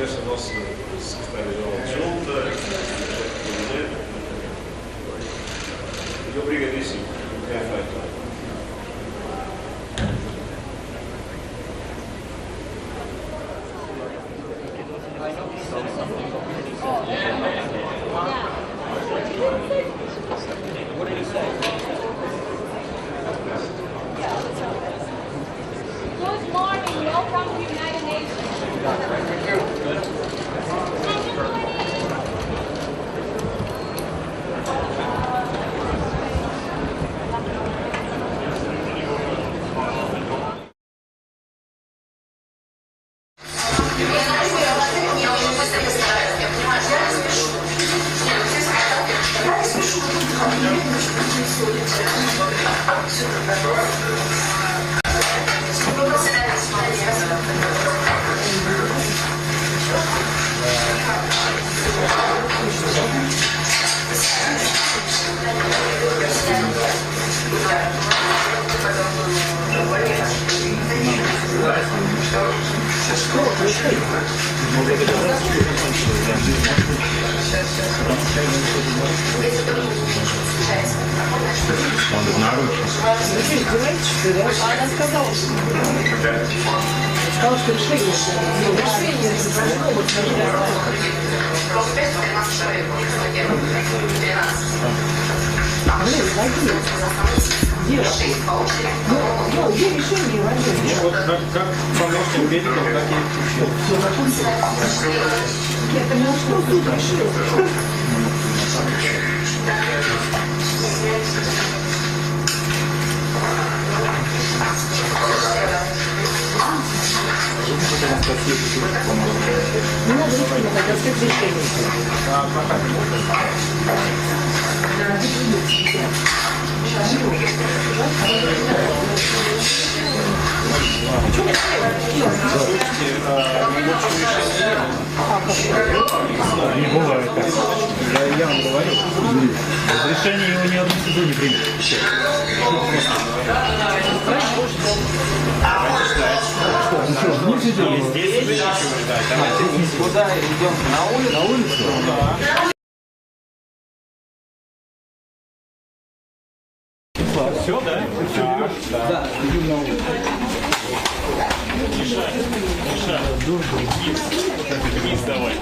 Я согласен с Кстати, Obrigadíssimo. É feito. Good morning. Welcome to the United Nations. Она сказала, что решение должно быть где решение возьмет? Вот как помощник медиков, так и учил. Это может что суд решил. Не надо решение, хотел сказать решение. Не бывает так. Я вам говорю. Разрешение его ни одну суду не примет. Здесь вы ничего ждать. Давайте куда идем? На улицу? На улицу? Да. Все, да? Да. Идем на улицу. Миша, не сдавай.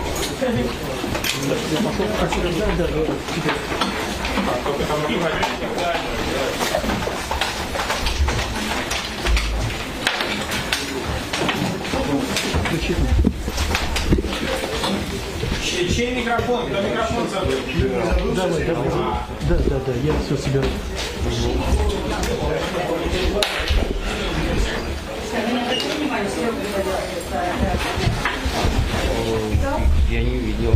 Чей микрофон? Кто микрофон забыл? Давай. Да, я все соберу. Я не увидел.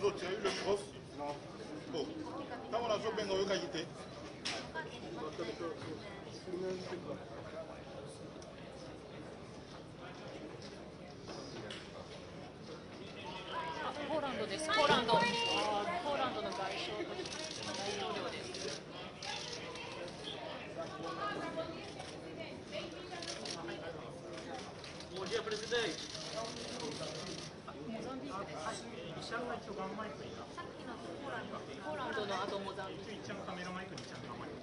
autres, il y a eu le prof. Non. Bon. Quand on a joué Bengo, il a quitté. ポーランドです。ポーランドの外相と大統領です。Bom dia, presidente. モザンビークです。医者が一応ガンマイクになってさっきのポーランドの後モザンビーク。一応カメラマイクにちゃんとガンマイク。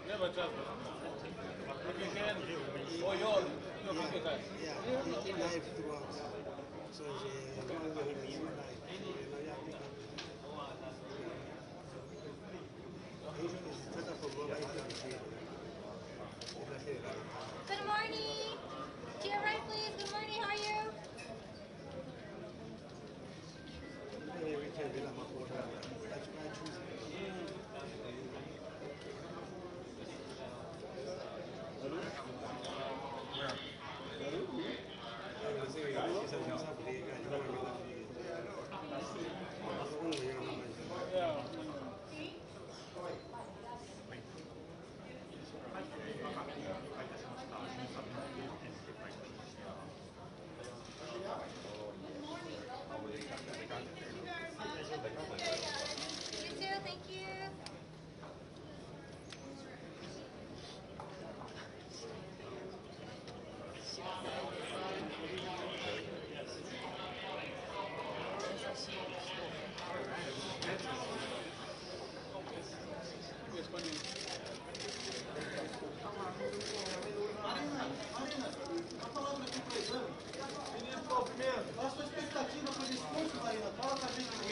Never trust me. If you can, or you can get Good morning. To your right, please. Good morning. How are you? You too. Thank you.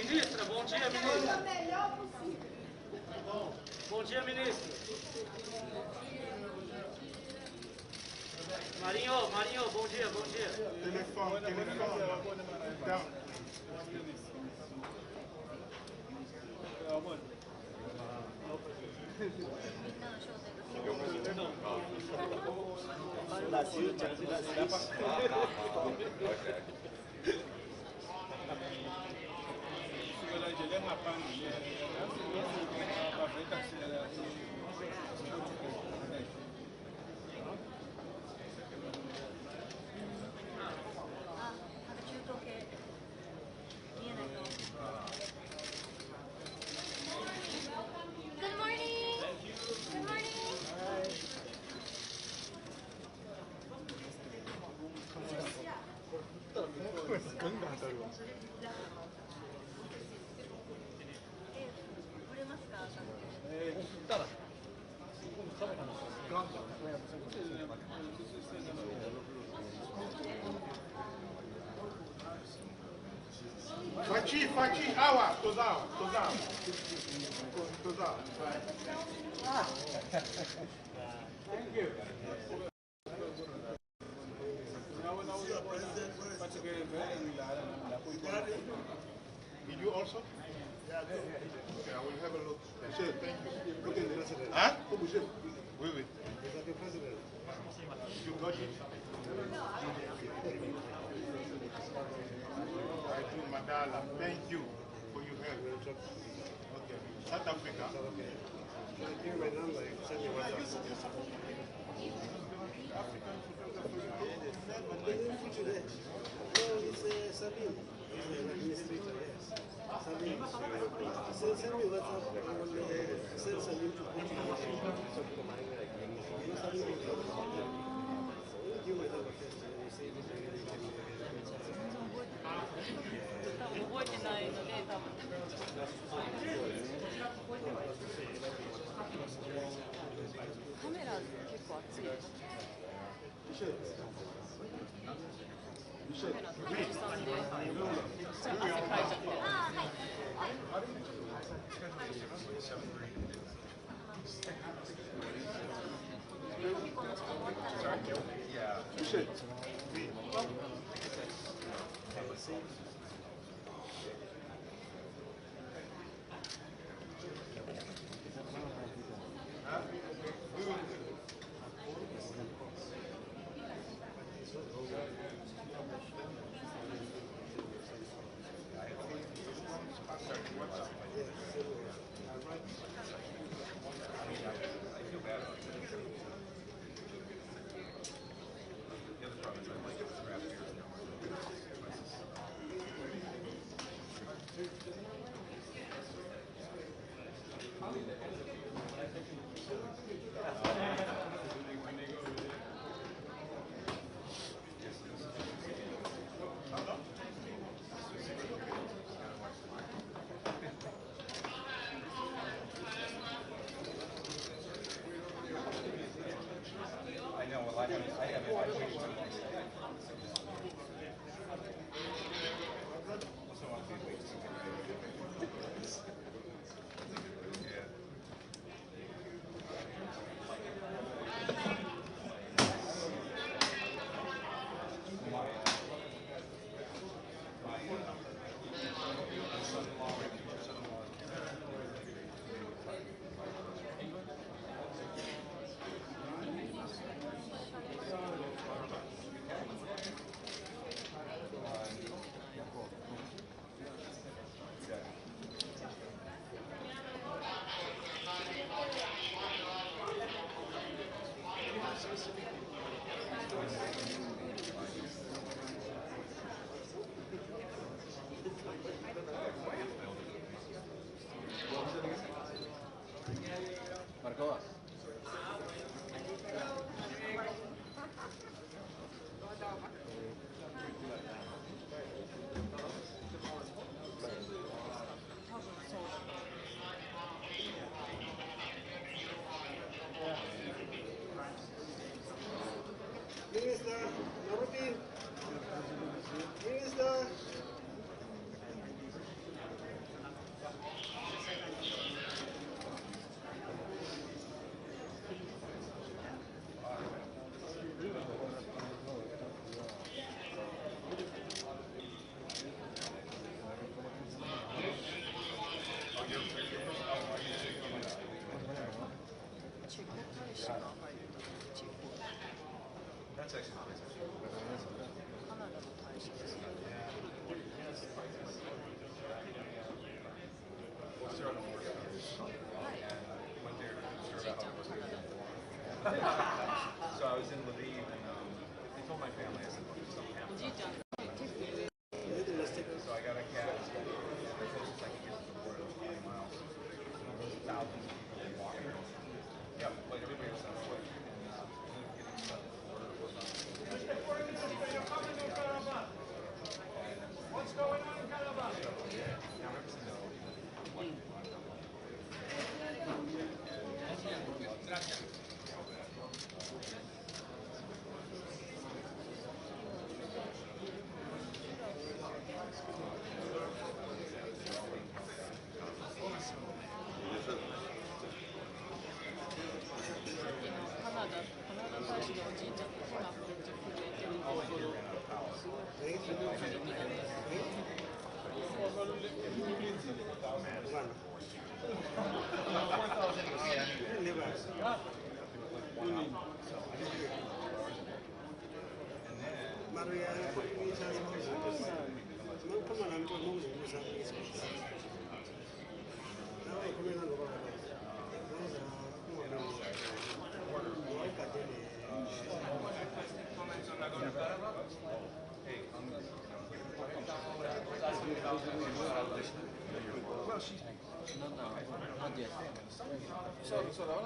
Ministra, bom dia, ministra. Bom dia, ministra. Marinho, bom dia, bom dia. Téléphone. Good morning. Good morning. Faci, awa, tozawa. Thank you. Did you also? Yeah, I will have a look. Sure, thank you. Look at the president. Huh? Oui, oui. You got it? I do, Madala. Thank you for your help. Okay. South Africa. Give me my number. Send me WhatsApp. African photographer. It's Sabine. He's an administrator, yes. Sabine. Send me WhatsApp. Send Sabine to put you on. Sabine will give my number first and you say this way. 覚えてないので多分。結構暑いですね。富士山でめっちゃ汗かい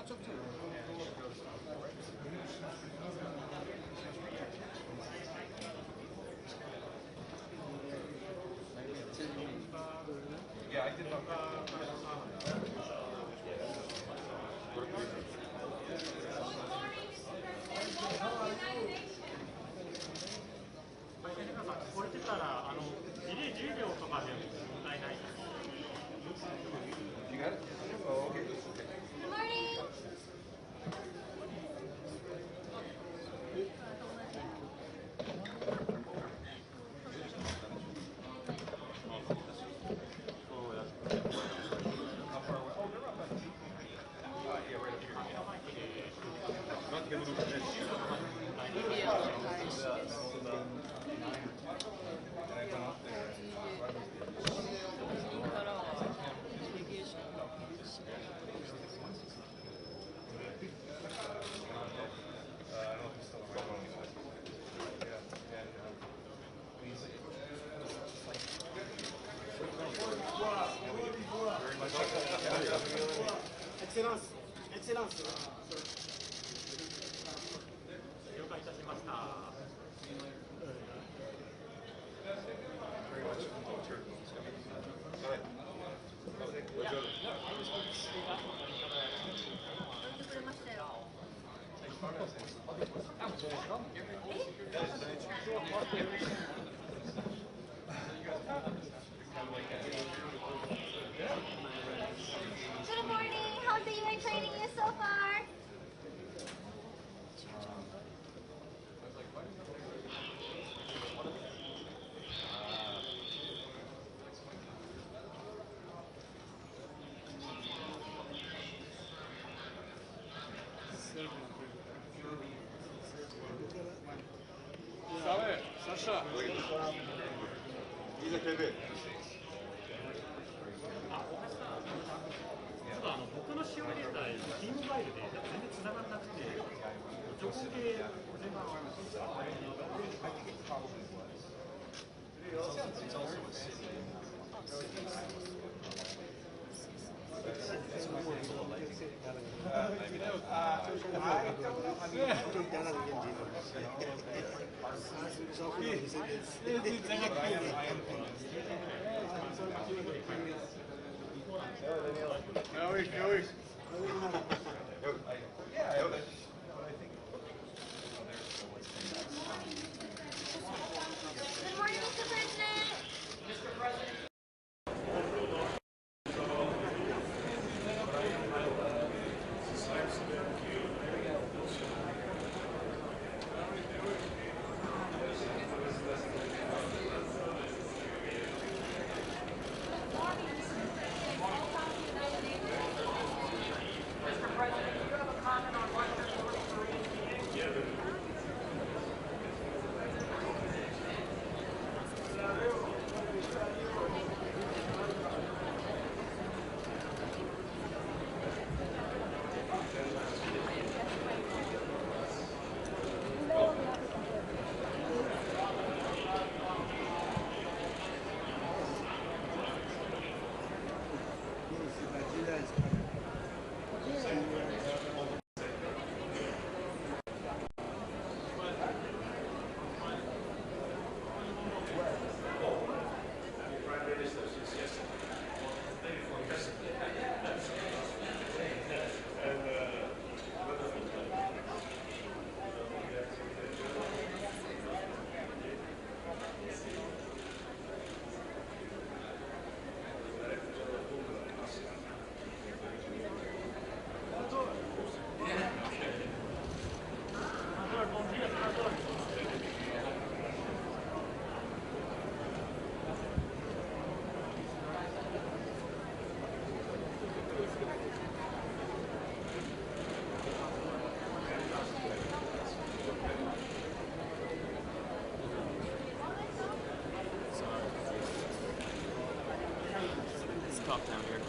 ちゃってる。Yeah, I did not. 超えてたらリレー10秒とかでも問題ないです。Good morning. Excellence. Excellence. 了解いたしました。Good morning. How's the UN training you so far? Саша. Из ТАИПЕИ. 僕の使用データ、Tモバイルで全然繋がらなくて、情報系全部。Good morning, Mr. President. Mr. President. Tough down here.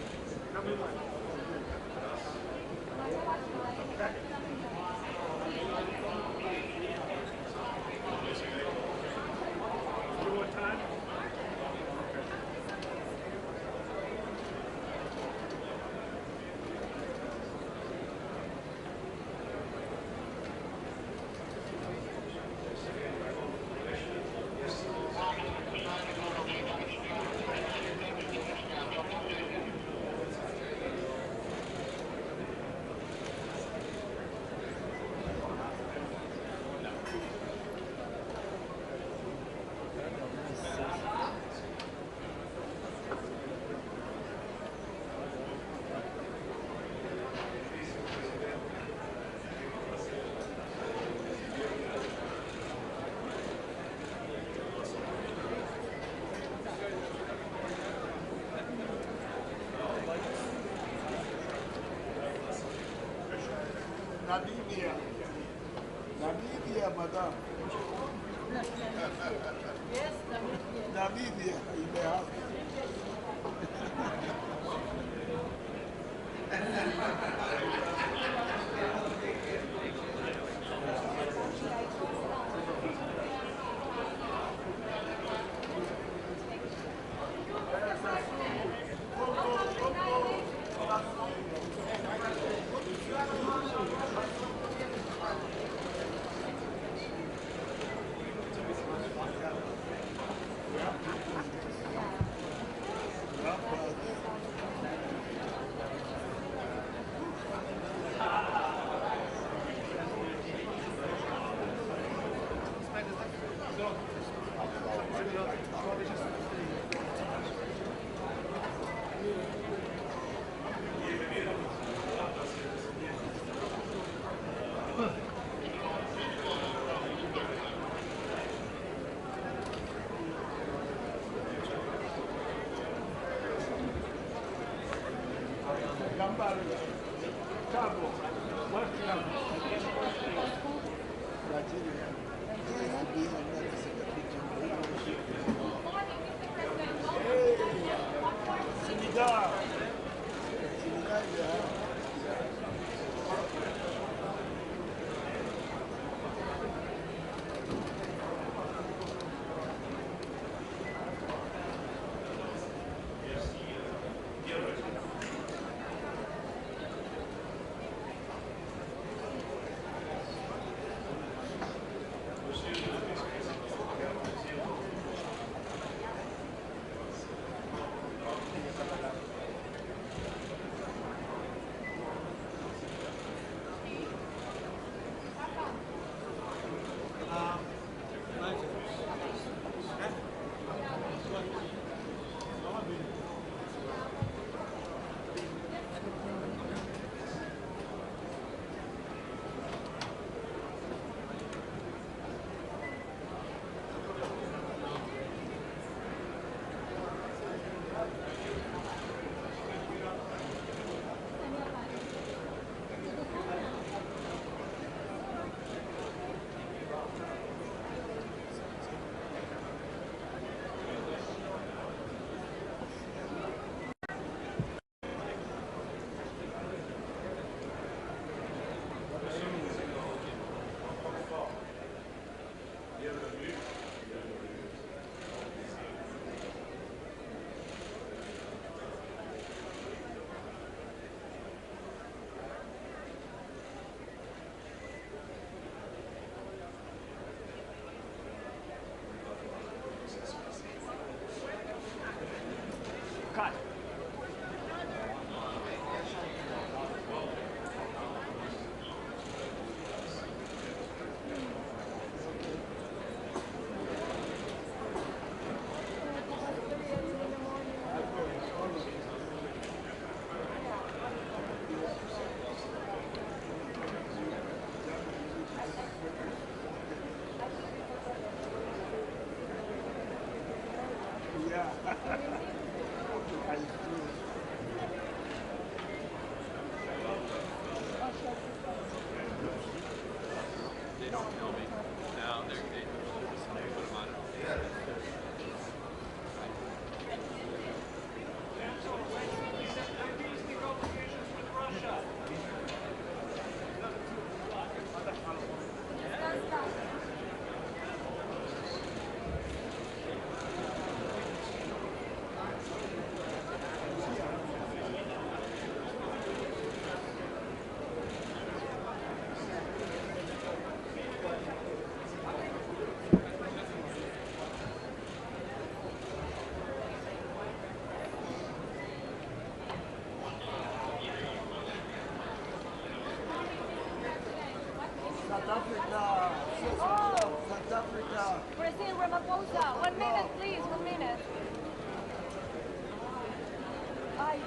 Namibia. Namibia, madam. Yes, Namibia. Namibia in the house. President Ramaphosa, 1 minute, please, 1 minute. Ay,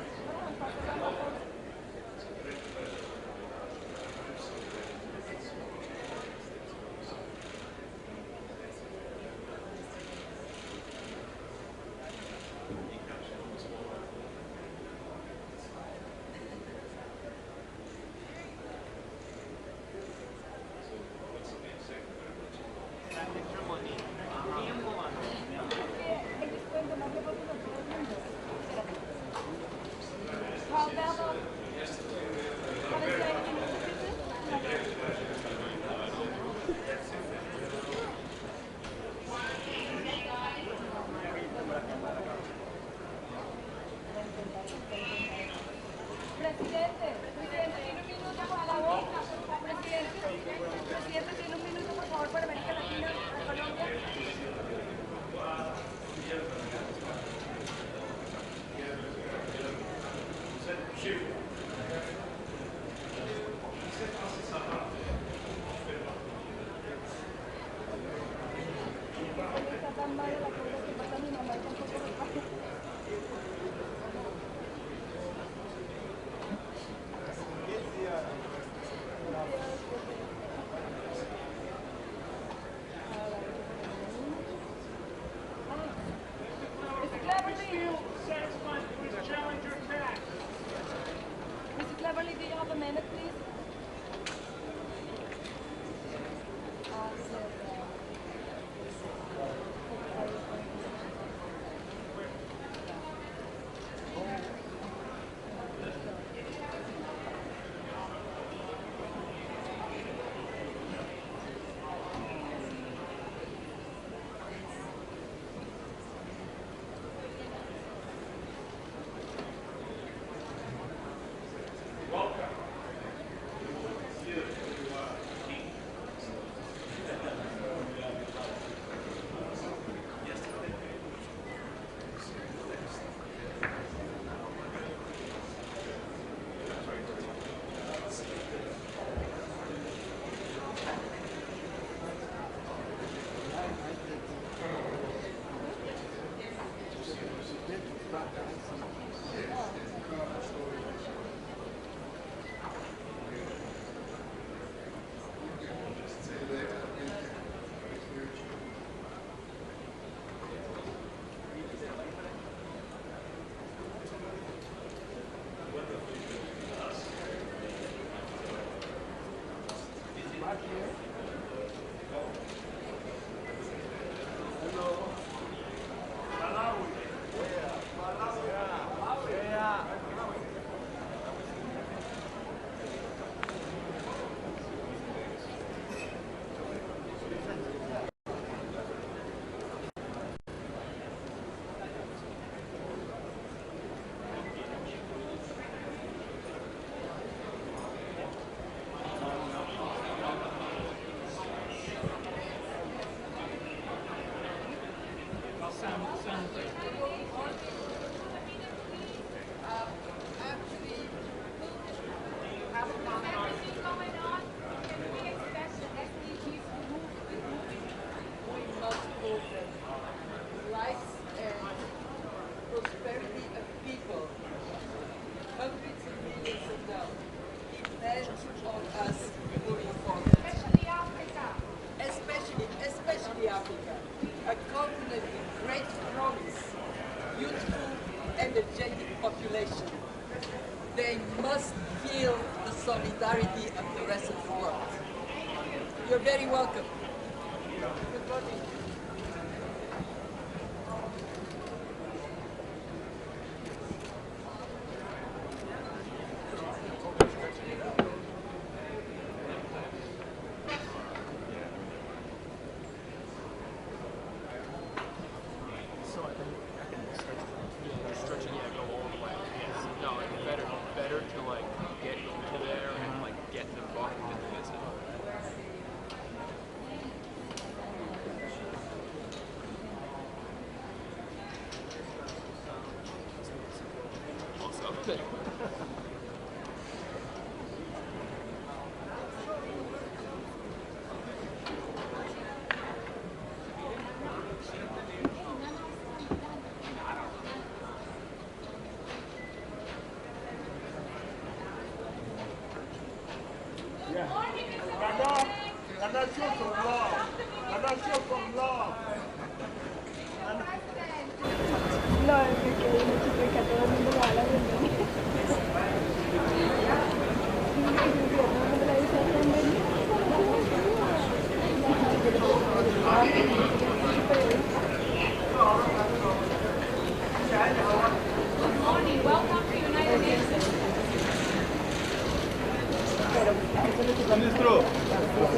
They must feel the solidarity of the rest of the world. You're very welcome. Good morning.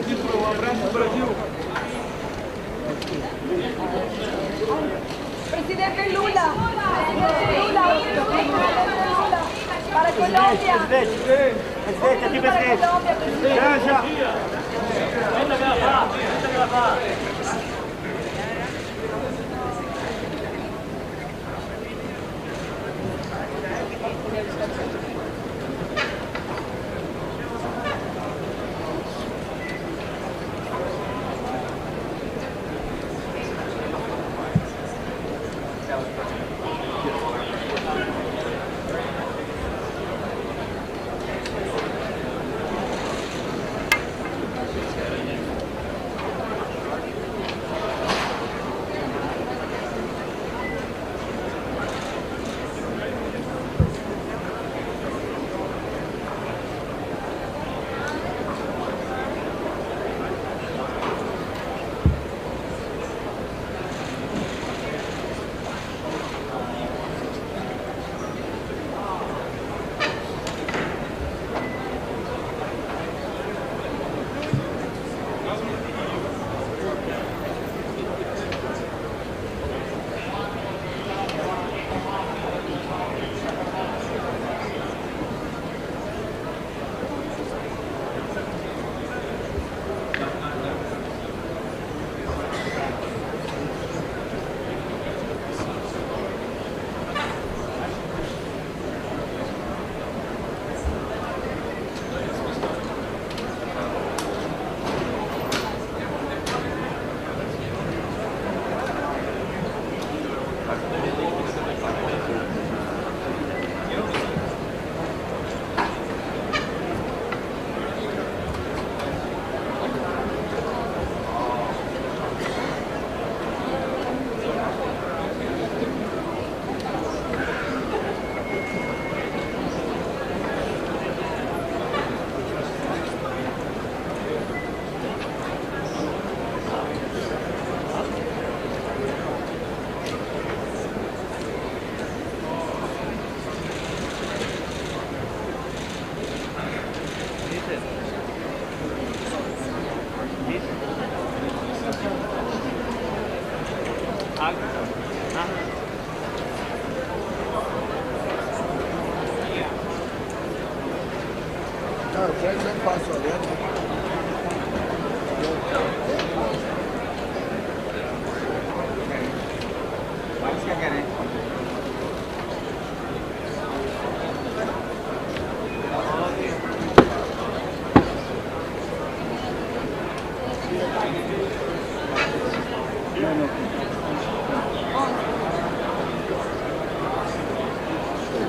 Ministro, um abraço do Brasil. Presidente Lula, para Colombia. Presidente, aqui, presidente. Já. Vem gravar.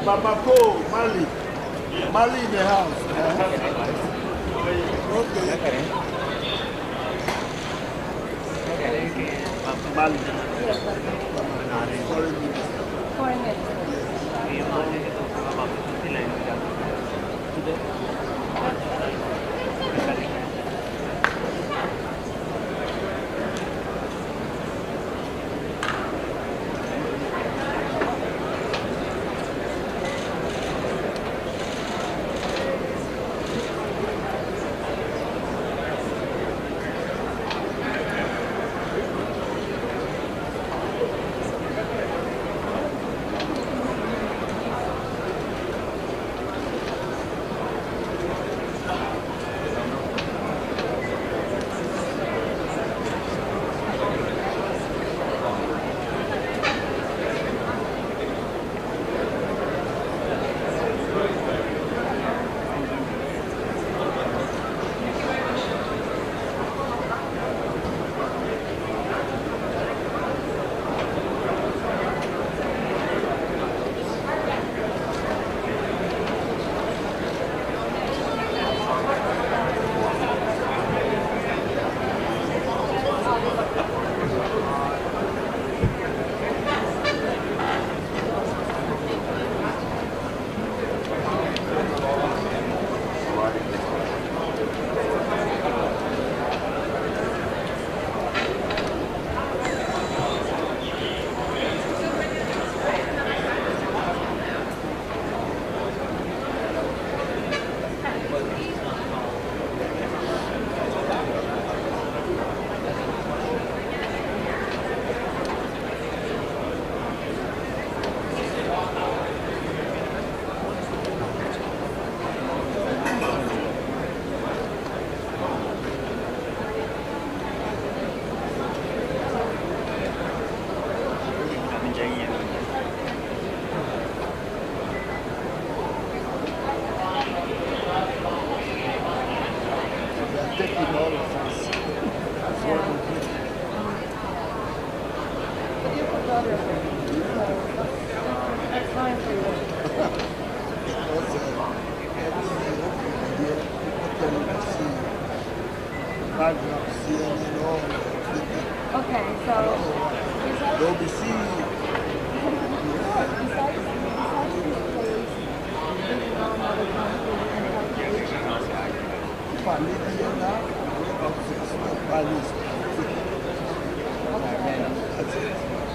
Bamako, Mali. Mali in the house. Okay. Mali. Foreign minister.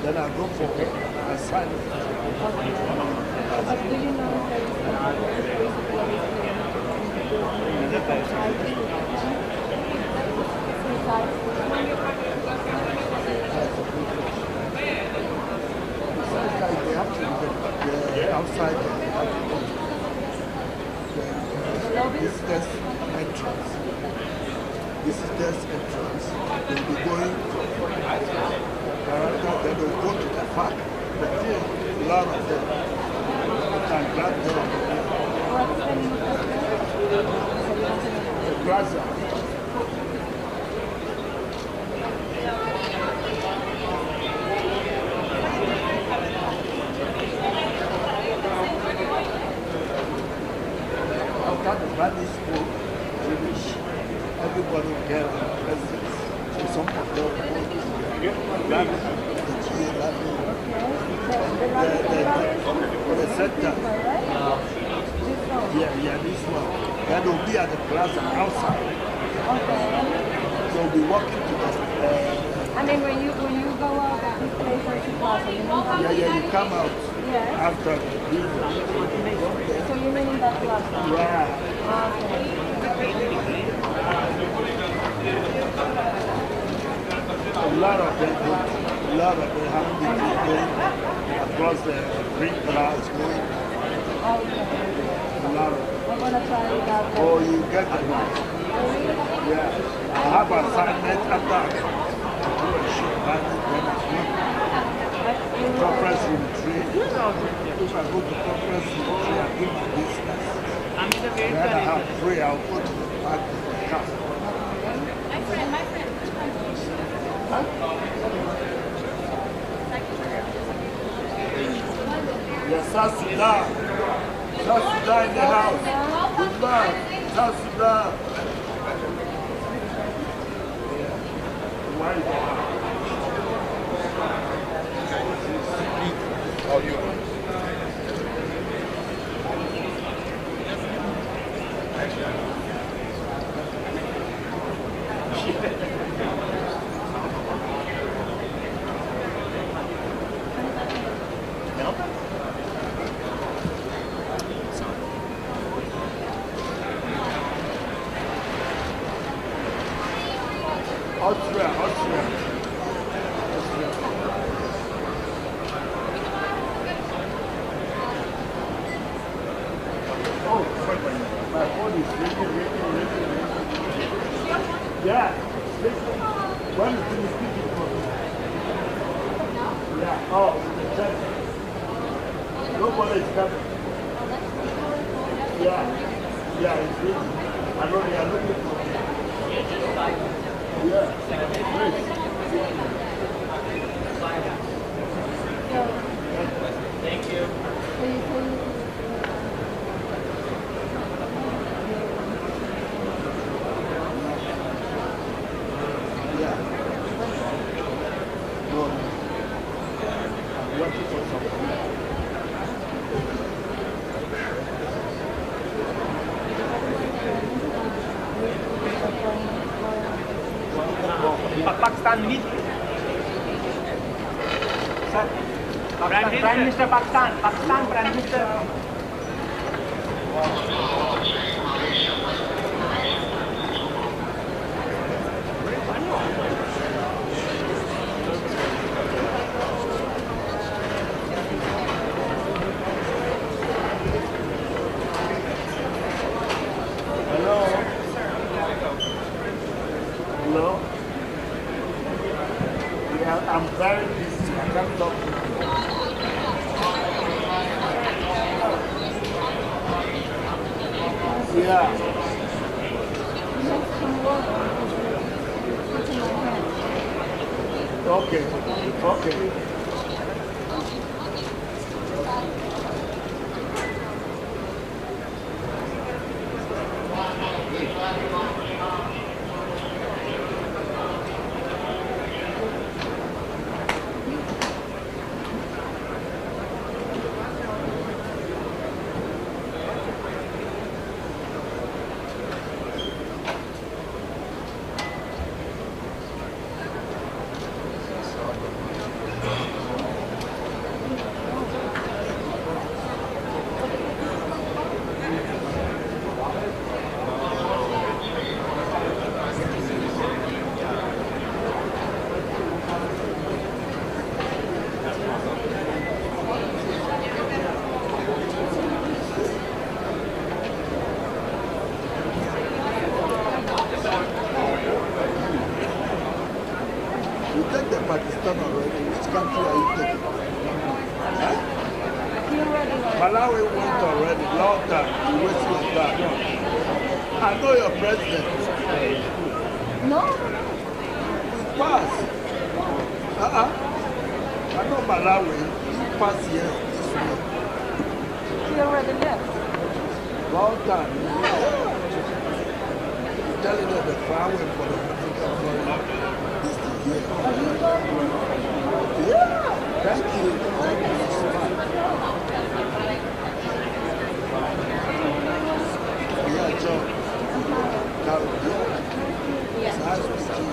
Then I go for assignment. But do you know if there is They have to be outside. This is their entrance. This is their entrance. They'll be going then they'll go to the park. But here, a lot of them. You can grab them. The plaza. After the Spanish school, Jewish, everybody will get presents. So some of them will go to the center. Yeah, this one. That will be at the plaza outside. So we'll be walking to the... I mean, when you go out at this place or to plaza, you know Yeah, you come out after the building. So you mean in that plaza? Yeah. A lot of them have been going across the green grass going. A lot of them. I'm gonna try it out. Oh, you get the one. Yeah. I have an assignment after conference room 3. If I go to conference room 3, I do my business. Then I have 3, I'll go to the park with the car. My friend. Yes, South Sudan. South Sudan in the house. Good luck. South Sudan. Why is that? Oh, you. Austria. Oh, my phone is ringing. Yeah. One is speaking for me. Yeah. Oh, the chat. Nobody is coming. Yeah, it's ringing. I know they are looking for me. Yeah, great. Thank you. Yeah. No. I'm working for something. Pakistan Minister. Prime Minister Pakistan Prime Minister. Hello? Yeah, I'm very busy. I can't talk to you. Yeah. Okay. country are you taking? Huh? Malawi went already, long time. You wasted your time. I know your president. No. He passed. I know Malawi. He passed here this week. He already left. Long time. Telling them the power for the African foreign this year. Yeah. Thank you. Thank you so much. Yeah, John. Carol. Yes. Nice to see you.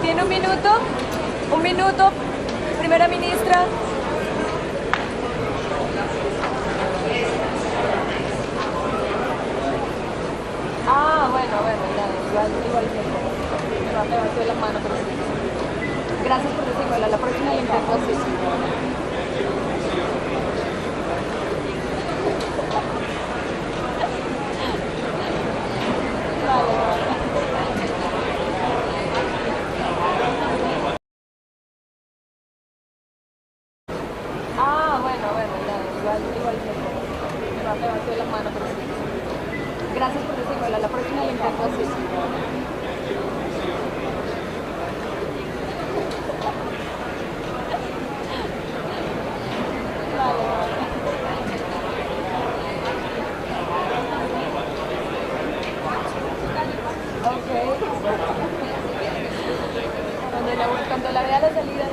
¿Tiene un minuto? ¿Un minuto? Primera ministra. Bueno, igual tiempo. No, me batió la mano, pero sí. Gracias por decírmelo. La próxima la intento así. Igual tiempo. No, me batió la mano, pero sí. Gracias por decírmelo. La próxima la intento así. Cuando la vea la salida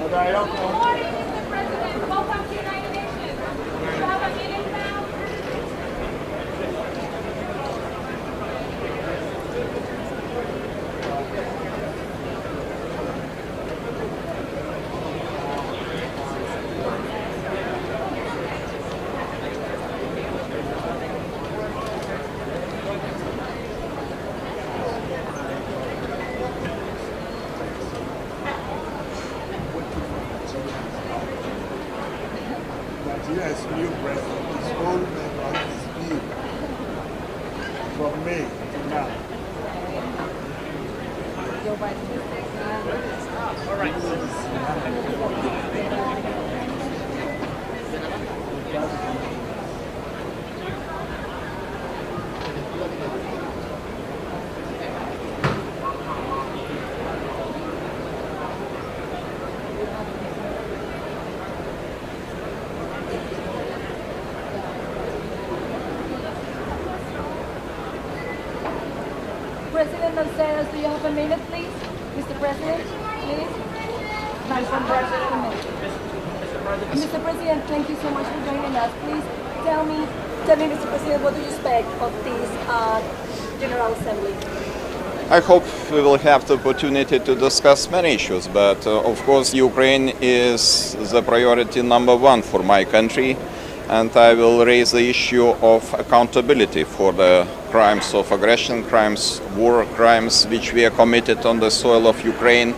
President. Welcome to United Nations. You have a minute now. Nigeria's new president is holding on his view from May to now. President Lanceros, do you have a minute, please? Mr. President, please. Mr. President, thank you so much for joining us. Please tell me, Mr. President, what do you expect of this General Assembly? I hope we will have the opportunity to discuss many issues, but of course Ukraine is the priority number one for my country, and I will raise the issue of accountability for the crimes of aggression, war crimes which we are committed on the soil of Ukraine.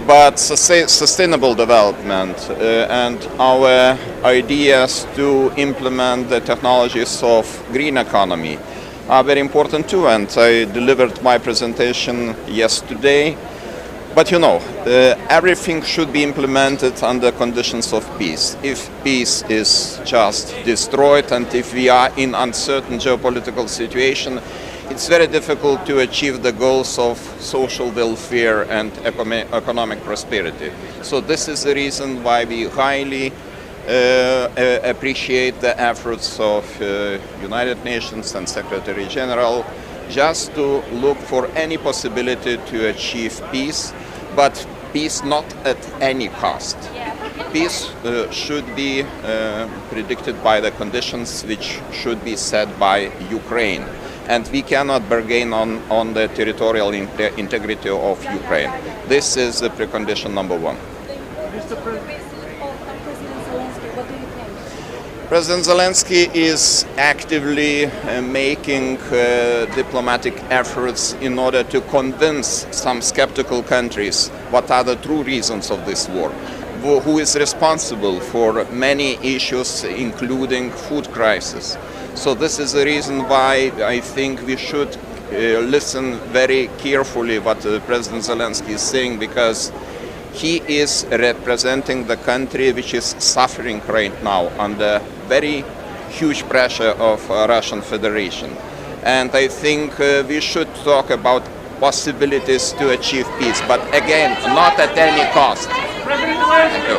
But sustainable development and our ideas to implement the technologies of green economy are very important too, and I delivered my presentation yesterday. But you know, everything should be implemented under conditions of peace. If peace is just destroyed and if we are in uncertain geopolitical situation, it's very difficult to achieve the goals of social welfare and economic prosperity. So this is the reason why we highly appreciate the efforts of United Nations and Secretary General just to look for any possibility to achieve peace, but peace not at any cost. Peace should be predicted by the conditions which should be set by Ukraine. And we cannot bargain on the territorial integrity of Ukraine. This is the precondition number one. President Zelensky is actively making diplomatic efforts in order to convince some skeptical countries what are the true reasons of this war, who is responsible for many issues, including food crisis. So this is the reason why I think we should listen very carefully what President Zelensky is saying, because he is representing the country which is suffering right now under very huge pressure of Russian Federation. And I think we should talk about possibilities to achieve peace, but again, not at any cost. Thank you.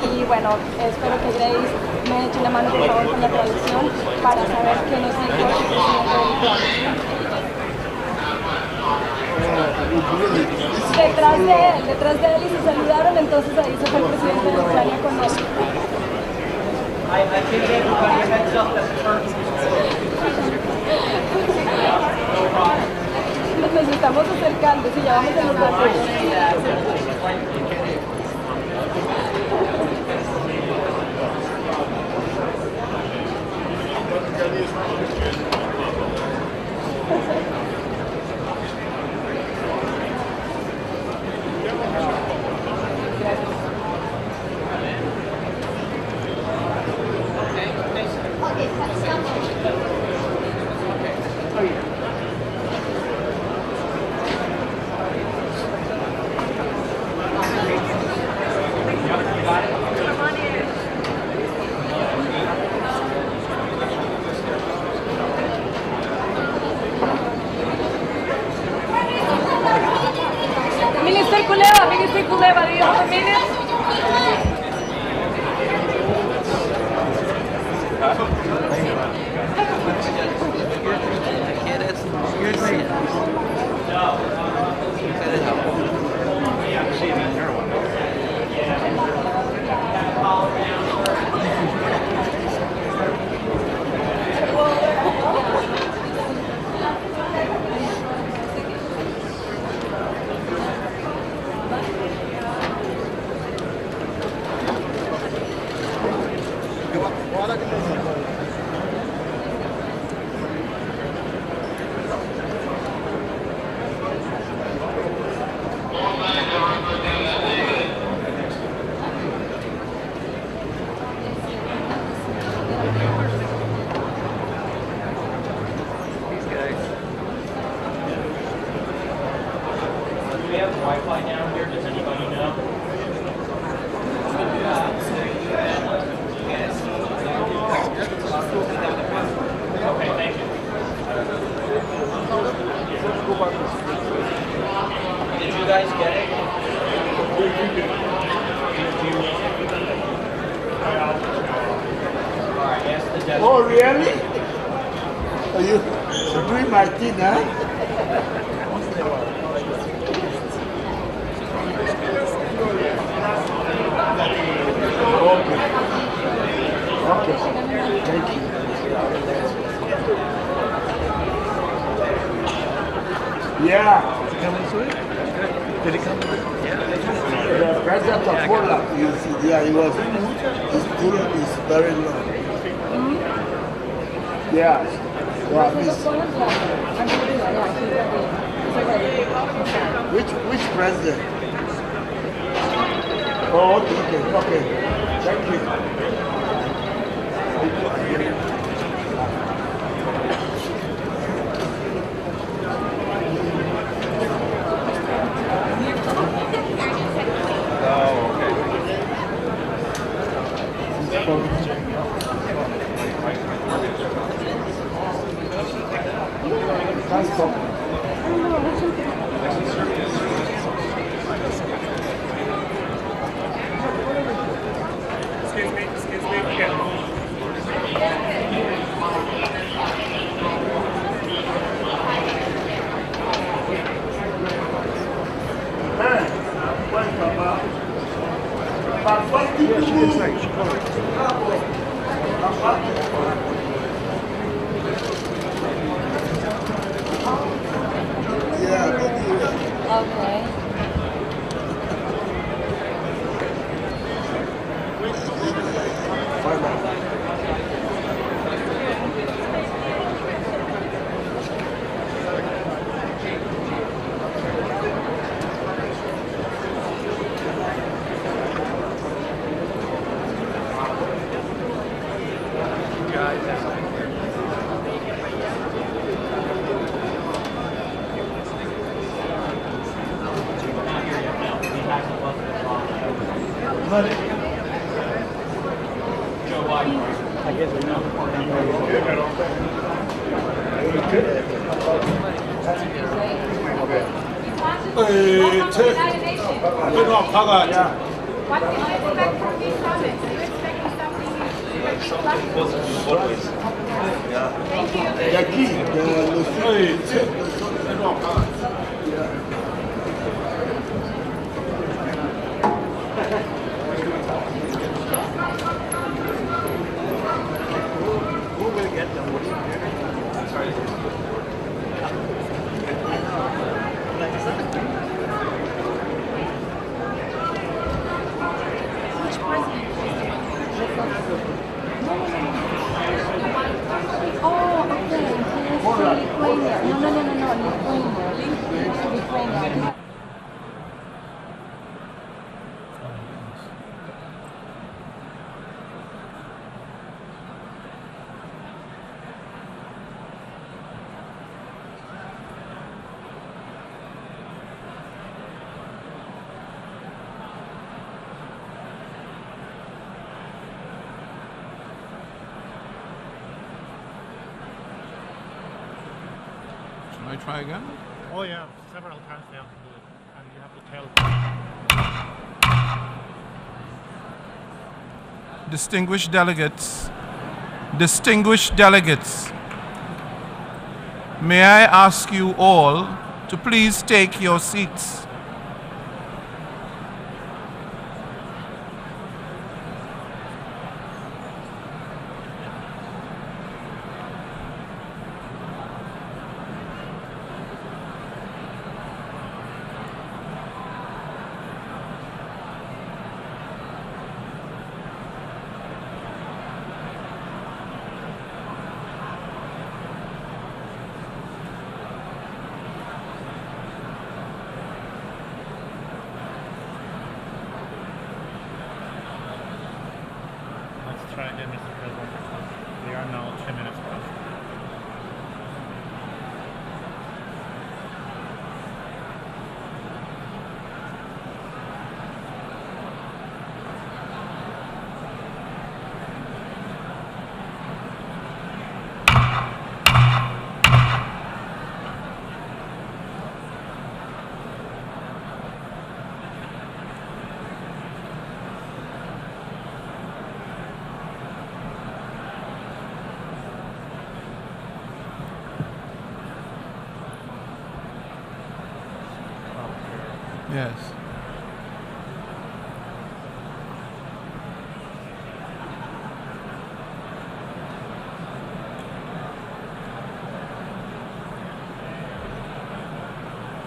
Y bueno, espero que Grace me eche una mano por favor con la traducción para saber qué nos dijo el presidente. Detrás de él y se saludaron, entonces ahí se fue el presidente de Ucrania con él. Nos estamos acercando, si ya vamos a los barrios. película de María Familia. Wi-Fi down here? Does anybody know? Okay, thank you. Did you guys get it? Alright, yes, the desert. Oh, really? Are you doing my thing, huh? Okay. Thank you. Yeah. Did he come? The president of Poland, yeah, he was. His team is very low. Yeah. Well, which president? Oh, okay. Thank you. Excuse me. Yeah. Okay. What do you expect from these summits? Do you expect something Always. Thank you. The key, Who will get the money? Oh, okay. Lithuania. No. Lithuania. Should I try again? Oh yeah, several times they have to do it, and you have to tell. Distinguished delegates, may I ask you all to please take your seats. Let's try again, Mr. President. We are now 10 minutes past. Yes.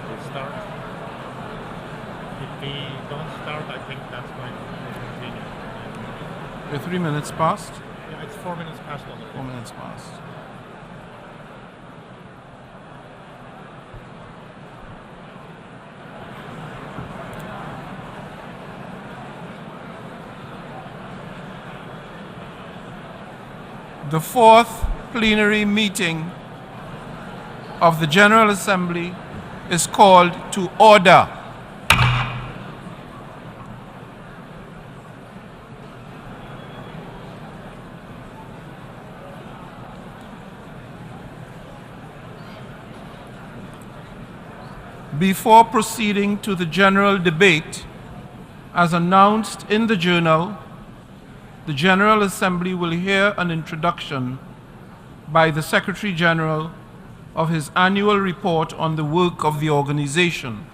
We'll start. If we don't start, I think that's going to continue. You're 3 minutes past? Yeah, it's 4 minutes past on the 4 minutes past. The fourth plenary meeting of the General Assembly is called to order. Before proceeding to the general debate, as announced in the journal, the General Assembly will hear an introduction by the Secretary General of his annual report on the work of the organization,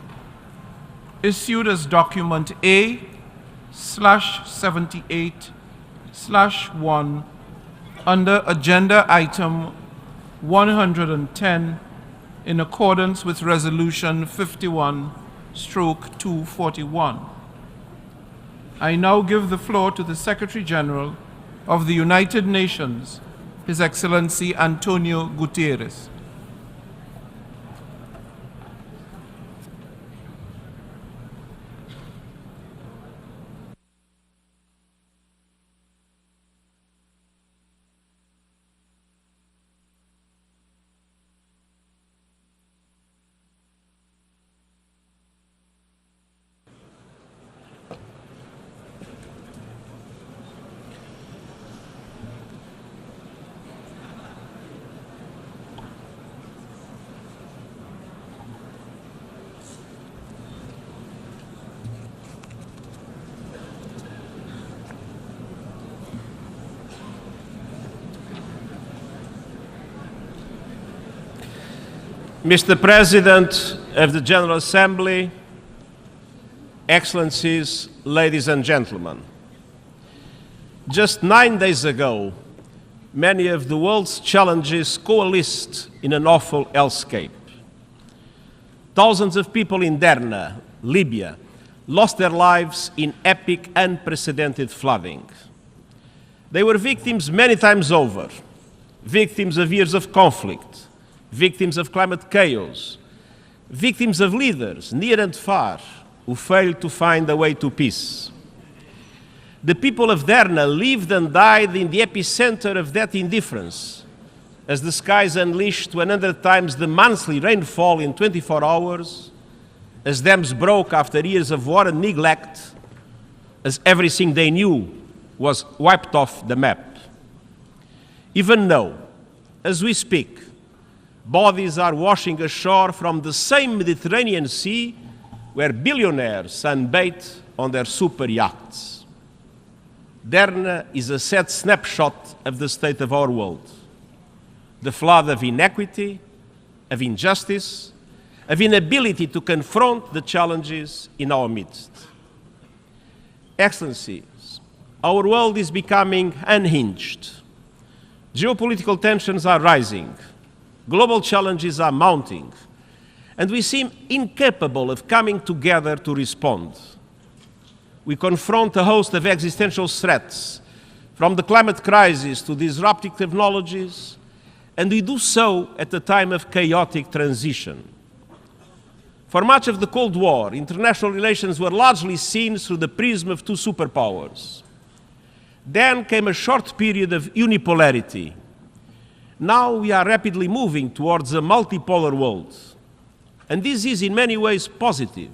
issued as document A/78/1 under agenda item 110 in accordance with Resolution 51/241. I now give the floor to the Secretary General of the United Nations, His Excellency Antonio Guterres. Mr. President of the General Assembly, Excellencies, ladies and gentlemen, just 9 days ago, many of the world's challenges coalesced in an awful hellscape. Thousands of people in Derna, Libya, lost their lives in epic, unprecedented flooding. They were victims many times over, victims of years of conflict, victims of climate chaos, victims of leaders, near and far, who failed to find a way to peace. The people of Derna lived and died in the epicenter of that indifference, as the skies unleashed 100 times the monthly rainfall in 24 hours, as dams broke after years of war and neglect, as everything they knew was wiped off the map. Even now, as we speak, bodies are washing ashore from the same Mediterranean Sea where billionaires sunbathe on their super yachts. Derna is a sad snapshot of the state of our world, the flood of inequity, of injustice, of inability to confront the challenges in our midst. Excellencies, our world is becoming unhinged. Geopolitical tensions are rising, global challenges are mounting, and we seem incapable of coming together to respond. We confront a host of existential threats, from the climate crisis to disruptive technologies, and we do so at a time of chaotic transition. For much of the Cold War, international relations were largely seen through the prism of two superpowers. Then came a short period of unipolarity. Now we are rapidly moving towards a multipolar world. And this is in many ways positive.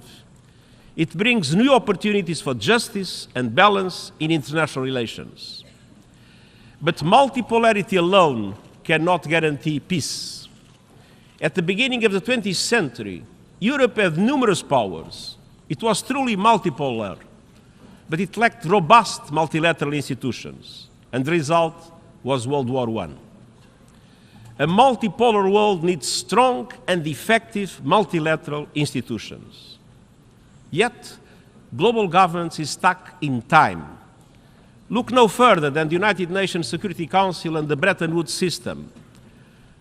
It brings new opportunities for justice and balance in international relations. But multipolarity alone cannot guarantee peace. At the beginning of the 20th century, Europe had numerous powers. It was truly multipolar, but it lacked robust multilateral institutions, and the result was World War I. A multipolar world needs strong and effective multilateral institutions. Yet, global governance is stuck in time. Look no further than the United Nations Security Council and the Bretton Woods system.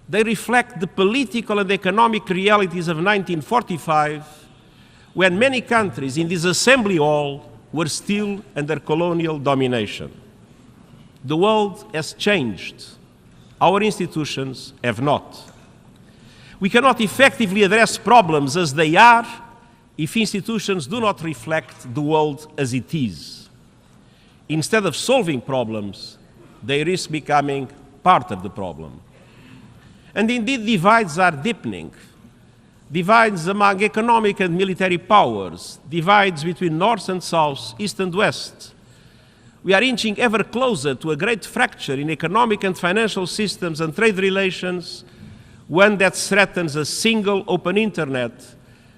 They reflect the political and economic realities of 1945, when many countries in this assembly hall were still under colonial domination. The world has changed. Our institutions have not. We cannot effectively address problems as they are if institutions do not reflect the world as it is. Instead of solving problems, they risk becoming part of the problem. And indeed, divides are deepening. Divides among economic and military powers, divides between North and South, East and West. We are inching ever closer to a great fracture in economic and financial systems and trade relations, one that threatens a single open internet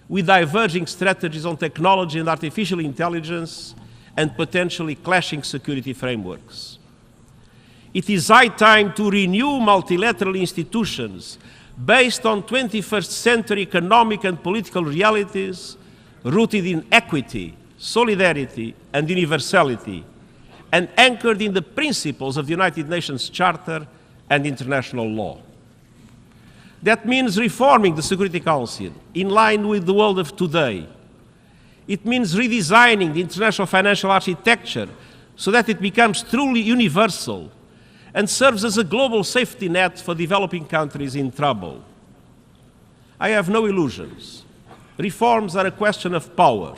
with diverging strategies on technology and artificial intelligence and potentially clashing security frameworks. It is high time to renew multilateral institutions based on 21st century economic and political realities rooted in equity, solidarity, and universality, and anchored in the principles of the United Nations Charter and international law. That means reforming the Security Council in line with the world of today. It means redesigning the international financial architecture so that it becomes truly universal and serves as a global safety net for developing countries in trouble. I have no illusions. Reforms are a question of power.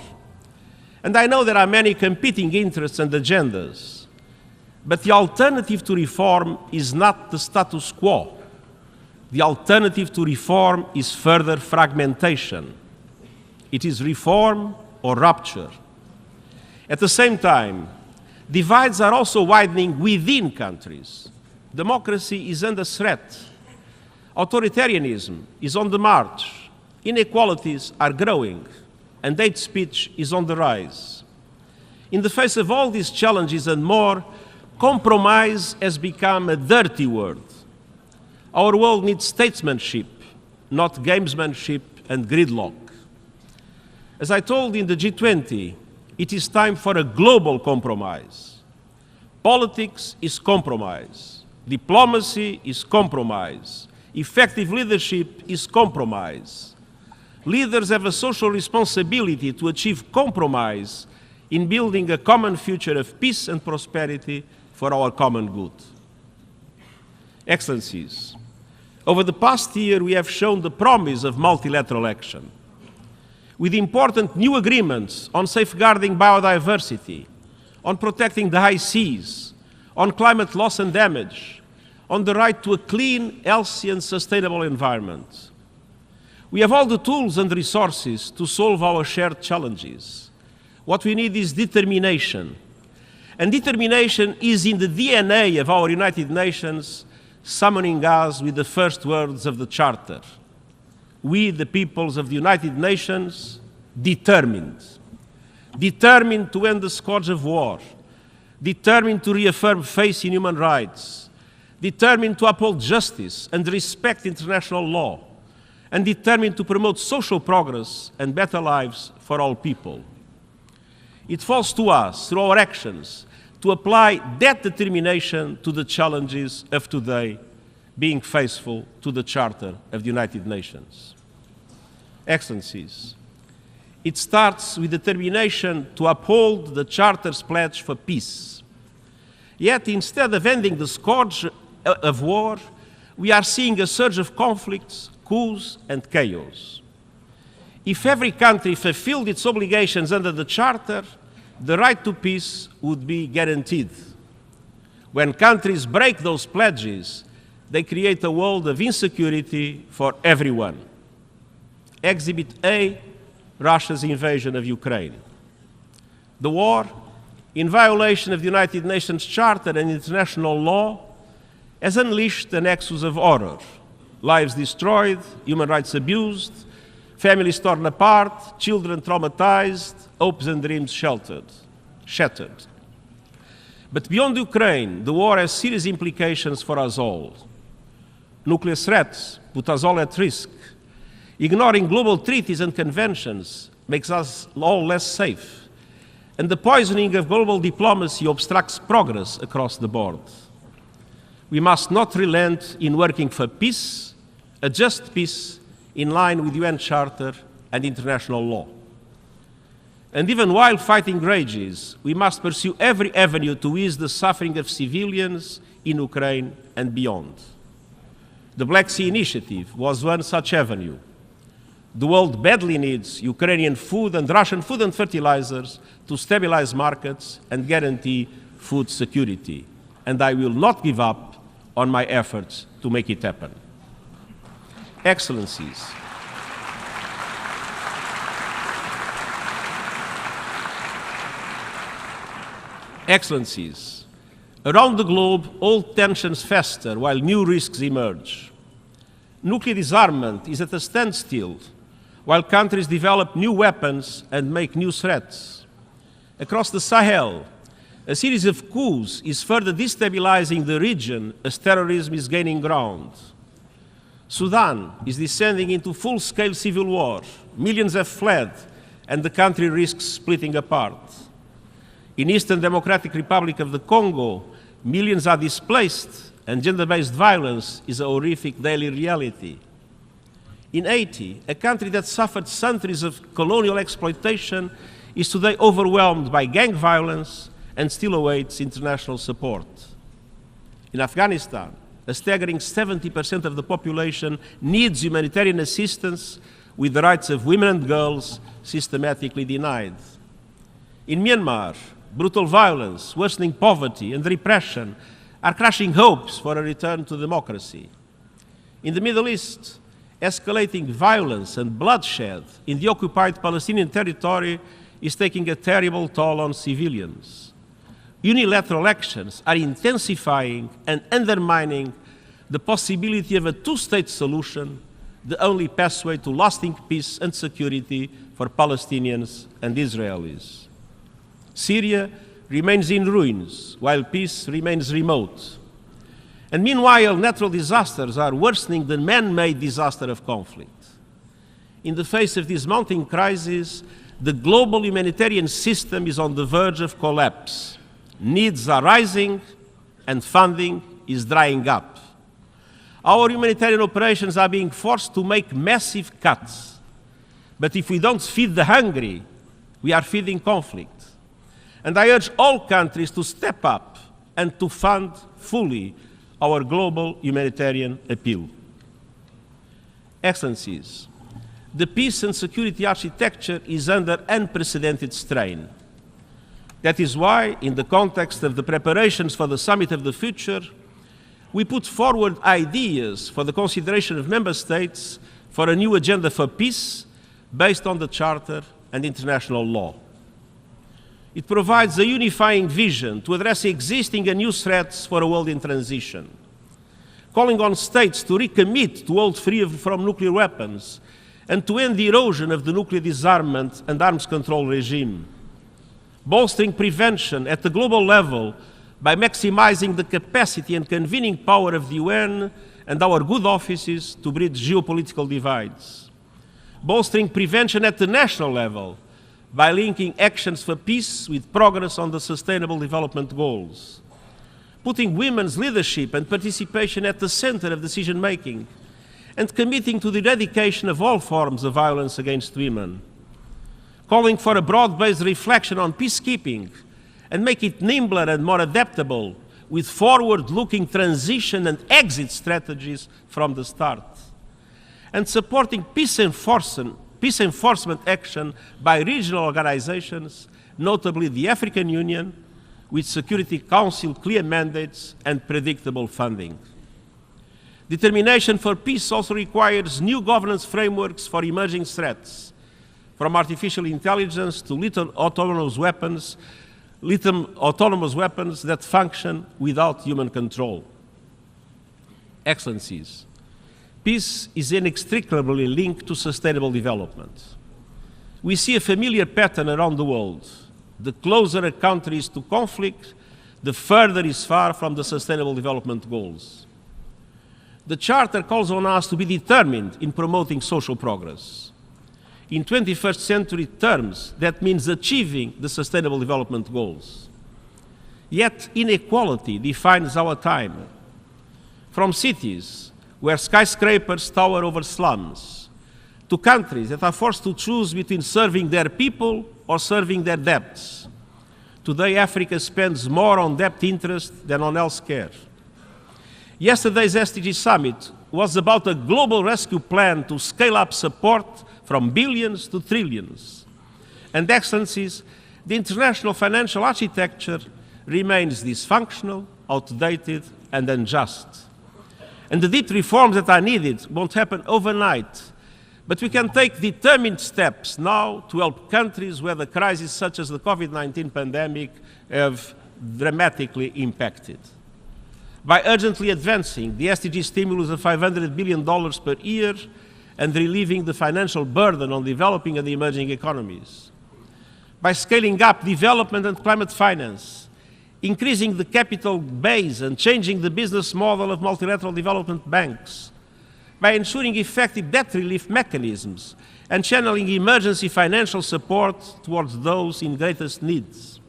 And I know there are many competing interests and agendas, but the alternative to reform is not the status quo. The alternative to reform is further fragmentation. It is reform or rupture. At the same time, divides are also widening within countries. Democracy is under threat. Authoritarianism is on the march. Inequalities are growing, and hate speech is on the rise. In the face of all these challenges and more, compromise has become a dirty word. Our world needs statesmanship, not gamesmanship and gridlock. As I told in the G20, it is time for a global compromise. Politics is compromise. Diplomacy is compromise. Effective leadership is compromise. Leaders have a social responsibility to achieve compromise in building a common future of peace and prosperity for our common good. Excellencies, over the past year we have shown the promise of multilateral action. With important new agreements on safeguarding biodiversity, on protecting the high seas, on climate loss and damage, on the right to a clean, healthy and sustainable environment. We have all the tools and resources to solve our shared challenges. What we need is determination. And determination is in the DNA of our United Nations, summoning us with the first words of the Charter. We, the peoples of the United Nations, determined. Determined to end the scourge of war, determined to reaffirm faith in human rights, determined to uphold justice and respect international law, and determined to promote social progress and better lives for all people. It falls to us, through our actions, to apply that determination to the challenges of today, being faithful to the Charter of the United Nations. Excellencies, it starts with determination to uphold the Charter's pledge for peace. Yet, instead of ending the scourge of war, we are seeing a surge of conflicts, coups, and chaos. If every country fulfilled its obligations under the Charter, the right to peace would be guaranteed. When countries break those pledges, they create a world of insecurity for everyone. Exhibit A, Russia's invasion of Ukraine. The war, in violation of the United Nations Charter and international law, has unleashed a nexus of horror. Lives destroyed, human rights abused, families torn apart, children traumatized, hopes and dreams shattered. But beyond Ukraine, the war has serious implications for us all. Nuclear threats put us all at risk. Ignoring global treaties and conventions makes us all less safe. And the poisoning of global diplomacy obstructs progress across the board. We must not relent in working for peace, a just peace, in line with UN Charter and international law. And even while fighting rages, we must pursue every avenue to ease the suffering of civilians in Ukraine and beyond. The Black Sea Initiative was one such avenue. The world badly needs Ukrainian food and Russian food and fertilizers to stabilize markets and guarantee food security. And I will not give up on my efforts to make it happen. Excellencies, Excellencies, around the globe, old tensions fester while new risks emerge. Nuclear disarmament is at a standstill while countries develop new weapons and make new threats. Across the Sahel, a series of coups is further destabilizing the region as terrorism is gaining ground. Sudan is descending into full-scale civil war. Millions have fled, and the country risks splitting apart. In Eastern Democratic Republic of the Congo, millions are displaced, and gender-based violence is a horrific daily reality. In Haiti, a country that suffered centuries of colonial exploitation is today overwhelmed by gang violence and still awaits international support. In Afghanistan, a staggering 70% of the population needs humanitarian assistance, with the rights of women and girls systematically denied. In Myanmar, brutal violence, worsening poverty, and repression are crushing hopes for a return to democracy. In the Middle East, escalating violence and bloodshed in the occupied Palestinian territory is taking a terrible toll on civilians. Unilateral actions are intensifying and undermining the possibility of a two-state solution, the only pathway to lasting peace and security for Palestinians and Israelis. Syria remains in ruins, while peace remains remote. And meanwhile, natural disasters are worsening the man-made disaster of conflict. In the face of this mounting crisis, the global humanitarian system is on the verge of collapse. Needs are rising, and funding is drying up. Our humanitarian operations are being forced to make massive cuts. But if we don't feed the hungry, we are feeding conflict. And I urge all countries to step up and to fund fully our global humanitarian appeal. Excellencies, the peace and security architecture is under unprecedented strain. That is why, in the context of the preparations for the Summit of the Future, we put forward ideas for the consideration of member states for a new agenda for peace based on the Charter and international law. It provides a unifying vision to address existing and new threats for a world in transition, calling on states to recommit to hold free from nuclear weapons and to end the erosion of the nuclear disarmament and arms control regime, bolstering prevention at the global level by maximizing the capacity and convening power of the UN and our good offices to bridge geopolitical divides, bolstering prevention at the national level by linking actions for peace with progress on the Sustainable Development Goals, putting women's leadership and participation at the center of decision-making, and committing to the eradication of all forms of violence against women, calling for a broad-based reflection on peacekeeping and make it nimbler and more adaptable with forward-looking transition and exit strategies from the start, and supporting peace enforcement action by regional organizations, notably the African Union, with Security Council clear mandates and predictable funding. Determination for peace also requires new governance frameworks for emerging threats, from artificial intelligence to lethal autonomous weapons that function without human control. Excellencies, peace is inextricably linked to sustainable development. We see a familiar pattern around the world. The closer a country is to conflict, the further is far from the Sustainable Development Goals. The Charter calls on us to be determined in promoting social progress. In 21st century terms, that means achieving the Sustainable Development Goals. Yet inequality defines our time. From cities where skyscrapers tower over slums, to countries that are forced to choose between serving their people or serving their debts. Today, Africa spends more on debt interest than on health care. Yesterday's SDG summit was about a global rescue plan to scale up support from billions to trillions. And Excellencies, the international financial architecture remains dysfunctional, outdated, and unjust. And the deep reforms that are needed won't happen overnight, but we can take determined steps now to help countries where the crises such as the COVID-19 pandemic have dramatically impacted. By urgently advancing the SDG stimulus of $500 billion per year and relieving the financial burden on developing and emerging economies. By scaling up development and climate finance, increasing the capital base and changing the business model of multilateral development banks. By ensuring effective debt relief mechanisms and channeling emergency financial support towards those in greatest needs.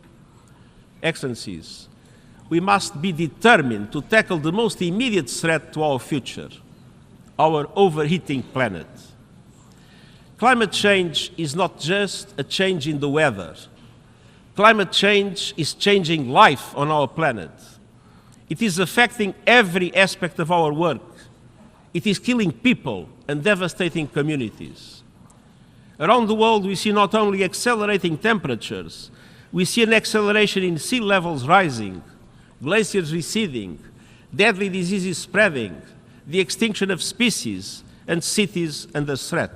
Excellencies, we must be determined to tackle the most immediate threat to our future, our overheating planet. Climate change is not just a change in the weather. Climate change is changing life on our planet. It is affecting every aspect of our work. It is killing people and devastating communities. Around the world, we see not only accelerating temperatures, we see an acceleration in sea levels rising, glaciers receding, deadly diseases spreading, the extinction of species and cities under threat.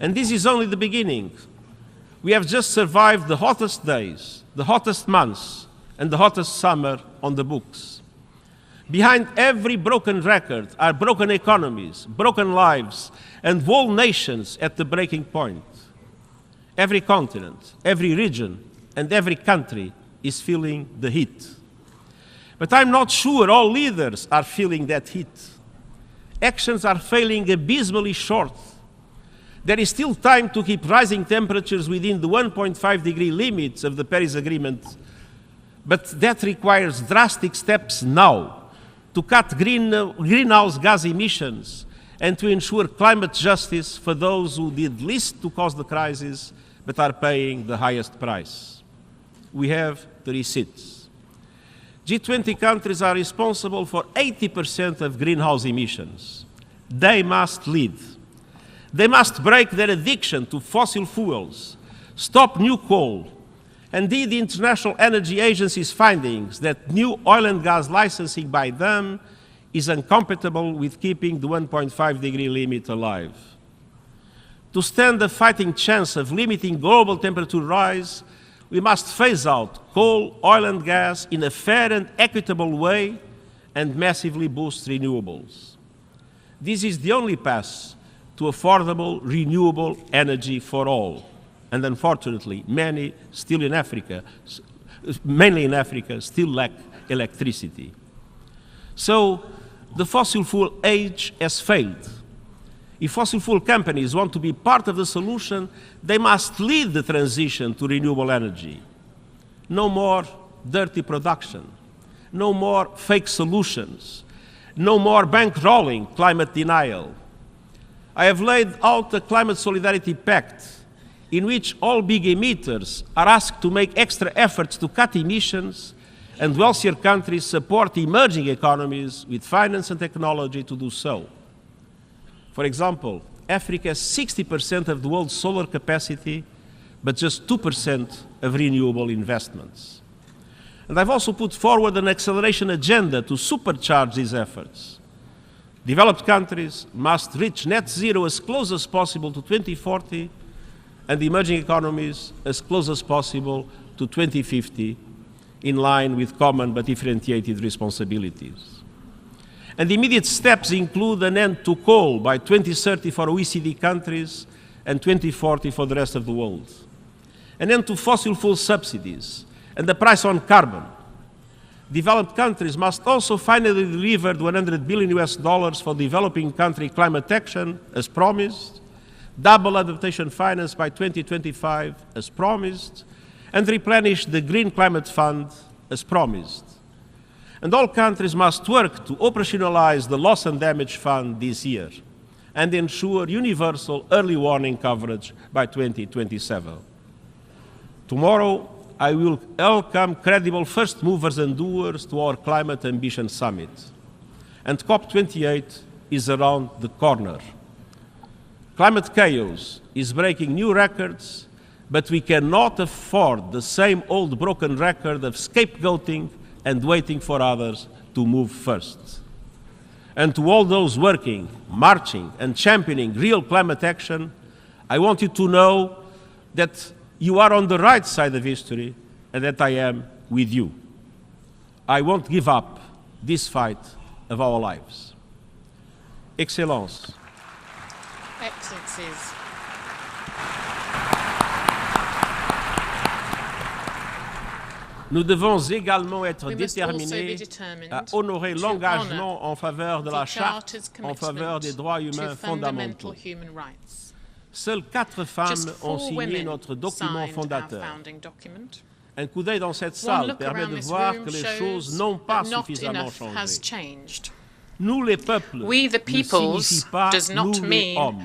And this is only the beginning. We have just survived the hottest days, the hottest months, and the hottest summer on the books. Behind every broken record are broken economies, broken lives, and whole nations at the breaking point. Every continent, every region, and every country is feeling the heat. But I'm not sure all leaders are feeling that heat. Actions are failing abysmally short. There is still time to keep rising temperatures within the 1.5 degree limits of the Paris Agreement, but that requires drastic steps now to cut greenhouse gas emissions and to ensure climate justice for those who did least to cause the crisis but are paying the highest price. We have 3 seats. G20 countries are responsible for 80% of greenhouse emissions. They must lead. They must break their addiction to fossil fuels, stop new coal, and indeed the International Energy Agency's findings that new oil and gas licensing by them is incompatible with keeping the 1.5 degree limit alive. To stand a fighting chance of limiting global temperature rise, we must phase out coal, oil and gas in a fair and equitable way and massively boost renewables. This is the only path to affordable, renewable energy for all. And unfortunately, many still in Africa, mainly in Africa, still lack electricity. So, the fossil fuel age has failed. If fossil fuel companies want to be part of the solution, they must lead the transition to renewable energy. No more dirty production, no more fake solutions, no more bankrolling climate denial. I have laid out a climate solidarity pact in which all big emitters are asked to make extra efforts to cut emissions, and wealthier countries support emerging economies with finance and technology to do so. For example, Africa has 60% of the world's solar capacity, but just 2% of renewable investments. And I've also put forward an acceleration agenda to supercharge these efforts. Developed countries must reach net zero as close as possible to 2040, and emerging economies as close as possible to 2050, in line with common but differentiated responsibilities. And immediate steps include an end to coal by 2030 for OECD countries and 2040 for the rest of the world. An end to fossil fuel subsidies and the price on carbon. Developed countries must also finally deliver $100 billion for developing country climate action, as promised, double adaptation finance by 2025, as promised, and replenish the Green Climate Fund, as promised. And all countries must work to operationalize the Loss and Damage Fund this year and ensure universal early warning coverage by 2027. Tomorrow, I will welcome credible first movers and doers to our Climate Ambition Summit. And COP28 is around the corner. Climate chaos is breaking new records, but we cannot afford the same old broken record of scapegoating and waiting for others to move first. And to all those working, marching, and championing real climate action, I want you to know that you are on the right side of history and that I am with you. I won't give up this fight of our lives. Excellences. Excellencies. Nous devons également être déterminés à honorer l'engagement en faveur de la Charte en faveur des droits humains fondamentaux. Seules 4 femmes ont signé notre document fondateur. Un coup d'œil dans cette salle permet de voir que les choses n'ont pas suffisamment changé. Nous les peuples ne signifie pas nous les hommes.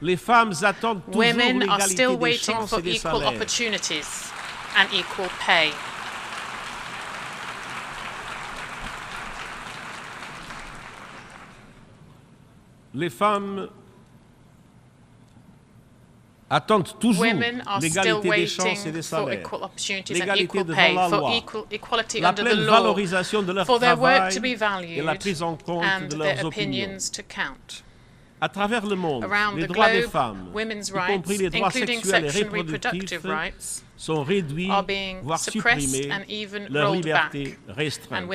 Les femmes attendent toujours l'égalité des chances et des salaires. And equal pay. Les femmes attendent toujours l'égalité des chances et des salaires, l'égalité devant la loi, la pleine valorisation de leur travail et la prise en compte de leurs opinions. À travers le monde, les droits des femmes, y compris les droits sexuels et reproductifs, sont réduits, voire supprimés, leur liberté restreinte.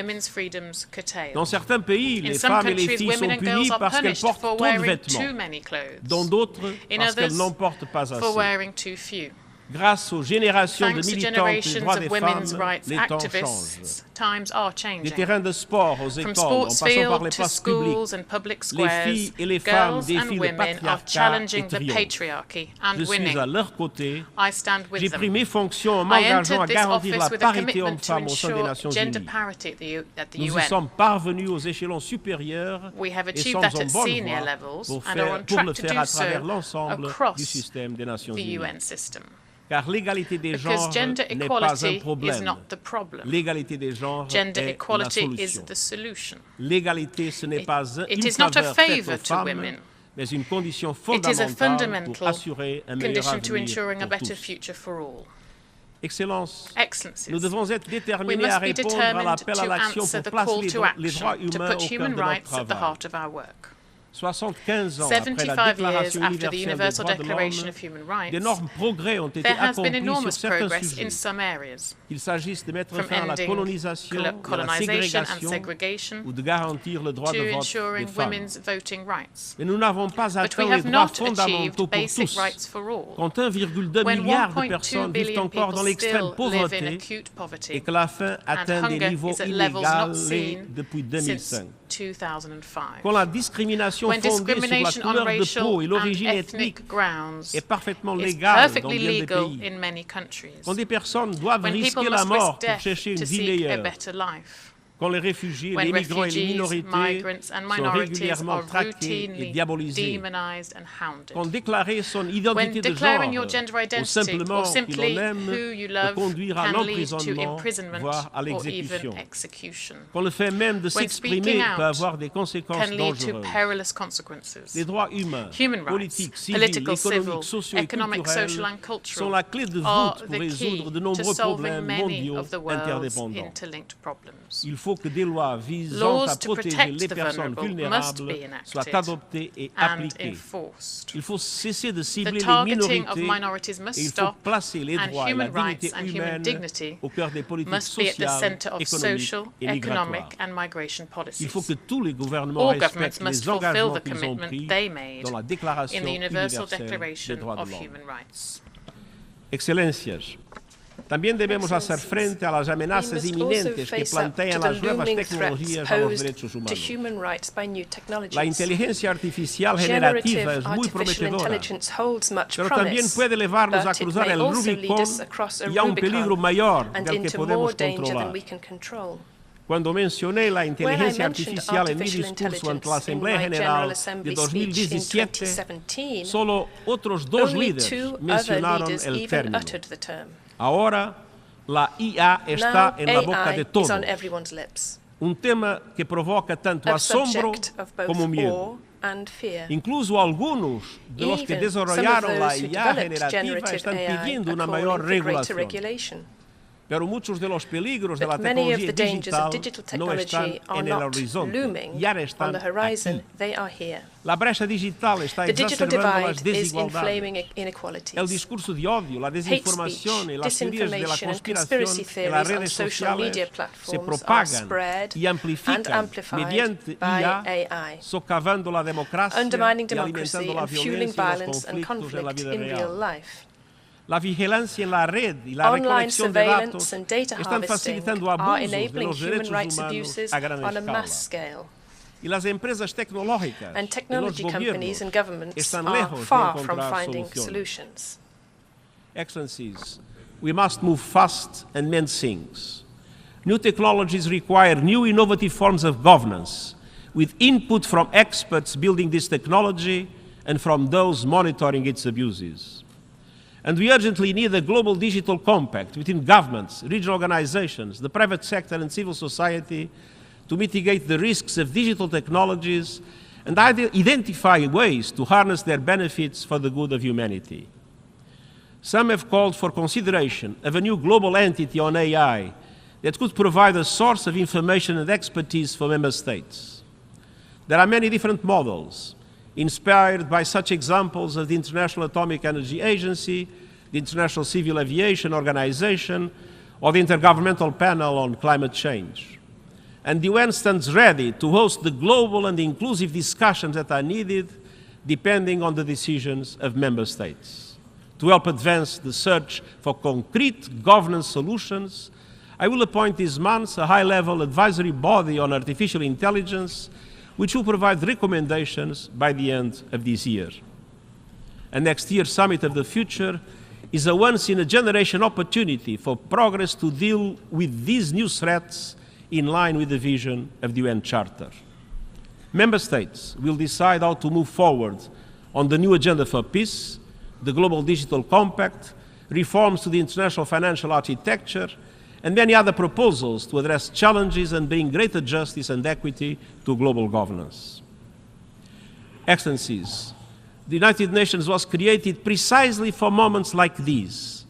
Dans certains pays, les femmes et les filles sont punies parce qu'elles portent trop de vêtements, dans d'autres parce qu'elles n'en portent pas assez. Grâce aux générations de militantes des droits des femmes, les temps changent. Des terrains de sport aux écoles, en passant par les places publiques, les filles et les femmes défient le patriarcat et triomphent. Je suis à leur côté. J'ai pris mes fonctions en m'engageant à garantir la parité homme-femme au sein des Nations Unies. Nous y sommes parvenus aux échelons supérieurs et sommes en bonne voie pour le faire à travers l'ensemble du système des Nations Unies. Car l'égalité des genres n'est pas un problème. L'égalité des genres est la solution. L'égalité, ce n'est pas une faveur faite aux femmes, mais une condition fondamentale pour assurer un meilleur avenir pour tous. Excellences, nous devons être déterminés à répondre à l'appel à l'action pour placer les droits humains au cœur de notre travail. 75 ans après la 75 years Déclaration after the universelle des Universal droits de Declaration l'homme, of Human Rights, d'énormes progrès ont été there has been accomplis sur enormous certains progress in sujets. some areas, Qu'il s'agisse de mettre from fin à la ending colonisation, à la colonization and ségrégation segregation ou de garantir le droit to de vote des ensuring femmes. women's voting rights. Mais nous n'avons pas But we atteint les have droits not fondamentaux achieved pour basic tous. rights for all. Quand 1,2 When milliard de 1.2 personnes vivent billion encore dans people l'extrême still live in pauvreté acute poverty et que la faim atteint des hunger niveaux is at levels not inégalés seen depuis since 2005. 2005. Quand la discrimination When fondée sur la discrimination on couleur de racial peau et l'origine and ethnique ethnic grounds est parfaitement is légale dans perfectly bien des legal pays. in many countries. Quand des personnes doivent When risquer people la must mort risk pour death chercher une to vie seek a meilleure, better life. quand les réfugiés, When les migrants et les refugees, minorités migrants and sont minorities régulièrement are traqués et routinely diabolisés, demonized and hounded. quand déclarer son When identité de genre declaring your gender ou identity simplement or qui simply l'on aime who you peut love conduire à can lead to l'emprisonnement, imprisonment voire à or l'exécution. even execution. Quand le fait même de When s'exprimer speaking peut out avoir des conséquences can lead to dangereuses. perilous consequences. Les droits humains, Human rights, politiques, civils, political, civil, économiques, sociaux et economic, culturels social and cultural sont la clé de are voûte pour the résoudre key de to nombreux solving problèmes many mondiaux of the world's interdépendants. interlinked problems. Il faut que des lois visant Laws à to protéger protect les the personnes vulnerable must vulnérables be enacted soient adoptées et and appliquées. enforced. Il faut cesser de The cibler les targeting of minorités minorities must et il faut stop, placer les and droits et la human rights dignité and human humaine dignity au cœur des politiques must be at the sociales, center of économiques social, et economic migratoires. and migration policies. Il faut que tous les gouvernements All governments respectent must les fulfill engagements the qu'ils ont commitment pris they made dans la Déclaration in the Universal universelle des Declaration droits de of l'homme. Human Rights. Excelências, también debemos hacer frente a las amenazas inminentes que plantean las nuevas tecnologías a los derechos humanos. La inteligencia artificial generativa es muy prometedora, pero también puede llevarnos a cruzar el Rubicón y a un peligro mayor del que podemos controlar. Cuando mencioné la inteligencia artificial en mi discurso ante la Asamblea General de 2017, solo otros dos líderes mencionaron el término. Ahora, la IA está en la boca de todos. Un tema que provoca tanto asombro como miedo. Incluso algunos de los que desarrollaron la IA generativa están pidiendo una mayor regulación. Pero muchos de los peligros de la tecnología digital no están en el horizonte, ya están aquí. La brecha digital está exacerbando las desigualdades. El discurso de odio, la desinformación y las teorías de la conspiración en las redes sociales se propagan y amplifican mediante IA, socavando la democracia y alimentando la violencia y los conflictos en la vida real. La vigilancia en la red y la recolección de datos están facilitando abusos de los derechos humanos a gran escala. Y las empresas tecnológicas y los gobiernos están lejos de encontrar soluciones. Excellencies, we must move fast and mend things. New technologies require new innovative forms of governance, with input from experts building this technology and from those monitoring its abuses. And we urgently need a global digital compact between governments, regional organizations, the private sector and civil society to mitigate the risks of digital technologies and identify ways to harness their benefits for the good of humanity. Some have called for consideration of a new global entity on AI that could provide a source of information and expertise for member states. There are many different models, inspired by such examples as the International Atomic Energy Agency, the International Civil Aviation Organization, or the Intergovernmental Panel on Climate Change. And the UN stands ready to host the global and inclusive discussions that are needed, depending on the decisions of member states. To help advance the search for concrete governance solutions, I will appoint this month a high-level advisory body on artificial intelligence, which will provide recommendations by the end of this year. And next year's Summit of the Future is a once-in-a-generation opportunity for progress to deal with these new threats in line with the vision of the UN Charter. Member states will decide how to move forward on the new agenda for peace, the Global Digital Compact, reforms to the international financial architecture, and many other proposals to address challenges and bring greater justice and equity to global governance. Excellencies, the United Nations was created precisely for moments like these,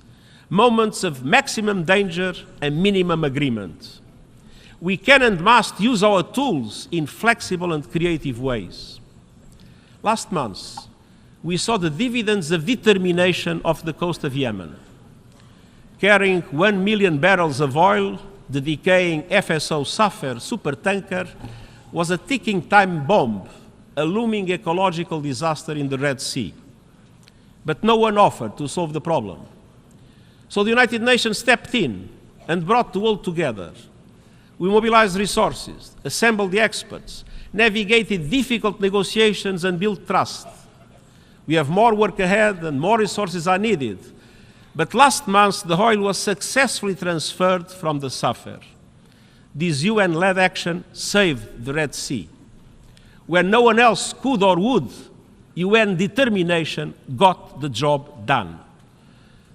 moments of maximum danger and minimum agreement. We can and must use our tools in flexible and creative ways. last month, we saw the dividends of determination off the coast of Yemen. Carrying 1 million barrels of oil, the decaying FSO Safar supertanker was a ticking time bomb, a looming ecological disaster in the Red Sea. But no one offered to solve the problem. So the United Nations stepped in and brought the world together. We mobilized resources, assembled the experts, navigated difficult negotiations, and built trust. We have more work ahead and more resources are needed. But last month, the oil was successfully transferred from the Safar. This UN-led action saved the Red Sea. When no one else could or would, UN determination got the job done.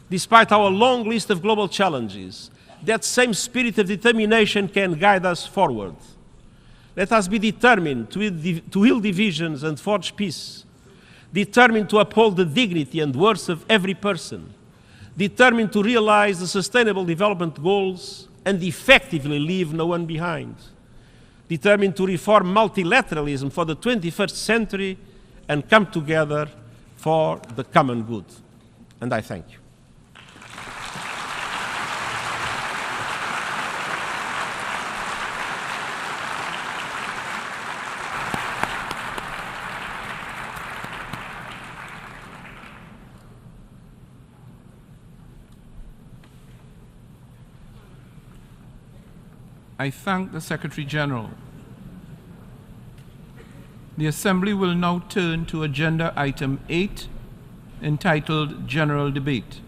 Despite our long list of global challenges, that same spirit of determination can guide us forward. Let us be determined to heal divisions and forge peace, determined to uphold the dignity and worth of every person, determined to realize the Sustainable Development Goals and effectively leave no one behind, determined to reform multilateralism for the 21st century and come together for the common good. And I thank you. I thank the Secretary General. The Assembly will now turn to Agenda Item 8, entitled General Debate.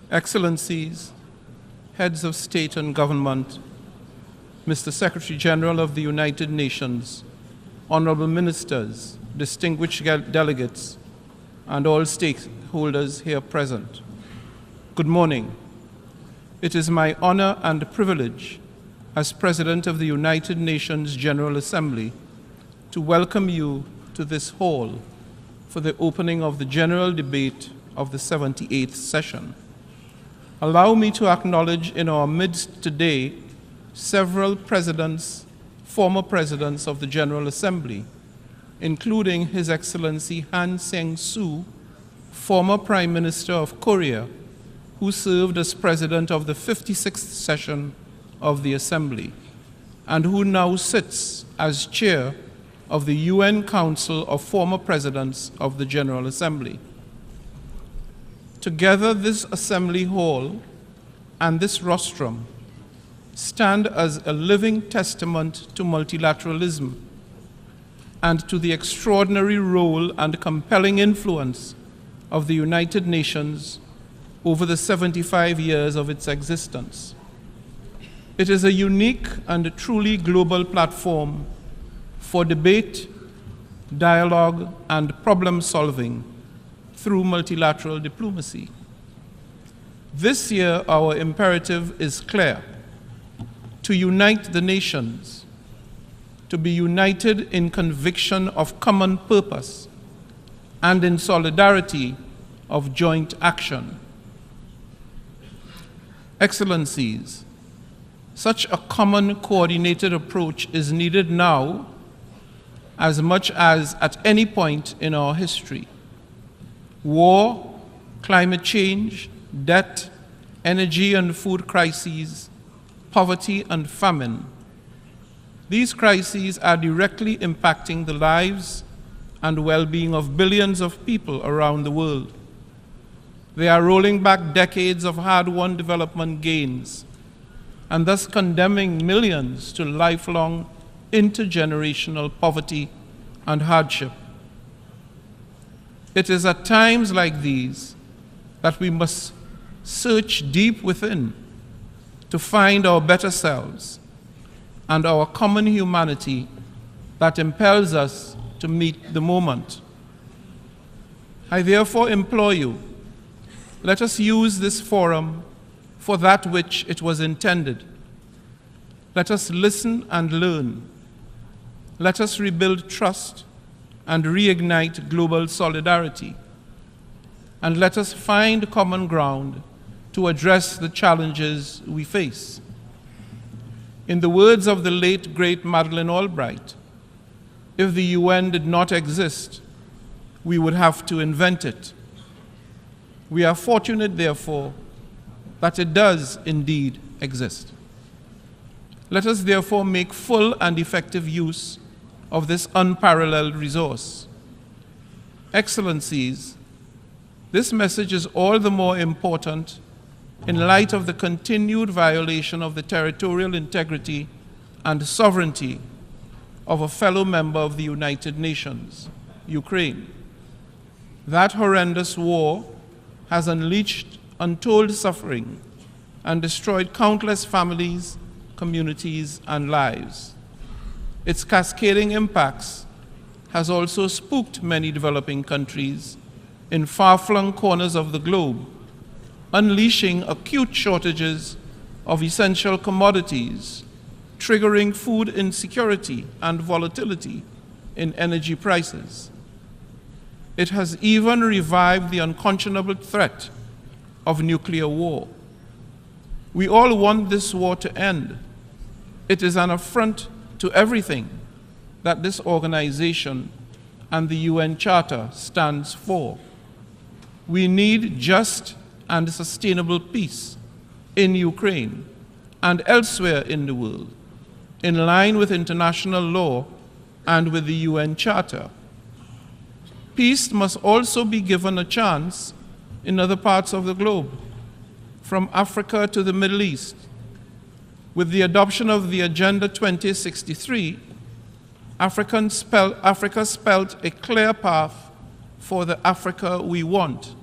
Excellencies, Heads of State and Government, Mr. Secretary General of the United Nations, Honorable Ministers, distinguished delegates, and all stakeholders here present. Good morning. It is my honor and privilege as President of the United Nations General Assembly to welcome you to this hall for the opening of the general debate of the 78th session. Allow me to acknowledge in our midst today several presidents, former presidents of the General Assembly, including His Excellency Han Sang-soo, former Prime Minister of Korea, who served as President of the 56th session of the Assembly, and who now sits as Chair of the UN Council of Former Presidents of the General Assembly. Together, this Assembly Hall and this rostrum stand as a living testament to multilateralism and to the extraordinary role and compelling influence of the United Nations over the 75 years of its existence. It is a unique and truly global platform for debate, dialogue, and problem solving through multilateral diplomacy. This year, our imperative is clear: to unite the nations, to be united in conviction of common purpose and in solidarity of joint action. Excellencies, such a common coordinated approach is needed now as much as at any point in our history. War, climate change, debt, energy and food crises, poverty and famine. These crises are directly impacting the lives and well-being of billions of people around the world. They are rolling back decades of hard-won development gains and thus condemning millions to lifelong intergenerational poverty and hardship. It is at times like these that we must search deep within to find our better selves and our common humanity that impels us to meet the moment. I therefore implore you Let us use this forum for that which it was intended. Let us listen and learn. Let us rebuild trust and reignite global solidarity. And let us find common ground to address the challenges we face. In the words of the late, great Madeleine Albright, if the UN did not exist, we would have to invent it. We are fortunate, therefore, that it does indeed exist. Let us therefore make full and effective use of this unparalleled resource. Excellencies, this message is all the more important in light of the continued violation of the territorial integrity and sovereignty of a fellow member of the United Nations, Ukraine. That horrendous war has unleashed untold suffering and destroyed countless families, communities, and lives. Its cascading impacts has also spooked many developing countries in far-flung corners of the globe, unleashing acute shortages of essential commodities, triggering food insecurity and volatility in energy prices. It has even revived the unconscionable threat of nuclear war. We all want this war to end. It is an affront to everything that this organization and the UN Charter stands for. We need just and sustainable peace in Ukraine and elsewhere in the world, in line with international law and with the UN Charter. Peace must also be given a chance in other parts of the globe, from Africa to the Middle East. With the adoption of the Agenda 2063, Africa spelled a clear path for the Africa we want,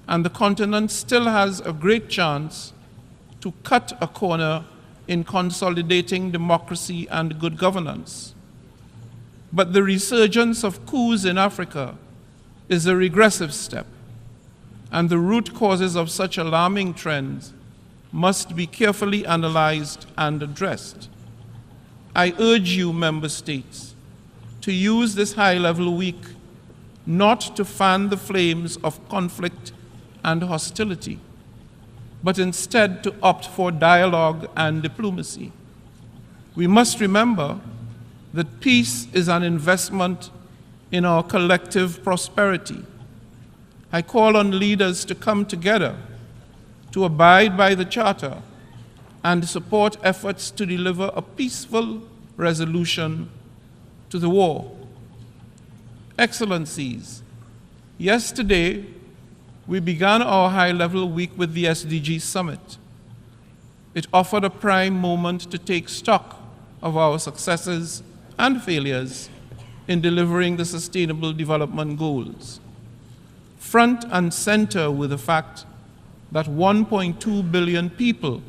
and the continent still has a great chance to cut a corner in consolidating democracy and good governance. But the resurgence of coups in Africa is a regressive step, and the root causes of such alarming trends must be carefully analyzed and addressed. I urge you, member states, to use this high-level week not to fan the flames of conflict and hostility, but instead to opt for dialogue and diplomacy. We must remember that peace is an investment in our collective prosperity. I call on leaders to come together, to abide by the Charter, and support efforts to deliver a peaceful resolution to the war. Excellencies, yesterday we began our high-level week with the SDG Summit. It offered a prime moment to take stock of our successes and failures in delivering the Sustainable Development Goals. Front and center with the fact that 1.2 billion people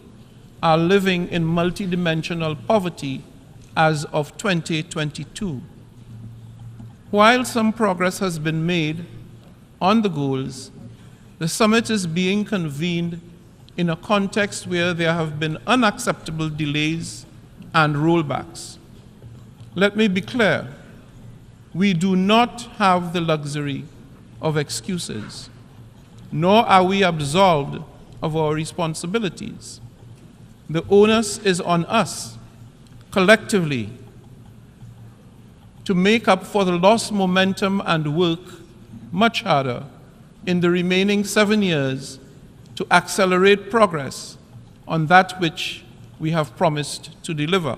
are living in multidimensional poverty as of 2022. While some progress has been made on the goals, the summit is being convened in a context where there have been unacceptable delays and rollbacks. Let me be clear, we do not have the luxury of excuses, nor are we absolved of our responsibilities. The onus is on us, collectively, to make up for the lost momentum and work much harder in the remaining 7 years to accelerate progress on that which we have promised to deliver.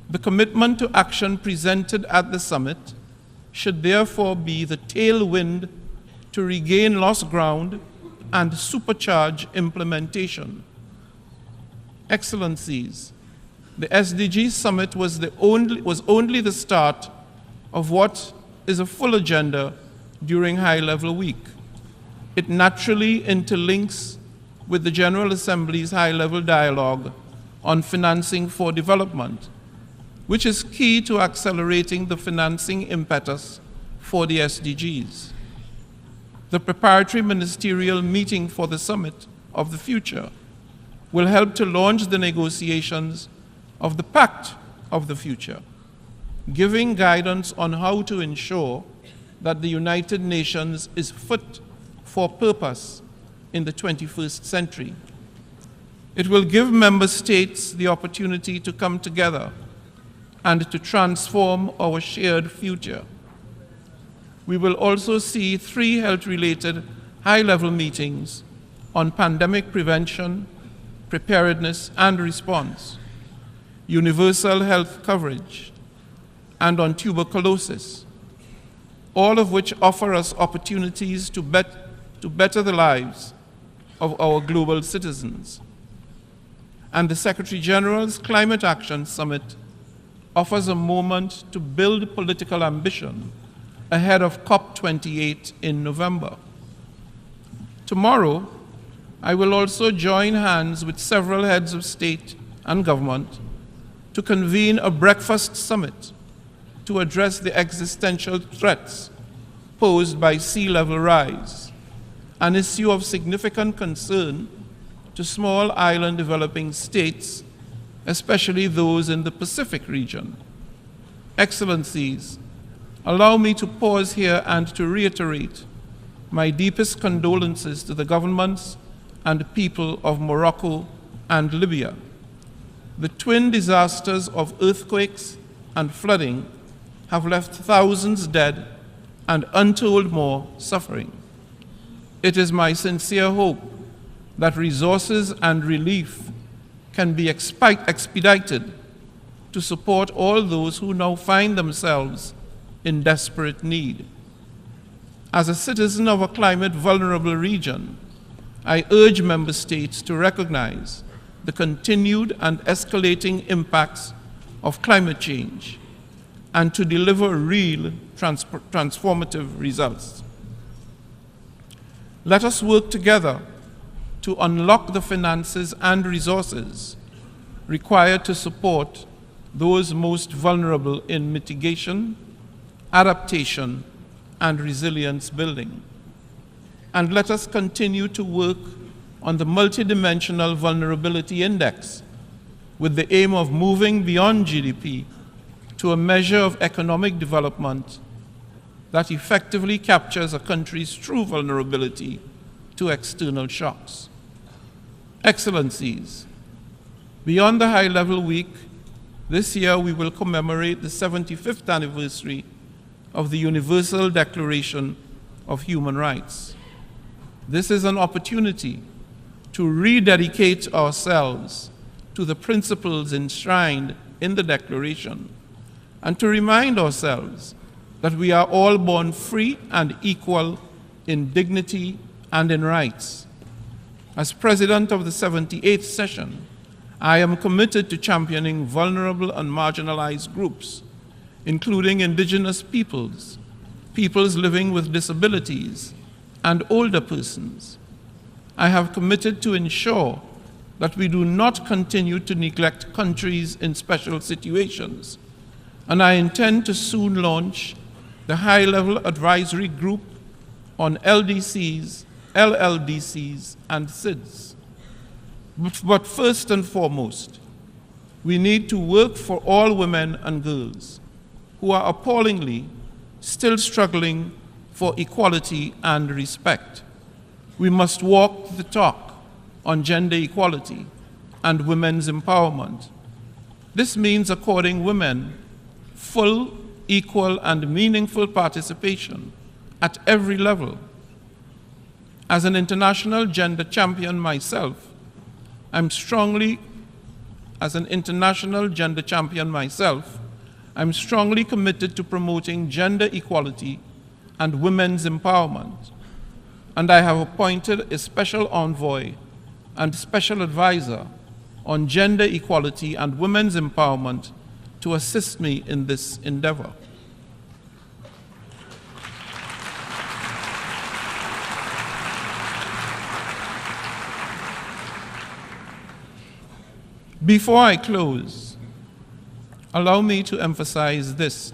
The commitment to action presented at the summit should therefore be the tailwind to regain lost ground and supercharge implementation. Excellencies, the SDG Summit was only the start of what is a full agenda during High-Level Week. It naturally interlinks with the General Assembly's high-level dialogue on financing for development, which is key to accelerating the financing impetus for the SDGs. The preparatory ministerial meeting for the Summit of the Future will help to launch the negotiations of the Pact of the Future, giving guidance on how to ensure that the United Nations is fit for purpose in the 21st century. It will give member states the opportunity to come together and to transform our shared future. We will also see 3 health-related high-level meetings on pandemic prevention, preparedness and response, universal health coverage, and on tuberculosis, all of which offer us opportunities to better the lives of our global citizens. And the Secretary General's Climate Action Summit offers a moment to build political ambition ahead of COP28 in November. Tomorrow, I will also join hands with several heads of state and government to convene a breakfast summit to address the existential threats posed by sea level rise, an issue of significant concern to small island developing states, especially those in the Pacific region. Excellencies, allow me to pause here and to reiterate my deepest condolences to the governments and people of Morocco and Libya. The twin disasters of earthquakes and flooding have left thousands dead and untold more suffering. It is my sincere hope that resources and relief can be expedited to support all those who now find themselves in desperate need. As a citizen of a climate vulnerable region, I urge member states to recognize the continued and escalating impacts of climate change and to deliver real transformative results. Let us work together to unlock the finances and resources required to support those most vulnerable in mitigation, adaptation, and resilience building. And let us continue to work on the multidimensional vulnerability index with the aim of moving beyond GDP to a measure of economic development that effectively captures a country's true vulnerability to external shocks. Excellencies, beyond the high-level week, this year we will commemorate the 75th anniversary of the Universal Declaration of Human Rights. This is an opportunity to rededicate ourselves to the principles enshrined in the Declaration and to remind ourselves that we are all born free and equal in dignity and in rights. As President of the 78th session, I am committed to championing vulnerable and marginalized groups, including indigenous peoples, peoples living with disabilities, and older persons. I have committed to ensure that we do not continue to neglect countries in special situations, and I intend to soon launch the high-level advisory group on LDCs, LLDCs, and SIDS. But first and foremost, we need to work for all women and girls who are appallingly still struggling for equality and respect. We must walk the talk on gender equality and women's empowerment. This means according women full, equal, and meaningful participation at every level. As an international gender champion myself, I'm strongly committed to promoting gender equality and women's empowerment. And I have appointed a special envoy and special advisor on gender equality and women's empowerment to assist me in this endeavor. Before I close, allow me to emphasize this.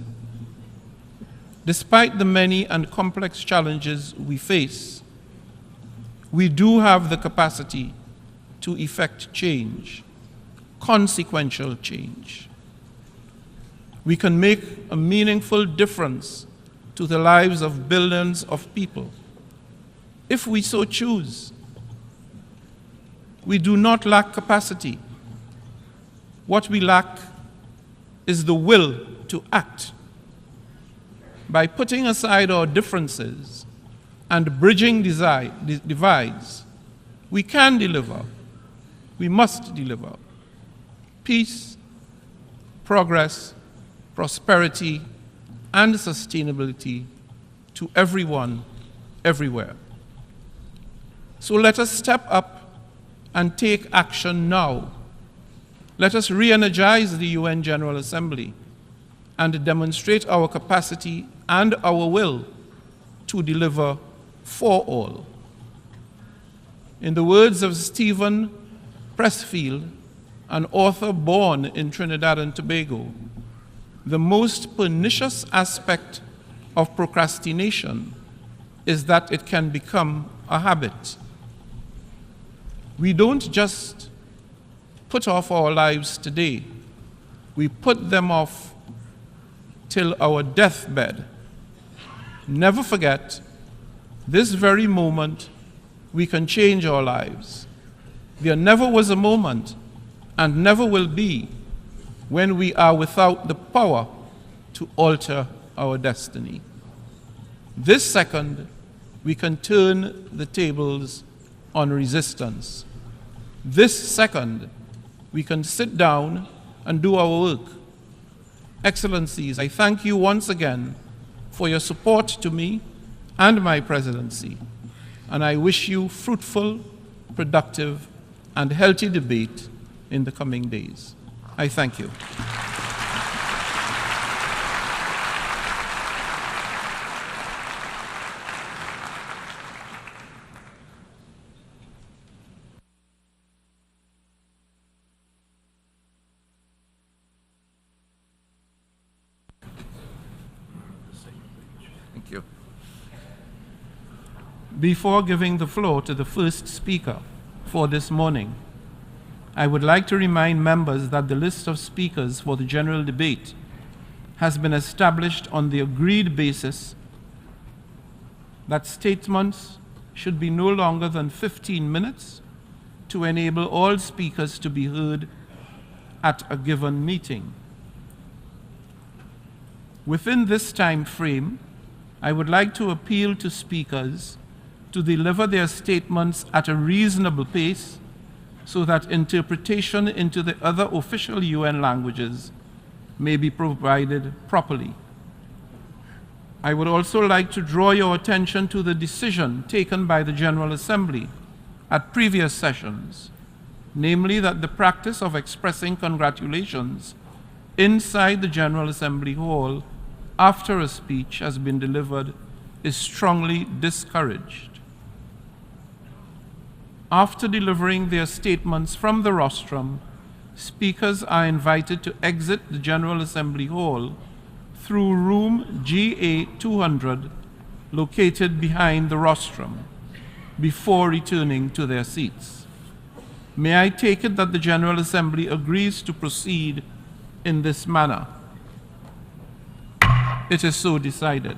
Despite the many and complex challenges we face, we do have the capacity to effect change, consequential change. We can make a meaningful difference to the lives of billions of people, if we so choose. We do not lack capacity. What we lack is the will to act. By putting aside our differences and bridging divides, we can deliver, we must deliver peace, progress, prosperity, and sustainability to everyone, everywhere. So let us step up and take action now. Let us re-energize the UN General Assembly and demonstrate our capacity and our will to deliver for all. In the words of Stephen Pressfield, an author born in Trinidad and Tobago, the most pernicious aspect of procrastination is that it can become a habit. We don't just put off our lives today, we put them off till our deathbed. Never forget, this very moment we can change our lives. There never was a moment, and never will be, when we are without the power to alter our destiny. This second, we can turn the tables on resistance. This second, we can sit down and do our work. Excellencies, I thank you once again for your support to me and my presidency, and I wish you fruitful, productive, and healthy debate in the coming days. I thank you. Thank you. Before giving the floor to the first speaker for this morning, I would like to remind members that the list of speakers for the general debate has been established on the agreed basis that statements should be no longer than 15 minutes to enable all speakers to be heard at a given meeting. Within this time frame, I would like to appeal to speakers to deliver their statements at a reasonable pace so that interpretation into the other official UN languages may be provided properly. I would also like to draw your attention to the decision taken by the General Assembly at previous sessions, namely that the practice of expressing congratulations inside the General Assembly Hall after a speech has been delivered is strongly discouraged. After delivering their statements from the rostrum, speakers are invited to exit the General Assembly Hall through room GA 200, located behind the rostrum, before returning to their seats. May I take it that the General Assembly agrees to proceed in this manner? It is so decided.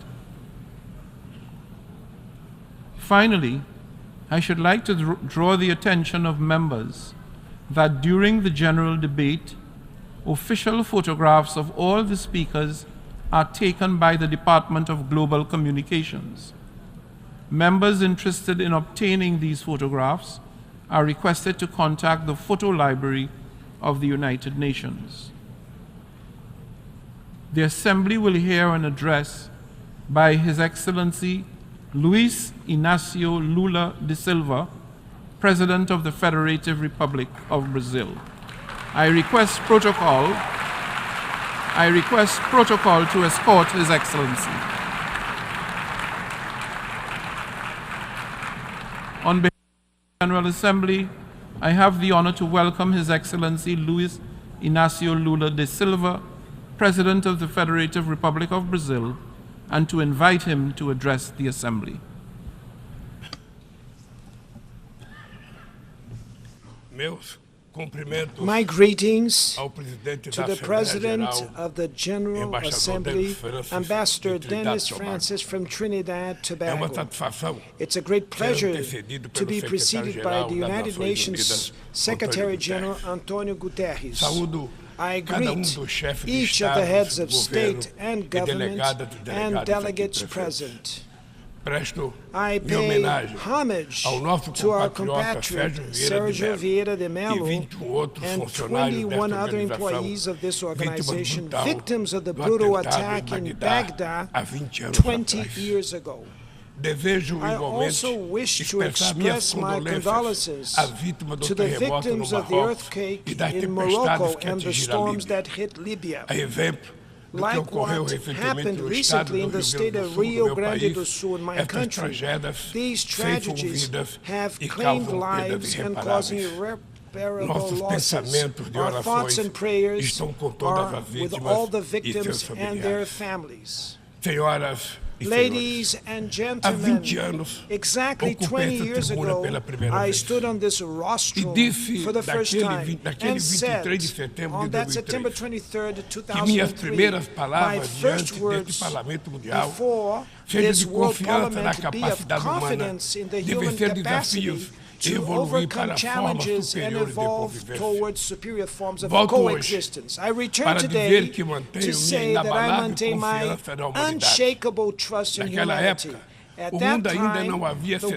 Finally, I should like to draw the attention of members that during the general debate, official photographs of all the speakers are taken by the Department of Global Communications. Members interested in obtaining these photographs are requested to contact the Photo Library of the United Nations. The Assembly will hear an address by His Excellency Luis Inácio Lula da Silva, President of the Federative Republic of Brazil. I request protocol to escort His Excellency. On behalf of the General Assembly, I have the honor to welcome His Excellency Luis Inácio Lula da Silva, President of the Federative Republic of Brazil, and to invite him to address the Assembly. My greetings to the President of the General Assembly, Ambassador Dennis Francis from Trinidad, Tobago. It's a great pleasure to be preceded by the United Nations Secretary General Antonio Guterres. I greet each of the heads of state and government and delegates present. I pay homage to our compatriot Sergio Vieira de Mello and 21 other employees of this organization, victims of the brutal attack in Baghdad 20 years ago. I also wish to express my condolences to the victims of the earthquake in Morocco and the storms that hit Libya. Like what happened recently in the state of Rio Grande do Sul in my country, these tragedies have claimed lives and causing irreparable losses. Our thoughts and prayers are with all the victims and their families. Ladies and gentlemen, exactly 20 years ago, I stood on this rostrum for the first time and said, on that September 23rd, 2003, my first words before this World Parliament be of confidence in the human capacity to overcome challenges and evolve towards superior forms of coexistence. I return today to say that I maintain my unshakable trust in humanity. At that time, the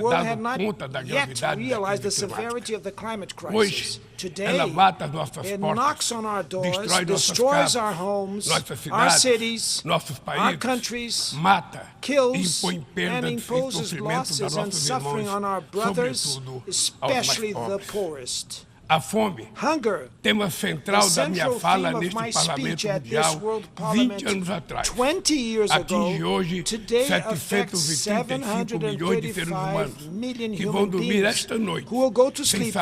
world had not yet realized the severity of the climate crisis. Today, it knocks on our doors, destroys our homes, our cities, our countries, kills and imposes losses and suffering on our brothers, especially the poorest. Hunger, the central theme of my speech at this World Parliament 20 years ago, today affects 735 million human beings who will go to sleep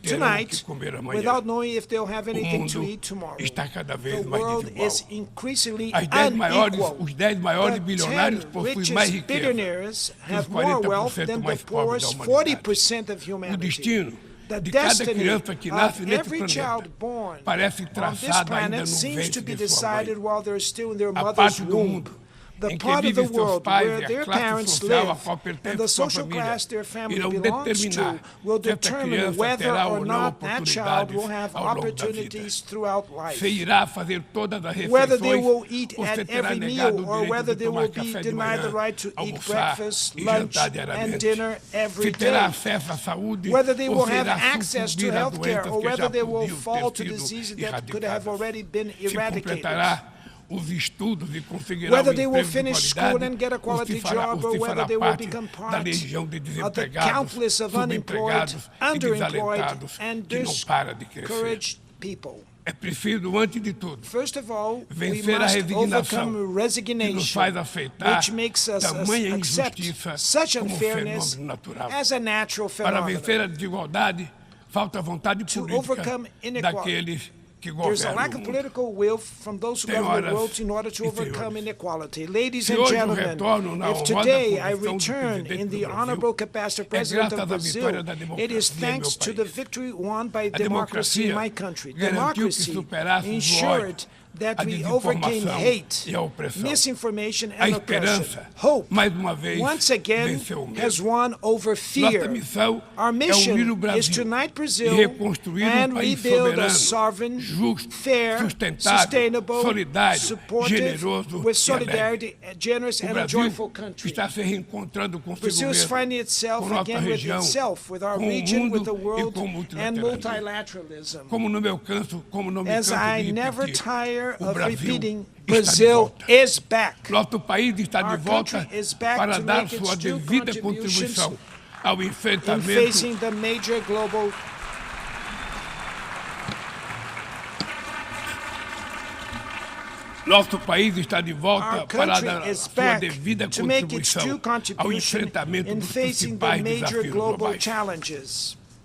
tonight without knowing if they'll have anything to eat tomorrow. The world is increasingly unequal. The 10 richest billionaires have more wealth than the poorest 40% of humanity. The destiny of every child born on this planet seems to be decided while they're still in their mother's womb. The part of the world where their parents live and the social class their family belongs to will determine whether or not that child will have opportunities throughout life. Whether they will eat at every meal or whether they will be denied the right to eat breakfast, lunch, and dinner every day. Whether they will have access to health care or whether they will fall to diseases that could have already been eradicated. Whether they will finish school and get a quality job or whether they will become part of the countless of unemployed, underemployed, and discouraged people. First of all, we must overcome resignation, which makes us accept such unfairness as a natural phenomenon. To overcome inequality, there's a lack of political will from those who govern the world in order to overcome inequality. Ladies and gentlemen, if today I return in the honorable capacity of President of Brazil, it is thanks to the victory won by democracy in my country. Democracy ensured that we overcame hate, misinformation, and oppression. Hope, once again, has won over fear. Our mission is to unite Brazil and rebuild a sovereign, fair, sustainable, supportive, with solidarity, generous, and a joyful country. Brazil is finding itself again with itself, with our region, with the world, and multilateralism. As I never tire of repeating, Brazil is back. Our country is back to make its due contributions in facing the major global Nosso país está de volta para dar a sua devida contribuição ao enfrentamento dos principais desafios globais.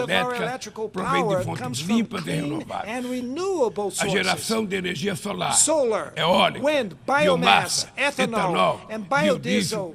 of our elétrica electrical provém de power fontes comes from limpas e clean renováveis. and renewable A sources. geração de energia solar, Solar, eólica, wind, biomass, biomassa, etanol ethanol, and biodiesel biodiesel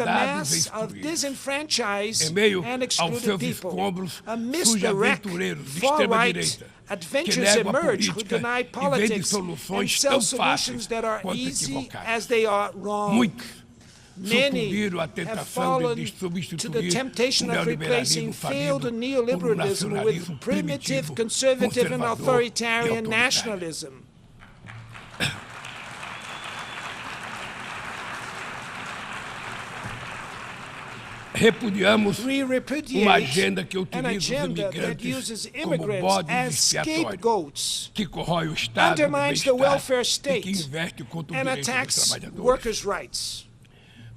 a dados e mass of excluídos. disenfranchised Em meio and aos excluded seus people. escombros Amidst surgem the wreck, aventureiros de far-right extrema-direita que adventures negam a emerge who política deny e vendem politics and soluções sell tão solutions fáceis that are quanto easy equivocadas. as they are wrong. Muitos Many have fallen to the temptation of replacing failed neoliberalism with primitive, conservative, and authoritarian nationalism. Repudiamos uma agenda que utiliza os imigrantes como bodes expiatórios, que corrói o Estado do bem-estar e que investe contra o direito dos trabalhadores.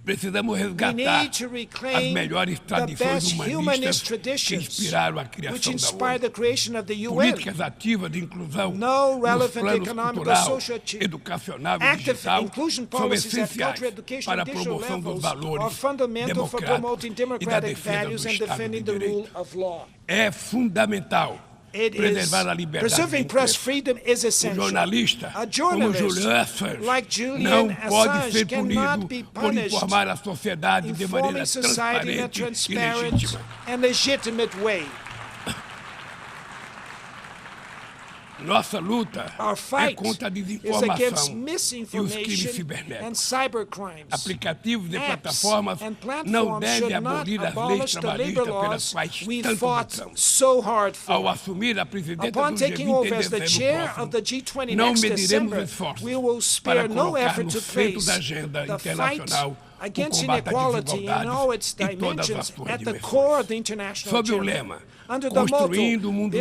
Precisamos resgatar as melhores tradições humanistas que inspiraram a criação da ONU. Políticas ativas de inclusão nos planos cultural, educacional e digital são essenciais para a promoção dos valores democráticos e da defesa do Estado de Direito. É fundamental preservar a liberdade de imprensa. O jornalista, como Julian Assange, não pode ser punido por informar a sociedade de maneira transparente e legítima. Nossa luta é contra a desinformação e os crimes cibernéticos. Aplicativos e plataformas não devem abolir as leis trabalhistas pelas quais tanto lutamos. Ao assumir a presidência do G20 em dezembro próximo, não mediremos esforços para colocar no centro da agenda internacional o combate à desigualdade em todas as suas dimensões. Sob o lema Construindo um mundo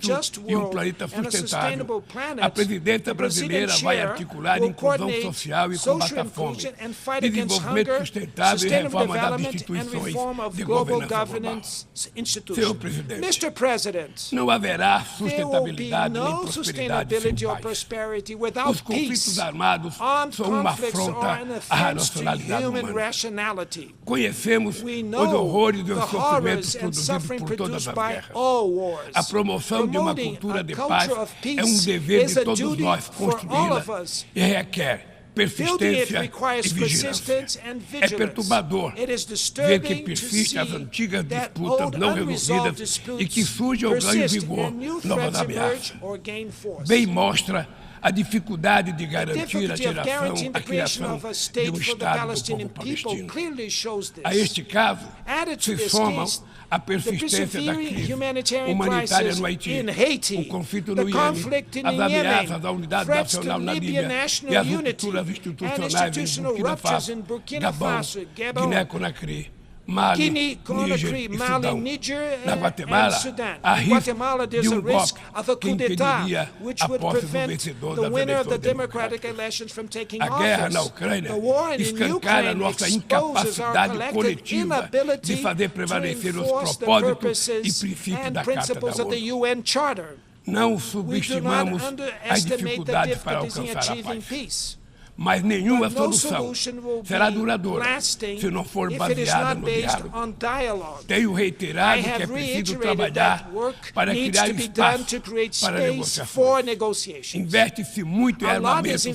justo e um planeta sustentável, a presidência brasileira vai articular inclusão social e combate à fome, desenvolvimento sustentável e reforma das instituições de governança global. Senhor presidente, não haverá sustentabilidade nem prosperidade sem paz. Os conflitos armados são uma afronta à racionalidade humana. Conhecemos os horrores e os sofrimentos produzidos por todas as guerras. A promoção de uma cultura de paz é um dever de todos nós construí-la e requer persistência e vigilância. É perturbador ver que persistem as antigas disputas não resolvidas e que surgem ou ganham vigor novas ameaças. Bem mostra a dificuldade de garantir a criação de um Estado do povo palestino. A este caso se somam a persistência da crise humanitária no Haiti, o conflito no Iêmen, as ameaças à unidade nacional na Líbia e as rupturas institucionais em Burkina Faso, Gabão, Guiné-Conakry, Mali, Níger e na Guatemala, há risco de um golpe que impediria a posse do vencedor das eleições democráticas. A guerra na Ucrânia escancara nossa incapacidade coletiva de fazer prevalecer os propósitos e princípios da Carta da ONU. Não subestimamos as dificuldades para alcançar a paz. Mas nenhuma solução será duradoura se não for baseada no diálogo. Tenho reiterado que é preciso trabalhar para criar espaço para negociações. Investe-se muito em armamentos e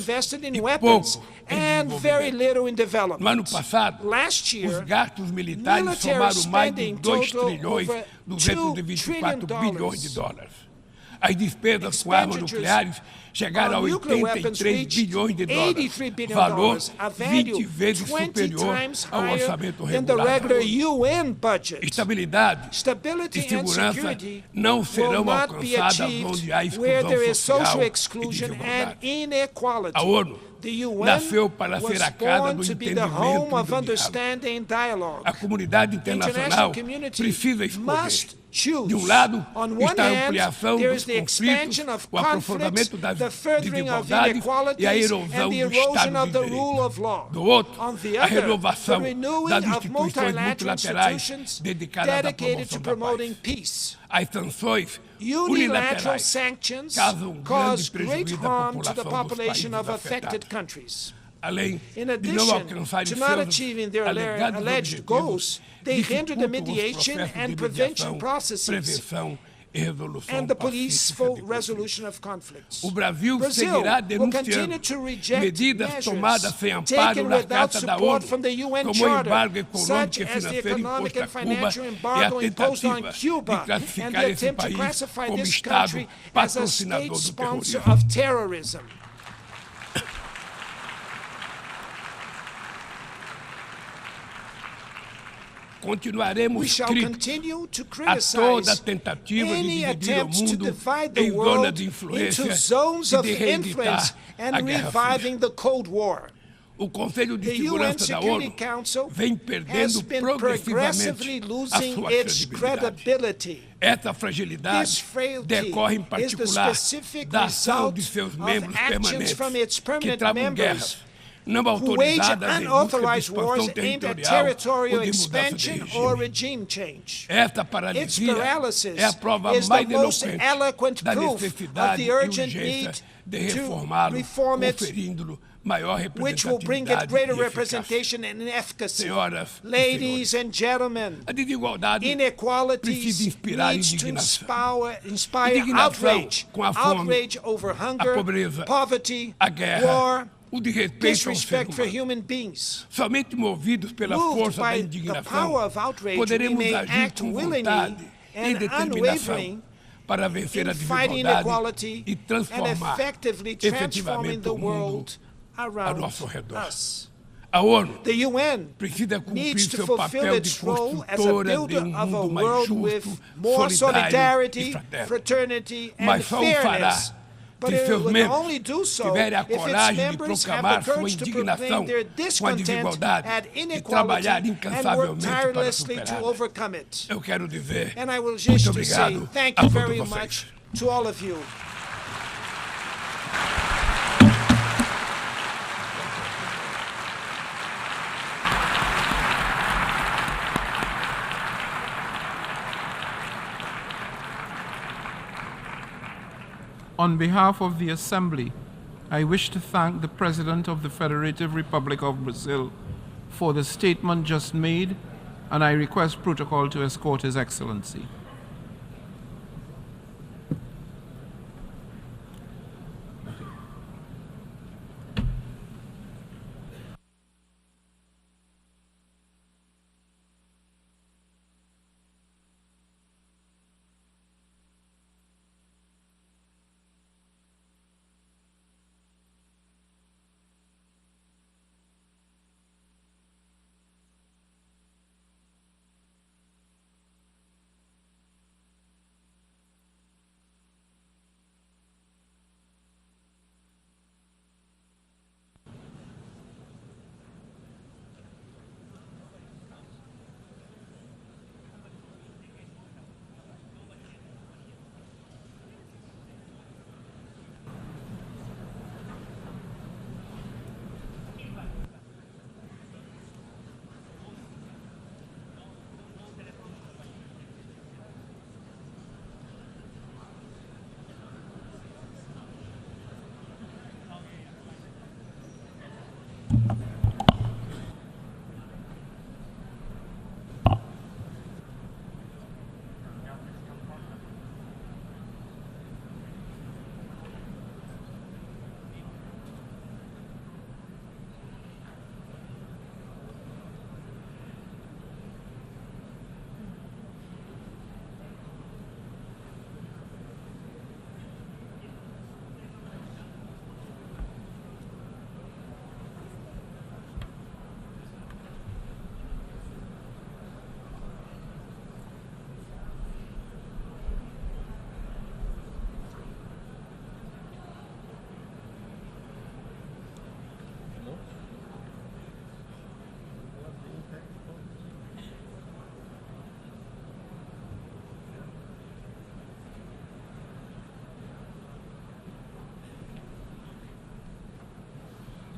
pouco em desenvolvimento. No ano passado, os gastos militares somaram mais de 2 trilhões e 224 bilhões de dólares. As despesas com armas nucleares chegaram a 83 bilhões de dólares, valor 20 vezes superior ao orçamento regular. Estabilidade e segurança não serão alcançadas onde há exclusão social e desigualdade. A ONU nasceu para ser a casa do entendimento e do diálogo. A comunidade internacional precisa escolher. De um lado, está a ampliação dos conflitos, o aprofundamento das desigualdades e a erosão do Estado de Direito. Do outro, a renovação das instituições multilaterais dedicadas à promoção da paz. As sanções unilaterais causam grande prejuízo à população dos países afetados. Além de não alcançarem seus alegados objetivos, dificultam os processos de mediação, prevenção e resolução pacífica de conflitos. O Brasil seguirá denunciando medidas tomadas sem amparo na Carta da ONU, como o embargo econômico e financeiro imposto a Cuba e a tentativa de classificar esse país como Estado patrocinador do terrorismo. We shall continue to criticize any attempts to divide the world into zones of influence and reviving the Cold War. The UN Security Council has been progressively losing its credibility. This frailty is the specific result of actions from its permanent members who wage unauthorized wars aimed at territorial expansion or regime change. Its paralysis is the most eloquent proof of the urgent need to reform it, which will bring it greater representation and efficacy. Ladies and gentlemen, inequalities needs to inspire outrage over hunger, poverty, war, disrespect for human beings. Moved by the power of outrage, we may act willingly and unwavering in fighting inequality and effectively transforming the world around us. The UN needs to fulfill its role as a builder of a world with more solidarity, fraternity, and fairness. But it will only do so if its members have the courage to proclaim their discontent at inequality and work tirelessly to overcome it. And I will just say thank you very much to all of you. On behalf of the Assembly, I wish to thank the President of the Federative Republic of Brazil for the statement just made, and I request protocol to escort His Excellency.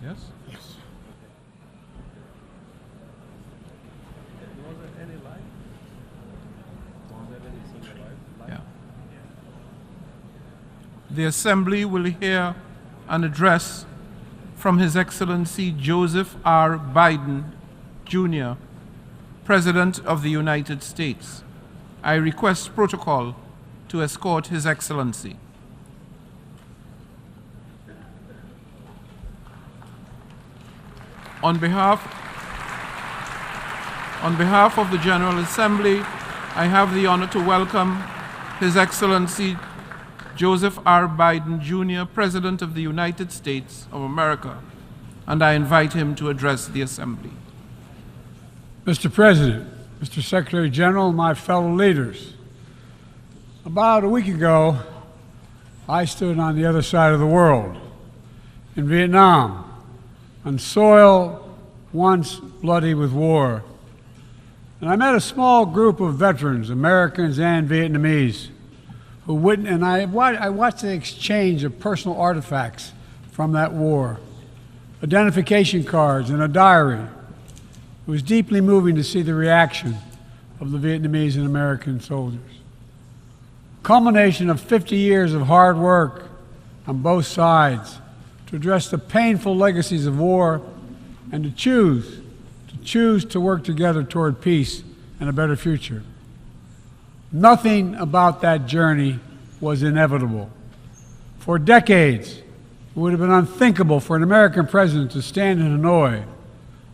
Yes? Yes. Was there any live? Was there any single live? Yeah. The Assembly will hear an address from His Excellency Joseph R. Biden, Jr., President of the United States. I request protocol to escort His Excellency. On behalf of the General Assembly, I have the honor to welcome His Excellency Joseph R. Biden, Jr., President of the United States of America, and I invite him to address the Assembly. Mr. President, Mr. Secretary General, my fellow leaders. About a week ago, I stood on the other side of the world, in Vietnam, on soil once bloody with war. And I met a small group of veterans, Americans and Vietnamese, who witnessed, and I watched the exchange of personal artifacts from that war, identification cards and a diary. It was deeply moving to see the reaction of the Vietnamese and American soldiers. Culmination of 50 years of hard work on both sides to address the painful legacies of war and to choose to work together toward peace and a better future. Nothing about that journey was inevitable. For decades, it would have been unthinkable for an American president to stand in Hanoi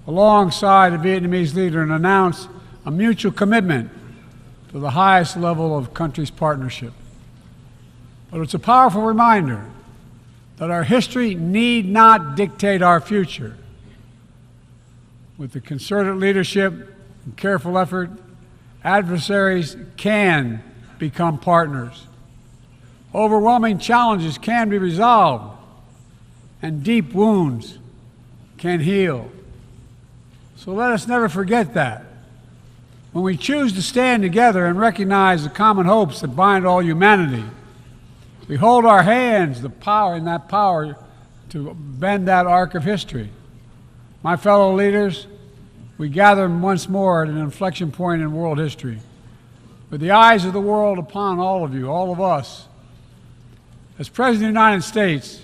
alongside a Vietnamese leader and announce a mutual commitment to the highest level of country's partnership. But it's a powerful reminder that our history need not dictate our future. With the concerted leadership and careful effort, adversaries can become partners. Overwhelming challenges can be resolved, and deep wounds can heal. So let us never forget that. When we choose to stand together and recognize the common hopes that bind all humanity, we hold our hands the power to bend that arc of history. My fellow leaders, we gather once more at an inflection point in world history, with the eyes of the world upon all of you, all of us. As President of the United States,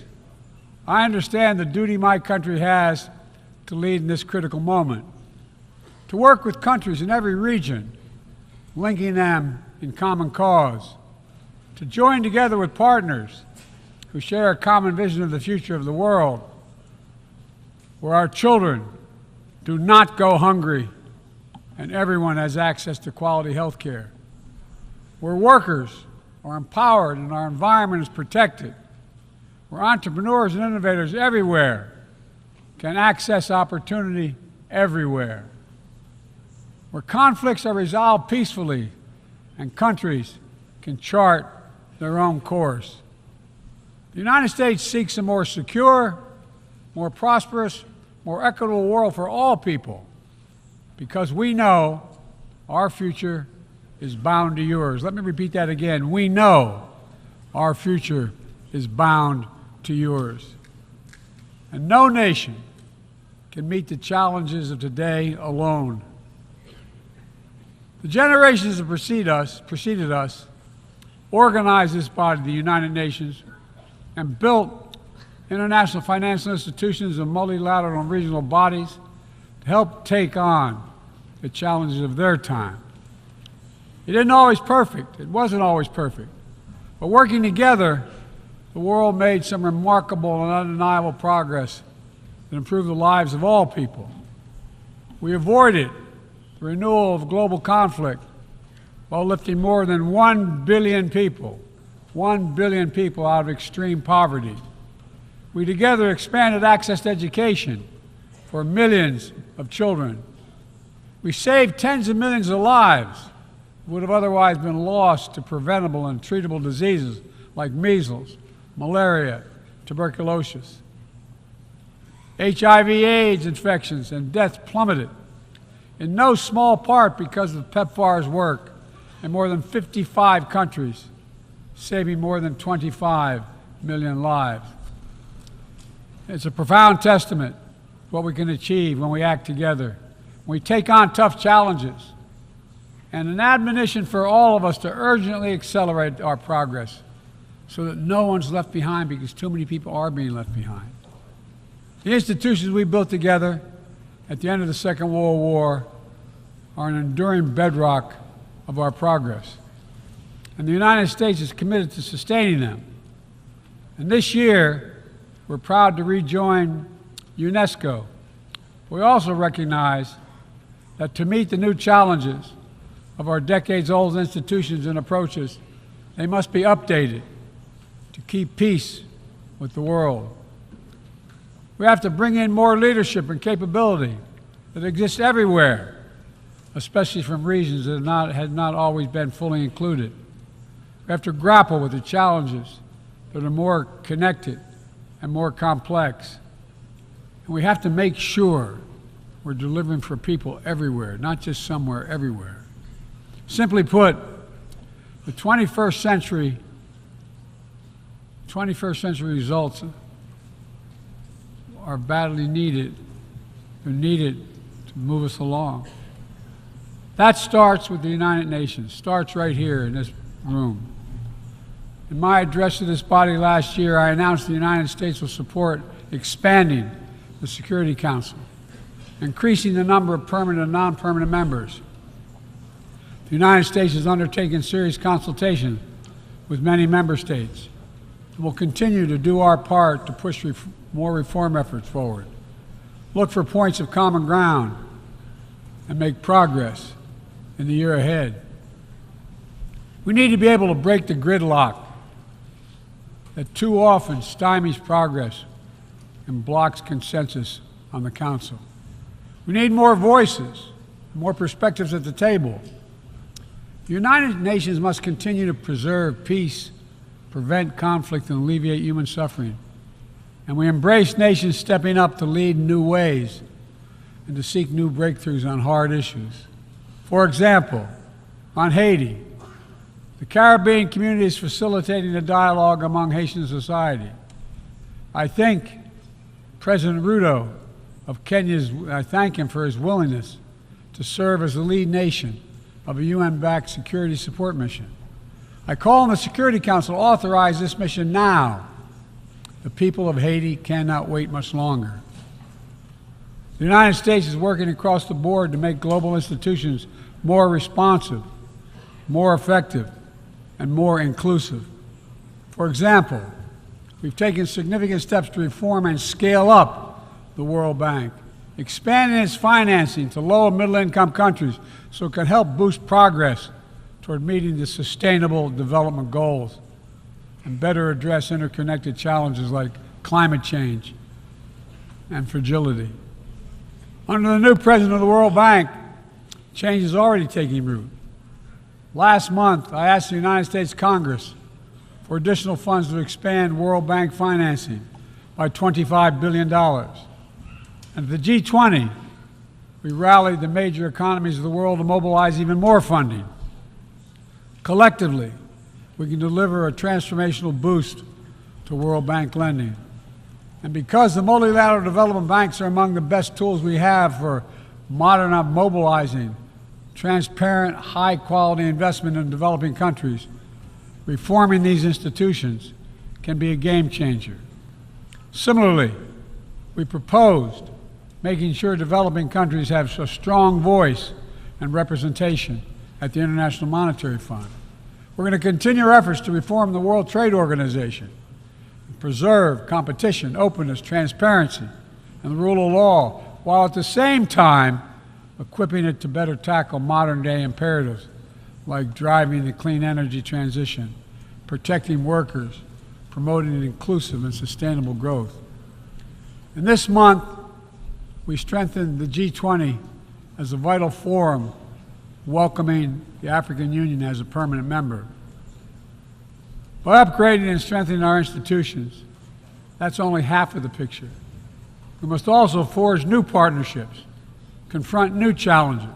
I understand the duty my country has to lead in this critical moment, to work with countries in every region, linking them in common cause, to join together with partners who share a common vision of the future of the world, where our children do not go hungry and everyone has access to quality health care, where workers are empowered and our environment is protected, where entrepreneurs and innovators everywhere can access opportunity everywhere, where conflicts are resolved peacefully and countries can chart their own course. The United States seeks a more secure, more prosperous, more equitable world for all people, because we know our future is bound to yours. Let me repeat that again. We know our future is bound to yours. And no nation can meet the challenges of today alone. The generations that preceded us organized this body, the United Nations, and built international financial institutions and multilateral and regional bodies to help take on the challenges of their time. It wasn't always perfect. But working together, the world made some remarkable and undeniable progress that improved the lives of all people. We avoided the renewal of global conflict while lifting more than 1 billion people out of extreme poverty. We together expanded access to education for millions of children. We saved tens of millions of lives that would have otherwise been lost to preventable and treatable diseases like measles, malaria, tuberculosis. HIV/AIDS infections and deaths plummeted, in no small part because of PEPFAR's work in more than 55 countries, saving more than 25 million lives. It's a profound testament to what we can achieve when we act together, when we take on tough challenges, and an admonition for all of us to urgently accelerate our progress so that no one's left behind, because too many people are being left behind. The institutions we built together at the end of the Second World War are an enduring bedrock of our progress. And the United States is committed to sustaining them. And this year, we're proud to rejoin UNESCO. We also recognize that to meet the new challenges of our decades-old institutions and approaches, they must be updated to keep peace with the world. We have to bring in more leadership and capability that exists everywhere, especially from regions that had not always been fully included. We have to grapple with the challenges that are more connected and more complex. And we have to make sure we're delivering for people everywhere, not just somewhere, everywhere. Simply put, the 21st century results are badly needed. They're needed to move us along. That starts with the United Nations, starts right here in this room. In my address to this body last year, I announced the United States will support expanding the Security Council, increasing the number of permanent and non-permanent members. The United States has undertaken serious consultation with many member states and will continue to do our part to push more reform efforts forward, look for points of common ground, and make progress in the year ahead. We need to be able to break the gridlock that too often stymies progress and blocks consensus on the Council. We need more voices, more perspectives at the table. The United Nations must continue to preserve peace, prevent conflict, and alleviate human suffering. And we embrace nations stepping up to lead in new ways and to seek new breakthroughs on hard issues. For example, on Haiti, the Caribbean community is facilitating a dialogue among Haitian society. I thank President Ruto of Kenya, I thank him for his willingness to serve as the lead nation of a UN-backed security support mission. I call on the Security Council to authorize this mission now. The people of Haiti cannot wait much longer. The United States is working across the board to make global institutions more responsive, more effective, and more inclusive. For example, we've taken significant steps to reform and scale up the World Bank, expanding its financing to low and middle-income countries so it can help boost progress toward meeting the Sustainable Development Goals and better address interconnected challenges like climate change and fragility. Under the new president of the World Bank, change is already taking root. Last month, I asked the United States Congress for additional funds to expand World Bank financing by $25 billion. And at the G20, we rallied the major economies of the world to mobilize even more funding. Collectively, we can deliver a transformational boost to World Bank lending. And because the multilateral development banks are among the best tools we have for mobilizing transparent, high-quality investment in developing countries, reforming these institutions can be a game changer. Similarly, we proposed making sure developing countries have a strong voice and representation at the International Monetary Fund. We're going to continue our efforts to reform the World Trade Organization, preserve competition, openness, transparency, and the rule of law, while at the same time equipping it to better tackle modern-day imperatives like driving the clean energy transition, protecting workers, promoting inclusive and sustainable growth. And this month, we strengthened the G20 as a vital forum, welcoming the African Union as a permanent member. By upgrading and strengthening our institutions, that's only half of the picture. We must also forge new partnerships, confront new challenges.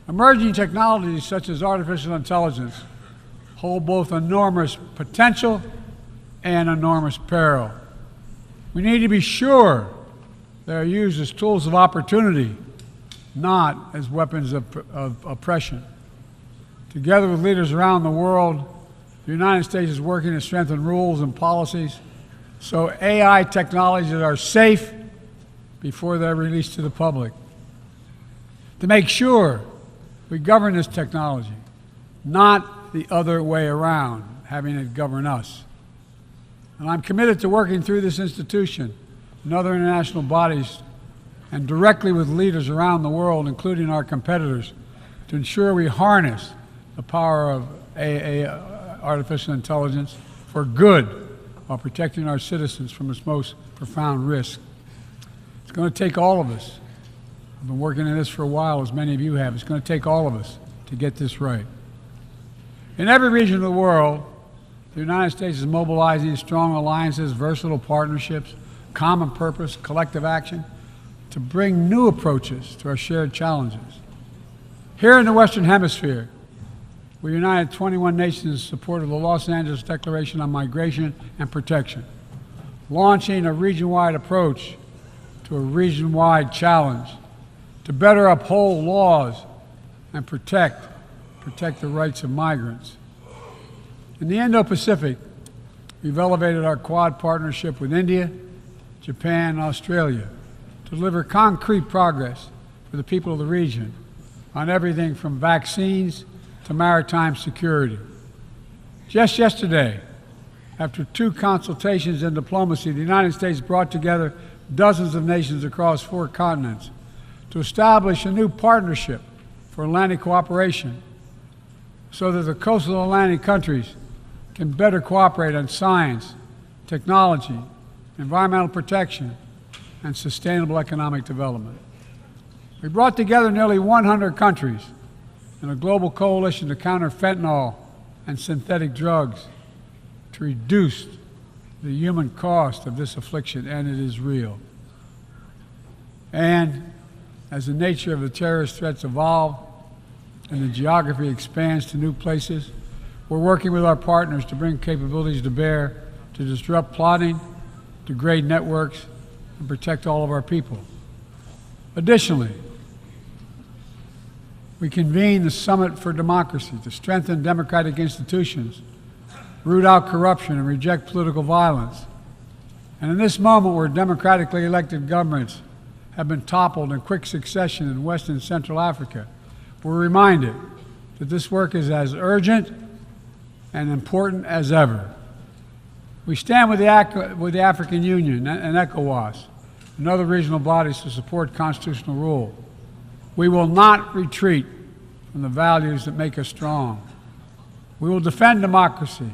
Emerging technologies such as artificial intelligence hold both enormous potential and enormous peril. We need to be sure they are used as tools of opportunity, not as weapons of oppression. Together with leaders around the world, the United States is working to strengthen rules and policies so AI technologies are safe before they're released to the public. To make sure we govern this technology, not the other way around, having it govern us. And I'm committed to working through this institution and other international bodies and directly with leaders around the world, including our competitors, to ensure we harness the power of artificial intelligence for good while protecting our citizens from its most profound risk. It's going to take all of us I've been working on this for a while, as many of you have. It's going to take all of us to get this right. In every region of the world, the United States is mobilizing strong alliances, versatile partnerships, common purpose, collective action to bring new approaches to our shared challenges. Here in the Western Hemisphere, we united 21 nations in support of the Los Angeles Declaration on Migration and Protection, launching a region-wide approach to a region-wide challenge to better uphold laws and protect the rights of migrants. In the Indo-Pacific, we've elevated our Quad partnership with India, Japan, and Australia to deliver concrete progress for the people of the region on everything from vaccines to maritime security. Just yesterday, after 2 consultations in diplomacy, the United States brought together dozens of nations across 4 continents to establish a new partnership for Atlantic cooperation so that the coastal Atlantic countries can better cooperate on science, technology, environmental protection, and sustainable economic development. We brought together nearly 100 countries in a global coalition to counter fentanyl and synthetic drugs to reduce the human cost of this affliction, and it is real. And as the nature of the terrorist threats evolve and the geography expands to new places, we're working with our partners to bring capabilities to bear to disrupt plotting, degrade networks, and protect all of our people. Additionally, we convened the Summit for Democracy to strengthen democratic institutions, root out corruption, and reject political violence. And in this moment where democratically elected governments have been toppled in quick succession in West and Central Africa, we're reminded that this work is as urgent and important as ever. We stand with the African Union and ECOWAS and other regional bodies to support constitutional rule. We will not retreat from the values that make us strong. We will defend democracy,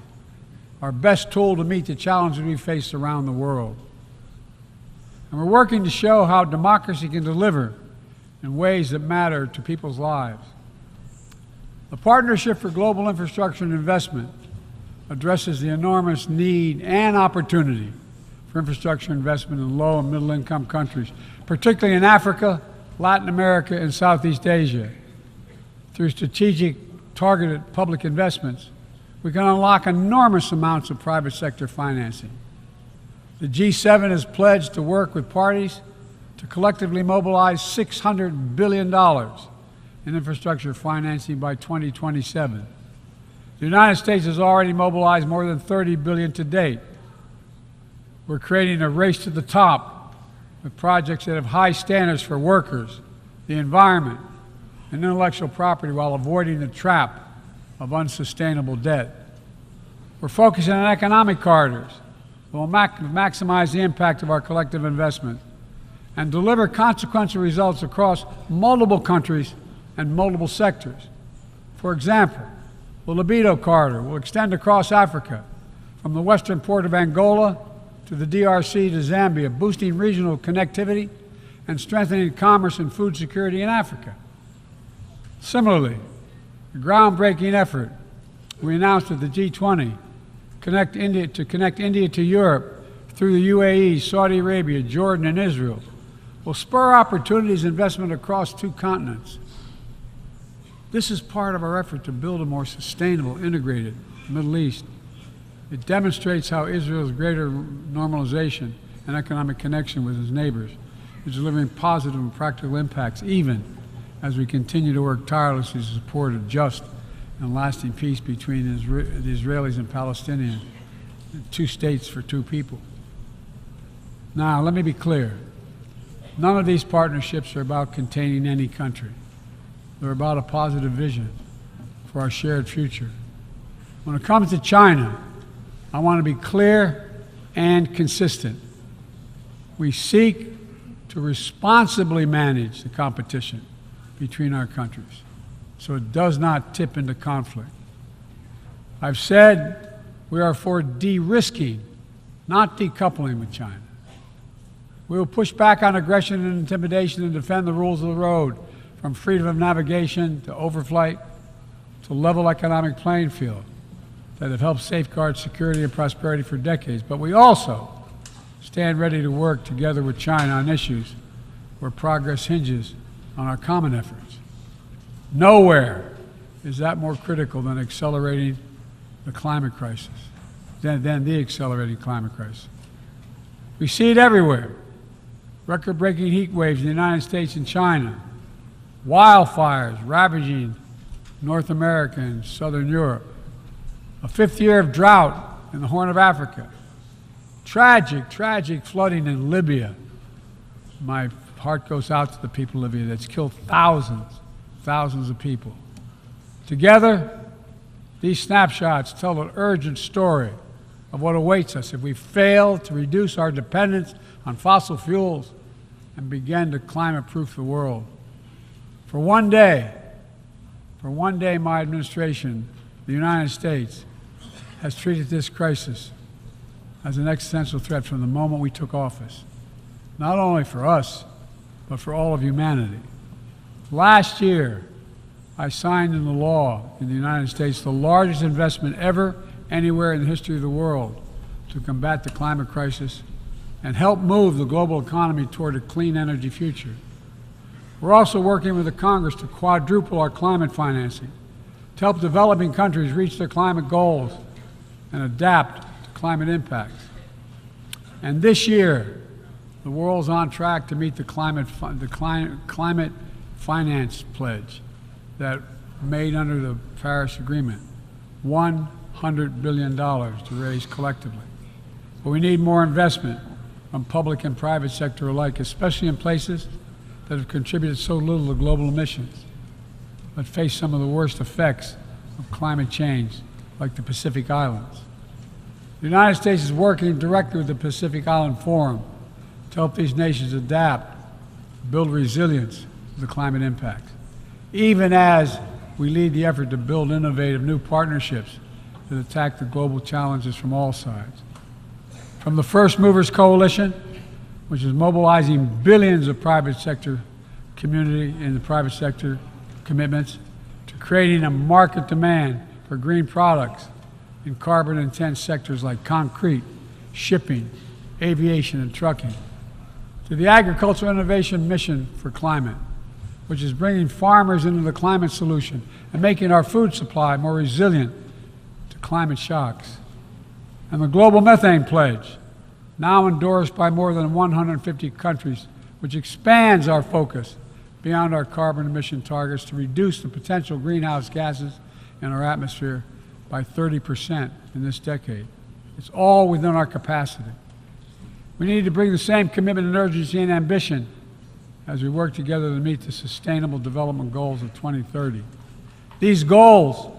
our best tool to meet the challenges we face around the world. And we're working to show how democracy can deliver in ways that matter to people's lives. The Partnership for Global Infrastructure and Investment addresses the enormous need and opportunity for infrastructure investment in low and middle income countries, particularly in Africa, Latin America, and Southeast Asia. Through strategic, targeted public investments, we can unlock enormous amounts of private sector financing. The G7 has pledged to work with parties to collectively mobilize $600 billion in infrastructure financing by 2027. The United States has already mobilized more than $30 billion to date. We're creating a race to the top with projects that have high standards for workers, the environment, and intellectual property while avoiding the trap of unsustainable debt. We're focusing on economic corridors that will maximize the impact of our collective investment and deliver consequential results across multiple countries and multiple sectors. For example, the Libido Corridor will extend across Africa from the western port of Angola to the DRC to Zambia, boosting regional connectivity and strengthening commerce and food security in Africa. Similarly, the groundbreaking effort we announced at the G20 to connect India to Europe through the UAE, Saudi Arabia, Jordan, and Israel will spur opportunities and investment across 2 continents. This is part of our effort to build a more sustainable, integrated Middle East. It demonstrates how Israel's greater normalization and economic connection with its neighbors is delivering positive and practical impacts, even as we continue to work tirelessly to support a just and lasting peace between the Israelis and Palestinians, 2 states for 2 people. Now, let me be clear. None of these partnerships are about containing any country. They're about a positive vision for our shared future. When it comes to China, I want to be clear and consistent. We seek to responsibly manage the competition between our countries so it does not tip into conflict. I've said we are for de-risking, not decoupling with China. We will push back on aggression and intimidation and defend the rules of the road, from freedom of navigation to overflight to level economic playing field that have helped safeguard security and prosperity for decades. But we also stand ready to work together with China on issues where progress hinges on our common efforts. Nowhere is that more critical than accelerating the climate crisis, than the accelerating climate crisis. We see it everywhere. Record-breaking heat waves in the United States and China, wildfires ravaging North America and Southern Europe, a fifth year of drought in the Horn of Africa, tragic flooding in Libya. My heart goes out to the people of Libya. That's killed thousands of people. Together, these snapshots tell an urgent story of what awaits us if we fail to reduce our dependence on fossil fuels and begin to climate-proof the world. For one day, my administration, the United States, has treated this crisis as an existential threat from the moment we took office, not only for us, but for all of humanity. Last year, I signed into law in the United States the largest investment ever anywhere in the history of the world to combat the climate crisis and help move the global economy toward a clean energy future. We're also working with the Congress to quadruple our climate financing, to help developing countries reach their climate goals and adapt to climate impacts. And this year, the world's on track to meet the climate finance pledge that made under the Paris Agreement, $100 billion to raise collectively. But we need more investment from public and private sector alike, especially in places that have contributed so little to global emissions, but face some of the worst effects of climate change, like the Pacific Islands. The United States is working directly with the Pacific Island Forum to help these nations adapt, build resilience to the climate impacts, even as we lead the effort to build innovative new partnerships that attack the global challenges from all sides. From the First Movers Coalition, which is mobilizing billions of private sector community and the private sector commitments, to creating a market demand for green products in carbon-intense sectors like concrete, shipping, aviation, and trucking, to the Agricultural Innovation Mission for Climate, which is bringing farmers into the climate solution and making our food supply more resilient to climate shocks, and the Global Methane Pledge, now endorsed by more than 150 countries, which expands our focus beyond our carbon emission targets to reduce the potential greenhouse gases in our atmosphere by 30% in this decade. It's all within our capacity. We need to bring the same commitment and urgency and ambition as we work together to meet the Sustainable Development Goals of 2030. These goals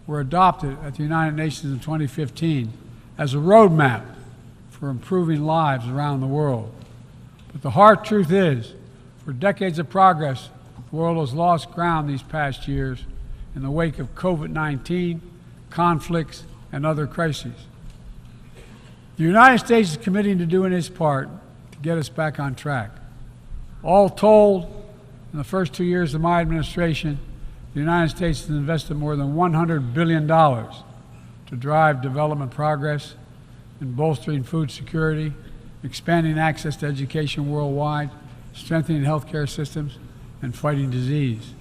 were adopted at the United Nations in 2015 as a roadmap for improving lives around the world. But the hard truth is, for decades of progress, the world has lost ground these past years in the wake of COVID-19, conflicts, and other crises. The United States is committing to doing its part to get us back on track. All told, in the first 2 years of my administration, the United States has invested more than $100 billion to drive development progress in bolstering food security, expanding access to education worldwide, strengthening healthcare systems, and fighting disease.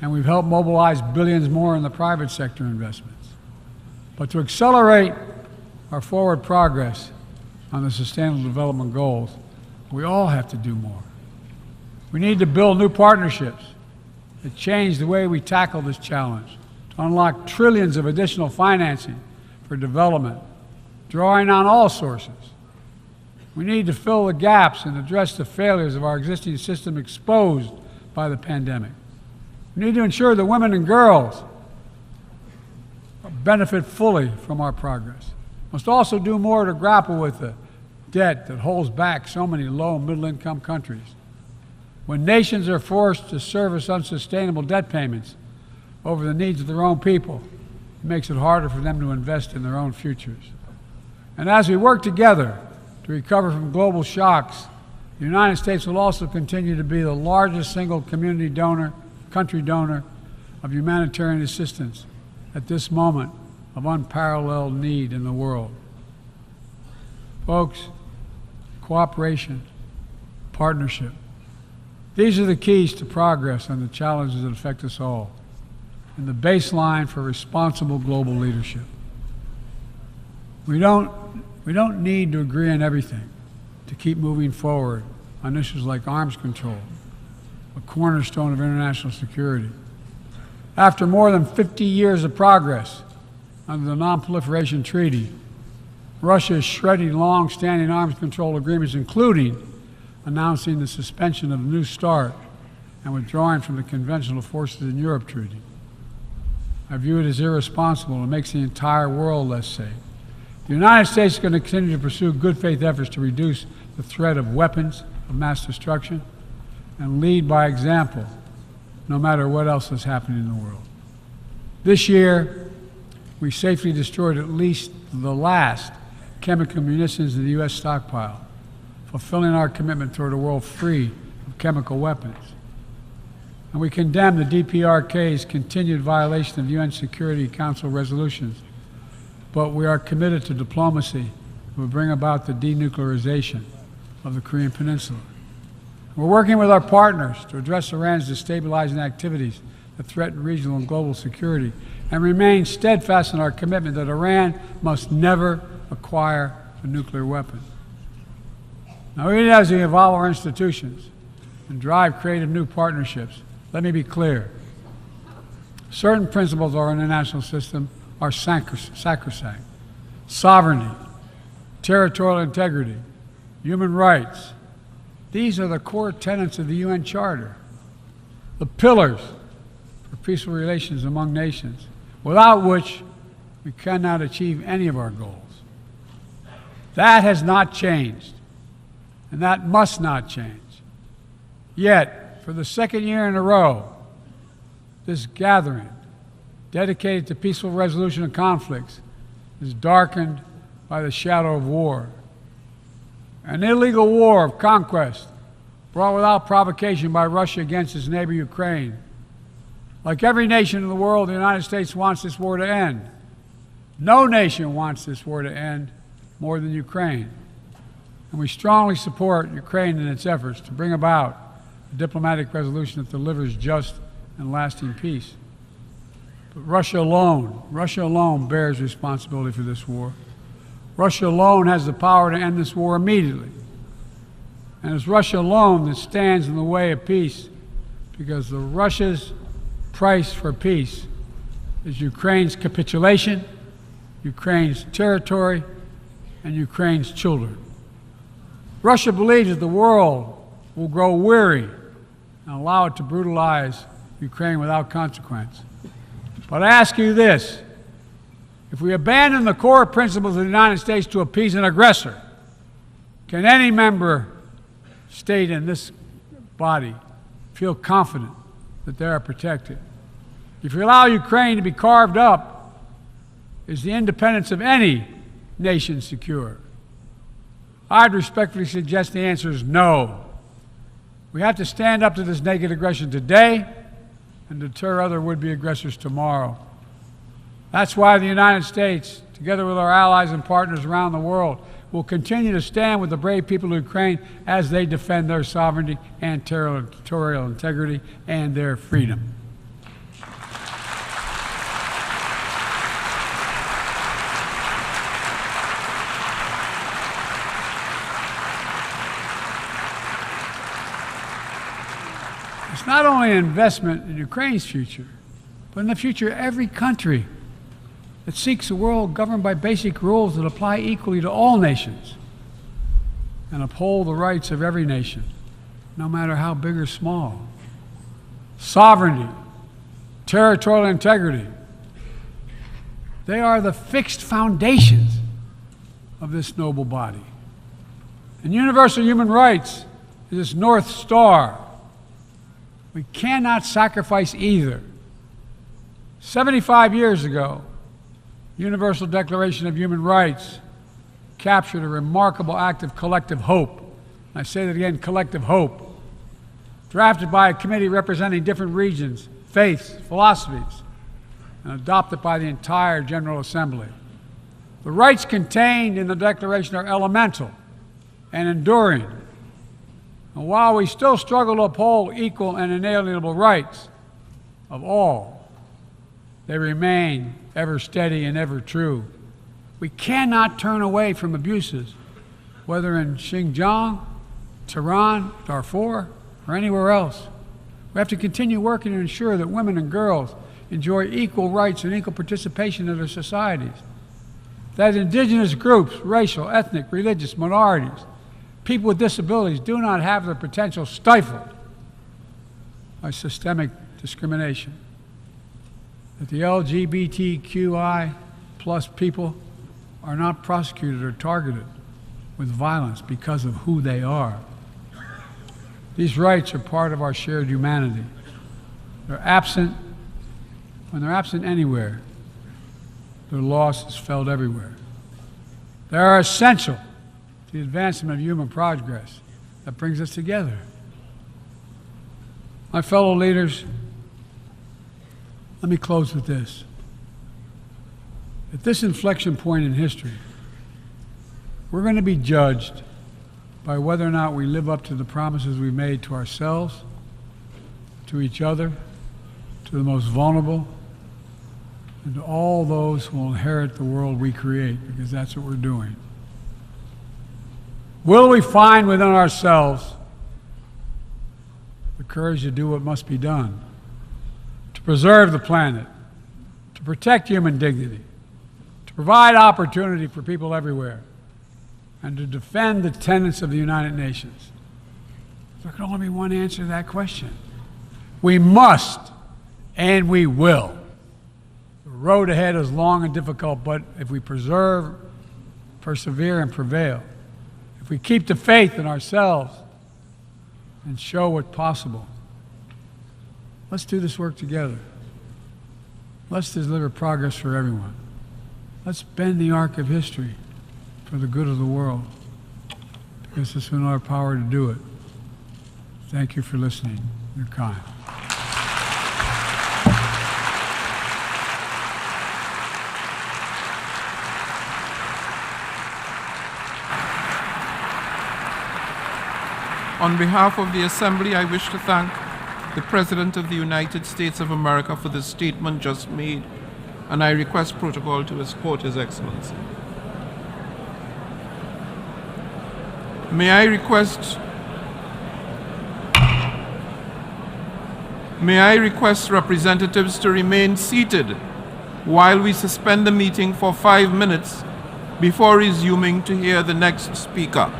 And we've helped mobilize billions more in the private sector investments. But to accelerate our forward progress on the Sustainable Development Goals, we all have to do more. We need to build new partnerships that change the way we tackle this challenge, to unlock trillions of additional financing for development, drawing on all sources. We need to fill the gaps and address the failures of our existing system exposed by the pandemic. We need to ensure that women and girls benefit fully from our progress. We must also do more to grapple with the debt that holds back so many low and middle-income countries. When nations are forced to service unsustainable debt payments over the needs of their own people, it makes it harder for them to invest in their own futures. And as we work together to recover from global shocks The United States will also continue to be the largest single country donor of humanitarian assistance at this moment of unparalleled need in the world. Folks, cooperation, partnership, these are the keys to progress and the challenges that affect us all, and the baseline for responsible global leadership. We don't need to agree on everything to keep moving forward on issues like arms control, a cornerstone of international security. After more than 50 years of progress under the Non-Proliferation Treaty, Russia is shredding long-standing arms control agreements, including announcing the suspension of the New START and withdrawing from the Conventional Forces in Europe Treaty. I view it as irresponsible and makes the entire world less safe. The United States is going to continue to pursue good faith efforts to reduce the threat of weapons of mass destruction and lead by example, no matter what else is happening in the world. This year, we safely destroyed at least the last chemical munitions in the U.S. stockpile, fulfilling our commitment toward a world free of chemical weapons. And we condemn the DPRK's continued violation of UN Security Council resolutions, but we are committed to diplomacy that will bring about the denuclearization of the Korean Peninsula. We're working with our partners to address Iran's destabilizing activities that threaten regional and global security, and remain steadfast in our commitment that Iran must never acquire a nuclear weapon. Now, even as we evolve our institutions and drive creative new partnerships, let me be clear. Certain principles of our international system are sacrosanct. Sovereignty, territorial integrity, human rights. These are the core tenets of the UN Charter, the pillars for peaceful relations among nations, without which we cannot achieve any of our goals. That has not changed, and that must not change. Yet, for the second year in a row, this gathering, dedicated to peaceful resolution of conflicts, is darkened by the shadow of war. An illegal war of conquest brought without provocation by Russia against its neighbor Ukraine. Like every nation in the world, the United States wants this war to end. No nation wants this war to end more than Ukraine. And we strongly support Ukraine in its efforts to bring about a diplomatic resolution that delivers just and lasting peace. But Russia alone bears responsibility for this war. Russia alone has the power to end this war immediately. And it's Russia alone that stands in the way of peace, because Russia's price for peace is Ukraine's capitulation, Ukraine's territory, and Ukraine's children. Russia believes that the world will grow weary and allow it to brutalize Ukraine without consequence. But I ask you this: if we abandon the core principles of the United States to appease an aggressor, can any member state in this body feel confident that they are protected? If we allow Ukraine to be carved up, is the independence of any nation secure? I'd respectfully suggest the answer is no. We have to stand up to this naked aggression today and deter other would-be aggressors tomorrow. That's why the United States, together with our allies and partners around the world, will continue to stand with the brave people of Ukraine as they defend their sovereignty and territorial integrity and their freedom. It's not only an investment in Ukraine's future, but in the future of every country that seeks a world governed by basic rules that apply equally to all nations and uphold the rights of every nation, no matter how big or small. Sovereignty, territorial integrity, they are the fixed foundations of this noble body. And universal human rights is its North Star. We cannot sacrifice either. 75 years ago, the Universal Declaration of Human Rights captured a remarkable act of collective hope I say that again, collective hope, drafted by a committee representing different regions, faiths, philosophies, and adopted by the entire General Assembly. The rights contained in the Declaration are elemental and enduring. And while we still struggle to uphold equal and inalienable rights of all, they remain ever steady and ever true. We cannot turn away from abuses, whether in Xinjiang, Tehran, Darfur, or anywhere else. We have to continue working to ensure that women and girls enjoy equal rights and equal participation in their societies. That indigenous groups, racial, ethnic, religious minorities, people with disabilities do not have their potential stifled by systemic discrimination. That the LGBTQI plus people are not prosecuted or targeted with violence because of who they are. These rights are part of our shared humanity. They're absent. When they're absent anywhere, their loss is felt everywhere. They are essential to the advancement of human progress that brings us together. My fellow leaders, let me close with this. At this inflection point in history, we're going to be judged by whether or not we live up to the promises we made to ourselves, to each other, to the most vulnerable, and to all those who will inherit the world we create, because that's what we're doing. Will we find within ourselves the courage to do what must be done, to preserve the planet, to protect human dignity, to provide opportunity for people everywhere, and to defend the tenets of the United Nations? There can only be one answer to that question. We must, and we will. The road ahead is long and difficult, but if we persevere and prevail, if we keep the faith in ourselves and show what's possible, let's do this work together. Let's deliver progress for everyone. Let's bend the arc of history for the good of the world, because it's in our power to do it. Thank you for listening. You're kind. On behalf of the Assembly, I wish to thank the President of the United States of America for the statement just made, and I request protocol to escort His Excellency. May I request representatives to remain seated while we suspend the meeting for 5 minutes before resuming to hear the next speaker.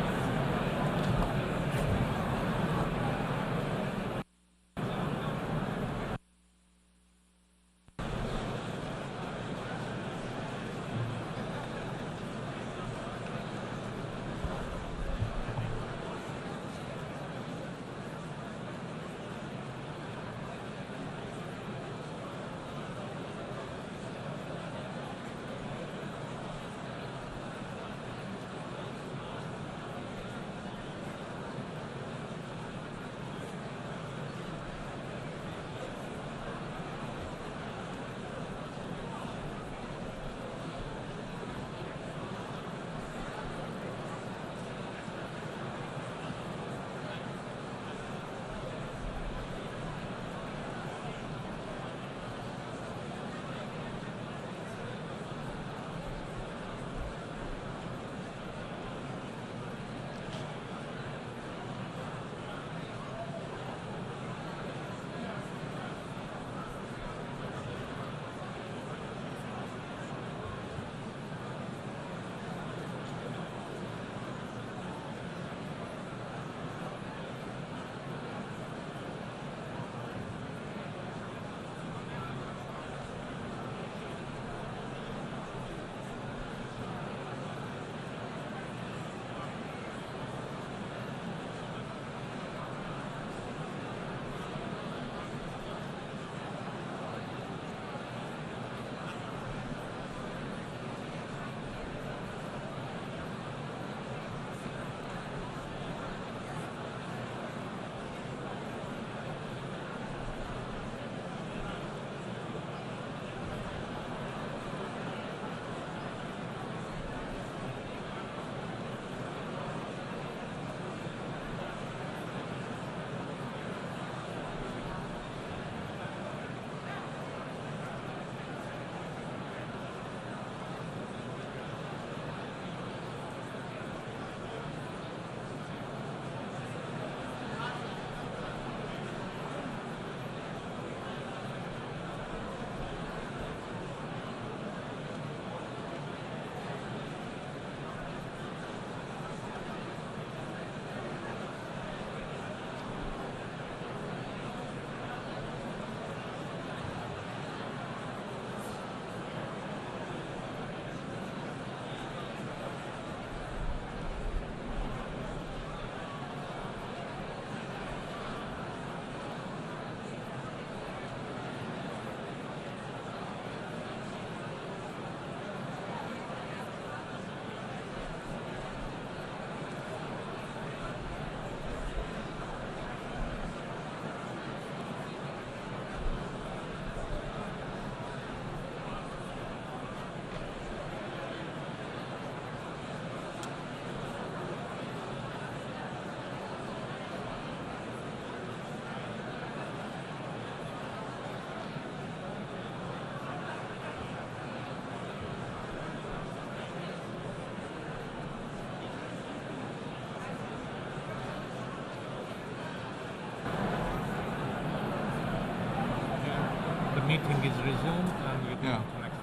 meeting is resumed and we go to next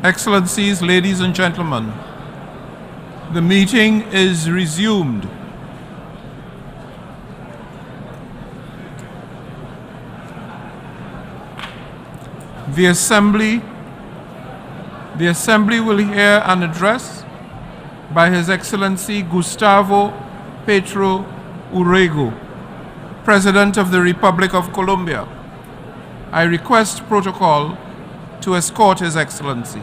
Excellencies, ladies and gentlemen, the meeting is resumed. The Assembly will hear an address by His Excellency Gustavo Petro Urrego, President of the Republic of Colombia. I request protocol to escort His Excellency.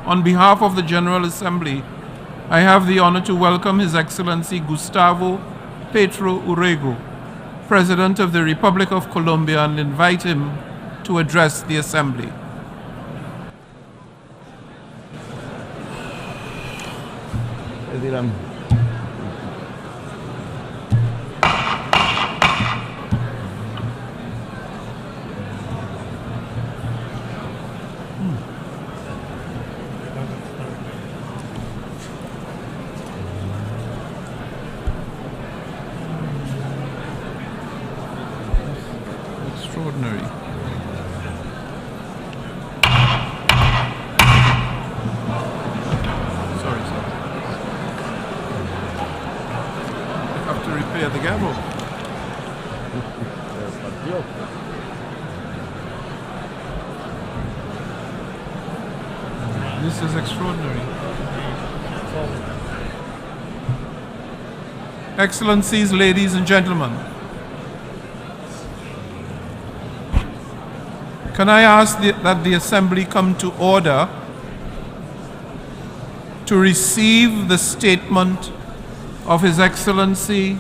On behalf of the General Assembly, I have the honor to welcome His Excellency Gustavo Petro Urrego, President of the Republic of Colombia, and invite him to address the Assembly. Extraordinary. Sorry, sir. I have to repair the gavel. This is extraordinary. Excellencies, ladies and gentlemen, can I ask that the Assembly come to order to receive the statement of His Excellency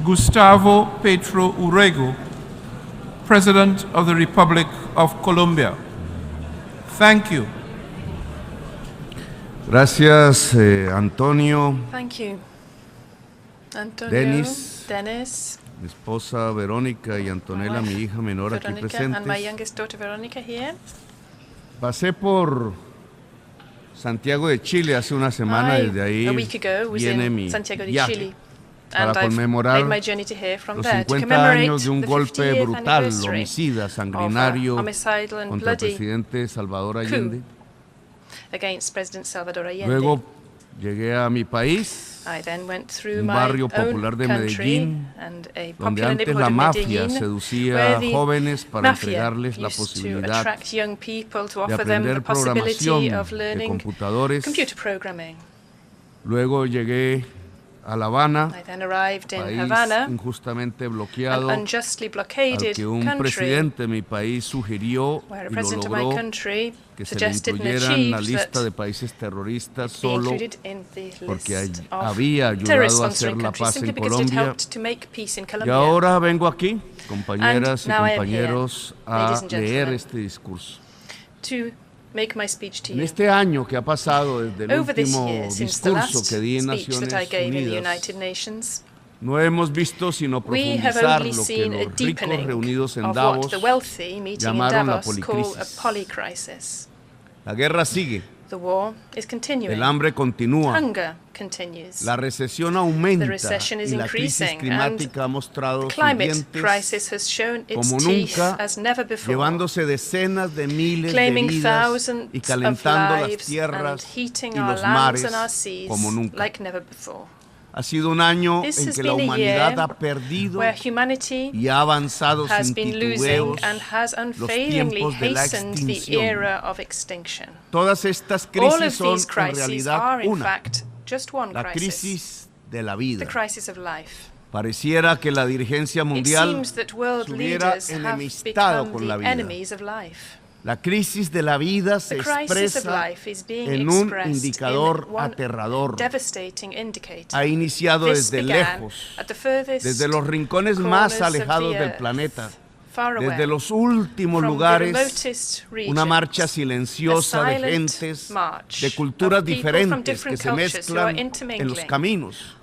Gustavo Petro Urrego, President of the Republic of Colombia. Thank you. Gracias, Antonio. Thank you. Antonio, Dennis, mi esposa Verónica y Antonella, mi hija menor, aquí presentes. And my youngest daughter Veronica here. Pasé por Santiago de Chile hace una semana, desde ahí viene mi viaje para conmemorar los 50 años de un golpe brutal, homicida, sanguinario contra el presidente Salvador Allende. Luego llegué a mi país, un barrio popular de Medellín, donde antes la mafia seducía a jóvenes para entregarles la posibilidad de aprender programación de computadores. Luego llegué a La Habana, país injustamente bloqueado, al que un presidente de mi país sugirió y lo logró que se le incluyera en la lista de países terroristas solo porque había ayudado a hacer la paz en Colombia. Y ahora vengo aquí, compañeras y compañeros, a leer este discurso. En este año que ha pasado desde el último discurso que di en Naciones Unidas, no hemos visto sino profundizar lo que los ricos reunidos en Davos llamaron la policrisis. La guerra sigue. El hambre continúa. La recesión aumenta y la crisis climática ha mostrado sus dientes como nunca, llevándose decenas de miles de vidas y calentando las tierras y los mares como nunca. Ha sido un año en que la humanidad ha perdido y ha avanzado sin titubeos los tiempos de la extinción. Todas estas crisis son en realidad una, la crisis de la vida. Pareciera que la dirigencia mundial se hubiera enemistado con la vida. La crisis de la vida se expresa en un indicador aterrador. Ha iniciado desde lejos, desde los rincones más alejados del planeta, desde los últimos lugares, una marcha silenciosa de gentes, de culturas diferentes que se mezclan en los caminos,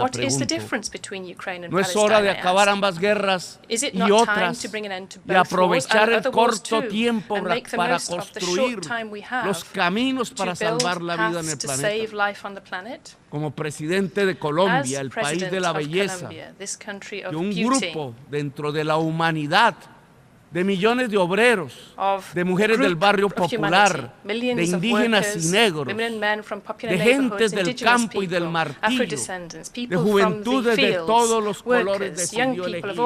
Palestina, What is the pregunto. difference between Ukraine and ¿No es Palestine? hora de I acabar ask? ambas guerras Is it y not time otras to bring an end to y both wars aprovechar and el other wars corto too, tiempo and make the para most of the construir short time we have los caminos para to build salvar la vida en paths el to planeta? save life on the planet? Como presidente de Colombia, As el país president de la of belleza, Colombia, this country of que un beauty, grupo dentro de la humanidad de millones de obreros, de mujeres del barrio popular, de indígenas y negros, de gentes del campo y del martillo, de juventudes de todos los colores decidió elegir,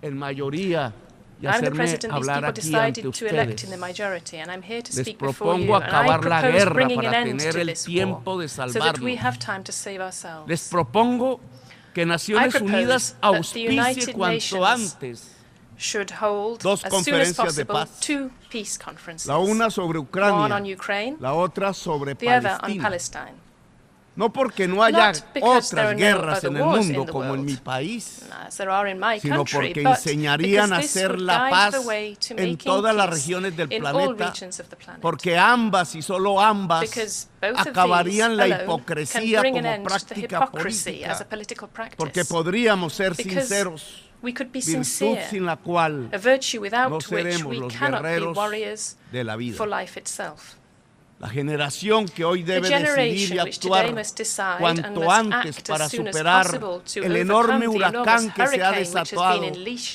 en mayoría, y hacerme hablar aquí ante ustedes. Les propongo acabar la guerra para tener el tiempo de salvarnos. Les propongo que Naciones Unidas auspicie cuanto antes dos conferencias de paz, la una sobre Ucrania, la otra sobre Palestina. No porque no haya otras guerras en el mundo como en mi país, sino porque enseñarían a hacer la paz en todas las regiones del planeta, porque ambas y solo ambas acabarían la hipocresía como práctica política, porque podríamos ser sinceros, virtud sin la cual no seremos los guerreros de la vida. La generación que hoy debe decidir y actuar cuanto antes para superar el enorme huracán que se ha desatado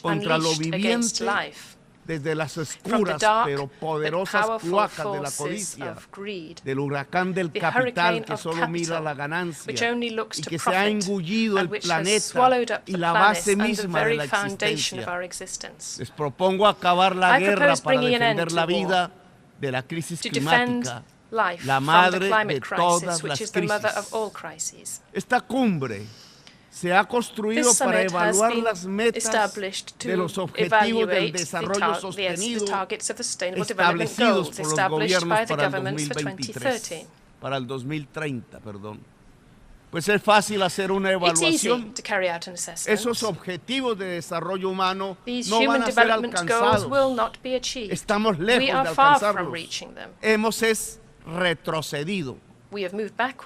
contra lo viviente desde las oscuras pero poderosas cloacas de la codicia, del huracán del capital que solo mira la ganancia y que se ha engullido el planeta y la base misma de la existencia. Les propongo acabar la guerra para defender la vida de la crisis climática, la madre de todas las crisis. Esta cumbre se ha construido para evaluar las metas de los objetivos del desarrollo sostenido establecidos por los gobiernos para el 2023, para el 2030, perdón. Pues es fácil hacer una evaluación. Esos objetivos de desarrollo humano no van a ser alcanzados. Estamos lejos de alcanzarlos. Hemos retrocedido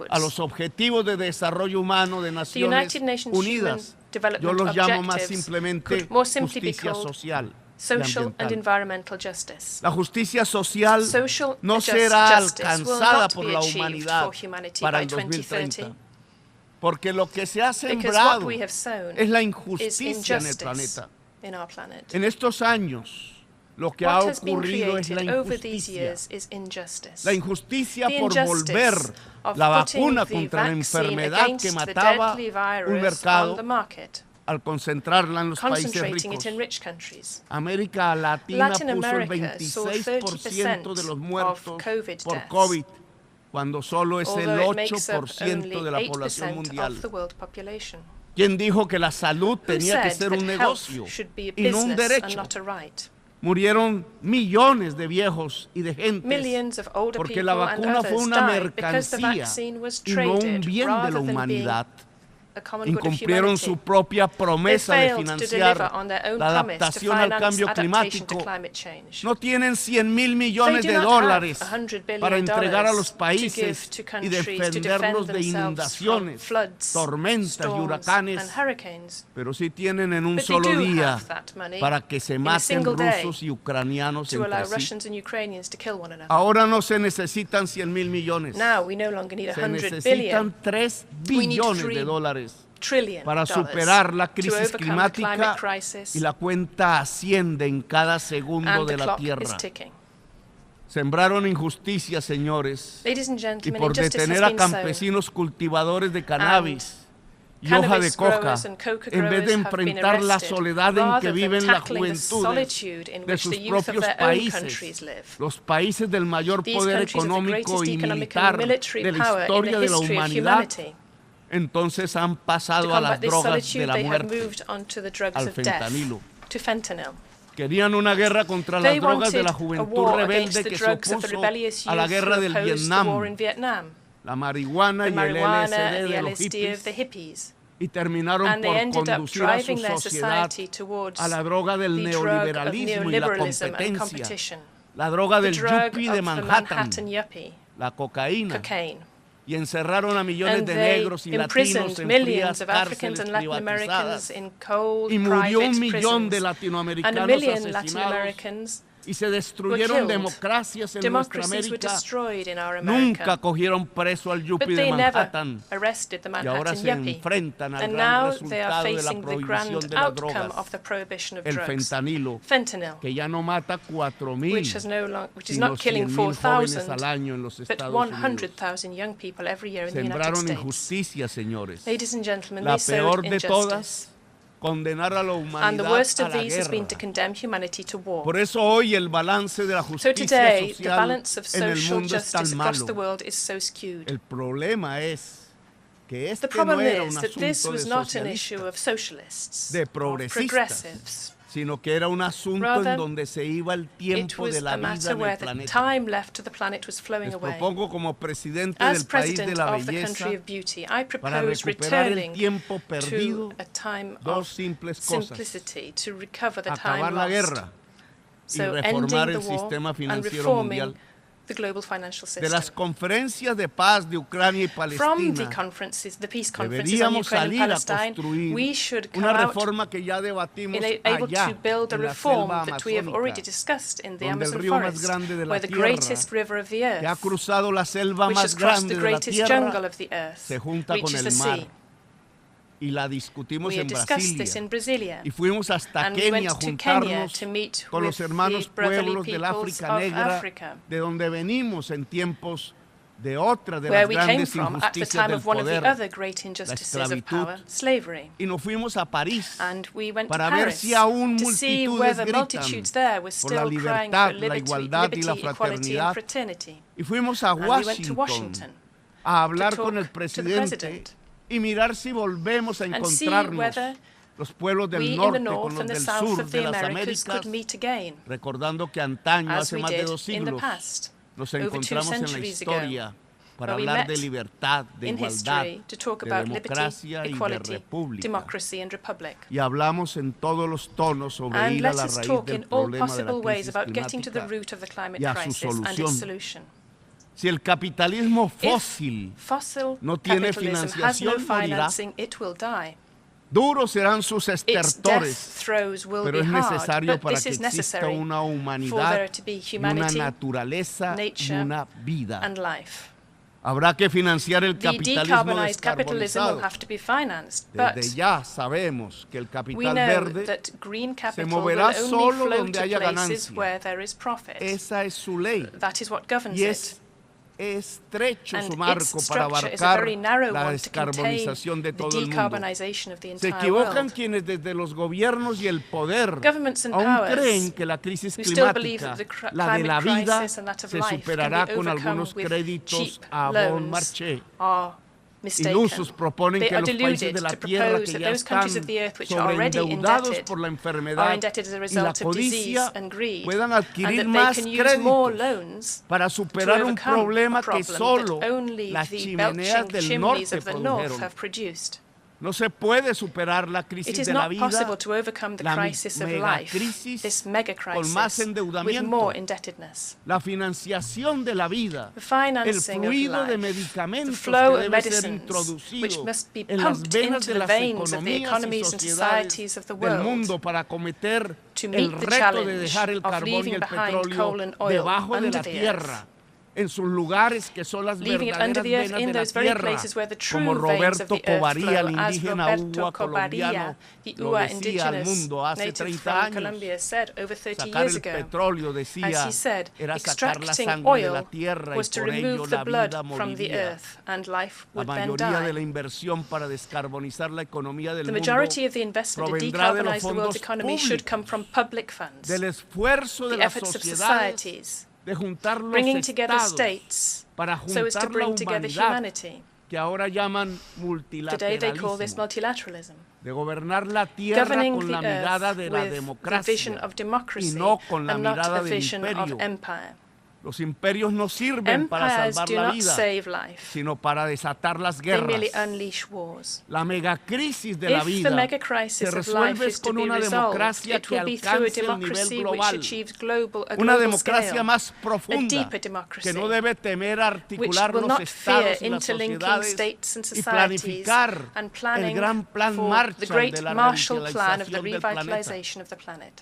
a los objetivos de desarrollo humano de Naciones Unidas. Yo los llamo más simplemente justicia social y ambiental. La justicia social no será alcanzada por la humanidad para el 2030, porque lo que se ha sembrado es la injusticia en el planeta. En estos años, lo que ha ocurrido es la injusticia. La injusticia por volver la vacuna contra la enfermedad que mataba un mercado al concentrarla en los países ricos. América Latina puso el 26% de los muertos por COVID, cuando solo es el 8% de la población mundial. ¿Quién dijo que la salud tenía que ser un negocio y no un derecho? Murieron millones de viejos y de gentes porque la vacuna fue una mercancía y no un bien de la humanidad. Incumplieron su propia promesa de financiar la adaptación al cambio climático. No tienen 100.000 millones de dólares para entregar a los países y defenderlos de inundaciones, tormentas y huracanes, pero sí tienen en un solo día para que se maten rusos y ucranianos entre sí. Ahora no se necesitan 100.000 millones, se necesitan 3 billones de dólares para superar la crisis climática, y la cuenta asciende en cada segundo de la tierra. Sembraron injusticia, señores, y por detener a campesinos cultivadores de cannabis y hoja de coca, en vez de enfrentar la soledad en que viven la juventud de sus propios países, los países del mayor poder económico y militar de la historia de la humanidad, entonces han pasado a las drogas de la muerte, al fentanilo. Querían una guerra contra las drogas de la juventud rebelde que se opuso a la guerra del Vietnam, la marihuana y el LSD de los hippies, y terminaron por conducir a su sociedad a la droga del neoliberalismo y la competencia, la droga del yuppie de Manhattan, la cocaína. Y encerraron a millones de negros y latinos en frías cárceles privatizadas. Y murió 1 millón de latinoamericanos asesinados y se destruyeron democracias en nuestra América, nunca cogieron preso al yuppie de Manhattan y ahora se enfrentan al gran resultado de la prohibición de las drogas, el fentanilo, que ya no mata 4,000, sino 100,000 jóvenes al año en los Estados Unidos. Sembraron injusticia, señores. La peor de todas, condenar a la humanidad a la guerra. Por eso hoy el balance de la justicia social en el mundo es tan malo. El problema es que este no era un asunto de socialistas, de progresistas, sino que era un asunto en donde se iba el tiempo de la vida en el planeta. Les propongo como presidente del país de la belleza, para recuperar el tiempo perdido, dos simples cosas: acabar la guerra y reformar el sistema financiero mundial. De las conferencias de paz de Ucrania y Palestina, deberíamos salir a construir una reforma que ya debatimos allá en la selva amazónica, donde el río más grande de la tierra, que ha cruzado la selva más grande de la tierra, se junta con el mar. Y la discutimos en Brasilia. Y fuimos hasta Kenia a juntarnos con los hermanos pueblos del África Negra, de donde venimos en tiempos de otra de las grandes injusticias del poder, la esclavitud. Y nos fuimos a París para ver si aún multitudes gritan por la libertad, la igualdad y la fraternidad. Y fuimos a Washington a hablar con el presidente y mirar si volvemos a encontrarnos los pueblos del norte con los del sur de las Américas, recordando que antaño, hace más de 2 siglos, nos encontramos en la historia para hablar de libertad, de igualdad, de democracia y de república. Y hablamos en todos los tonos sobre ir a la raíz del problema de la crisis climática y a su solución. Si el capitalismo fósil no tiene financiación, morirá. Duros serán sus estertores, pero es necesario para que exista una humanidad, una naturaleza y una vida. Habrá que financiar el capitalismo descarbonizado. Desde ya sabemos que el capital verde se moverá solo donde haya ganancia. Esa es su ley y es estrecho su marco para abarcar la descarbonización de todo el mundo. Se equivocan quienes desde los gobiernos y el poder aún creen que la crisis climática, la de la vida, se superará con algunos créditos a bon marché. Ilusos proponen que los países de la Tierra que ya están sobreendeudados por la enfermedad y la codicia puedan adquirir más créditos para superar un problema que solo las chimeneas del norte produjeron. No se puede superar la crisis de la vida, la megacrisis, con más endeudamiento, la financiación de la vida, el fluido de medicamentos que debe ser introducido en las venas de las economías y sociedades del mundo para acometer el reto de dejar el carbón y el petróleo debajo de la tierra, en sus lugares que son las verdaderas venas de la tierra, como Roberto Covaría, el indígena Uwa colombiano, lo decía al mundo hace 30 años. Sacar el petróleo, decía, era sacar la sangre de la tierra y por ello la vida moriría. La mayoría de la inversión para descarbonizar la economía del mundo provendrá de los fondos públicos, del esfuerzo de las sociedades, de juntar los estados para juntar la humanidad, que ahora llaman multilateralismo, de gobernar la tierra con la mirada de la democracia y no con la mirada del imperio. Los imperios no sirven para salvar la vida, sino para desatar las guerras. La megacrisis de la vida se resuelve con una democracia que alcance el nivel global, una democracia más profunda que no debe temer articular los estados y las sociedades y planificar el gran plan Marshall de la revitalización del planeta.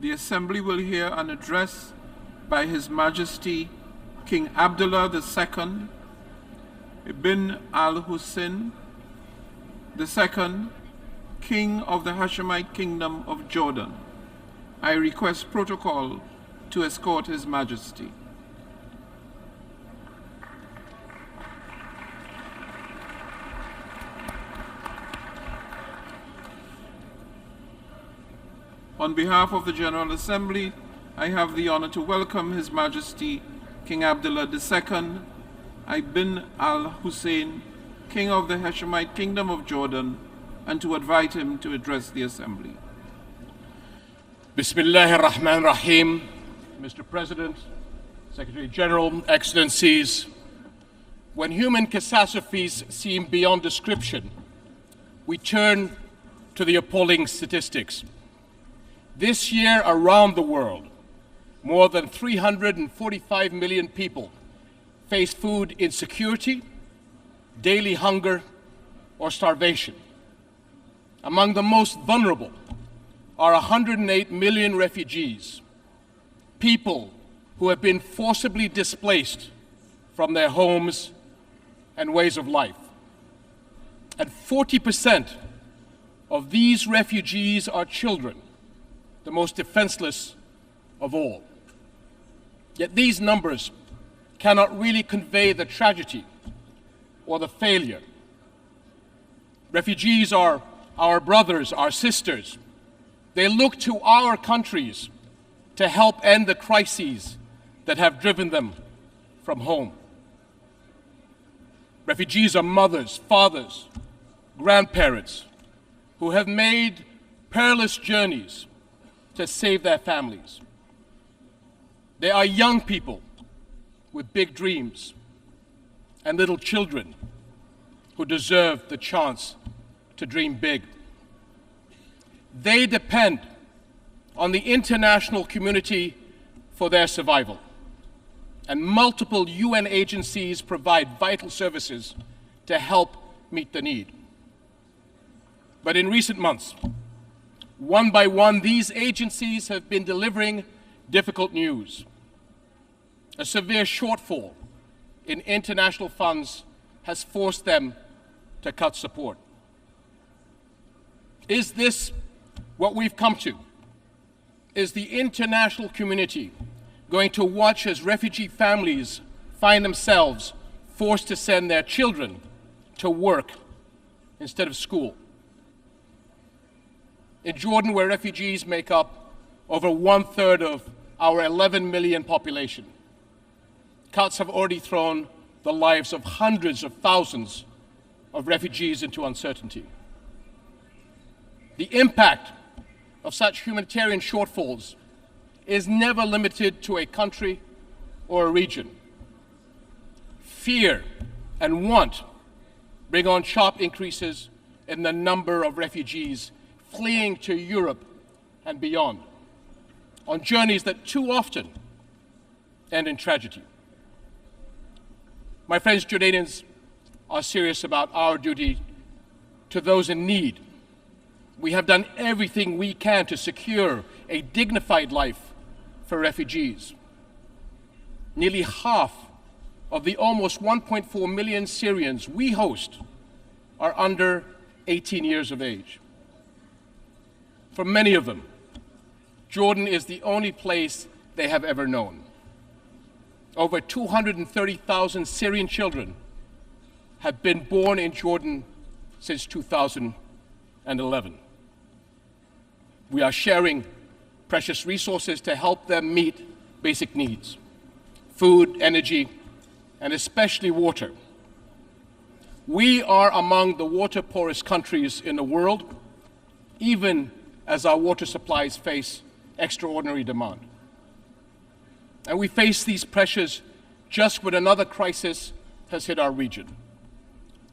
The Assembly will hear an address by His Majesty King Abdullah II ibn al-Hussein II, King of the Hashemite Kingdom of Jordan. I request protocol to escort His Majesty. On behalf of the General Assembly, I have the honor to welcome His Majesty King Abdullah II ibn al-Hussein, King of the Hashemite Kingdom of Jordan, and to invite him to address the Assembly. Bismillah ar-Rahman ar-Rahim. Mr. President, Secretary General, Excellencies, when human catastrophes seem beyond description, we turn to the appalling statistics. This year around the world, more than 345 million people face food insecurity, daily hunger, or starvation. Among the most vulnerable are 108 million refugees, people who have been forcibly displaced from their homes and ways of life. And 40% of these refugees are children, the most defenseless of all. Yet these numbers cannot really convey the tragedy or the failure. Refugees are our brothers, our sisters. They look to our countries to help end the crises that have driven them from home. Refugees are mothers, fathers, grandparents who have made perilous journeys to save their families. They are young people with big dreams and little children who deserve the chance to dream big. They depend on the international community for their survival, and multiple UN agencies provide vital services to help meet the need. But in recent months, one by one, these agencies have been delivering difficult news. A severe shortfall in international funds has forced them to cut support. Is this what we've come to? Is the international community going to watch as refugee families find themselves forced to send their children to work instead of school? In Jordan, where refugees make up over 1/3 of our 11 million population, cuts have already thrown the lives of hundreds of thousands of refugees into uncertainty. The impact of such humanitarian shortfalls is never limited to a country or a region. Fear and want bring on sharp increases in the number of refugees fleeing to Europe and beyond, on journeys that too often end in tragedy. My friends, Jordanians are serious about our duty to those in need. We have done everything we can to secure a dignified life for refugees. Nearly half of the almost 1.4 million Syrians we host are under 18 years of age. For many of them, Jordan is the only place they have ever known. Over 230,000 Syrian children have been born in Jordan since 2011. We are sharing precious resources to help them meet basic needs: food, energy, and especially water. We are among the water-poorest countries in the world, even as our water supplies face extraordinary demand. And we face these pressures just when another crisis has hit our region: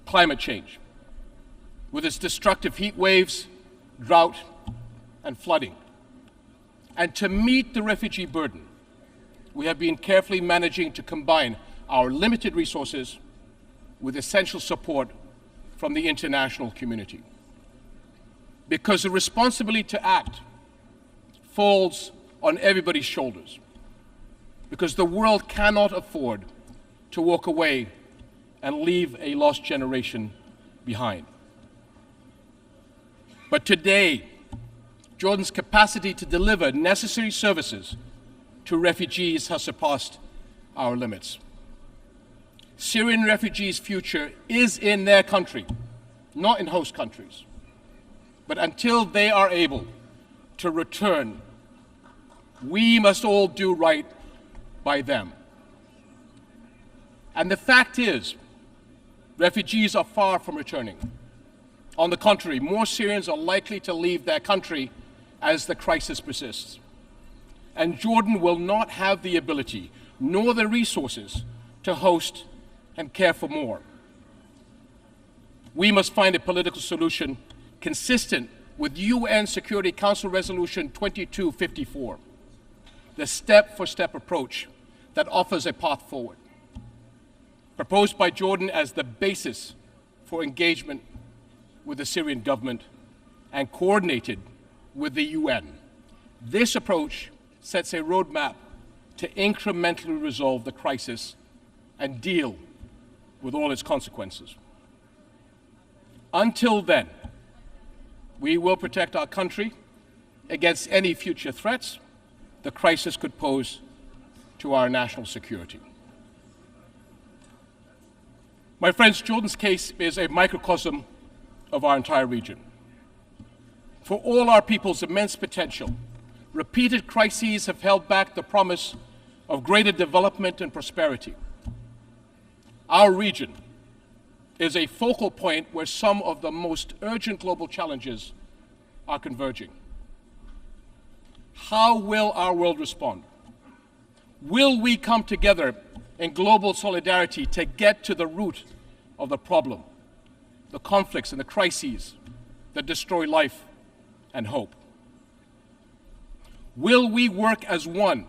climate change, with its destructive heat waves, drought, and flooding. And to meet the refugee burden, we have been carefully managing to combine our limited resources with essential support from the international community. Because the responsibility to act falls on everybody's shoulders. Because the world cannot afford to walk away and leave a lost generation behind. But today, Jordan's capacity to deliver necessary services to refugees has surpassed our limits. Syrian refugees' future is in their country, not in host countries. But until they are able to return, we must all do right by them. And the fact is, refugees are far from returning. On the contrary, more Syrians are likely to leave their country as the crisis persists. And Jordan will not have the ability nor the resources to host and care for more. We must find a political solution consistent with UN Security Council Resolution 2254, the step-for-step approach that offers a path forward, proposed by Jordan as the basis for engagement with the Syrian government and coordinated with the UN. This approach sets a roadmap to incrementally resolve the crisis and deal with all its consequences. Until then, we will protect our country against any future threats the crisis could pose to our national security. My friends, Jordan's case is a microcosm of our entire region. For all our people's immense potential, repeated crises have held back the promise of greater development and prosperity. Our region is a focal point where some of the most urgent global challenges are converging. How will our world respond? Will we come together in global solidarity to get to the root of the problem, the conflicts and the crises that destroy life and hope? Will we work as one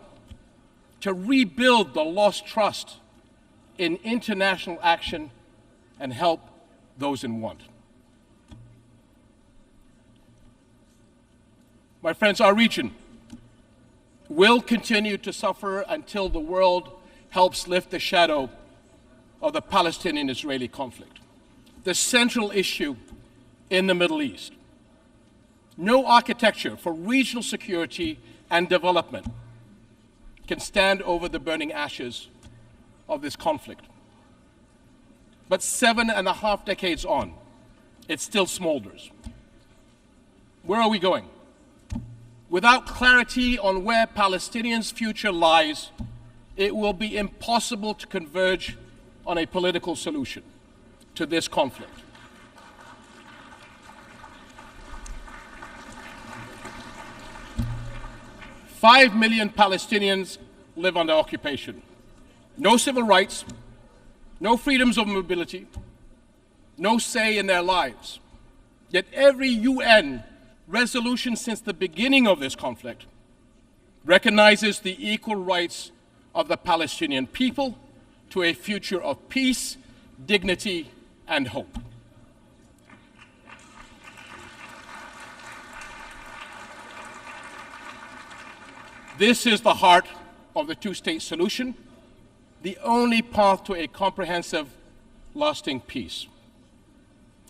to rebuild the lost trust in international action and help those in want? My friends, our region will continue to suffer until the world helps lift the shadow of the Palestinian-Israeli conflict, the central issue in the Middle East. No architecture for regional security and development can stand over the burning ashes of this conflict. But 7.5 decades on, it still smolders. Where are we going? Without clarity on where Palestinians' future lies, it will be impossible to converge on a political solution to this conflict. Five million Palestinians live under occupation. No civil rights, no freedoms of mobility, no say in their lives. Yet every UN resolution since the beginning of this conflict recognizes the equal rights of the Palestinian people to a future of peace, dignity, and hope. This is the heart of the two-state solution, the only path to a comprehensive, lasting peace.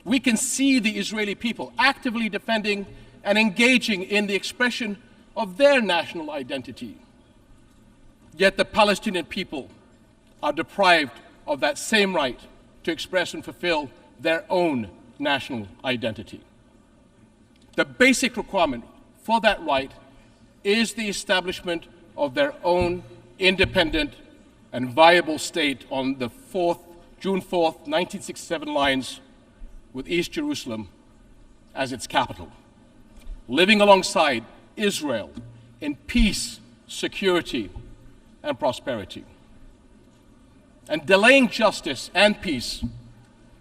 We can see the Israeli people actively defending and engaging in the expression of their national identity. Yet the Palestinian people are deprived of that same right to express and fulfill their own national identity. The basic requirement for that right is the establishment of their own independent and viable state on the June 4th, 1967 lines, with East Jerusalem as its capital, living alongside Israel in peace, security, and prosperity. And delaying justice and peace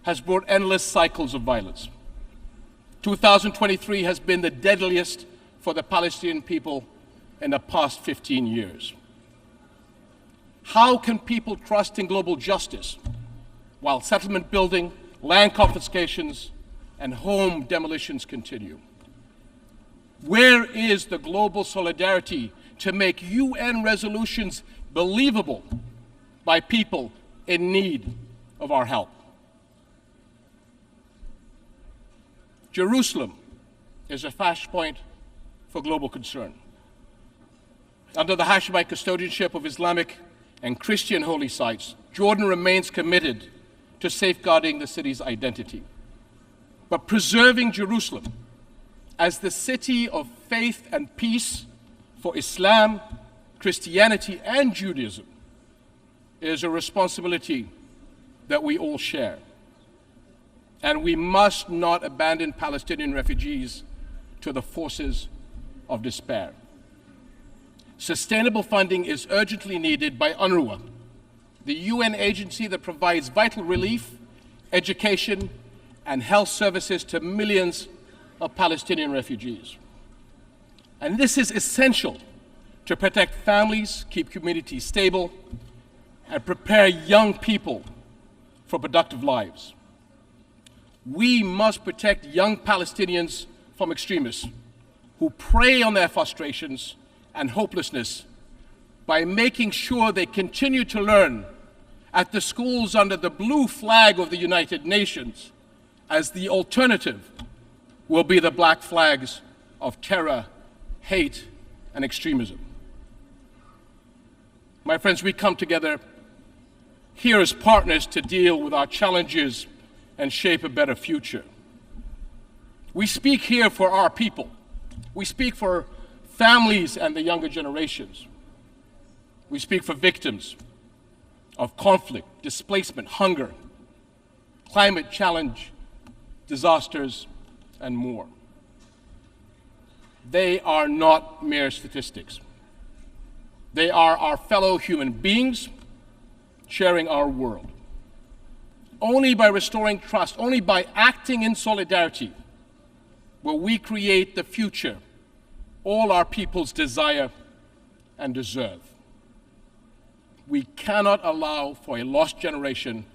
has brought endless cycles of violence. 2023 has been the deadliest for the Palestinian people in the past 15 years. How can people trust in global justice while settlement building, land confiscations, and home demolitions continue? Where is the global solidarity to make UN resolutions believable by people in need of our help? Jerusalem is a flashpoint for global concern. Under the Hashemite custodianship of Islamic and Christian holy sites, Jordan remains committed to safeguarding the city's identity, but preserving Jerusalem as the city of faith and peace for Islam, Christianity, and Judaism is a responsibility that we all share. And we must not abandon Palestinian refugees to the forces of despair. Sustainable funding is urgently needed by UNRWA, the UN agency that provides vital relief, education, and health services to millions of Palestinian refugees. And this is essential to protect families, keep communities stable, and prepare young people for productive lives. We must protect young Palestinians from extremists who prey on their frustrations and hopelessness by making sure they continue to learn at the schools under the blue flag of the United Nations, as the alternative will be the black flags of terror, hate, and extremism. My friends, we come together here as partners to deal with our challenges and shape a better future. We speak here for our people. We speak for families and the younger generations. We speak for victims of conflict, displacement, hunger, climate challenge, disasters, and more. They are not mere statistics. They are our fellow human beings sharing our world. Only by restoring trust, only by acting in solidarity, will we create the future all our peoples desire and deserve. We cannot allow for a lost generation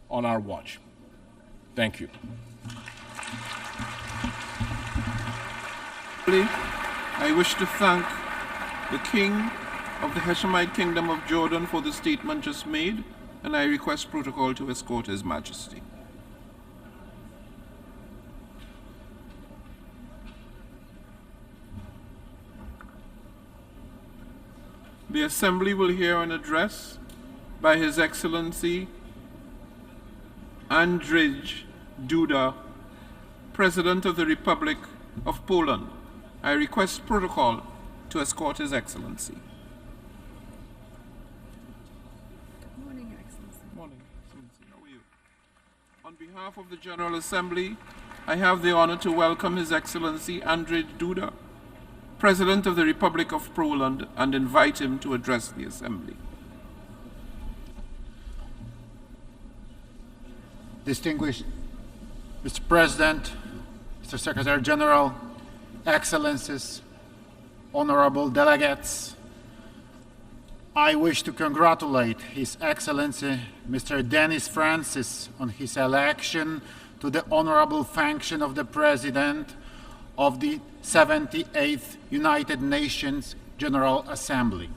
on our watch. Thank you. I wish to thank the King of the Hashemite Kingdom of Jordan for the statement just made, and I request protocol to escort His Majesty. The Assembly will hear an address by His Excellency Andrzej Duda, President of the Republic of Poland. I request protocol to escort His Excellency. Good morning, Your Excellency. Morning, Excellency. How are you? On behalf of the General Assembly, I have the honor to welcome His Excellency Andrzej Duda, President of the Republic of Poland, and invite him to address the Assembly. Distinguished Mr. President, Mr. Secretary General, Excellencies, honorable delegates, I wish to congratulate His Excellency Mr. Denis Francis on his election to the honorable function of the President of the 78th United Nations General Assembly.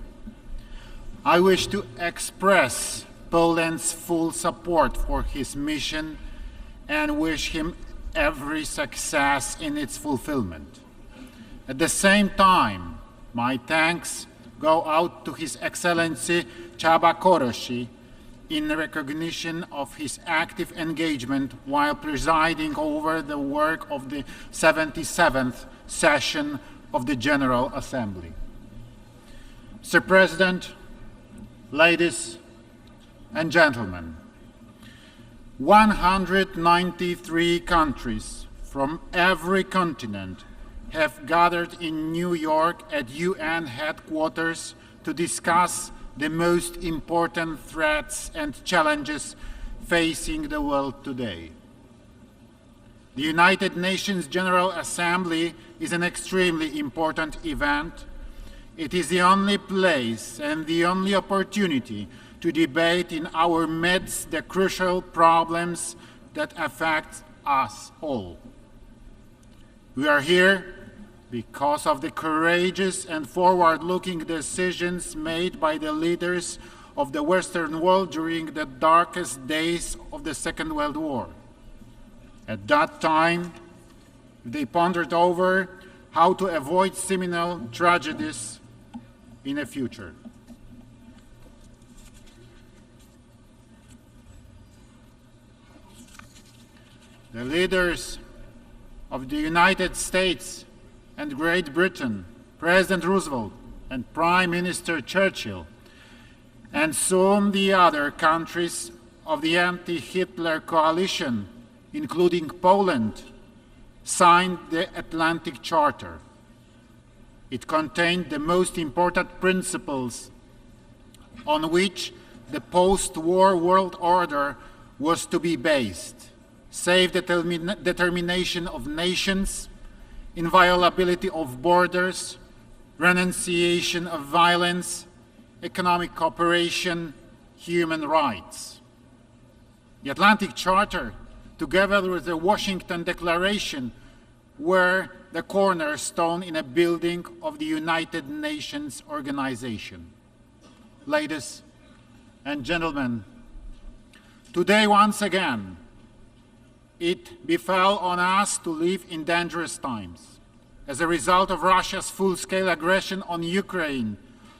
I wish to express Poland's full support for his mission and wish him every success in its fulfillment. At the same time, my thanks go out to His Excellency Csaba Kőrösi in recognition of his active engagement while presiding over the work of the 77th session of the General Assembly. Mr. President, ladies and gentlemen, 193 countries from every continent have gathered in New York at UN headquarters to discuss the most important threats and challenges facing the world today. The United Nations General Assembly is an extremely important event. It is the only place and the only opportunity to debate in our midst the crucial problems that affect us all. We are here because of the courageous and forward-looking decisions made by the leaders of the Western world during the darkest days of the Second World War. At that time, they pondered over how to avoid similar tragedies in the future. The leaders of the United States and Great Britain, President Roosevelt and Prime Minister Churchill, and soon the other countries of the anti-Hitler coalition, including Poland, signed the Atlantic Charter. It contained the most important principles on which the post-war world order was to be based: safe determination of nations, inviolability of borders, renunciation of violence, economic cooperation, human rights. The Atlantic Charter, together with the Washington Declaration, were the cornerstone in a building of the United Nations organization. Ladies and gentlemen, today once again, it befell on us to live in dangerous times. As a result of Russia's full-scale aggression on Ukraine,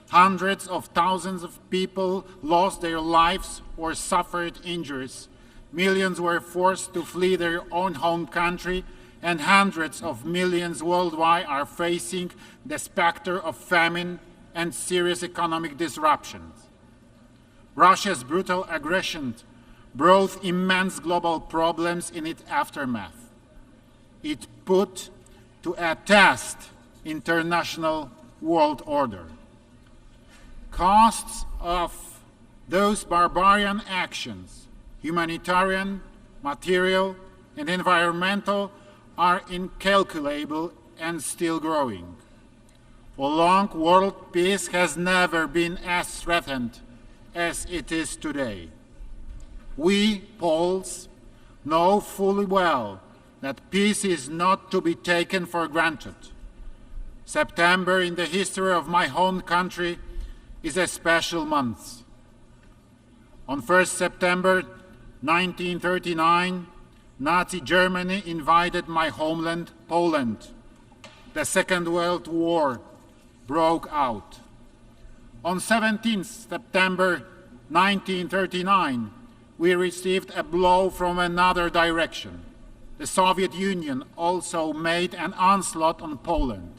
hundreds of thousands of people lost their lives or suffered injuries. Millions were forced to flee their own home country, and hundreds of millions worldwide are facing the specter of famine and serious economic disruptions. Russia's brutal aggression brought immense global problems in its aftermath. It put to a test international world order. Costs of those barbarian actions, humanitarian, material, and environmental, are incalculable and still growing. For long, world peace has never been as threatened as it is today. We, Poles, know fully well that peace is not to be taken for granted. September in the history of my home country is a special month. On 1st September 1939, Nazi Germany invaded my homeland, Poland. The Second World War broke out. On 17th September 1939, we received a blow from another direction. The Soviet Union also made an onslaught on Poland.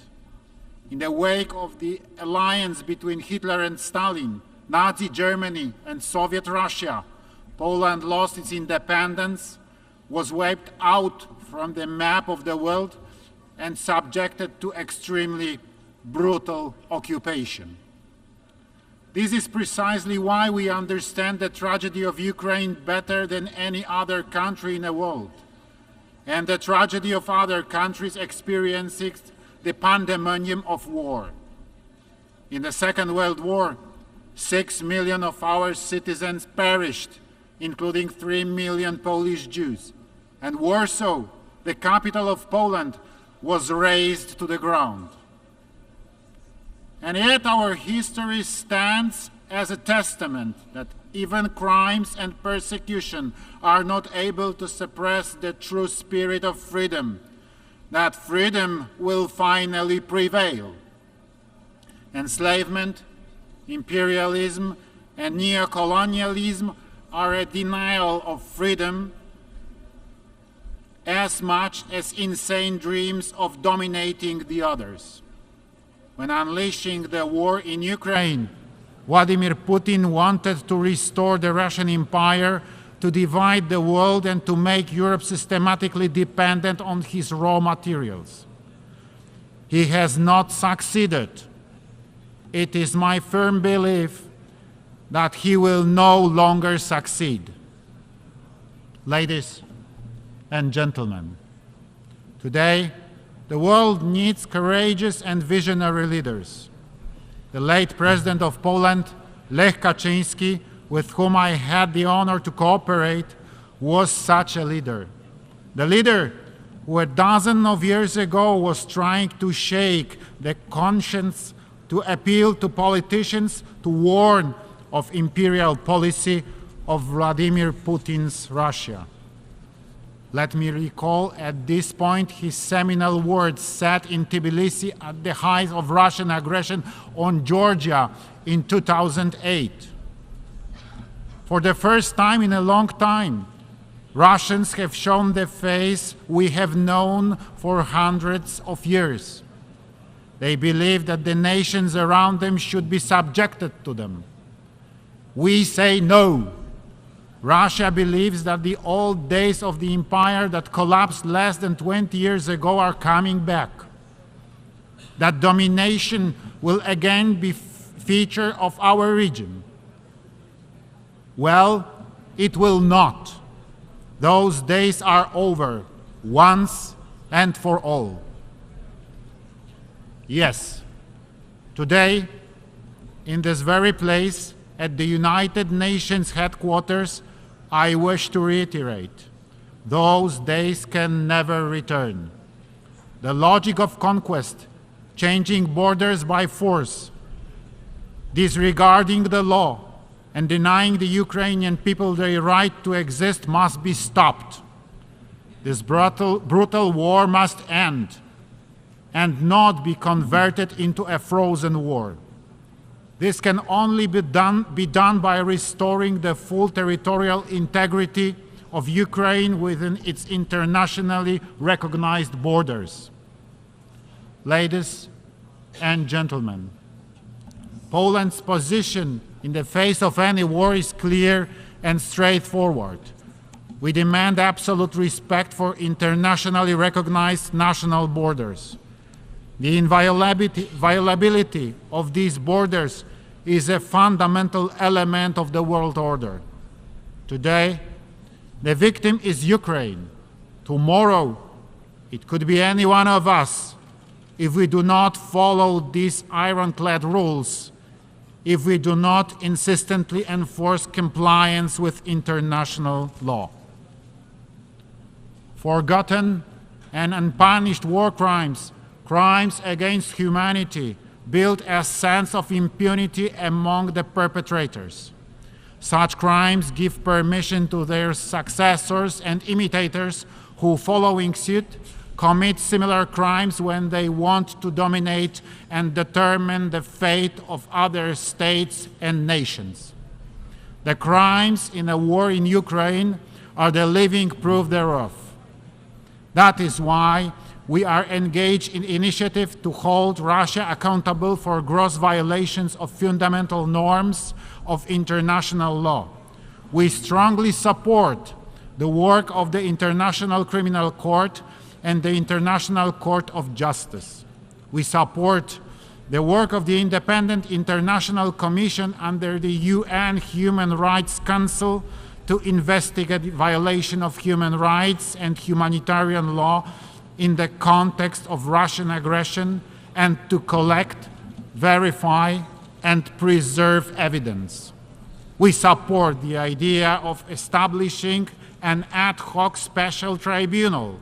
In the wake of the alliance between Hitler and Stalin, Nazi Germany and Soviet Russia, Poland lost its independence, was wiped out from the map of the world, and subjected to extremely brutal occupation. This is precisely why we understand the tragedy of Ukraine better than any other country in the world, and the tragedy of other countries experiencing the pandemonium of war. In the Second World War, 6 million of our citizens perished, including 3 million Polish Jews, and Warsaw, the capital of Poland, was razed to the ground. And yet our history stands as a testament that even crimes and persecution are not able to suppress the true spirit of freedom, that freedom will finally prevail. Enslavement, imperialism, and neocolonialism are a denial of freedom as much as insane dreams of dominating the others. When unleashing the war in Ukraine, Vladimir Putin wanted to restore the Russian Empire, to divide the world, and to make Europe systematically dependent on his raw materials. He has not succeeded. It is my firm belief that he will no longer succeed. Ladies and gentlemen, today the world needs courageous and visionary leaders. The late President of Poland, Lech Kaczyński, with whom I had the honor to cooperate, was such a leader. The leader who a dozen of years ago was trying to shake the conscience, to appeal to politicians, to warn of imperial policy of Vladimir Putin's Russia. Let me recall at this point his seminal words said in Tbilisi at the height of Russian aggression on Georgia in 2008. For the first time in a long time, Russians have shown the face we have known for hundreds of years. They believe that the nations around them should be subjected to them. We say no. Russia believes that the old days of the empire that collapsed less than 20 years ago are coming back. That domination will again be feature of our region. Well, it will not. Those days are over, once and for all. Yes, today, in this very place, at the United Nations headquarters, I wish to reiterate, those days can never return. The logic of conquest, changing borders by force, disregarding the law, and denying the Ukrainian people their right to exist must be stopped. This brutal war must end and not be converted into a frozen war. This can only be done by restoring the full territorial integrity of Ukraine within its internationally recognized borders. Ladies and gentlemen, Poland's position in the face of any war is clear and straightforward. We demand absolute respect for internationally recognized national borders. The inviolability of these borders is a fundamental element of the world order. Today, the victim is Ukraine. Tomorrow, it could be any one of us if we do not follow these ironclad rules, if we do not insistently enforce compliance with international law. Forgotten and unpunished war crimes, crimes against humanity, build a sense of impunity among the perpetrators. Such crimes give permission to their successors and imitators who, following suit, commit similar crimes when they want to dominate and determine the fate of other states and nations. The crimes in a war in Ukraine are the living proof thereof. That is why we are engaged in initiative to hold Russia accountable for gross violations of fundamental norms of international law. We strongly support the work of the International Criminal Court and the International Court of Justice. We support the work of the Independent International Commission under the UN Human Rights Council to investigate violation of human rights and humanitarian law in the context of Russian aggression, and to collect, verify, and preserve evidence. We support the idea of establishing an ad hoc special tribunal.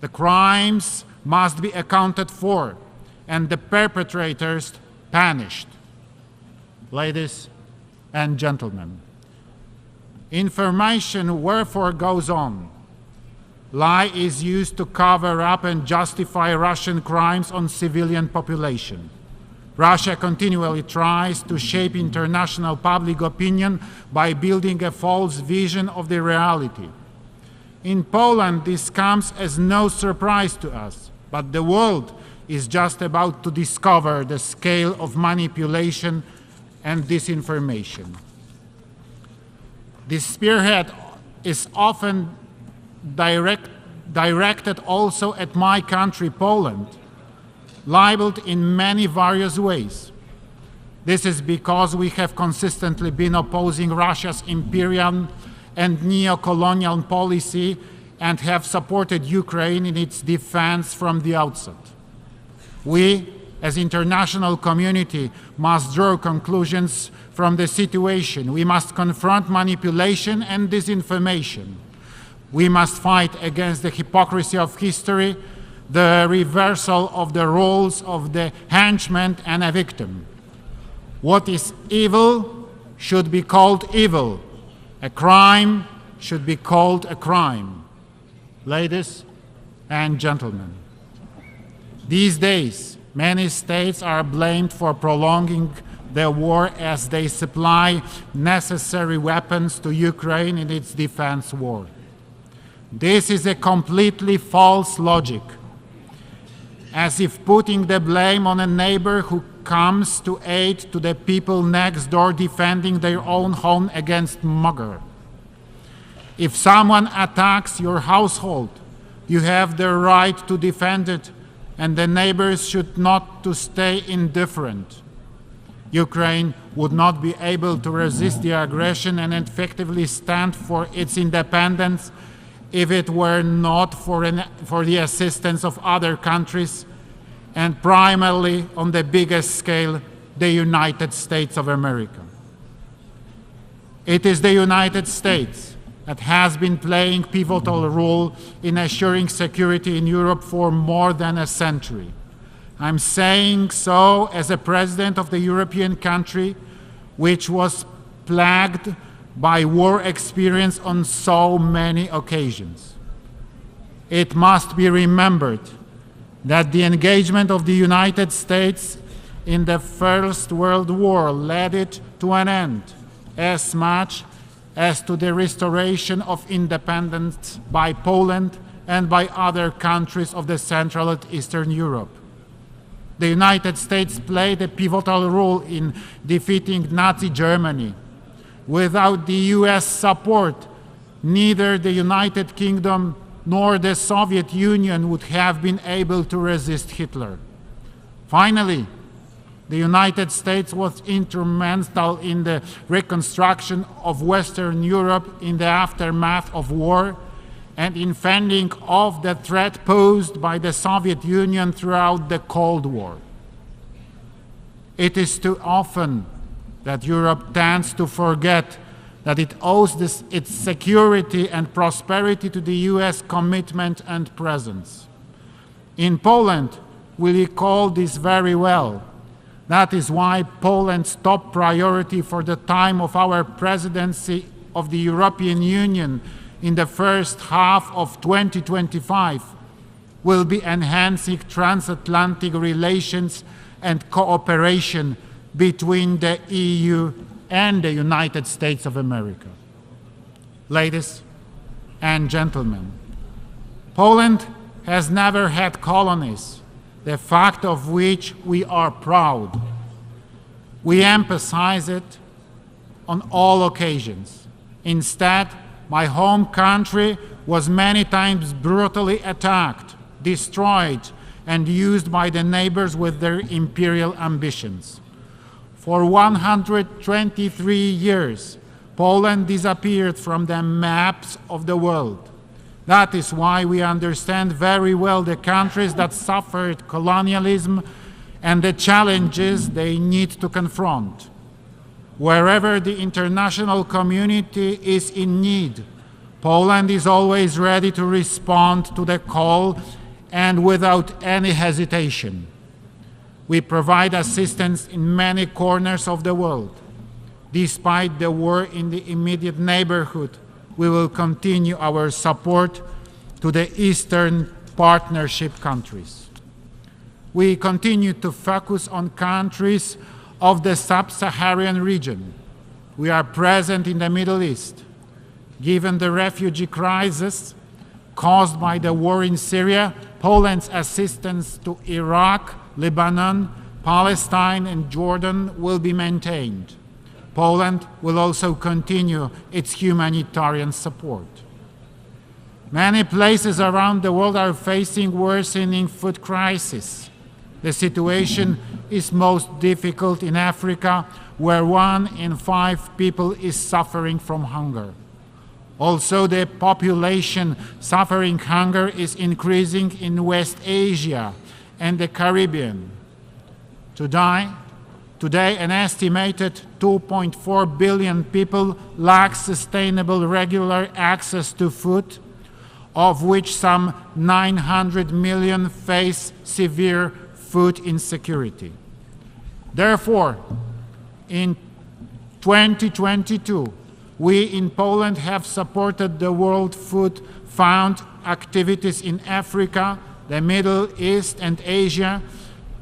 The crimes must be accounted for and the perpetrators punished. Ladies and gentlemen, information wherefore goes on. Lie is used to cover up and justify Russian crimes on civilian population. Russia continually tries to shape international public opinion by building a false vision of the reality. In Poland, this comes as no surprise to us, but the world is just about to discover the scale of manipulation and disinformation. This spearhead is often directed also at my country, Poland, libeled in many various ways. This is because we have consistently been opposing Russia's imperial and neo-colonial policy and have supported Ukraine in its defense from the outset. We, as international community, must draw conclusions from the situation. We must confront manipulation and disinformation. We must fight against the hypocrisy of history, the reversal of the roles of the henchman and a victim. What is evil should be called evil. A crime should be called a crime. Ladies and gentlemen, these days, many states are blamed for prolonging the war as they supply necessary weapons to Ukraine in its defense war. This is a completely false logic, as if putting the blame on a neighbor who comes to aid to the people next door defending their own home against mugger. If someone attacks your household, you have the right to defend it, and the neighbors should not to stay indifferent. Ukraine would not be able to resist the aggression and effectively stand for its independence if it were not for the assistance of other countries, and primarily on the biggest scale, the United States of America. It is the United States that has been playing a pivotal role in assuring security in Europe for more than a century. I'm saying so as a president of the European country which was plagued by war experience on so many occasions. It must be remembered that the engagement of the United States in the First World War led it to an end, as much as to the restoration of independence by Poland and by other countries of the Central and Eastern Europe. The United States played a pivotal role in defeating Nazi Germany. Without the US support, neither the United Kingdom nor the Soviet Union would have been able to resist Hitler. Finally, the United States was instrumental in the reconstruction of Western Europe in the aftermath of war and in fending off the threat posed by the Soviet Union throughout the Cold War. It is too often that Europe tends to forget that it owes its security and prosperity to the US commitment and presence. In Poland, we recall this very well. That is why Poland's top priority for the time of our presidency of the European Union in the first half of 2025 will be enhancing transatlantic relations and cooperation between the EU and the United States of America. Ladies and gentlemen, Poland has never had colonies, the fact of which we are proud. We emphasize it on all occasions. Instead, my home country was many times brutally attacked, destroyed, and used by the neighbors with their imperial ambitions. For 123 years, Poland disappeared from the maps of the world. That is why we understand very well the countries that suffered colonialism and the challenges they need to confront. Wherever the international community is in need, Poland is always ready to respond to the call and without any hesitation. We provide assistance in many corners of the world. Despite the war in the immediate neighborhood, we will continue our support to the Eastern Partnership countries. We continue to focus on countries of the sub-Saharan region. We are present in the Middle East. Given the refugee crisis caused by the war in Syria, Poland's assistance to Iraq, Lebanon, Palestine, and Jordan will be maintained. Poland will also continue its humanitarian support. Many places around the world are facing worsening food crisis. The situation is most difficult in Africa, where 1 in 5 people is suffering from hunger. Also, the population suffering hunger is increasing in West Asia and the Caribbean. Today, an estimated 2.4 billion people lack sustainable regular access to food, of which some 900 million face severe food insecurity. Therefore, in 2022, we in Poland have supported the World Food Fund activities in Africa, the Middle East and Asia,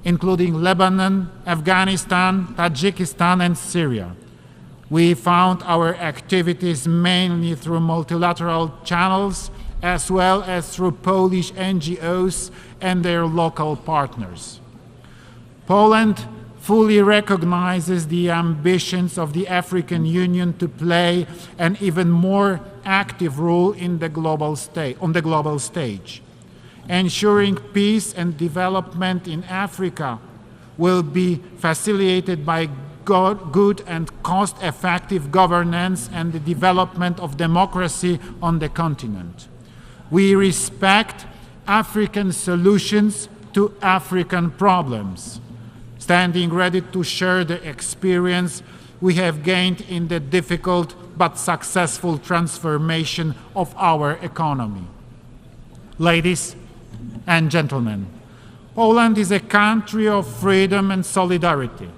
including Lebanon, Afghanistan, Tajikistan and Syria. We found our activities mainly through multilateral channels as well as through Polish NGOs and their local partners. Poland fully recognizes the ambitions of the African Union to play an even more active role in the on the global stage. Ensuring peace and development in Africa will be facilitated by good and cost-effective governance and the development of democracy on the continent. We respect African solutions to African problems, standing ready to share the experience we have gained in the difficult but successful transformation of our economy. Ladies and gentlemen, Poland is a country of freedom and solidarity.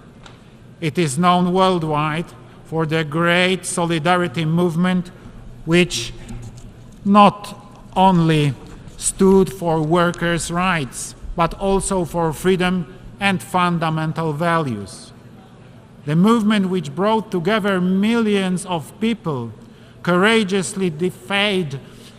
It is known worldwide for the great solidarity movement, which not only stood for workers' rights, but also for freedom and fundamental values. The movement which brought together millions of people courageously defied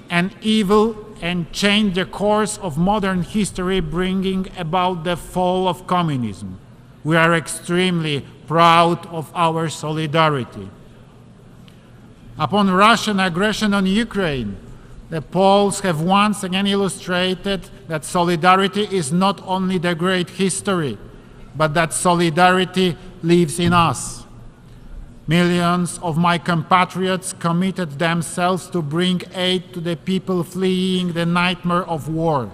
an evil and changed the course of modern history, bringing about the fall of communism. We are extremely proud of our solidarity. Upon Russian aggression on Ukraine, the Poles have once again illustrated that solidarity is not only the great history, but that solidarity lives in us. Millions of my compatriots committed themselves to bring aid to the people fleeing the nightmare of war.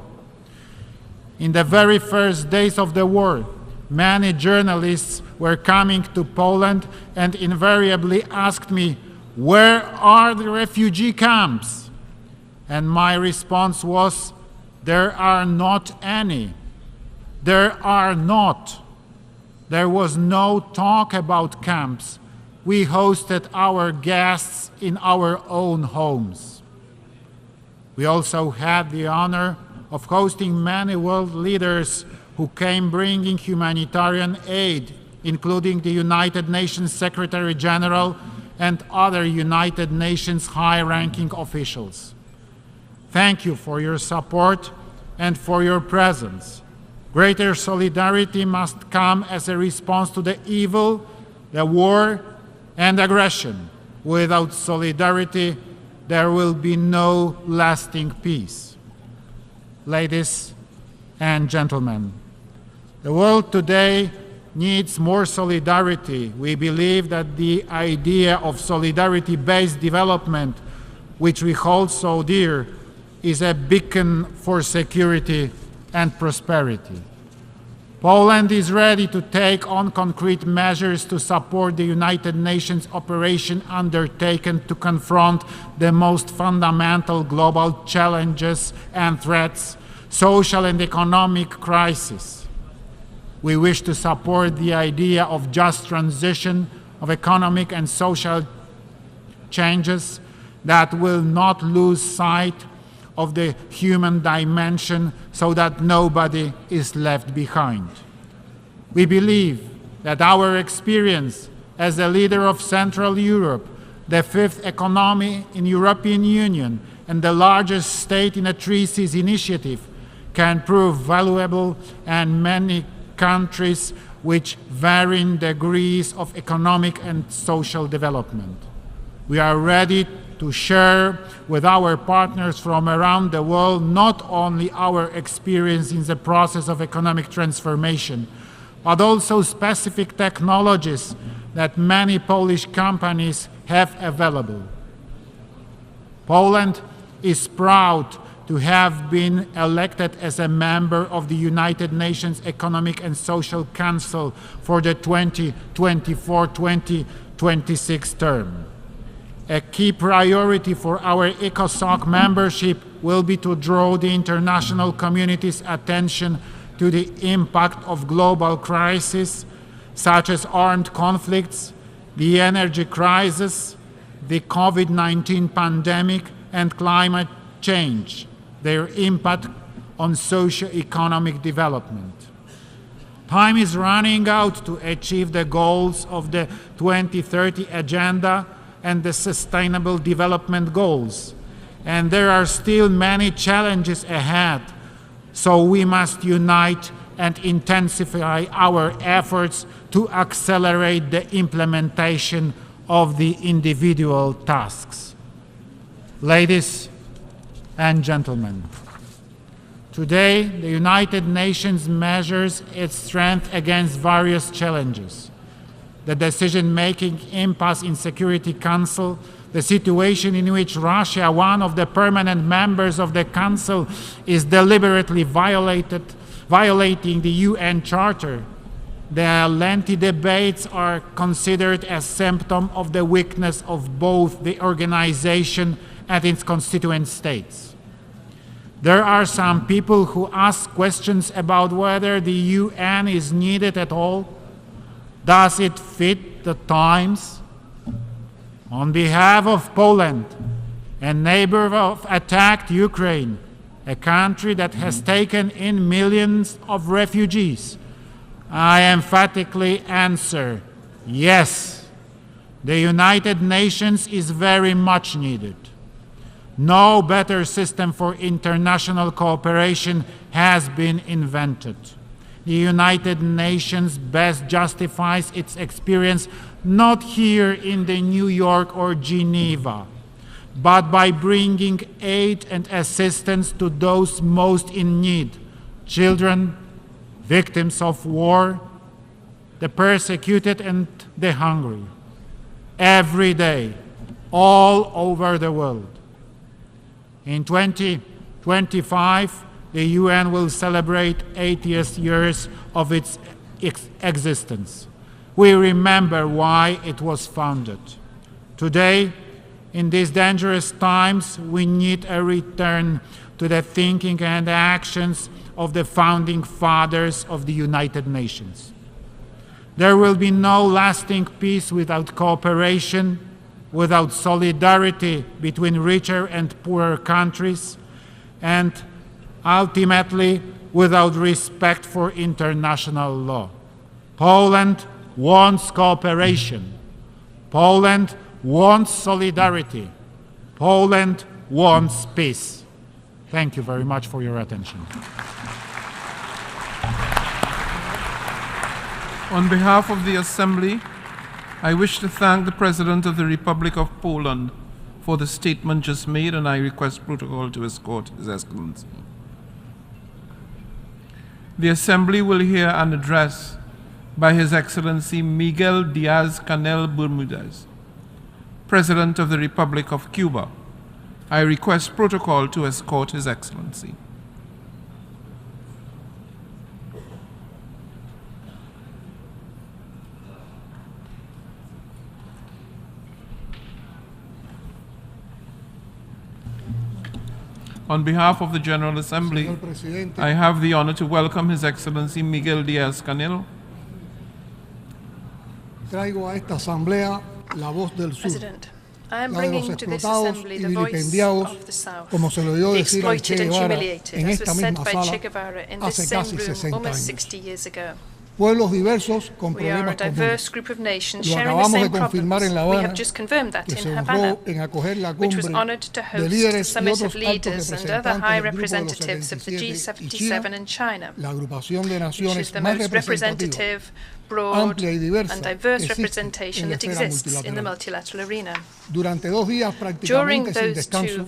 In the very first days of the war, many journalists were coming to Poland and invariably asked me, "Where are the refugee camps?" And my response was, "There are not any. There are not." There was no talk about camps. We hosted our guests in our own homes. We also had the honor of hosting many world leaders who came bringing humanitarian aid, including the United Nations Secretary General and other United Nations high-ranking officials. Thank you for your support and for your presence. Greater solidarity must come as a response to the evil, the war, and aggression. Without solidarity, there will be no lasting peace. Ladies and gentlemen, the world today needs more solidarity. We believe that the idea of solidarity-based development, which we hold so dear, is a beacon for security and prosperity. Poland is ready to take on concrete measures to support the United Nations operation undertaken to confront the most fundamental global challenges and threats, social and economic crisis. We wish to support the idea of just transition of economic and social changes that will not lose sight of the human dimension so that nobody is left behind. We believe that our experience as a leader of Central Europe, the fifth economy in European Union, and the largest state in a Three Seas initiative can prove valuable in many countries which vary in degrees of economic and social development. We are ready to share with our partners from around the world not only our experience in the process of economic transformation, but also specific technologies that many Polish companies have available. Poland is proud to have been elected as a member of the United Nations Economic and Social Council for the 2024-2026 term. A key priority for our ECOSOC membership will be to draw the international community's attention to the impact of global crises, such as armed conflicts, the energy crisis, the COVID-19 pandemic and climate change, their impact on socio-economic development. Time is running out to achieve the goals of the 2030 Agenda and the Sustainable Development Goals, and there are still many challenges ahead, so we must unite and intensify our efforts to accelerate the implementation of the individual tasks. Ladies and gentlemen, today the United Nations measures its strength against various challenges. The decision-making impasse in Security Council, the situation in which Russia, one of the permanent members of the Council, is deliberately violating the UN Charter. The lengthy debates are considered as symptom of the weakness of both the organization and its constituent states. There are some people who ask questions about whether the UN is needed at all. Does it fit the times? On behalf of Poland, a neighbor of attacked Ukraine, a country that has taken in millions of refugees, I emphatically answer, yes, the United Nations is very much needed. No better system for international cooperation has been invented. The United Nations best justifies its experience not here in the New York or Geneva, but by bringing aid and assistance to those most in need, children, victims of war, the persecuted and the hungry, every day, all over the world. In 2025, the UN will celebrate 80 years of its existence. We remember why it was founded. Today, in these dangerous times, we need a return to the thinking and actions of the founding fathers of the United Nations. There will be no lasting peace without cooperation, without solidarity between richer and poorer countries, and ultimately without respect for international law. Poland wants cooperation. Poland wants solidarity. Poland wants peace. Thank you very much for your attention. On behalf of the Assembly, I wish to thank the President of the Republic of Poland for the statement just made, and I request protocol to escort His Excellency. The Assembly will hear an address by His Excellency Miguel Diaz-Canel Bermudez, President of the Republic of Cuba. I request protocol to escort His Excellency. On behalf of the General Assembly, I have the honor to welcome His Excellency Miguel Diaz-Canel. Traigo a esta asamblea la voz del sur, I am la de los bringing to this explotados assembly y the voice vilipendiados, of the South, como se lo oyó the decir a Che exploited and Guevara humiliated, en as esta was said misma by sala Che Guevara in this hace same casi room 60 almost años. 60 years ago. Pueblos diversos con We are a problemas diverse comunes. group of nations Lo sharing the acabamos de same confirmar en La problems. We Habana, have just confirmed that que in se Havana, honró en acoger la which was cumbre honored to de host the líderes y summit otros of leaders altos and other high representantes del Grupo de los representatives of the 77 y G77 China, and China, la agrupación de which naciones is the más most representative, broad amplia y diversa and diverse que existe representation en la that esfera exists in the multilateral. multilateral arena. Durante 2 días During prácticamente sin those two descanso,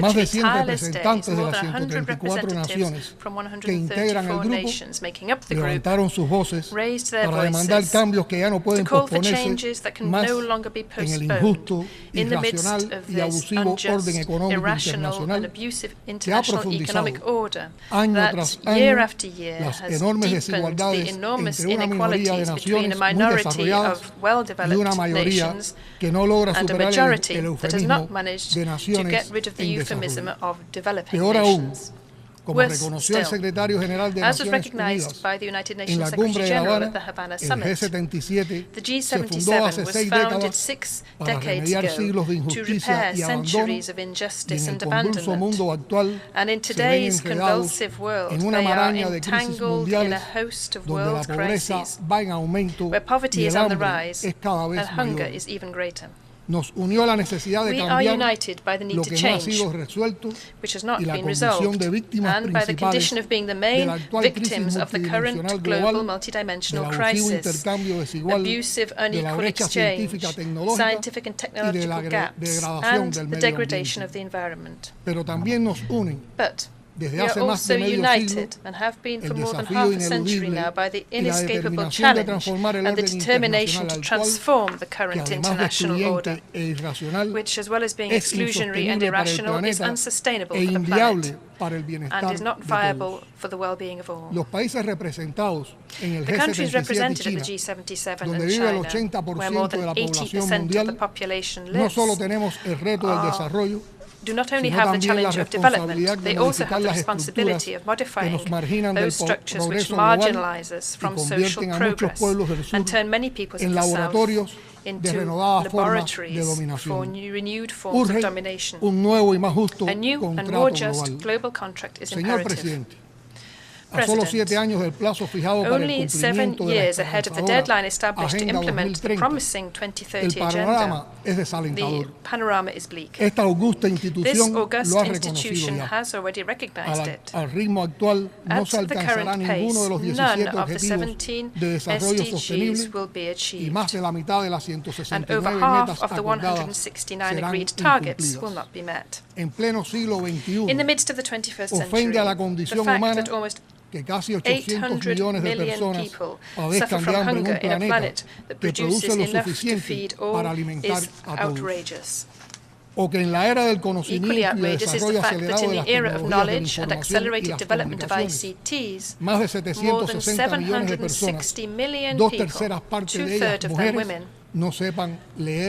más virtually de 100 tireless days, representantes de more las than 100 134 representatives naciones from que integran el 134 grupo nations making up the group levantaron sus voces raised their para demandar voices cambios que ya no to pueden call for posponerse changes that can más no longer be en el postponed injusto, in the midst irracional of y this abusivo orden unjust, económico irrational and internacional abusive que ha international profundizado economic order año that tras year año after year las has enormes deepened the desigualdades enormous entre una minoría de inequalities between a naciones muy minority desarrolladas of y una well-developed mayoría nations que no logra and a superar majority el that has eufemismo not managed de to naciones get rid of the en euphemism desarrollo. of developing Peor aún, nations. Como reconoció el secretario general de Naciones Unidas en la cumbre de La Habana, el G77 se fundó hace 6 décadas para remediar siglos de injusticia y abandono, y en el convulso mundo actual se ven enredados en una maraña de crisis mundiales donde la pobreza va en aumento y el hambre es cada vez mayor. Nos unió la necesidad de cambiar lo que no ha sido resuelto y la condición de víctimas principales de la actual crisis multidimensional global, del abusivo intercambio desigual, de la brecha científica tecnológica y de la degradación del medio ambiente. Pero también nos unen desde hace más de medio siglo el desafío ineludible y la determinación de transformar el orden internacional actual, que además de excluyente e irracional, es insostenible para el planeta e inviable para el bienestar de todos. Los países representados en el G77 y China, donde vive el 80% de la población mundial, no solo tenemos el reto del desarrollo, do not only have the challenge of development, they also have the responsibility of modifying those structures which marginalize us from social progress and turn many peoples of the South into laboratories for renewed forms of domination. A new and more just global contract is imperative. Only 7 years ahead of the deadline established to implement the promising 2030 agenda, the panorama is bleak. This august institution has already recognized it. At the current pace, none of the 17 SDGs will be achieved, and over half of the 169 agreed targets will not be met. In the midst of the 21st century, the fact that almost 800 million people suffer from hunger in a planet that produces enough to feed all is outrageous. Equally outrageous is the fact that in the era of knowledge and accelerated development of ICTs, more than 760 million people, 2/3 of them women,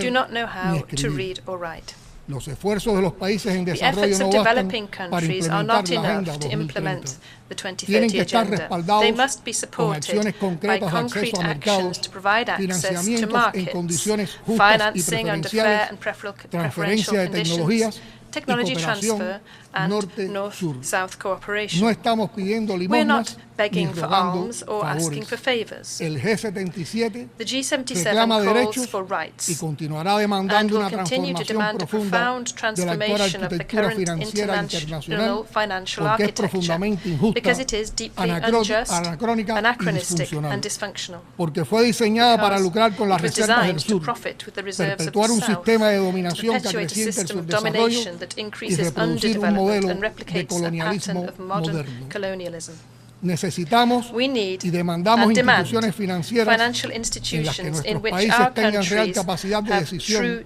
do not know how to read or write. Los esfuerzos de los países en desarrollo no bastan para implementar la Agenda 2030. Tienen que estar respaldados con acciones concretas de acceso a mercados, financiamientos en condiciones justas y preferenciales, transferencia de tecnologías y cooperación norte-sur. No estamos pidiendo limosnas ni rogando favores. El G77 reclama derechos y continuará demandando una transformación profunda de la actual arquitectura financiera internacional porque es profundamente injusta, anacrónica y disfuncional. Porque fue diseñada para lucrar con las reservas del sur, perpetuar un sistema de dominación que acrecienta el subdesarrollo y reproducir un modelo de colonialismo moderno. Necesitamos y demandamos instituciones financieras en las que nuestros países tengan real capacidad de decisión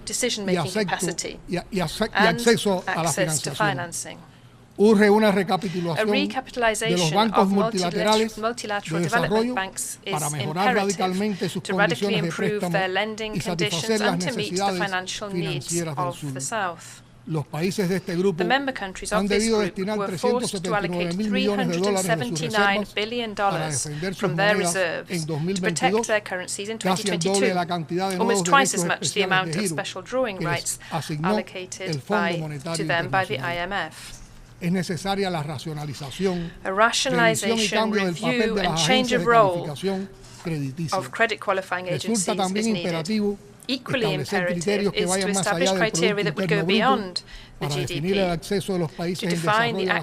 y acceso a la financiación. Urge una recapitulación de los bancos multilaterales de desarrollo para mejorar radicalmente sus condiciones de préstamo y satisfacer las necesidades financieras del sur. Los países de este grupo han debido destinar $379 mil millones de sus reservas para defender sus monedas en 2022, casi el doble de la cantidad de nuevos derechos especiales de giro que les asignó el Fondo Monetario Internacional. Es necesaria la racionalización, revisión y cambio del papel de las agencias de calificación crediticia. Resulta también imperativo establecer criterios que vayan más allá del Producto Interno Bruto para definir el acceso de los países en desarrollo a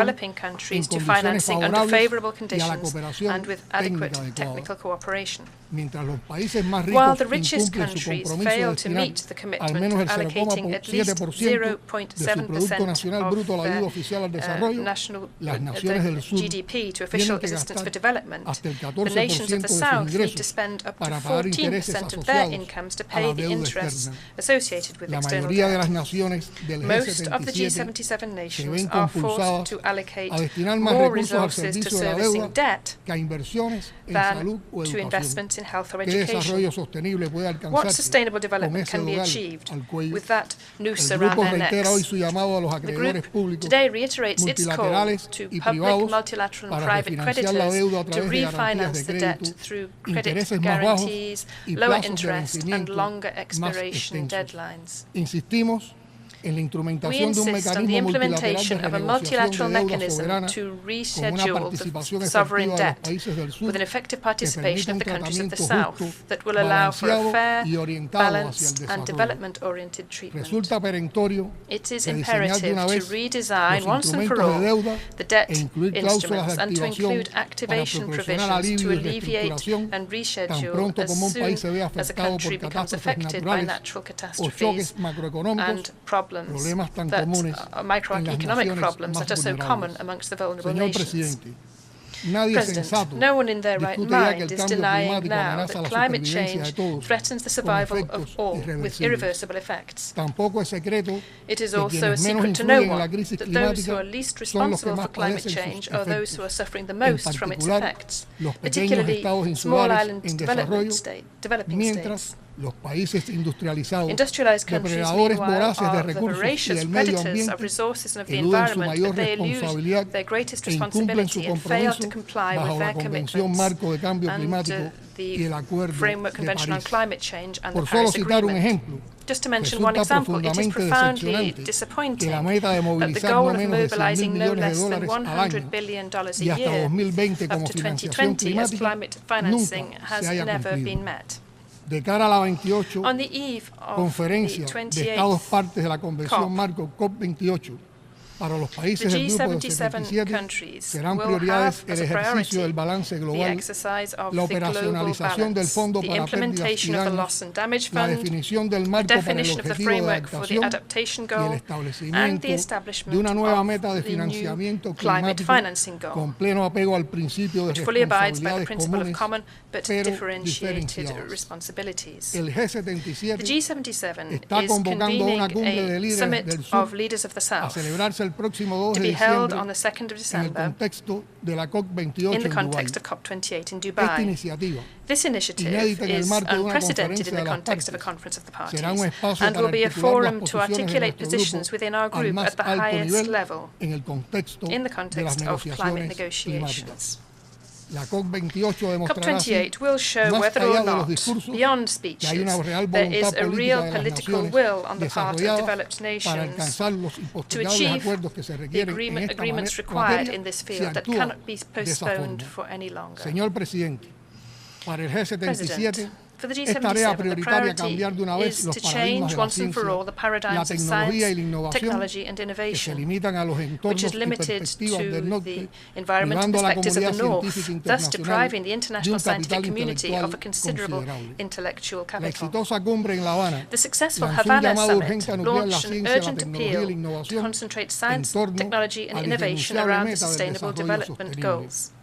la financiación en condiciones favorables y a la cooperación técnica adecuada. Mientras los países más ricos incumplen su compromiso de destinar al menos el 0,7% de su Producto Nacional Bruto a la ayuda oficial al desarrollo, las naciones del sur tienen que gastar hasta el 14% de sus ingresos para pagar intereses asociados a la deuda externa. La mayoría de las naciones del Most of the G77 nations are forced to allocate more resources to servicing debt than to investments in health or education. What sustainable development can be achieved with that noose around their necks? The group today reiterates its call to public, multilateral and private creditors to refinance the debt through credit guarantees, lower interest and longer expiration deadlines. We insist on the implementation of a multilateral mechanism to reschedule the sovereign debt with an effective participation of the countries of the South that will allow for a fair, balanced and development-oriented treatment. It is imperative to redesign once and for all the debt instruments and to include activation provisions to alleviate and reschedule as soon as a country becomes affected by natural catastrophes and problems that microeconomic problems that are so common amongst the vulnerable nations. President, no one in their right mind is denying now that climate change threatens the survival of all with irreversible effects. It is also a secret to no one that those who are least responsible for climate change are those who are suffering the most from its effects, particularly small island developing states. Industrialized countries, meanwhile, are the voracious predators of resources and of the environment, but they elude their greatest responsibility and fail to comply with their commitments under the Framework Convention on Climate Change and the Paris Agreement. Just to mention one example, it is profoundly disappointing that the goal of mobilizing no less than $100 billion a year up to 2020 as climate financing has never been met. On the eve of the 28th COP, the G77 countries will have as a priority the exercise of the global balance, the implementation of the loss and damage fund, the definition of the framework for the adaptation goal, and the establishment of the new climate financing goal, which fully abides by the principle of common but differentiated responsibilities. The G77 is convening a summit of leaders of the South to be held on the 2nd of December in the context of COP28 in Dubai. This initiative is unprecedented in the context of a conference of the parties and will be a forum to articulate positions within our group at the highest level in the context of climate negotiations. COP28 will show whether or not, beyond speeches, there is a real political will on the part of developed nations to achieve the agreements required in this field that cannot be postponed for any longer. President, for the G77, the priority is to change once and for all the paradigms of science, technology and innovation, which is limited to the environmental perspectives of the North, thus depriving the international scientific community of a considerable intellectual capital. The successful Havana Summit launched an urgent appeal to concentrate science, technology and innovation around the Sustainable Development Goals.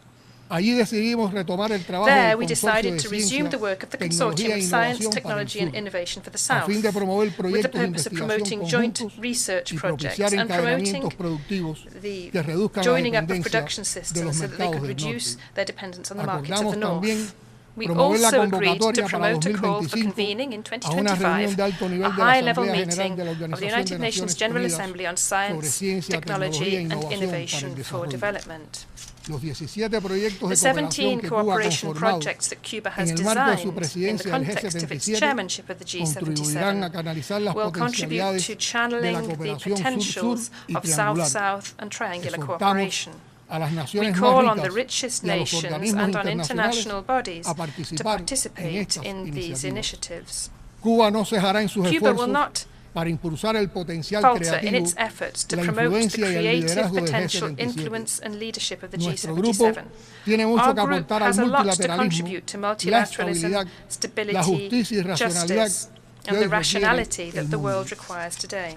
There, we decided to resume the work of the Consortium of Science, Technology and Innovation for the South, with the purpose of promoting joint research projects and promoting the joining up of production systems so that they could reduce their dependence on the markets of the North. We also agreed to promote a call for convening in 2025 a high-level meeting of the United Nations General Assembly on Science, Technology and Innovation for Development. The 17 cooperation projects that Cuba has designed in the context of its chairmanship of the G77 will contribute to channeling the potentials of South-South and triangular cooperation. We call on the richest nations and on international bodies to participate in these initiatives. Cuba will not falter in its efforts to promote the creative potential influence and leadership of the G77. Our group has a lot to contribute to multilateralism, stability, justice, and the rationality that the world requires today.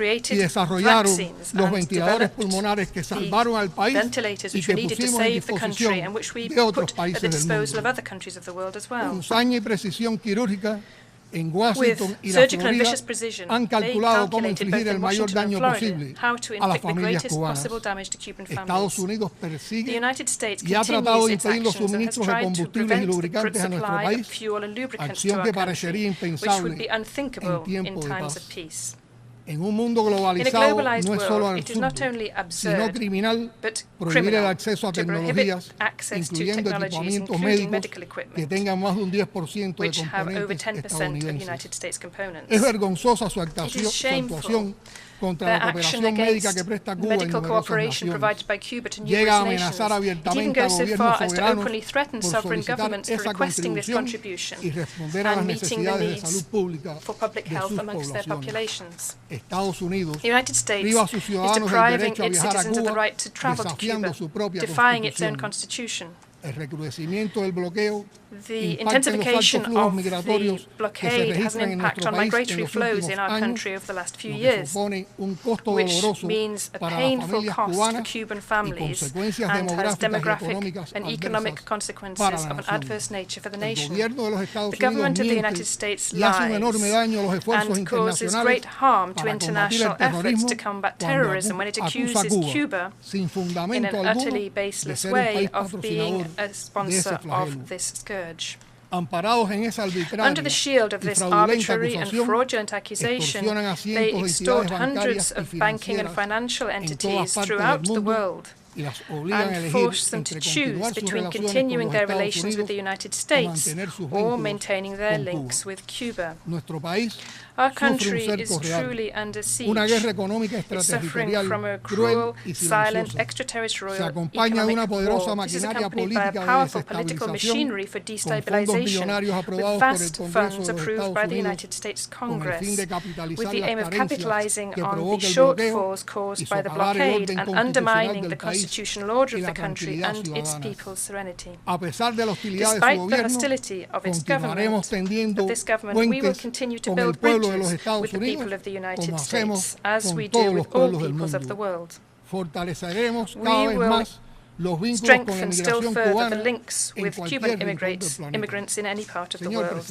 y desarrollaron los ventiladores pulmonares que salvaron al país y que pusimos a disposición de otros países del mundo. Con saña y precisión quirúrgica, en Washington y la Florida han calculado cómo infligir el mayor daño posible a las familias cubanas. Estados Unidos persigue y ha tratado de impedir los suministros de combustibles y lubricantes a nuestro país, acción que parecería impensable en tiempos de paz. En un mundo globalizado no es solo absurdo, sino criminal prohibir el acceso a tecnologías, incluyendo equipamientos médicos que tengan más de un 10% de componentes estadounidenses. Es vergonzosa su actuación contra la cooperación médica que presta Cuba en numerosas naciones. Llega a amenazar abiertamente a gobiernos soberanos por solicitar esa contribución y responder a las necesidades de salud pública de sus poblaciones. The United States is depriving its citizens of the right to travel to Cuba, defying its own constitution. The intensification of the blockade has an impact on migratory flows in our country over the last few years, which means a painful cost for Cuban families and has demographic and economic consequences of an adverse nature for the nation. The government of the United States lies and causes great harm to international efforts to combat terrorism when it accuses Cuba in an utterly baseless way of being a sponsor of this scourge. Under the shield of this arbitrary and fraudulent accusation, they extort hundreds of banking and financial entities throughout the world and force them to choose between continuing their relations with the United States or maintaining their links with Cuba. Our country is truly under siege. It's suffering from a cruel, silent, extraterritorial economic war. This is accompanied by a powerful political machinery for destabilization, with vast funds approved by the United States Congress, with the aim of capitalizing on the shortfalls caused by the blockade and undermining the constitutional order of the country and its people's serenity. Despite the hostility of its government, we will continue to build bridges with the people of the United States, as we do with all peoples of the world. We will strengthen still further the links with Cuban immigrants in any part of the world.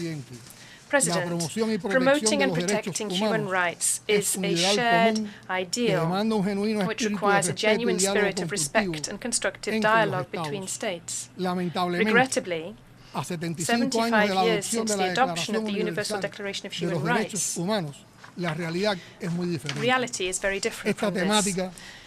President, promoting and protecting human rights is a shared ideal which requires a genuine spirit of respect and constructive dialogue between states. Regrettably, 75 years since the adoption of the Universal Declaration of Human Rights, reality is very different from this.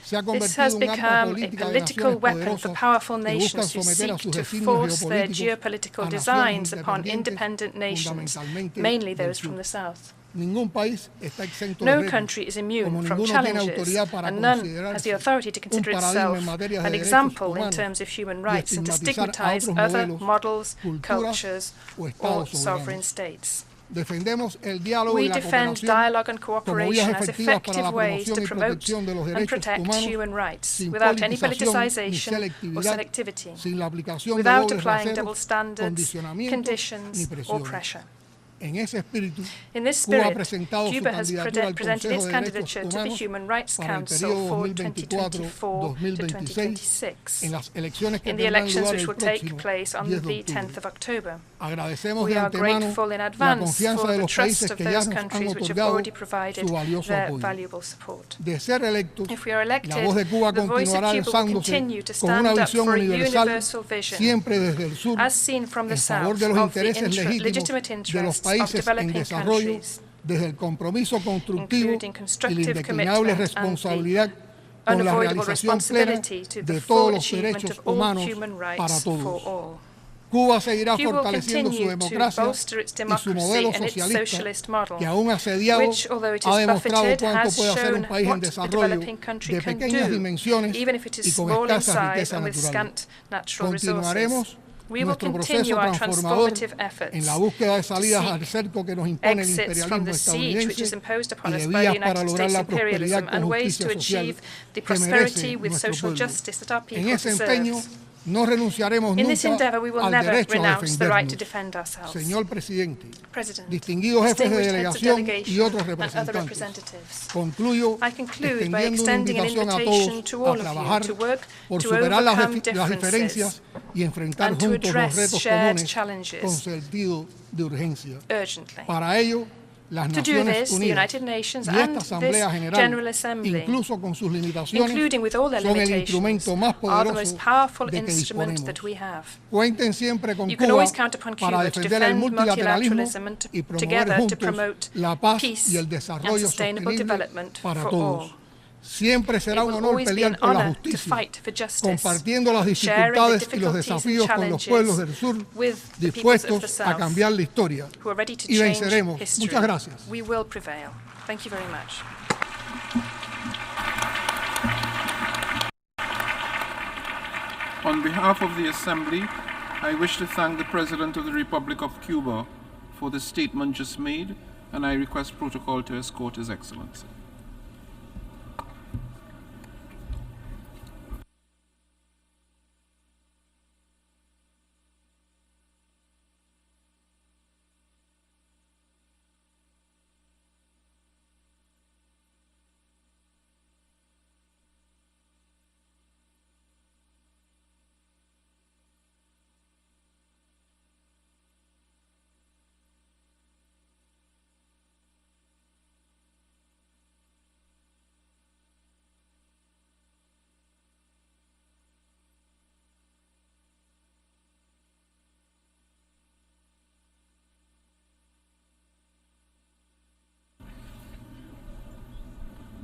This has become a political weapon for powerful nations who seek to force their geopolitical designs upon independent nations, mainly those from the South. No country is immune from challenges, and none has the authority to consider itself an example in terms of human rights and to stigmatize other models, cultures, or sovereign states. We defend dialogue and cooperation as effective ways to promote and protect human rights without any politicization or selectivity, without applying double standards, conditions, or pressure. In this spirit, Cuba has presented its candidature to the Human Rights Council for 2024 to 2026 in the elections which will take place on the 10th of October. We are grateful in advance for the trust of those countries which have already provided their valuable support. If we are elected, the voice of Cuba will continue to stand up for a universal vision, as seen from the South, of the legitimate interests of developing countries, including constructive commitment and the unavoidable responsibility to the full achievement of all human rights for all. Cuba will continue to bolster its democracy and its socialist model, which, although it is buffeted, has shown what a developing country can do, even if it is small in size and with scant natural resources. We will continue our transformative efforts to seek exits from the siege which is imposed upon us by the United States imperialism and ways to achieve the prosperity with social justice that our people deserve. In this endeavor, we will never renounce the right to defend ourselves. President, distinguished heads of delegation and other representatives, I conclude by extending an invitation to all of you to work to overcome differences and to address shared challenges urgently. To do this, the United Nations and this General Assembly, including with all their limitations, are the most powerful instrument that we have. You can always count upon Cuba to defend multilateralism and together to promote peace and sustainable development for all. Siempre será un honor pelear por la justicia, compartiendo las dificultades y los desafíos con los pueblos del sur, dispuestos a cambiar la historia. Y venceremos. Muchas gracias. We will prevail. Thank you very much. On behalf of the Assembly, I wish to thank the President of the Republic of Cuba for the statement just made, and I request protocol to escort His Excellency.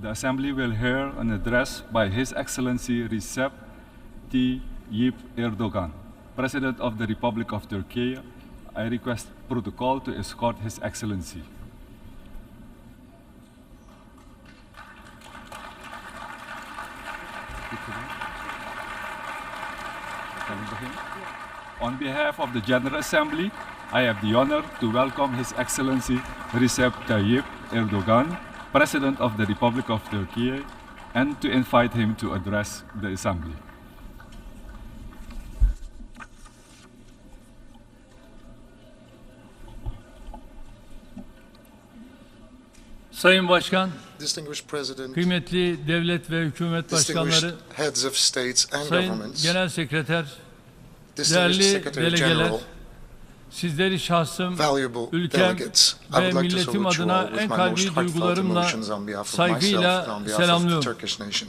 the Assembly will hear an address by His Excellency Recep Tayyip Erdogan, President of the Republic of Turkey. I request protocol to escort His Excellency. On behalf of the General Assembly, I have the honor to welcome His Excellency Recep Tayyip Erdogan, President of the Republic of Turkey, and to invite him to address the Assembly. Sayın Başkan, Distinguished President, kıymetli devlet ve hükümet başkanları, heads of states and Sayın governments, Genel Sekreter, Distinguished değerli Secretary delegeler, General, sizleri şahsım, valuable ülkem delegates, I ve would like to milletim salute you all adına with en my kalbi most heartfelt duygularımla, emotions on behalf of myself saygıyla and on behalf of the selamlıyorum. Turkish nation.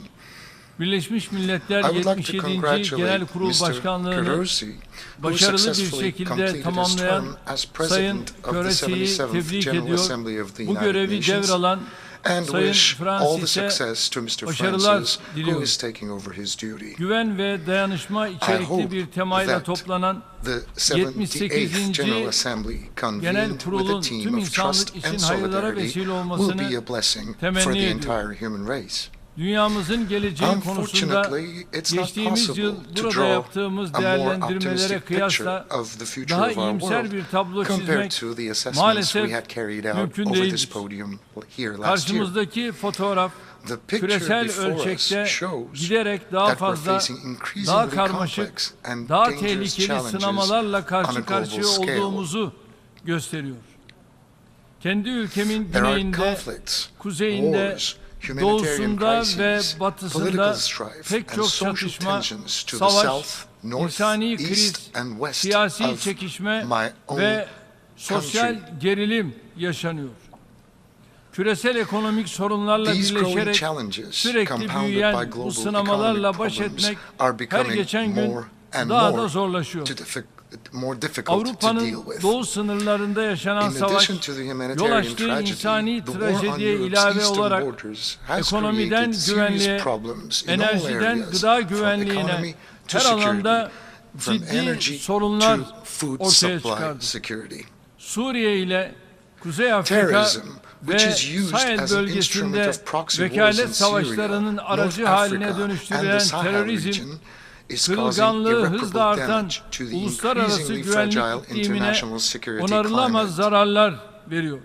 Birleşmiş Milletler I would like to 77. congratulate Genel Kurul Mr. Başkanlığı'nı Perosi, who başarılı bir successfully şekilde completed his tamamlayan term as Sayın President of the Perossi'yi 77th tebrik General ediyor. Assembly of the Bu United görevi Nations, devralan and Sayın wish all the Francis'e success to Mr. başarılar Francis, who diliyorum. is taking over his duty. Güven ve dayanışma içerikli bir temayla toplanan The 78. 78th General Assembly Genel convened with a Kurul'un team tüm of insanlık trust için and hayırlara solidarity vesile will olmasını be a blessing for temenni the ediyorum. entire human race. Dünyamızın geleceği konusunda Unfortunately, it's not geçtiğimiz yıl possible to burada draw yaptığımız a more değerlendirmelere optimistic kıyasla picture of the future daha of our iyimser world bir tablo compared çizmek to the assessments maalesef we had carried out mümkün over this değildir. podium here last year. Karşımızdaki fotoğraf The picture küresel before us ölçekte shows giderek daha that we're fazla, facing daha increasingly karmaşık, complex and daha dangerous tehlikeli challenges sınamalarla on a karşı global karşıya scale. olduğumuzu gösteriyor. Kendi ülkemin There are güneyinde, conflicts, kuzeyinde, wars, humanitarian doğusunda ve crises, batısında political strife, pek and çok social çatışma, tensions to the savaş, south, north, insani east, kriz, and west siyasi of çekişme my own ve sosyal country. gerilim yaşanıyor. Küresel ekonomik sorunlarla These growing birleşerek challenges, sürekli compounded by büyüyen bu global sınamalarla economic baş problems, etmek are her becoming geçen gün more and daha more da zorlaşıyor. more difficult to deal Avrupa'nın with. doğu sınırlarında yaşanan In savaş, addition to the yol humanitarian açtığı tragedy, insani the war on trajediye Europe's ilave eastern olarak borders has ekonomiden created serious güvenliğe, problems in all enerjiden areas, gıda from güvenliğine, economy to her security, alanda from ciddi energy sorunlar to food ortaya supply çıkardı. security. Suriye ile Kuzey Afrika Terrorism, ve which is used Sahel as an instrument bölgesinde of proxy wars in vekalet Syria, savaşlarının North aracı haline Africa, and dönüştürülen the Sahel terörizm, region is causing kırılganlığı irreparable hızla artan damage to the uluslararası increasingly güvenlik fragile iklimine international security onarılamaz climate. zararlar veriyor.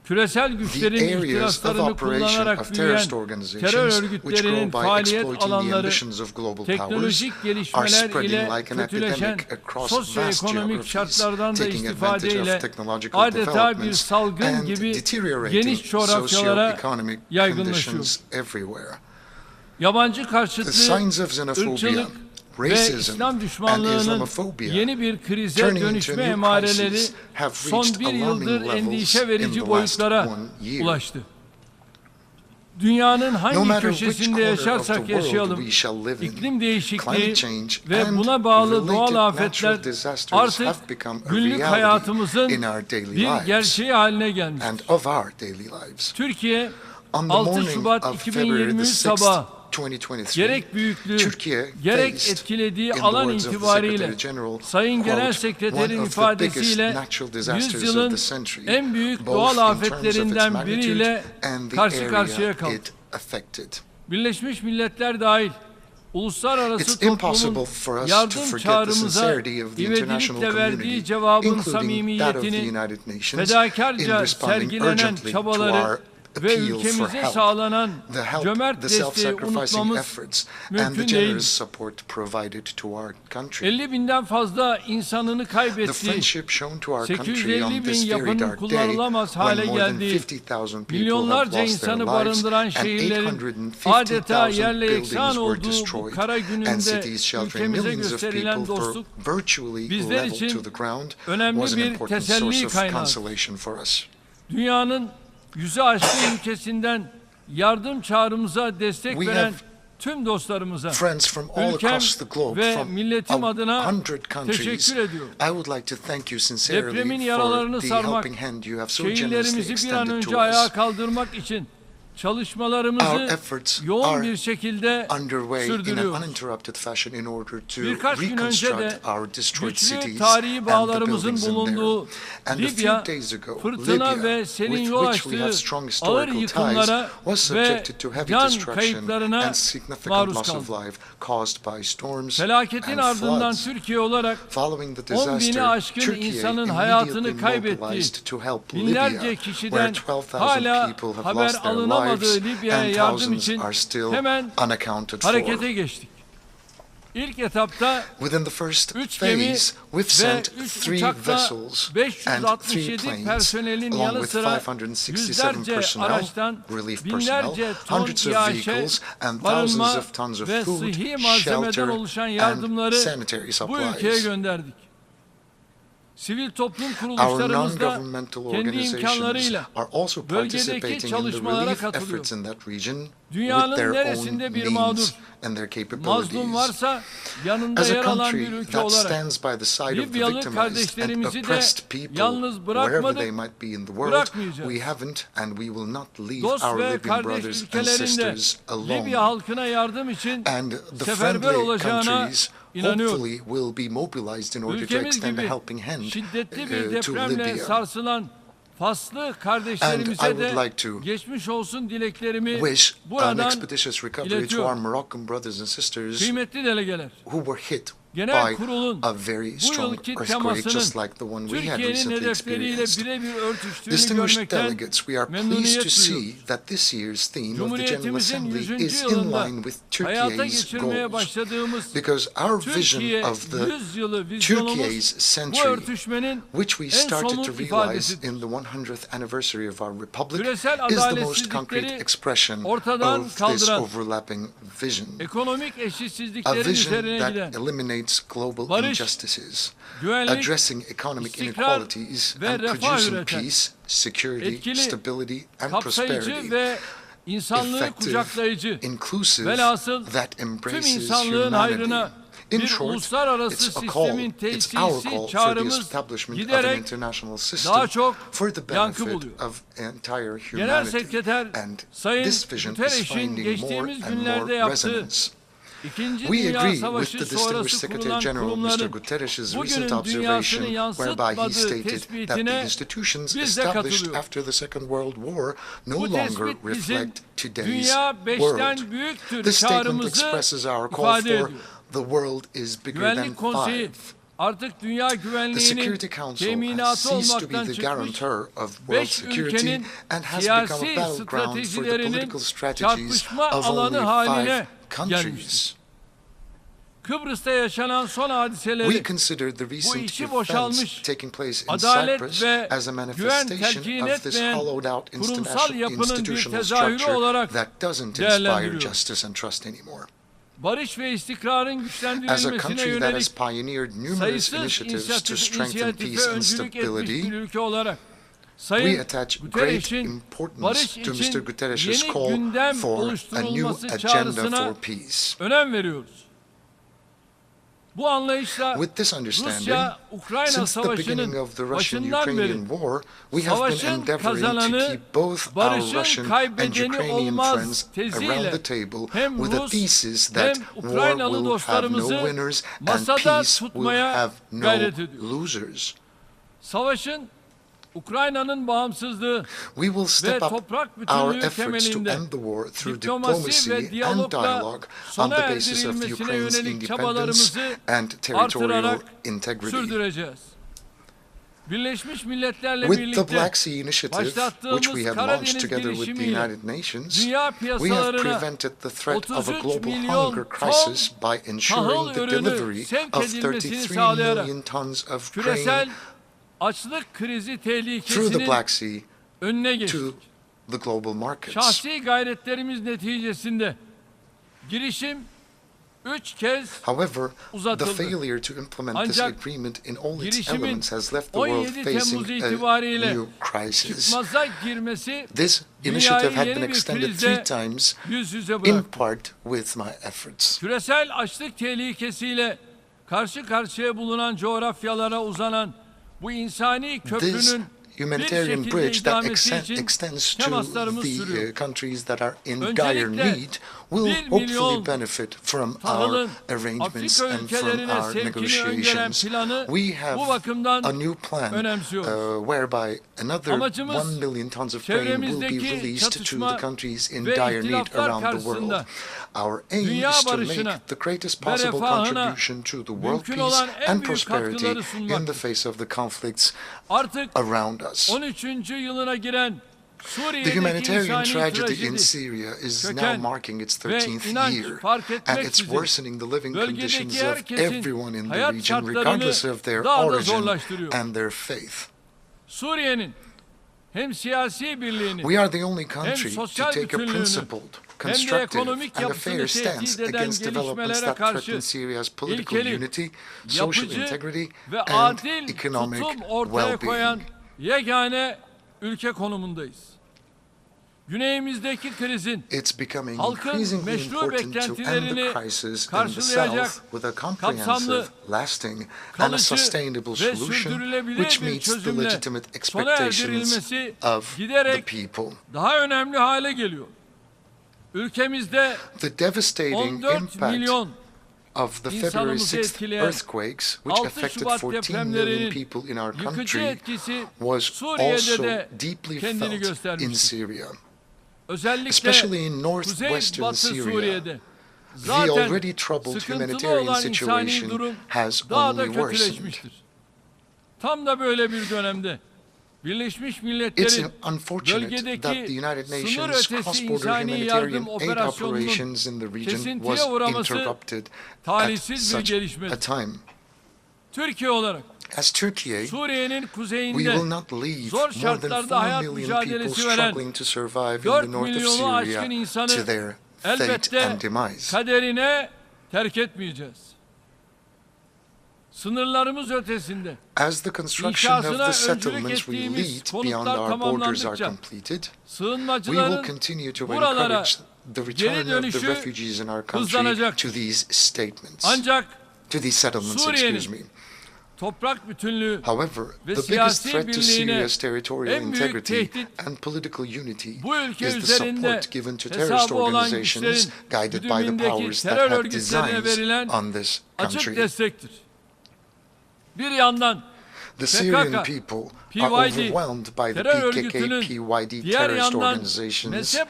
Küresel güçlerin The areas of ihtiraslarını operation kullanarak of büyüyen terrorist terör organizations which örgütlerinin grow by faaliyet exploiting the alanları, ambitions of global powers teknolojik are gelişmeler spreading ile like an kötüleşen epidemic across sosyoekonomik vast geographies, şartlardan da taking advantage istifadeyle of technological adeta bir developments salgın and gibi deteriorating geniş coğrafyalara socioeconomic yaygınlaşıyor. conditions everywhere. Yabancı The karşıtlığı, signs of xenophobia, ırkçılık ve racism, İslam and düşmanlığının Islamophobia yeni bir krize turning into dönüşme a new emareleri crisis have son reached bir alarming yıldır levels endişe in verici the last boyutlara 1 year. ulaştı. Dünyanın No hangi matter which köşesinde corner of the yaşarsak world yaşayalım, we shall live in, iklim değişikliği climate change ve and buna bağlı related doğal natural afetler disasters artık have become a günlük reality hayatımızın in our daily bir lives gerçeği haline gelmiştir. and of our daily lives. Türkiye, On the 6 morning Şubat of February the 2023 6th, sabahı 2023, gerek büyüklüğü, Türkiye gerek faced, etkilediği in the alan words of the itibariyle Secretary General, Sayın Genel quote, Sekreterin one of the biggest ifadesiyle natural disasters of yüzyılın the century, en büyük both doğal in terms of its afetlerinden magnitude biriyle and the karşı area karşıya kaldı. it affected. Birleşmiş Milletler dahil uluslararası It's toplumun impossible for us to yardım forget the çağrımıza sincerity of the international ivedilikle verdiği community, cevabın including that of the samimiyetini, United Nations, fedakarca in responding sergilenen urgently to çabaları our ve appeal for ülkemize help. sağlanan The help, cömert the desteği self-sacrificing unutmamız efforts, and the mümkün generous değil. support provided to our country. 50 binden fazla insanını The kaybettiği, friendship shown to our country 850 on bin this very yapının dark day, kullanılamaz hale when more than geldiği, 50,000 people have milyonlarca lost their insanı lives barındıran and şehirlerin adeta 850,000 yerle eksan buildings were olduğu bu destroyed kara and gününde cities sheltering ülkemize millions of gösterilen people dostluk virtually bizler leveled için to the ground önemli was an bir important teselli source of kaynağı. consolation for us. Dünyanın yüzü aşkın ülkesinden yardım çağrımıza destek We veren have tüm dostlarımıza, friends from all ülkem across the globe, ve from milletim adına 100 countries. teşekkür ediyorum. I would like to thank you sincerely Depremin for yaralarını the sarmak, helping hand you have so generously şehirlerimizi bir an extended önce to ayağa us. kaldırmak için çalışmalarımızı yoğun bir şekilde sürdürüyoruz. Birkaç gün önce de güçlü tarihi bağlarımızın bulunduğu Libya, fırtına ve selin yol açtığı ağır yıkımlara ve can kayıplarına maruz kaldı. Felaketin ardından Türkiye olarak 10 bini aşkın insanın hayatını kaybettiği, binlerce kişiden hala haber alınamadığı Libya'ya yardım için hemen harekete geçtik. İlk etapta 3 gemi ve 3 uçakla 567 personelin yanı sıra yüzlerce araçtan binlerce ton iaşe, barınma ve sıhhi malzemeden oluşan yardımları bu ülkeye gönderdik. Sivil toplum kuruluşlarımız da kendi imkanlarıyla bölgedeki çalışmalara katılıyor. Dünyanın neresinde bir mağdur, mazlum varsa yanında yer alan bir ülke olarak Libyalı kardeşlerimizi de yalnız bırakmadık, bırakmayacağız. Dost ve kardeş ülkelerinde Libya halkına yardım için seferber olacağına inanıyorum. Ülkemiz gibi şiddetli bir depremle sarsılan Faslı kardeşlerimize de geçmiş olsun dileklerimi buradan iletiyorum. Kıymetli delegeler, Genel Kurul'un bu yılki temasının Türkiye'nin hedefleriyle birebir örtüştüğünü görmekten memnuniyet duyuyoruz. Cumhuriyetimizin 100. yılında hayata geçirmeye başladığımız Türkiye 100 yılı vizyonumuz bu örtüşmenin en somut ifadesidir. Küresel adaletsizlikleri ortadan kaldıran, ekonomik eşitsizliklerin üzerine giden, barış, güvenlik, istikrar ve refah üreten, etkili, kapsayıcı ve insanlığı kucaklayıcı, velhasıl tüm insanlığın hayrına bir uluslararası sistemin tesisi çağrımız giderek daha çok yankı buluyor. Genel Sekreter Sayın Guterres'in geçtiğimiz günlerde yaptığı İkinci Dünya Savaşı sonrası kurulan kurumların bugünün dünyasını yansıtmadığı tespitine biz de katılıyoruz. Bu tespit bizim dünya 5'ten büyüktür çağrımızı ifade ediyor. Güvenlik Konseyi artık dünya güvenliğinin teminatı olmaktan çıkmış 5 ülkenin siyasi stratejilerinin çarpışma alanı haline gelmiştir. Kıbrıs'ta yaşanan son hadiseleri bu içi boşalmış adalet ve güven telkin etmeyen kurumsal yapının bir tezahürü olarak değerlendiriyor. Barış ve istikrarın güçlendirilmesine yönelik sayısız inisiyatife öncülük etmiş bir ülke olarak Sayın Guterres'in barış için yeni gündem oluşturulması çağrısına önem veriyoruz. Bu anlayışla Rusya-Ukrayna savaşının başından beri savaşın kazananı, barışın kaybedeni olmaz teziyle hem Rus hem Ukraynalı dostlarımızı masada tutmaya gayret ediyoruz. Savaşın Ukrayna'nın bağımsızlığı ve toprak bütünlüğü temelinde diplomasi ve diyalogla sona erdirilmesine yönelik çabalarımızı artırarak sürdüreceğiz. Birleşmiş Milletler'le birlikte başlattığımız Karadeniz girişimiyle dünya piyasalarına 33 milyon ton tahıl ürünü sevk edilmesini sağlayarak küresel açlık krizi tehlikesinin önüne geçtik. Şahsi gayretlerimiz neticesinde girişim 3 kez uzatıldı. Ancak girişimin 17 Temmuz itibariyle çıkmaza girmesi dünyayı yeni bir krizle yüz yüze bıraktı. Küresel açlık tehlikesiyle karşı karşıya bulunan coğrafyalara uzanan bu insani köprünün humanitarian bridge that extends to the countries that are in dire need will hopefully benefit from our arrangements and from our negotiations. We have a new plan whereby another 1 million tons of grain will be released to the countries in dire need around the world. Our aim is to make the greatest possible contribution to the world peace and prosperity in the face of the conflicts around us. The humanitarian tragedy in Syria is now marking its 13th year, and it's worsening the living conditions of everyone in the region, regardless of their origin and their faith. We are the only country to take a principled, constructive, and a fair stance against developments that threaten Syria's political unity, social integrity, and economic well-being. It's becoming increasingly important to end the crisis in the south with a comprehensive, lasting, and a sustainable solution which meets the legitimate expectations of the people. The devastating impact of the February 6th earthquakes, which affected 14 million people in our country, was also deeply felt in Syria, especially in northwestern Syria. The already troubled humanitarian situation has only worsened. It's unfortunate that the United Nations cross-border humanitarian aid operations in the region was interrupted at such a time. As Turkey, we will not leave more than 4 million people struggling to survive in the north of Syria to their fate and demise. As the construction of the settlements we lead beyond our borders are completed, we will continue to encourage the return of the refugees in our country to these settlements, excuse me. However, the biggest threat to Syria's territorial integrity and political unity is the support given to terrorist organizations guided by the powers that have designs on this country. The Syrian people are overwhelmed by the PKK-PYD terrorist organizations and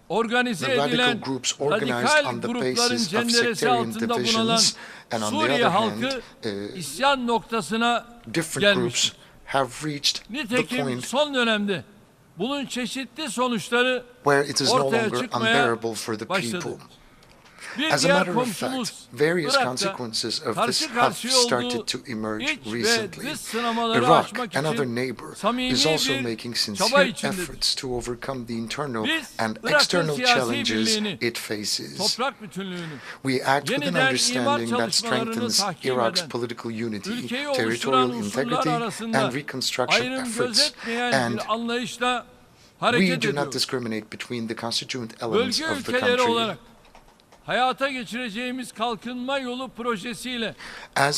the radical groups organized on the basis of sectarian divisions, and on the other hand, different groups have reached the point where it is no longer unbearable for the people. As a matter of fact, various consequences of this have started to emerge recently. Iraq, another neighbor, is also making sincere efforts to overcome the internal and external challenges it faces. We act with an understanding that strengthens Iraq's political unity, territorial integrity, and reconstruction efforts, and we do not discriminate between the constituent elements of the country. As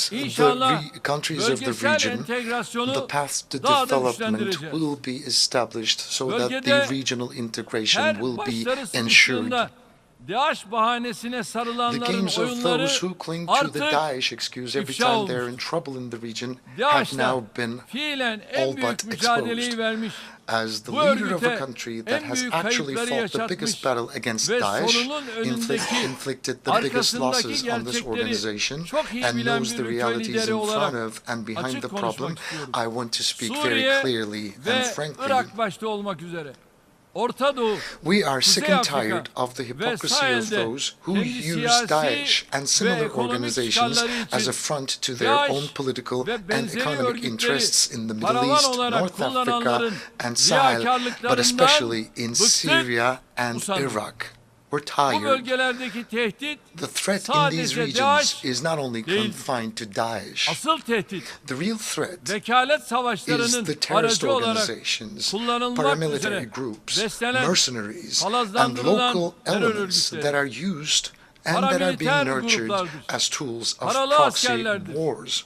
the countries of the region, the path to development will be established so that the regional integration will be ensured. The games of those who cling to the Daesh excuse every time they're in trouble in the region have now been all but exposed. As the leader of a country that has actually fought the biggest battle against Daesh, inflicted the biggest losses on this organization, and knows the realities in front of and behind the problem, I want to speak very clearly and frankly. We are sick and tired of the hypocrisy of those who use Daesh and similar organizations as a front to their own political and economic interests in the Middle East, North Africa, and Sahel, but especially in Syria and Iraq. We're tired. The threat in these regions is not only confined to Daesh. The real threat is the terrorist organizations, paramilitary groups, mercenaries, and local elements that are used and that are being nurtured as tools of proxy wars.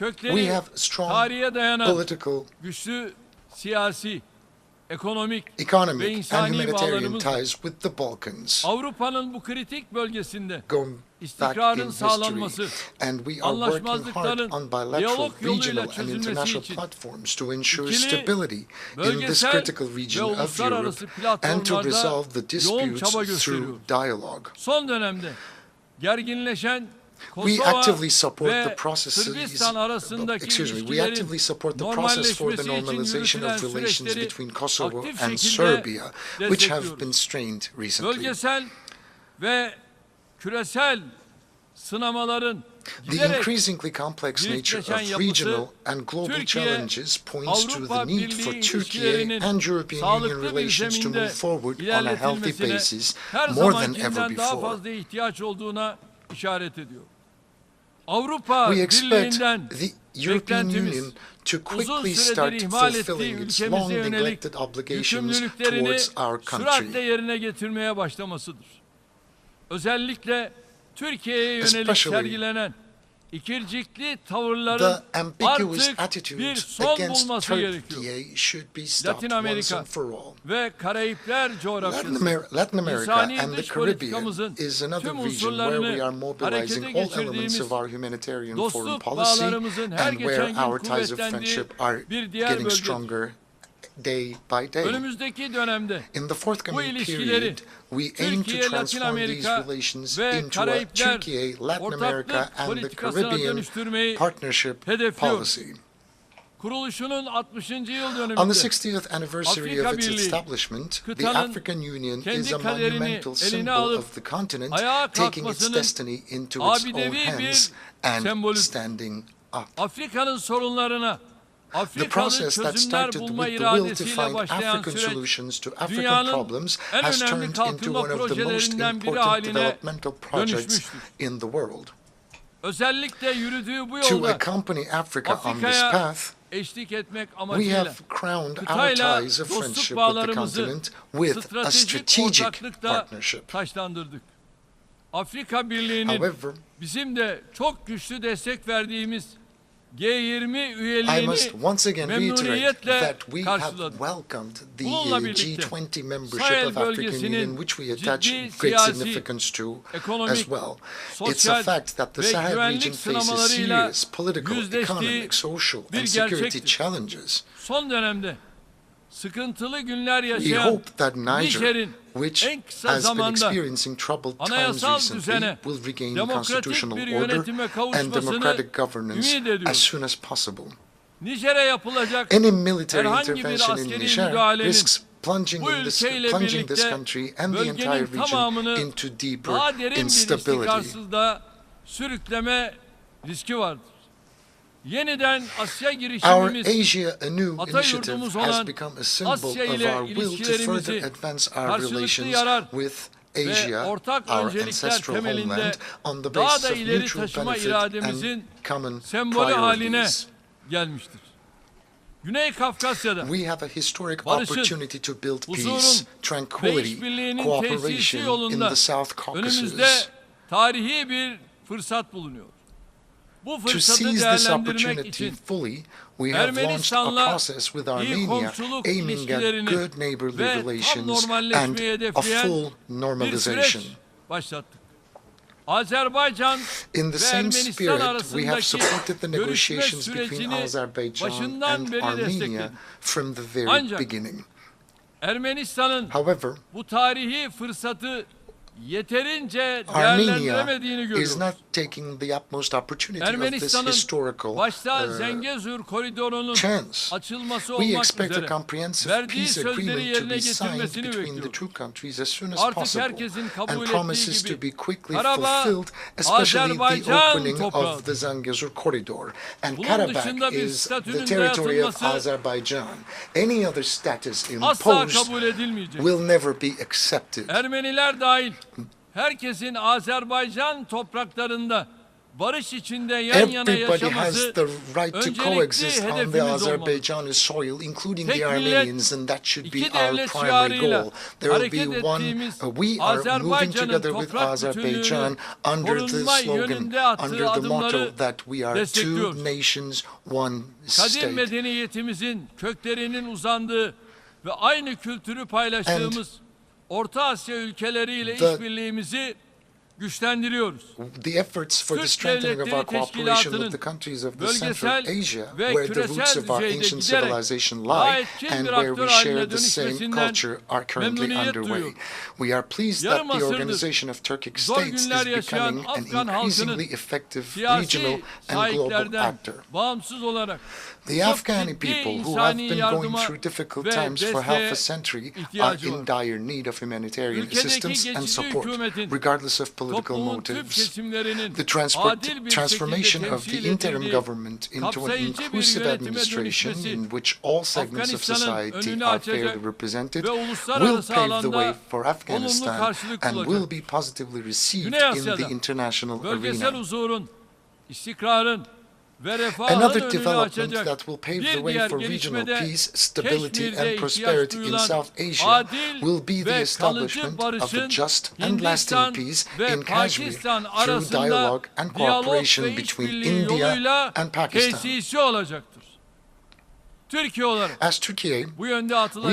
We have strong political, economic and humanitarian ties with the Balkans. Avrupa'nın bu kritik bölgesinde istikrarın sağlanması, and we are working hard on bilateral, regional and international platforms to ensure stability in this critical region of Europe and to resolve the disputes through dialogue. Son dönemde gerginleşen We actively support the processes. We actively support the process for the normalization of relations between Kosovo and Serbia, which have been strained recently. Bölgesel ve küresel sınamaların The increasingly complex nature of regional and global challenges points to the need for Turkey and European Union relations to move forward on a healthy basis more than ever before. We expect the European Union to quickly start fulfilling its long-neglected obligations towards our country. yerine getirmeye başlamasıdır. Özellikle Türkiye'ye yönelik sergilenen ikircikli tavırların artık bir son bulması gerekiyor. Latin Amerika ve Karayipler coğrafyası, insani dış politikamızın tüm unsurlarını harekete geçirdiğimiz dostluk bağlarımızın her geçen gün kuvvetlendiği bir diğer bölgedir. Day by day. In the forthcoming period, we aim to transform these relations into a Turkey, Latin America and the Caribbean partnership policy. On the 60th anniversary of its establishment, the African Union is a monumental symbol of the continent taking its destiny into its own hands and standing up. The process that started with the will to find African solutions to African problems has turned into one of the most important developmental projects in the world. To accompany Africa on this path, we have crowned our ties of friendship with the continent with a strategic partnership. However, I must once again reiterate that we have welcomed the G20 membership of African Union, which we attach great significance to as well. It's a fact that the Sahel region faces serious political, economic, social and security challenges. We hope that Niger, which has been experiencing troubled times recently, will regain constitutional order and democratic governance as soon as possible. Any military intervention in Niger risks plunging this country and the entire region into deeper instability. Our Asia Anew initiative has become a symbol of our will to further advance our relations with Asia, our ancestral homeland, on the basis of mutual benefit and common priorities. We have a historic opportunity to build peace, tranquility, cooperation in the South Caucasus. To seize this opportunity fully, we have launched a process with Armenia aiming at good neighborly relations and a full normalization. In the same spirit, we have supported the negotiations between Azerbaijan and Armenia from the very beginning. However, Armenia is not taking the utmost opportunity of this historical chance. We expect a comprehensive peace agreement to be signed between the two countries as soon as possible and promises to be quickly fulfilled, especially the opening of the Zangezur corridor. And Karabakh is the territory of Azerbaijan. Any other status imposed will never be accepted. Herkesin Azerbaycan topraklarında Everybody has the right to coexist on the Azerbaijani soil, including the Armenians, and that should be our primary goal. There will be one, we are moving together with Azerbaijan under the slogan, under the motto that we are two nations, one Kadim medeniyetimizin köklerinin uzandığı ve aynı kültürü paylaştığımız Orta Asya ülkeleriyle işbirliğimizi güçlendiriyoruz. The efforts for the strengthening of our cooperation with the countries of the Central Asia, where the roots of our ancient civilization lie and where we share the same culture, are currently underway. We are pleased that the Organization of Turkic States is becoming an increasingly effective regional and global actor. The Afghani people, who have been going through difficult times for half a century, are in dire need of humanitarian assistance and support, regardless of political motives. The transformation of the interim government into an inclusive administration in which all segments of society are fairly represented will pave the way for Afghanistan and will be positively received in the international arena. Another development that will pave the way for regional peace, stability and prosperity in South Asia will be the establishment of a just and lasting peace in Kashmir through dialogue and cooperation between India and Pakistan. As Turkey, we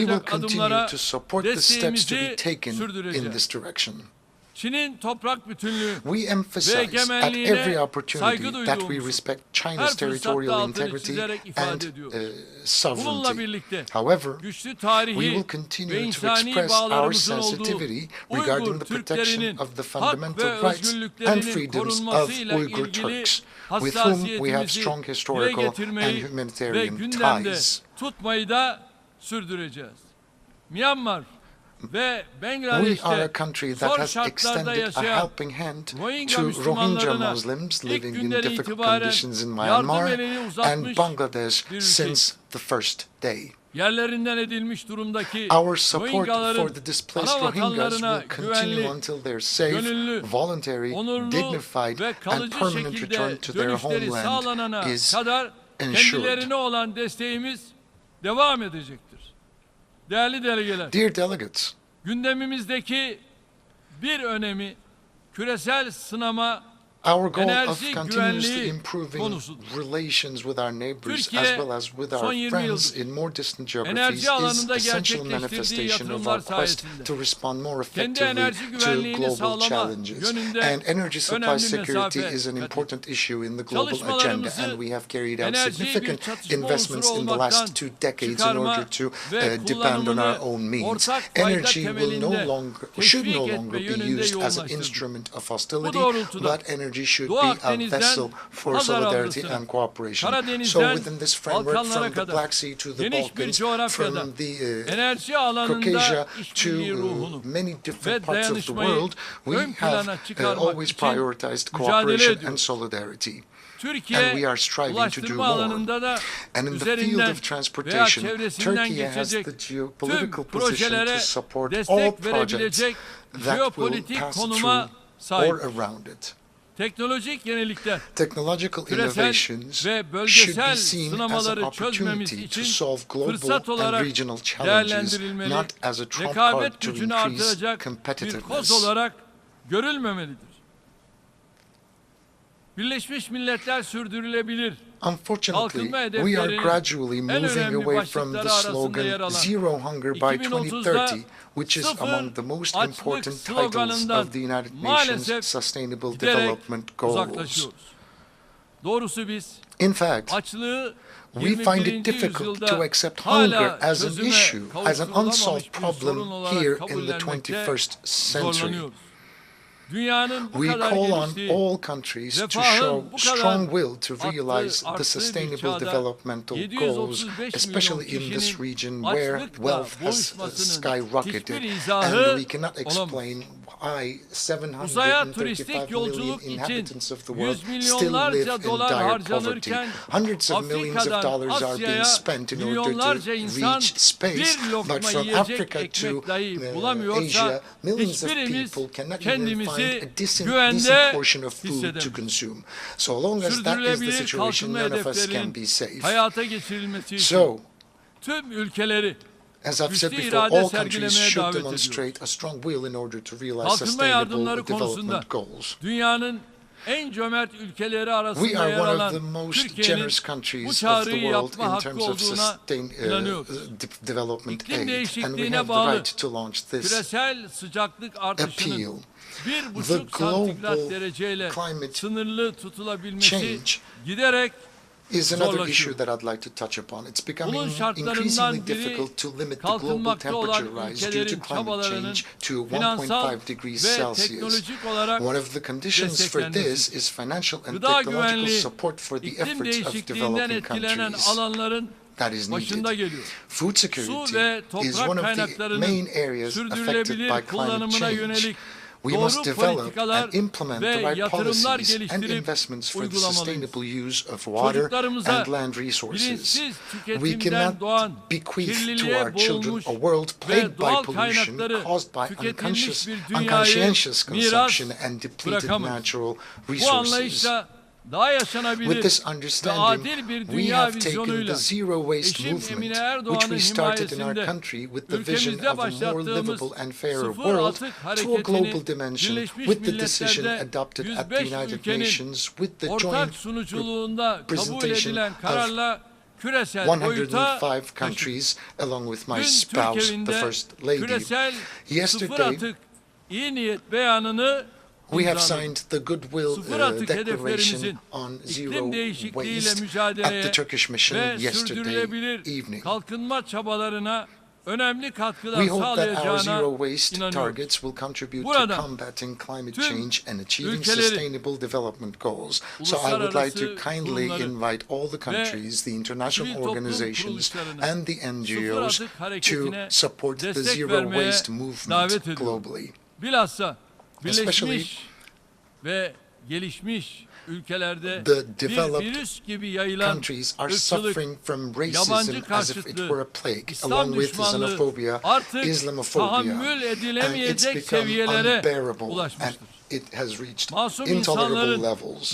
will continue to support the steps to be taken in this direction. We emphasize at every opportunity that we respect China's territorial integrity and sovereignty. However, we will continue to express our sensitivity regarding the protection of the fundamental rights and freedoms of Uyghur Turks, with whom we have strong historical and humanitarian ties. We are a country that has extended a helping hand to Rohingya Muslims living in difficult conditions in Myanmar and Bangladesh since the first day. Our support for the displaced Rohingyas will continue until their safe, voluntary, dignified and permanent return to their homeland is ensured. Dear delegates, gündemimizdeki bir önemi küresel sınama our goal of continuously improving relations with our neighbors as well as with our friends in more distant geographies is essential manifestation of our quest to respond more effectively to global challenges. And energy supply security is an important issue in the global agenda, and we have carried out significant investments in the last 2 decades in order to depend on our own means. Energy should no longer be used as an instrument of hostility, but energy should be a vessel for solidarity and cooperation. So within this framework, from the Black Sea to the Balkans, from the Caucasia to many different parts of the world, we have always prioritized cooperation and solidarity. And we are striving to do more. And in the field of transportation, Turkey has the geopolitical position to support all projects that will pass through or around it. Technological innovations should be seen as an opportunity to solve global and regional challenges, not as a trump card to increase competitiveness. Unfortunately, we are gradually moving away from the slogan "Zero Hunger by 2030", which is among the most important titles of the United Nations Sustainable Development Goals. In fact, we find it difficult to accept hunger as an issue, as an unsolved problem here in the 21st century. We call on all countries to show strong will to realize the sustainable developmental goals, especially in this region where wealth has skyrocketed, and we cannot explain why 735 million inhabitants of the world still live in dire poverty. Hundreds of millions of dollars are being spent in order to reach space, but from Africa to Asia, millions of people cannot even find find a decent portion of food to consume. So long as that is the situation, none of us can be safe. So, as I've said before, all countries should demonstrate a strong will in order to realize sustainable development goals. We are one of the most generous countries of the world in terms of development aid, and we have the right to launch this appeal. The global climate change is another issue that I'd like to touch upon. It's becoming increasingly difficult to limit the global temperature rise due to climate change to 1.5 degrees Celsius. One of the conditions for this is financial and technological support for the efforts of developing countries. That is needed. Food security is one of the main areas affected by climate change. We must develop and implement the right policies and investments for the sustainable use of water and land resources. We cannot bequeath to our children a world plagued by pollution caused by unconscientious consumption and depleted natural resources. With this understanding, we have taken the zero waste movement, which we started in our country with the vision of a more livable and fairer world, to a global dimension with the decision adopted at the United Nations with the joint presentation of 105 countries, along with my spouse, the First Lady. Yesterday, we have signed the Goodwill Declaration on Zero Waste at the Turkish mission yesterday evening. We hope that our zero waste targets will contribute to combating climate change and achieving sustainable development goals. So I would like to kindly invite all the countries, the international organizations, and the NGOs to support the zero waste movement globally. Especially the developed countries are suffering from racism as if it were a plague, along with xenophobia, Islamophobia, and it's become unbearable and it has reached intolerable levels.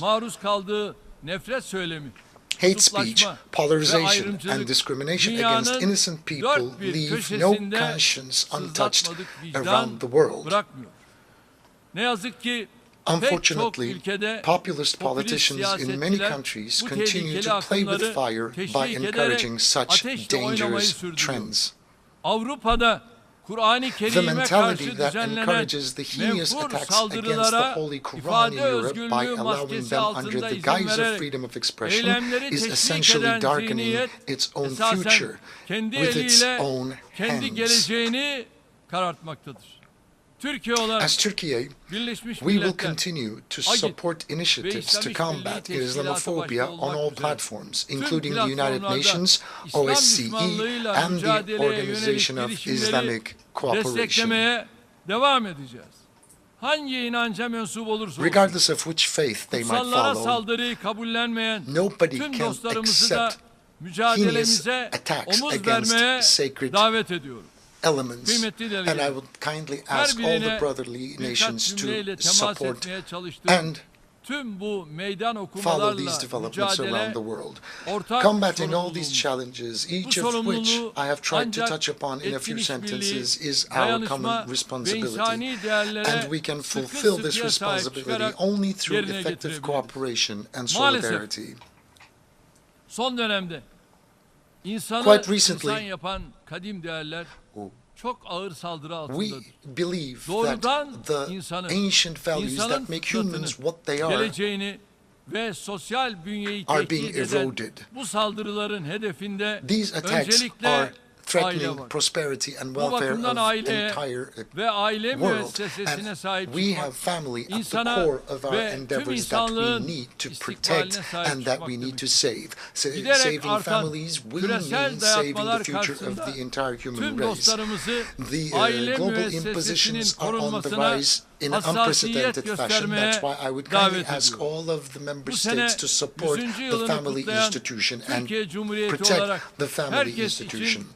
Hate speech, polarization, and discrimination against innocent people leave no conscience untouched around the world. Unfortunately, populist politicians in many countries continue to play with fire by encouraging such dangerous trends. The mentality that encourages the heinous attacks against the Holy Quran in Europe by allowing them under the guise of freedom of expression is essentially darkening its own future with its own hands. As Turkey, we will continue to support initiatives to combat Islamophobia on all platforms, including the United Nations, OSCE, and the Organization of Islamic Cooperation. Regardless of which faith they might follow, nobody can accept heinous attacks against sacred elements, and I would kindly ask all the brotherly nations to support and follow these developments around the world. Combating all these challenges, each of which I have tried to touch upon in a few sentences, is our common responsibility, and we can fulfill this responsibility only through effective cooperation and solidarity. Quite recently, we believe that the ancient values that make humans what they are being eroded. These attacks are threatening prosperity and welfare of the entire world. And we have family at the core of our endeavors that we need to protect and that we need to save. Saving families will mean saving the future of the entire human race. The global impositions are on the rise in an unprecedented fashion. That's why I would kindly ask all of the member states to support the family institution and protect the family institution.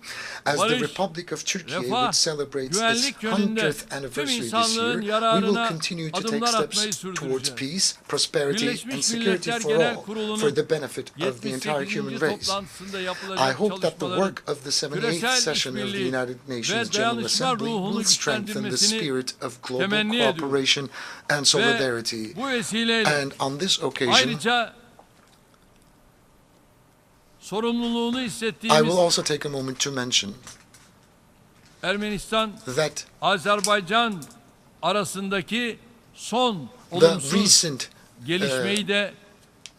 As the Republic of Turkey, which celebrates its 100th anniversary this year, we will continue to take steps towards peace, prosperity, and security for all, for the benefit of the entire human race. I hope that the work of the 78th session of the United Nations General Assembly will strengthen the spirit of global cooperation and solidarity. And on this occasion, I will also take a moment to mention that Ermenistan-Azerbaycan arasındaki son the recent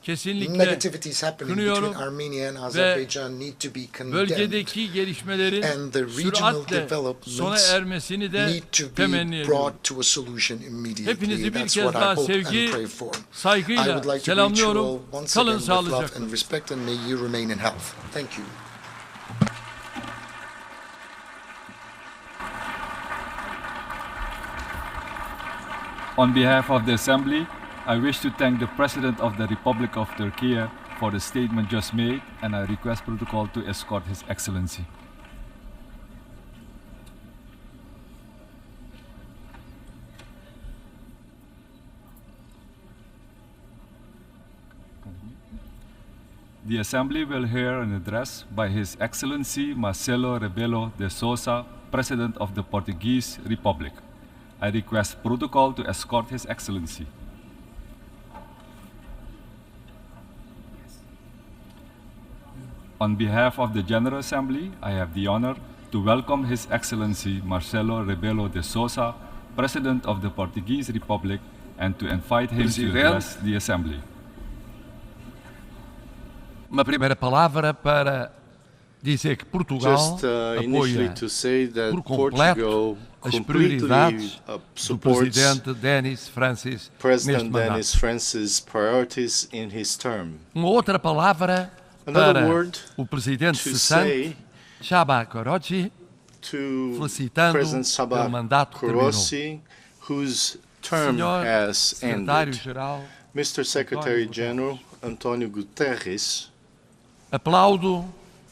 kesinlikle negativities happening between Armenia and Azerbaijan need to be condemned, bölgedeki gelişmelerin and the regional süratle sona developments ermesini de need to temenni be ediyorum. brought to a solution immediately. Hepinizi bir That's kez what I daha hope and sevgi, pray for. I saygıyla would like to greet you selamlıyorum. all once Kalın again with love sağlıcakla. and respect, and may you remain in health. Thank you. On behalf of the Assembly, I wish to thank the President of the Republic of Turkey for the statement just made, and I request protocol to escort His Excellency. The Assembly will hear an address by His Excellency Marcelo Rebelo de Sousa, President of the Portuguese Republic. I request protocol to escort His Excellency. On behalf of the General Assembly, I have the honor to welcome His Excellency Marcelo Rebelo de Sousa, President of the Portuguese Republic, and to invite him to address the Assembly. Uma primeira palavra para dizer que Portugal apoia por completo as prioridades do Presidente Denis Francis neste mandato. Uma outra palavra para o Presidente cessante, Csaba Kőrösi, felicitando pelo mandato que terminou. Senhor Secretário-Geral, Mr. Secretary-General António Guterres, aplaudo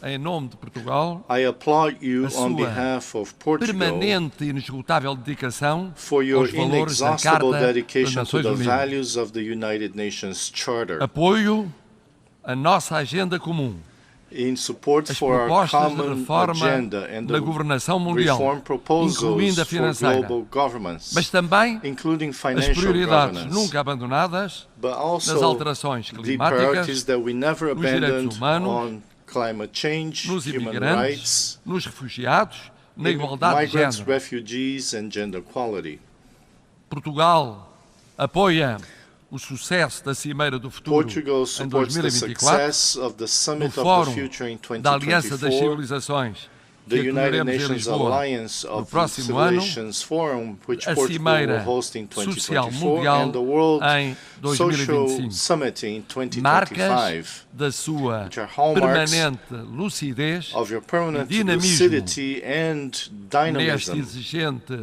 em nome de Portugal I applaud you on behalf of Portugal permanente e inesgotável dedicação for your aos valores da Carta inexhaustible das dedication to Nações the Unidas. values of the United Nations Charter. Apoio a nossa agenda comum, In support as for our propostas de common reforma agenda and da the governação mundial, reform proposals incluindo a for financeira, global governments, mas também including as financial prioridades governance, nunca abandonadas but nas also alterações the climáticas, priorities that we never nos direitos abandoned humanos, on climate change, nos human imigrantes, rights, nos refugiados, na igualdade de migrants, género. refugees, and gender equality. Portugal apoia o sucesso da Cimeira do Futuro Portugal em supports the 2024, success of the no Summit of the Fórum Future in da Aliança das 2024, Civilizações, the que United acolheremos em Nations Lisboa Alliance no of próximo ano, Civilizations Forum, which a Portugal will Cimeira host in Social 2024, Mundial and the World em Social 2025. Summit in 2025, Marcas da sua which are hallmarks permanente lucidez of your e permanent dinamismo lucidity and neste dynamism exigente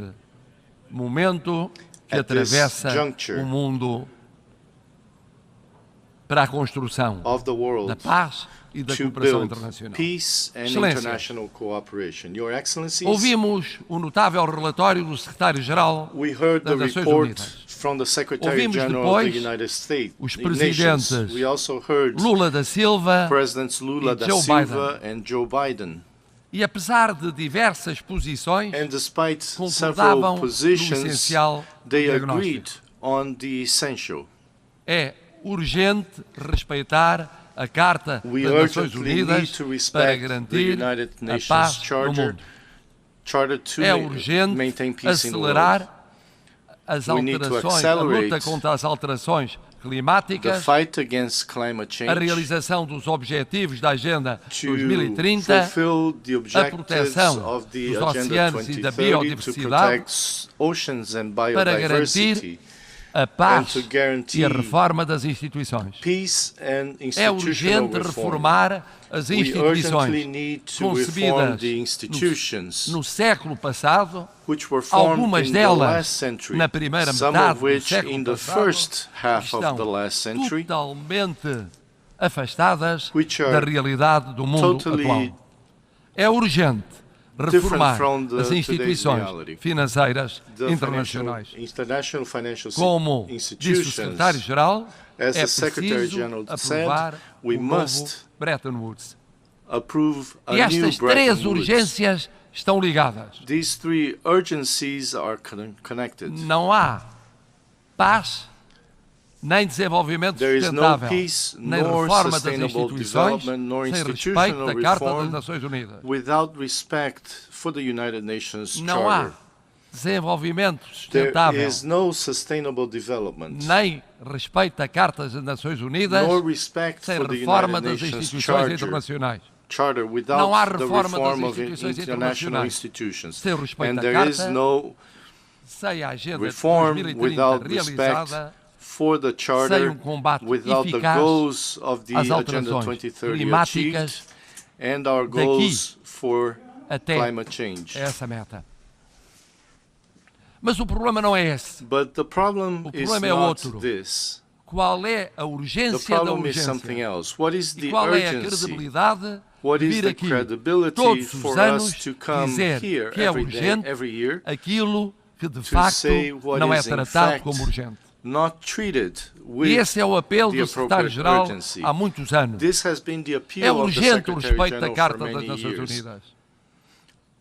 momento que at this atravessa juncture o mundo para a construção of the world da paz e da to cooperação build internacional. peace and Excelência, international cooperation. Your Excellencies, ouvimos o notável relatório do Secretário-Geral we heard the das Nações report Unidas. from the Secretary Ouvimos General of the depois United States os Nations. presidentes We also heard Lula da Silva Presidents Lula e da Joe Silva Biden. and Joe Biden. E apesar de diversas posições, And despite several concordavam no positions, essencial they diagnóstico. agreed on the essential. É urgente respeitar a Carta We das Nações urgently need Unidas to para respect the garantir United a Nations paz no Charter, mundo. Charter to É urgente maintain peace in the world. acelerar as We need to alterações, a luta accelerate contra as alterações the climáticas, fight against climate a change, realização dos objetivos da Agenda to 2030, fulfill the a objectives proteção of the dos Agenda oceanos e da 2030 to biodiversidade, protect oceans and para biodiversity, garantir a paz and to guarantee e a reforma das instituições. peace and É institutional urgente reform. reformar as We urgently instituições need to reform concebidas the institutions no século passado, which were formed algumas in the delas last century, na primeira some metade of do which século in the passado, first half que of estão the last century, totalmente afastadas which da are realidade do mundo totally atual. É urgente reformar as instituições financeiras internacionais. Como disse o secretário-geral, é preciso aprovar o novo Bretton Woods. E estas três urgências estão ligadas. Não há paz, nem desenvolvimento sustentável, nem reforma das instituições, sem respeito da Carta das Nações Unidas. Não há desenvolvimento sustentável, nem respeito da Carta das Nações Unidas, sem reforma das instituições internacionais. Não há reforma das instituições internacionais sem o respeito da Carta, sem a Agenda de 2030 realizada, sem combate eficaz às alterações climáticas, daqui até essa meta. Mas o problema não é esse. O problema é outro. Qual é a urgência da urgência? E qual é a credibilidade de vir aqui todos os anos dizer que é urgente aquilo que de facto não é tratado como urgente? E esse é o apelo do secretário-geral há muitos anos. É urgente o respeito da Carta das Nações Unidas.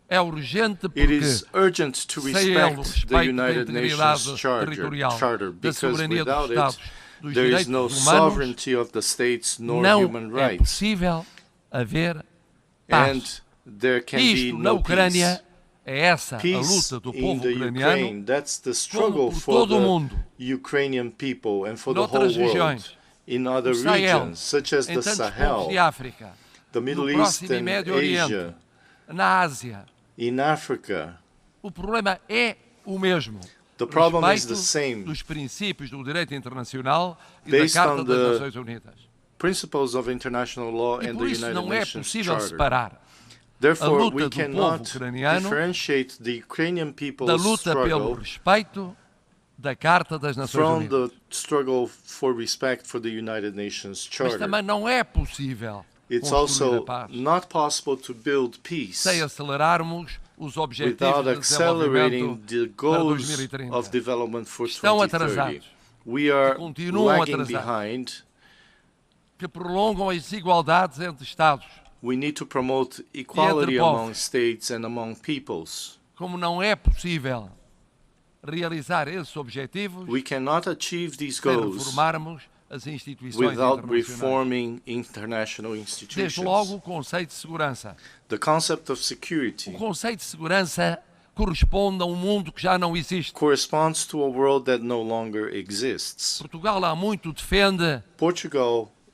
É urgente porque sem ele o respeito da integridade territorial, da soberania dos Estados, dos direitos humanos, não é possível haver paz. Isto na Ucrânia é essa a luta do povo ucraniano, como por todo o mundo, noutras regiões, no Sahel, em tantos povos de África, no Próximo e Médio Oriente, na Ásia. O problema é o mesmo. Respeito dos princípios do direito internacional e da Carta das Nações Unidas. E por isso não é possível separar a luta do povo ucraniano da luta pelo respeito da Carta das Nações Unidas. Mas também não é possível construir a paz sem acelerarmos os objetivos de desenvolvimento para 2030. Estão atrasados, que continuam atrasados, que prolongam as desigualdades entre Estados. We need to promote equality among states and among peoples. Como não é possível realizar esses objetivos we cannot achieve these sem goals reformarmos as instituições without internacionais. reforming international institutions. Desde logo o conceito de segurança. The concept of security O conceito de segurança corresponde a um mundo que já não existe. corresponds to a world that no longer exists. Portugal há muito defende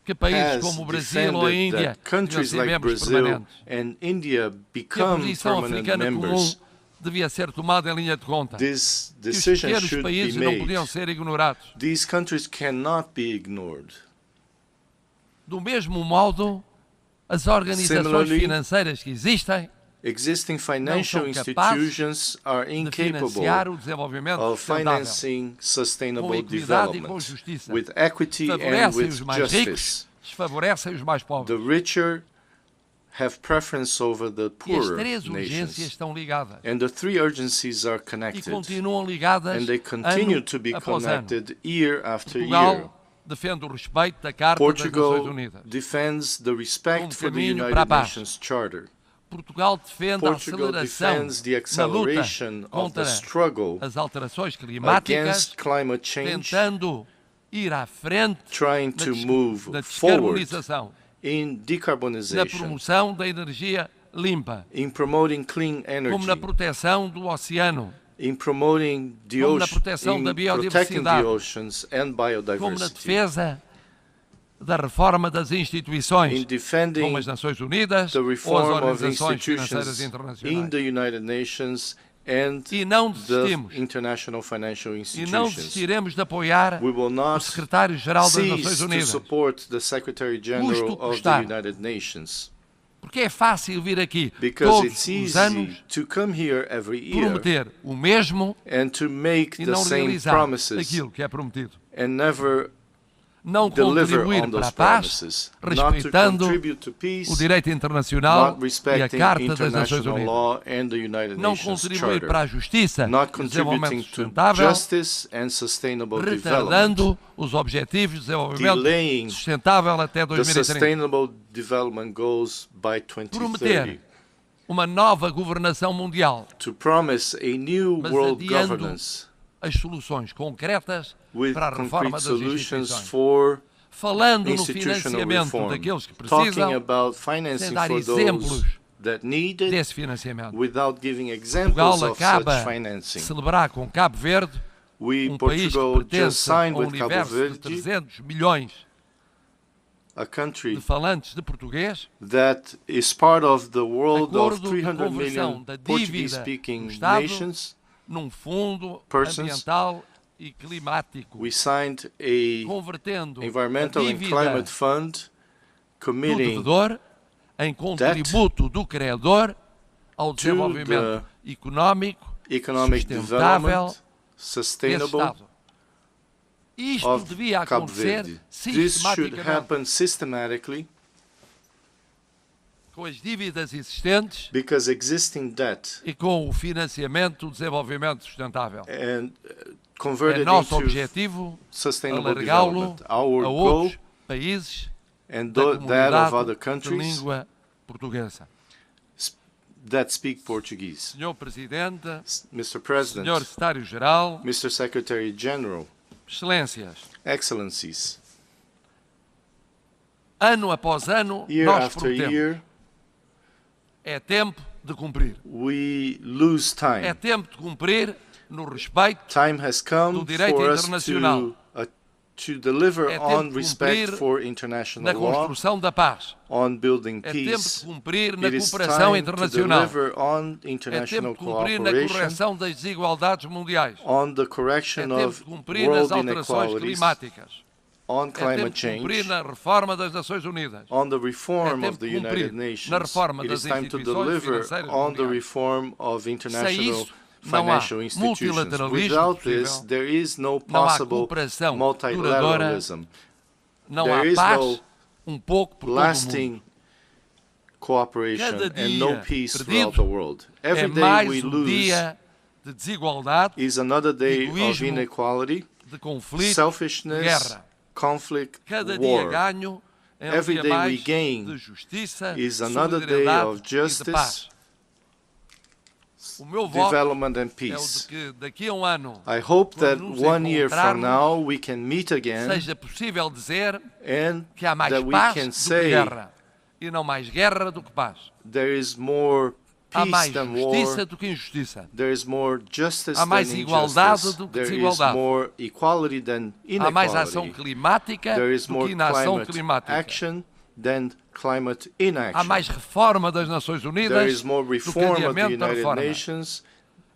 que países como o Brasil ou a Índia deviam ser membros permanentes. And India Que a become posição permanent africana comum members. devia ser tomada em linha de conta. This Que os decision pequenos should be países não made. podiam ser ignorados. These countries cannot be ignored. Do mesmo modo, as organizações Similarly, financeiras que existem Existing financial não são capazes institutions are de incapable financiar o desenvolvimento of sustentável. financing Com sustainable equidade e com development justiça. with equity and Favorecem with os mais justice. ricos, desfavorecem os mais pobres. The richer have preference over the E as poorer três urgências nations. estão ligadas. And the three urgencies are E connected. continuam ligadas And they continue ano to be após ano. connected year after year. Portugal defende o respeito da Carta das Nações Portugal Unidas. defends the respect for the caminho para a United paz. Nations Charter. Portugal defende a Portugal aceleração defends the na luta acceleration of contra the struggle as alterações climáticas, against climate change, tentando ir à frente trying na, to move na forward descarbonização, in na decarbonization, promoção da energia limpa, in promoting clean como na energy, proteção do oceano, in promoting the como na ocean, proteção da in protecting the biodiversidade, oceans and como na biodiversity, defesa da reforma das instituições, in defending como as Nações Unidas the ou as reform of organizações financeiras institutions in internacionais. the United Nations and E não the desistimos. international financial E não institutions. desistiremos de apoiar We will o not secretário-geral das Nações cease to Unidas, support the Secretary General Custo of the custar. United Nations, porque é fácil vir aqui because todos it's os easy anos to come here every year prometer o mesmo and to make e the não same realizar promises aquilo que é prometido. and never não contribuir para a paz, respeitando o direito internacional e a Carta das Nações Unidas, não contribuir para a justiça e o desenvolvimento sustentável, retardando os objetivos de desenvolvimento sustentável até 2030, prometer uma nova governação mundial, mas adiando as soluções concretas para a reforma das instituições, falando no financiamento daqueles que precisam, sem dar exemplos desse financiamento. Portugal acaba de celebrar com Cabo Verde, um país que pertence a um universo de 300 milhões de falantes de português, that is part of the world of acordo de 300 conversão million da dívida Portuguese-speaking do Estado nations. num fundo persons. ambiental e climático, We signed a convertendo Environmental a and dívida Climate Fund do committing devedor em contributo do credor ao desenvolvimento económico, economic sustentável development, desse sustainable Estado. Isto of devia Cabo acontecer Verde. This should sistematicamente happen systematically com as dívidas existentes because existing debt e com o financiamento do desenvolvimento sustentável. and É converted nosso into objetivo sustainable alargá-lo development. a Our goal outros países and da that of other comunidade de countries língua portuguesa. that speak Portuguese. Senhor Presidente, Mr. President, Senhor Secretário-Geral, Mr. Secretary General, Excelências, Excellencies, ano após ano, year nós after prometemos. year, É tempo de cumprir. we lose É time. tempo de cumprir no respeito Time has come do direito for us internacional. to deliver É tempo on de respect cumprir for na international law, construção da paz. on building É tempo de peace. cumprir na It is cooperação time to internacional. deliver on É tempo international de cumprir na cooperation, correção das desigualdades mundiais. on the É correction tempo of de cumprir nas world alterações inequalities, climáticas. on É tempo climate de cumprir change, na reforma das Nações Unidas. on the É reform tempo of the de cumprir United na Nations. reforma It das is time to instituições deliver financeiras on the mundiais. reform of Sem international isso, não há financial institutions. multilateralismo Without this, possível, there is no não há possible cooperação multilateralism. não There há is paz, no pouco por todo o mundo. lasting cooperation Cada and no dia peace perdido throughout the world. é Every day mais we lose dia de desigualdade, is another day of egoísmo, inequality, de conflito, de selfishness, guerra. conflict, Cada dia war. ganho é Every dia day we mais gain de justiça, is another day solidariedade of e de justice, paz. O meu voto development and é o de peace. que daqui a ano, I hope that quando nos 1 year from encontrarmos, now we can meet again seja possível dizer and que há mais that we paz can do que say guerra e não mais guerra do que paz. there is more Há peace mais than justiça war, do que injustiça. there is more justice Há mais than igualdade injustice, do que there is desigualdade. more equality than Há mais ação inequality, climática there is do more que inação climate climática. action than climate Há inaction. mais reforma das Nações There Unidas is more do que reform of the adiamento da United reforma. Nations.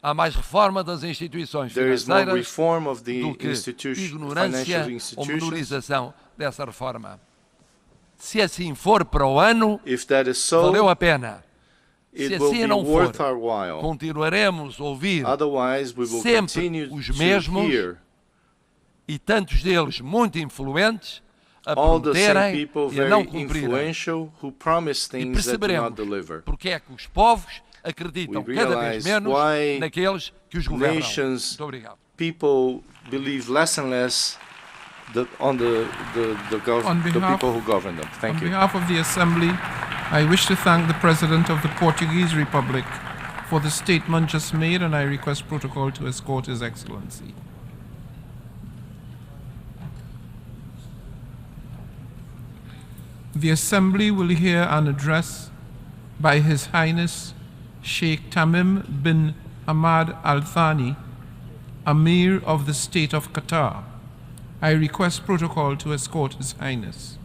Há mais reforma das instituições There is more financeiras reform of the do que ignorância financial ou institutions. menorização dessa reforma. Se assim for para o ano, If that is so, valeu a pena. Se it will assim be não for, worth our while. continuaremos a ouvir Otherwise, we will sempre continue os to mesmos hear e tantos deles muito influentes a all the same prometerem people e a não very cumprirem. influential who promise E things that do not perceberemos deliver. porque é que os povos acreditam We cada vez realize menos why naqueles que os governam. nations, Muito obrigado. people believe less and less on the people who govern them. Thank On you. behalf of the Assembly, I wish to thank the President of the Portuguese Republic for the statement just made, and I request protocol to escort His Excellency. The Assembly will hear an address by His Highness Sheikh Tamim bin Hamad Al Thani, Amir of the State of Qatar. I request protocol to escort His Highness.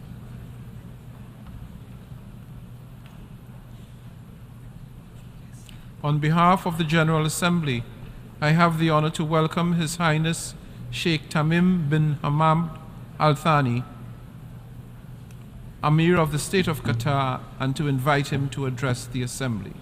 On behalf of the General Assembly, I have the honor to welcome His Highness Sheikh Tamim bin Hamad Al Thani, Amir of the State of Qatar, and to invite him to address the Assembly.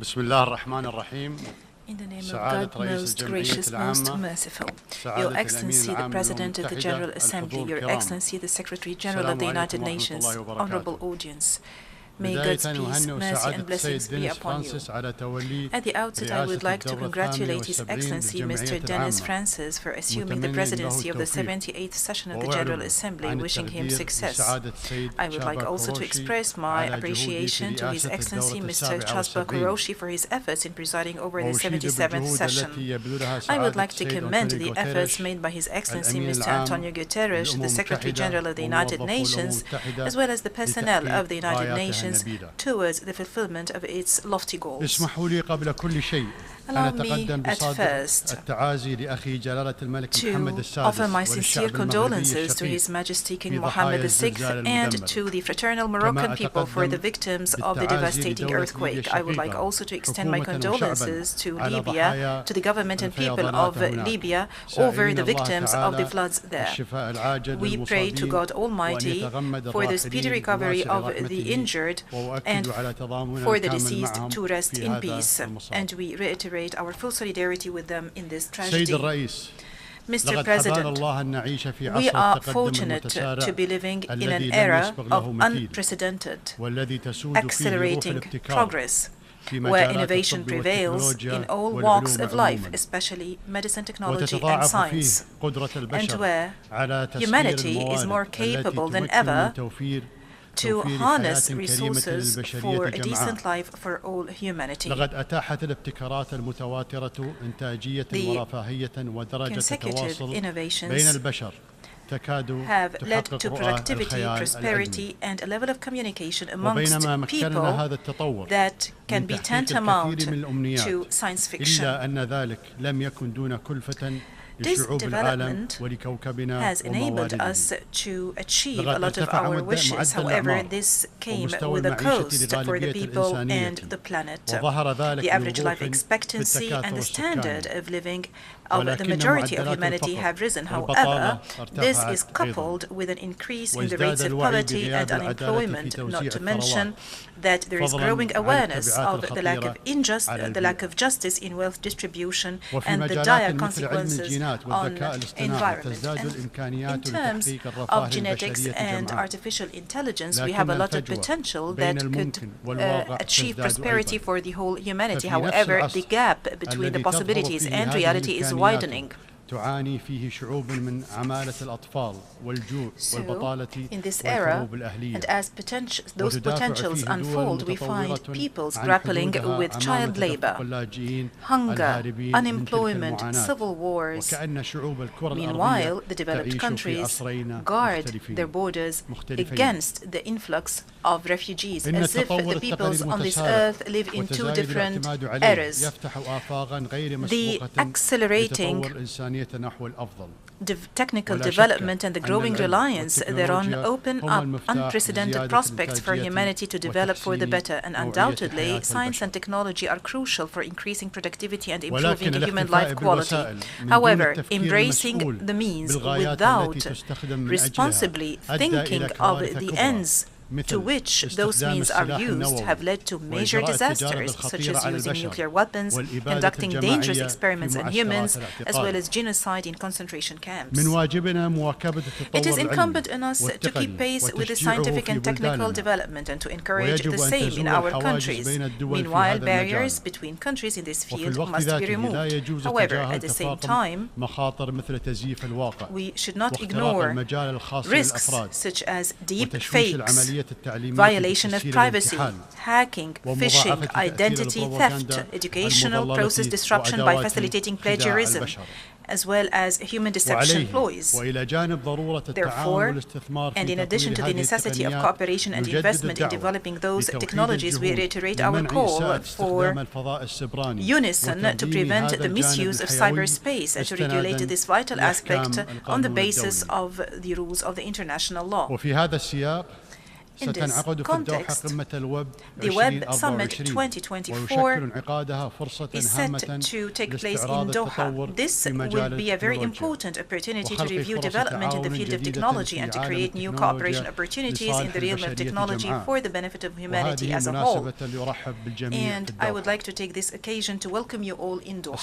In the name of God, most gracious, most merciful, Your Excellency, the President of the General Assembly, Your Excellency, the Secretary General of the United Nations, honorable audience, may God's peace, mercy, and blessings be upon you. At the outset, I would like to congratulate His Excellency, Mr. Dennis Francis, for assuming the presidency of the 78th session of the General Assembly, wishing him success. I would like also to express my appreciation to His Excellency, Mr. Chasba Kuroshi, for his efforts in presiding over the 77th session. I would like to commend the efforts made by His Excellency, Mr. Antonio Guterres, the Secretary General of the United Nations, as well as the personnel of the United Nations, towards the fulfillment of its lofty goals. Allow me at first to offer my sincere condolences to His Majesty King Mohammed VI and to the fraternal Moroccan people for the victims of the devastating earthquake. I would like also to extend my condolences to Libya, to the government and people of Libya over the victims of the floods there. We pray to God Almighty for the speedy recovery of the injured and for the deceased to rest in peace, and we reiterate our full solidarity with them in this tragedy. Mr. President, we are fortunate to be living in an era of unprecedented, accelerating progress, where innovation prevails in all walks of life, especially medicine, technology, and science, and where humanity is more capable than ever to harness resources for a decent life for all humanity. The consecutive innovations have led to productivity, prosperity, and a level of communication amongst people that can be tantamount to science fiction. This development has enabled us to achieve a lot of our wishes. However, this came with a cost for the people and the planet. The average life expectancy and the standard of living of the majority of humanity have risen. However, this is coupled with an increase in the rates of poverty and unemployment, not to mention that there is growing awareness of the lack of justice in wealth distribution and the dire consequences on environment. And in terms of genetics and artificial intelligence, we have a lot of potential that could achieve prosperity for the whole humanity. However, the gap between the possibilities and reality is widening. So, in this era, and as those potentials unfold, we find peoples grappling with child labor, hunger, unemployment, civil wars. Meanwhile, the developed countries guard their borders against the influx of refugees, as if the peoples on this earth live in two different eras. The accelerating technical development and the growing reliance thereon open up unprecedented prospects for humanity to develop for the better, and undoubtedly science and technology are crucial for increasing productivity and improving human life quality. However, embracing the means without responsibly thinking of the ends to which those means are used have led to major disasters, such as using nuclear weapons, conducting dangerous experiments on humans, as well as genocide in concentration camps. It is incumbent on us to keep pace with the scientific and technical development and to encourage the same in our countries. Meanwhile, barriers between countries in this field must be removed. However, at the same time, we should not ignore risks such as deep fakes, violation of privacy, hacking, phishing, identity theft, educational process disruption by facilitating plagiarism, as well as human deception ploys. Therefore, and in addition to the necessity of cooperation and investment in developing those technologies, we reiterate our call for unison to prevent the misuse of cyberspace and to regulate this vital aspect on the basis of the rules of the international law. In this context, the Web Summit 2024 is set to take place in Doha. This will be a very important opportunity to review development in the field of technology and to create new cooperation opportunities in the realm of technology for the benefit of humanity as a whole. And I would like to take this occasion to welcome you all in Doha.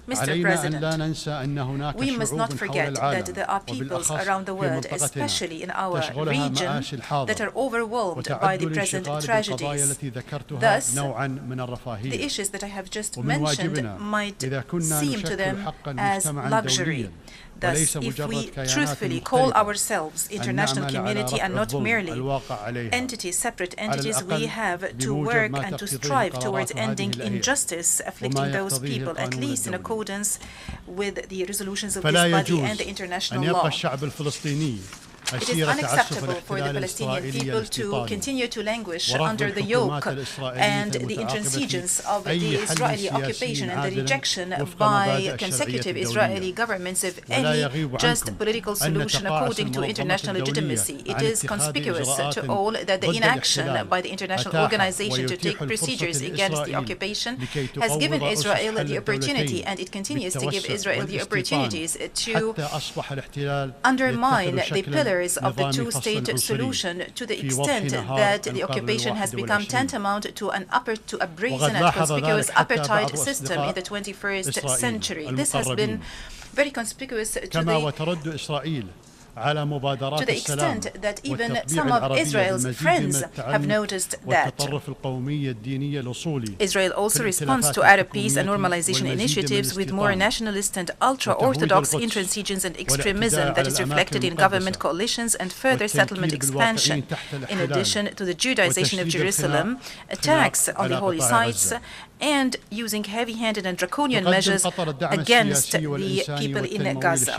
Mr. President, we must not forget that there are peoples around the world, especially in our region, that are overwhelmed by the present tragedies. Thus, the issues that I have just mentioned might seem to them as luxury. Thus, if we truthfully call ourselves international community and not merely entities, separate entities, we have to work and to strive towards ending injustice afflicting those people, at least in accordance with the resolutions of this body and the international law. It is unacceptable for the Palestinian people to continue to languish under the yoke and the intransigence of the Israeli occupation and the rejection by consecutive Israeli governments of any just political solution according to international legitimacy. It is conspicuous to all that the inaction by the international organization to take procedures against the occupation has given Israel the opportunity, and it continues to give Israel the opportunities to undermine the pillars of the two-state solution to the extent that the occupation has become tantamount to a brazen and conspicuous apartheid system in the 21st century. This has been very conspicuous to the extent that even some of Israel's friends have noticed that. Israel also responds to Arab peace and normalization initiatives with more nationalist and ultra-Orthodox intransigence and extremism that is reflected in government coalitions and further settlement expansion. In addition to the Judaization of Jerusalem, attacks on the holy sites, and using heavy-handed and draconian measures against the people in Gaza.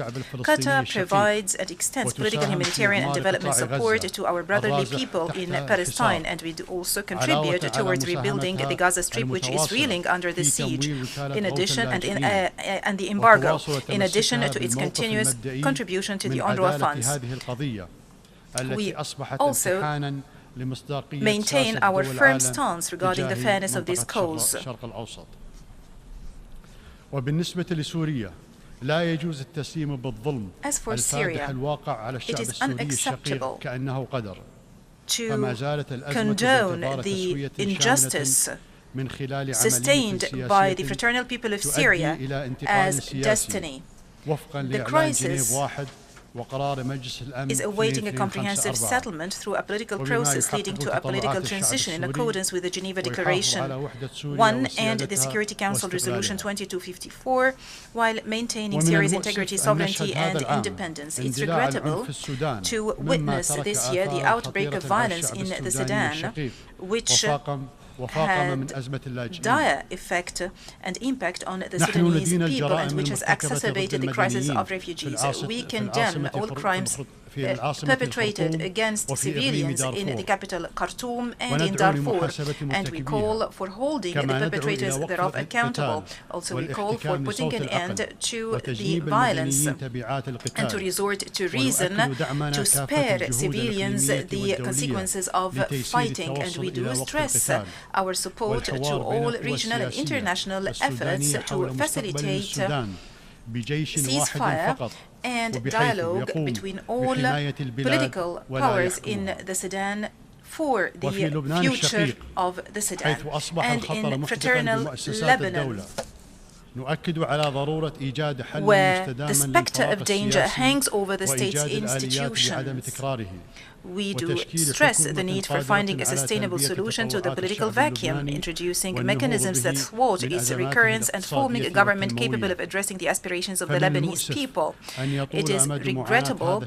Qatar provides and extends political, humanitarian and development support to our brotherly people in Palestine, and we also contribute towards rebuilding the Gaza Strip, which is reeling under the siege, in addition and the embargo, in addition to its continuous contribution to the UNRWA funds. We also maintain our firm stance regarding the fairness of this cause. As for Syria, it is unacceptable to condone the injustice sustained by the fraternal people of Syria as destiny. The crisis is awaiting a comprehensive settlement through a political process leading to a political transition in accordance with the Geneva Declaration 1 and the Security Council Resolution 2254, while maintaining Syria's integrity, sovereignty and independence. It's regrettable to witness this year the outbreak of violence in the Sudan, which had dire effect and impact on the Sudanese people and which has exacerbated the crisis of refugees. We condemn all crimes perpetrated against civilians in the capital Khartoum and in Darfur, and we call for holding the perpetrators thereof accountable. Also, we call for putting an end to the violence and to resort to reason to spare civilians the consequences of fighting, and we do stress our support to all regional and international efforts to facilitate ceasefire and dialogue between all political powers in the Sudan for the future of the Sudan. And in fraternal Lebanon, where the specter of danger hangs over the state's institutions, we do stress the need for finding a sustainable solution to the political vacuum, introducing mechanisms that thwart its recurrence and forming a government capable of addressing the aspirations of the Lebanese people. It is regrettable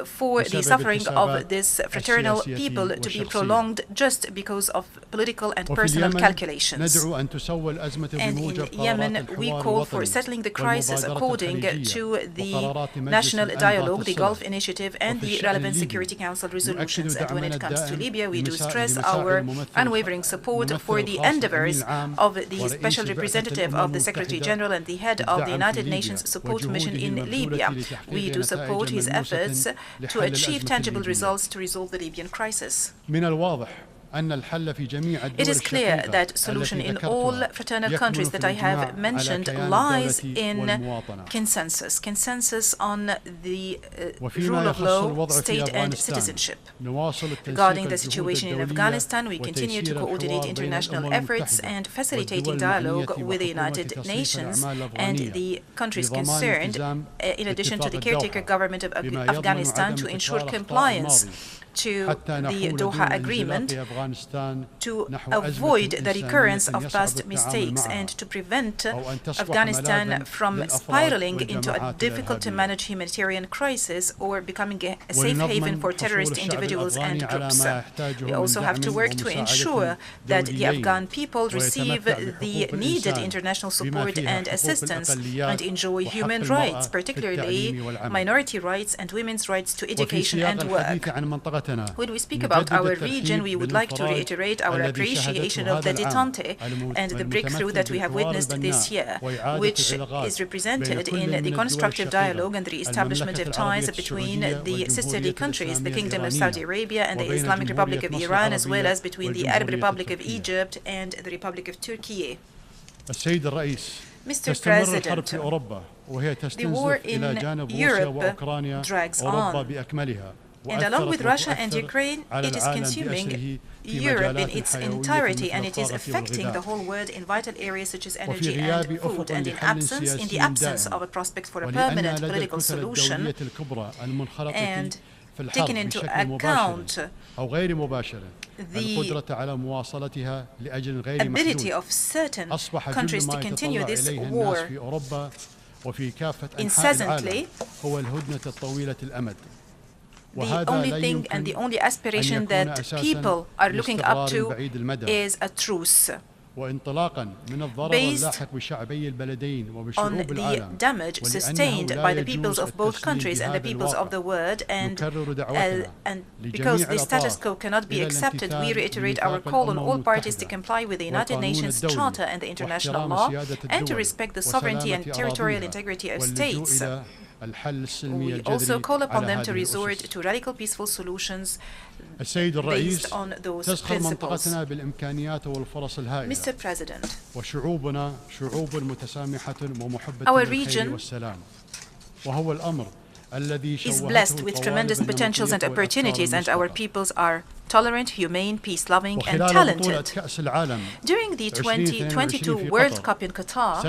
for the suffering of this fraternal people to be prolonged just because of political and personal calculations. And in Yemen, we call for settling the crisis according to the National Dialogue, the Gulf Initiative, and the relevant Security Council resolutions. And when it comes to Libya, we do stress our unwavering support for the endeavors of the Special Representative of the Secretary General and the head of the United Nations Support Mission in Libya. We do support his efforts to achieve tangible results to resolve the Libyan crisis. It is clear that solution in all fraternal countries that I have mentioned lies in consensus on the rule of law, state and citizenship. Regarding the situation in Afghanistan, we continue to coordinate international efforts and facilitating dialogue with the United Nations and the countries concerned, in addition to the caretaker government of Afghanistan, to ensure compliance to the Doha Agreement, to avoid the recurrence of past mistakes and to prevent Afghanistan from spiraling into a difficult-to-manage humanitarian crisis or becoming a safe haven for terrorist individuals and groups. We also have to work to ensure that the Afghan people receive the needed international support and assistance and enjoy human rights, particularly minority rights and women's rights to education and work. When we speak about our region, we would like to reiterate our appreciation of the détente and the breakthrough that we have witnessed this year, which is represented in the constructive dialogue and the establishment of ties between the sisterly countries, the Kingdom of Saudi Arabia and the Islamic Republic of Iran, as well as between the Arab Republic of Egypt and the Republic of Turkey. Mr. President, the war in Europe drags on. And along with Russia and Ukraine, it is consuming Europe in its entirety, and it is affecting the whole world in vital areas such as energy and food. And in the absence of a prospect for a permanent political solution, and taking into account the ability of certain countries to continue this war incessantly, the only thing and the only aspiration that people are looking up to is a truce, based on the damage sustained by the peoples of both countries and the peoples of the world, and because the status quo cannot be accepted, we reiterate our call on all parties to comply with the United Nations Charter and the international law, and to respect the sovereignty and territorial integrity of states. We also call upon them to resort to radical peaceful solutions based on those principles. Mr. President, our region is blessed with tremendous potentials and opportunities, and our peoples are tolerant, humane, peace-loving, and talented. During the 2022 World Cup in Qatar,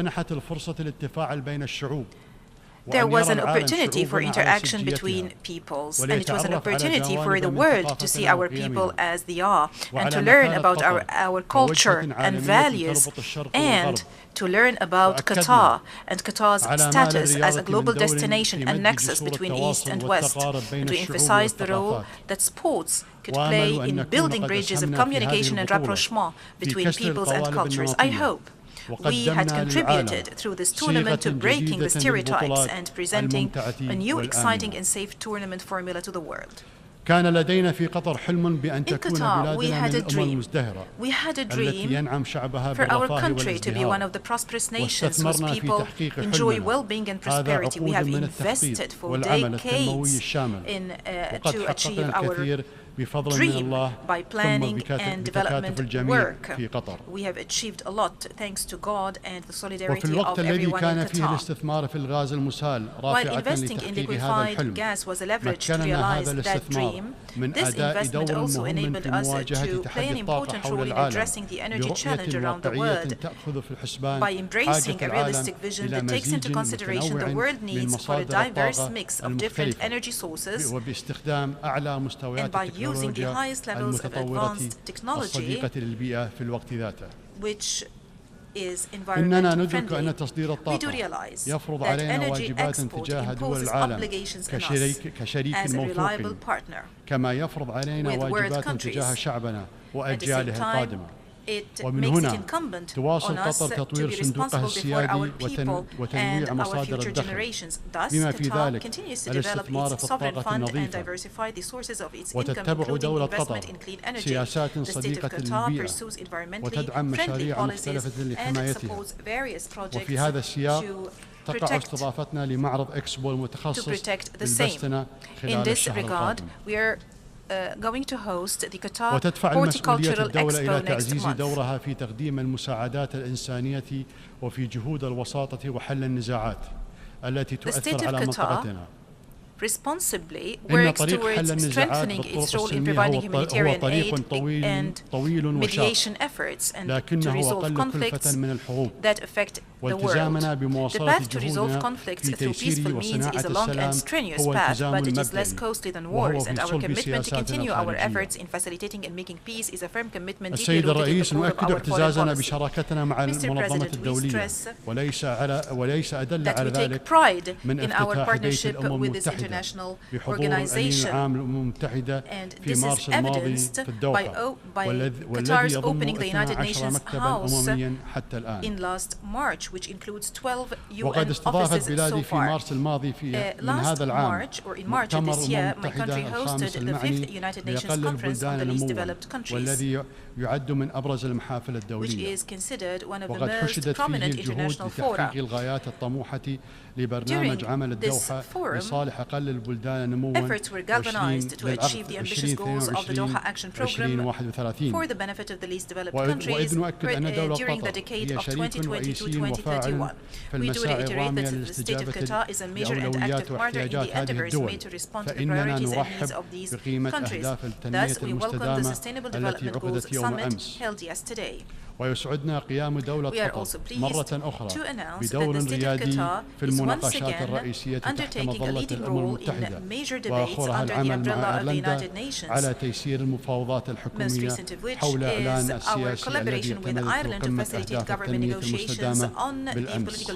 there was an opportunity for interaction between peoples, and it was an opportunity for the world to see our people as they are, and to learn about our culture and values, and to learn about Qatar and Qatar's status as a global destination and nexus between East and West, and to emphasize the role that sports could play in building bridges of communication and rapprochement between peoples and cultures. I hope we had contributed through this tournament to breaking the stereotypes and presenting a new, exciting and safe tournament formula to the world. In Qatar, we had a dream. We had a dream for our country to be one of the prosperous nations whose people enjoy well-being and prosperity. We have invested for decades to achieve our dream by planning and development work. We have achieved a lot thanks to God and the solidarity of everyone in Qatar. While investing in liquefied gas was a leverage to realize that dream, this investment also enabled us to play an important role in addressing the energy challenge around the world by embracing a realistic vision that takes into consideration the world needs for a diverse mix of different energy sources, and by using the highest levels of advanced technology, which is environmental friendly. We do realize that energy export imposes obligations on us as a reliable partner with world countries. At the same time, it makes it incumbent on us to be responsible before our people and our future generations. Thus, Qatar continues to develop its sovereign fund and diversify the sources of its income, including investment in clean energy. The state of Qatar pursues environmentally friendly policies and supports various projects to protect the same. In this regard, we are going to host the Qatar Horticultural Expo next month. دورها في تقديم المساعدات الإنسانية وفي جهود الوساطة وحل النزاعات التي تؤثر على منطقتنا. Responsibly works towards strengthening its role in providing humanitarian aid and mediation efforts and to resolve conflicts that affect the world. The path to resolve conflicts through peaceful means is a long and strenuous path, but it is less costly than wars, and our commitment to continue our efforts in facilitating and making peace is a firm commitment deeply rooted in the core of our foreign policy. Mr. President, we stress that we take pride in our partnership with this international organization, and this is evidenced by Qatar's opening the United Nations House in last March, which includes 12 UN offices so far. Last March, or in March of this year, my country hosted the 5th United Nations Conference on the Least Developed Countries, which is considered one of the most prominent international fora. During this forum, efforts were galvanized to achieve the ambitious goals of the Doha Action Programme for the benefit of the least developed countries during the decade of 2020 to 2031. We do reiterate that the state of Qatar is a major and active partner in the endeavors made to respond to the priorities and needs of these countries. Thus, we welcome the Sustainable Development Goals Summit held yesterday. ويسعدنا قيام دولة قطر مرة أخرى بدور ريادي في المناقشات الرئيسية تحت مظلة الأمم المتحدة وأخرها العمل مع أيرلندا على تيسير المفاوضات الحكومية حول إعلان السياسي الذي يعتمد قمة أهداف التنمية المستدامة بالأمس.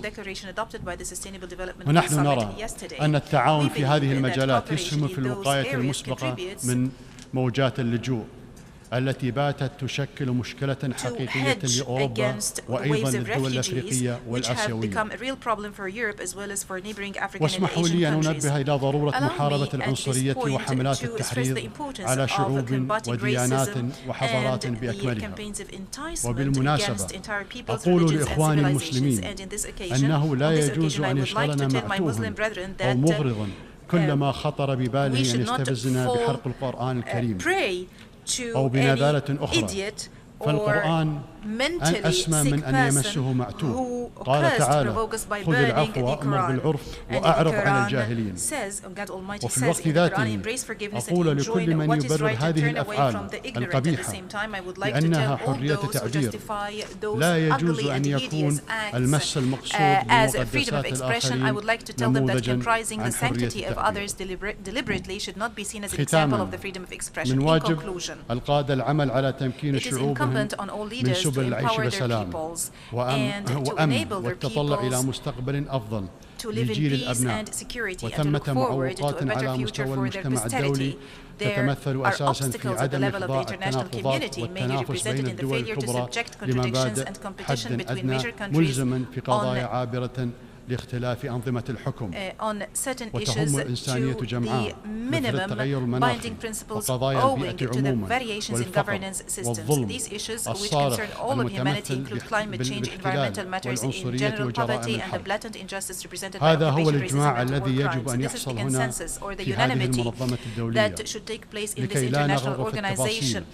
ونحن نرى أن التعاون في هذه المجالات يسهم في الوقاية المسبقة من موجات اللجوء التي باتت تشكل مشكلة حقيقية لأوروبا وأيضا للدول الأفريقية والآسيوية. واسمحوا لي أن أنبه إلى ضرورة محاربة العنصرية وحملات التحريض على شعوب وديانات وحضارات بأكملها. وبالمناسبة أقول لإخواني المسلمين أنه لا يجوز أن يشغلنا معتوه أو مغرض كلما خطر بباله أن يستفزنا بحرق القرآن الكريم أو بنذالة أخرى. فالقرآن أسمى من أن يمسه معتوه. قال تعالى: خذ العفو وأمر بالعرف وأعرض عن الجاهلين. وفي الوقت ذاته أقول لكل من يبرر هذه الأفعال القبيحة لأنها حرية تعبير لا يجوز أن يكون المس المقصود بمقدسات الآخرين نموذجا عن حرية التعبير. ختاما، من واجب القادة العمل على تمكين الشعوب من سبل العيش بسلام وأمن والتطلع إلى مستقبل أفضل لجيل الأبناء، وثمة معوقات على مستوى المجتمع الدولي تتمثل أساسا في عدم إخضاع التناقضات والتنافس بين الدول الكبرى لمبادئ حد أدنى ملزما في قضايا عابرة لاختلاف أنظمة الحكم، وتهم الإنسانية جمعاء مثل التغير المناخي وقضايا البيئة عموما والفقر والظلم الصارخ المتمثل بالاحتلال والعنصرية وجرائم الحرب. هذا هو الإجماع الذي يجب أن يحصل هنا في هذه المنظمة الدولية لكي لا نغرق في التفاصيل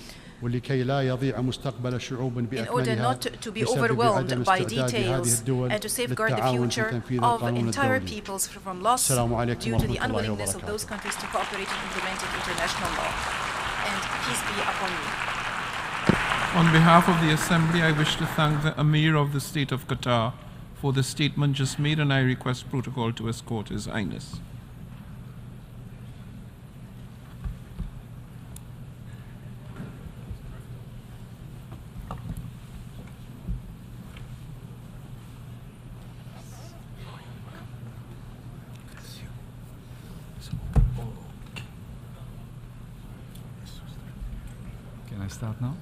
ولكي لا يضيع مستقبل شعوب بأكملها بسبب عدم استعداد هذه الدول للتعاون في تنفيذ القانون الدولي. السلام عليكم ورحمة الله وبركاته. On behalf of the Assembly, I wish to thank the Emir of the State of Qatar for the statement just made, and I request protocol to escort His Highness. Can I start now?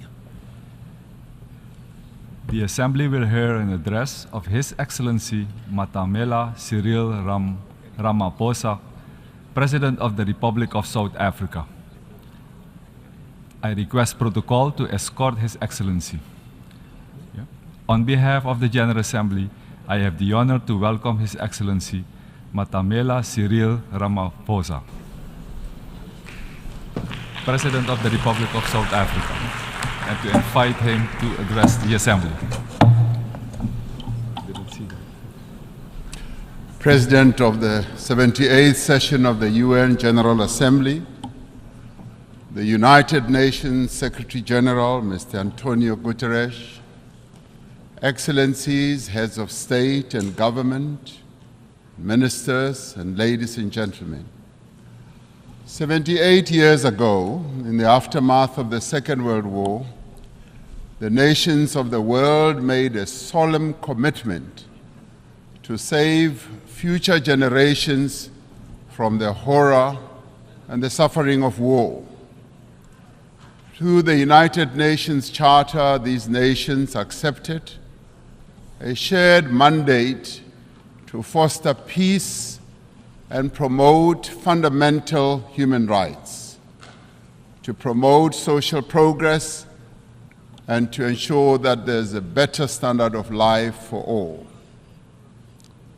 The Assembly will hear an address of His Excellency Matamela Cyril Ramaphosa, President of the Republic of South Africa. I request protocol to escort His Excellency. Yeah. On behalf of the General Assembly, I have the honor to welcome His Excellency Matamela Cyril Ramaphosa, President of the Republic of South Africa, and to invite him to address the Assembly. President of the 78th session of the UN General Assembly, the United Nations Secretary General, Mr. Antonio Guterres, Excellencies, heads of state and government, ministers, and ladies and gentlemen. 78 years ago, in the aftermath of the Second World War, the nations of the world made a solemn commitment to save future generations from the horror and the suffering of war. Through the United Nations Charter, these nations accepted a shared mandate to foster peace and promote fundamental human rights, to promote social progress, and to ensure that there's a better standard of life for all.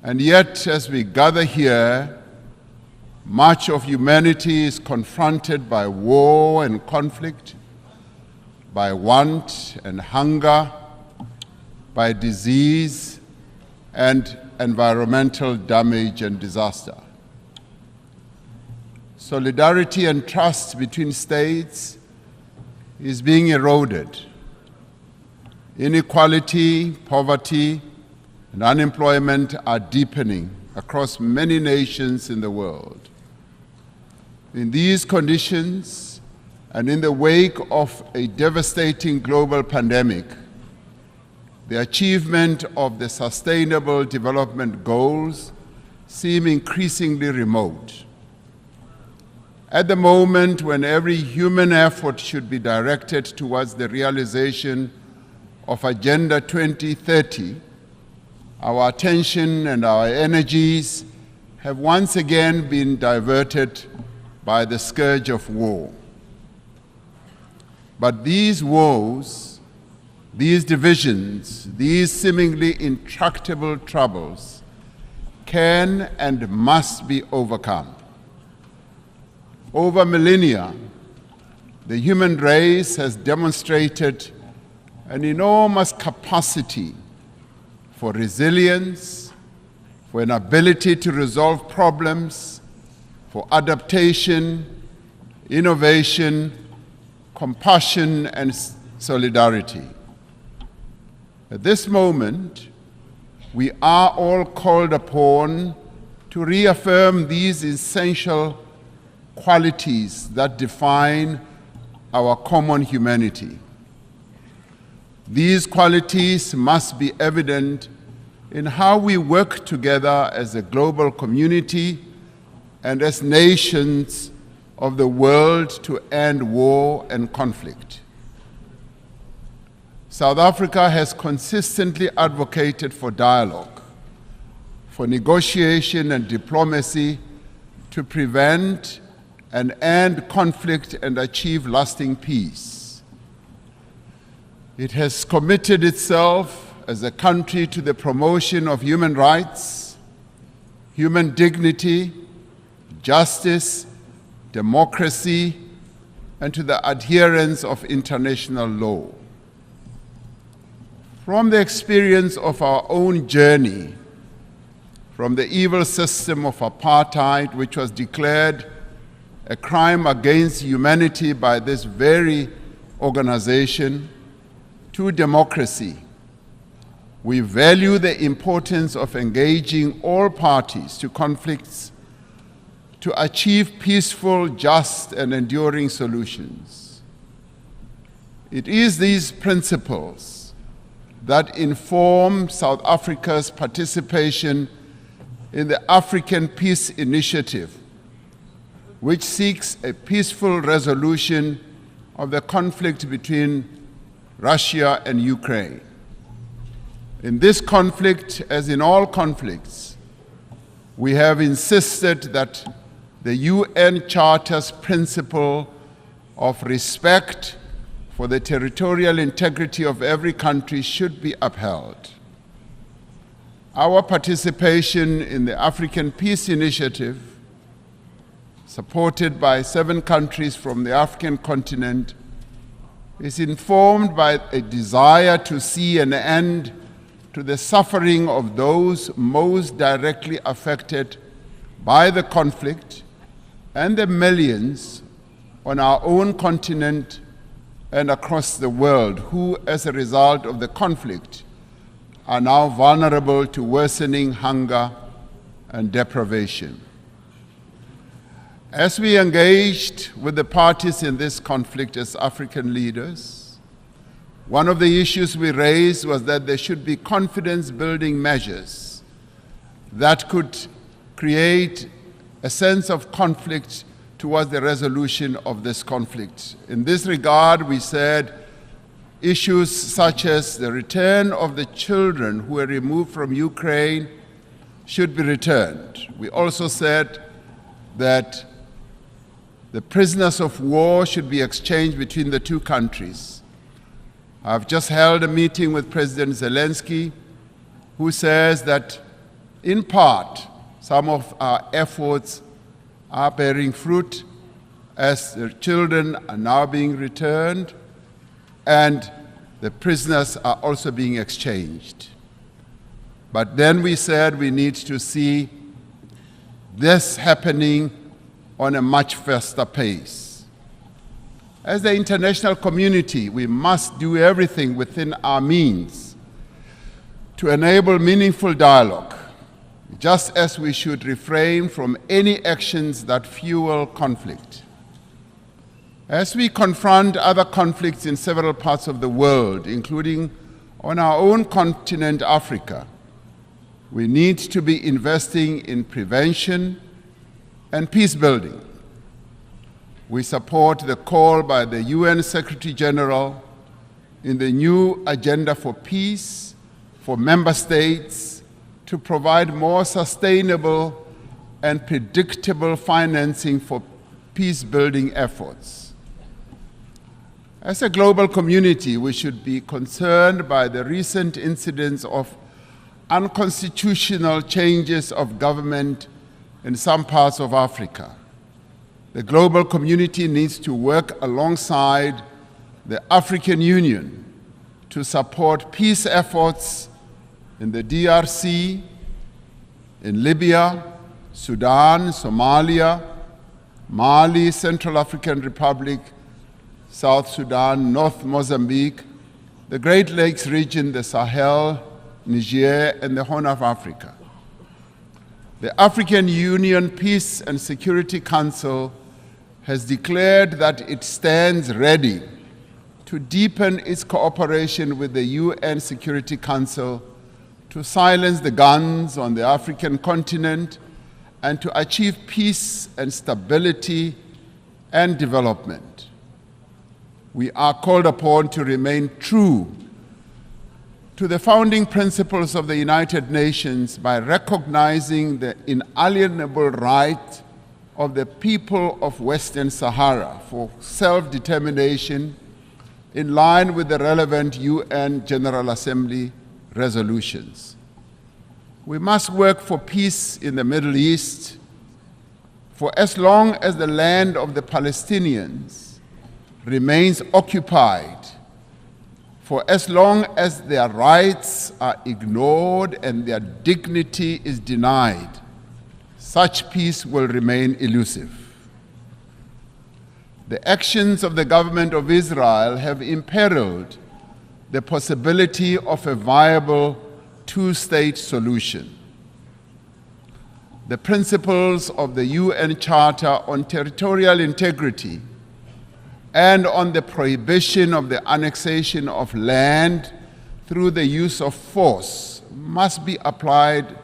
And yet, as we gather here, much of humanity is confronted by war and conflict, by want and hunger, by disease and environmental damage and disaster. Solidarity and trust between states is being eroded. Inequality, poverty, and unemployment are deepening across many nations in the world. In these conditions, and in the wake of a devastating global pandemic, the achievement of the Sustainable Development Goals seem increasingly remote. At the moment when every human effort should be directed towards the realization of Agenda 2030, our attention and our energies have once again been diverted by the scourge of war. But these woes, these divisions, these seemingly intractable troubles can and must be overcome. Over millennia, the human race has demonstrated an enormous capacity for resilience, for an ability to resolve problems, for adaptation, innovation, compassion, and solidarity. At this moment, we are all called upon to reaffirm these essential qualities that define our common humanity. These qualities must be evident in how we work together as a global community and as nations of the world to end war and conflict. South Africa has consistently advocated for dialogue, for negotiation and diplomacy to prevent and end conflict and achieve lasting peace. It has committed itself as a country to the promotion of human rights, human dignity, justice, democracy, and to the adherence of international law. From the experience of our own journey, from the evil system of apartheid, which was declared a crime against humanity by this very organization, to democracy, we value the importance of engaging all parties to conflicts to achieve peaceful, just, and enduring solutions. It is these principles that inform South Africa's participation in the African Peace Initiative, which seeks a peaceful resolution of the conflict between Russia and Ukraine. In this conflict, as in all conflicts, we have insisted that the UN Charter's principle of respect for the territorial integrity of every country should be upheld. Our participation in the African Peace Initiative, supported by 7 countries from the African continent, is informed by a desire to see an end to the suffering of those most directly affected by the conflict and the millions on our own continent and across the world who, as a result of the conflict, are now vulnerable to worsening hunger and deprivation. As we engaged with the parties in this conflict as African leaders, one of the issues we raised was that there should be confidence-building measures that could create a sense of conflict towards the resolution of this conflict. In this regard, we said issues such as the return of the children who were removed from Ukraine should be returned. We also said that the prisoners of war should be exchanged between the 2 countries. I've just held a meeting with President Zelensky, who says that, in part, some of our efforts are bearing fruit as the children are now being returned and the prisoners are also being exchanged. But then we said we need to see this happening on a much faster pace. As the international community, we must do everything within our means to enable meaningful dialogue, just as we should refrain from any actions that fuel conflict. As we confront other conflicts in several parts of the world, including on our own continent, Africa, we need to be investing in prevention and peace building. We support the call by the UN Secretary General in the new Agenda for Peace for member states to provide more sustainable and predictable financing for peace-building efforts. As a global community, we should be concerned by the recent incidents of unconstitutional changes of government in some parts of Africa. The global community needs to work alongside the African Union to support peace efforts in the DRC, in Libya, Sudan, Somalia, Mali, Central African Republic, South Sudan, North Mozambique, the Great Lakes region, the Sahel, Niger, and the Horn of Africa. The African Union Peace and Security Council has declared that it stands ready to deepen its cooperation with the UN Security Council to silence the guns on the African continent and to achieve peace and stability and development. We are called upon to remain true to the founding principles of the United Nations by recognizing the inalienable right of the people of Western Sahara for self-determination in line with the relevant UN General Assembly resolutions. We must work for peace in the Middle East for as long as the land of the Palestinians remains occupied, for as long as their rights are ignored and their dignity is denied, such peace will remain elusive. The actions of the government of Israel have imperiled the possibility of a viable 2-state solution. The principles of the UN Charter on Territorial Integrity and on the prohibition of the annexation of land through the use of force must be applied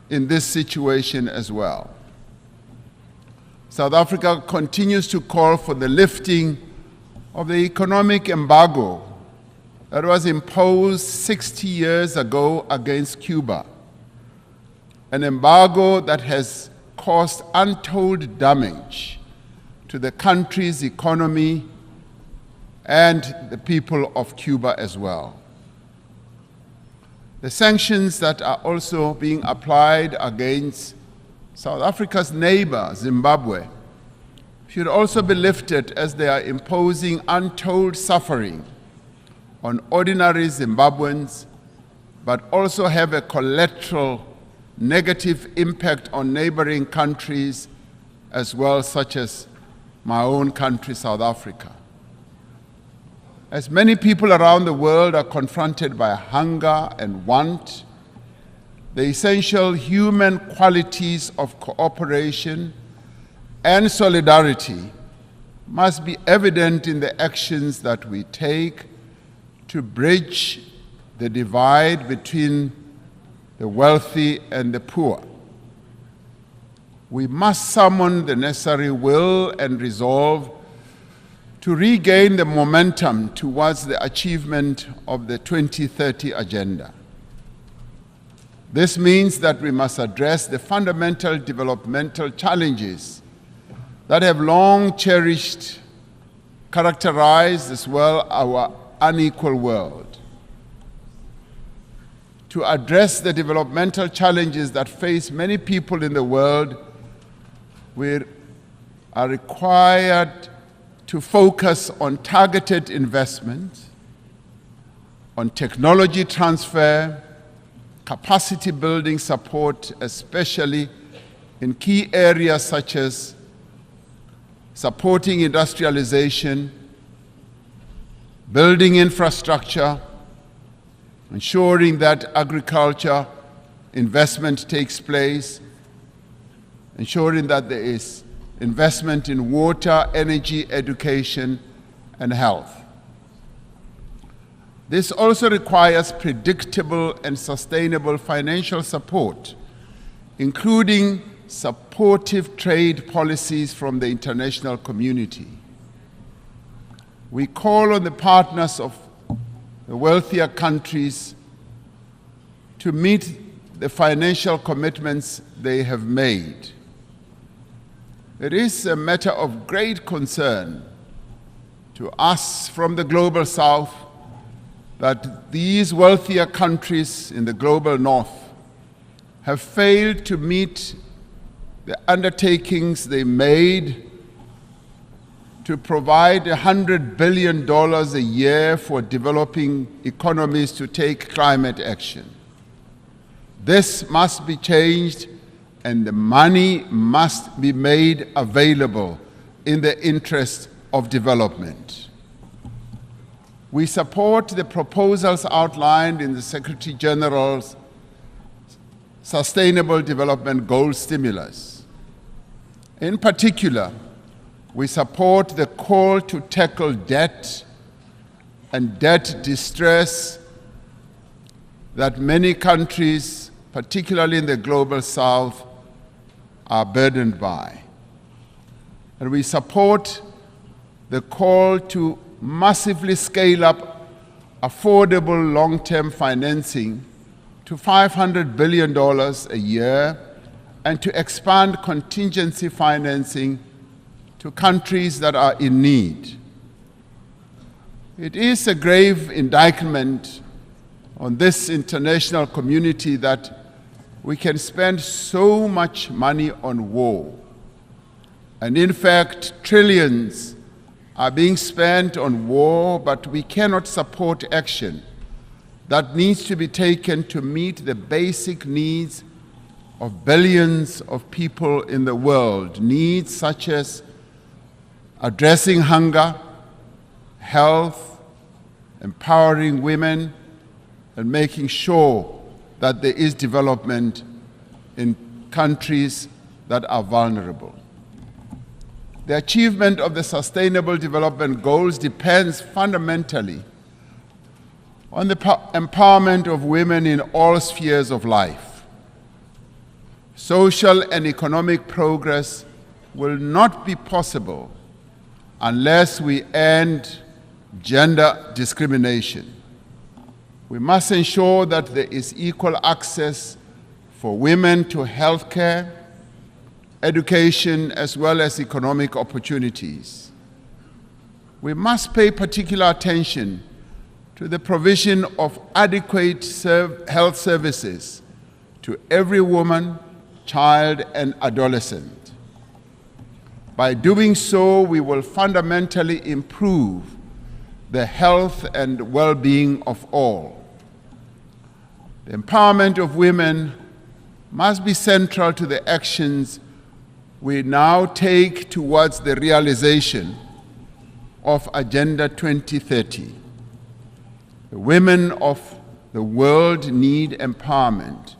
in this situation as well. South Africa continues to call for the lifting of the economic embargo that was imposed 60 years ago against Cuba, an embargo that has caused untold damage to the country's economy and the people of Cuba as well. The sanctions that are also being applied against South Africa's neighbor, Zimbabwe, should also be lifted as they are imposing untold suffering on ordinary Zimbabweans, but also have a collateral negative impact on neighboring countries as well, such as my own country, South Africa. As many people around the world are confronted by hunger and want, the essential human qualities of cooperation and solidarity must be evident in the actions that we take to bridge the divide between the wealthy and the poor. We must summon the necessary will and resolve to regain the momentum towards the achievement of the 2030 agenda. This means that we must address the fundamental developmental challenges that have long characterized as well our unequal world. To address the developmental challenges that face many people in the world, we are required to focus on targeted investment, on technology transfer, capacity building support, especially in key areas such as supporting industrialization, building infrastructure, ensuring that agriculture investment takes place, ensuring that there is investment in water, energy, education, and health. This also requires predictable and sustainable financial support, including supportive trade policies from the international community. We call on the partners of the wealthier countries to meet the financial commitments they have made. It is a matter of great concern to us from the Global South that these wealthier countries in the Global North have failed to meet the undertakings they made to provide $100 billion a year for developing economies to take climate action. This must be changed, and the money must be made available in the interest of development. We support the proposals outlined in the Secretary General's Sustainable Development Goals stimulus. In particular, we support the call to tackle debt and debt distress that many countries, particularly in the Global South, are burdened by. And we support the call to massively scale up affordable long-term financing to $500 billion a year and to expand contingency financing to countries that are in need. It is a grave indictment on this international community that we can spend so much money on war. And in fact, trillions are being spent on war, but we cannot support action that needs to be taken to meet the basic needs of billions of people in the world, needs such as addressing hunger, health, empowering women, and making sure that there is development in countries that are vulnerable. The achievement of the Sustainable Development Goals depends fundamentally on the empowerment of women in all spheres of life. Social and economic progress will not be possible unless we end gender discrimination. We must ensure that there is equal access for women to health care, education, as well as economic opportunities. We must pay particular attention to the provision of adequate health services to every woman, child, and adolescent. By doing so, we will fundamentally improve the health and well-being of all. The empowerment of women must be central to the actions we now take towards the realization of Agenda 2030. The women of the world need empowerment.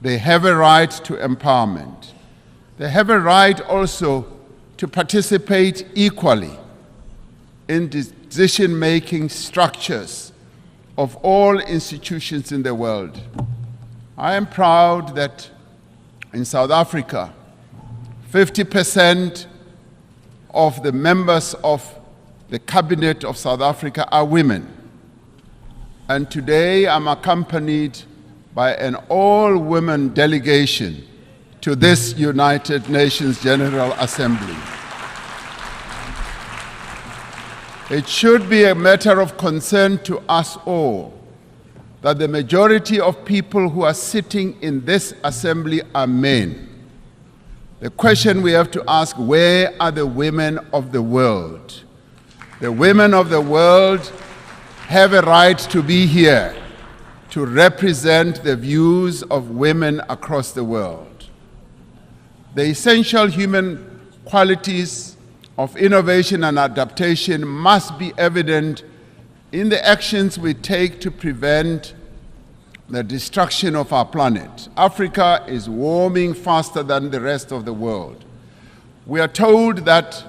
They have a right to empowerment. They have a right also to participate equally in decision-making structures of all institutions in the world. I am proud that in South Africa, 50% of the members of the cabinet of South Africa are women. And today I'm accompanied by an all-women delegation to this United Nations General Assembly. It should be a matter of concern to us all that the majority of people who are sitting in this assembly are men. The question we have to ask, where are the women of the world? The women of the world have a right to be here to represent the views of women across the world. The essential human qualities of innovation and adaptation must be evident in the actions we take to prevent the destruction of our planet. Africa is warming faster than the rest of the world. We are told that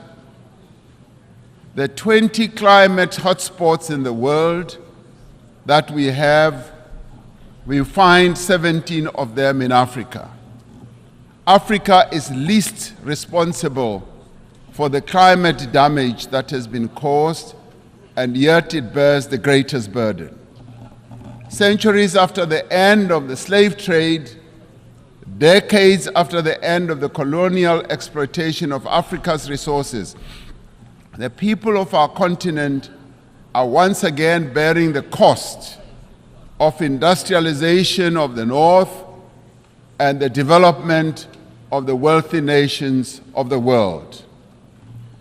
the 20 climate hotspots in the world that we have, we find 17 of them in Africa. Africa is least responsible for the climate damage that has been caused, and yet it bears the greatest burden. Centuries after the end of the slave trade, decades after the end of the colonial exploitation of Africa's resources, the people of our continent are once again bearing the cost of industrialization of the North and the development of the wealthy nations of the world.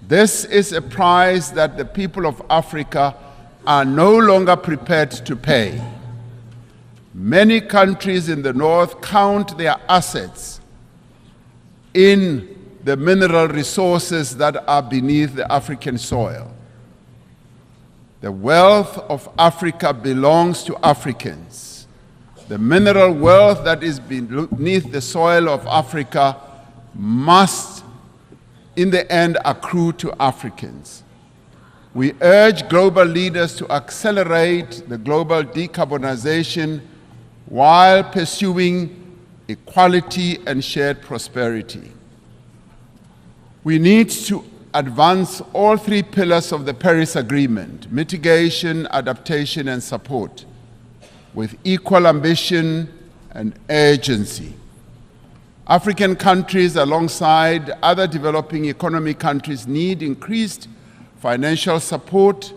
This is a price that the people of Africa are no longer prepared to pay. Many countries in the North count their assets in the mineral resources that are beneath the African soil. The wealth of Africa belongs to Africans. The mineral wealth that is beneath the soil of Africa must, in the end, accrue to Africans. We urge global leaders to accelerate the global decarbonization while pursuing equality and shared prosperity. We need to advance all three pillars of the Paris Agreement: mitigation, adaptation, and support, with equal ambition and urgency. African countries, alongside other developing economy countries, need increased financial support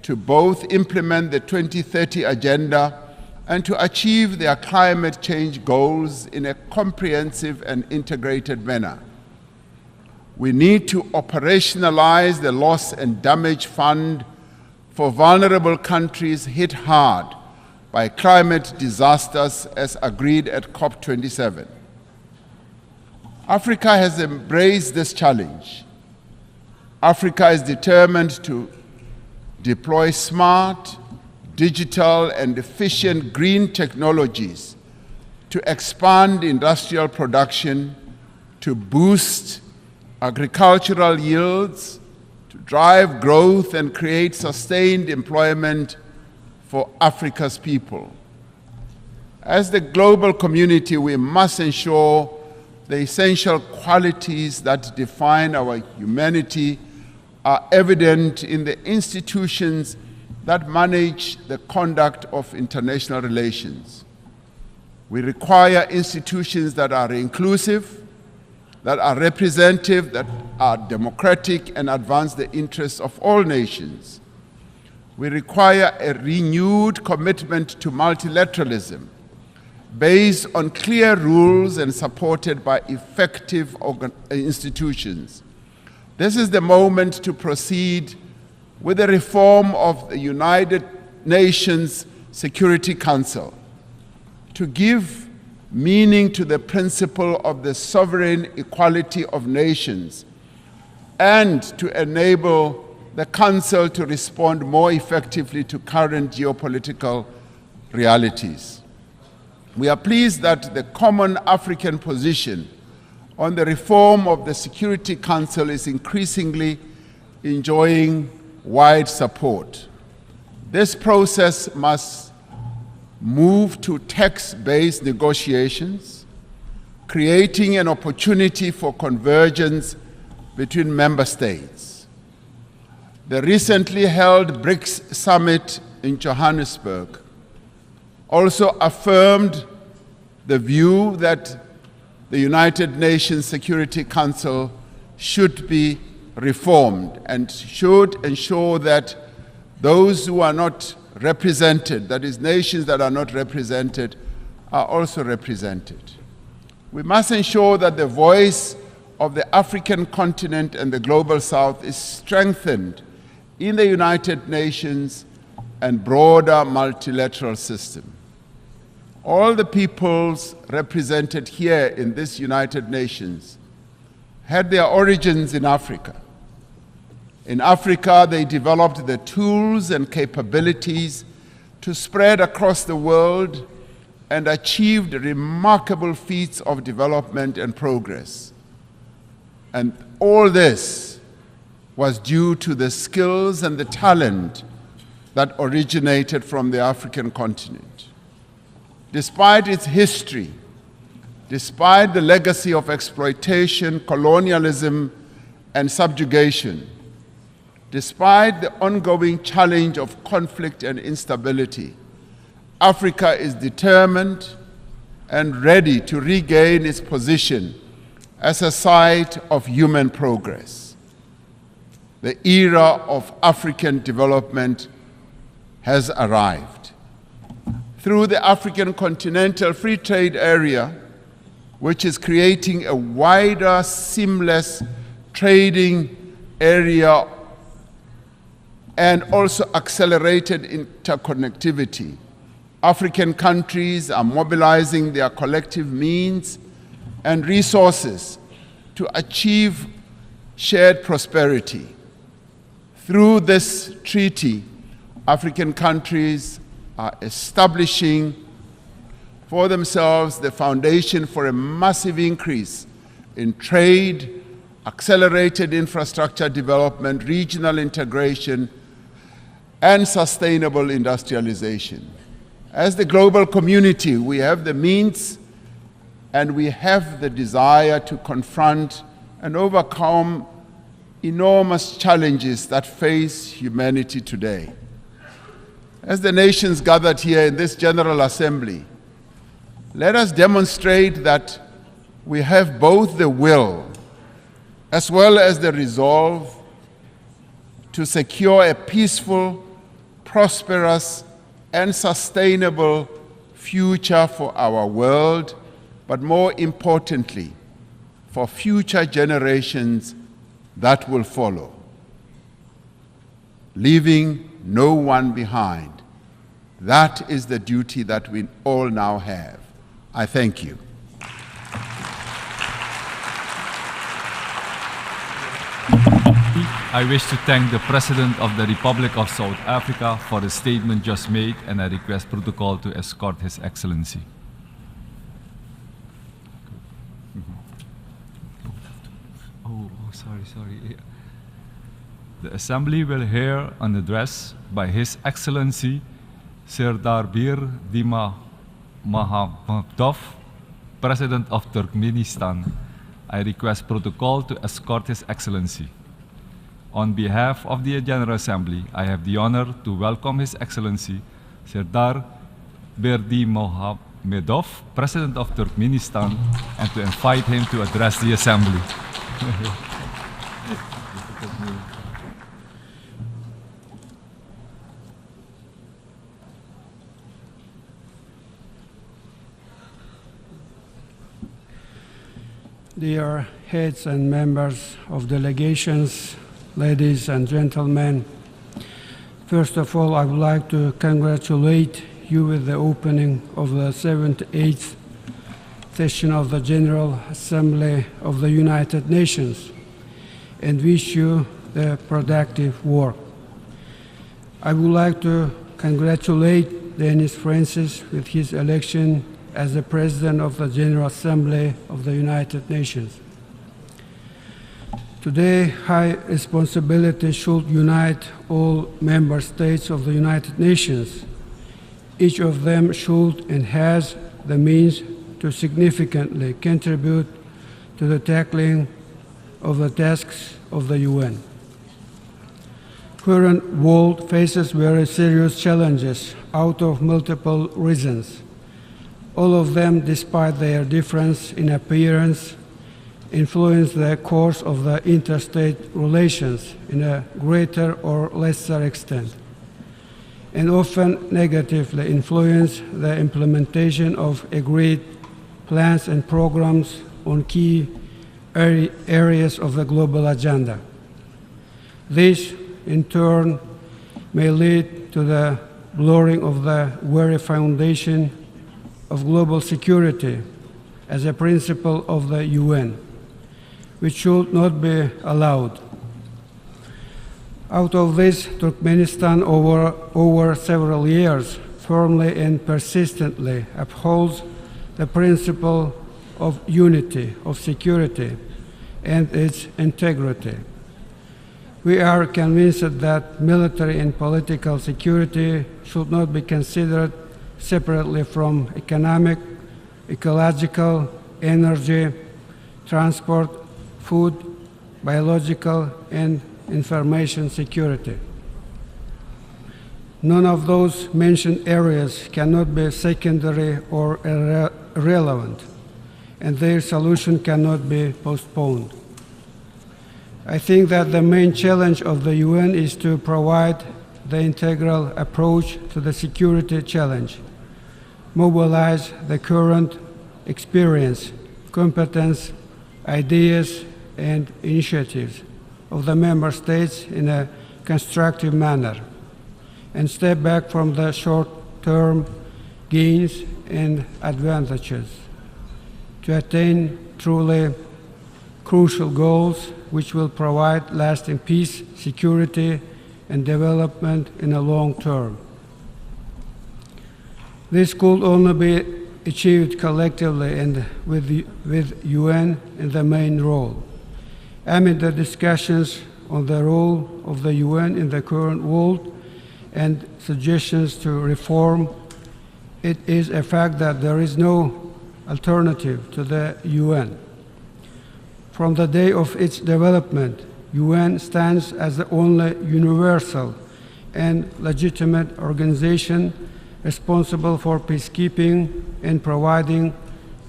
to both implement the 2030 Agenda and to achieve their climate change goals in a comprehensive and integrated manner. We need to operationalize the Loss and Damage Fund for vulnerable countries hit hard by climate disasters as agreed at COP27. Africa has embraced this challenge. Africa is determined to deploy smart, digital, and efficient green technologies to expand industrial production, to boost agricultural yields, to drive growth and create sustained employment for Africa's people. As the global community, we must ensure the essential qualities that define our humanity are evident in the institutions that manage the conduct of international relations. We require institutions that are inclusive, that are representative, that are democratic and advance the interests of all nations. We require a renewed commitment to multilateralism based on clear rules and supported by effective institutions. This is the moment to proceed with the reform of the United Nations Security Council, to give meaning to the principle of the sovereign equality of nations, and to enable the Council to respond more effectively to current geopolitical realities. We are pleased that the common African position on the reform of the Security Council is increasingly enjoying wide support. This process must move to text-based negotiations, creating an opportunity for convergence between member states. The recently held BRICS summit in Johannesburg also affirmed the view that the United Nations Security Council should be reformed and should ensure that those who are not represented, that is, nations that are not represented, are also represented. We must ensure that the voice of the African continent and the global south is strengthened in the United Nations and broader multilateral system. All the peoples represented here in this United Nations had their origins in Africa. In Africa, they developed the tools and capabilities to spread across the world and achieved remarkable feats of development and progress. And all this was due to the skills and the talent that originated from the African continent. Despite its history, despite the legacy of exploitation, colonialism, and subjugation, despite the ongoing challenge of conflict and instability, Africa is determined and ready to regain its position as a site of human progress. The era of African development has arrived. Through the African Continental Free Trade Area, which is creating a wider, seamless trading area and also accelerated interconnectivity, African countries are mobilizing their collective means and resources to achieve shared prosperity. Through this treaty, African countries are establishing for themselves the foundation for a massive increase in trade, accelerated infrastructure development, regional integration, and sustainable industrialization. As the global community, we have the means and we have the desire to confront and overcome enormous challenges that face humanity today. As the nations gathered here in this General Assembly, let us demonstrate that we have both the will as well as the resolve to secure a peaceful, prosperous, and sustainable future for our world, but more importantly, for future generations that will follow, leaving no one behind. That is the duty that we all now have. I thank you. I wish to thank the President of the Republic of South Africa for the statement just made, and I request protocol to escort His Excellency. Sorry. The Assembly will hear an address by His Excellency Serdar Bir Dima Mahamadov, President of Turkmenistan. I request protocol to escort His Excellency. On behalf of the General Assembly, I have the honor to welcome His Excellency Serdar Berdimuhamedov, President of Turkmenistan, and to invite him to address the Assembly. Dear heads and members of delegations, ladies and gentlemen, first of all, I would like to congratulate you with the opening of the 78th session of the General Assembly of the United Nations and wish you the productive work. I would like to congratulate Dennis Francis with his election as the President of the General Assembly of the United Nations. Today, high responsibility should unite all member states of the United Nations. Each of them should and has the means to significantly contribute to the tackling of the tasks of the UN. Current world faces very serious challenges out of multiple reasons. All of them, despite their difference in appearance, influence the course of the interstate relations in a greater or lesser extent, and often negatively influence the implementation of agreed plans and programs on key areas of the global agenda. This, in turn, may lead to the blurring of the very foundation of global security as a principle of the UN, which should not be allowed. Out of this, Turkmenistan over several years firmly and persistently upholds the principle of unity, of security, and its integrity. We are convinced that military and political security should not be considered separately from economic, ecological, energy, transport, food, biological, and information security. None of those mentioned areas cannot be secondary or irrelevant, and their solution cannot be postponed. I think that the main challenge of the UN is to provide the integral approach to the security challenge, mobilize the current experience, competence, ideas, and initiatives of the member states in a constructive manner, and step back from the short-term gains and advantages to attain truly crucial goals which will provide lasting peace, security, and development in the long term. This could only be achieved collectively and with UN in the main role. Amid the discussions on the role of the UN in the current world and suggestions to reform, it is a fact that there is no alternative to the UN. From the day of its development, UN stands as the only universal and legitimate organization responsible for peacekeeping and providing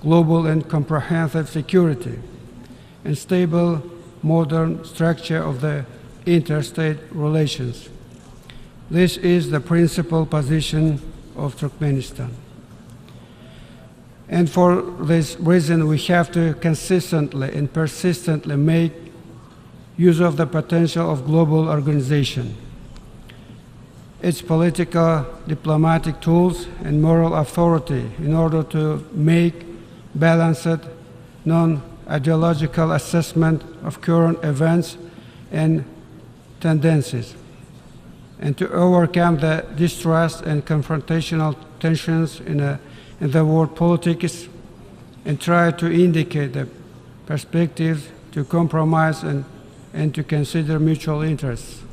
global and comprehensive security and stable modern structure of the interstate relations. This is the principal position of Turkmenistan. And for this reason, we have to consistently and persistently make use of the potential of global organization, its political, diplomatic tools, and moral authority in order to make balanced, non-ideological assessment of current events and tendencies, and to overcome the distrust and confrontational tensions in the world politics, and try to indicate the perspectives to compromise and to consider mutual interests.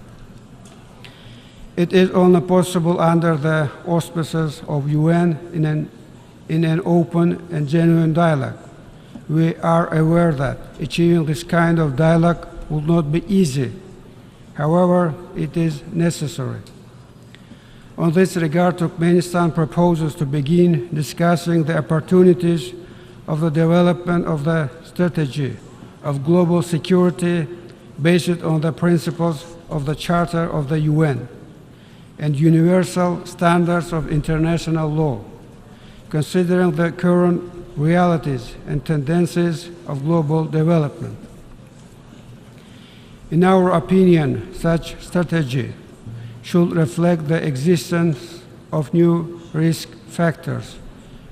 It is only possible under the auspices of UN in an open and genuine dialogue. We are aware that achieving this kind of dialogue will not be easy, However, it is necessary. On this regard, Turkmenistan proposes to begin discussing the opportunities of the development of the strategy of global security based on the principles of the Charter of the UN and universal standards of international law, considering the current realities and tendencies of global development. In our opinion, such strategy should reflect the existence of new risk factors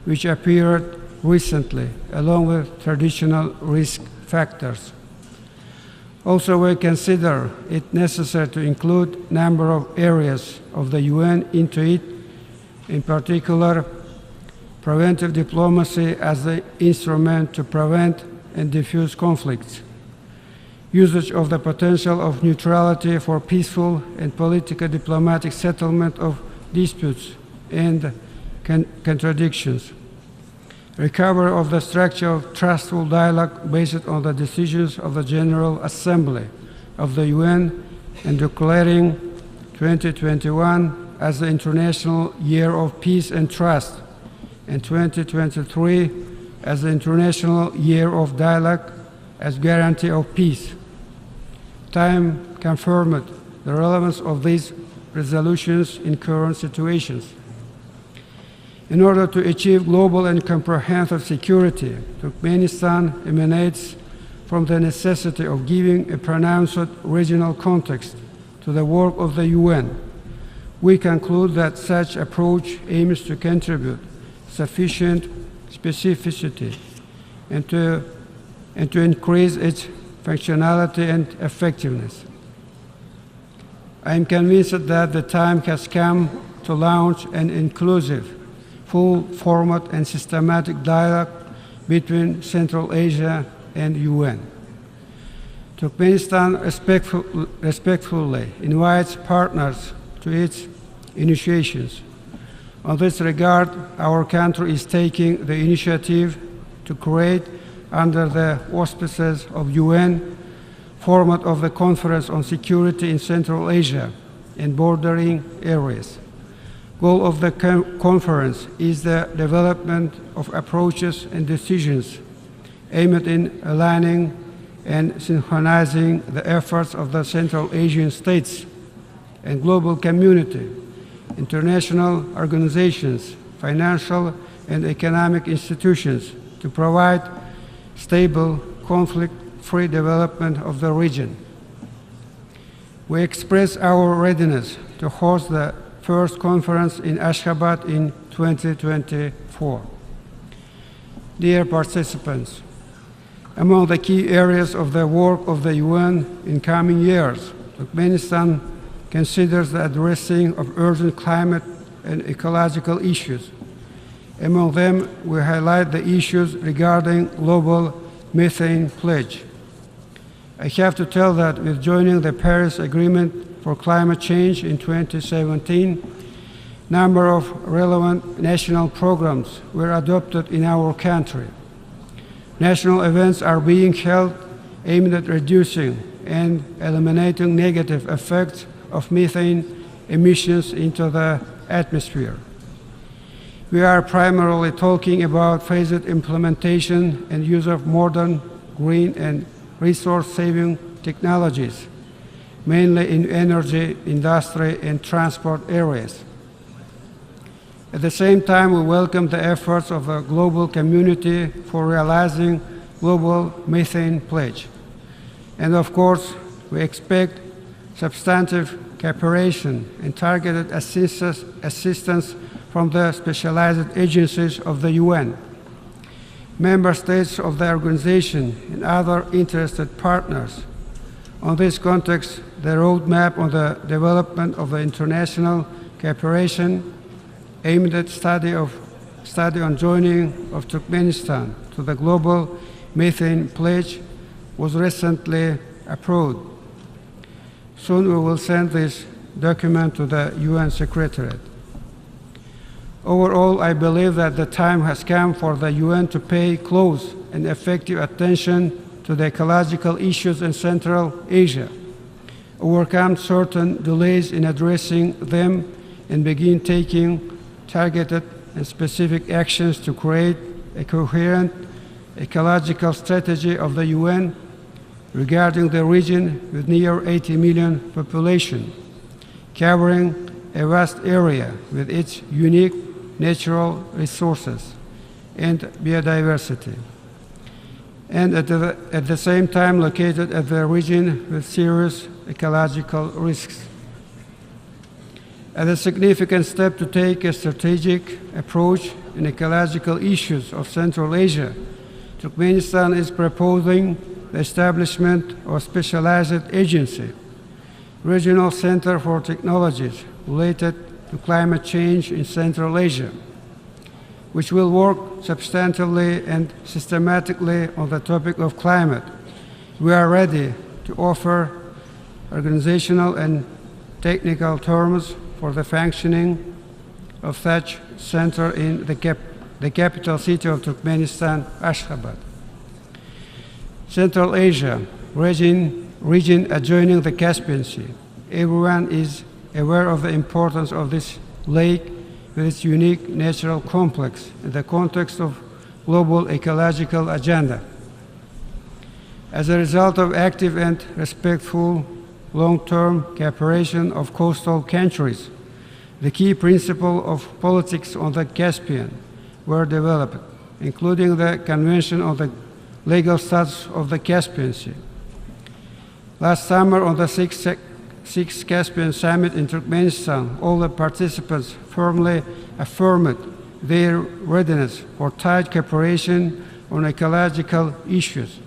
which appeared recently, along with traditional risk factors. Also, we consider it necessary to include a number of areas of the UN into it, in particular, preventive diplomacy as the instrument to prevent and diffuse conflicts, usage of the potential of neutrality for peaceful and political diplomatic settlement of disputes and contradictions, recovery of the structure of trustful dialogue based on the decisions of the General Assembly of the UN, and declaring 2021 as the International Year of Peace and Trust, and 2023 as the International Year of Dialogue as guarantee of peace. Time confirmed the relevance of these resolutions in current situations. In order to achieve global and comprehensive security, Turkmenistan emanates from the necessity of giving a pronounced regional context to the work of the UN. We conclude that such approach aims to contribute sufficient specificity and to increase its functionality and effectiveness. I am convinced that the time has come to launch an inclusive, full format and systematic dialogue between Central Asia and UN. Turkmenistan respectfully invites partners to its initiations. On this regard, our country is taking the initiative to create, under the auspices of UN, format of the Conference on Security in Central Asia and bordering areas. Goal of the conference is the development of approaches and decisions aimed in aligning and synchronizing the efforts of the Central Asian states and global community, international organizations, financial and economic institutions to provide stable, conflict-free development of the region. We express our readiness to host the first conference in Ashgabat in 2024. Dear participants, among the key areas of the work of the UN in coming years, Turkmenistan considers the addressing of urgent climate and ecological issues. Among them, we highlight the issues regarding global methane pledge. I have to tell that with joining the Paris Agreement for Climate Change in 2017, a number of relevant national programs were adopted in our country. National events are being held aimed at reducing and eliminating negative effects of methane emissions into the atmosphere. We are primarily talking about phased implementation and use of modern, green, and resource-saving technologies, mainly in energy, industry, and transport areas. At the same time, we welcome the efforts of the global community for realizing global methane pledge. And of course, we expect substantive cooperation and targeted assistance from the specialized agencies of the UN, member states of the organization, and other interested partners. On this context, the roadmap on the development of the international cooperation aimed at study on joining of Turkmenistan to the global methane pledge was recently approved. Soon we will send this document to the UN Secretariat. Overall, I believe that the time has come for the UN to pay close and effective attention to the ecological issues in Central Asia. overcome certain delays in addressing them, and begin taking targeted and specific actions to create a coherent ecological strategy of the UN regarding the region with near 80 million population, covering a vast area with its unique natural resources and biodiversity, and at the same time located at the region with serious ecological risks. As a significant step to take a strategic approach in ecological issues of Central Asia, Turkmenistan is proposing the establishment of a specialized agency, Regional Center for Technologies related to climate change in Central Asia, which will work substantively and systematically on the topic of climate. We are ready to offer organizational and technical terms for the functioning of such center in the capital city of Turkmenistan, Ashgabat. Central Asia, region adjoining the Caspian Sea. Everyone is aware of the importance of this lake with its unique natural complex in the context of global ecological agenda. As a result of active and respectful long-term cooperation of coastal countries, the key principles of politics on the Caspian were developed, including the Convention on the Legal Status of the Caspian Sea. Last summer, on the Sixth Caspian Summit in Turkmenistan, all the participants firmly affirmed their readiness for tight cooperation on ecological issues.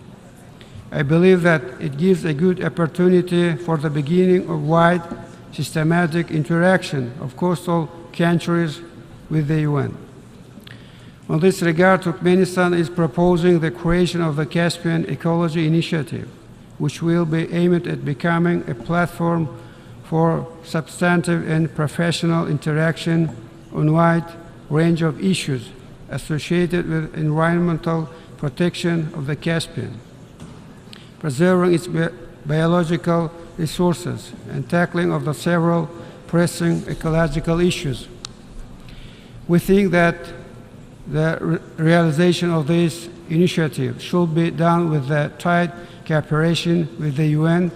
I believe that it gives a good opportunity for the beginning of wide, systematic interaction of coastal countries with the UN. On this regard, Turkmenistan is proposing the creation of the Caspian Ecology Initiative, which will be aimed at becoming a platform for substantive and professional interaction on a wide range of issues associated with environmental protection of the Caspian, preserving its biological resources, and tackling of the several pressing ecological issues. We think that the realization of this initiative should be done with the tight cooperation with the UN,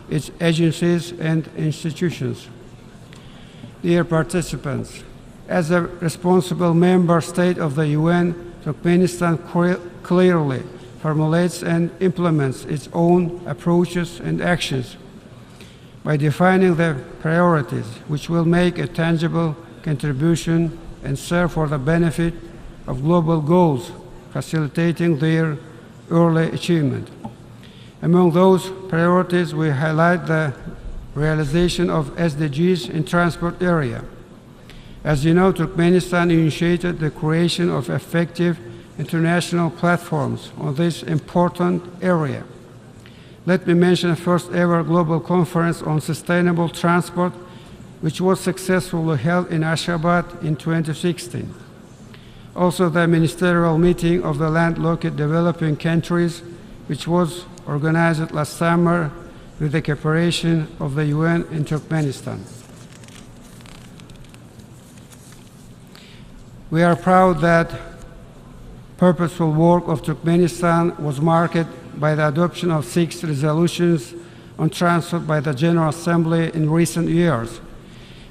its agencies and institutions. Dear participants, as a responsible member state of the UN, Turkmenistan clearly formulates and implements its own approaches and actions by defining the priorities which will make a tangible contribution and serve for the benefit of global goals, facilitating their early achievement. Among those priorities, we highlight the realization of SDGs in transport area. As you know, Turkmenistan initiated the creation of effective international platforms on this important area. Let me mention the first ever global conference on sustainable transport, which was successfully held in Ashgabat in 2016. Also, the ministerial meeting of the landlocked developing countries, which was organized last summer with the cooperation of the UN in Turkmenistan. We are proud that purposeful work of Turkmenistan was marked by the adoption of 6 resolutions on transport by the General Assembly in recent years,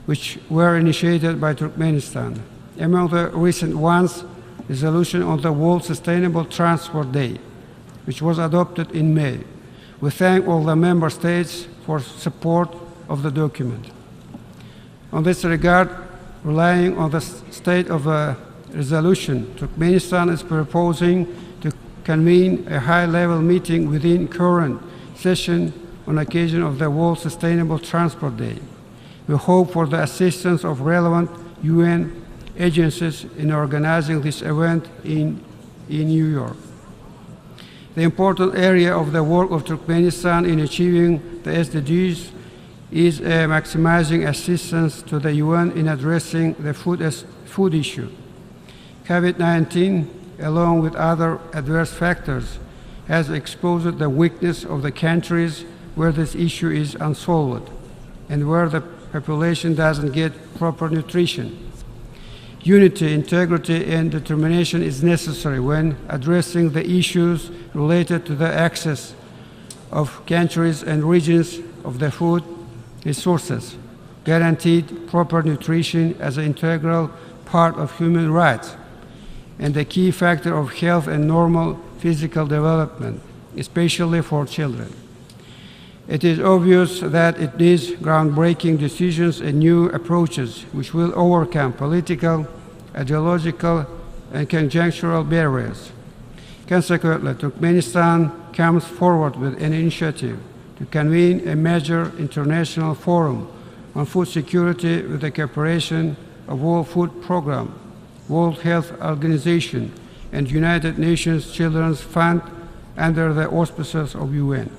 which were initiated by Turkmenistan. Among the recent ones, resolution on the World Sustainable Transport Day, which was adopted in May. We thank all the member states for support of the document. On this regard, relying on the state of the resolution, Turkmenistan is proposing to convene a high-level meeting within current session on occasion of the World Sustainable Transport Day. We hope for the assistance of relevant UN agencies in organizing this event in New York. The important area of the work of Turkmenistan in achieving the SDGs is maximizing assistance to the UN in addressing the food issue. COVID-19, along with other adverse factors, has exposed the weakness of the countries where this issue is unsolved and where the population doesn't get proper nutrition. Unity, integrity, and determination is necessary when addressing the issues related to the access of countries and regions of the food resources, guaranteed proper nutrition as an integral part of human rights and a key factor of health and normal physical development, especially for children. It is obvious that it needs groundbreaking decisions and new approaches which will overcome political, ideological, and conjunctural barriers. Consequently, Turkmenistan comes forward with an initiative to convene a major international forum on food security with the cooperation of World Food Programme, World Health Organization, and United Nations Children's Fund under the auspices of UN.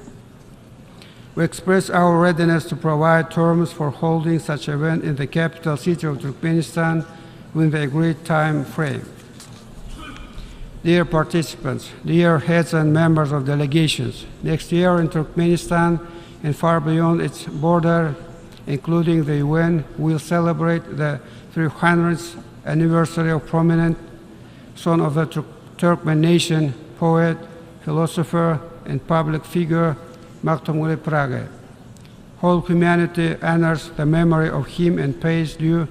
We express our readiness to provide terms for holding such an event in the capital city of Turkmenistan within the agreed time frame. Dear participants, dear heads and members of delegations, next year in Turkmenistan and far beyond its border, including the UN, will celebrate the 300th anniversary of prominent son of the Turkmen nation, poet, philosopher, and public figure, Mahtomuli Prage. Whole humanity honors the memory of him and pays due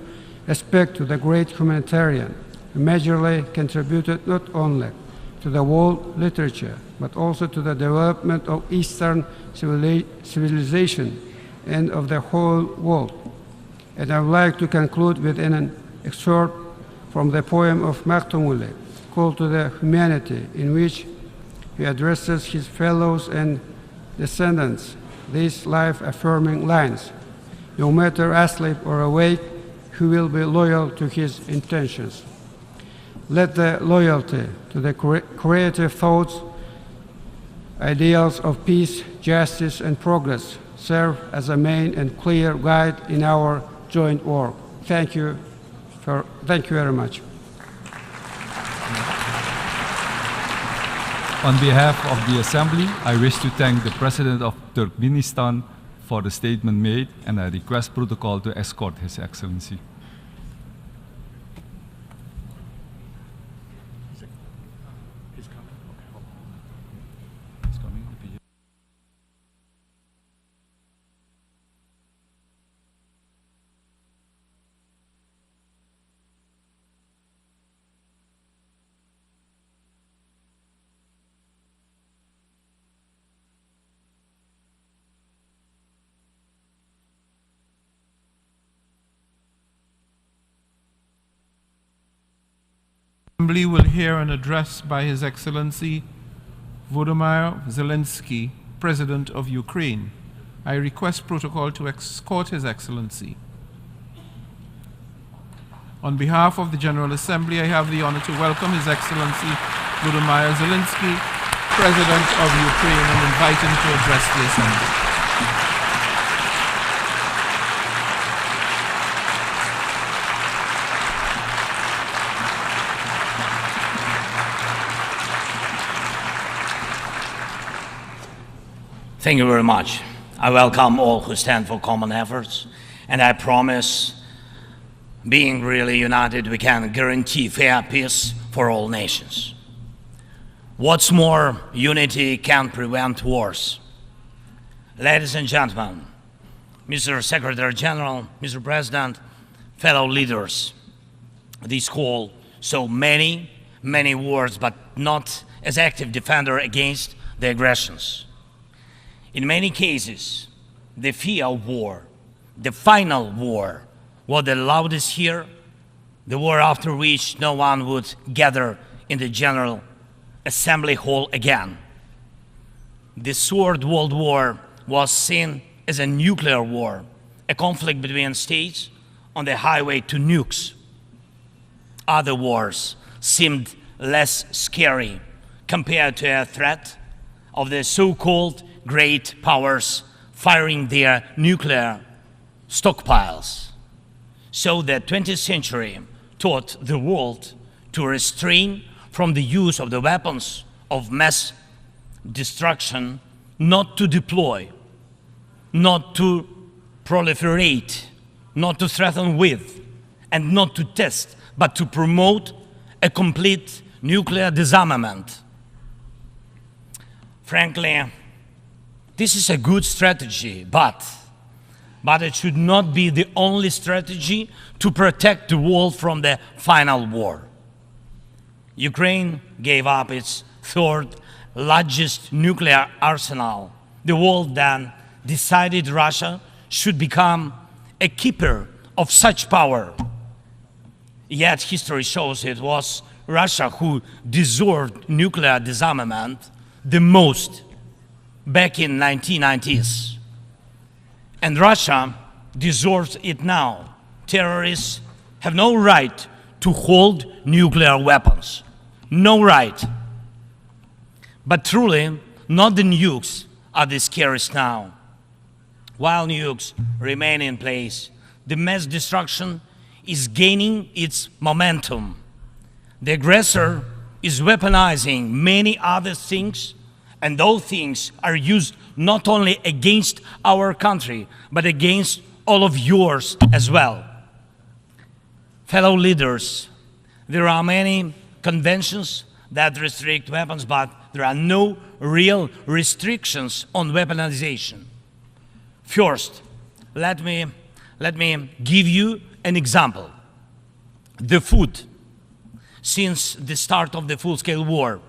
respect to the great humanitarian who majorly contributed not only to the world literature, but also to the development of Eastern civilization and of the whole world. And I would like to conclude with an excerpt from the poem of Mahtomuli, Call to the Humanity, in which he addresses his fellows and descendants these life-affirming lines: no matter asleep or awake, he will be loyal to his intentions. Let the loyalty to the creative thoughts, ideals of peace, justice, and progress serve as a main and clear guide in our joint work. Thank you very much. On behalf of the Assembly, I wish to thank the President of Turkmenistan for the statement made, and I request protocol to escort His Excellency. Assembly will hear an address by His Excellency Volodymyr Zelensky, President of Ukraine. I request protocol to escort His Excellency. On behalf of the General Assembly, I have the honor to welcome His Excellency Volodymyr Zelensky, President of Ukraine, and invite him to address the Assembly. Thank you very much. I welcome all who stand for common efforts, and I promise, being really united, we can guarantee fair peace for all nations. What's more, unity can prevent wars. Ladies and gentlemen, Mr. Secretary General, Mr. President, fellow leaders, this call saw many wars, but not as active defender against the aggressions. In many cases, the fear of war, the final war, was the loudest here, the war after which no one would gather in the General Assembly Hall again. The Third World War was seen as a nuclear war, a conflict between states on the highway to nukes. Other wars seemed less scary compared to a threat of the so-called great powers firing their nuclear stockpiles. So the 20th century taught the world to restrain from the use of the weapons of mass destruction, not to deploy not to proliferate, not to threaten with, and not to test, but to promote a complete nuclear disarmament. Frankly, this is a good strategy, but it should not be the only strategy to protect the world from the final war. Ukraine gave up its third largest nuclear arsenal. The world then decided Russia should become a keeper of such power. Yet history shows it was Russia who deserved nuclear disarmament the most back in 1990s. And Russia deserves it now. Terrorists have no right to hold nuclear weapons. No right. But truly, not the nukes are the scariest now. While nukes remain in place, the mass destruction is gaining its momentum. The aggressor is weaponizing many other things, and those things are used not only against our country, but against all of yours as well. Fellow leaders, there are many conventions that restrict weapons, but there are no real restrictions on weaponization. First, let me give you an example. The food. Since the start of the full-scale war,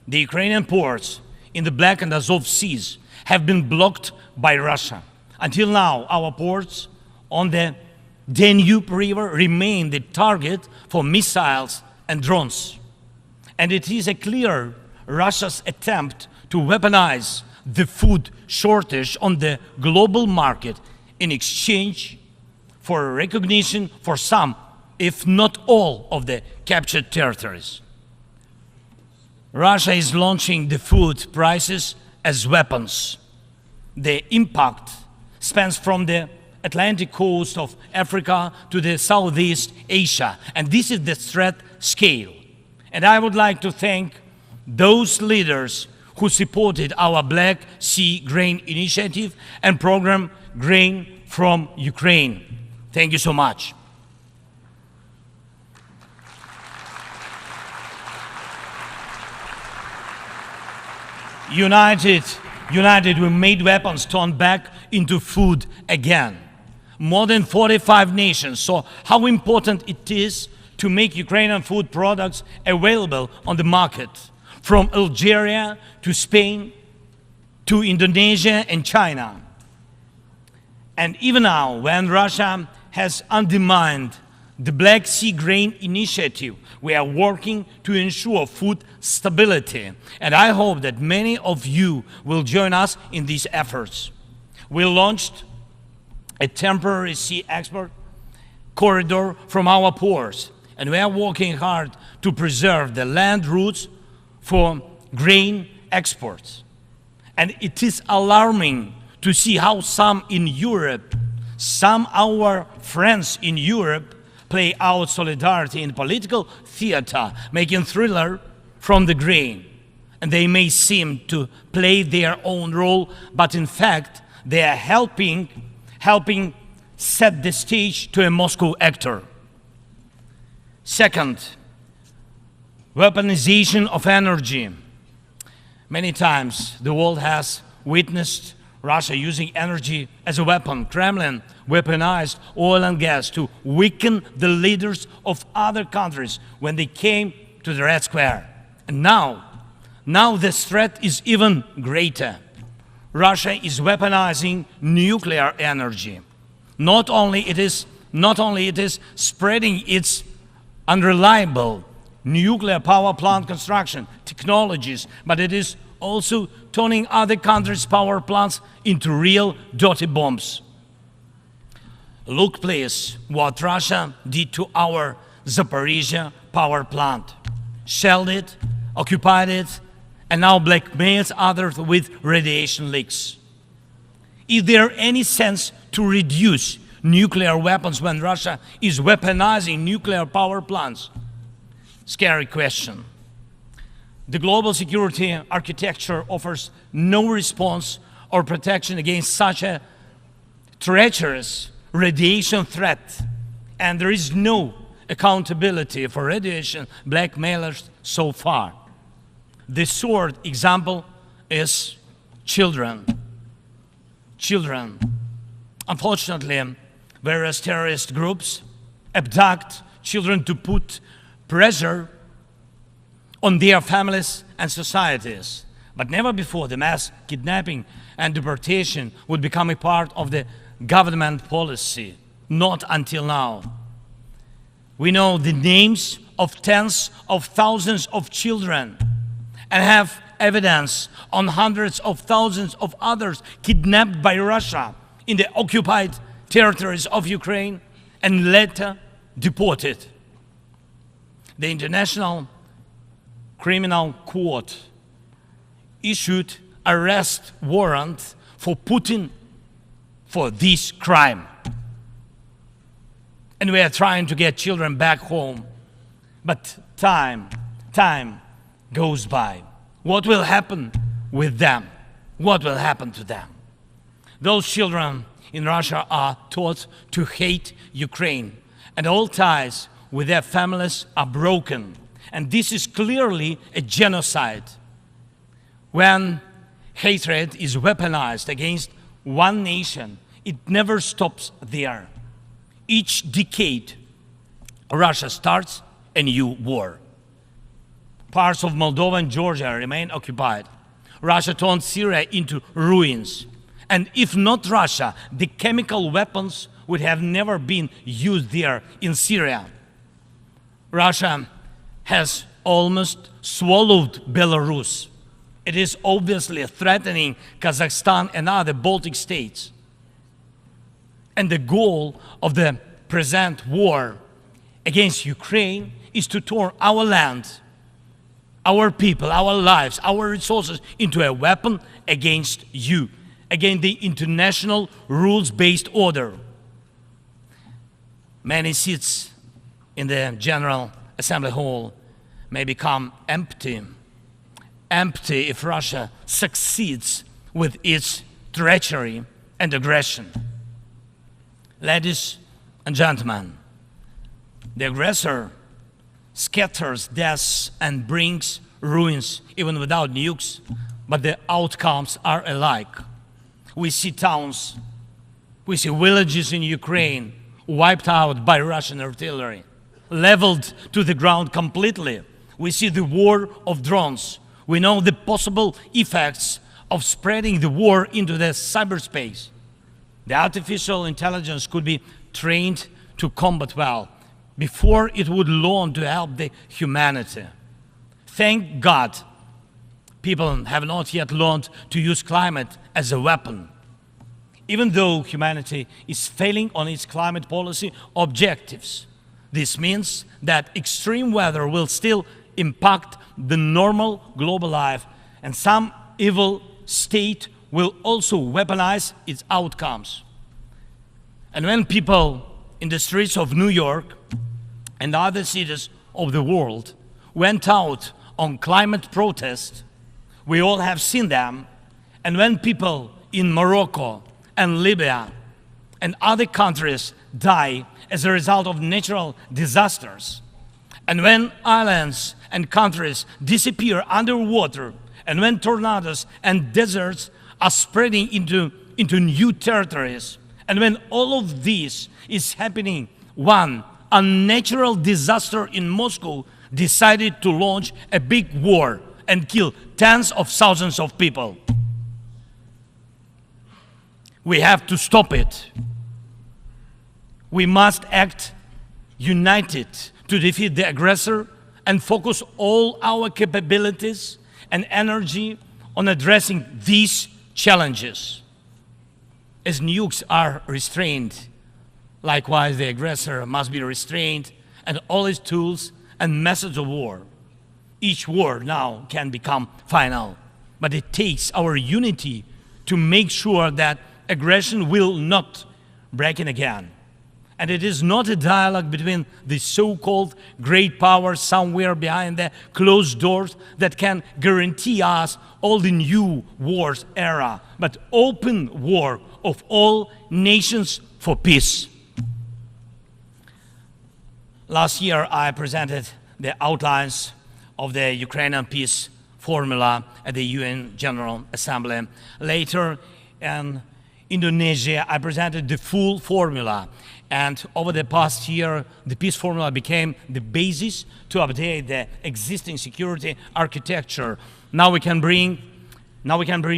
the Ukrainian ports in the Black and Azov Seas have been blocked by Russia. Until now, our ports on the Danube River remain the target for missiles and drones. And it is a clear Russia's attempt to weaponize the food shortage on the global market in exchange for recognition for some, if not all, of the captured territories. Russia is launching the food prices as weapons. The impact spans from the Atlantic coast of Africa to the Southeast Asia, and this is the threat scale. And I would like to thank those leaders who supported our Black Sea Grain Initiative and program Grain from Ukraine. Thank you so much. United, we made weapons turn back into food again. More than 45 nations saw how important it is to make Ukrainian food products available on the market, from Algeria to Spain to Indonesia and China. And even now, when Russia has undermined the Black Sea Grain Initiative, we are working to ensure food stability. And I hope that many of you will join us in these efforts. We launched a temporary sea export corridor from our ports, and we are working hard to preserve the land routes for grain exports. And it is alarming to see how some in Europe, some our friends in Europe, play out solidarity in political theater, making thriller from the grain. And they may seem to play their own role, but in fact, they are helping set the stage to a Moscow actor. Second, weaponization of energy. Many times the world has witnessed Russia using energy as a weapon. Kremlin weaponized oil and gas to weaken the leaders of other countries when they came to the Red Square. And now this threat is even greater. Russia is weaponizing nuclear energy. Not only it is spreading its unreliable nuclear power plant construction technologies, but it is also turning other countries' power plants into real dirty bombs. Look, please, what Russia did to our Zaporizhia power plant. Shelled it, occupied it, and now blackmails others with radiation leaks. Is there any sense to reduce nuclear weapons when Russia is weaponizing nuclear power plants? Scary question. The global security architecture offers no response or protection against such a treacherous radiation threat, and there is no accountability for radiation blackmailers so far. The short example is children. Children. Unfortunately, various terrorist groups abduct children to put pressure on their families and societies. But never before the mass kidnapping and deportation would become a part of the government policy. Not until now. We know the names of tens of thousands of children and have evidence on hundreds of thousands of others kidnapped by Russia in the occupied territories of Ukraine and later deported. The International Criminal Court issued arrest warrant for Putin for this crime. And we are trying to get children back home. But time goes by. What will happen with them? What will happen to them? Those children in Russia are taught to hate Ukraine, and all ties with their families are broken. And this is clearly a genocide. When hatred is weaponized against one nation, it never stops there. Each decade, Russia starts a new war. Parts of Moldova and Georgia remain occupied. Russia turned Syria into ruins. And if not Russia, the chemical weapons would have never been used there in Syria. Russia has almost swallowed Belarus. It is obviously threatening Kazakhstan and other Baltic states. And the goal of the present war against Ukraine is to turn our land, our people, our lives, our resources into a weapon against you, against the international rules-based order. Many seats in the General Assembly Hall may become empty if Russia succeeds with its treachery and aggression. Ladies and gentlemen, the aggressor scatters deaths and brings ruins even without nukes, but the outcomes are alike. We see towns, we see villages in Ukraine wiped out by Russian artillery, leveled to the ground completely. We see the war of drones. We know the possible effects of spreading the war into the cyberspace. The artificial intelligence could be trained to combat well before it would learn to help the humanity. Thank God, people have not yet learned to use climate as a weapon. Even though humanity is failing on its climate policy objectives, this means that extreme weather will still impact the normal global life, and some evil state will also weaponize its outcomes. And when people in the streets of New York and other cities of the world went out on climate protest, we all have seen them. And when people in Morocco and Libya and other countries die as a result of natural disasters, and when islands and countries disappear underwater, and when tornadoes and deserts are spreading into new territories, and when all of this is happening, one unnatural disaster in Moscow decided to launch a big war and kill tens of thousands of people. We have to stop it. We must act united to defeat the aggressor and focus all our capabilities and energy on addressing these challenges. As nukes are restrained, likewise the aggressor must be restrained, and all its tools and methods of war. Each war now can become final, but it takes our unity to make sure that aggression will not break in again. And it is not a dialogue between the so-called great powers somewhere behind the closed doors that can guarantee us all the new wars era, but open war of all nations for peace. Last year, I presented the outlines of the Ukrainian peace formula at the UN General Assembly. Later, in Indonesia, I presented the full formula. And over the past year, the peace formula became the basis to update the existing security architecture. Now we can bring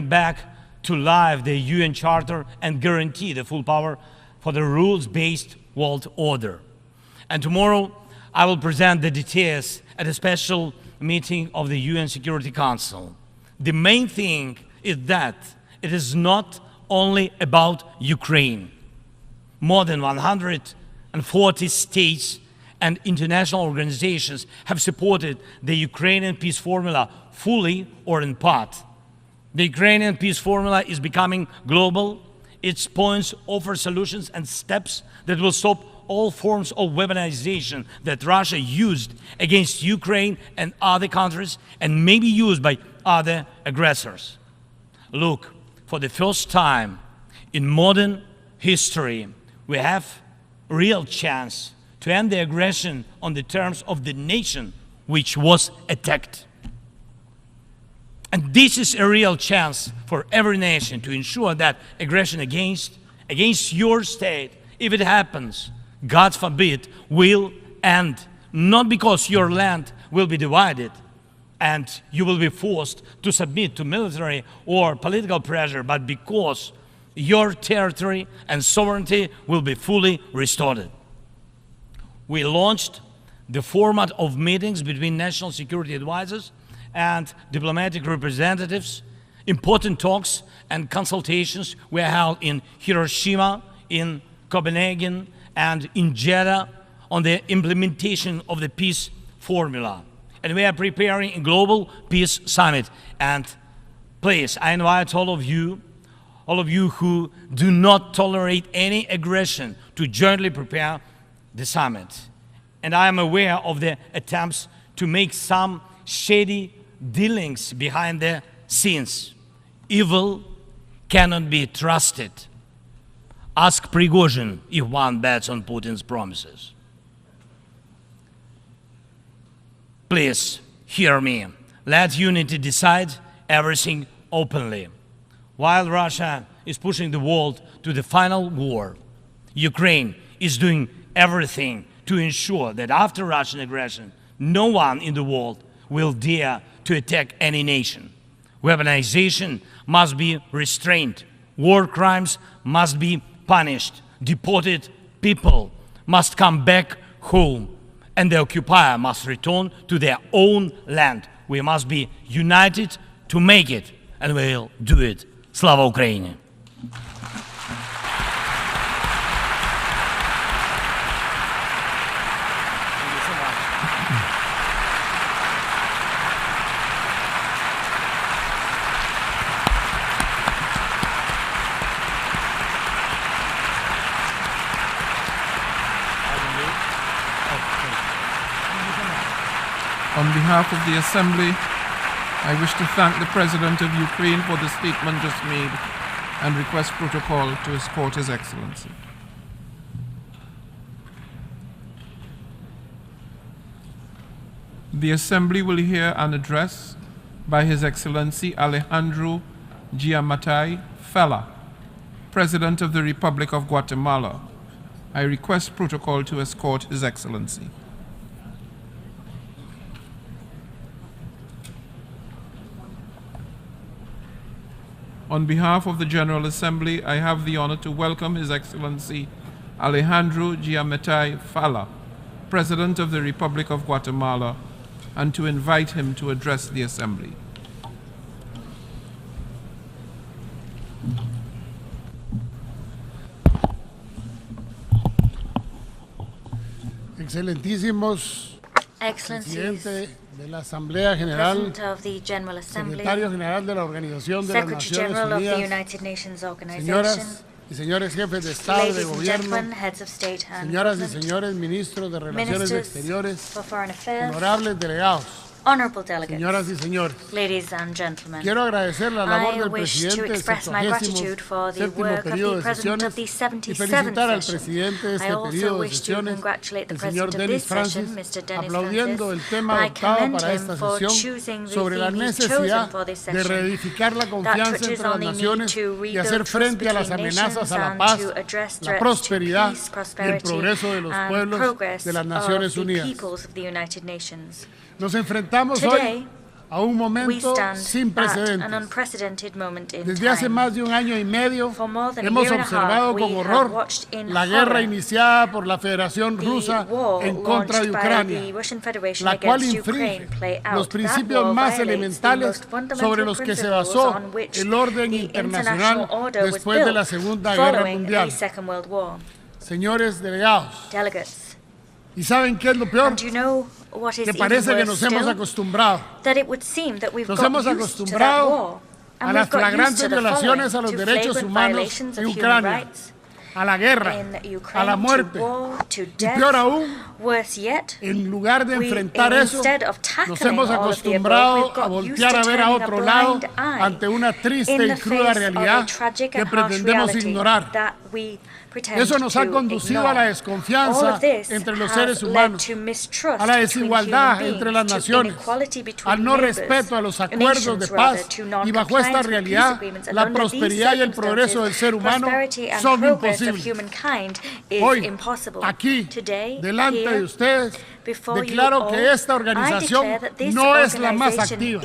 back to life the UN Charter and guarantee the full power for the rules-based world order. And tomorrow, I will present the details at a special meeting of the UN Security Council. The main thing is that it is not only about Ukraine. More than 140 states and international organizations have supported the Ukrainian peace formula fully or in part. The Ukrainian peace formula is becoming global. Its points offer solutions and steps that will stop all forms of weaponization that Russia used against Ukraine and other countries and may be used by other aggressors. Look, for the first time in modern history, we have a real chance to end the aggression on the terms of the nation which was attacked. And this is a real chance for every nation to ensure that aggression against your state, if it happens, God forbid, will end, not because your land will be divided and you will be forced to submit to military or political pressure, but because your territory and sovereignty will be fully restored. We launched the format of meetings between national security advisors and diplomatic representatives. Important talks and consultations were held in Hiroshima, in Copenhagen, and in Jeddah on the implementation of the peace formula. And we are preparing a global peace summit. And please, I invite all of you who do not tolerate any aggression to jointly prepare the summit. And I am aware of the attempts to make some shady dealings behind the scenes. Evil cannot be trusted. Ask Prigozhin if one bets on Putin's promises. Please, hear me. Let unity decide everything openly. While Russia is pushing the world to the final war, Ukraine is doing everything to ensure that after Russian aggression, no one in the world will dare to attack any nation. Weaponization must be restrained. War crimes must be punished. Deported people must come back home. And the occupier must return to their own land. We must be united to make it, and we'll do it. Slava Ukraini! On behalf of the Assembly, I wish to thank the President of Ukraine for the statement just made and request protocol to escort His Excellency. The Assembly will hear an address by His Excellency Alejandro Giammattei Fella, President of the Republic of Guatemala. I request protocol to escort His Excellency. On behalf of the General Assembly, I have the honor to welcome His Excellency Alejandro Giammattei Fella, President of the Republic of Guatemala, and to invite him to address the Assembly. Excelentísimos, Presidente de la Asamblea General, Secretario General de la Organización de las Naciones Unidas, señoras y señores jefes de Estado y de Gobierno, señoras y señores ministros de Relaciones Exteriores, honorables delegados, señoras y señores, quiero agradecer la labor del presidente del 77º periodo de sesiones y felicitar al presidente de este periodo de sesiones, el señor Denis Francis, aplaudiendo el tema adoptado para esta sesión sobre la necesidad de reedificar la confianza entre las naciones y hacer frente a las amenazas a la paz, la prosperidad y el progreso de los pueblos de las Naciones Unidas. Nos enfrentamos hoy a un momento sin precedentes. Desde hace más de un año y medio hemos observado con horror la guerra iniciada por la Federación Rusa en contra de Ucrania, la cual infringe los principios más elementales sobre los que se basó el orden internacional después de la Segunda Guerra Mundial. Señores delegados, ¿y saben qué es lo peor? Que parece que nos hemos acostumbrado. Nos hemos acostumbrado a las flagrantes violaciones a los derechos humanos en Ucrania, a la guerra, a la muerte. Y peor aún, en lugar de enfrentar eso, nos hemos acostumbrado a voltear a ver a otro lado ante una triste y cruda realidad que pretendemos ignorar. Eso nos ha conducido a la desconfianza entre los seres humanos, a la desigualdad entre las naciones, al no respeto a los acuerdos de paz, y bajo esta realidad, la prosperidad y el progreso del ser humano son imposibles. Hoy, aquí, delante de ustedes, declaro que esta organización no es la más activa.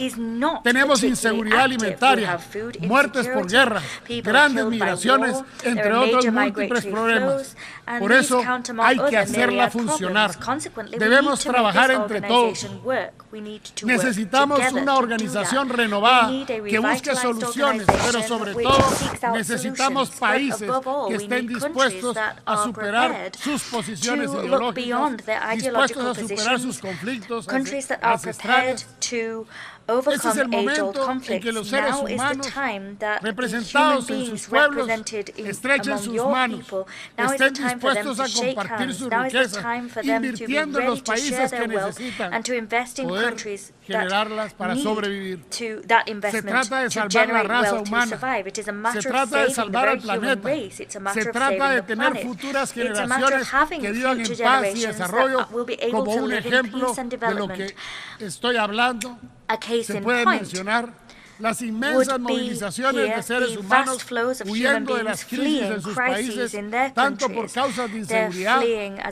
Tenemos inseguridad alimentaria, muertes por guerra, grandes migraciones, entre otros múltiples problemas. Por eso hay que hacerla funcionar. Debemos trabajar entre todos. Necesitamos una organización renovada que busque soluciones, pero sobre todo necesitamos países que estén dispuestos a superar sus posiciones ideológicas, dispuestos a superar sus conflictos ancestrales. Este es el momento en que los seres humanos, representados en sus pueblos, estrechen sus manos, estén dispuestos a compartir sus riquezas, invirtiendo en los países que necesitan poder generarlas para sobrevivir. Se trata de salvar la raza humana, se trata de salvar al planeta, se trata de tener futuras generaciones que vivan en paz y desarrollo. Como un ejemplo de lo que estoy hablando, se puede mencionar las inmensas movilizaciones de seres humanos huyendo de las crisis en sus países, tanto por causas de inseguridad,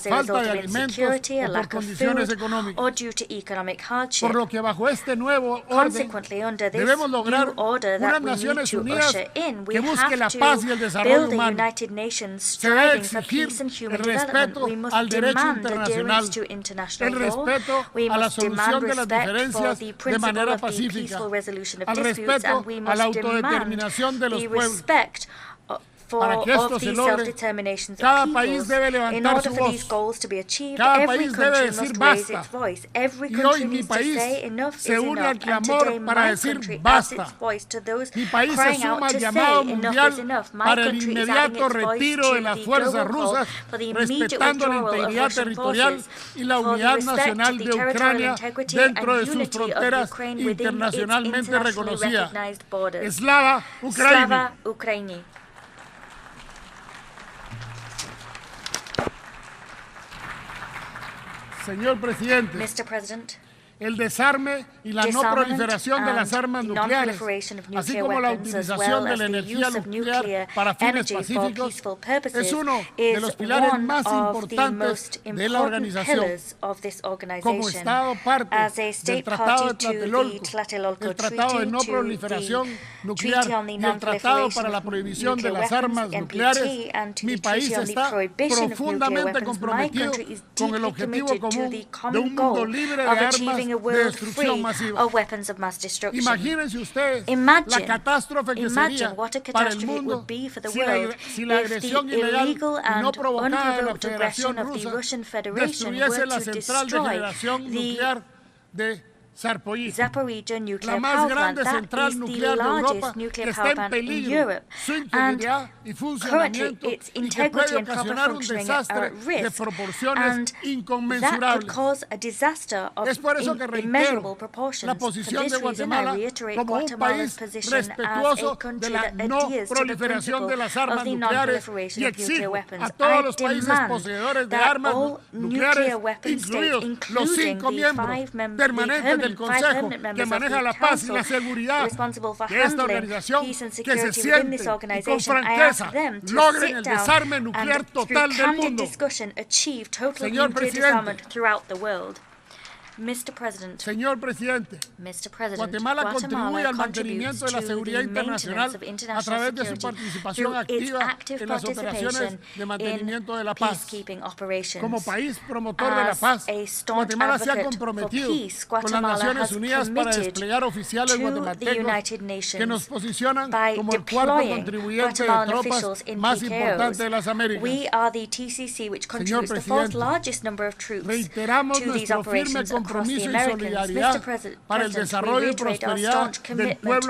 falta de alimentos o por condiciones económicas. Por lo que bajo este nuevo orden debemos lograr unas Naciones Unidas que busque la paz y el desarrollo humano. Se debe exigir el respeto al derecho internacional, el respeto a la solución de las diferencias de manera pacífica, al respeto a la autodeterminación de los pueblos. Para que esto se logre, cada país debe levantar su voz. Cada país debe decir basta. Y hoy mi país se une al clamor para decir basta. Mi país se suma al llamado mundial para el inmediato retiro de las fuerzas rusas, respetando la integridad territorial y la unidad nacional de Ucrania dentro de sus fronteras internacionalmente reconocidas. Slava Ukraini. Señor presidente, el desarme y la no proliferación de las armas nucleares, así como la utilización de la energía nuclear para fines pacíficos, es uno de los pilares más importantes de la organización. Como Estado parte del Tratado de Tlatelolco, el Tratado de No Proliferación Nuclear y el Tratado para la Prohibición de las Armas Nucleares, mi país está profundamente comprometido con el objetivo común de un mundo libre de armas de destrucción masiva. Imagínense ustedes la catástrofe que sería para el mundo si la agresión ilegal y no provocada de la Federación Rusa destruyese la central de generación nuclear de Zaporizhzhia nuclear power plant, that is the largest nuclear power plant in Europe. And currently, its integrity and proper functioning are at risk, and that could cause a disaster of immeasurable proportions. For this reason, I reiterate Guatemala's position as a country that adheres to the principle of the non-proliferation of nuclear weapons. I demand that all nuclear weapon states, including the five permanent members of the Council responsible for handling peace and security within this organization, I ask them to sit down and, through candid discussion, achieve total nuclear disarmament throughout the world. Mr. President, Guatemala contribuye al mantenimiento de la seguridad internacional a través de su participación activa en las operaciones de mantenimiento de la paz. Como país promotor de la paz, Guatemala se ha comprometido con las Naciones Unidas para desplegar oficiales guatemaltecos que nos posicionan como el cuarto contribuyente de tropas más importante de las Américas. We are the TCC, which contributes the fourth largest number of troops to these operations across the Americas. Mr. President, we reiterate our staunch commitment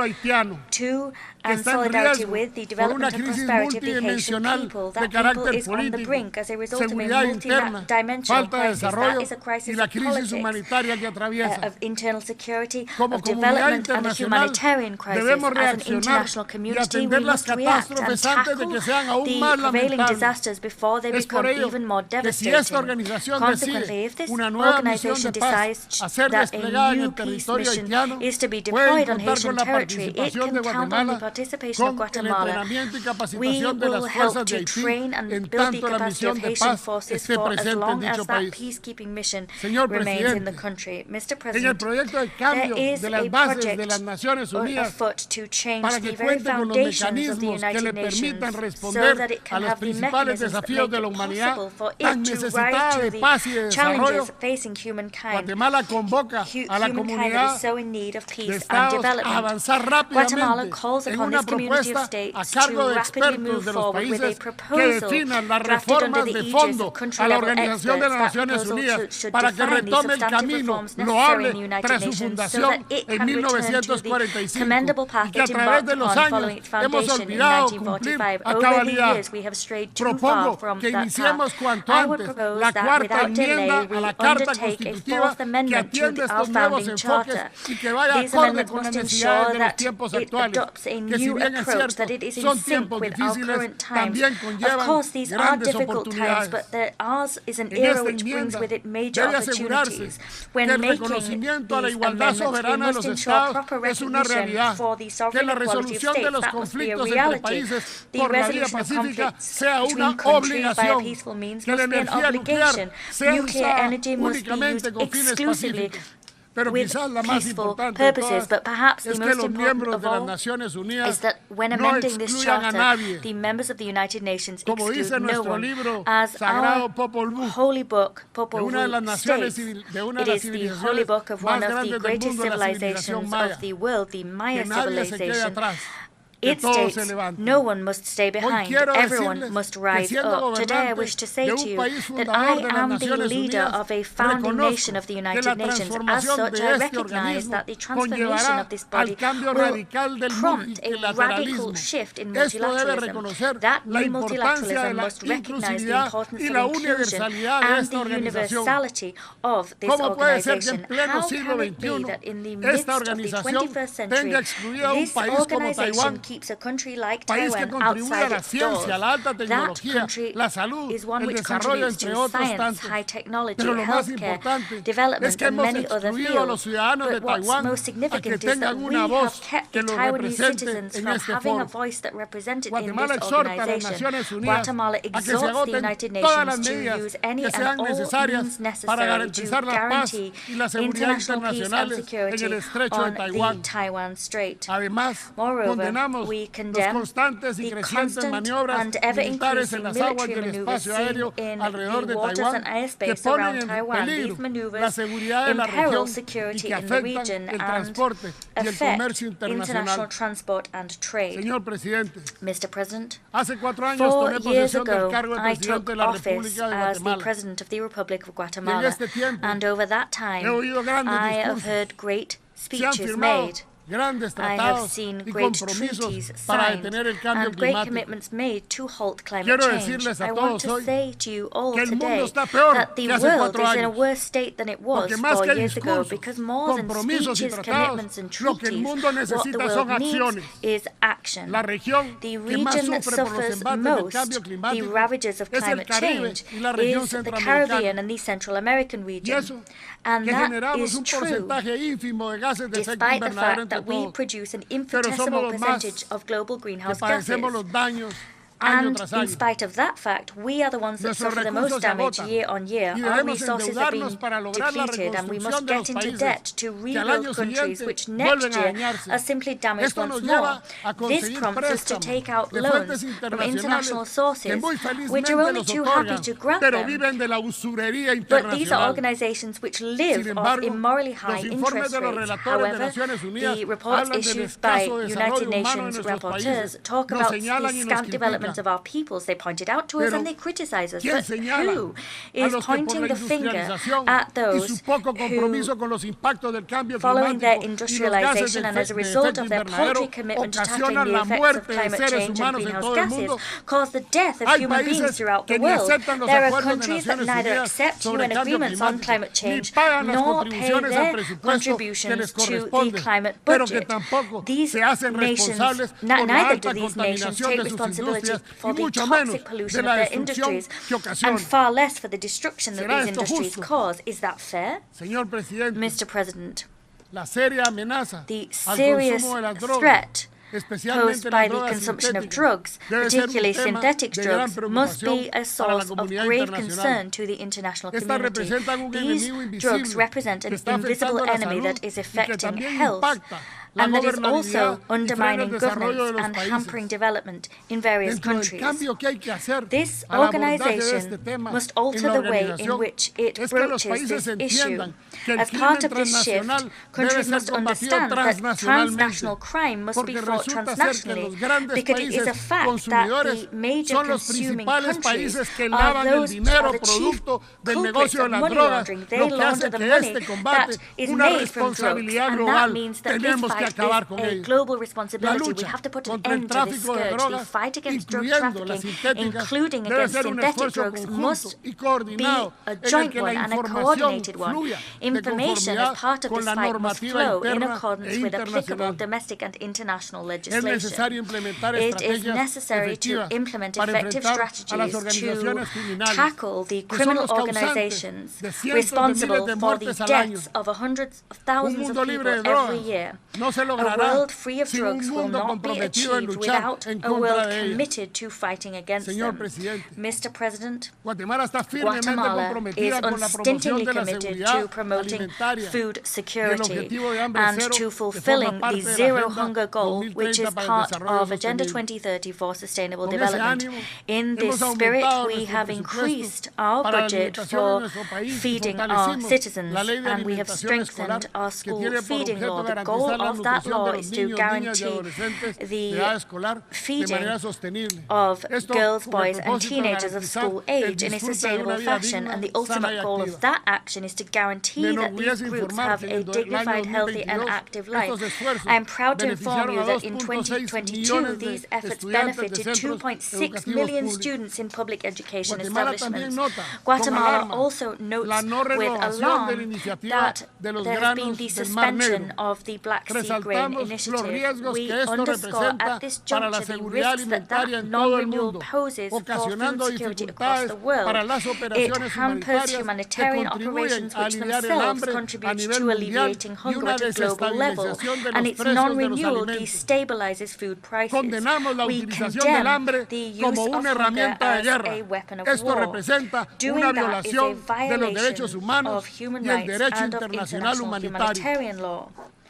to and solidarity with the development and prosperity of the Haitian people. That people is on the brink as a result of a multi-dimensional crisis. That is a crisis of politics, of internal security, of development, and a humanitarian crisis. As an international community, we must react and tackle the prevailing disasters before they become even more devastating. Consequently, if this organization decides that a new peace mission is to be deployed on Haitian territory, it can count on the participation of Guatemala. We will help to train and build the capacity of Haitian forces for as long as that peacekeeping mission remains in the country. Mr. President, there is a project afoot to change the very foundations of the United Nations so that it can have the mechanisms that make it possible for it to rise to the challenges facing humankind. Humankind that is so in need of peace and development. Guatemala calls upon this community of states to rapidly move forward with a proposal drafted under the aegis of country-level experts. That proposal should define the substantive reforms necessary in the United Nations so that it can return to the commendable path it embarked upon following its foundation in 1945. Over the years, we have strayed too far from that path. I would propose that without delay, we undertake a fourth amendment to our founding charter. These amendments must ensure that it adopts a new approach, that it is in sync with our current times. Of course, these are difficult times, but ours is an era which brings with it major opportunities. When making these amendments, we must ensure proper recognition for the sovereign equality of states. That must be a reality. The resolution of conflicts between countries by a peaceful means must be an obligation. Nuclear energy must be used exclusively with peaceful purposes, but perhaps the most important of all is that when amending this charter, the members of the United Nations exclude no one. As our holy book, Popol Vuh, states, it is the holy book of one of the greatest civilizations of the world, the Maya civilization. It states, no one must stay behind, everyone must rise up. Today I wish to say to you that I am the leader of a founding nation of the United Nations. As such, I recognize that the transformation of this body will prompt a radical shift in multilateralism. That new multilateralism must recognize the importance of inclusion and the universality of this organization. How can it be that in the midst of the 21st century, this organization keeps a country like Taiwan outside its doors? That country is one which contributes to science, high technology, healthcare, development, and many other fields. But what's most significant is that we have kept the Taiwanese citizens from having a voice that represented in this organization. Guatemala exhorts the United Nations to use any and all means necessary to guarantee international peace and security on the Taiwan Strait. Moreover, we condemn the constant and ever-increasing military maneuvers seen in the waters and airspace around Taiwan. These maneuvers imperil security in the region and affect international transport and trade. Mr. President, 4 years ago, I took office as the President of the Republic of Guatemala, and over that time, I have heard great speeches made. I have seen great treaties signed and great commitments made to halt climate change. I want to say to you all today that the world is in a worse state than it was 4 years ago, because more than speeches, commitments and treaties, what the world needs is action. The region that suffers most the ravages of climate change is the Caribbean and the Central American region. And that is true, despite the fact that we produce an infinitesimal percentage of global greenhouse gases. And in spite of that fact, we are the ones that suffer the most damage year on year. Our resources are being depleted, and we must get into debt to rebuild countries which next year are simply damaged once more. This prompts us to take out loans from international sources, which are only too happy to grant them. But these are organizations which live off immorally high interest rates. However, the reports issued by United Nations rapporteurs talk about the scant development of our peoples. They pointed out to us and they criticize us. But who is pointing the finger at those who, following their industrialization and as a result of their paltry commitment to tackling the effects of climate change and greenhouse gases, cause the death of human beings throughout the world? There are countries that neither accept UN agreements on climate change nor pay their contributions to the climate budget. These nations, neither do these nations take responsibility for the toxic pollution of their industries, and far less for the destruction that these industries cause. Is that fair? Mr. President, the serious threat posed by the consumption of drugs, particularly synthetic drugs, must be a source of grave concern to the international community. These drugs represent an invisible enemy that is affecting health, and that is also undermining governance and hampering development in various countries. This organization must alter the way in which it broaches this issue. As part of this shift, countries must understand that transnational crime must be fought transnationally, because it is a fact that the major consuming countries are those who are the chief culprits of money laundering. They launder the money that is made from drugs, and that means that this fight is a global responsibility. We have to put an end to this scourge. The fight against drug trafficking, including against synthetic drugs, must be a joint one and a coordinated one. Information as part of this fight must flow in accordance with applicable domestic and international legislation. It is necessary to implement effective strategies to tackle the criminal organizations responsible for the deaths of hundreds of thousands of people every year. A world free of drugs will not be achieved without a world committed to fighting against them. Mr. President, Guatemala is unstintingly committed to promoting food security and to fulfilling the zero hunger goal, which is part of Agenda 2030 for Sustainable Development. In this spirit, we have increased our budget for feeding our citizens, and we have strengthened our school feeding law. The goal of that law is to guarantee the feeding of girls, boys, and teenagers of school age in a sustainable fashion, and the ultimate goal of that action is to guarantee that these groups have a dignified, healthy, and active life. I am proud to inform you that in 2022, these efforts benefited 2.6 million students in public education establishments. Guatemala also notes with alarm that there has been the suspension of the Black Sea Grain Initiative. We underscore at this juncture the risks that non-renewal poses for food security across the world. It hampers humanitarian operations which themselves contribute to alleviating hunger at a global level, and its non-renewal destabilizes food prices. We condemn the use of hunger as a weapon of war. Doing that is a violation of human rights and of international humanitarian law.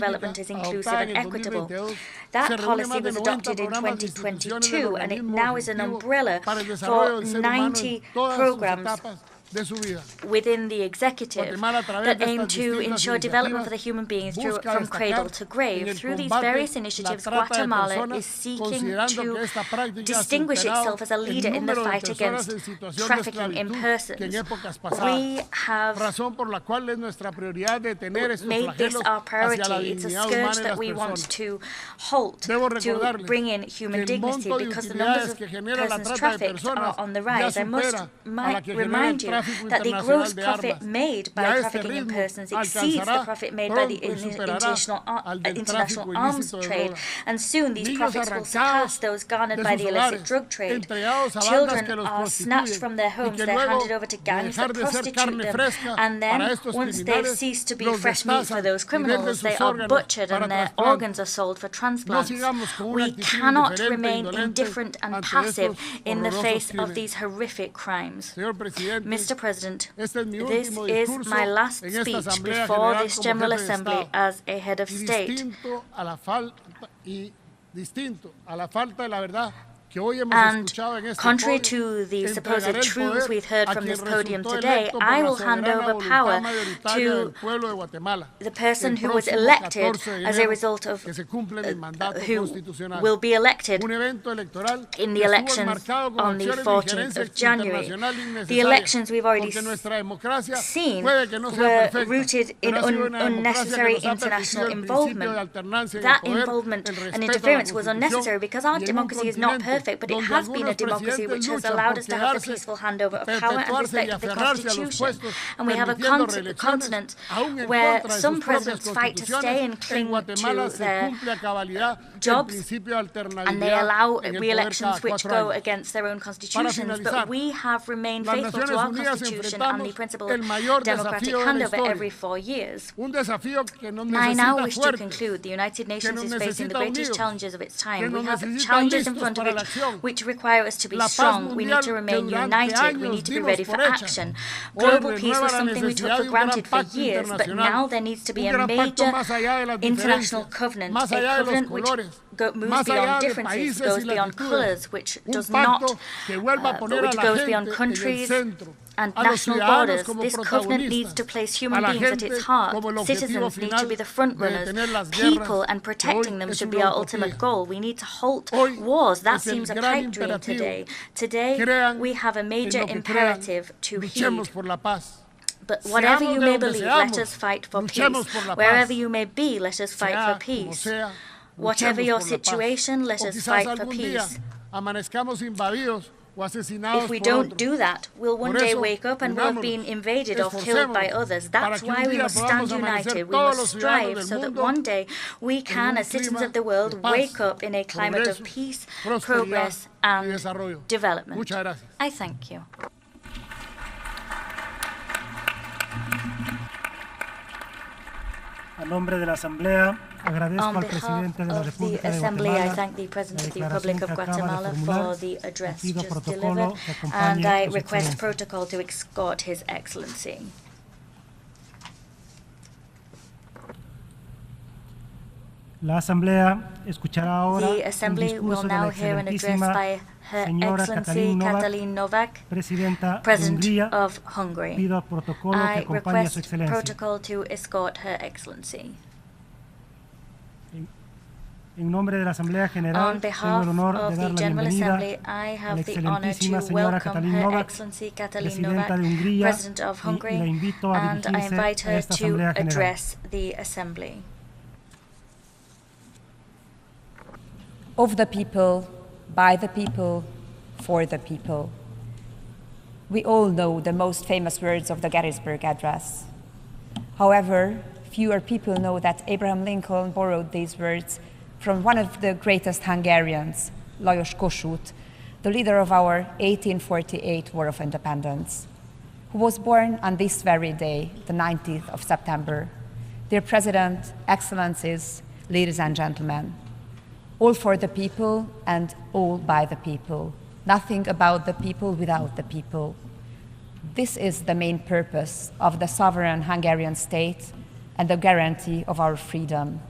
development is inclusive and equitable. That policy was adopted in 2022, and it now is an umbrella for 90 programs within the executive that aim to ensure development for the human beings from cradle to grave. Through these various initiatives, Guatemala is seeking to distinguish itself as a leader in the fight against trafficking in persons. We have made this our priority. It's a scourge that we want to halt, to bring in human dignity, because the numbers of persons trafficked are on the rise. I might remind you that the gross profit made by trafficking in persons exceeds the profit made by the international arms trade, and soon these profits will surpass those garnered by the illicit drug trade. Children are snatched from their homes, they're handed over to gangs that prostitute them, and then, once they've ceased to be fresh meat for those criminals, they are butchered and their organs are sold for transplants. We cannot remain indifferent and passive in the face of these horrific crimes. Mr. Mr. President, this is my last speech before this General Assembly as a head of state. And contrary to the supposed truths we've heard from this podium today, I will hand over power to the person who was elected as a result of who will be elected in the elections on the 14th of January. The elections we've already seen were rooted in unnecessary international involvement. That involvement and interference was unnecessary because our democracy is not perfect, but it has been a democracy which has allowed us to have the peaceful handover of power and respect of the Constitution. And we have a continent where some presidents fight to stay and cling to their jobs, and they allow re-elections which go against their own constitutions. But we have remained faithful to our Constitution and the principle of democratic handover every 4 years. I now wish to conclude. The United Nations is facing the greatest challenges of its time. We have challenges in front of it which require us to be strong. We need to remain united. We need to be ready for action. Global peace was something we took for granted for years, but now there needs to be a major international covenant, a covenant which moves beyond differences, goes beyond colours, which does not, which goes beyond countries and national borders. This covenant needs to place human beings at its heart. Citizens need to be the front runners. People and protecting them should be our ultimate goal. We need to halt wars. That seems a pipe dream today. Today, we have a major imperative to heed. But whatever you may believe, let us fight for peace. Wherever you may be, let us fight for peace. Whatever your situation, let us fight for peace. If we don't do that, we'll one day wake up and we'll have been invaded or killed by others. That's why we must stand united. We must strive so that one day we can, as citizens of the world, wake up in a climate of peace, progress, and development. I thank you. A nombre de la Asamblea, agradezco On al behalf presidente de la of the República de Assembly, I Guatemala thank the President of the la Republic of declaración que acaba de Guatemala formular. for the address Pido just protocolo delivered, que acompañe and I a su request excelencia. protocol to escort His Excellency. La Asamblea escuchará ahora The un Assembly will discurso de la now hear an address excelentísima by Her señora Excellency Katalin Novak, presidenta de President Hungría. of Hungary. Pido protocolo que I acompañe a su request excelencia. protocol to escort Her Excellency. En nombre de la Asamblea General, On tengo behalf el honor de of dar the la General bienvenida Assembly, I a la have the honor excelentísima to señora welcome Katalin Her Novak, Excellency Katalin presidenta Novak, de Hungría, President of y la Hungary, invito a and I dirigirse invite a her esta to Asamblea General. address the Assembly. Of the people, by the people, for the people. We all know the most famous words of the Gettysburg Address. However, fewer people know that Abraham Lincoln borrowed these words from one of the greatest Hungarians, Lajos Kossuth, the leader of our 1848 War of Independence, who was born on this very day, the 19th of September. Dear President, Excellencies, ladies and gentlemen, all for the people and all by the people. Nothing about the people without the people. This is the main purpose of the sovereign Hungarian state and the guarantee of our freedom.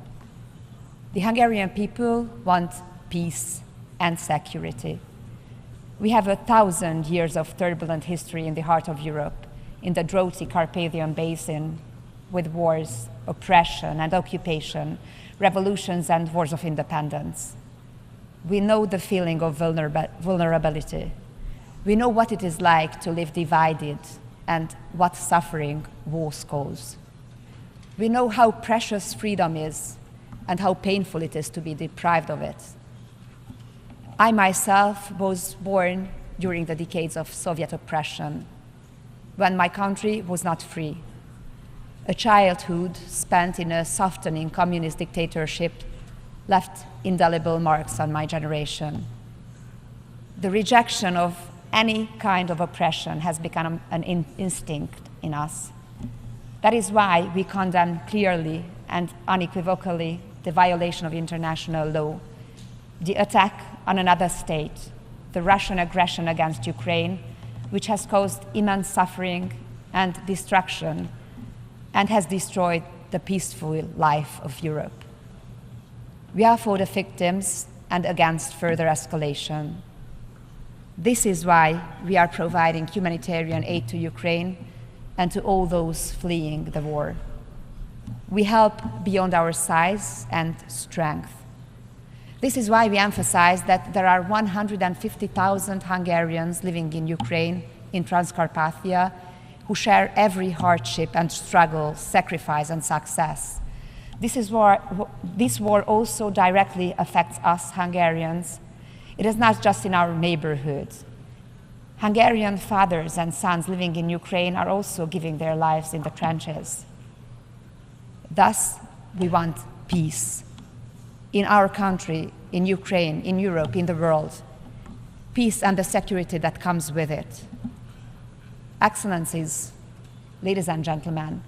The Hungarian people want peace and security. We have 1,000 years of turbulent history in the heart of Europe, in the droughty Carpathian Basin, with wars, oppression and occupation, revolutions and wars of independence. We know the feeling of vulnerability. We know what it is like to live divided and what suffering wars cause. We know how precious freedom is and how painful it is to be deprived of it. I myself was born during the decades of Soviet oppression, when my country was not free. A childhood spent in a softening communist dictatorship left indelible marks on my generation. The rejection of any kind of oppression has become an instinct in us. That is why we condemn clearly and unequivocally the violation of international law, the attack on another state, the Russian aggression against Ukraine, which has caused immense suffering and destruction and has destroyed the peaceful life of Europe. We are for the victims and against further escalation. This is why we are providing humanitarian aid to Ukraine and to all those fleeing the war. We help beyond our size and strength. This is why we emphasize that there are 150,000 Hungarians living in Ukraine, in Transcarpathia, who share every hardship and struggle, sacrifice and success. This war also directly affects us Hungarians. It is not just in our neighborhood. Hungarian fathers and sons living in Ukraine are also giving their lives in the trenches. Thus, we want peace in our country, in Ukraine, in Europe, in the world. Peace and the security that comes with it. Excellencies, ladies and gentlemen,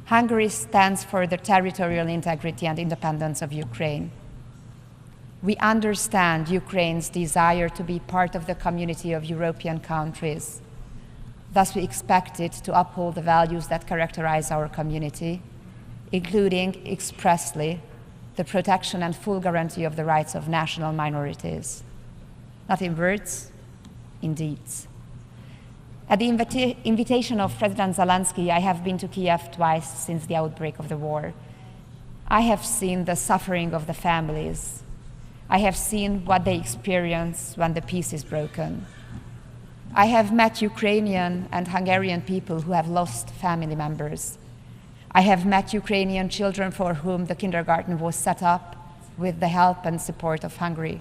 Hungary stands for the territorial integrity and independence of Ukraine. We understand Ukraine's desire to be part of the community of European countries. Thus, we expect it to uphold the values that characterize our community, including expressly the protection and full guarantee of the rights of national minorities, not in words, in deeds. At the invitation of President Zelensky, I have been to Kiev twice since the outbreak of the war. I have seen the suffering of the families. I have seen what they experience when the peace is broken. I have met Ukrainian and Hungarian people who have lost family members. I have met Ukrainian children for whom the kindergarten was set up with the help and support of Hungary.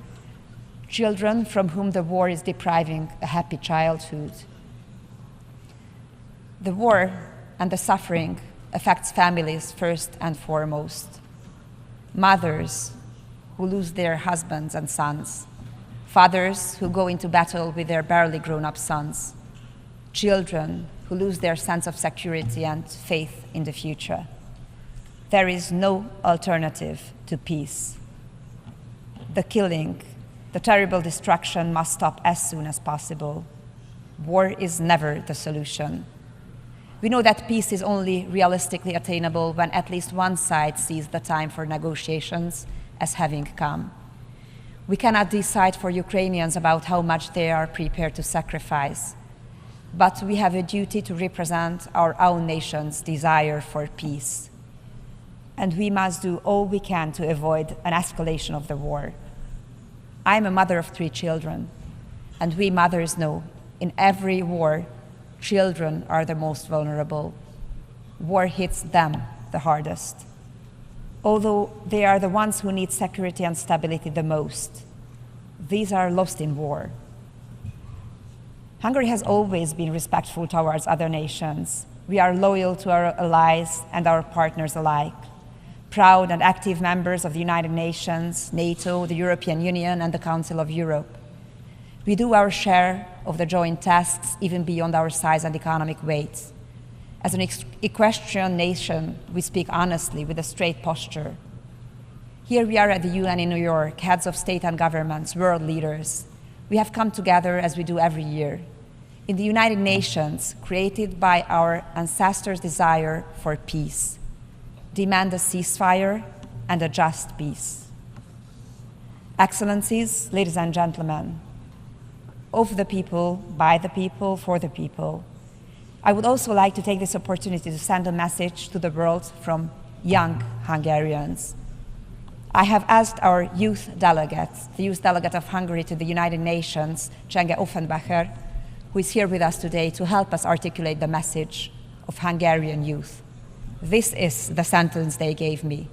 Children from whom the war is depriving a happy childhood. The war and the suffering affects families first and foremost. Mothers who lose their husbands and sons. Fathers who go into battle with their barely grown-up sons. Children who lose their sense of security and faith in the future. There is no alternative to peace. The killing, the terrible destruction must stop as soon as possible. War is never the solution. We know that peace is only realistically attainable when at least one side sees the time for negotiations as having come. We cannot decide for Ukrainians about how much they are prepared to sacrifice, but we have a duty to represent our own nation's desire for peace. And we must do all we can to avoid an escalation of the war. I am a mother of 3 children, and we mothers know in every war, children are the most vulnerable. War hits them the hardest, although they are the ones who need security and stability the most. These are lost in war. Hungary has always been respectful towards other nations. We are loyal to our allies and our partners alike, proud and active members of the United Nations, NATO, the European Union, and the Council of Europe. We do our share of the joint tasks, even beyond our size and economic weight. As an equestrian nation, we speak honestly with a straight posture. Here we are at the UN in New York, heads of state and governments, world leaders. We have come together as we do every year. In the United Nations, created by our ancestors' desire for peace, demand a ceasefire and a just peace. Excellencies, ladies and gentlemen, of the people, by the people, for the people, I would also like to take this opportunity to send a message to the world from young Hungarians. I have asked our youth delegate, the youth delegate of Hungary to the United Nations, CHANG Offenbacher, who is here with us today, to help us articulate the message of Hungarian youth. This is the sentence they gave me.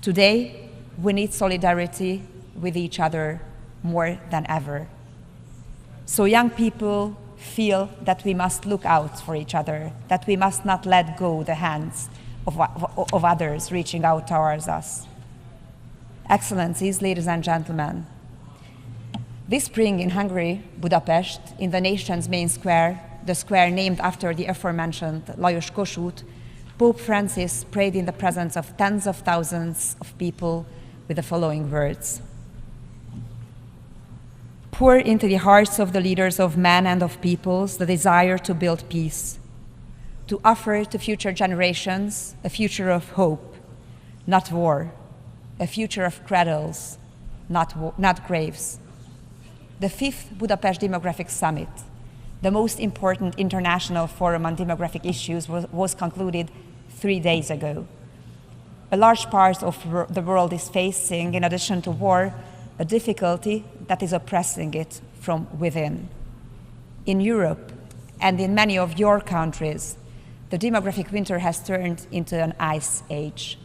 Today, we need solidarity with each other more than ever. So young people feel that we must look out for each other, that we must not let go the hands of others reaching out towards us. Excellencies, ladies and gentlemen, this spring in Hungary, Budapest, in the nation's main square, the square named after the aforementioned Lajos Kossuth, Pope Francis prayed in the presence of tens of thousands of people with the following words. pour into the hearts of the leaders of men and of peoples the desire to build peace, to offer to future generations a future of hope, not war, a future of cradles, not graves. The 5th Budapest Demographic Summit, the most important international forum on demographic issues, was concluded 3 days ago. A large part of the world is facing, in addition to war, a difficulty that is oppressing it from within. In Europe and in many of your countries, the demographic winter has turned into an ice age.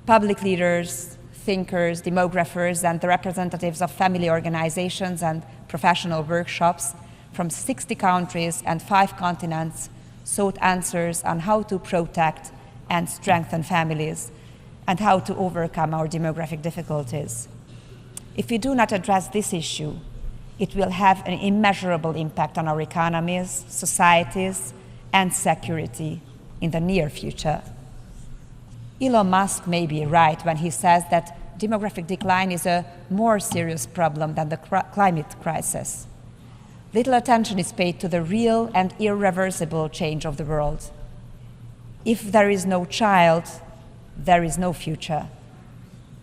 Public leaders, thinkers, demographers, and the representatives of family organizations and professional workshops from 60 countries and 5 continents sought answers on how to protect and strengthen families and how to overcome our demographic difficulties. If we do not address this issue, it will have an immeasurable impact on our economies, societies, and security in the near future. Elon Musk may be right when he says that demographic decline is a more serious problem than the climate crisis. Little attention is paid to the real and irreversible change of the world. If there is no child, there is no future.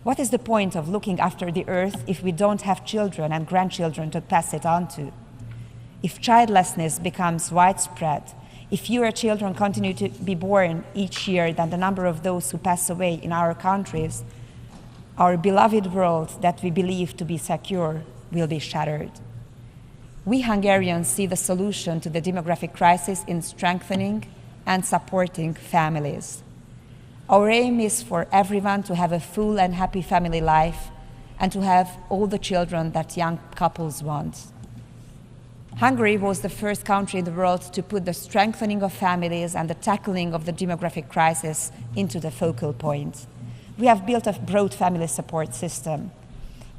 What is the point of looking after the earth if we don't have children and grandchildren to pass it on to? If childlessness becomes widespread, if fewer children continue to be born each year than the number of those who pass away in our countries, our beloved world that we believe to be secure will be shattered. We Hungarians see the solution to the demographic crisis in strengthening and supporting families. Our aim is for everyone to have a full and happy family life and to have all the children that young couples want. Hungary was the first country in the world to put the strengthening of families and the tackling of the demographic crisis into the focal point. We have built a broad family support system.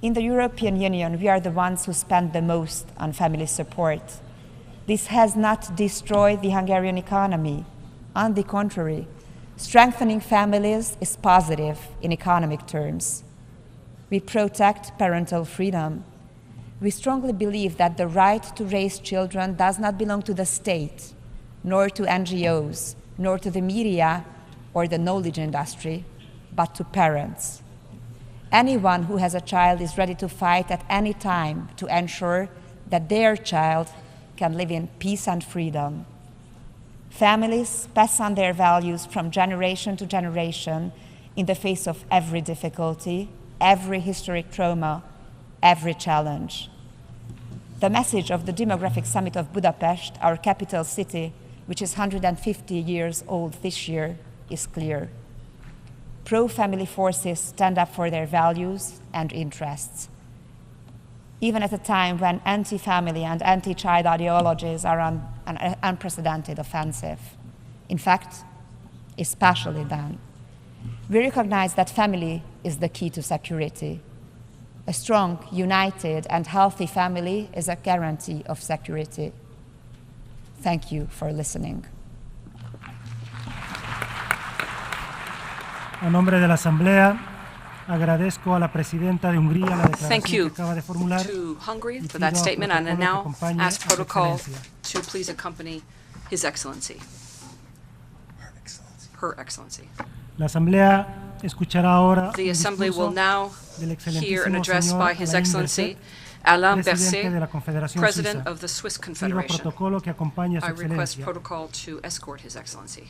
In the European Union, we are the ones who spend the most on family support. This has not destroyed the Hungarian economy. On the contrary, strengthening families is positive in economic terms. We protect parental freedom. We strongly believe that the right to raise children does not belong to the state, nor to NGOs, nor to the media or the knowledge industry, but to parents. Anyone who has a child is ready to fight at any time to ensure that their child can live in peace and freedom. Families pass on their values from generation to generation in the face of every difficulty, every historic trauma, every challenge. The message of the Demographic Summit of Budapest, our capital city, which is 150 years old this year, is clear. Pro-family forces stand up for their values and interests. Even at a time when anti-family and anti-child ideologies are on an unprecedented offensive. In fact, especially then. We recognize that family is the key to security. A strong, united, and healthy family is a guarantee of security. Thank you for listening. A nombre de la Asamblea, agradezco a la presidenta de Hungría la declaración que acaba de formular. Thank you to Hungary for that statement, and I now ask protocol to please accompany His Excellency. Her Excellency. La Asamblea escuchará ahora the Assembly will now hear an address by His Excellency Alain Berset, President of the Swiss Confederation. I request protocol to escort His Excellency.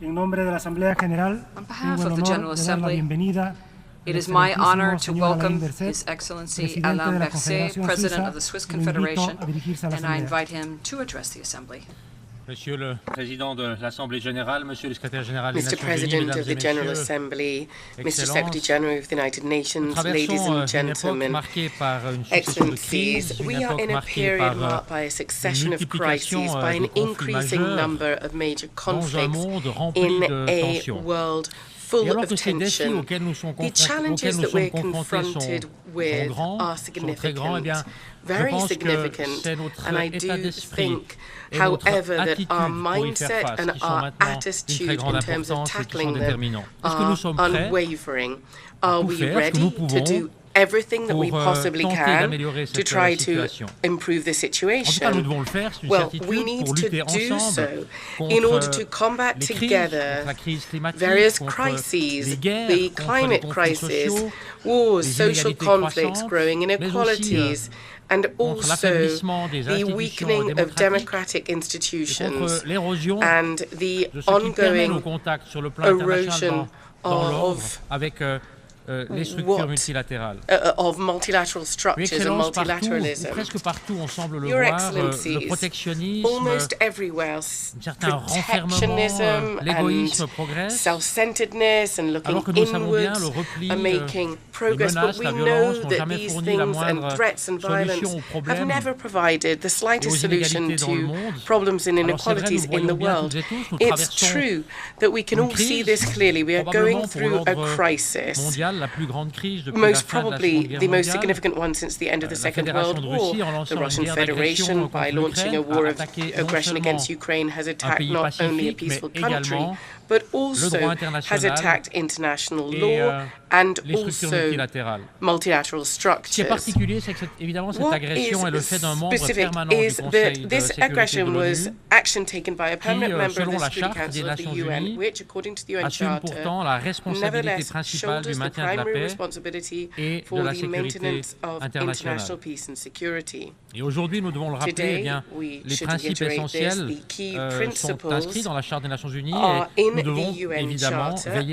En nombre de la Asamblea General, on behalf of the General Assembly, it is my honor to welcome His Excellency Alain Berset, President of the Swiss Confederation, and I invite him to address the Assembly. Monsieur le Président de l'Assemblée Générale, Monsieur le Secrétaire Général des Mr. Nations President Unies, of the General Assembly, Mr. Secretary General of the United Nations, ladies and gentlemen, Excellencies, we are in a period marked by a succession of crises, by an increasing number of major conflicts in a world full of tension. The challenges that we're confronted with are significant, very significant, and I do think, however, that our mindset and our attitude in terms of tackling them are unwavering. Are we ready to do everything that we possibly can to try to improve the situation. Well, we need to do so in order to combat together various crises, the climate crisis, wars, social conflicts, growing inequalities, and also the weakening of democratic institutions and the ongoing erosion of of multilateral structures and multilateralism. Your Excellencies, almost everywhere, protectionism and self-centeredness and looking inwards are making progress, but we know that these things and threats and violence have never provided the slightest solution to problems and inequalities in the world. It's true that we can all see this clearly. We are going through a crisis, most probably the most significant one since the end of the Second World War. The Russian Federation, by launching a war of aggression against Ukraine, has attacked not only a peaceful country, but also has attacked international law and also multilateral structures. What is specific is that this aggression was action taken by a permanent member of the Security Council of the UN, which, according to the UN Charter, nevertheless shoulders the primary responsibility for the maintenance of international peace and security. Today, we should reiterate this. The key principles are in the UN Charter, and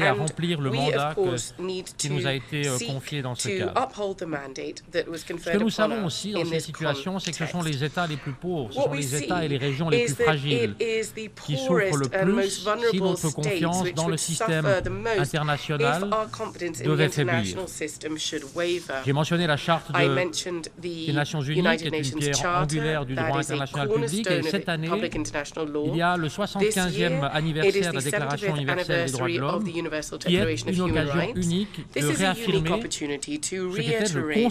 we, of course, need to seek to uphold the mandate that was conferred upon us in this context. What we see is that it is the poorest and most vulnerable states which would suffer the most if our confidence in the international system should waver. I mentioned the United Nations Charter, that is a cornerstone of public international law. This year, it is the 75th anniversary of the Universal Declaration of Human Rights. This is a unique opportunity to reiterate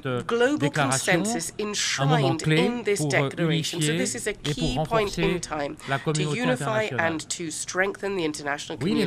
the global consensus enshrined in this declaration. So this is a key point in time to unify and to strengthen the international community.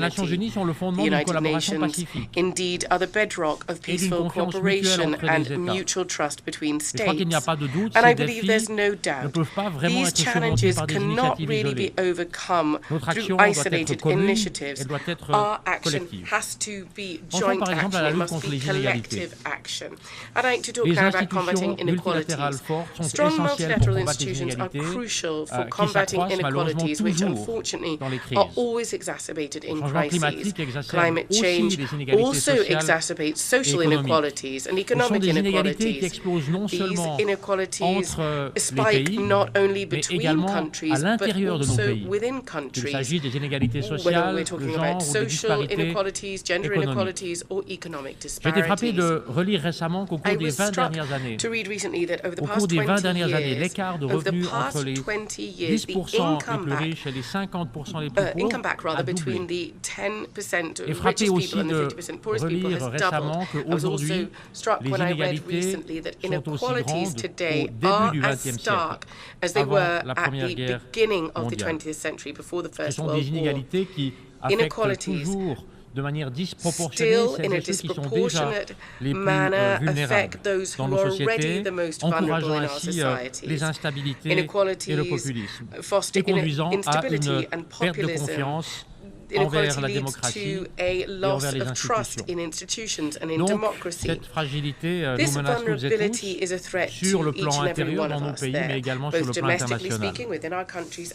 The United Nations indeed are the bedrock of peaceful cooperation and mutual trust between states. And I believe there's no doubt these challenges cannot really be overcome through isolated initiatives. Our action has to be joint action. It must be collective action. I'd like to talk now about combating inequalities. Strong multilateral institutions are crucial for combating inequalities, which unfortunately are always exacerbated in crises. Climate change also exacerbates social inequalities and economic inequalities. These inequalities spike not only between countries, but also within countries, whether we're talking about social inequalities, gender inequalities, or economic disparities. I was struck to read recently that over the past 20 years, the income back between the 10% richest people and the 50% poorest people has doubled. I was also struck when I read recently that inequalities today are as stark as they were at the beginning of the 20th century, before the First World War. Inequalities still, in a disproportionate manner, affect those who are already the most vulnerable in our societies. Inequalities foster instability and populism. Inequality leads to a loss of trust in institutions and in democracy. This vulnerability is a threat to each and every one of us there, both domestically speaking within our countries.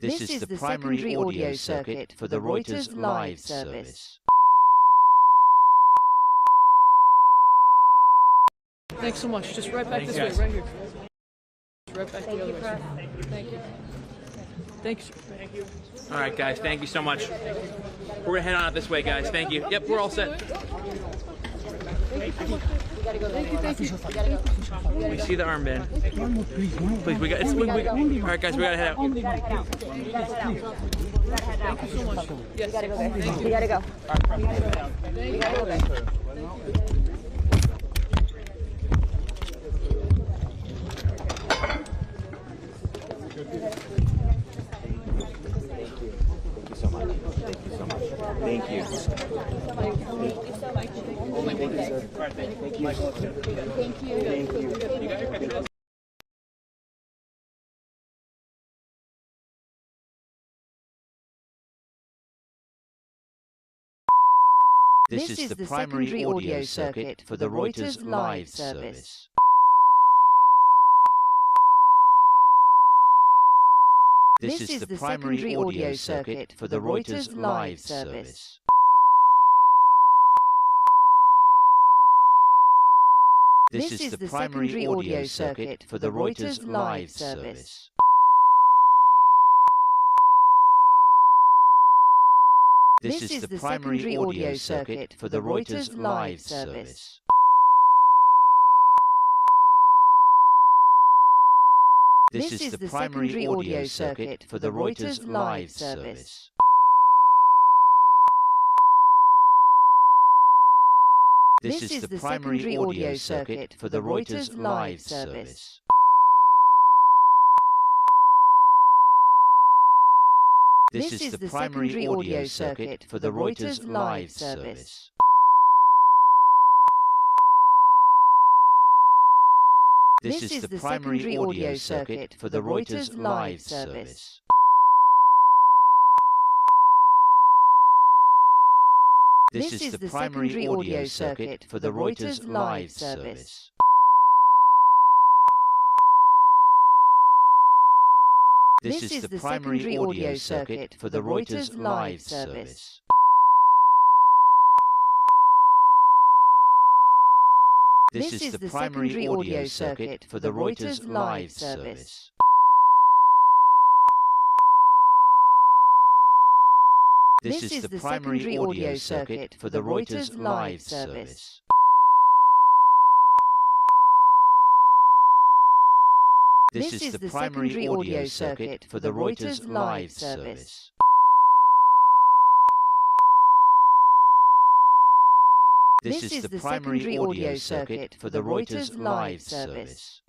This is the primary audio circuit for the Reuters live service. Thanks so much. Just right back this way, right here. Right back the other way. Thank you. Thanks. Thank you. All right, guys. Thank you so much. We're gonna head on out this way, guys. Thank you. Yep, we're all set. Thank you. We gotta go. Thank you. We gotta go. We see the armband. Please, we got. All right, guys. We gotta head out. Thank you so much. Yes. We gotta go. We gotta go. We gotta go. so much. Thank you. This is the primary audio circuit for the Reuters live service. This is the primary audio circuit for the Reuters live service. This is the primary audio circuit for the Reuters live service. This is the primary audio circuit for the Reuters live service. This is the primary audio circuit for the Reuters live service. This is the primary audio circuit for the Reuters live service. This is the primary audio circuit for the Reuters live service. This is the primary audio circuit for the Reuters live service. This is the primary audio circuit for the Reuters live service. This is the primary audio circuit for the Reuters live service. This is the primary audio circuit for the Reuters live service. This is the primary audio circuit for the Reuters live service. This is the primary audio circuit for the Reuters live service. This is the primary audio circuit for the Reuters live service.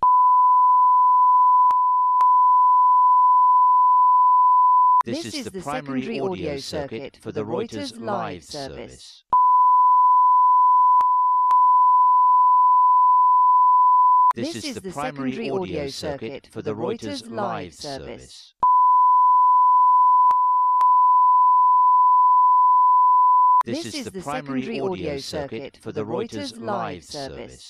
This is the primary audio circuit for the Reuters live service. This is the primary audio circuit for the Reuters live service. This is the primary audio circuit for the Reuters live service.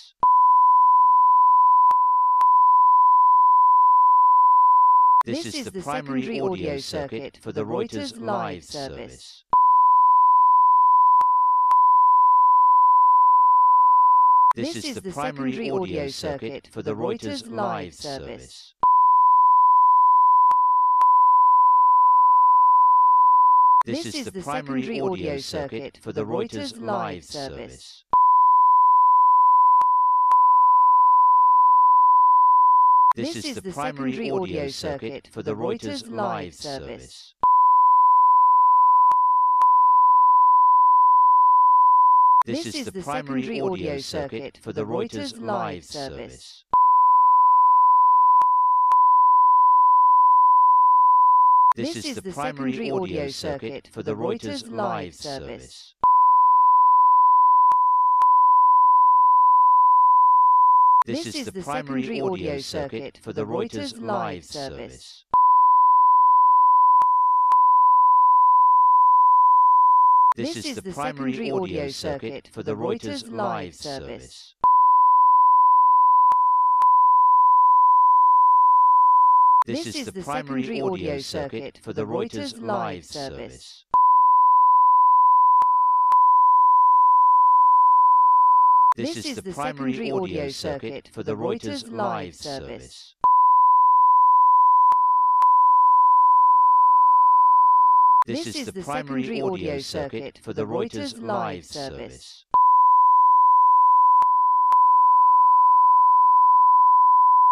This is the primary audio circuit for the Reuters live service. This is the primary audio circuit for the Reuters live service. This is the primary audio circuit for the Reuters live service. This is the primary audio circuit for the Reuters live service. This is the primary audio circuit for the Reuters live service. This is the primary audio circuit for the Reuters live service. This is the primary audio circuit for the Reuters live service. This is the primary audio circuit for the Reuters live service. This is the primary audio circuit for the Reuters live service. This is the primary audio circuit for the Reuters live service. This is the primary audio circuit for the Reuters live service.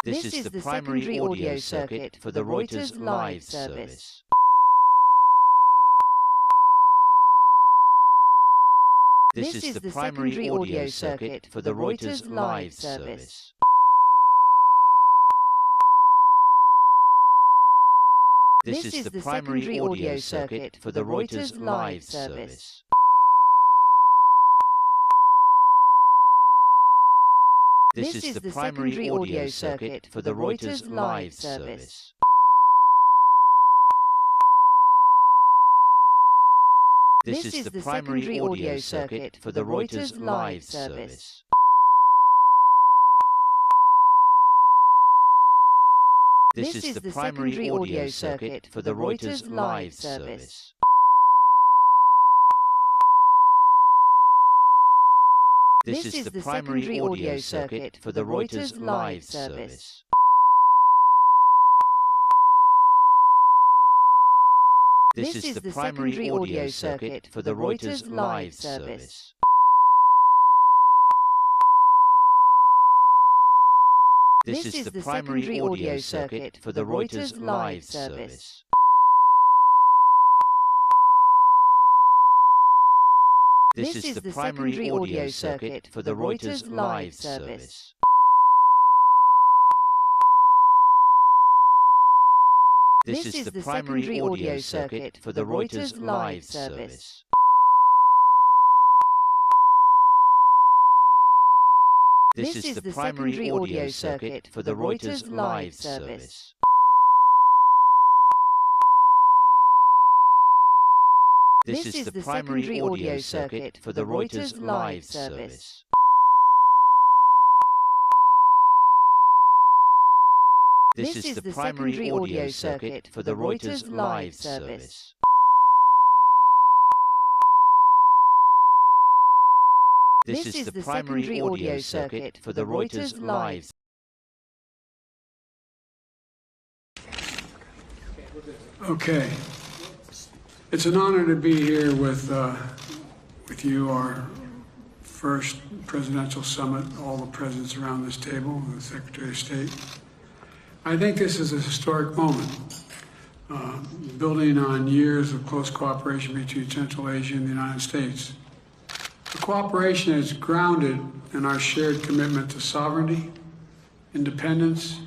This is the primary audio circuit for the Reuters live service. This is the primary audio circuit for the Reuters live service. This is the primary audio circuit for the Reuters live service. This is the primary audio circuit for the Reuters live service. This is the primary audio circuit for the Reuters live service. This is the primary audio circuit for the Reuters live service. This is the primary audio circuit for the Reuters live service. This is the primary audio circuit for the Reuters live service. This is the primary audio circuit for the Reuters live service. This is the primary audio circuit for the Reuters live service. This is the primary audio circuit for the Reuters live service. This is the primary audio circuit for the Reuters live service. This is the primary audio circuit for the Reuters live service. This is the primary audio circuit for the Reuters live service. This is the primary audio circuit for the Reuters live. Okay. It's an honor to be here with you, our first presidential summit, all the presidents around this table, the Secretary of State. I think this is a historic moment, building on years of close cooperation between Central Asia and the United States. The cooperation is grounded in our shared commitment to sovereignty, independence,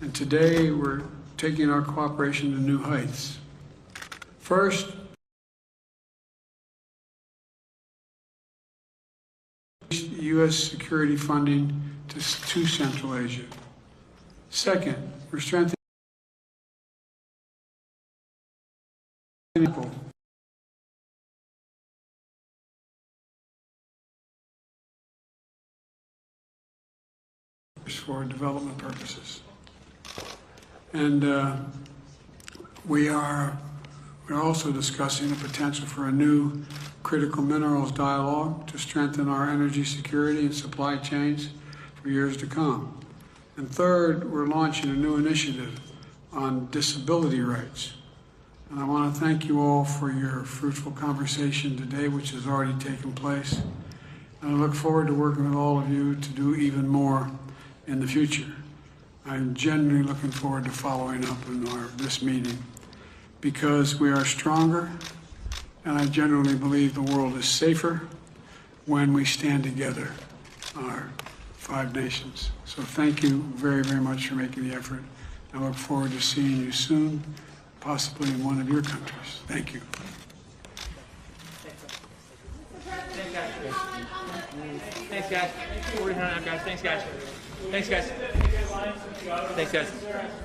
and today we're taking our cooperation to new heights. First, U.S. security funding to Central Asia. Second, we're strengthening people. For development purposes. And we're also discussing the potential for a new critical minerals dialogue to strengthen our energy security and supply chains for years to come. And third, we're launching a new initiative on disability rights. And I want to thank you all for your fruitful conversation today, which has already taken place. And I look forward to working with all of you to do even more in the future. I'm genuinely looking forward to following up on this meeting because we are stronger, and I genuinely believe the world is safer when we stand together, our 5 nations. So thank you very, very much for making the effort. I look forward to seeing you soon, possibly in one of your countries. Thank you. Thanks, guys. We're here now, guys. Thanks, guys. Thanks, guys. Thanks, guys.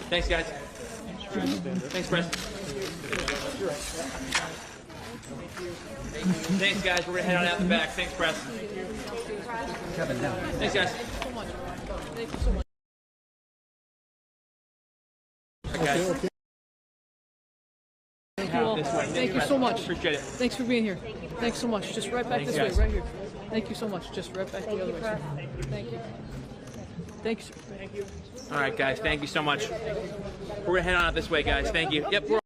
Thanks, guys. Thanks, Chris. Thanks, guys. We're gonna head on out the back. Thanks, press. Thanks, guys. Thank you so much. Okay. Thank you all. Thank you so much. Appreciate it. Thanks for being here. Thanks so much. Just right back this way, right here. Thank you so much. Just right back the other way. Thank you. Thanks. Thank you. All right, guys. Thank you so much. We're gonna head on out this way, guys. Thank you. Yep.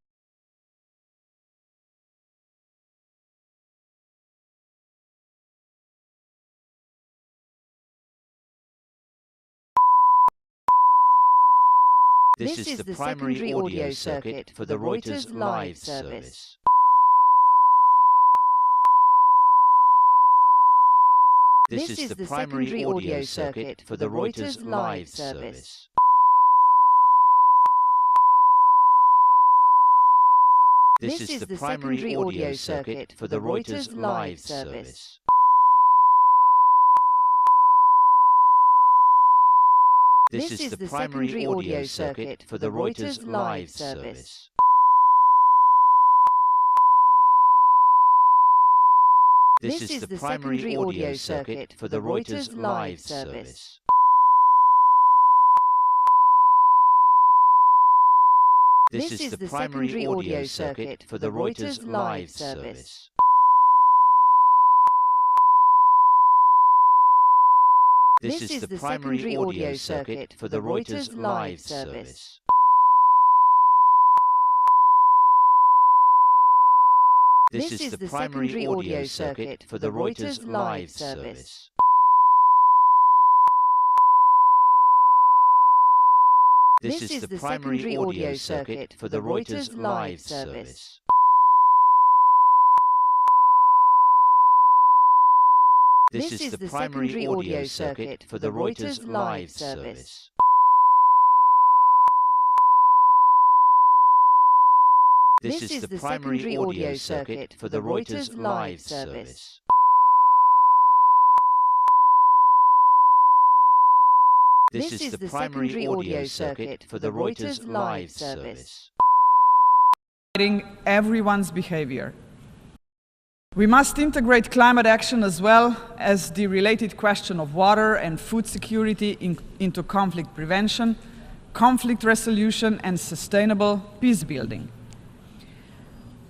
This is the primary audio circuit for the Reuters live service. This is the primary audio circuit for the Reuters live service. This is the primary audio circuit for the Reuters live service. This is the primary audio circuit for the Reuters live service. This is the primary audio circuit for the Reuters live service. This is the primary audio circuit for the Reuters live service. This is the primary audio circuit for the Reuters live service. This is the primary audio circuit for the Reuters live service. This is the primary audio circuit for the Reuters live service. This is the primary audio circuit for the Reuters live service. This is the primary audio circuit for the Reuters live service. This is the primary audio circuit for the Reuters live service. Everyone's behavior. We must integrate climate action as well as the related question of water and food security into conflict prevention, conflict resolution, and sustainable peace building.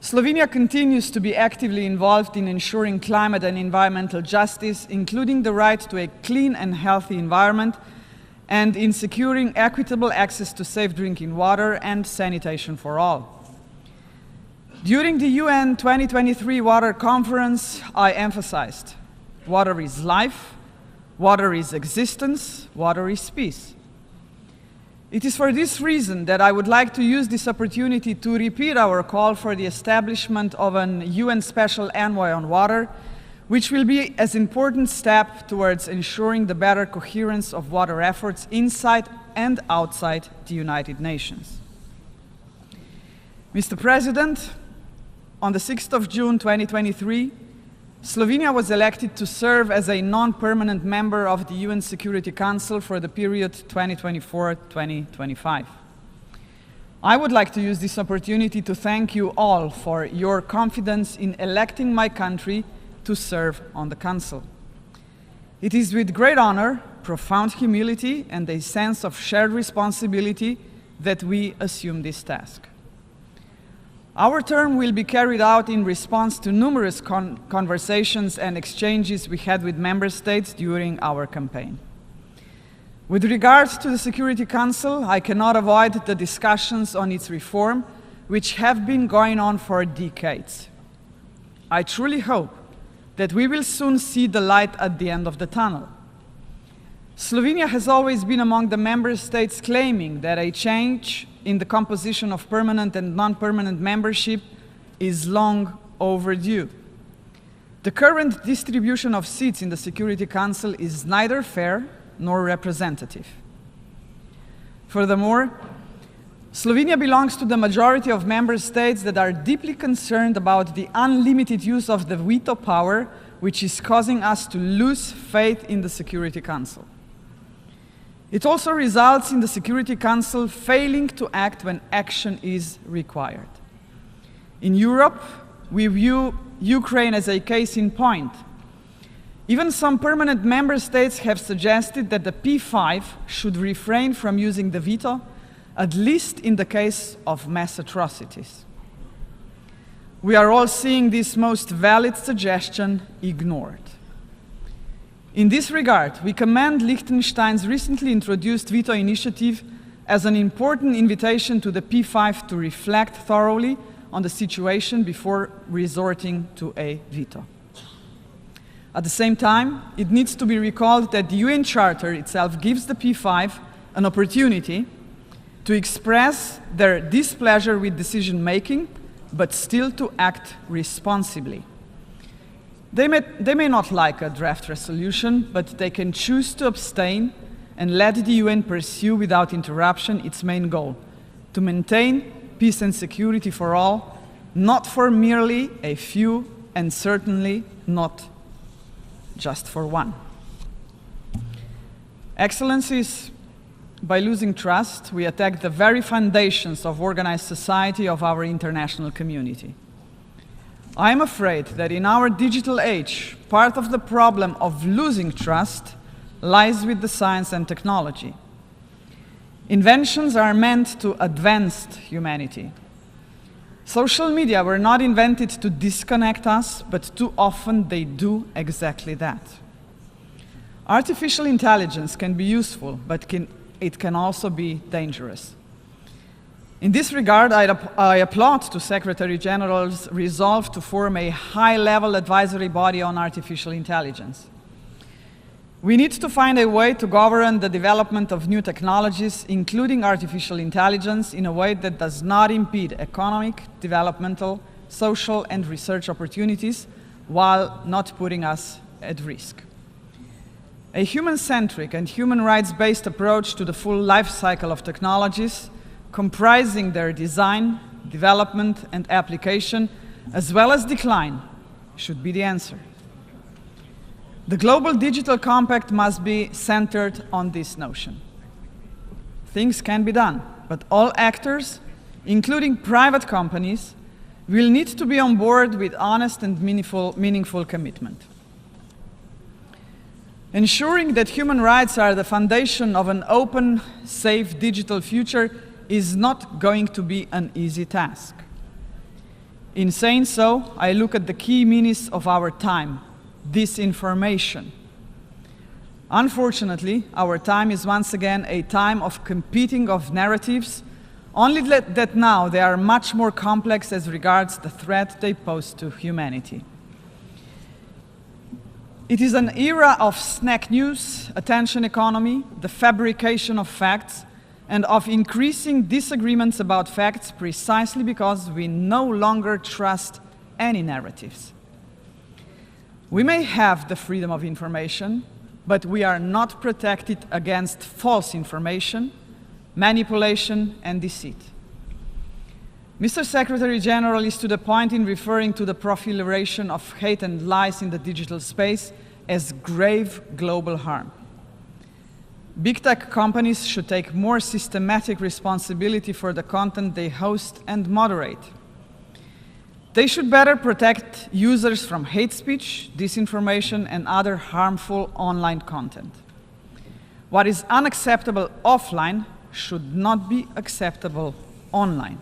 Slovenia continues to be actively involved in ensuring climate and environmental justice, including the right to a clean and healthy environment, and in securing equitable access to safe drinking water and sanitation for all. During the UN 2023 Water Conference, I emphasized, water is life, water is existence, water is peace. It is for this reason that I would like to use this opportunity to repeat our call for the establishment of an UN Special Envoy on Water, which will be an important step towards ensuring the better coherence of water efforts inside and outside the United Nations. Mr. President, on the 6th of June 2023, Slovenia was elected to serve as a non-permanent member of the UN Security Council for the period 2024-2025. I would like to use this opportunity to thank you all for your confidence in electing my country to serve on the Council. It is with great honor, profound humility, and a sense of shared responsibility that we assume this task. Our term will be carried out in response to numerous conversations and exchanges we had with member states during our campaign. With regards to the Security Council, I cannot avoid the discussions on its reform, which have been going on for decades. I truly hope that we will soon see the light at the end of the tunnel. Slovenia has always been among the member states claiming that a change in the composition of permanent and non-permanent membership is long overdue. The current distribution of seats in the Security Council is neither fair nor representative. Furthermore, Slovenia belongs to the majority of member states that are deeply concerned about the unlimited use of the veto power, which is causing us to lose faith in the Security Council. It also results in the Security Council failing to act when action is required. In Europe, we view Ukraine as a case in point. Even some permanent member states have suggested that the P5 should refrain from using the veto, at least in the case of mass atrocities. We are all seeing this most valid suggestion ignored. In this regard, we commend Liechtenstein's recently introduced veto initiative as an important invitation to the P5 to reflect thoroughly on the situation before resorting to a veto. At the same time, it needs to be recalled that the UN Charter itself gives the P5 an opportunity to express their displeasure with decision-making, but still to act responsibly. They may not like a draft resolution, but they can choose to abstain and let the UN pursue without interruption its main goal, to maintain peace and security for all, not for merely a few, and certainly not just for one. Excellencies, by losing trust, we attack the very foundations of organized society of our international community. I am afraid that in our digital age, part of the problem of losing trust lies with the science and technology. Inventions are meant to advance humanity. Social media were not invented to disconnect us, but too often they do exactly that. Artificial intelligence can be useful, but it can also be dangerous. In this regard, I applaud to Secretary General's resolve to form a high-level advisory body on artificial intelligence. We need to find a way to govern the development of new technologies, including artificial intelligence, in a way that does not impede economic, developmental, social, and research opportunities, while not putting us at risk. A human-centric and human rights-based approach to the full life cycle of technologies, comprising their design, development, and application, as well as decline, should be the answer. The Global Digital Compact must be centered on this notion. Things can be done, but all actors, including private companies, will need to be on board with honest and meaningful commitment. Ensuring that human rights are the foundation of an open, safe digital future is not going to be an easy task. In saying so, I look at the key menace of our time: disinformation. Unfortunately, our time is once again a time of competing of narratives, only that now they are much more complex as regards the threat they pose to humanity. It is an era of snack news, attention economy, the fabrication of facts, and of increasing disagreements about facts precisely because we no longer trust any narratives. We may have the freedom of information, but we are not protected against false information, manipulation, and deceit. Mr. Secretary General is to the point in referring to the proliferation of hate and lies in the digital space as grave global harm. Big tech companies should take more systematic responsibility for the content they host and moderate. They should better protect users from hate speech, disinformation, and other harmful online content. What is unacceptable offline should not be acceptable online.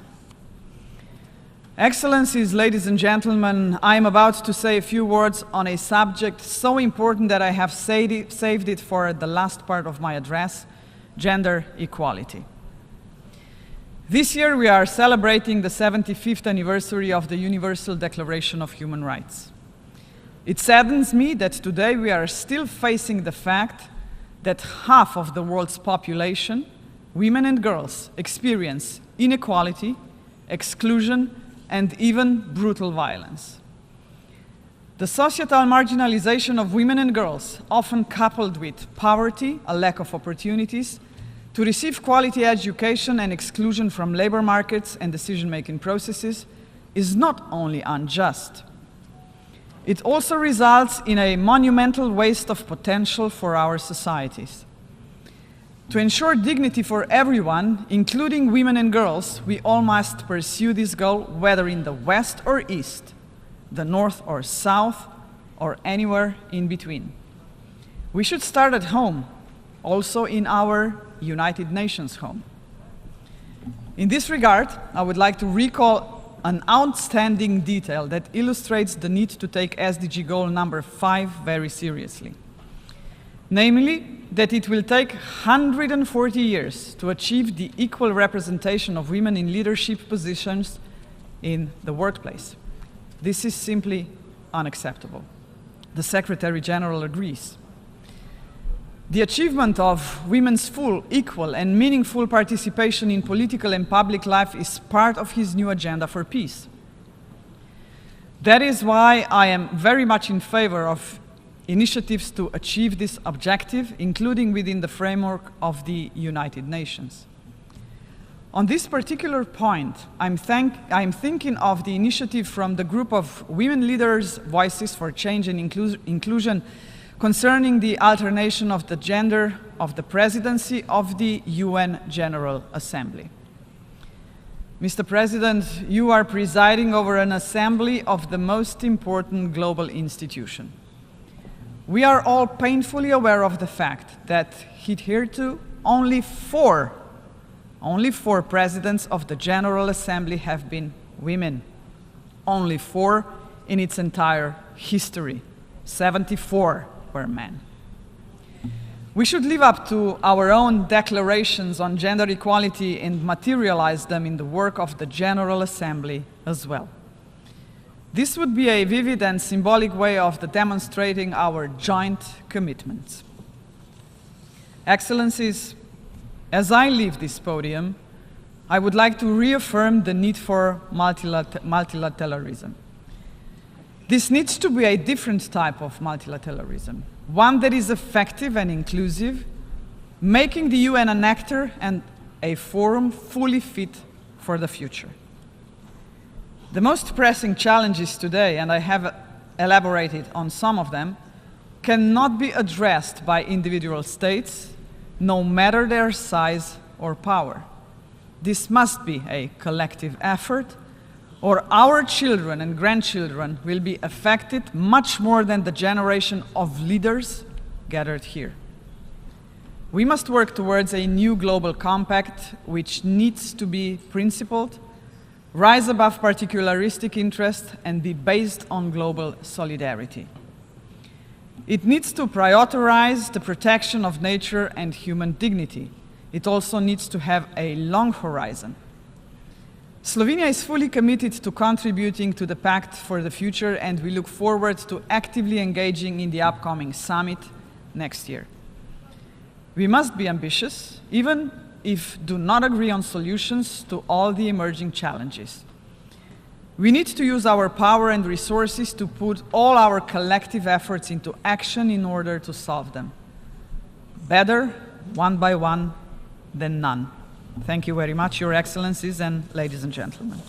Excellencies, ladies and gentlemen, I am about to say a few words on a subject so important that I have saved it for the last part of my address: gender equality. This year we are celebrating the 75th anniversary of the Universal Declaration of Human Rights. It saddens me that today we are still facing the fact that half of the world's population, women and girls, experience inequality, exclusion, and even brutal violence. The societal marginalization of women and girls, often coupled with poverty, a lack of opportunities to receive quality education, and exclusion from labor markets and decision-making processes, is not only unjust. It also results in a monumental waste of potential for our societies. To ensure dignity for everyone, including women and girls, we all must pursue this goal, whether in the West or East, the North or South, or anywhere in between. We should start at home, also in our United Nations home. In this regard, I would like to recall an outstanding detail that illustrates the need to take SDG goal number 5 very seriously. Namely, that it will take 140 years to achieve the equal representation of women in leadership positions in the workplace. This is simply unacceptable. The Secretary General agrees. The achievement of women's full, equal, and meaningful participation in political and public life is part of his new agenda for peace. That is why I am very much in favor of initiatives to achieve this objective, including within the framework of the United Nations. On this particular point, I'm thinking of the initiative from the group of women leaders, Voices for Change and Inclusion, concerning the alternation of the gender of the presidency of the UN General Assembly. Mr. President, you are presiding over an assembly of the most important global institution. We are all painfully aware of the fact that hitherto only four presidents of the General Assembly have been women. Only 4 in its entire history. 74 were men. We should live up to our own declarations on gender equality and materialize them in the work of the General Assembly as well. This would be a vivid and symbolic way of demonstrating our joint commitments. Excellencies, as I leave this podium, I would like to reaffirm the need for multilateralism. This needs to be a different type of multilateralism, one that is effective and inclusive, making the UN an actor and a forum fully fit for the future. The most pressing challenges today, and I have elaborated on some of them, cannot be addressed by individual states, no matter their size or power. This must be a collective effort, or our children and grandchildren will be affected much more than the generation of leaders gathered here. We must work towards a new global compact which needs to be principled, rise above particularistic interest, and be based on global solidarity. It needs to prioritize the protection of nature and human dignity. It also needs to have a long horizon. Slovenia is fully committed to contributing to the Pact for the Future, and we look forward to actively engaging in the upcoming summit next year. We must be ambitious, even if do not agree on solutions to all the emerging challenges. We need to use our power and resources to put all our collective efforts into action in order to solve them. Better, one by one, than none. Thank you very much, Your Excellencies and ladies and gentlemen.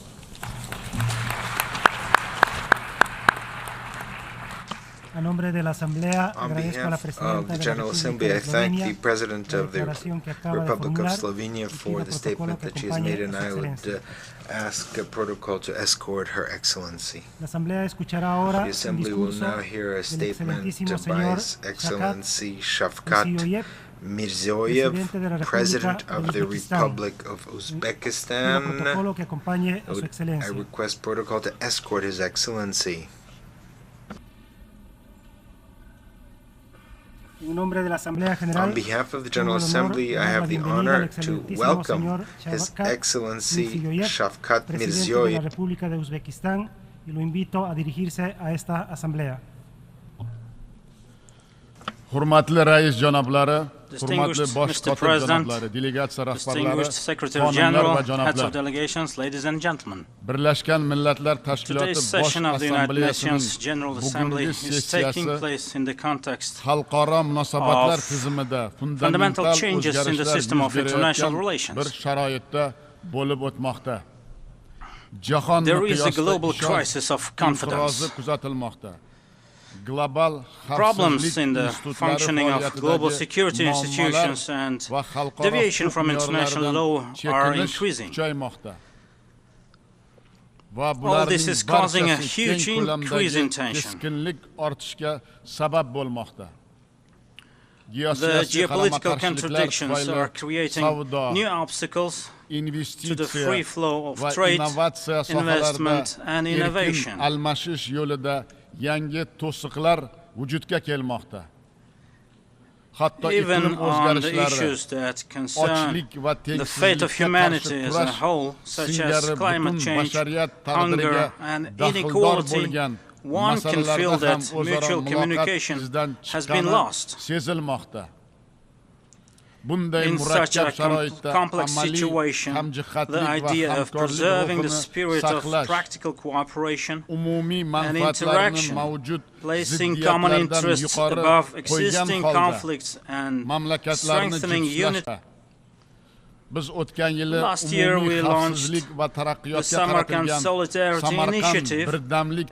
On behalf of the General Assembly, I thank the President of the Republic of Slovenia for the statement that she has made, and I would ask a protocol to escort Her Excellency. The Assembly will now hear a statement by His Excellency Shavkat Mirziyoyev, President of the Republic of Uzbekistan. I request protocol to escort His Excellency. On behalf of the General Assembly, I have the honor to welcome His Excellency Shavkat Mirziyoyev. Hurmatli Rais janoblari, Distinguished Mr. President, distinguished Secretary General, heads of delegations, ladies and gentlemen. Today's session of the United Nations General Assembly is taking place in the context of fundamental changes in the system of international relations. There is a global crisis of confidence. Problems in the functioning of global security institutions and deviation from international law are increasing. All this is causing a huge increase in tension. The geopolitical contradictions are creating new obstacles to the free flow of trade, investment, and innovation. Yangi to'siqlar vujudga kelmoqda. Even on the issues that concern the fate of humanity as a whole, such as climate change, hunger, and inequality, one can feel that mutual communication has been lost. In such a complex situation, the idea of preserving the spirit of practical cooperation and interaction, placing common interests above existing conflicts and strengthening unity. Last year we launched the Samarkand Solidarity Initiative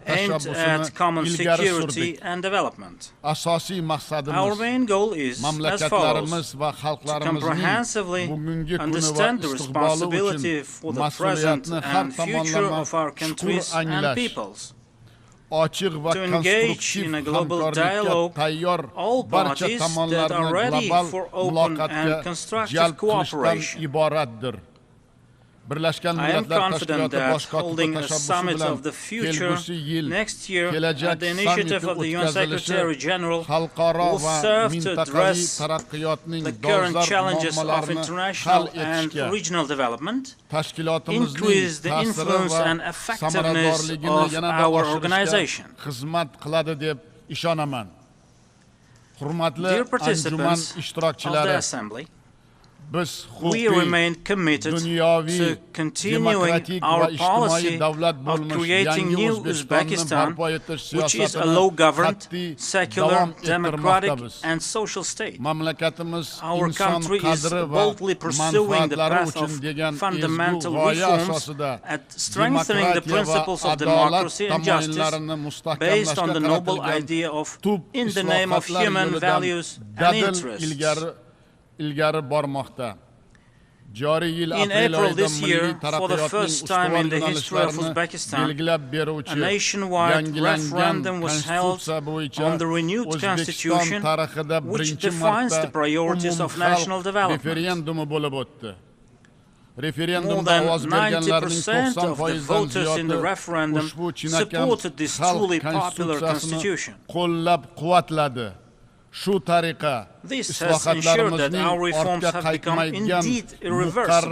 aimed at common security and development. Our main goal is as follows: to comprehensively understand the responsibility for the present and future of our countries and peoples, to engage in a global dialogue all parties that are ready for open and constructive cooperation. I am confident that holding a summit of the future next year at the initiative of the UN Secretary General will serve to address the current challenges of international and regional development, increase the influence and effectiveness of our organization. Dear participants of the Assembly, we remain committed to continuing our policy of creating new Uzbekistan, which is a low-governed, secular, democratic and social state. Our country is boldly pursuing the path of fundamental reforms and strengthening the principles of democracy and justice based on the noble idea of in the name of human values and interests. In April this year, for the first time in the history of Uzbekistan, a nationwide referendum was held on the renewed constitution, which defines the priorities of national development. More than 90% of the voters in the referendum supported this truly popular constitution. This has ensured that our reforms have become indeed irreversible.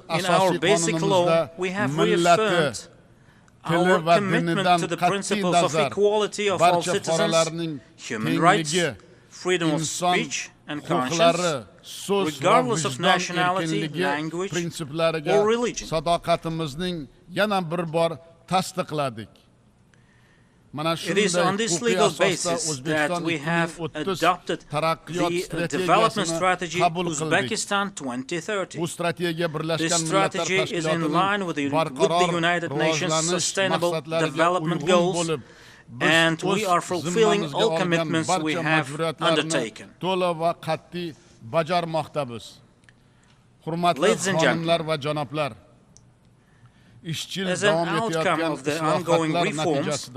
In our basic law, we have reaffirmed our commitment to the principles of equality of all citizens, human rights, freedom of speech and conscience, regardless of nationality, language, or religion. It is on this legal basis that we have adopted the development strategy Uzbekistan 2030. This strategy is in line with the United Nations Sustainable Development Goals, and we are fulfilling all commitments we have undertaken. Ladies and gentlemen, as an outcome of the ongoing reforms,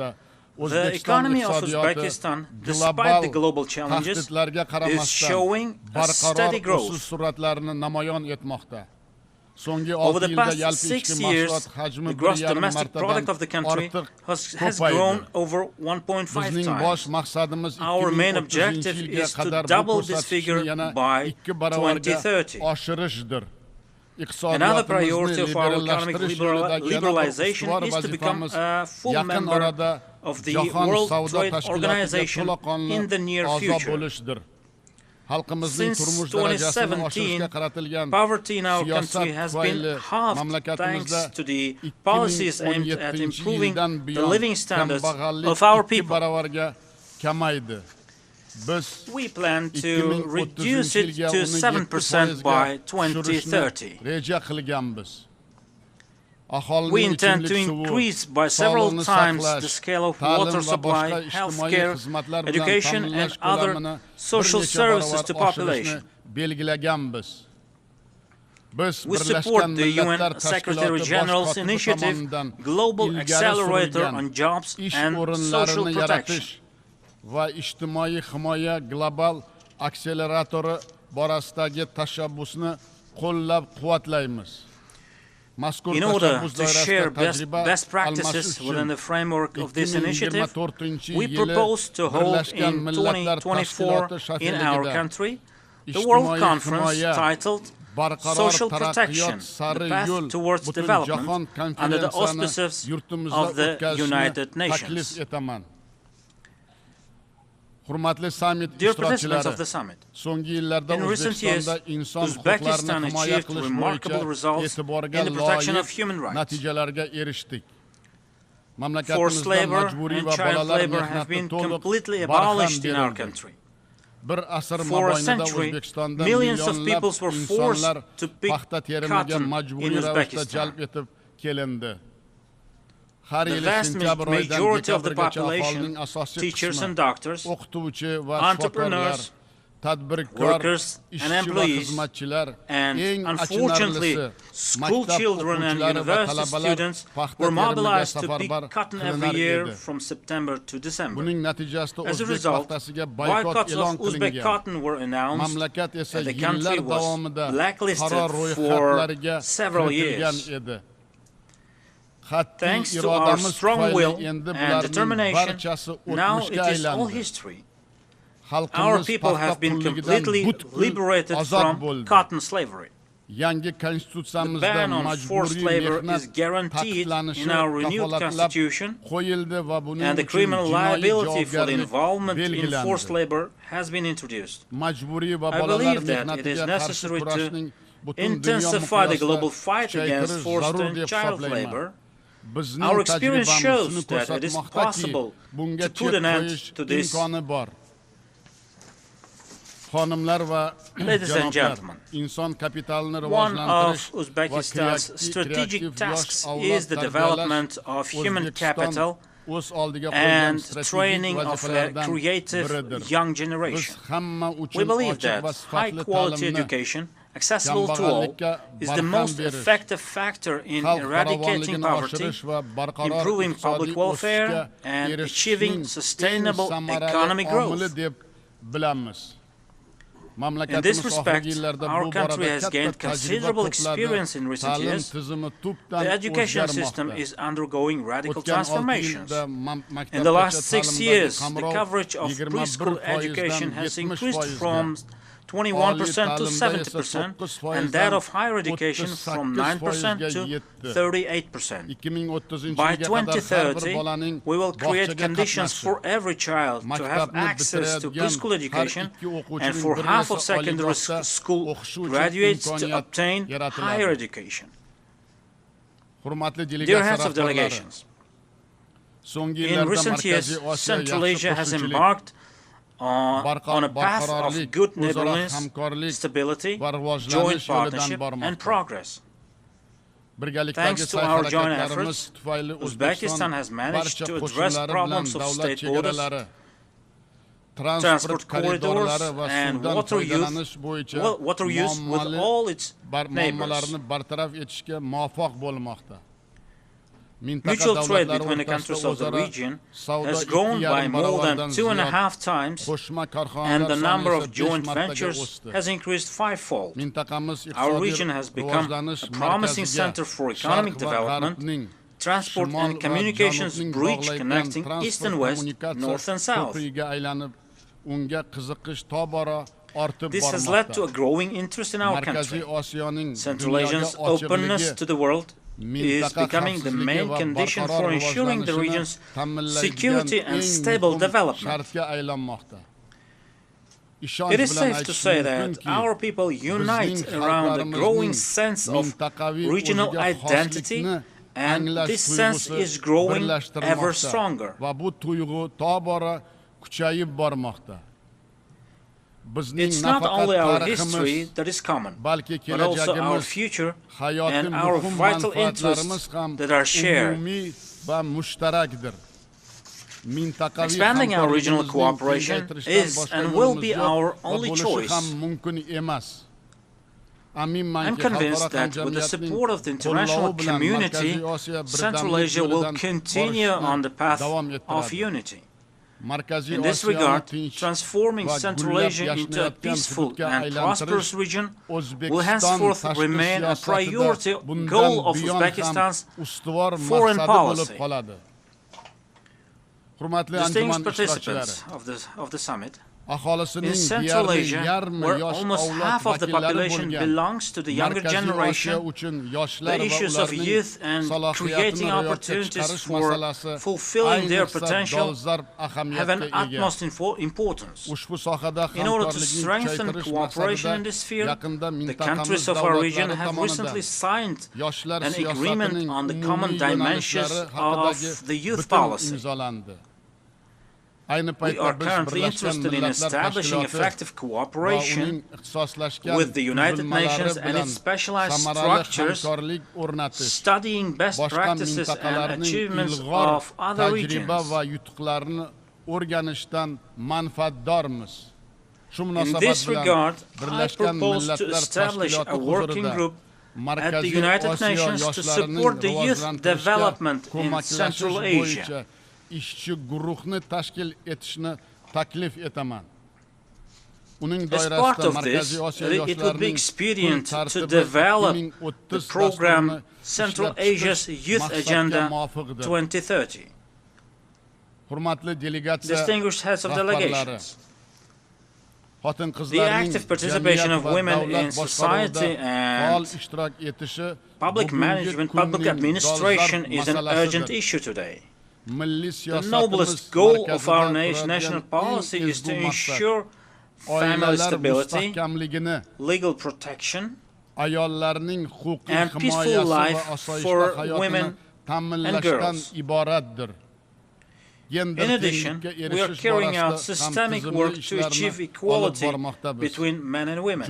the economy of Uzbekistan, despite the global challenges, is showing a steady growth. Over the past 6 years, the gross domestic product of the country has grown over 1.5 times. Our main objective is to double this figure by 2030. Another priority of our economic liberalization is to become a full member of the World Trade Organization in the near future. Since 2017, poverty in our country has been halved thanks to the policies aimed at improving the living standards of our people. We plan to reduce it to 7% by 2030. We intend to increase by several times the scale of water supply, healthcare, education and other social services to population. We support the UN Secretary General's initiative, Global Accelerator on Jobs and Social Protection. Va ijtimoiy himoya global akseleratori borasidagi tashabbusni qo'llab-quvvatlaymiz. In order to share best practices within the framework of this initiative, we propose to hold in 2024 in our country the World Conference titled Social Protection, the Path Towards Development, under the auspices of the United Nations. Dear participants of the summit, in recent years, Uzbekistan achieved remarkable results in the protection of human rights. Forced labor and child labor have been completely abolished in our country. For a century, millions of people were forced to pick cotton in Uzbekistan. The vast majority of the population, teachers and doctors, entrepreneurs, workers and employees, and unfortunately, school children and university students were mobilized to pick cotton every year from September to December. As a result, boycotts of Uzbek cotton were announced, and the country was blacklisted for several years. Thanks to our strong will and determination, now it is all history. Our people have been completely liberated from cotton slavery. The ban on forced labor is guaranteed in our renewed constitution, and the criminal liability for the involvement in forced labor has been introduced. I believe that it is necessary to intensify the global fight against forced and child labor. Our experience shows that it is possible to put an end to this. Ladies and gentlemen, one of Uzbekistan's strategic tasks is the development of human capital and training of a creative young generation. We believe that high-quality education, accessible to all, is the most effective factor in eradicating poverty, improving public welfare, and achieving sustainable economic growth. In this respect, our country has gained considerable experience in recent years. The education system is undergoing radical transformations. In the last 6 years, the coverage of preschool education has increased from 21% to 70%, and that of higher education from 9% to 38%. By 2030, we will create conditions for every child to have access to preschool education and for half of secondary school graduates to obtain higher education. Dear heads of delegations, in recent years, Central Asia has embarked on a path of good neighborliness, stability, joint partnership, and progress. Thanks to our joint efforts, Uzbekistan has managed to address problems of state borders, transport corridors, and water use with all its neighbors. Mutual trade between the countries of the region has grown by more than 2.5 times, and the number of joint ventures has increased 5-fold. Our region has become a promising center for economic development, transport and communications bridge connecting East and West, North and South. This has led to a growing interest in our country. Central Asia's openness to the world is becoming the main condition for ensuring the region's security and stable development. It is safe to say that our people unite around a growing sense of regional identity, and this sense is growing ever stronger. It's not only our history that is common, but also our future and our vital interests that are shared. Expanding our regional cooperation is and will be our only choice. I'm convinced that with the support of the international community, Central Asia will continue on the path of unity. In this regard, transforming Central Asia into a peaceful and prosperous region will henceforth remain a priority goal of Uzbekistan's foreign policy. Distinguished participants of the summit, In Central Asia, where almost half of the population belongs to the younger generation, the issues of youth and creating opportunities for fulfilling their potential have an utmost importance. In order to strengthen cooperation in this sphere, the countries of our region have recently signed an agreement on the common dimensions of the youth policy. We are currently interested in establishing effective cooperation with the United Nations and its specialized structures, studying best practices and achievements of other regions. In this regard, I propose to establish a working group at the United Nations to support the youth development in Central Asia. İşçi guruhni tashkil etishni taklif etaman. As part of this, it would be expedient to develop the program Central Asia's Youth Agenda 2030. Distinguished heads of delegations, the active participation of women in society and public management, public administration is an urgent issue today. The noblest goal of our national policy is to ensure family stability, legal protection, and peaceful life for women and girls. In addition, we are carrying out systemic work to achieve equality between men and women.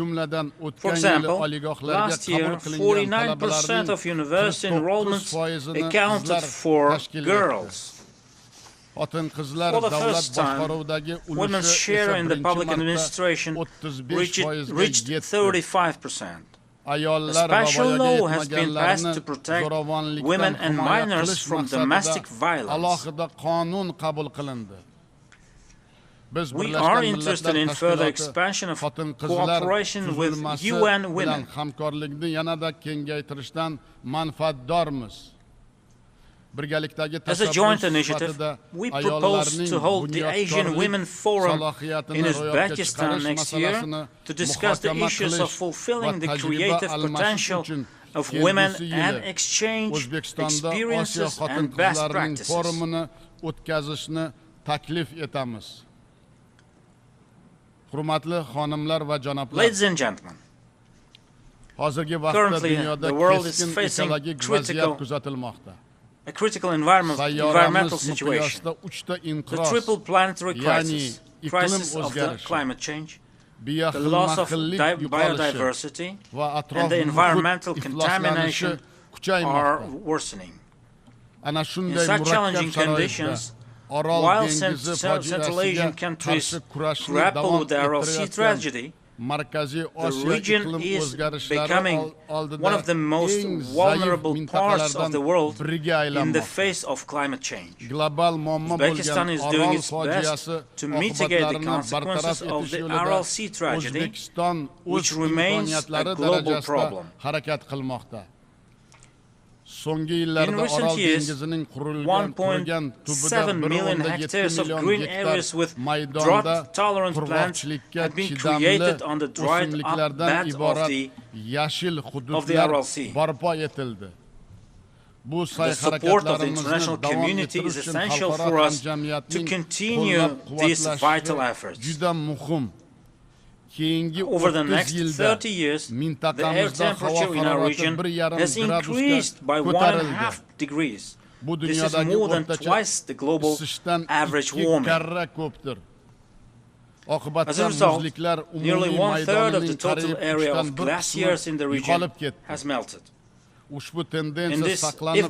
For example, last year, 49% of university enrollments accounted for girls. For the first time, women's share in the public administration reached 35%. A special law has been passed to protect women and minors from domestic violence. We are interested in further expansion of cooperation with UN Women. As a joint initiative, we propose to hold the Asian Women Forum in Uzbekistan next year to discuss the issues of fulfilling the creative potential of women and exchange experiences and best practices. Ladies and gentlemen, currently the world is facing a critical environmental situation. The triple planetary crisis, crisis of the climate change, the loss of biodiversity, and the environmental contamination are worsening. In such challenging conditions, while Central Asian countries grapple with the RLC tragedy, the region is becoming one of the most vulnerable parts of the world in the face of climate change. Uzbekistan is doing its best to mitigate the consequences of the RLC tragedy, which remains a global problem. In recent years, 1.7 million hectares of green areas with drought-tolerant plants have been created on the dried-up bed of the RLC. The support of the international community is essential for us to continue these vital efforts. Over the next 30 years, the air temperature in our region has increased by 1.5 degrees. This is more than twice the global average warming. As a result, nearly 1/3 of the total area of glaciers in the region has melted. If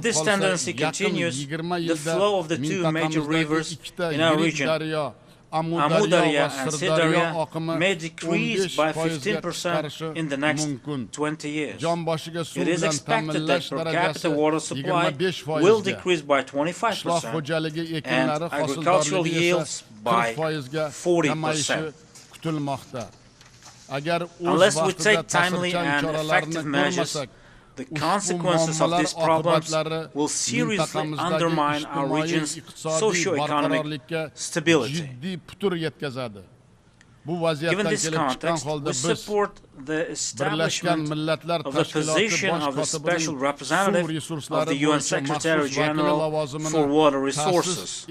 this tendency continues, the flow of the two major rivers in our region, Amu Darya and Sidarya, may decrease by 15% in the next 20 years. It is expected that per capita water supply will decrease by 25% and agricultural yields by 40%. Unless we take timely and effective measures, the consequences of these problems will seriously undermine our region's socio-economic stability. Given this context, we support the establishment of the position of the Special Representative of the UN Secretary General for Water Resources.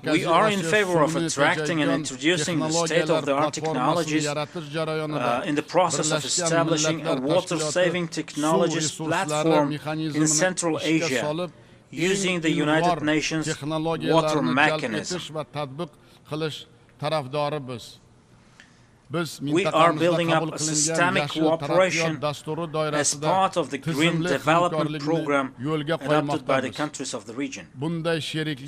We are in favor of attracting and introducing the state-of-the-art technologies in the process of establishing a water-saving technologies platform in Central Asia, using the United Nations water mechanism. We are building up a systemic cooperation as part of the Green Development Program adopted by the countries of the region.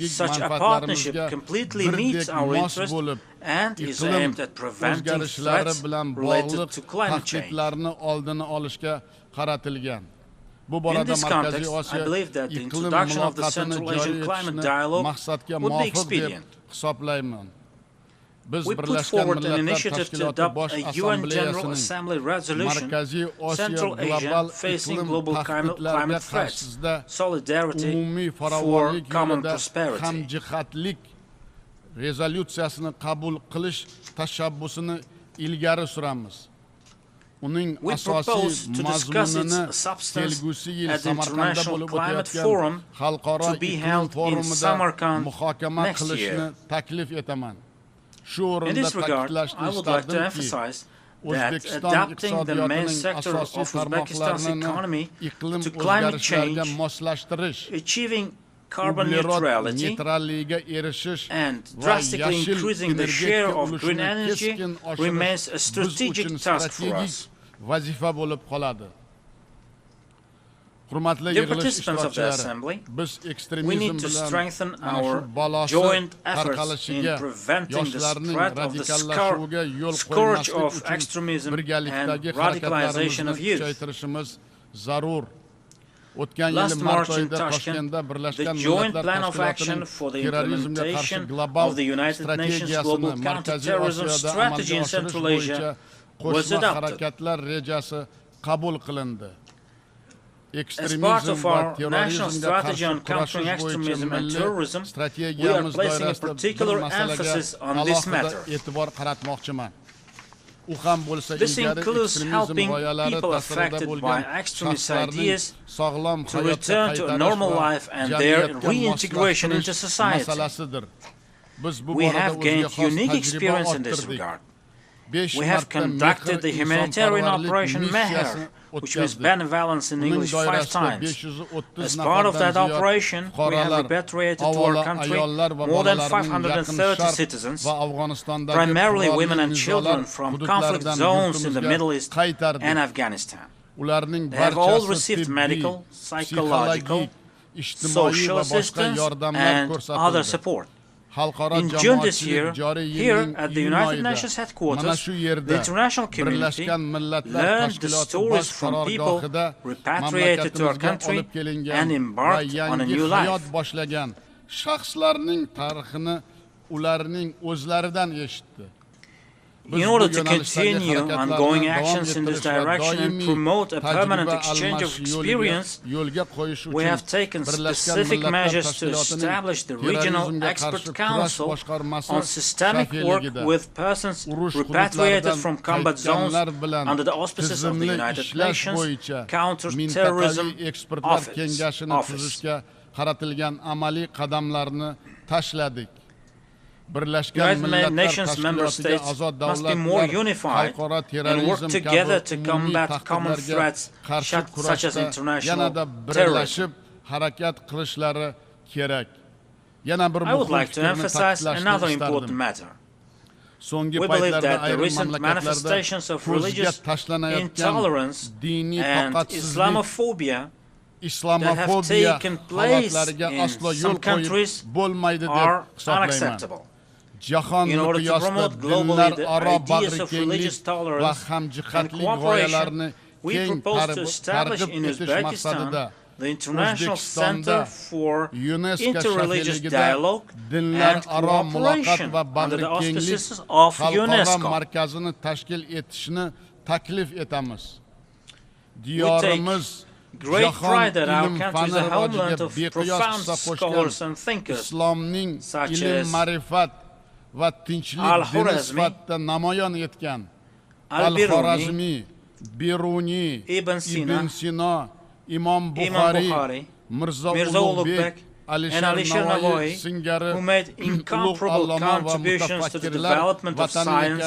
Such a partnership completely meets our interest and is aimed at preventing threats related to climate change. In this context, I believe that the introduction of the Central Asian Climate Dialogue would be expedient. We put forward an initiative to adopt a UN General Assembly resolution, Central Asia facing global climate threats, solidarity for common prosperity. We propose to discuss its substance at the International Climate Forum to be held in Samarkand next year. In this regard, I would like to emphasize that adapting the main sector of Uzbekistan's economy to climate change, achieving carbon neutrality, and drastically increasing the share of green energy remains a strategic task for us. Dear participants of the Assembly, we need to strengthen our joint efforts in preventing the spread of the scourge of extremism and radicalization of youth. Last March in Tashkent, the Joint Plan of Action for the Implementation of the United Nations Global Counterterrorism Strategy in Central Asia was adopted. As part of our national strategy on countering extremism and terrorism, we are placing a particular emphasis on this matter. This includes helping people affected by extremist ideas to return to a normal life and their reintegration into society. We have gained unique experience in this regard. We have conducted the humanitarian Operation Meher, which means benevolence in English 5 times. As part of that operation, we have repatriated to our country more than 530 citizens, primarily women and children from conflict zones in the Middle East and Afghanistan. They have all received medical, psychological, social assistance, and other support. In June this year, here at the United Nations headquarters, the international community learned the stories from people repatriated to our country and embarked on a new life. In order to continue ongoing actions in this direction and promote a permanent exchange of experience, we have taken specific measures to establish the Regional Expert Council on systemic work with persons repatriated from combat zones under the auspices of the United Nations Counter-Terrorism Office. United Nations member states must be more unified and work together to combat common threats such as international terrorism. I would like to emphasize another important matter. We believe that the recent manifestations of religious intolerance and Islamophobia that have taken place in some countries are unacceptable. In order to promote globally the ideas of religious tolerance and cooperation, we propose to establish in Uzbekistan the International Center for Interreligious Dialogue and Cooperation under the auspices of UNESCO. We take great pride that our country is a homeland of profound scholars and thinkers, such as va tinchlik dini sifatida namoyon etgan Al-Xorazmiy, Biruniy, Ibn Sino, Imom Buxoriy, Mirzo Ulug'bek, Alisher Navoiy singari who made incomparable contributions to the development of science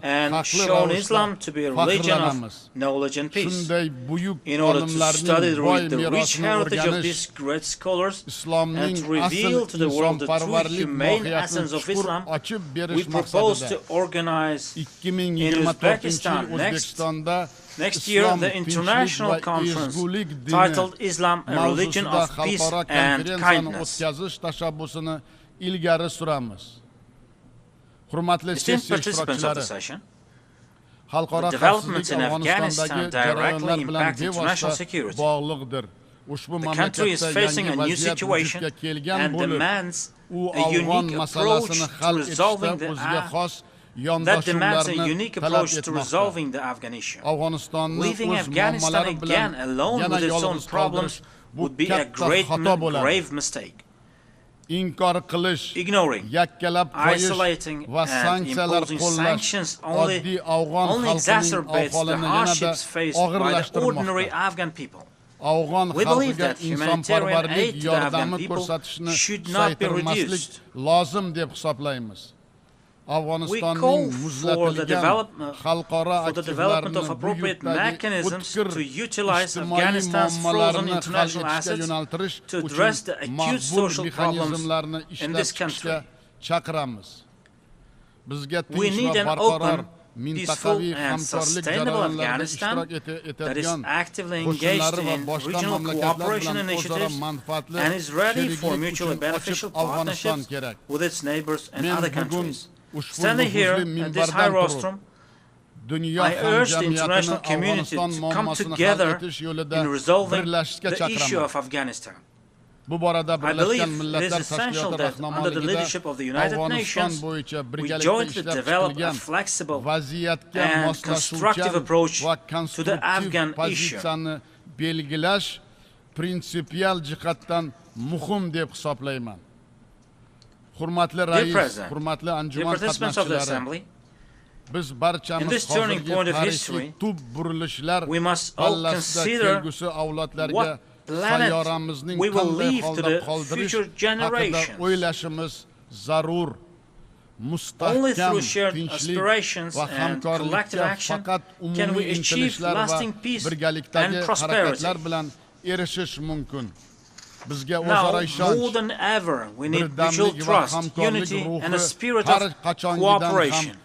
and shown Islam to be a religion of knowledge and peace. In order to study the rich heritage of these great scholars and to reveal to the world the true humane essence of Islam, we propose to organize in Uzbekistan next year the international conference titled Islam, a Religion of Peace and Kindness. Esteemed participants of the session, the developments in Afghanistan directly impact international security. The country is facing a new situation and demands a unique approach to resolving the Afghan issue. Leaving Afghanistan again alone with its own problems would be a grave mistake. Ignoring, isolating, and imposing sanctions only exacerbates the hardships faced by the ordinary Afghan people. We believe that humanitarian aid to the Afghan people should not be reduced. We call for the development of appropriate mechanisms to utilize Afghanistan's frozen international assets to address the acute social problems in this country. We need an open, peaceful and sustainable Afghanistan that is actively engaged in regional cooperation initiatives and is ready for mutually beneficial partnerships with its neighbors and other countries. Standing here at this high rostrum, I urge the international community to come together in resolving the issue of Afghanistan. I believe it is essential that under the leadership of the United Nations, we jointly develop a flexible and constructive approach to the Afghan issue. Dear President, dear participants of the Assembly, in this turning point of history, we must all consider what planet we will leave to the future generations. Only through shared aspirations and collective action can we achieve lasting peace and prosperity. Now, more than ever, we need mutual trust, unity, and a spirit of cooperation.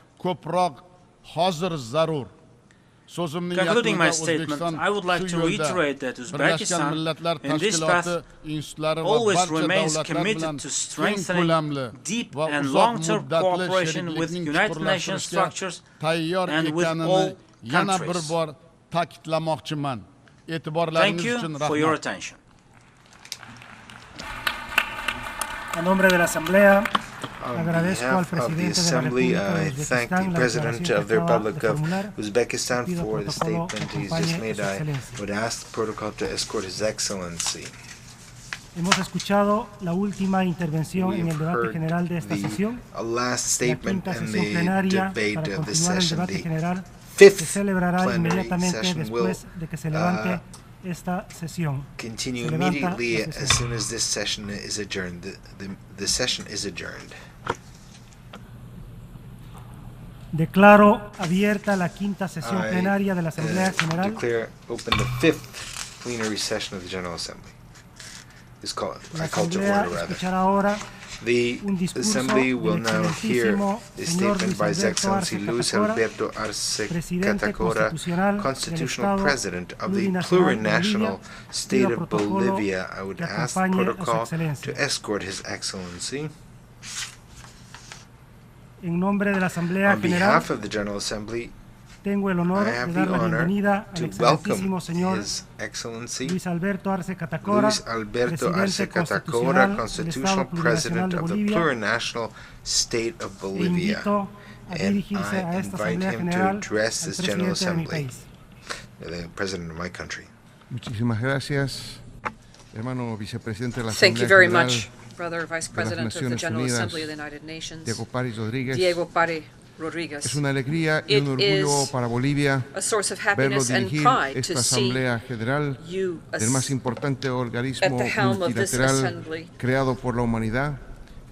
Concluding my statement, I would like to reiterate that Uzbekistan, in this path, always remains committed to strengthening deep and long-term cooperation with United Nations structures and with all countries. Thank you for your attention. En nombre de la Asamblea, On behalf of the Assembly, I thank the President of the Republic of Uzbekistan for the statement he's just made. I would ask the protocol to escort His Excellency. Hemos escuchado la última intervención en el debate general de esta sesión. Last statement in the debate of this session. The fifth plenary session will esta sesión. Continue immediately as soon as this session is adjourned. The session is adjourned. Declaro abierta la quinta sesión plenaria de la Asamblea General. Declare open the fifth plenary session of the General Assembly. I call to order, rather. The Assembly will now hear the statement by His Excellency Luis Alberto Arce Catacora, Constitutional President of the plurinational state of Bolivia. I would ask the protocol to escort His Excellency. On behalf of the General Assembly, tengo el honor I have de dar the la honor bienvenida al to excelentísimo welcome señor His Excellency Luis Alberto Arce Catacora, Presidente Constitutional President of the plurinational state of Bolivia, and I invite him to address this General Assembly, the President of my country. Muchísimas gracias, hermano vicepresidente de la Thank Asamblea you very General, much, Brother Vice de las President of the Naciones General Unidas, Assembly of the United Nations, Diego Pari Rodríguez. Rodriguez. Es una alegría y un orgullo para Bolivia verlo dirigir esta Asamblea General del más importante organismo multilateral creado por la humanidad.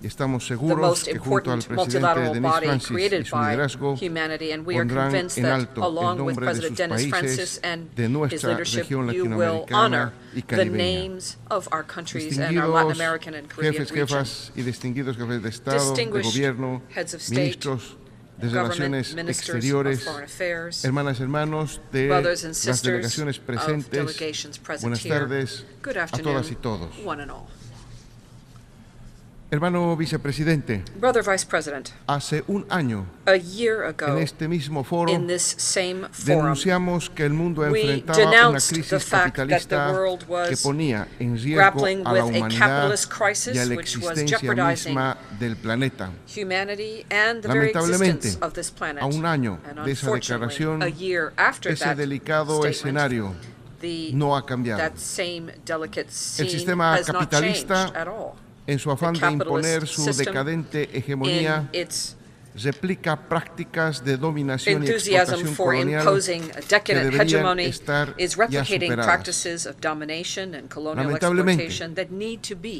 Y estamos seguros que junto al presidente Denis Francis y su liderazgo pondrán en alto el nombre de sus países, de nuestra región latinoamericana y caribeña. Distinguidos jefes, jefas y distinguidos jefes de Estado, de Gobierno, ministros de Relaciones Exteriores, hermanas y hermanos de las delegaciones presentes, buenas tardes a todas y todos. Hermano vicepresidente, Brother Vice President, hace un año, en este mismo foro, denunciamos que el mundo enfrentaba una crisis capitalista que ponía en riesgo a la humanidad y a la existencia misma del planeta. Lamentablemente, a un año de esa declaración, ese delicado escenario no ha cambiado. El sistema capitalista, en su afán de imponer su decadente hegemonía, replica prácticas de dominación y explotación colonial que deberían estar ya superadas. Lamentablemente,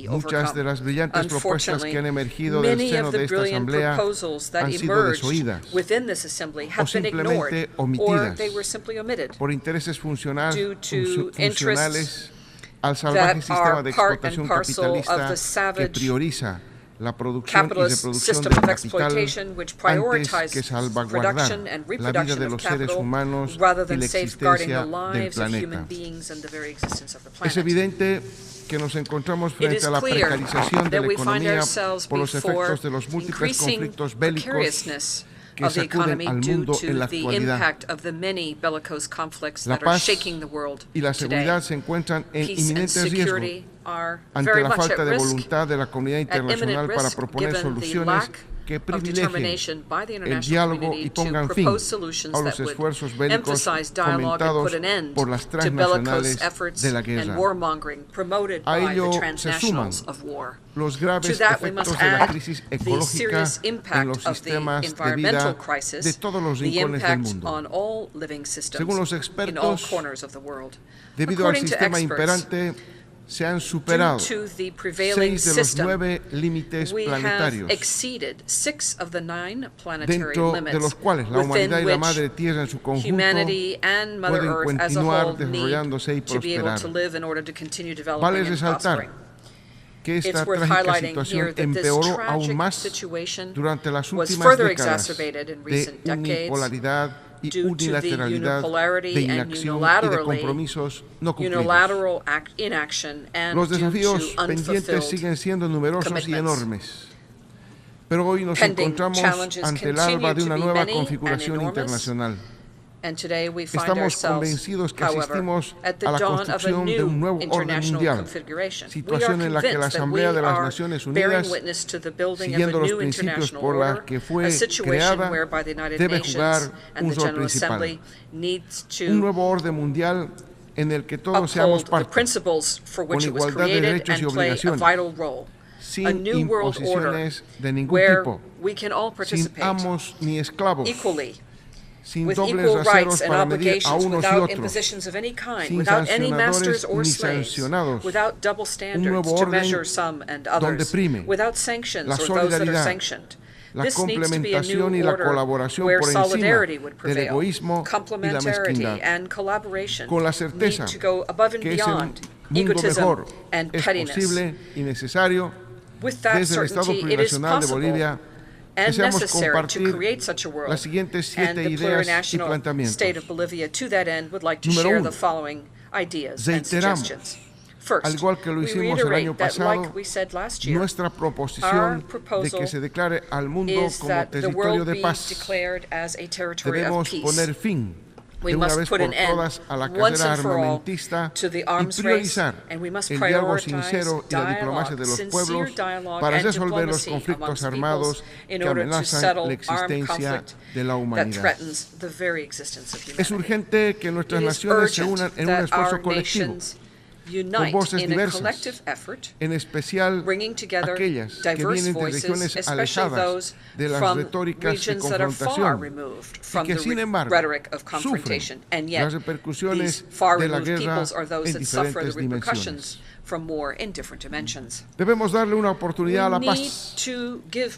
muchas de las brillantes propuestas que han emergido del seno de esta Asamblea han sido desoídas o simplemente omitidas por intereses funcionales al salvaje sistema de explotación capitalista que prioriza la producción y reproducción del capital antes que salvaguardar la vida de los seres humanos y la existencia del planeta. Es evidente que nos encontramos frente a la precarización de la economía por los efectos de los múltiples conflictos bélicos que sacuden al mundo en la actualidad. La paz y la seguridad se encuentran en inminente riesgo ante la falta de voluntad de la comunidad internacional para proponer soluciones que privilegien el diálogo y pongan fin a los esfuerzos bélicos fomentados por las transnacionales de la guerra. A ello se suman los graves efectos de la crisis ecológica en los sistemas de vida de todos los rincones del mundo. Según los expertos, debido al sistema imperante, se han superado 6 de los 9 límites planetarios, dentro de los cuales la humanidad y la Madre Tierra en su conjunto pueden continuar desarrollándose y prosperar. Vale resaltar que esta trágica situación empeoró aún más durante las últimas décadas de unipolaridad y unilateralidad, de inacción y de compromisos no cumplidos. Los desafíos pendientes siguen siendo numerosos y enormes, pero hoy nos encontramos ante el alba de una nueva configuración internacional. Estamos convencidos que asistimos a la construcción de un nuevo orden mundial, situación en la que la Asamblea de las Naciones Unidas, siguiendo los principios por los que fue creada, debe jugar un rol principal. Un nuevo orden mundial en el que todos seamos parte, con igualdad de derechos y obligaciones, sin imposiciones de ningún tipo, sin amos ni esclavos, sin dobles raseros para medir a unos y otros, sin sancionadores ni sancionados, un nuevo orden donde prime la solidaridad, la complementación y la colaboración por encima del egoísmo y la mezquindad, con la certeza que ese mundo mejor es posible y necesario. Desde el Estado Plurinacional de Bolivia deseamos compartir las siguientes 7 ideas y planteamientos. Número 1. Reiteramos, al igual que lo hicimos el año pasado, nuestra proposición de que se declare al mundo como territorio de paz. Debemos poner fin de una vez por todas a la carrera armamentista y priorizar el diálogo sincero y la diplomacia de los pueblos para resolver los conflictos armados que amenazan la existencia de la humanidad. Es urgente que nuestras naciones se unan en un esfuerzo colectivo con voces diversas, en especial aquellas que vienen de regiones alejadas de las retóricas de confrontación y que, sin embargo, sufren las repercusiones de la guerra en diferentes dimensiones. Debemos darle una oportunidad a la paz,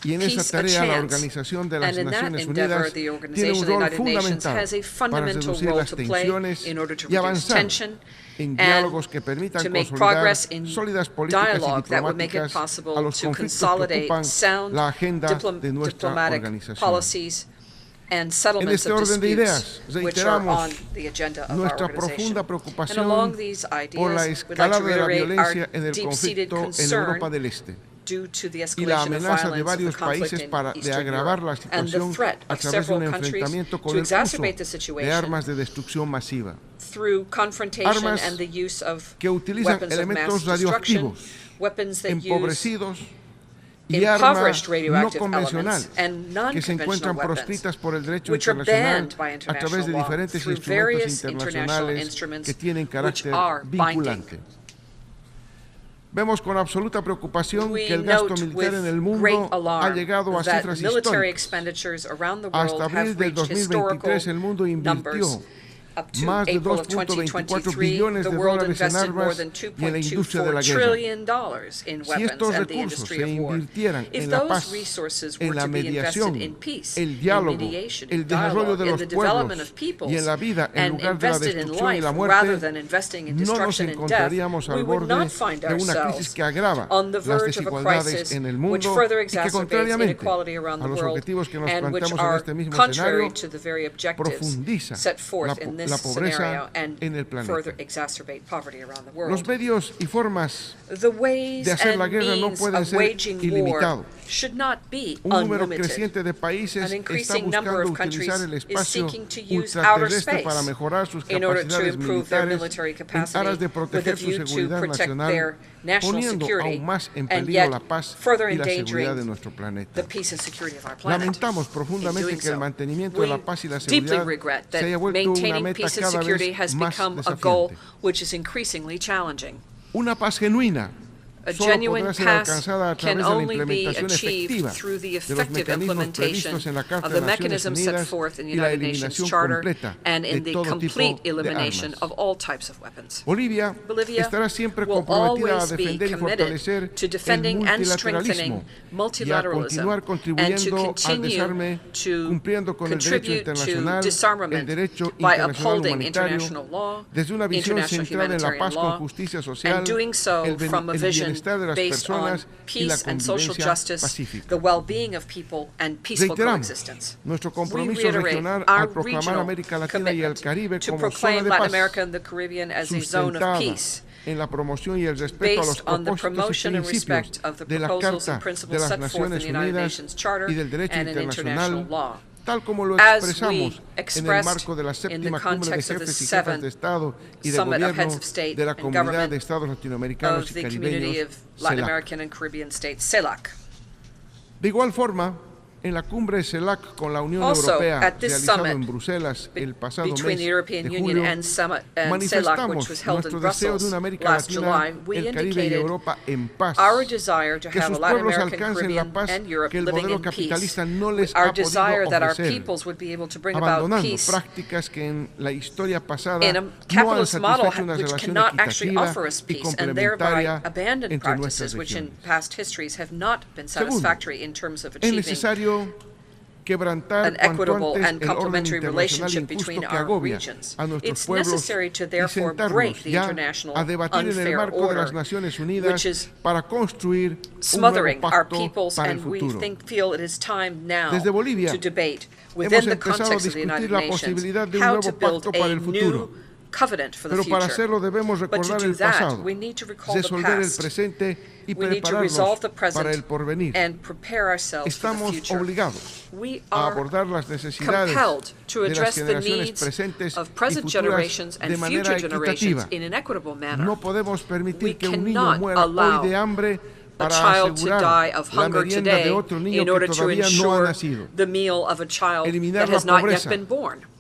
y en esa tarea la Organización de las Naciones Unidas tiene un rol fundamental para reducir las tensiones y avanzar en diálogos que permitan consolidar sólidas políticas y diplomáticas a los conflictos que ocupan la agenda de nuestra organización. En este orden de ideas, reiteramos nuestra profunda preocupación por la escalada de la violencia en el conflicto en Europa del Este y la amenaza de varios países de agravar la situación a través de un enfrentamiento con el uso de armas de destrucción masiva. Armas que utilizan elementos radioactivos, empobrecidos, y armas no convencionales que se encuentran proscritas por el derecho internacional a través de diferentes instrumentos internacionales que tienen carácter vinculante. Vemos con absoluta preocupación que el gasto militar en el mundo ha llegado a cifras históricas. Hasta abril del 2023 el mundo invirtió más de 2.24 billones de dólares en armas y en la industria de la guerra. Si estos recursos se invirtieran en la paz, en la mediación, el diálogo, el desarrollo de los pueblos y en la vida en lugar de la destrucción y la muerte, no nos encontraríamos al borde de una crisis que agrava las desigualdades en el mundo y que, contrariamente a los objetivos que nos planteamos en este mismo escenario, profundiza la pobreza en el planeta. Los medios y formas de hacer la guerra no pueden ser ilimitados. Un número creciente de países está buscando utilizar el espacio ultraterrestre para mejorar sus capacidades militares en aras de proteger su seguridad nacional, poniendo aún más en peligro la paz y la seguridad de nuestro planeta. Lamentamos profundamente que el mantenimiento de la paz y la seguridad se haya vuelto una meta cada vez más desafiante. Una paz genuina solo podrá ser alcanzada a través de la implementación efectiva de los mecanismos previstos en la Carta de Naciones Unidas y la eliminación completa de todo tipo de armas. Bolivia estará siempre comprometida a defender y fortalecer el multilateralismo y a continuar contribuyendo al desarme, cumpliendo con el derecho internacional, el derecho internacional humanitario, desde una visión centrada en la paz con justicia social, el bienestar de las personas y la convivencia pacífica. Reiteramos nuestro compromiso regional al proclamar América Latina y el Caribe como zona de paz, sustentada en la promoción y el respeto a los propósitos y principios de la Carta de las Naciones Unidas y del derecho internacional, tal como lo expresamos en el marco de la séptima cumbre de jefes y jefas de Estado y de Gobierno de la Comunidad de Estados Latinoamericanos y Caribeños, CELAC. De igual forma, en la cumbre CELAC con la Unión Europea realizada en Bruselas el pasado mes de julio, manifestamos nuestro deseo de una América Latina, el Caribe y Europa en paz, que sus pueblos alcancen la paz que el modelo capitalista no les ha podido ofrecer, abandonando prácticas que en la historia pasada no han satisfecho una relación equitativa y complementaria entre nuestras regiones. Segundo, es necesario quebrantar cuanto antes el orden internacional injusto que agobia a nuestros pueblos y sentarnos ya a debatir en el marco de las Naciones Unidas para construir un nuevo pacto para el futuro. Desde Bolivia hemos empezado a discutir la posibilidad de un nuevo pacto para el futuro. Pero para hacerlo debemos recordar el pasado, resolver el presente y prepararnos para el porvenir. Estamos obligados a abordar las necesidades de las generaciones presentes y futuras de manera equitativa. No podemos permitir que un niño muera hoy de hambre para asegurar la merienda de otro niño que todavía no ha nacido. Eliminar la pobreza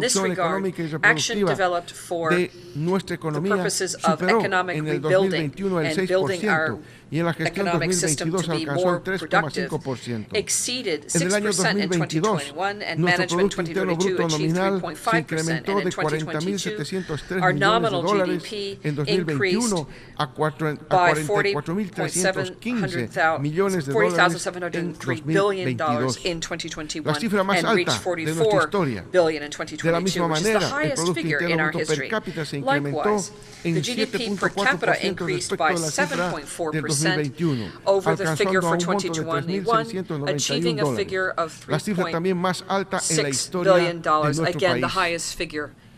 reconstrucción económica y reproductiva de nuestra economía superó en el 2021 el 6% y en la gestión 2022 alcanzó el 3,5%. En el año 2022, nuestro Producto Interno Bruto nominal se incrementó de $40.703 millones en 2021 a $44.315 millones en 2022. La cifra más alta de nuestra historia. De la misma manera, el Producto Interno Bruto per cápita se incrementó en 7.4% respecto a la cifra del 2021, alcanzando a un monto de $3.691. La cifra también más alta en la historia de nuestro país.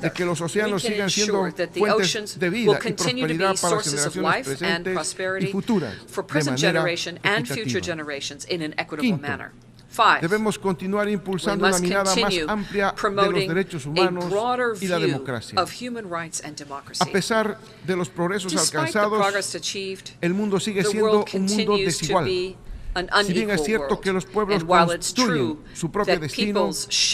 de que los océanos sigan siendo fuentes de vida y prosperidad para las generaciones presentes y futuras de manera equitativa. Quinto, debemos continuar impulsando una mirada más amplia de los derechos humanos y la democracia. A pesar de los progresos alcanzados, el mundo sigue siendo un mundo desigual. Si bien es cierto que los pueblos construyen su propio destino,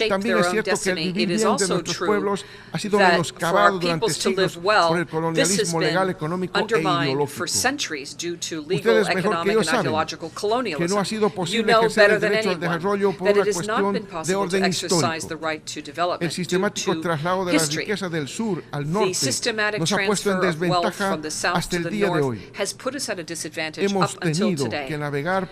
también es cierto que el vivir bien de nuestros pueblos ha sido menoscabado durante siglos por el colonialismo legal, económico e ideológico. Ustedes mejor que yo saben que no ha sido posible ejercer el derecho al desarrollo por una cuestión de orden histórico. El sistemático traslado de las riquezas del sur al norte nos ha puesto en desventaja hasta el día de hoy. Hemos tenido que navegar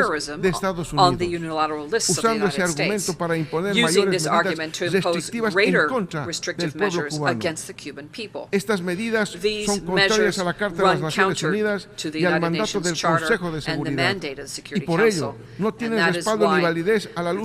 terrorism on the unilateral lists of the United States, using this argument to impose greater restrictive measures against the Cuban people. These measures run counter to the United Nations Charter and the mandate of the Security Council, and that is why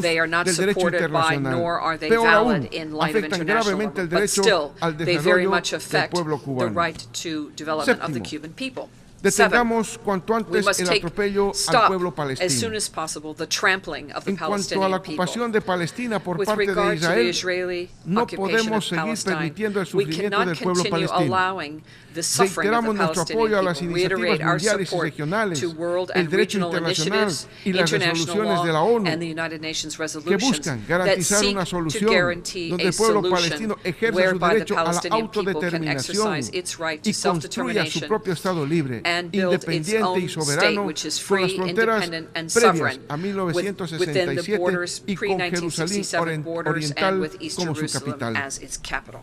they are not supported by nor are they valid in light of international law, but still they very much affect the right to development of the Cuban people. Detengamos cuanto antes el atropello al pueblo as soon as possible the trampling of the en cuanto a Palestinian la people. ocupación de Palestina por With parte de regard to the Israel, Israeli no occupation podemos of seguir Palestine, permitiendo el we sufrimiento cannot del pueblo continue palestino. allowing the suffering of the Reiteramos nuestro Palestinian apoyo a las people. iniciativas Reiterate our mundiales y support regionales, to world el and derecho regional internacional initiatives, y las international resoluciones de la law, ONU and the United Nations que resolutions buscan that garantizar seek una to solución guarantee donde a el pueblo solution palestino ejerce su whereby the derecho a la Palestinian people can autodeterminación exercise its right to y construya su self-determination propio Estado libre, and build its independiente y own state, soberano, which is con las free, fronteras independent, and previas sovereign a within the 1967 borders, y con Jerusalén pre-1967 borders, and Oriental with East como su Jerusalem capital. as its capital.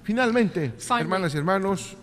Finalmente, Finally, hermanas y hermanos,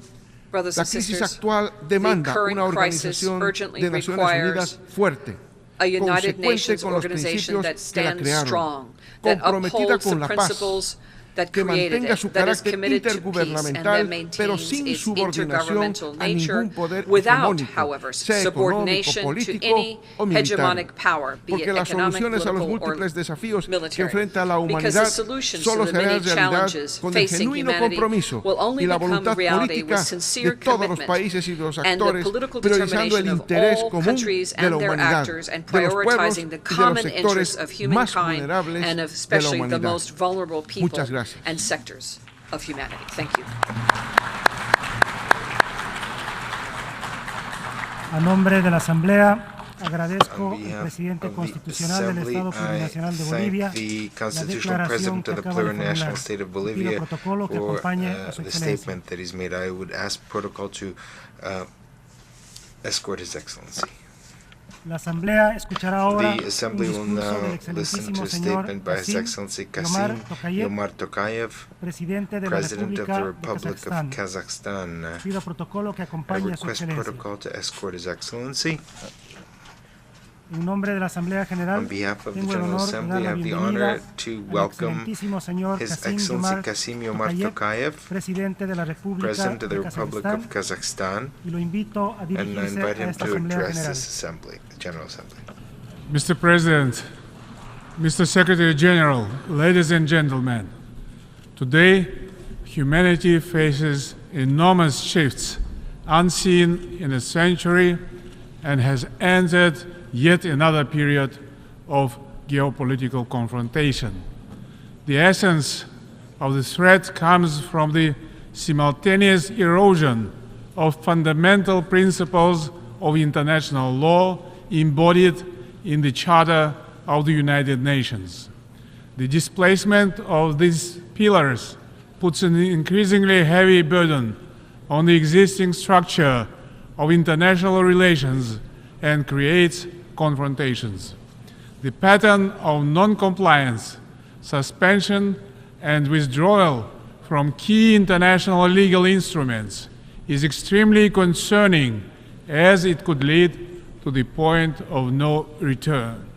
Brothers La and crisis sisters, actual the demanda current una crisis organización urgently de Naciones requires Unidas fuerte, a United consecuente Nations con los organization principios that que la stands crearon, strong, that comprometida upholds con the la paz, principles that que created mantenga su it, that is carácter committed to peace, and that intergubernamental, pero maintains sin its subordinación intergovernmental a nature ningún poder without, hegemónico, however, sea económico, subordination to político any o militar. hegemonic power, be it Porque las economic, soluciones a los political, or múltiples desafíos que military. enfrenta la Because the humanidad solutions solo to the serán many realidad challenges con el facing genuino humanity compromiso will only y la become voluntad reality política with sincere de todos los commitment países y de los and the actores, political priorizando el determination of interés all común countries de la and their humanidad, actors, and de los pueblos prioritizing the y de los common sectores interests of más humankind vulnerables and de la especially the humanidad. most vulnerable people Muchas gracias. and sectors of humanity. Thank you. A nombre de la Asamblea, agradezco al presidente constitucional del Estado Plurinacional de Bolivia la declaración que acaba de formular. Pido protocolo que acompañe a su excelencia. I would ask protocol to escort His Excellency. La Asamblea escuchará ahora The Assembly will un discurso del now listen to excelentísimo a señor statement by His Excellency Kasim Yomar Tokayev, presidente de la President of the República de Republic of Kazakhstan. Pido protocolo que I acompañe a su request excelencia. protocol to escort His Excellency. En nombre de la Asamblea General, On behalf of the tengo el General honor de dar Assembly, I la have the bienvenida honor to welcome excelentísimo señor His Excellency Kasim Yomar Tokayev, presidente de la República President of the de Republic of Kazakhstan, y lo invito a and I dirigirse invite a him esta to Asamblea address General. this Assembly, General Assembly. Mr. President, Mr. Secretary General, ladies and gentlemen, today humanity faces enormous shifts unseen in a century and has entered yet another period of geopolitical confrontation. The essence of the threat comes from the simultaneous erosion of fundamental principles of international law embodied in the Charter of the United Nations. The displacement of these pillars puts an increasingly heavy burden on the existing structure of international relations and creates confrontations. The pattern of non-compliance, suspension, and withdrawal from key international legal instruments is extremely concerning, as it could lead to the point of no return.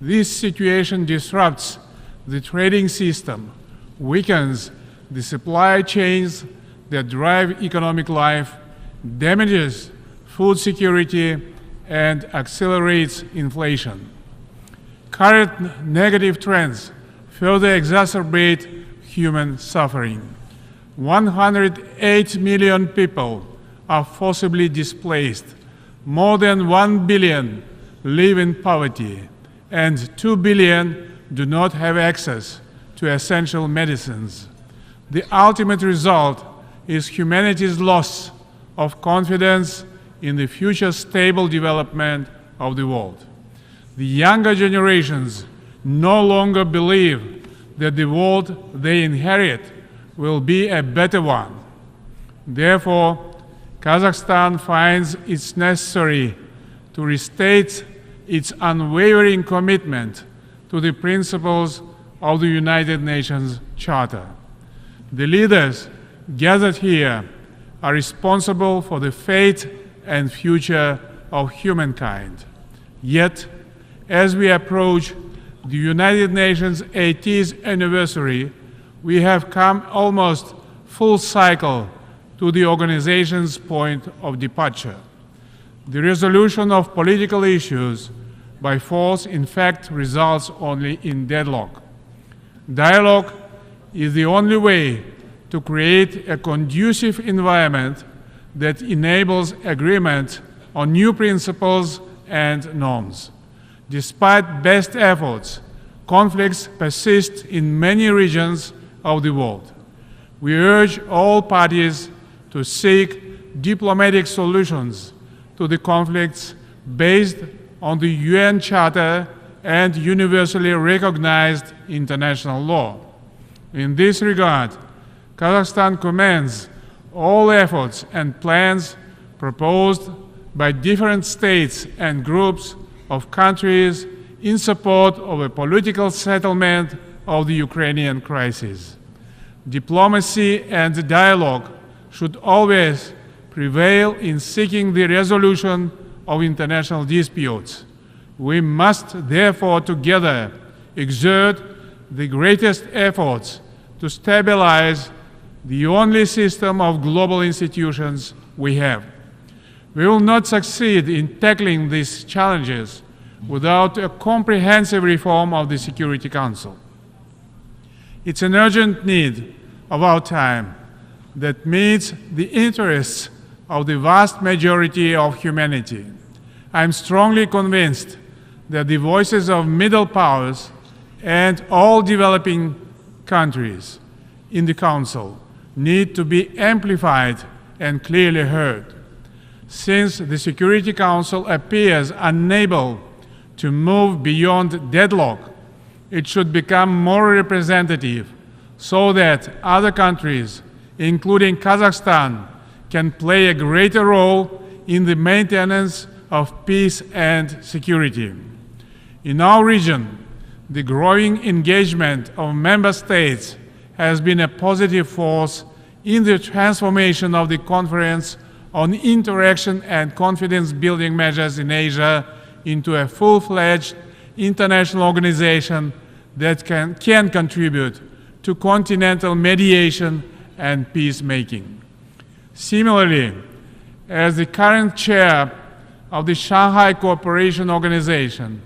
This situation disrupts the trading system, weakens the supply chains that drive economic life, damages food security, and accelerates inflation. Current negative trends further exacerbate human suffering. 108 million people are forcibly displaced. More than 1 billion live in poverty, and 2 billion do not have access to essential medicines. The ultimate result is humanity's loss of confidence in the future stable development of the world. The younger generations no longer believe that the world they inherit will be a better one. Therefore, Kazakhstan finds it necessary to restate its unwavering commitment to the principles of the United Nations Charter. The leaders gathered here are responsible for the fate and future of humankind. Yet, as we approach the United Nations 80th anniversary, we have come almost full cycle to the organization's point of departure. The resolution of political issues by force, in fact, results only in deadlock. Dialogue is the only way to create a conducive environment that enables agreement on new principles and norms. Despite best efforts, conflicts persist in many regions of the world. We urge all parties to seek diplomatic solutions to the conflicts based on the UN Charter and universally recognized international law. In this regard, Kazakhstan commends all efforts and plans proposed by different states and groups of countries in support of a political settlement of the Ukrainian crisis. Diplomacy and dialogue should always prevail in seeking the resolution of international disputes. We must therefore together exert the greatest efforts to stabilize the only system of global institutions we have. We will not succeed in tackling these challenges without a comprehensive reform of the Security Council. It's an urgent need of our time that meets the interests of the vast majority of humanity. I am strongly convinced that the voices of middle powers and all developing countries in the Council need to be amplified and clearly heard. Since the Security Council appears unable to move beyond deadlock, it should become more representative so that other countries, including Kazakhstan, can play a greater role in the maintenance of peace and security. In our region, the growing engagement of member states has been a positive force in the transformation of the Conference on Interaction and Confidence-Building Measures in Asia into a full-fledged international organization that can contribute to continental mediation and peacemaking. Similarly, as the current chair of the Shanghai Cooperation Organization,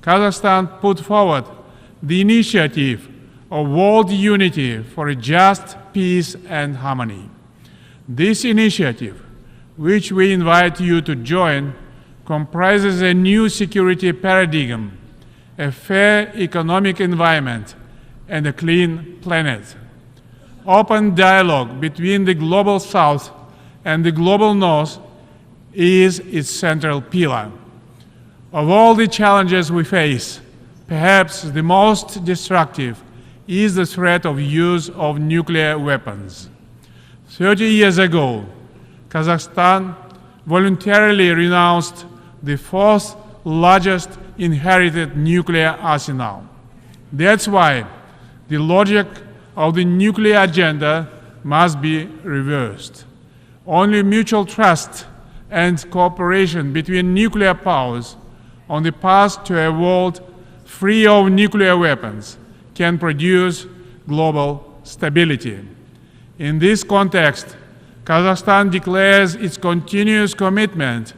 Kazakhstan put forward the initiative of World Unity for a Just Peace and Harmony. This initiative, which we invite you to join, comprises a new security paradigm, a fair economic environment, and a clean planet. Open dialogue between the Global South and the Global North is its central pillar. Of all the challenges we face, perhaps the most destructive is the threat of use of nuclear weapons. 30 years ago, Kazakhstan voluntarily renounced the fourth largest inherited nuclear arsenal. That's why the logic of the nuclear agenda must be reversed. Only mutual trust and cooperation between nuclear powers on the path to a world free of nuclear weapons can produce global stability. In this context, Kazakhstan declares its continuous commitment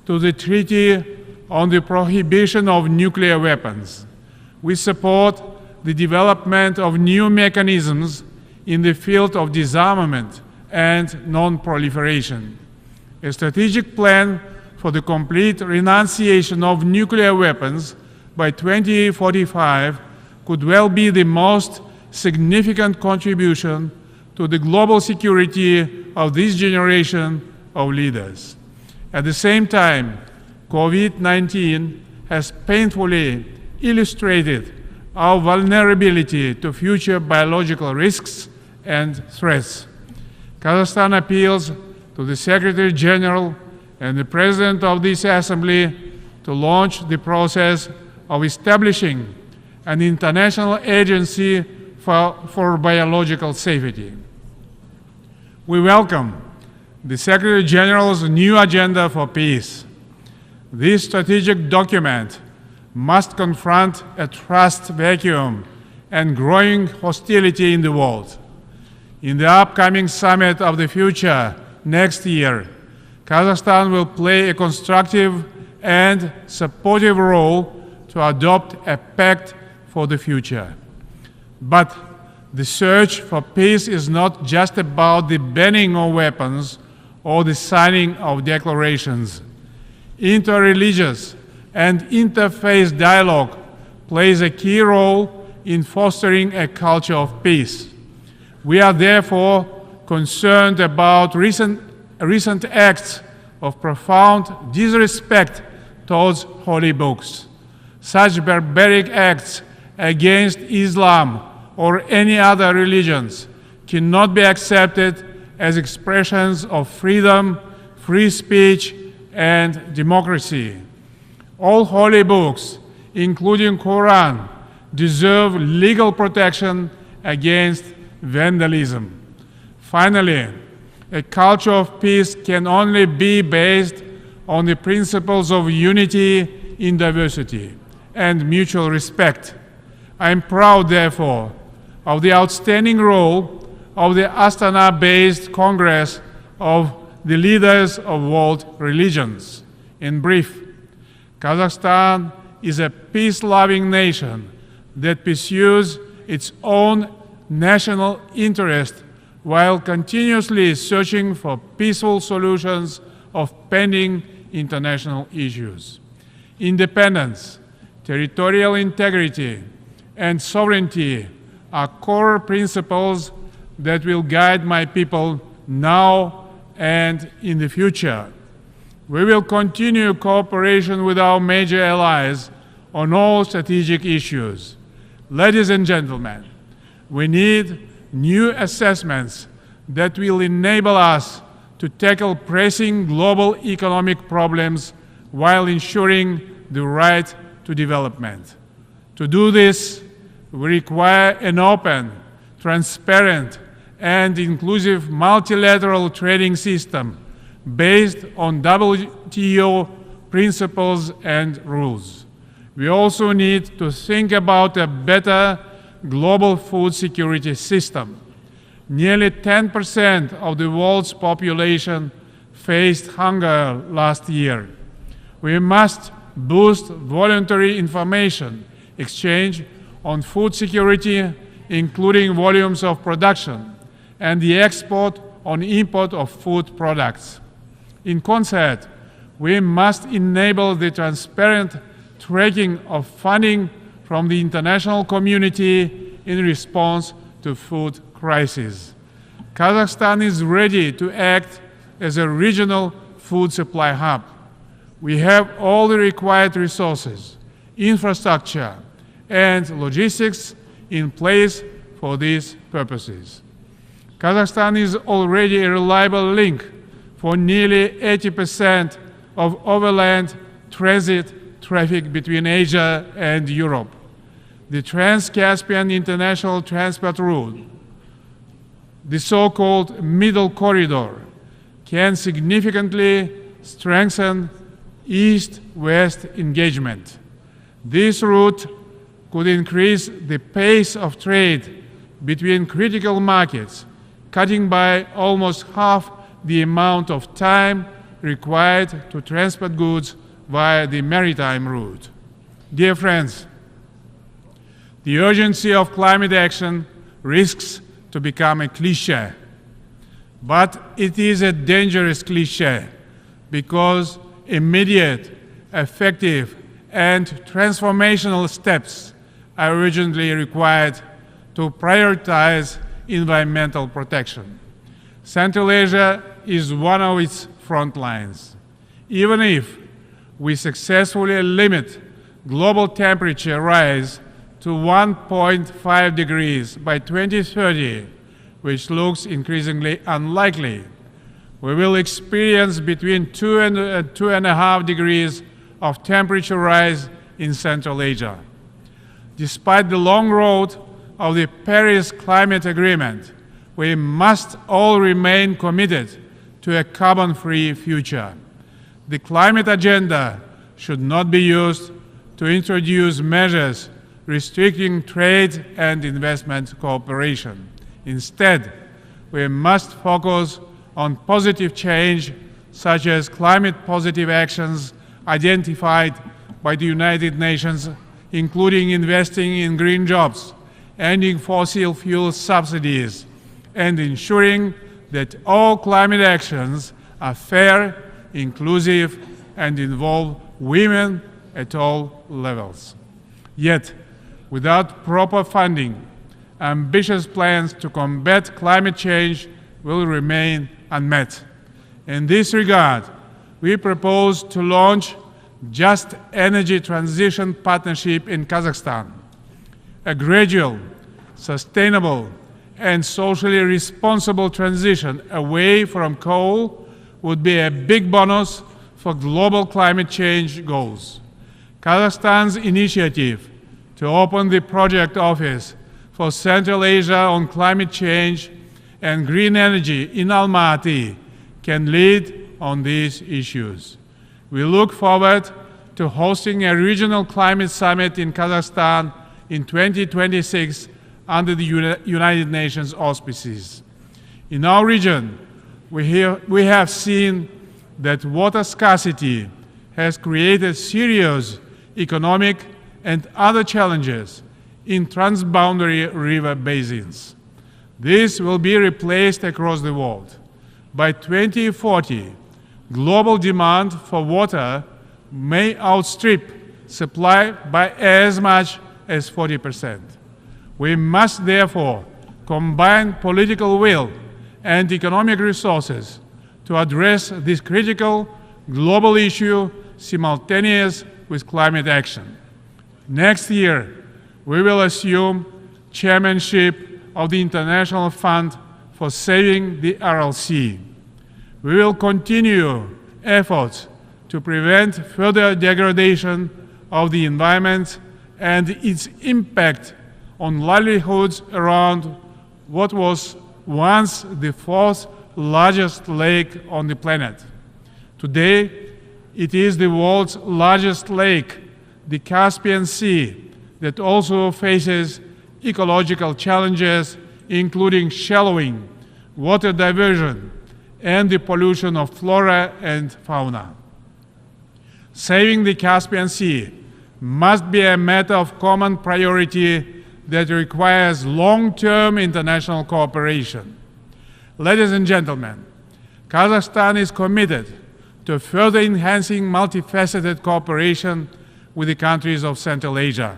to the Treaty on the Prohibition of Nuclear Weapons. We support the development of new mechanisms in the field of disarmament and non-proliferation. A strategic plan for the complete renunciation of nuclear weapons by 2045 could well be the most significant contribution to the global security of this generation of leaders. At the same time, COVID-19 has painfully illustrated our vulnerability to future biological risks and threats. Kazakhstan appeals to the Secretary General and the President of this Assembly to launch the process of establishing an international agency for biological safety. We welcome the Secretary General's new agenda for peace. This strategic document must confront a trust vacuum and growing hostility in the world. In the upcoming Summit of the Future next year, Kazakhstan will play a constructive and supportive role to adopt a pact for the future. But the search for peace is not just about the banning of weapons or the signing of declarations. Interreligious and interfaith dialogue plays a key role in fostering a culture of peace. We are therefore concerned about recent acts of profound disrespect towards holy books. Such barbaric acts against Islam or any other religions cannot be accepted as expressions of freedom, free speech, and democracy. All holy books, including Quran, deserve legal protection against vandalism. Finally, A culture of peace can only be based on the principles of unity in diversity and mutual respect. I am proud, therefore, of the outstanding role of the Astana-based Congress of the leaders of world religions. In brief, Kazakhstan is a peace-loving nation that pursues its own national interest while continuously searching for peaceful solutions of pending international issues. Independence, territorial integrity, and sovereignty are core principles that will guide my people now and in the future. We will continue cooperation with our major allies on all strategic issues. Ladies and gentlemen, we need new assessments that will enable us to tackle pressing global economic problems while ensuring the right to development. To do this, we require an open, transparent, and inclusive multilateral trading system based on WTO principles and rules. We also need to think about a better global food security system. Nearly 10% of the world's population faced hunger last year. We must boost voluntary information exchange on food security, including volumes of production, and the export or import of food products. In concert, we must enable the transparent tracking of funding from the international community in response to food crisis. Kazakhstan is ready to act as a regional food supply hub. We have all the required resources, infrastructure, and logistics in place for these purposes. Kazakhstan is already a reliable link for nearly 80% of overland transit traffic between Asia and Europe. The Trans-Caspian International Transport Route, the so-called Middle Corridor, can significantly strengthen East-West engagement. This route could increase the pace of trade between critical markets, cutting by almost half the amount of time required to transport goods via the maritime route. Dear friends, the urgency of climate action risks to become a cliché, but it is a dangerous cliché because immediate, effective, and transformational steps are urgently required to prioritize environmental protection. Central Asia is one of its front lines. Even if we successfully limit global temperature rise to 1.5 degrees by 2030, which looks increasingly unlikely, we will experience between 2 and 2.5 degrees of temperature rise in Central Asia. Despite the long road of the Paris Climate Agreement, we must all remain committed to a carbon-free future. The climate agenda should not be used to introduce measures restricting trade and investment cooperation. Instead, we must focus on positive change, such as climate-positive actions identified by the United Nations, including investing in green jobs, ending fossil fuel subsidies, and ensuring that all climate actions are fair, inclusive, and involve women at all levels. Yet, without proper funding, ambitious plans to combat climate change will remain unmet. In this regard, we propose to launch Just Energy Transition Partnership in Kazakhstan, a gradual, sustainable, and socially responsible transition away from coal would be a big bonus for global climate change goals. Kazakhstan's initiative to open the project office for Central Asia on climate change and green energy in Almaty can lead on these issues. We look forward to hosting a regional climate summit in Kazakhstan in 2026 under the United Nations auspices. In our region, we have seen that water scarcity has created serious economic and other challenges in transboundary river basins. This will be replaced across the world. By 2040, global demand for water may outstrip supply by as much as 40%. We must therefore combine political will and economic resources to address this critical global issue simultaneous with climate action. Next year, we will assume chairmanship of the International Fund for Saving the Aral Sea. We will continue efforts to prevent further degradation of the environment and its impact on livelihoods around what was once the fourth largest lake on the planet. Today, it is the world's largest lake, the Caspian Sea, that also faces ecological challenges, including shallowing, water diversion, and the pollution of flora and fauna. Saving the Caspian Sea must be a matter of common priority that requires long-term international cooperation. Ladies and gentlemen, Kazakhstan is committed to further enhancing multifaceted cooperation with the countries of Central Asia.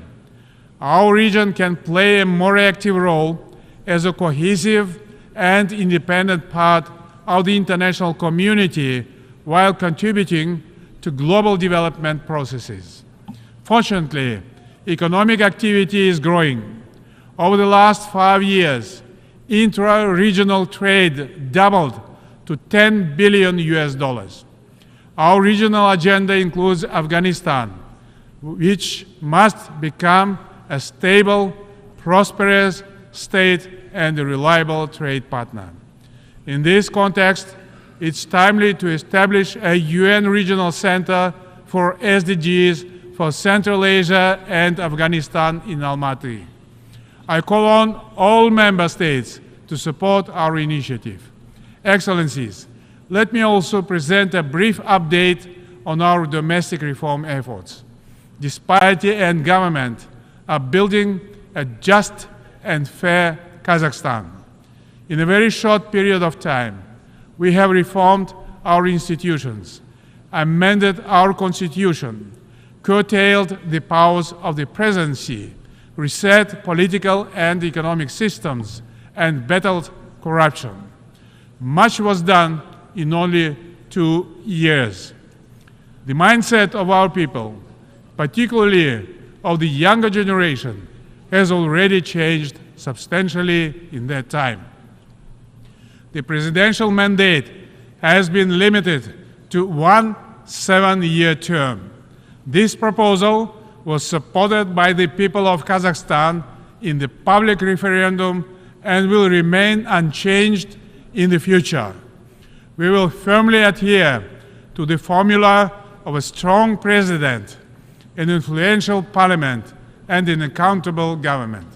Our region can play a more active role as a cohesive and independent part of the international community while contributing to global development processes. Fortunately, economic activity is growing. Over the last 5 years, intra-regional trade doubled to $10 billion US. Our regional agenda includes Afghanistan, which must become a stable, prosperous state and a reliable trade partner. In this context, it's timely to establish a UN regional center for SDGs for Central Asia and Afghanistan in Almaty. I call on all member states to support our initiative. Excellencies, let me also present a brief update on our domestic reform efforts. This party and government are building a just and fair Kazakhstan. In a very short period of time, we have reformed our institutions, amended our constitution, curtailed the powers of the presidency, reset political and economic systems, and battled corruption. Much was done in only 2 years. The mindset of our people, particularly of the younger generation, has already changed substantially in that time. The presidential mandate has been limited to 1 7-year term. This proposal was supported by the people of Kazakhstan in the public referendum and will remain unchanged in the future. We will firmly adhere to the formula of a strong president, an influential parliament, and an accountable government.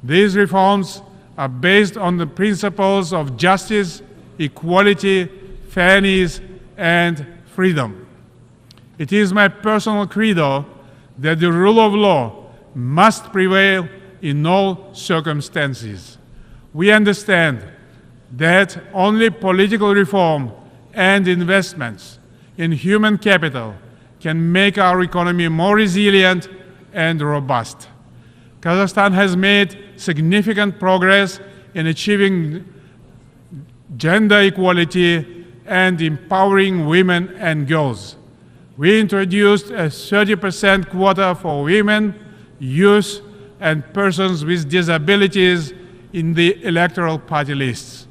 These reforms are based on the principles of justice, equality, fairness, and freedom. It is my personal credo that the rule of law must prevail in all circumstances. We understand that only political reform and investments in human capital can make our economy more resilient and robust. Kazakhstan has made significant progress in achieving gender equality and empowering women and girls. We introduced a 30% quota for women, youth, and persons with disabilities in the electoral party lists.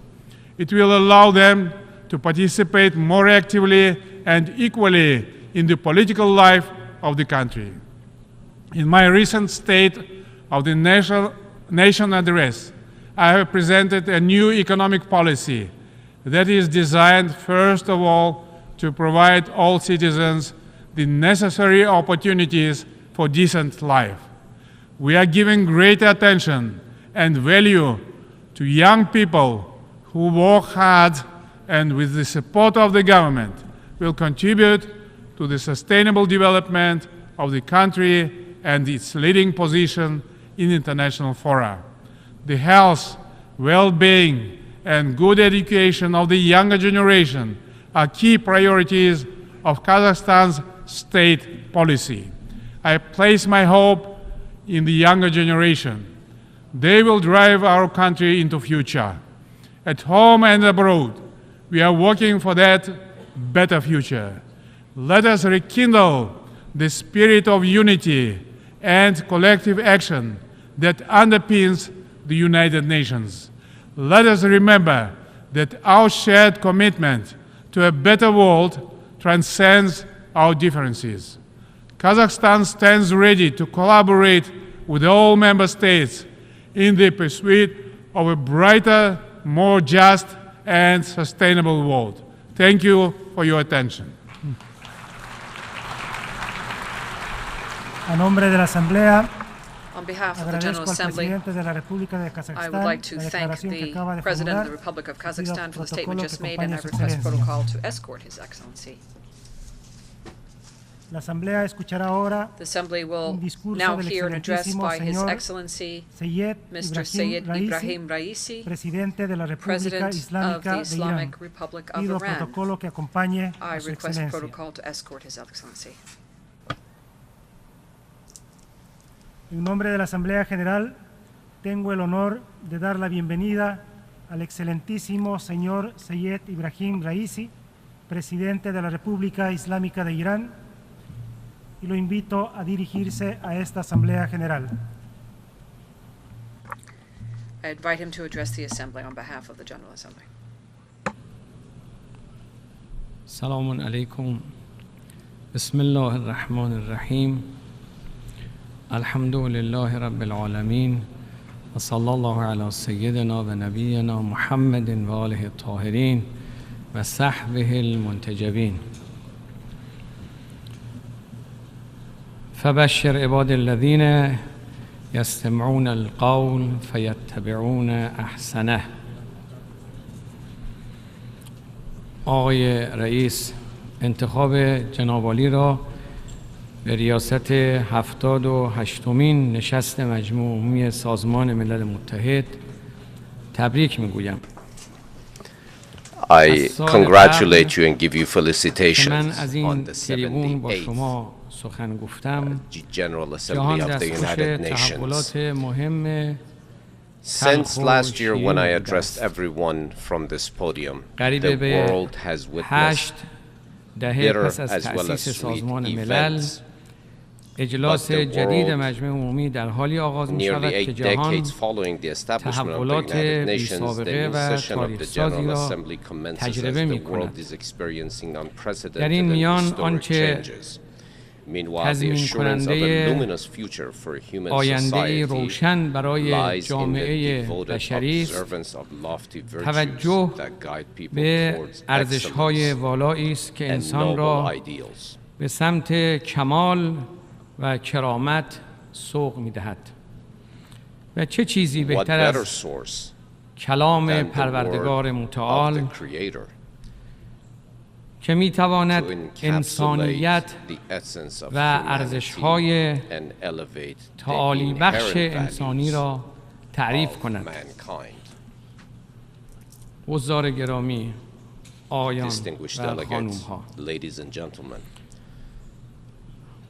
It will allow them to participate more actively and equally in the political life of the country. In my recent State of the Nation address, I have presented a new economic policy that is designed, first of all, to provide all citizens the necessary opportunities for decent life. We are giving great attention and value to young people who work hard and with the support of the government will contribute to the sustainable development of the country and its leading position in international fora. The health, well-being, and good education of the younger generation are key priorities of Kazakhstan's state policy. I place my hope in the younger generation. They will drive our country into the future. At home and abroad, we are working for that better future. Let us rekindle the spirit of unity and collective action that underpins the United Nations. Let us remember that our shared commitment to a better world transcends our differences. Kazakhstan stands ready to collaborate with all member states in the pursuit of a brighter, more just, and sustainable world. Thank you for your attention. A nombre de la Asamblea, on behalf of the General Assembly, I would like to thank the President of the Republic of Kazakhstan for the statement just made, and I request protocol to escort His Excellency. The Assembly will now hear an address by His Excellency Mr. Sayed Ibrahim Raisi, President of the Islamic Republic of Iran. I request protocol to escort His Excellency. En nombre de la Asamblea General, tengo el honor de dar la bienvenida al excelentísimo señor Sayed Ibrahim Raisi, Presidente de la República Islámica de Irán, y lo invito a dirigirse a esta Asamblea General. I invite him to address the Assembly on behalf of the General Assembly. Assalamu alaikum. Bismillah ar-Rahman ar-Rahim. Alhamdulillahi Rabbil Alameen. Wa sallallahu ala Sayyidina wa Nabiyyina Muhammadin wa alihi at-tahirin wa sahbihi al-muntajabin. فبشر عباد الذين يستمعون القول فيتبعون احسنه. آقای رئیس، انتخاب جناب عالی را به ریاست 78مین نشست مجمع عمومی سازمان ملل متحد تبریک میگویم. I congratulate you and give you felicitations on the 78th General Assembly of the United Nations. Since last year, when I addressed everyone from this podium, the world has witnessed bitter as well as sweet events. اجلاس جدید مجمع عمومی در حالی آغاز می شود که جهان تحولات بی‌سابقه و تاریخ‌سازی را تجربه می کند. در این میان آنچه تضمین کننده آینده‌ای روشن برای جامعه بشری است، توجه به ارزش‌های والایی است که انسان را به سمت کمال و کرامت سوق می‌دهد. و چه چیزی بهتر از کلام پروردگار متعال که می‌تواند انسانیت و ارزش‌های تعالی بخش انسانی را تعریف کند. حضار گرامی، آقایان و خانم‌ها،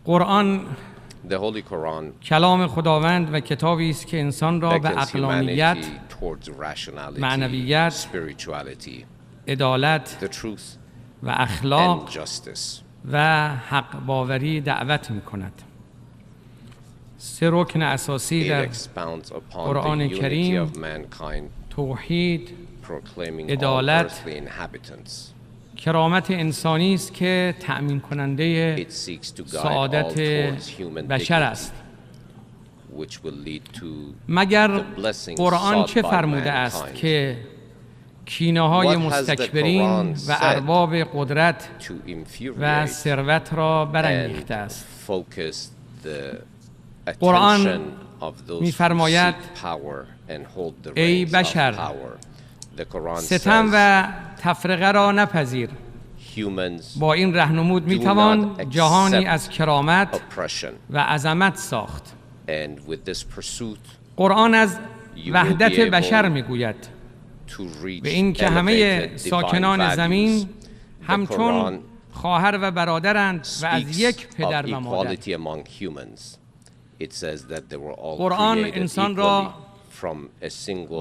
قرآن کلام خداوند و کتابی است که انسان را به عقلانیت، معنویت، عدالت و اخلاق و حق باوری دعوت می کند. 3 رکن اساسی در قرآن کریم توحید، عدالت، کرامت انسانی است که تأمین کننده سعادت بشر است. مگر قرآن چه فرموده است که کینه‌های مستکبرین و ارباب قدرت و ثروت را برانگیخته است. قرآن می‌فرماید ای بشر، ستم و تفرقه را نپذیر. با این راهنمود میتوان جهانی از کرامت و عظمت ساخت. قرآن از وحدت بشر میگوید و این که همه ساکنان زمین همچون خواهر و برادرند و از یک پدر و مادر. قرآن انسان را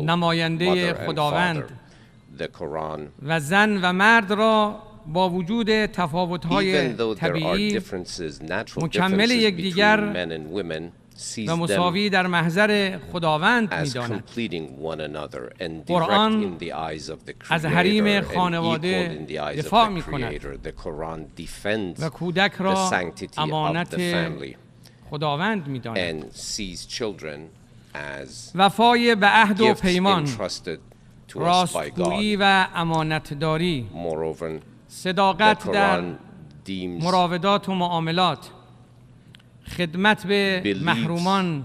نماینده خداوند و زن و مرد را با وجود تفاوت‌های طبیعی مکمل یکدیگر و مساوی در محضر خداوند می‌داند. قرآن از حریم خانواده دفاع می‌کند و کودک را امانت خداوند می‌داند. وفای به عهد و پیمان، راستگویی و امانتداری، صداقت در مراودات و معاملات، خدمت به محرومان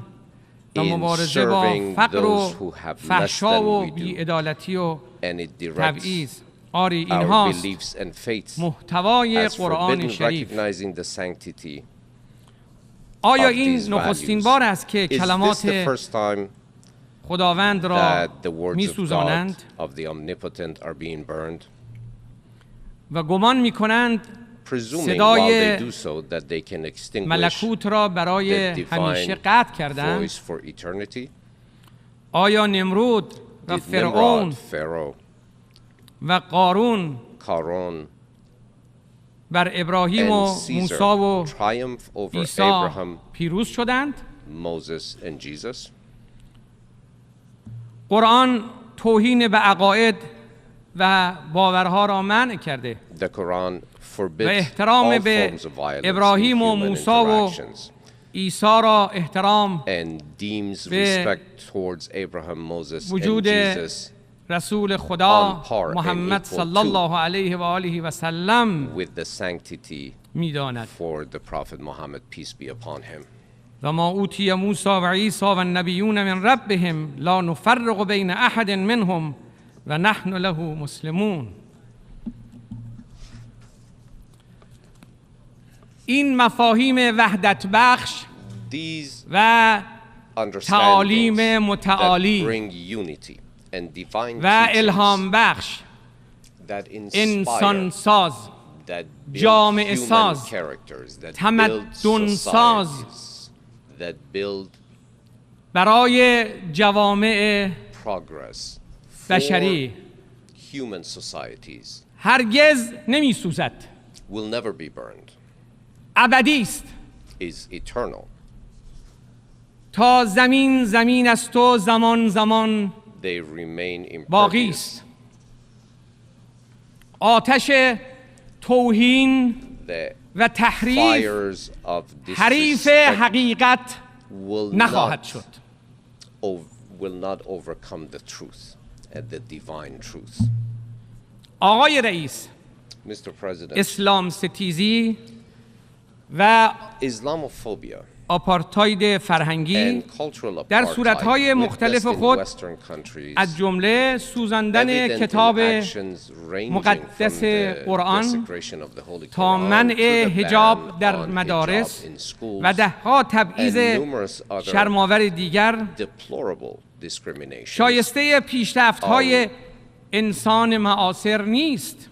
و مبارزه با فقر و فحشا و بی‌عدالتی و تبعیض، آری اینهاست محتوای قرآن شریف. آیا این نخستین بار است که کلمات خداوند را می‌سوزانند و گمان می‌کنند صدای ملکوت را برای همیشه قطع کردند؟ آیا نمرود و فرعون و قارون بر ابراهیم و موسی و عیسی پیروز شدند؟ قرآن توهین به عقاید و باورها را منع کرده و احترام به ابراهیم و موسی و عیسی را احترام به وجود رسول خدا محمد صلی الله علیه و آله و سلم می‌داند. و ما اوتی موسی و عیسی و النبیون من ربهم لا نفرق بین احد منهم و نحن له مسلمون. این مفاهیم وحدت بخش و تعالیم متعالی و الهام بخش، انسان ساز، جامعه ساز، تمدن ساز برای جوامع بشری هرگز نمی سوزد، ابدی است. تا زمین زمین است و زمان زمان باقی است. آتش توهین و تحریف حریف حقیقت نخواهد شد. آقای رئیس، اسلام ستیزی و آپارتاید فرهنگی در صورتهای مختلف خود از جمله سوزاندن کتاب مقدس قرآن تا منع حجاب در مدارس و دهها تبعیض شرم‌آور دیگر شایسته پیشرفت‌های انسان معاصر نیست.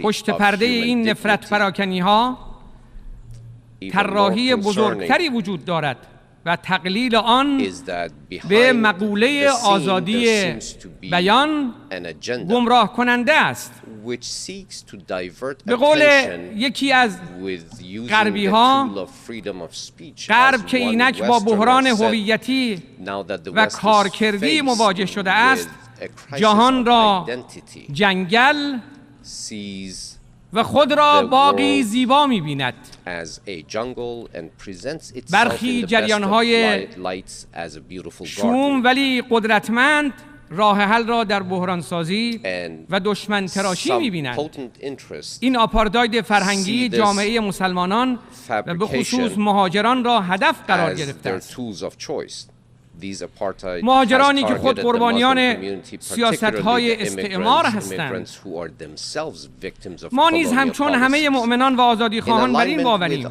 پشت پرده این نفرت پراکنی‌ها طراحی بزرگتری وجود دارد و تقلیل آن به مقوله آزادی بیان گمراه کننده است. به قول یکی از غربی ها، غرب که اینک با بحران هویتی و کارکردی مواجه شده است، جهان را جنگل و خود را باغی زیبا می‌بیند. برخی جریان‌های شوم ولی قدرتمند راه حل را در بحران سازی و دشمن تراشی می‌بینند. این آپارتاید فرهنگی جامعه مسلمانان و به خصوص مهاجران را هدف قرار گرفته است. مهاجرانی که خود قربانیان سیاست‌های استعمار هستند. ما نیز همچون همه مؤمنان و آزادیخواهان بر این باوریم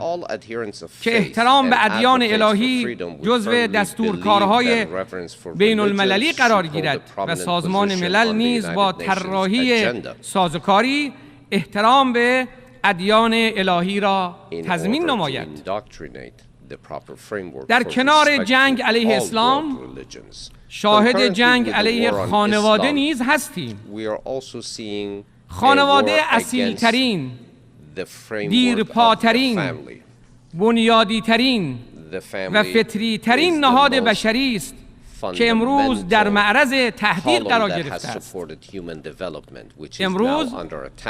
که احترام به ادیان الهی جزو دستورکارهای بین المللی قرار گیرد و سازمان ملل نیز با طراحی سازوکاری احترام به ادیان الهی را تضمین نماید. در کنار جنگ علیه اسلام شاهد جنگ علیه خانواده نیز هستیم. خانواده اصیلترین، دیرپاترین، بنیادیترین و فطریترین نهاد بشری است که امروز در معرض تهدید قرار گرفته است. امروز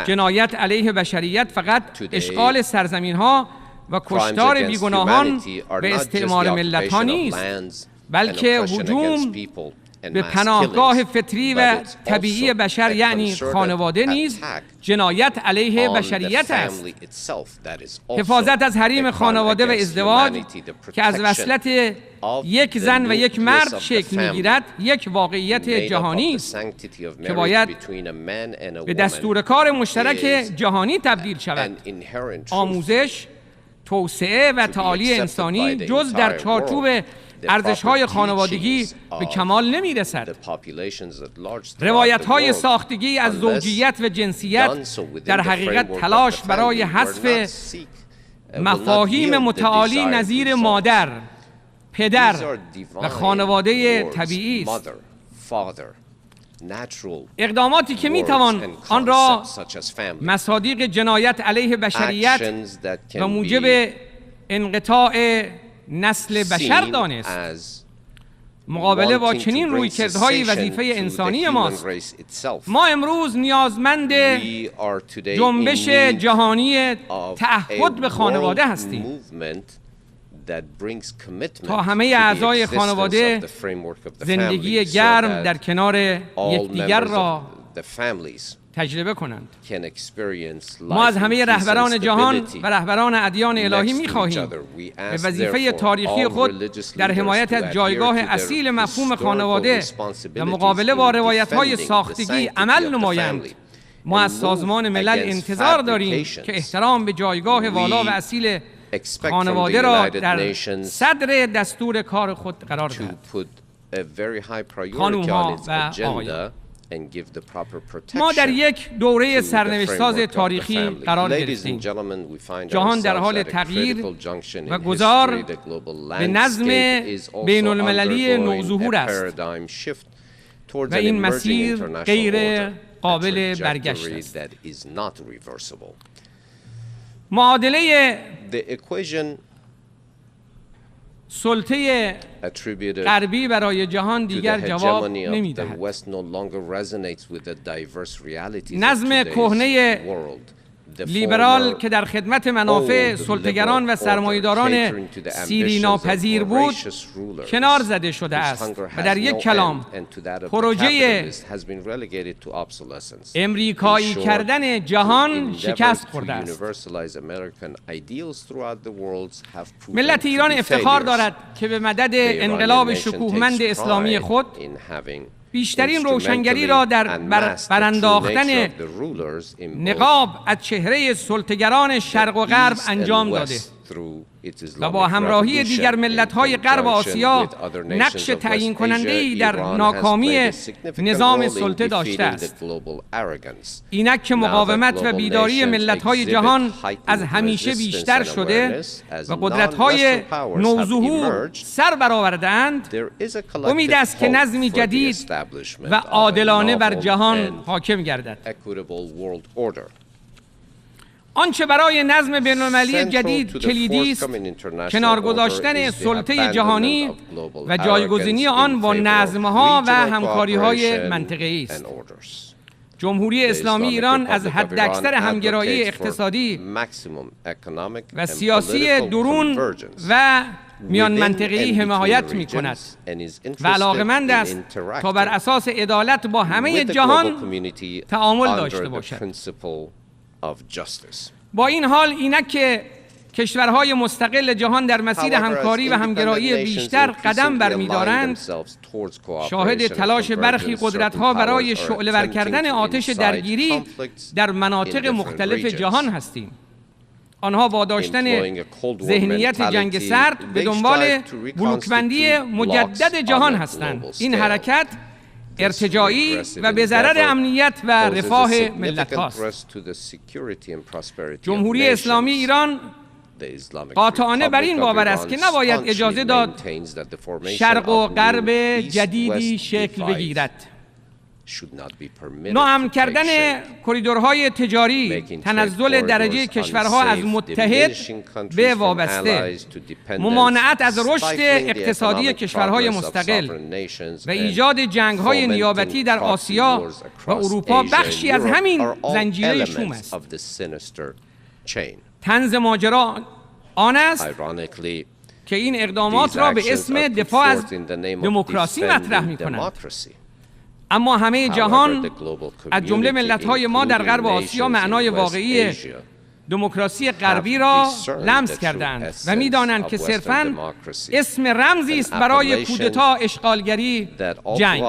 جنایت علیه بشریت فقط اشغال سرزمین‌ها و کشتار بیگناهان به استعمار ملت‌ها نیست، بلکه هجوم به پناهگاه فطری و طبیعی بشر یعنی خانواده نیز جنایت علیه بشریت است. حفاظت از حریم خانواده و ازدواج که از وصلت یک زن و یک مرد شکل می‌گیرد یک واقعیت جهانی است که باید به دستور کار مشترک جهانی تبدیل شود. آموزش، توسعه و تعالی انسانی جز در چارچوب ارزش‌های خانوادگی به کمال نمی‌رسد. روایت‌های ساختگی از زوجیت و جنسیت در حقیقت تلاش برای حذف مفاهیم متعالی نظیر مادر، پدر و خانواده طبیعی است. اقداماتی که میتوان آن را مصادیق جنایت علیه بشریت و موجب انقطاع نسل بشر دانست. مقابله با چنین رویکردهای وظیفه انسانی ماست. ما امروز نیازمند جنبش جهانی تعهد به خانواده هستیم تا همه اعضای خانواده زندگی گرم در کنار یکدیگر را تجربه کنند. ما از همه رهبران جهان و رهبران ادیان الهی می‌خواهیم به وظیفه تاریخی خود در حمایت از جایگاه اصیل مفهوم خانواده و مقابله با روایت‌های ساختگی عمل نمایند. ما از سازمان ملل انتظار داریم که احترام به جایگاه والا و اصیل خانواده را در صدر دستور کار خود قرار دهد. خانوم‌ها و آقایان، ما در یک دوره سرنوشت‌ساز تاریخی قرار گرفتیم. جهان در حال تغییر و گذار به نظم بین المللی نوظهور است و این مسیر غیر قابل برگشت است. معادله سلطه غربی برای جهان دیگر جواب نمی‌دهد. نظم کهنه لیبرال که در خدمت منافع سلطه‌گران و سرمایه‌داران سیری ناپذیر بود کنار زده شده است و در یک کلام پروژه امریکایی کردن جهان شکست خورده است. ملت ایران افتخار دارد که به مدد انقلاب شکوهمند اسلامی خود بیشترین روشنگری را در برانداختن نقاب از چهره سلطه‌گران شرق و غرب انجام داده و با همراهی دیگر ملت‌های غرب آسیا نقش تعیین کننده‌ای در ناکامی نظام سلطه داشته است. اینک که مقاومت و بیداری ملت‌های جهان از همیشه بیشتر شده و قدرت‌های نوظهور سر برآورده‌اند، امید است که نظمی جدید و عادلانه بر جهان حاکم گردد. آنچه برای نظم بین‌المللی جدید کلیدی است، کنار گذاشتن سلطه جهانی و جایگزینی آن با نظم‌ها و همکاری‌های منطقه‌ای است. جمهوری اسلامی ایران از حداکثر همگرایی اقتصادی و سیاسی درون و میان منطقه‌ای حمایت می‌کند و علاقه‌مند است تا بر اساس عدالت با همه جهان تعامل داشته باشد. با این حال اینک که کشورهای مستقل جهان در مسیر همکاری و همگرایی بیشتر قدم برمی‌دارند، شاهد تلاش برخی قدرت‌ها برای شعله‌ور کردن آتش درگیری در مناطق مختلف جهان هستیم. آنها با داشتن ذهنیت جنگ سرد به دنبال بلوک‌بندی مجدد جهان هستند. این حرکت ارتجاعی و به ضرر امنیت و رفاه ملت‌هاست. جمهوری اسلامی ایران قاطعانه بر این باور است که نباید اجازه داد شرق و غرب جدیدی شکل بگیرد. ناامن کردن کریدورهای تجاری، تنزل درجه کشورها از متحد به وابسته، ممانعت از رشد اقتصادی کشورهای مستقل و ایجاد جنگ‌های نیابتی در آسیا و اروپا بخشی از همین زنجیره شوم است. طنز ماجرا آن است که این اقدامات را به اسم دفاع از دموکراسی مطرح می‌کنند. اما همه جهان از جمله ملت‌های ما در غرب آسیا معنای واقعی دموکراسی غربی را لمس کردند و می‌دانند که صرفاً اسم رمزی است برای کودتا، اشغالگری، جنگ.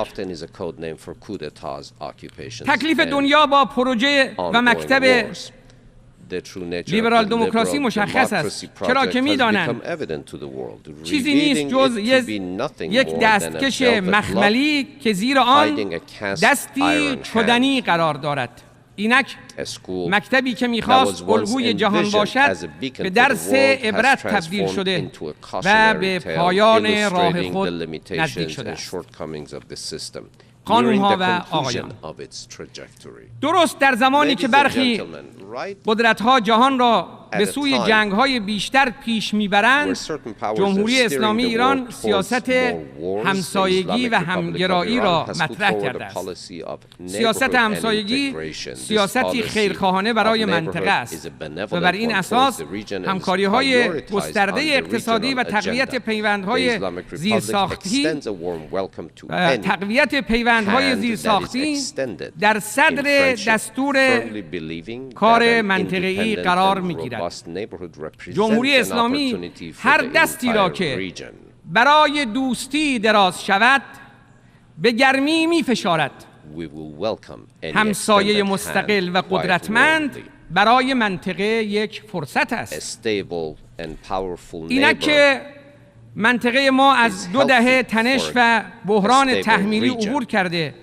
تکلیف دنیا با پروژه و مکتب لیبرال دموکراسی مشخص است، چرا که می‌دانند چیزی نیست جز یک دستکش مخملی که زیر آن دستی چدنی قرار دارد. اینک مکتبی که می‌خواست الگوی جهان باشد به درس عبرت تبدیل شده و به پایان راه خود نزدیک شده است. خانم‌ها و آقایان، درست در زمانی که برخی قدرت‌ها جهان را به سوی جنگ‌های بیشتر پیش می‌برند، جمهوری اسلامی ایران سیاست همسایگی و همگرایی را مطرح کرده است. سیاست همسایگی سیاستی خیرخواهانه برای منطقه است و بر این اساس همکاری‌های گسترده اقتصادی و تقویت پیوندهای زیرساختی در صدر دستور کار منطقه‌ای قرار می‌گیرد. جمهوری اسلامی هر دستی را که برای دوستی دراز شود به گرمی می‌فشارد. همسایه مستقل و قدرتمند برای منطقه یک فرصت است. اینک که منطقه ما از 2 دهه تنش و بحران تحمیلی عبور کرده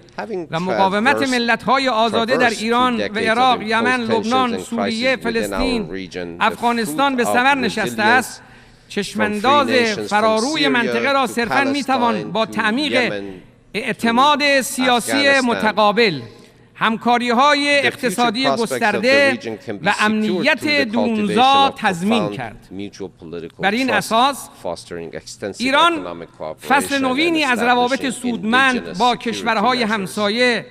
و مقاومت ملت‌های آزاده در ایران و عراق، یمن، لبنان، سوریه، فلسطین، افغانستان به ثمر نشسته است، چشمانداز فراروی منطقه را صرفاً می‌توان با تعمیق اعتماد سیاسی متقابل، همکاری‌های اقتصادی گسترده و امنیت درونزا تضمین کرد. بر این اساس ایران فصل نوینی از روابط سودمند با کشورهای همسایه،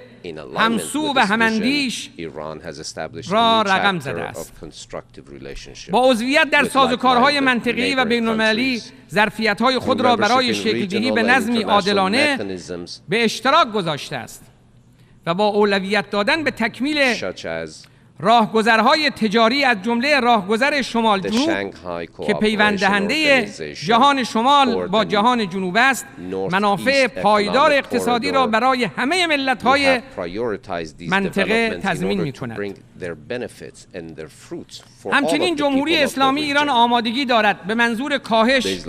همسو و هماندیش را رقم زده است. با عضویت در سازوکارهای منطقه‌ای و بین‌المللی ظرفیت‌های خود را برای شکل‌دهی به نظمی عادلانه به اشتراک گذاشته است و با اولویت دادن به تکمیل راهگذرهای تجاری از جمله راهگذر شمال جنوب که پیوند دهنده جهان شمال با جهان جنوب است، منافع پایدار اقتصادی را برای همه ملت‌های منطقه تضمین می‌کند. همچنین جمهوری اسلامی ایران آمادگی دارد به منظور کاهش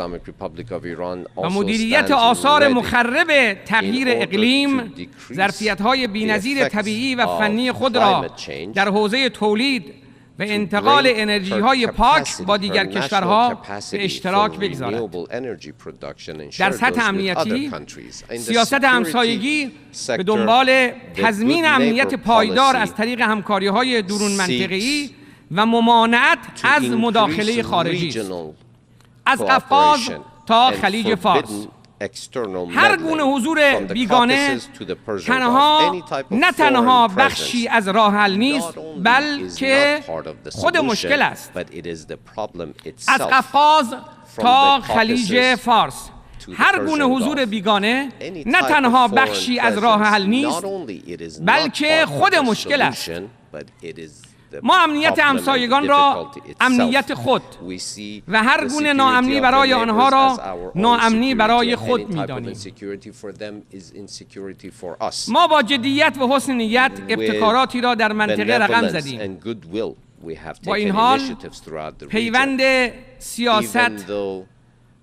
و مدیریت آثار مخرب تغییر اقلیم، ظرفیت‌های بی‌نظیر طبیعی و فنی خود را در حوزه تولید و انتقال انرژی‌های پاک با دیگر کشورها به اشتراک بگذارد. در سطح امنیتی، سیاست همسایگی به دنبال تضمین امنیت پایدار از طریق همکاری‌های درون منطقه‌ای و ممانعت از مداخله خارجی است. از قفقاز تا خلیج فارس هر گونه حضور بیگانه نه تنها بخشی از راه حل نیست، بلکه خود مشکل است. از قفقاز تا خلیج فارس هر گونه حضور بیگانه نه تنها بخشی از راه حل نیست، بلکه خود مشکل است. ما امنیت همسایگان را امنیت خود و هر گونه ناامنی برای آنها را ناامنی برای خود می‌دانیم. ما با جدیت و حسن نیت ابتکاراتی را در منطقه رقم زدیم. با این حال پیوند سیاست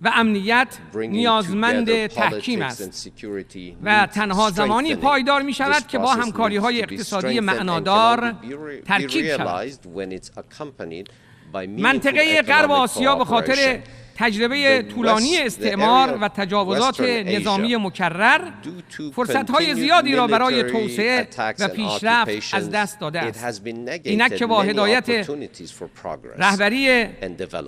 و امنیت نیازمند تحکیم است و تنها زمانی پایدار می شود که با همکاری‌های اقتصادی معنادار ترکیب شود. منطقه غرب آسیا به خاطر تجربه طولانی استعمار و تجاوزات نظامی مکرر فرصت‌های زیادی را برای توسعه و پیشرفت از دست داده است. اینک که با هدایت رهبری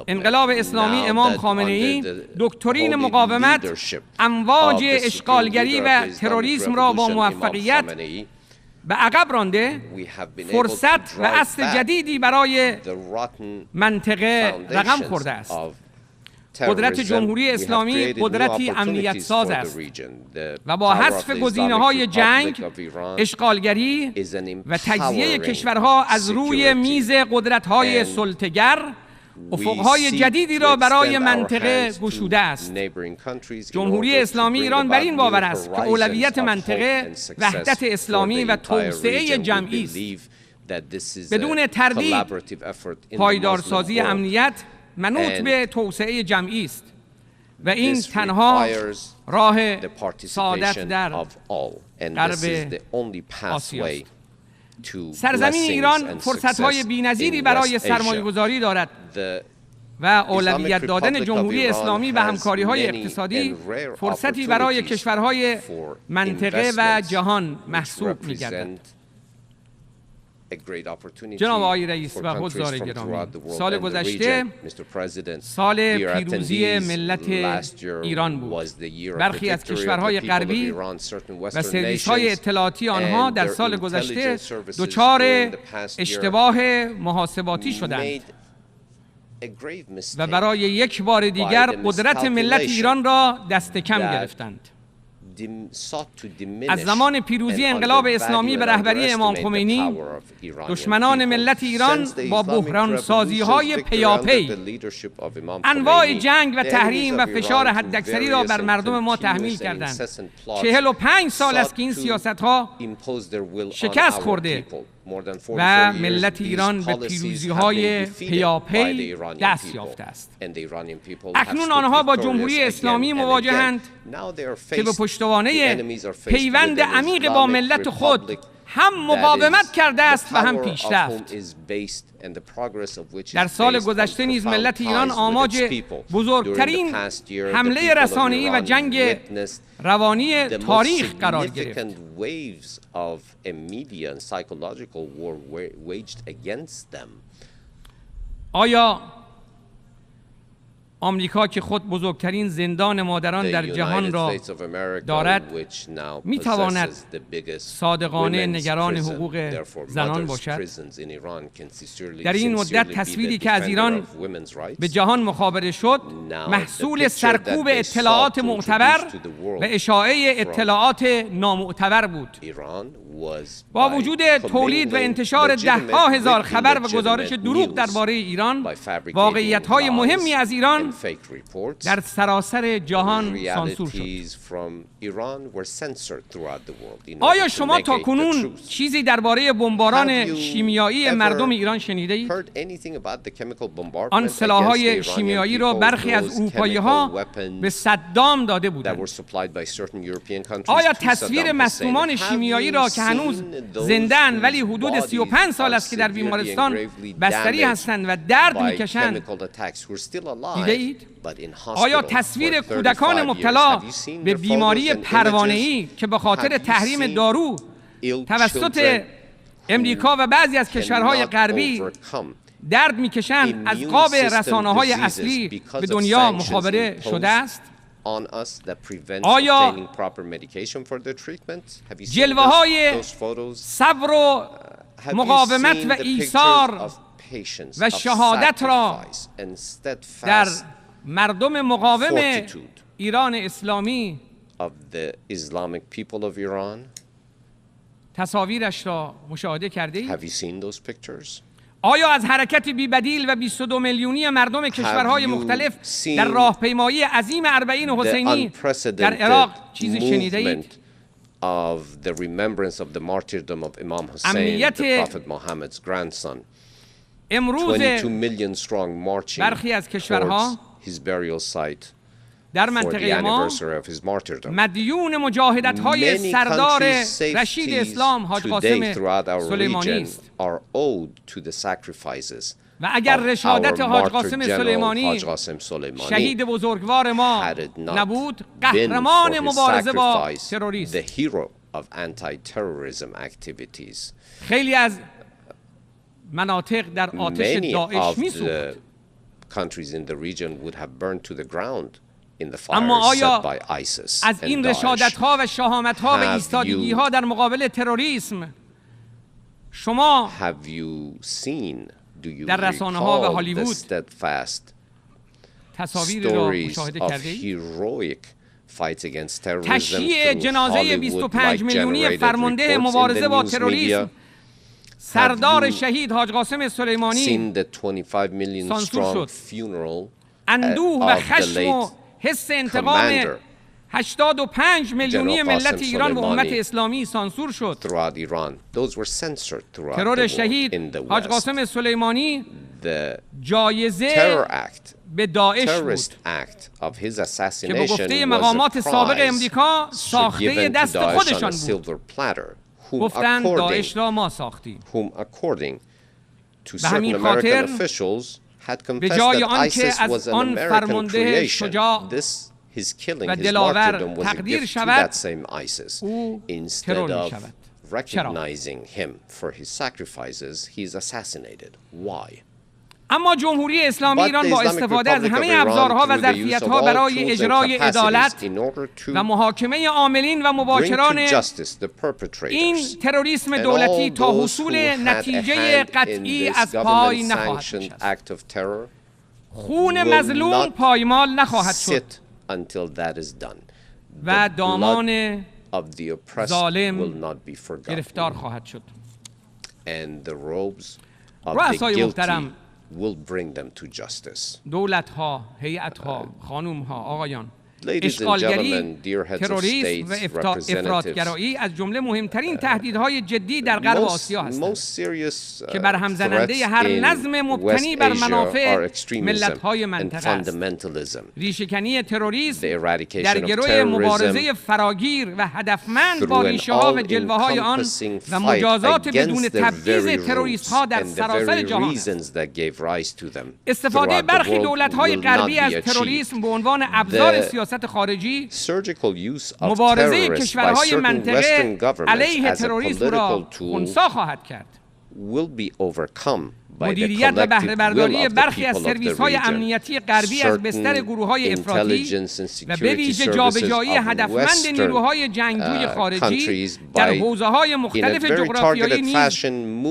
انقلاب اسلامی امام خامنه‌ای دکترین مقاومت امواج اشغالگری و تروریسم را با موفقیت به عقب رانده، فرصت و اصل جدیدی برای منطقه رقم خورده است. قدرت جمهوری اسلامی قدرتی امنیت ساز است و با حذف گزینه‌های جنگ، اشغالگری و تجزیه کشورها از روی میز قدرت‌های سلطه‌گر افق‌های جدیدی را برای منطقه گشوده است. جمهوری اسلامی ایران بر این باور است که اولویت منطقه وحدت اسلامی و توسعه جمعی است. بدون تردید پایدارسازی امنیت منوط به توسعه جمعی است و این تنها راه سعادت در غرب آسیا است. سرزمین ایران فرصت‌های بی‌نظیری برای سرمایه‌گذاری دارد و اولویت دادن جمهوری اسلامی به همکاری‌های اقتصادی فرصتی برای کشورهای منطقه و جهان محسوب می‌گردد. جناب آقای رئیس و حضار گرامی، سال گذشته سال پیروزی ملت ایران بود. برخی از کشورهای غربی و سرویس‌های اطلاعاتی آنها در سال گذشته دچار اشتباه محاسباتی شدند و برای یک بار دیگر قدرت ملت ایران را دست کم گرفتند. از زمان پیروزی انقلاب اسلامی به رهبری امام خمینی، دشمنان ملت ایران با بحران سازی‌های پیاپی انواع جنگ و تحریم و فشار حداکثری را بر مردم ما تحمیل کردند. 45 سال است که این سیاست‌ها شکست خورده و ملت ایران به پیروزی‌های پیاپی دست یافته است. اکنون آنها با جمهوری اسلامی مواجهند که به پشتوانه پیوند عمیق با ملت خود هم مقاومت کرده است و هم پیشرفت. در سال گذشته نیز ملت ایران آماج بزرگترین حمله رسانه‌ای و جنگ روانی تاریخ قرار گرفت. آیا آمریکا که خود بزرگترین زندان مادران در جهان را دارد میتواند صادقانه نگران حقوق زنان باشد؟ در این مدت تصویری که از ایران به جهان مخابره شد محصول سرکوب اطلاعات معتبر و اشاعه اطلاعات نامعتبر بود. با وجود تولید و انتشار ده‌ها هزار خبر و گزارش دروغ درباره ایران، واقعیت‌های مهمی از ایران در سراسر جهان سانسور شد. آیا شما تاکنون چیزی درباره بمباران شیمیایی مردم ایران شنیده اید؟ آن سلاح‌های شیمیایی را برخی از اروپایی‌ها به صدام داده بودند. آیا تصویر مصدومان شیمیایی را که هنوز زنده‌اند ولی حدود 35 سال است که در بیمارستان بستری هستند و درد می‌کشند دیده اید؟ آیا تصویر کودکان مبتلا به بیماری پروانه‌ای که به خاطر تحریم دارو توسط امریکا و بعضی از کشورهای غربی درد می‌کشند از قاب رسانه‌های اصلی به دنیا مخابره شده است؟ on us that prevents obtaining proper medication for their treatment? Have you seen those photos? صبر و مقاومت و ایثار و شهادت را در مردم مقاوم ایران اسلامی of the Islamic people of Iran? تصاویرش را مشاهده کرده اید؟ Have you seen those pictures? آیا از حرکت بی‌بدیل و 22 میلیونی مردم کشورهای مختلف در راهپیمایی عظیم اربعین حسینی در عراق چیزی شنیده اید؟ Of the remembrance of the martyrdom of Imam Hussein, the Prophet Muhammad's grandson. 22 million strong marching towards his burial site for the anniversary of his martyrdom. مدیون مجاهدت‌های سردار رشید اسلام حاج قاسم سلیمانی است. Are owed to the sacrifices و اگر رشادت حاج قاسم سلیمانی شهید بزرگوار ما نبود، قهرمان مبارزه با تروریسم، the hero of anti-terrorism activities. خیلی از مناطق در آتش داعش می‌سوخت. Countries in the region would have burned to the ground in the fires set by ISIS. از این رشادت‌ها و شهامت‌ها و ایستادگی‌ها در مقابل تروریسم شما در رسانه‌ها و هالیوود تصاویر را مشاهده کردید؟ تشییع جنازه 25 میلیونی فرمانده مبارزه با تروریسم سردار شهید حاج قاسم سلیمانی سانسور شد. اندوه و خشم و حس انتقام 85 میلیونی ملت ایران و امت اسلامی سانسور شد. ترور شهید حاج قاسم سلیمانی جایزه به داعش بود که به گفته مقامات سابق امریکا ساخته دست خودشان بود. گفتند داعش را ما ساختیم. به همین خاطر به جای آنکه از آن فرمانده شجاع و دلاور تقدیر شود، او ترور می شود. اما جمهوری اسلامی ایران با استفاده از همه ابزارها و ظرفیت‌ها برای اجرای عدالت و محاکمه عاملین و مباشران این تروریسم دولتی تا حصول نتیجه قطعی از پای نخواهد شد. خون مظلوم پایمال نخواهد شد و دامان ظالم گرفتار خواهد شد. رؤسای محترم، دولت‌ها، هیئت‌ها، خانوم‌ها، آقایان، اشغالگری، تروریسم و افراط‌گرایی از جمله مهمترین تهدیدهای جدی در غرب آسیا هستند که برهم زننده هر نظم مبتنی بر منافع ملت‌های منطقه است. ریشه‌کنی تروریسم در گروی مبارزه فراگیر و هدفمند با ریشه‌ها و جلوه‌های آن و مجازات بدون تبعیض تروریست‌ها در سراسر جهان است. استفاده برخی دولت‌های غربی از تروریسم به عنوان ابزار سیاست خارجی، مبارزه کشورهای منطقه علیه تروریسم را خنثی خواهد کرد. مدیریت و بهره برداری برخی از سرویس‌های امنیتی غربی از بستر گروه‌های افراطی و به ویژه جابجایی هدفمند نیروهای جنگجوی خارجی در حوزه‌های مختلف جغرافیایی نیز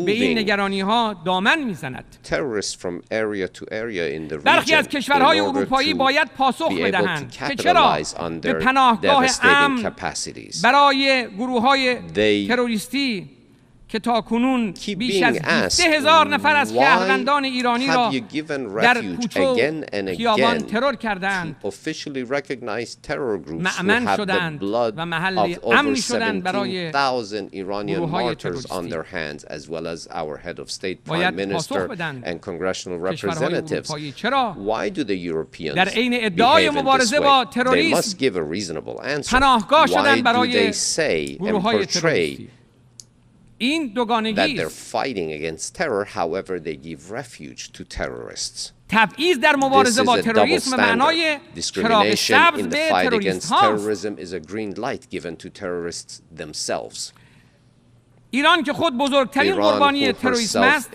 به این نگرانی‌ها دامن می‌زند. برخی از کشورهای اروپایی باید پاسخ بدهند که چرا به پناهگاه امن برای گروه‌های تروریستی که تاکنون بیش از 20,000 نفر از شهروندان ایرانی را در کوچه و خیابان ترور کردند، مأمن شدند و محل امنی شدند برای گروه‌های تروریستی. باید پاسخ بدند کشورهای اروپایی چرا در عین ادعای مبارزه با تروریسم پناهگاه شدند برای گروه‌های تروریستی. این دوگانگی است. تبعیض در مبارزه با تروریسم معنای چراغ سبز به تروریست هاست. ایران که خود بزرگترین قربانی تروریسم است،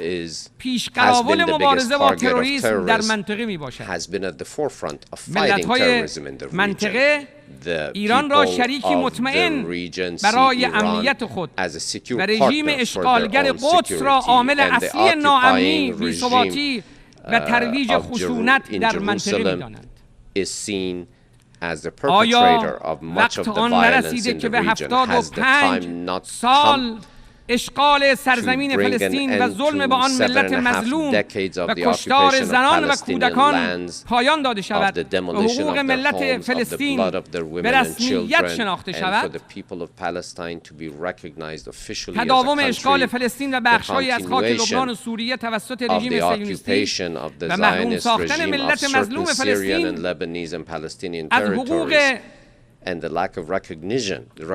پیشقراول مبارزه با تروریسم در منطقه می باشد. ملت‌های منطقه ایران را شریکی مطمئن برای امنیت خود و رژیم اشغالگر قدس را عامل اصلی ناامنی، بی‌ثباتی و ترویج خشونت در منطقه می‌دانند. آیا وقت آن نرسیده که به 75 سال اشغال سرزمین فلسطین و ظلم به آن ملت مظلوم و کشتار زنان و کودکان پایان داده شود و حقوق ملت فلسطین به رسمیت شناخته شود؟ تداوم اشغال فلسطین و بخش‌هایی از خاک لبنان و سوریه توسط رژیم صهیونیستی و محروم ساختن ملت مظلوم فلسطین از حقوق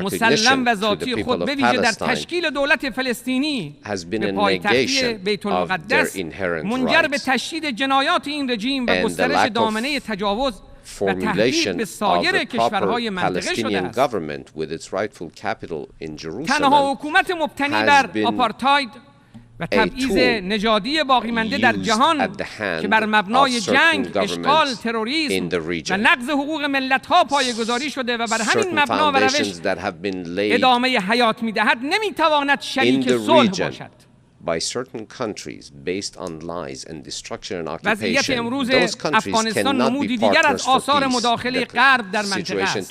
مسلم و ذاتی خود به ویژه در تشکیل دولت فلسطینی به پایتختی بیت المقدس منجر به تشدید جنایات این رژیم و گسترش دامنه تجاوز و تهدید به سایر کشورهای منطقه شده است. تنها حکومت مبتنی بر آپارتاید و تبعیض نژادی باقی مانده در جهان که بر مبنای جنگ، اشغال، تروریسم و نقض حقوق ملت‌ها پایه‌گذاری شده و بر همین مبنا و روش ادامه حیات می‌دهد، نمی‌تواند شریک صلح باشد. وضعیت امروز افغانستان نمودی دیگر از آثار مداخله غرب در منطقه است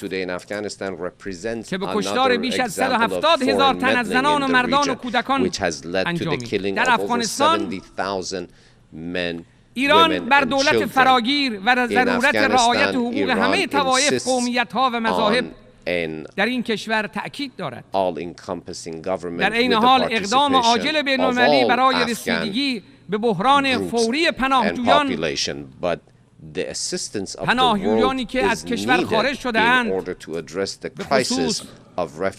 که به کشتار بیش از 170,000 تن از زنان و مردان و کودکان انجامید. در افغانستان ایران بر دولت فراگیر و ضرورت رعایت حقوق همه طوایف، قومیت‌ها و مذاهب در این کشور تأکید دارد. در این حال اقدام عاجل بین‌المللی برای رسیدگی به بحران فوری پناهجویانی که از کشور خارج شده‌اند، به خصوص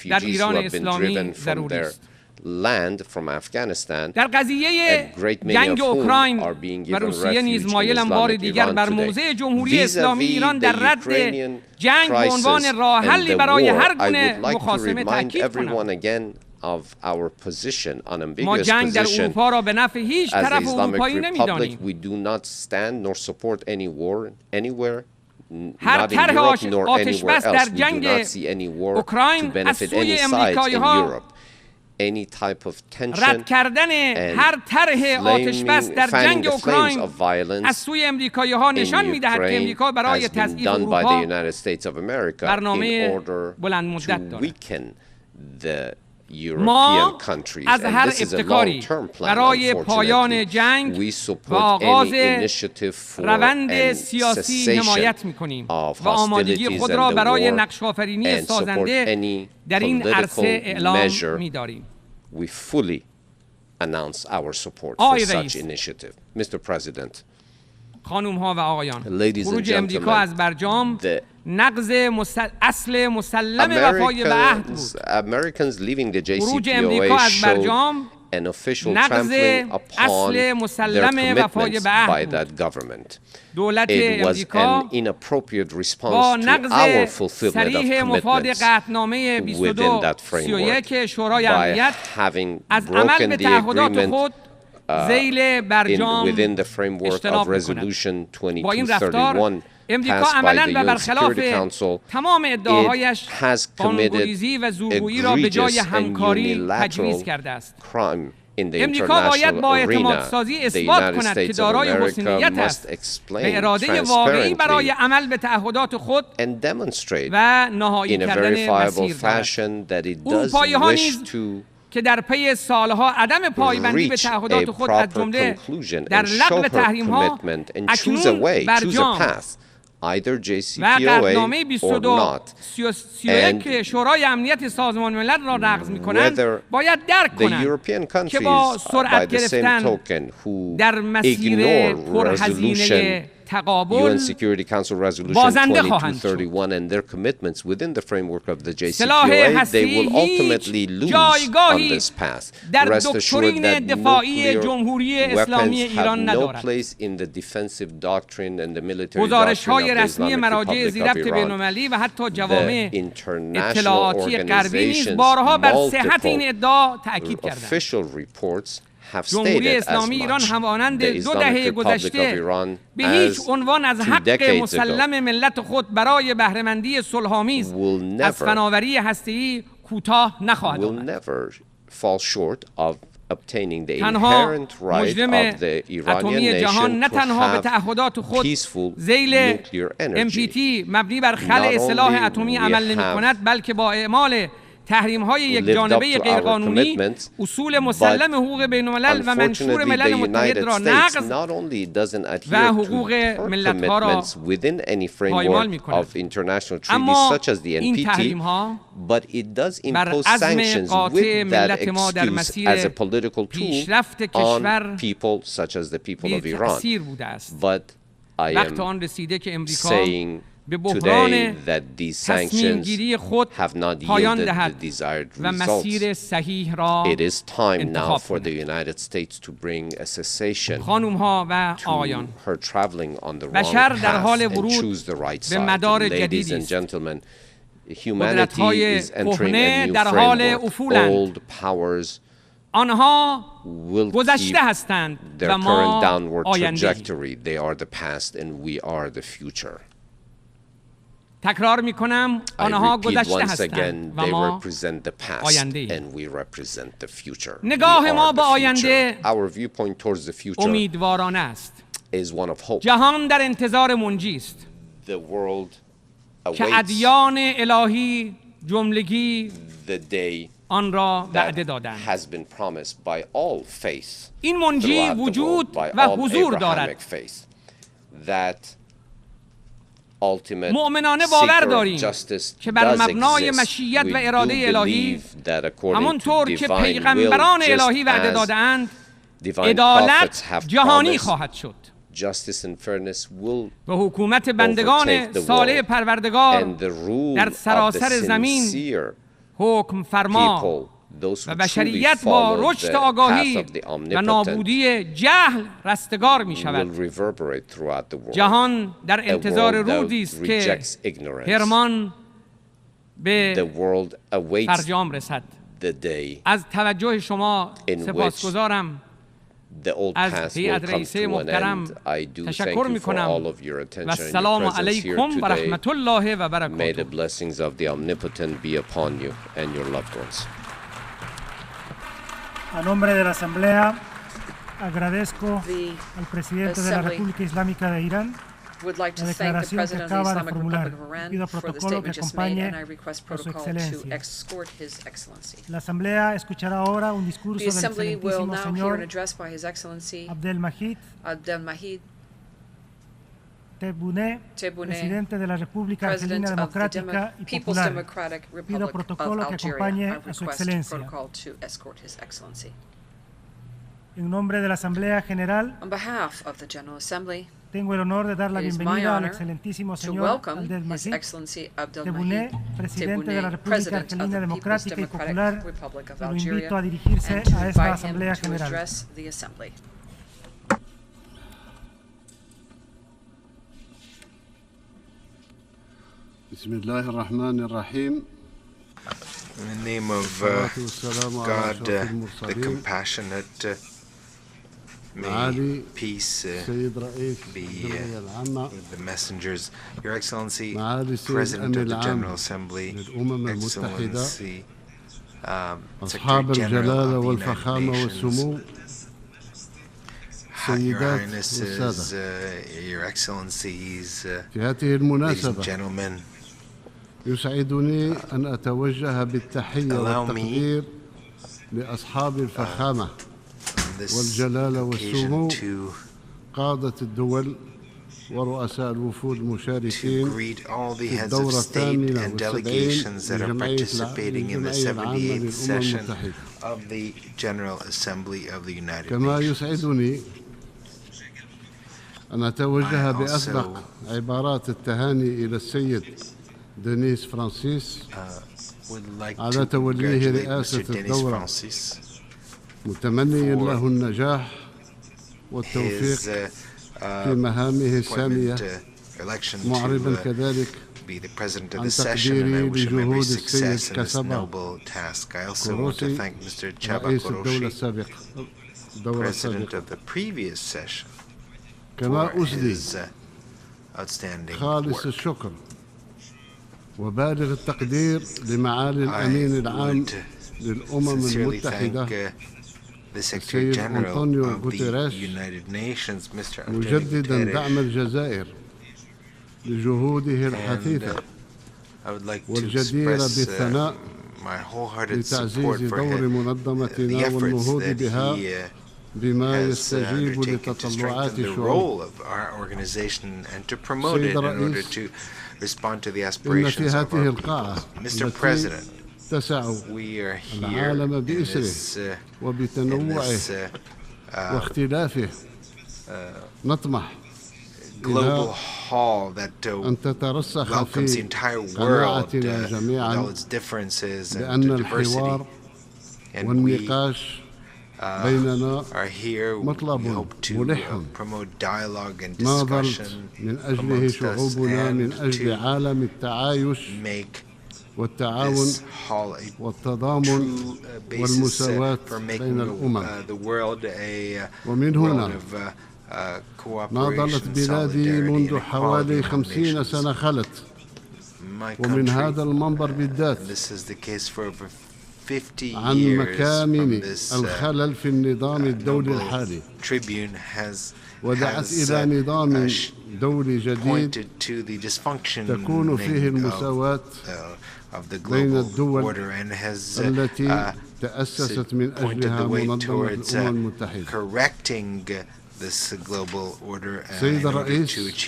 در ایران اسلامی ضروری است. در قضیه جنگ اوکراین و روسیه نیز مایلم بار دیگر بر موضع جمهوری اسلامی ایران در رد جنگ به عنوان راه حلی برای هر گونه مخاصمه تاکید کنم. ما جنگ در اروپا را به نفع هیچ طرف اروپایی نمی‌دانیم. هر طرح آتش بس در جنگ اوکراین از سوی امریکایی‌ها، رد کردن هر طرح آتش بس در جنگ اوکراین از سوی امریکایی‌ها نشان می‌دهد که امریکا برای تضعیف اروپا برنامه بلند مدت دارد. ما از هر ابتکاری برای پایان جنگ و آغاز روند سیاسی حمایت می‌کنیم و آمادگی خود را برای نقش‌آفرینی سازنده در این عرصه اعلام می‌داریم. آقای رئیس، خانم‌ها و آقایان، خروج امریکا از برجام نقض اصل مسلم وفای به عهد بود. خروج امریکا از برجام نقض اصل مسلم وفای به عهد بود. دولت امریکا با نقض صریح مفاد قطعنامه 2231 شورای امنیت از عمل به تعهدات خود ذیل برجام اجتناب می‌کند. با این رفتار امریکا عملاً و برخلاف تمام ادعاهایش قانون‌گریزی و زورگویی را به جای همکاری تجویز کرده است. امریکا باید با اعتمادسازی اثبات کند که دارای حسن نیت است و اراده واقعی برای عمل به تعهدات خود و نهایی کردن مسیر دارد. اروپایی‌ها نیز که در پی سالها عدم پایبندی به تعهدات خود از جمله در لغو تحریم‌ها اکنون برجام و قطعنامه 2231 شورای امنیت سازمان ملل را نقض می‌کنند، باید درک کنند که با سرعت گرفتن در مسیر پرهزینه تقابل بازنده خواهند شد. سلاح هسته‌ای جایگاهی در دکترین دفاعی جمهوری اسلامی ایران ندارد. گزارش‌های رسمی مراجع ذی‌ربط بین‌المللی و حتی جوامع اطلاعاتی غربی نیز بارها بر صحت این ادعا تأکید کردند. جمهوری اسلامی ایران همانند 2 دهه گذشته به هیچ عنوان از حق مسلم ملت خود برای بهره‌مندی صلح‌آمیز از فناوری هسته‌ای کوتاه نخواهد آمد. تنها مجرم اتمی جهان نه تنها به تعهدات خود ذیل NPT مبنی بر خلع سلاح اتمی عمل نمی‌کند، بلکه با اعمال تحریم‌های یکجانبه غیرقانونی اصول مسلم حقوق بین‌الملل و منشور ملل متحد را نقض و حقوق ملت‌ها را پایمال می‌کند. اما این تحریم‌ها بر عزم قاطع ملت ما در مسیر پیشرفت کشور بی‌تأثیر بوده است. وقت آن رسیده که امریکا به بحران تصمیم گیری خود پایان دهد و مسیر صحیح را انتخاب کند. خانوم‌ها و آقایان، بشر در حال ورود به مدار جدیدی است. قدرت‌های کهنه در حال افولند. آنها گذشته هستند و ما آینده‌ایم. تکرار می‌کنم، آنها گذشته هستند و ما آینده‌ایم. نگاه ما به آینده امیدوارانه است. جهان در انتظار منجی است که ادیان الهی جملگی آن را وعده دادند. این منجی وجود و حضور دارد. مؤمنانه باور داریم که بر مبنای مشیت و اراده الهی، همانطور که پیغمبران الهی وعده دادند، عدالت جهانی خواهد شد و حکومت بندگان صالح پروردگار در سراسر زمین حکم فرما و بشریت با رشد آگاهی و نابودی جهل رستگار می شود. جهان در انتظار روزی است که هرمان به فرجام رسد. از توجه شما سپاسگزارم. از هیئت رئیسه محترم تشکر می کنم و السلام علیکم و رحمت الله و برکاته. A nombre de la Asamblea, agradezco al presidente de la República Islámica de Irán la declaración que acaba de formular. Pido protocolo que acompañe a su excelencia. La Asamblea escuchará ahora un discurso del excelentísimo señor Abdelmajid Tebboune, presidente de la República Argelina Democrática y Popular. Pido protocolo que acompañe a su excelencia. En nombre de la Asamblea General, tengo el honor de dar la bienvenida al excelentísimo señor Abdelmajid Tebboune, presidente de la República Argelina Democrática y Popular, y lo invito a dirigirse a esta Asamblea General. بسم الله الرحمن الرحيم. In the name of God, the compassionate, may peace be with the messengers. Your Excellency, President of the General Assembly, Excellency, Secretary General of the United Nations, Your Highnesses, Your Excellencies, ladies and gentlemen, يسعدني أن أتوجه بالتحية والتقدير لأصحاب الفخامة والجلالة والسمو قادة الدول ورؤساء الوفود المشاركين في الدورة الثامنة والسبعين للجمعية العامة للأمم المتحدة. كما يسعدني أن أتوجه بأصدق عبارات التهاني إلى السيد دينيس فرانسيس على توليه رئاسة الدورة، متمنيا له النجاح والتوفيق في مهامه السامية، معربا كذلك عن تقديري لجهود السيد كسبا كروسي رئيس الدولة السابق كما أسدي خالص الشكر وبالغ التقدير لمعالي الأمين العام للأمم المتحدة السيد أنطونيو غوتيريش، مجددا دعم الجزائر لجهوده الحثيثة والجديرة بالثناء لتعزيز دور منظمتنا والنهوض بها بما يستجيب لتطلعات الشعوب. سيد الرئيس، إن في هذه القاعة التي تسع العالم بإسره وبتنوعه واختلافه نطمح إلى أن تترسخ في قناعتنا جميعا بأن الحوار والنقاش بيننا مطلب ملح ناضلت من أجله شعوبنا من أجل عالم التعايش والتعاون والتضامن والمساواة بين الأمم. ومن هنا ناضلت بلادي منذ حوالي 50 سنة خلت، ومن هذا المنبر بالذات عن مكامن الخلل في النظام الدولي الحالي، ودعت إلى نظام دولي جديد تكون فيه المساواة بين الدول التي تأسست من أجلها منظمة الأمم المتحدة. سيد الرئيس،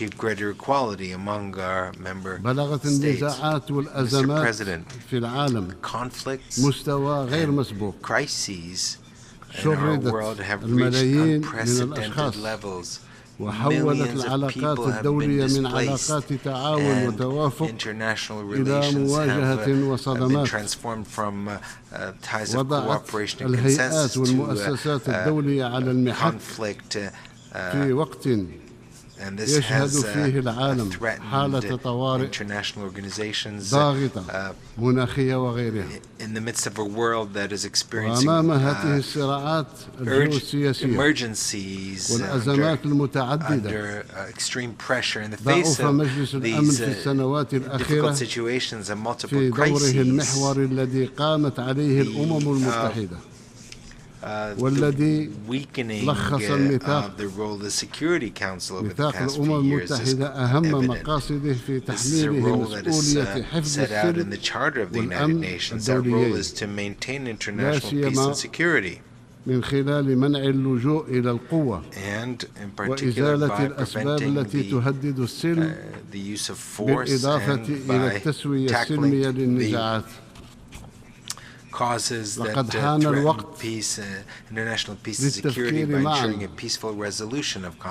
بلغت النزاعات والأزمات في العالم مستوى غير مسبوق، شردت الملايين من الأشخاص، وحولت العلاقات الدولية من علاقات تعاون وتوافق إلى مواجهة وصدمات، وضعت الهيئات والمؤسسات الدولية على المحك في وقت يشهد فيه العالم حالة طوارئ ضاغطة مناخية وغيرها. وأمام هذه الصراعات الجيوسياسية والأزمات المتعددة، ضعف مجلس الأمن في السنوات الأخيرة في دوره المحوري الذي قامت عليه الأمم المتحدة، والذي لخص الميثاق الأمم المتحدة أهم مقاصده في تحميله مسؤولية حفظ السلم والأمن الدوليين، لا سيما من خلال منع اللجوء إلى القوة وإزالة الأسباب التي تهدد السلم، بالإضافة إلى التسوية السلمية للنزاعات. لقد حان الوقت للتفكير معا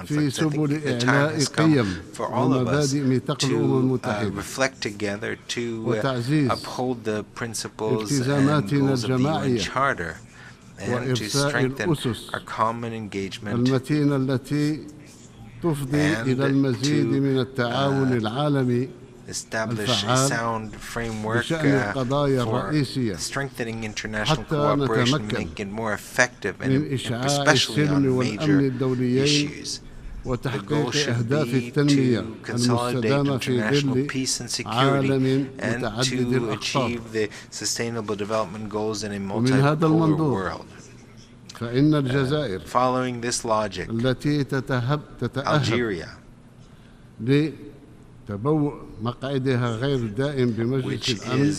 في سبل إعلاء قيم ومبادئ ميثاق الأمم المتحدة وتعزيز التزاماتنا الجماعية وإرساء الأسس المتينة التي تفضي إلى المزيد من التعاون العالمي الفعال بشأن القضايا الرئيسية، حتى نتمكن من إشعاع السلم والأمن الدوليين وتحقيق أهداف التنمية المستدامة في ظل عالم متعدد الأقطار. ومن هذا المنظور فإن الجزائر التي تتأهب لتبوء مقعدها غير الدائم بمجلس الأمن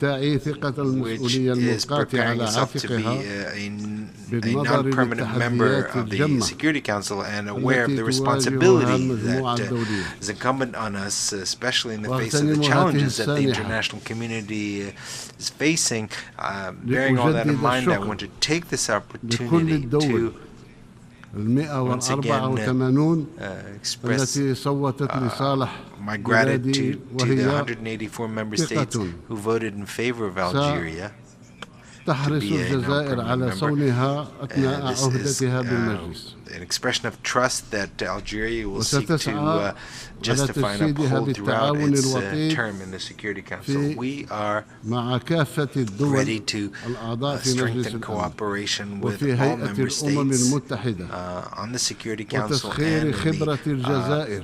تعي ثقة المسؤولية الملقاة على عاتقها بالنظر للتحديات الجمة التي تواجهها المجموعة الدولية. واغتنم هذه السانحة لأجدد الشكر لكل الدول once again express my gratitude to the 184 member states who voted in favor of Algeria to be a non-permanent member. This is an expression of trust that Algeria will seek to justify and uphold throughout its term in the Security Council. We are ready to strengthen cooperation with all member states on the Security Council and the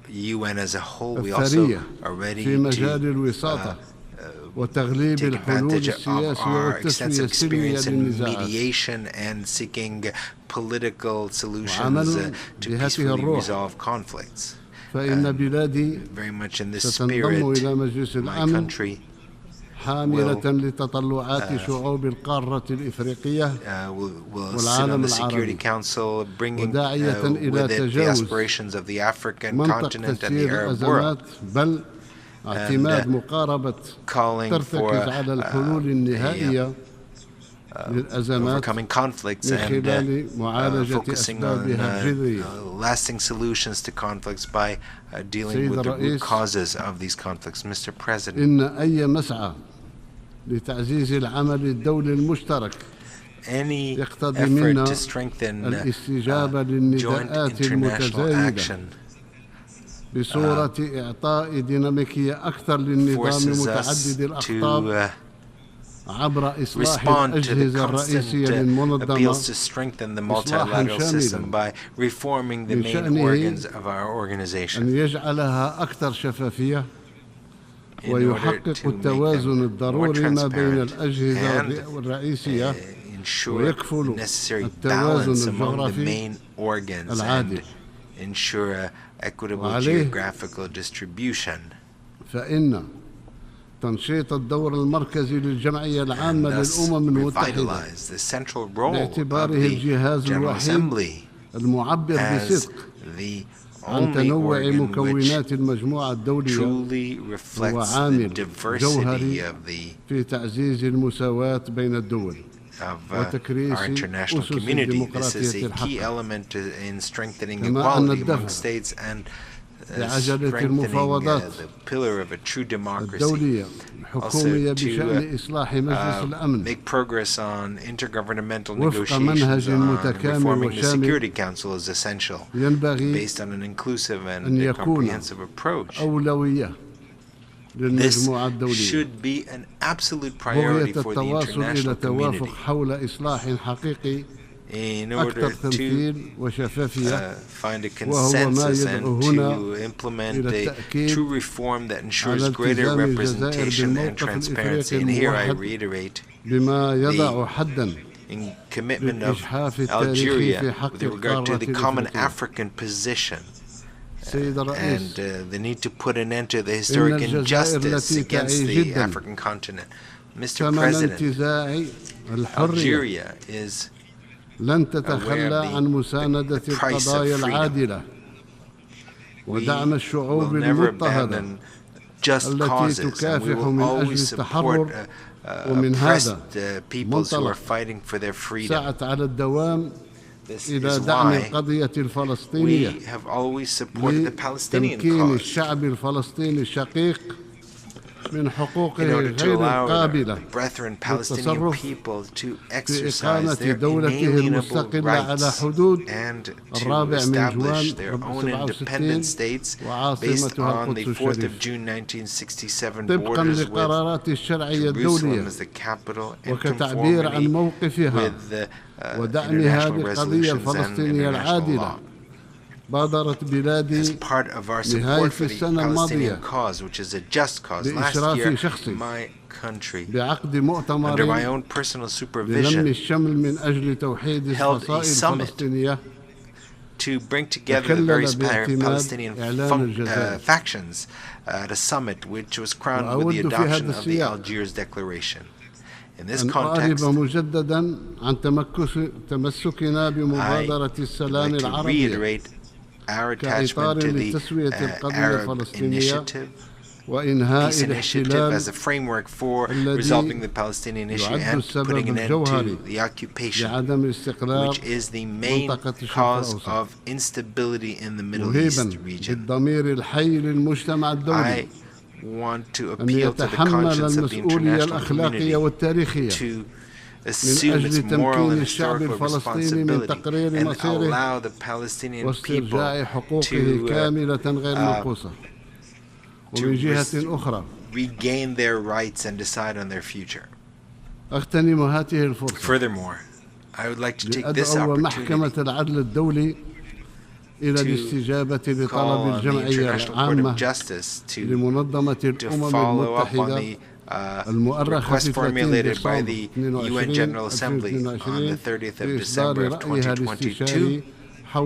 UN as a whole. We also are ready to take advantage of our extensive experience in mediation and seeking political solutions to peacefully resolve conflicts. Very much in this spirit, my country will sit on the Security Council, bringing with it the aspirations of the African continent and the Arab world, and calling for overcoming conflicts and focusing on lasting solutions to conflicts by dealing with the root causes of these conflicts. Mr. President, any effort to strengthen joint international action forces us to respond to the constant appeals to strengthen the multilateral system by reforming the main organs of our organization in order to make them more transparent and ensure the necessary balance among the main organs and ensure equitable geographical distribution. تنشيط الدور المركزي للجمعية العامة للأمم المتحدة باعتباره الجهاز الوحيد المعبر بصدق عن تنوع مكونات المجموعة الدولية هو عامل جوهري في تعزيز المساواة بين الدول وتكريس أسس الديمقراطية الحقة كما أن الدفع بعجلة المفاوضات الدولية الحكومية بشأن إصلاح مجلس الأمن وفق منهج متكامل وشامل ينبغي أن يكون أولوية للمجموعة الدولية بغية التواصل إلى توافق حول إصلاح حقيقي أكثر تمثيل وشفافية وهو ما يدعو هنا إلى التأكيد على التزام الجزائر بالموقف الإفريقي الموحد بما يضع حدا للإجحاف التاريخي في حق القارة الإفريقية. سيد الرئيس إن الجزائر التي تعي جدا ثمن انتزاع الحرية لن تتخلى عن مساندة القضايا العادلة ودعم الشعوب المضطهدة التي تكافح من أجل التحرر ومن هذا منطلق سعت على الدوام إلى دعم القضية الفلسطينية لتمكين الشعب الفلسطيني الشقيق من حقوقه غير القابلة للتصرف في إقامة دولته المستقلة على حدود 4 من جوان 67 وعاصمتها القدس الشريف طبقا لقرارات الشرعية الدولية وكتعبير عن موقفها ودعمها للقضية الفلسطينية العادلة. بادرت بلادي نهاية السنة الماضية بإشراف شخصي بعقد مؤتمر للم الشمل من أجل توحيد الفصائل الفلسطينية تكلل باعتماد إعلان factions at a summit which was crowned with the adoption of the Algiers Declaration. In this context, مجددا عن تمسكنا بمبادرة السلام العربية our attachment to the Arab Initiative peace initiative as a framework for resolving the Palestinian issue and putting an end to the occupation, which is the main cause of instability in the Middle East region. I want to appeal to the conscience of the international community to assume its moral and historical responsibility and allow the Palestinian people to regain their rights and decide on their future. Furthermore, I would like to take this opportunity to call on the International Court of Justice to follow up on the request formulated by the UN General Assembly on the 30th of December of 2022 by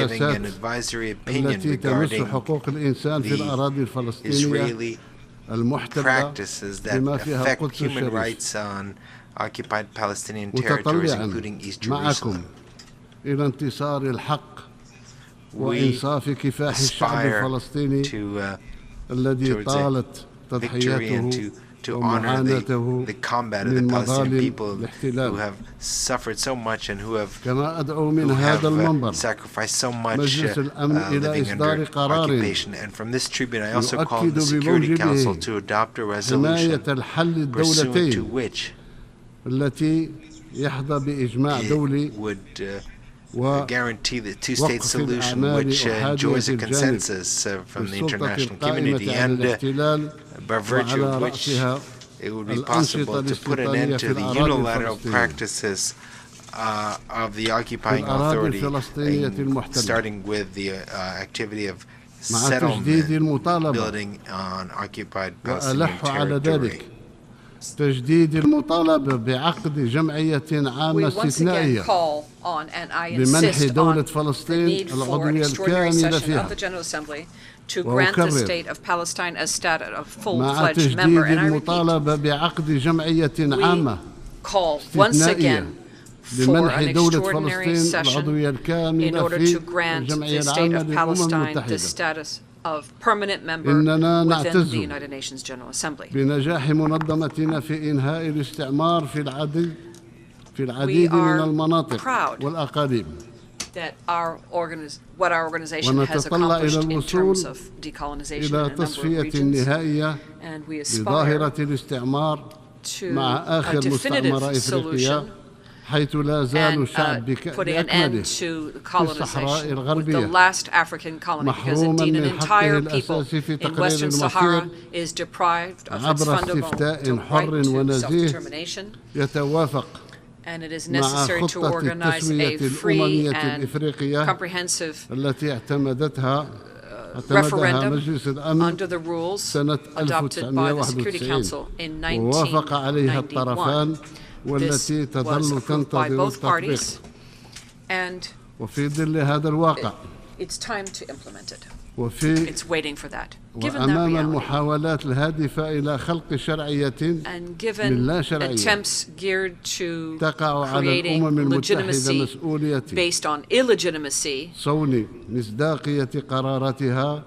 giving an advisory opinion regarding the Israeli practices that affect human rights on occupied Palestinian territories, including East Jerusalem. We aspire to towards a victory and to honor the combat of the Palestinian people who have suffered so much and who have sacrificed so much living under occupation. And from this tribune, I also call on the Security Council to adopt a resolution pursuant to which it would guarantee the two-state solution, which enjoys a consensus from the international community, and by virtue of which it would be possible to put an end to the unilateral practices of the occupying authority, starting with the activity of settlement building on occupied Palestinian territory. تجديد المطالبة بعقد جمعية عامة استثنائية لمنح دولة فلسطين العضوية الكاملة فيها. مع تجديد المطالبة بعقد جمعية عامة استثنائية لمنح دولة فلسطين العضوية الكاملة في الجمعية العامة للأمم المتحدة. إننا نعتز بنجاح منظمتنا في إنهاء الاستعمار في العديد من المناطق والأقاليم. ونتطلع إلى الوصول إلى تصفية نهائية لظاهرة الاستعمار مع آخر مستعمرة إفريقية، حيث لا زال الشعب بأكمله في الصحراء الغربية محروما من حقه الأساسي في تقرير المصير عبر استفتاء حر ونزيه يتوافق مع خطة التسوية الأممية الإفريقية التي اعتمدها مجلس الأمن سنة 1991 ووافق عليها الطرفان، والتي تظل تنتظر التطبيق. وفي ظل هذا الواقع وأمام المحاولات الهادفة إلى خلق شرعية من لا شرعية تقع على الأمم المتحدة مسؤولية صون مصداقية قراراتها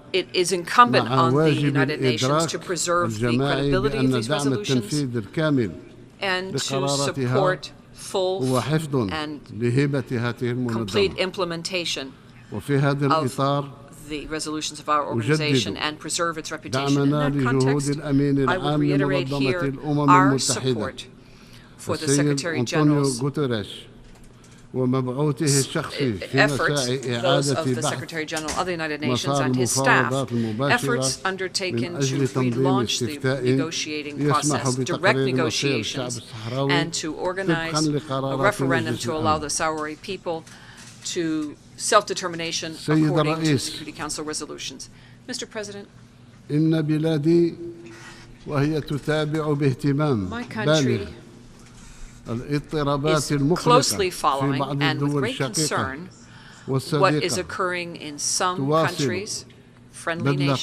مع واجب الإدراك الجماعي بأن دعم التنفيذ الكامل لقراراتها وحفظ لهيبة هذه المنظمة. وفي هذا الإطار أجدد دعمنا لجهود الأمين العام لمنظمة الأمم المتحدة السيد أنطونيو غوتيريش ومبعوثه الشخصي في مساعي إعادة بحث مسار المفاوضات المباشرة من أجل تنظيم استفتاء يسمح بتقرير مصير الشعب الصحراوي طبقا لقرارات مجلس الأمن. self-determination according to Security Council resolutions. Mr. President, إن بلادي وهي تتابع باهتمام بالغ الاضطرابات المقلقة في بعض الدول الشقيقة والصديقة تواصل بذل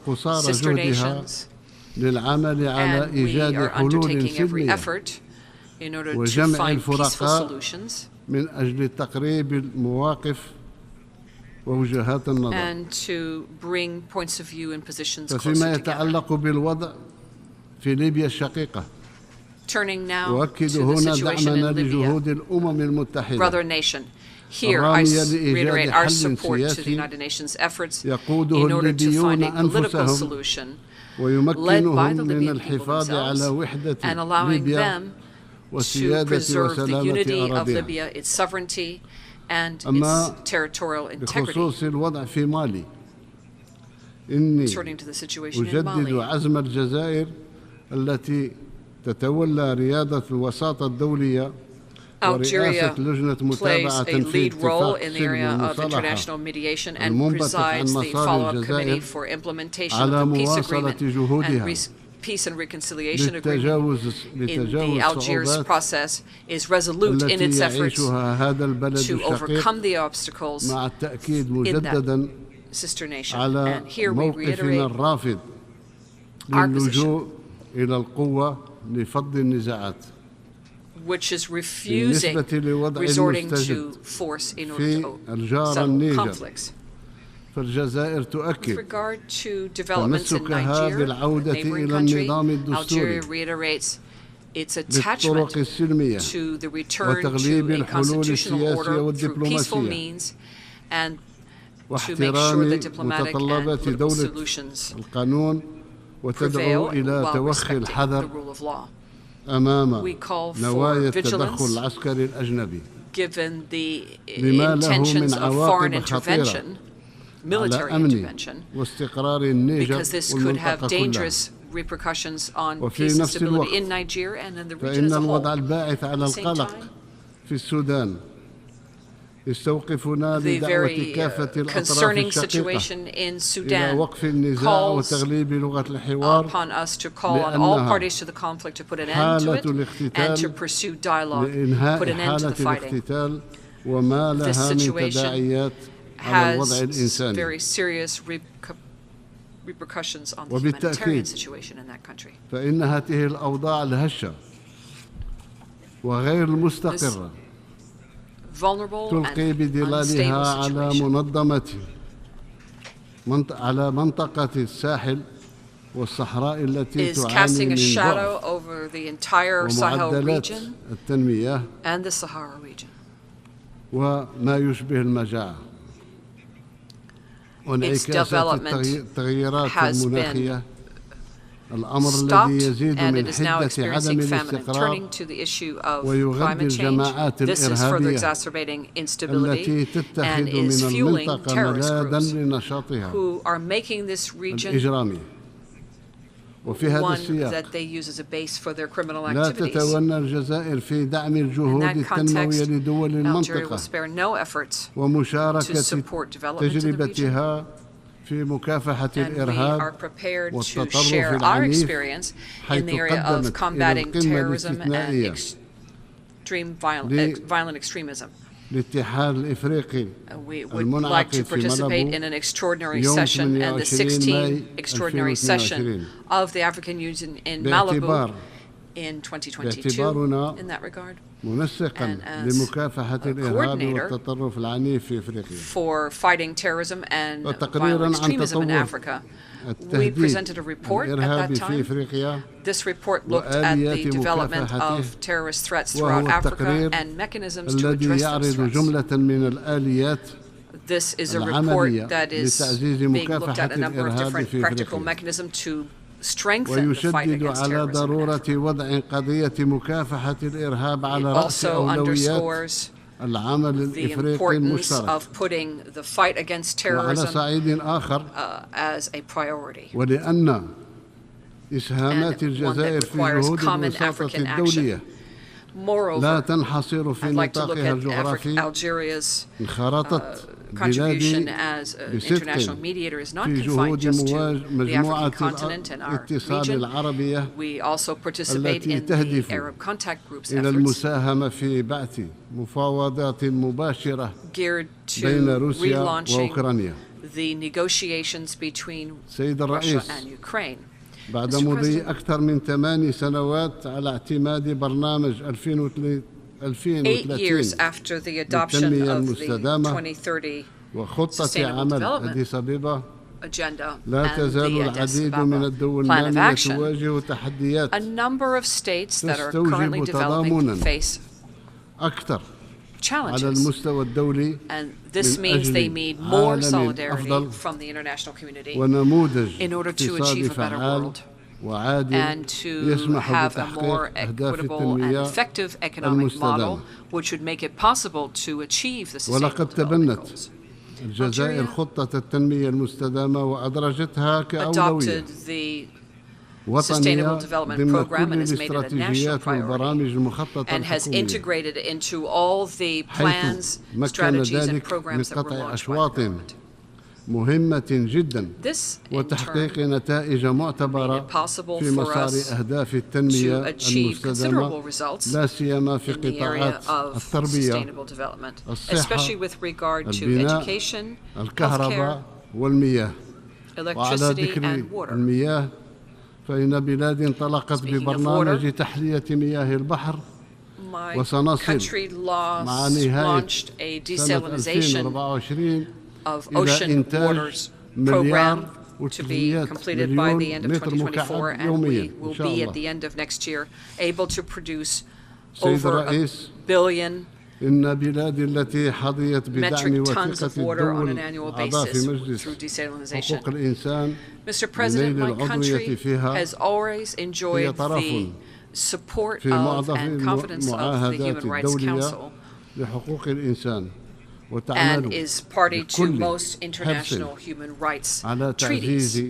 قصارى جهدها للعمل على إيجاد حلول سلمية وجمع الفرقاء من أجل تقريب المواقف and to bring points of view and positions فيما closer together. يتعلق بالوضع في ليبيا الشقيقة Turning now أؤكد to the هنا situation دعمنا in Libya, لجهود الأمم المتحدة brother nation. Here, I reiterate our support to the United Nations efforts in order to find a political solution led by the Libyan people themselves and allowing them to preserve the unity of Libya, its sovereignty, and its territorial integrity. بخصوص الوضع في مالي إني Turning to the situation in أجدد Mali, عزم الجزائر التي تتولى ريادة الوساطة الدولية Algeria ورئاسة لجنة plays متابعة a تنفيذ lead role اتفاق in the سلم area of ومصالحة international mediation and المنبثق عن presides the مسار follow-up committee الجزائر for implementation على of the peace مواصلة agreement جهودها and peace and reconciliation agreement للتجاوز in the Algiers الصعوبات process is resolute in its التي efforts يعيشها هذا البلد to overcome الشقيق the obstacles مع التأكيد in that مجددا sister nation. على And here we موقفنا reiterate الرافض our للجوء إلى القوة لفض النزاعات which is refusing resorting to force in order to settle conflicts. فالجزائر With تؤكد regard to developments in تمسكها Nigeria, a بالعودة neighboring إلى country, النظام الدستوري Algeria reiterates its بالطرق attachment السلمية to the return to وتغليب a الحلول constitutional السياسية order through peaceful والدبلوماسية means and to make sure that واحترام diplomatic and متطلبات political دولة solutions القانون وتدعو prevail إلى while توخي respecting the الحذر rule of law. أمام We call for نوايا vigilance التدخل العسكري الأجنبي given the لما له intentions من of foreign عواقب خطيرة intervention, military على أمن intervention, واستقرار النيجر because this could have والمنطقة كلها dangerous repercussions on وفي peace and نفس stability الوقت in Nigeria and in the region فإن as a الوضع whole. الباعث على At the same القلق time, في السودان يستوقفنا the لدعوة very كافة الأطراف concerning الشقيقة situation in إلى Sudan وقف النزاع calls وتغليب لغة الحوار upon us to call on all لأنها parties to the conflict to put an end to حالة it and to الاقتتال pursue dialogue, لإنهاء put an end to حالة the fighting. الاقتتال وما This لها من situation تداعيات على الوضع has الإنساني very serious repercussions on the وبالتأكيد humanitarian situation in that country. فإن هذه الأوضاع الهشة وغير المستقرة Vulnerable تلقي and بظلالها unstable على situation على منطقة الساحل والصحراء التي is تعاني casting a من shadow ضعف over the entire Sahel ومعدلات region التنمية and the Sahara region. وما يشبه المجاعة وانعكاسات التغييرات المناخية الأمر الذي يزيد من حدة عدم الاستقرار ويغذي الجماعات الإرهابية التي تتخذ من المنطقة ملاذا لنشاطها الإجرامي وفي هذا السياق لا تتونى الجزائر في دعم الجهود التنموية لدول المنطقة ومشاركة تجربتها في مكافحة الإرهاب والتطرف العنيف حيث قدمت إلى القمة الاستثنائية للاتحاد الإفريقي المنعقد في مالابو يوم 28 ماي 2022 باعتبارنا منسقا لمكافحة الإرهاب والتطرف العنيف في أفريقيا for fighting terrorism and violent extremism in Africa. We presented a report at that time. This report looked at the development of terrorist threats throughout Africa and mechanisms to address those threats. This is a report that is being looked at a number of different practical mechanisms to strengthen the fight against terrorism in Africa. It also underscores the importance of putting the fight against terrorism as a priority. ولأن إسهامات الجزائر في جهود الوساطة الدولية لا تنحصر في نطاقها الجغرافي انخرطت بلادي بصدق في جهود مجموعة الاتصال العربية التي تهدف إلى المساهمة في بعث مفاوضات مباشرة بين روسيا وأوكرانيا. سيد الرئيس، بعد مضي أكثر من 8 سنوات على اعتماد برنامج 2030 8 years after the adoption of the 2030 Sustainable Development Agenda and the Addis Ababa Plan of Action, a number of states that are currently developing face challenges, and this means they need more solidarity from the international community in order to achieve a better world and to have a more equitable and effective economic model which would make it possible to achieve the Sustainable Development Goals. الجزائر خطة التنمية المستدامة وأدرجتها كأولوية Sustainable Development Program and has made it a national priority and has integrated it into all the plans, strategies, and programs that were launched by the government. مهمة جدا This, in وتحقيق turn, نتائج معتبرة في مسار أهداف التنمية المستدامة لا سيما في قطاعات التربية، الصحة، البناء، الكهرباء والمياه. وعلى ذكر المياه فإن بلادي انطلقت ببرنامج تحلية مياه البحر وسنصل مع نهاية سنة 2024 of ocean waters program to be completed by the end of 2024, and we will be at the end of next year able to produce over 1 billion metric tons of water on an annual basis through desalination. Mr. President, my country has always enjoyed the support of and confidence of the Human Rights Council and is party to most international human rights treaties.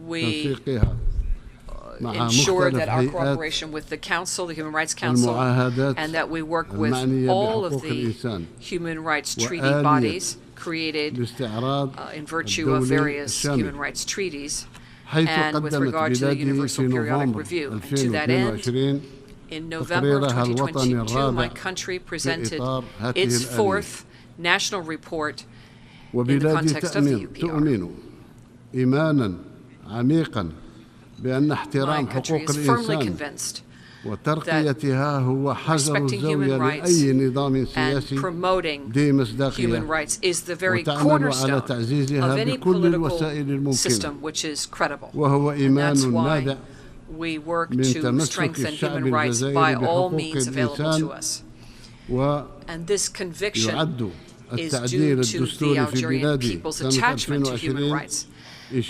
We ensure that our cooperation with the Council, the Human Rights Council, and that we work with all of the human rights treaty bodies created in virtue of various human rights treaties, and with regard to the Universal Periodic Review. And to that end, in November of 2022, my country presented its 4th national report in the context of the UPR. My country is firmly convinced that respecting human rights and promoting human rights is the very cornerstone of any political system which is credible. And that's why we work to strengthen human rights by all means available to us. And this conviction is due to the Algerian people's attachment to human rights.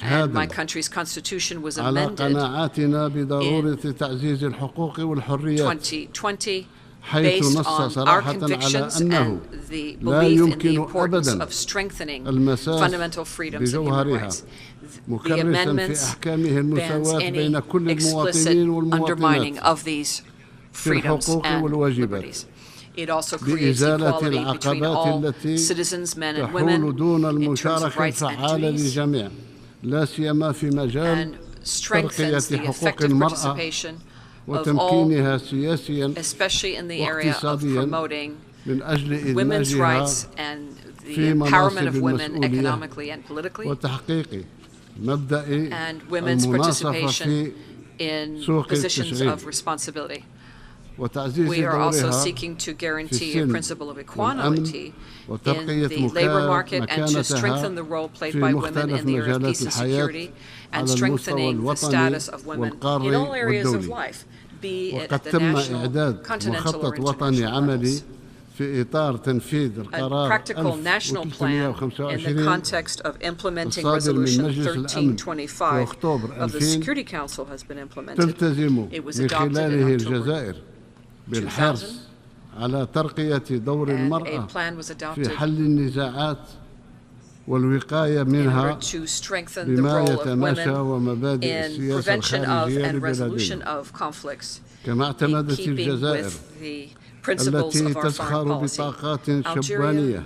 And my country's constitution was amended in 2020 based on our convictions and the belief in the importance of strengthening fundamental freedoms and human rights. The amendments bans any explicit undermining of these freedoms and liberties. It also creates equality between all citizens, men and women, in terms of rights and duties, and strengthens the effective participation of all, especially in the area of promoting women's rights and the empowerment of women economically and politically, and women's participation in positions of responsibility. We are also seeking to guarantee a principle of equality in the labor market and to strengthen the role played by women in the area of peace and security, and strengthening the status of women in all areas of life, be it at the national, continental, or international levels. A practical national plan in the context of implementing Resolution 1325 of the Security Council has been implemented. It was adopted in October 2000, and a plan was adopted in order to strengthen the role of women in prevention of and resolution of conflicts, in keeping with the principles of our foreign policy. Algeria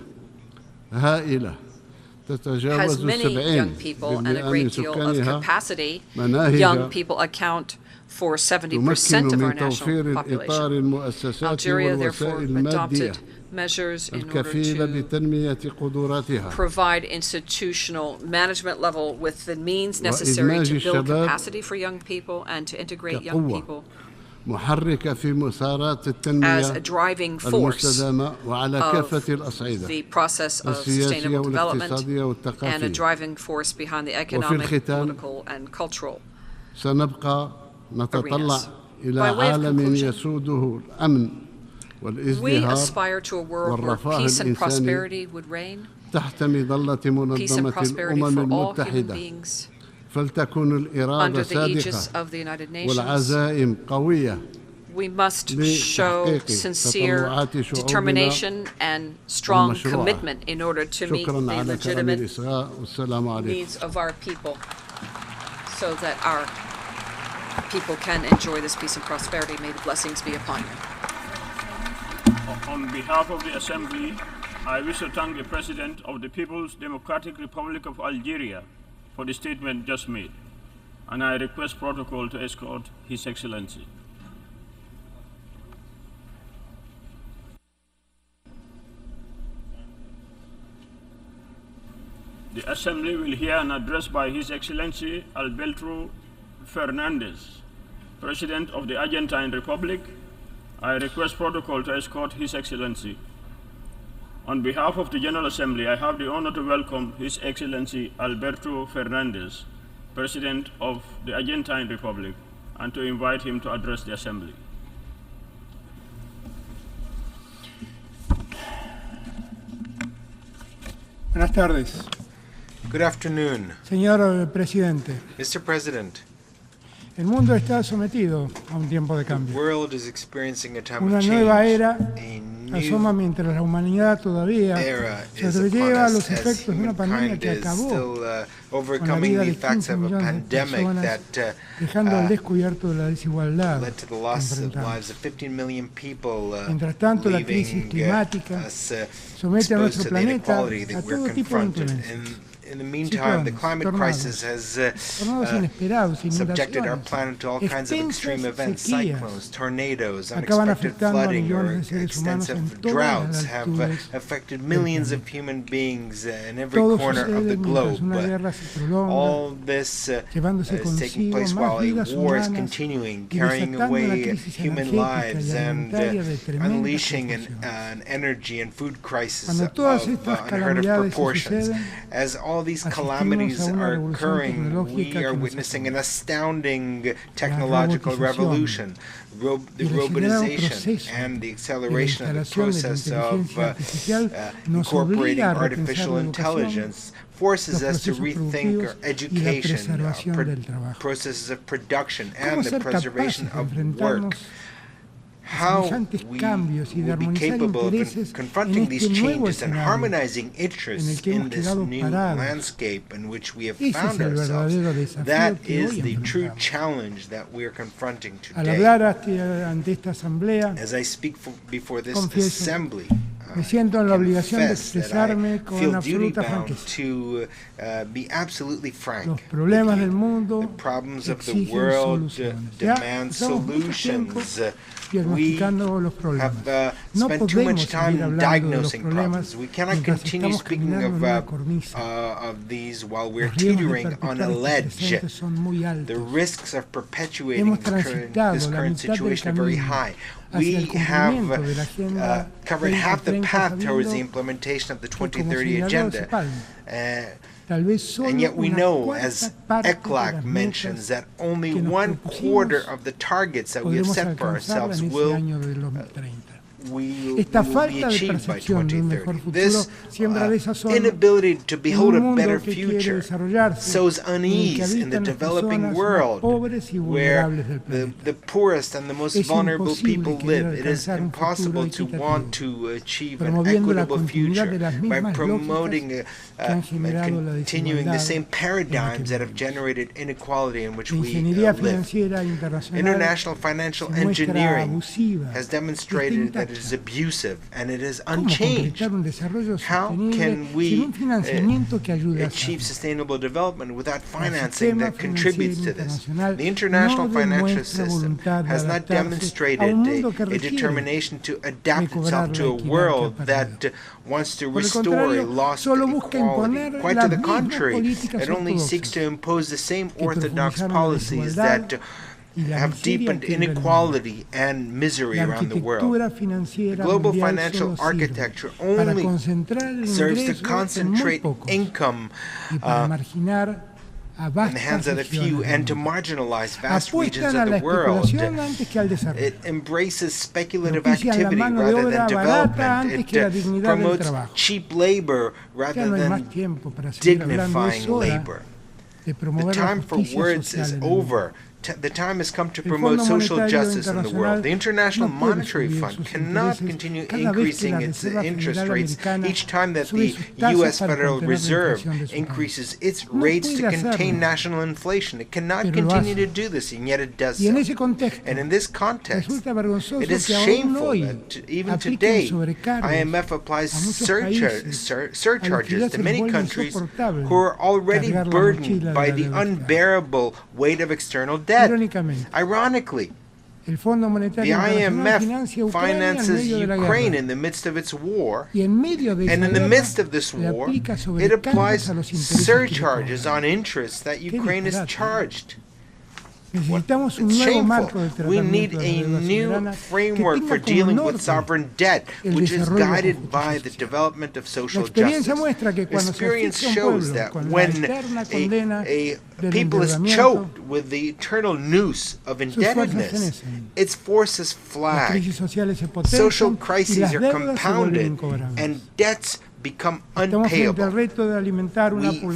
has many young people and a great deal of capacity. Young people account for 70% of our national population. Algeria therefore adopted measures in order to provide institutional management level with the means necessary to build capacity for young people and to integrate young people محركة في مسارات التنمية المستدامة وعلى كافة الأصعدة السياسية والاقتصادية والثقافية. وفي الختام سنبقى نتطلع إلى عالم يسوده الأمن والازدهار والرفاه الإنساني تحت مظلة منظمة الأمم المتحدة. فلتكن الإرادة صادقة والعزائم قوية. We must show sincere determination and strong commitment in order to meet the legitimate needs of our people so that our people can enjoy this peace and prosperity. May the blessings be upon you. On behalf of the Assembly, I wish to thank the President of the People's Democratic Republic of Algeria for the statement just made, and I request protocol to escort His Excellency. The Assembly will hear an address by His Excellency Alberto Fernandez, President of the Argentine Republic. I request protocol to escort His Excellency. On behalf of the General Assembly, I have the honor to welcome His Excellency Alberto Fernandez, President of the Argentine Republic, and to invite him to address the Assembly. Buenas tardes. Good afternoon. Señor Presidente. Mr. President. El mundo está sometido a un tiempo de cambio. The world is experiencing a time Una of change. nueva era asoma mientras la humanidad todavía sobrelleva los efectos de una pandemia que acabó con la vida de 15 millones de personas, dejando al descubierto de la desigualdad que enfrentamos. Mientras tanto, la crisis climática somete a nuestro planeta a todo tipo de inclemencias. In the meantime, the climate crisis has subjected our planet to all kinds of extreme events. Cyclones, tornadoes, unexpected flooding, or extensive droughts have affected millions of human beings in every corner of the globe. All this is taking place while a war is continuing, carrying away human lives and unleashing an energy and food crisis of unheard of proportions. As all these calamities are occurring, we are witnessing an astounding technological revolution. The robotization and the acceleration of the process of incorporating artificial intelligence forces us to rethink our education, processes of production, and the preservation of work. How we will be capable of confronting these changes and harmonizing interests in this new landscape in which we have found ourselves, that is the true challenge that we are confronting today. As I speak before this Assembly, me siento en la obligación de expresarme con absoluta franqueza. Be absolutely frank. Los problemas del mundo the problems of the world demand solutions. We have spent too much time diagnosing problems. We cannot continue speaking of these while we're teetering on a ledge. The risks of perpetuating this current situation are very high. We have covered half the path towards the implementation of the 2030 agenda. And yet we know, as ECLAC mentions, that only 1/4 of the targets that we have set for ourselves will be achieved by 2030. This inability to behold a better future sows unease in the developing world where the poorest and the most vulnerable people live. It is impossible to want to achieve an equitable future by promoting and continuing the same paradigms that have generated inequality in which we live. International financial engineering has demonstrated that it is abusive and it is unchanged. How can we achieve sustainable development without financing that contributes to this? The international financial system has not demonstrated a determination to adapt itself to a world that wants to restore a lost equality. Quite to the contrary, it only seeks to impose the same orthodox policies that have deepened inequality and misery around the world. The global financial architecture only serves to concentrate income in the hands of the few and to marginalize vast regions of the world. It embraces speculative activity rather than development. It promotes cheap labor rather than dignifying labor. The time for words is over. The time has come to promote social justice in the world. The International Monetary Fund cannot continue increasing its interest rates each time that the U.S. Federal Reserve increases its rates to contain national inflation. It cannot continue to do this, and yet it does so. And in this context, it is shameful that even today, IMF applies surcharges to many countries who are already burdened by the unbearable weight of external debt. Ironically, the IMF finances Ukraine in the midst of its war, and in the midst of this war, it applies surcharges on interest that Ukraine is charged. It's shameful. We need a new framework for dealing with sovereign debt, which is guided by the development of social justice. Experience shows that when a people is choked with the eternal noose of indebtedness, its forces flag. Social crises are compounded, and debts become unpayable. We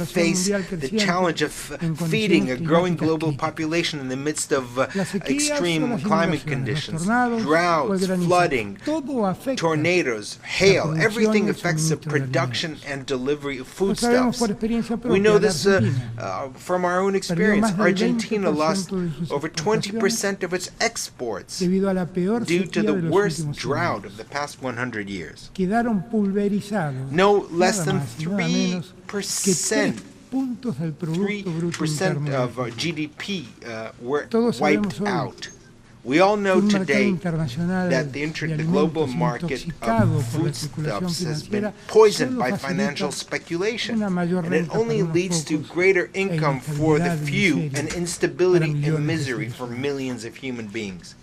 face the challenge of feeding a growing global population in the midst of extreme climate conditions, droughts, flooding, tornadoes, hail. Everything affects the production and delivery of foodstuffs. We know this from our own experience. Argentina lost over 20% of its exports due to the worst drought of the past 100 years. No less than 3% of GDP were wiped out. We all know today that the global market of foodstuffs has been poisoned by financial spection, and it only leads to greater income for the few and instability and misery for millions of human beings.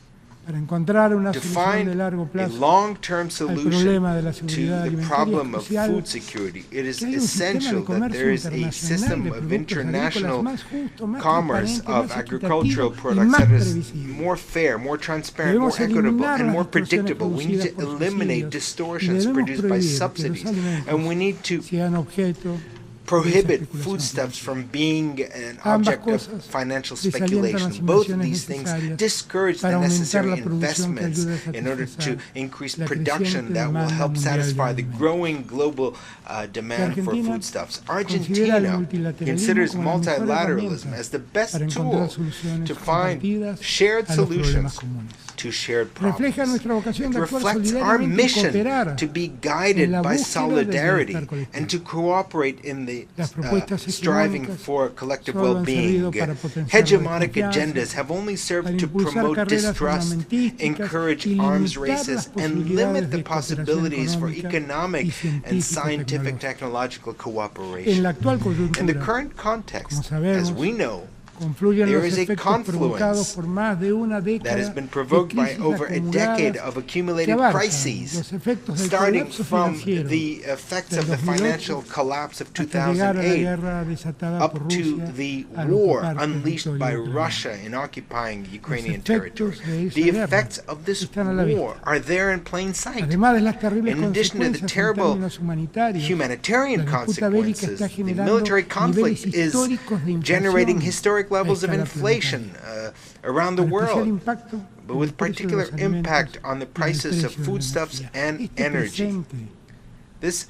To find a long-term solution to the problem of food security, it is essential that there is a system of international commerce of agricultural products that is more fair, more transparent, more equitable, and more predictable. We need to eliminate distortions produced by subsidies, and we need to prohibit foodstuffs from being an object of financial speculation. Both of these things discourage the necessary investments in order to increase production that will help satisfy the growing global demand for foodstuffs. Argentina considers multilateralism as the best tool to find shared solutions to shared problems. It reflects our mission to be guided by solidarity and to cooperate in the striving for collective well-being. Hegemonic agendas have only served to promote distrust, encourage arms races, and limit the possibilities for economic and scientific technological cooperation. In the current context, as we know, there is a confluence that has been provoked by over a decade of accumulated crises, starting from the effects of the financial collapse of 2008 up to the war unleashed by Russia in occupying Ukrainian territory. The effects of this war are there in plain sight. In addition to the terrible humanitarian consequences, the military conflict is generating historic levels of inflation around the world, but with particular impact on the prices of foodstuffs and energy. This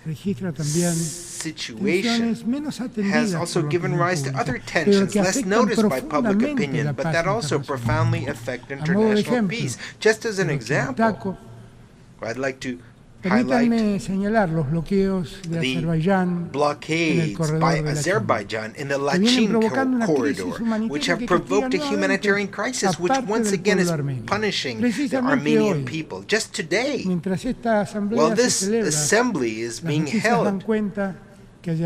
situation has also given rise to other tensions less noticed by public opinion, but that also profoundly affect international peace. Just as an example, I'd like to highlight the blockades by Azerbaijan in the Lachin corridor, which have provoked a humanitarian crisis, which once again is punishing the Armenian people. Just today, while this assembly is being held, In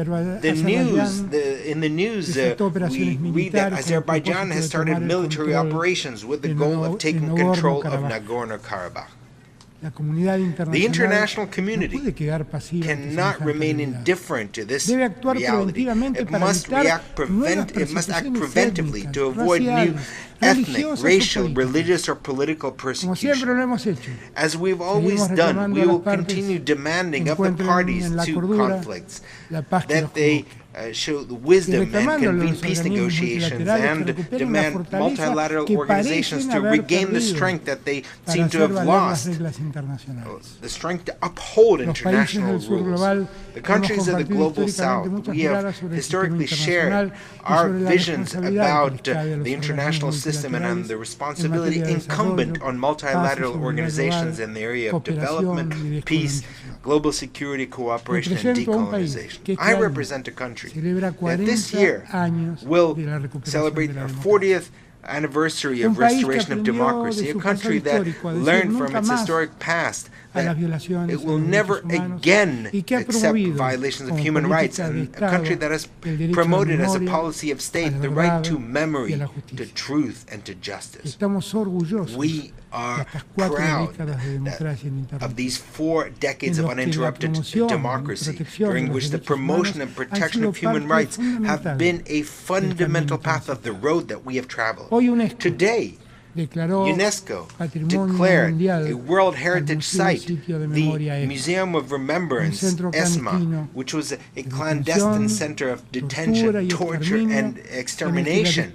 the news, we read that Azerbaijan has started military operations with the goal of taking control of Nagorno-Karabakh. The international community cannot remain indifferent to this reality. It must act preventively to avoid new ethnic, racial, religious, or political persecution. As we've always done, we will continue demanding of the parties to conflicts that they show the wisdom and convene peace negotiations and demand multilateral organizations to regain the strength that they seem to have lost, the strength to uphold international rules. The countries of the Global South, we have historically shared our visions about the international system and on the responsibility incumbent on multilateral organizations in the area of development, peace, global security, cooperation, and decolonization. I represent a country that this year will celebrate our 40th anniversary of restoration of democracy, a country that learned from its historic past that it will never again accept violations of human rights, and a country that has promoted as a policy of state the right to memory, to truth, and to justice. We are proud of these 4 decades of uninterrupted democracy, during which the promotion and protection of human rights have been a fundamental path of the road that we have traveled. Today, UNESCO declared a World Heritage Site, the Museum of Remembrance, ESMA, which was a clandestine center of detention, torture, and extermination,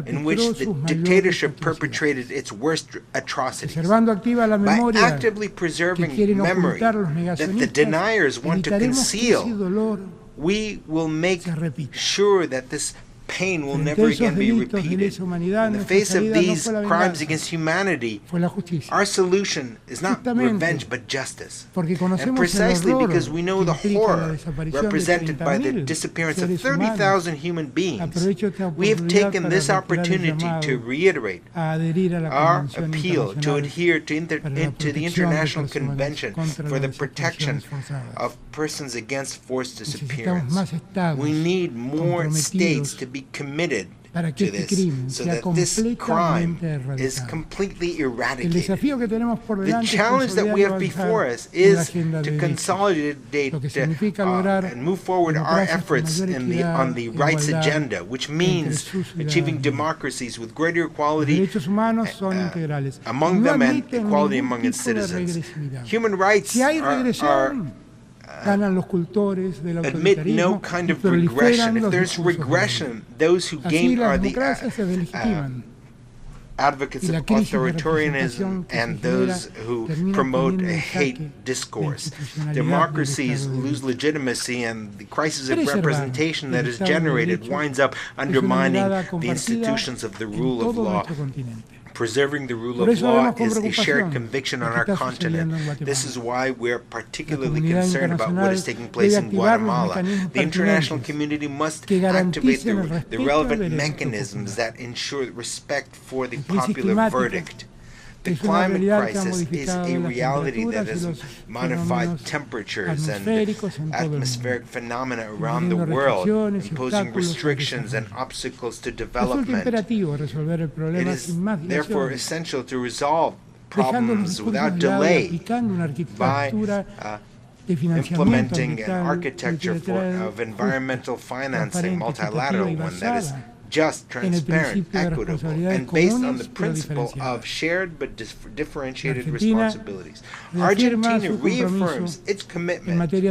in which the dictatorship perpetrated its worst atrocities. By actively preserving memory that the deniers want to conceal, we will make sure that this pain will never again be repeated. In the face of these crimes against humanity, our solution is not revenge but justice. And precisely because we know the horror represented by the disappearance of 30,000 human beings, we have taken this opportunity to reiterate our appeal to adhere to the International Convention for the Protection of Persons Against Forced Disappearance. We need more states to be committed to this, so that this crime is completely eradicated. The challenge that we have before us is to consolidate and move forward our efforts on the rights agenda, which means achieving democracies with greater equality among them and equality among its citizens. Human rights admit no kind of regression. If there's regression, those who gain are the advocates of authoritarianism and those who promote a hate discourse. Democracies lose legitimacy, and the crisis of representation that is generated winds up undermining the institutions of the rule of law. Preserving the rule of law is a shared conviction on our continent. This is why we're particularly concerned about what is taking place in Guatemala. The international community must activate the relevant mechanisms that ensure respect for the popular verdict. The climate crisis is a reality that has modified temperatures and atmospheric phenomena around the world, imposing restrictions and obstacles to development. It is therefore essential to resolve problems without delay by implementing an architecture of environmental financing, multilateral one that is just, transparent, equitable, and based on the principle of shared but differentiated responsibilities. Argentina reaffirms its commitment to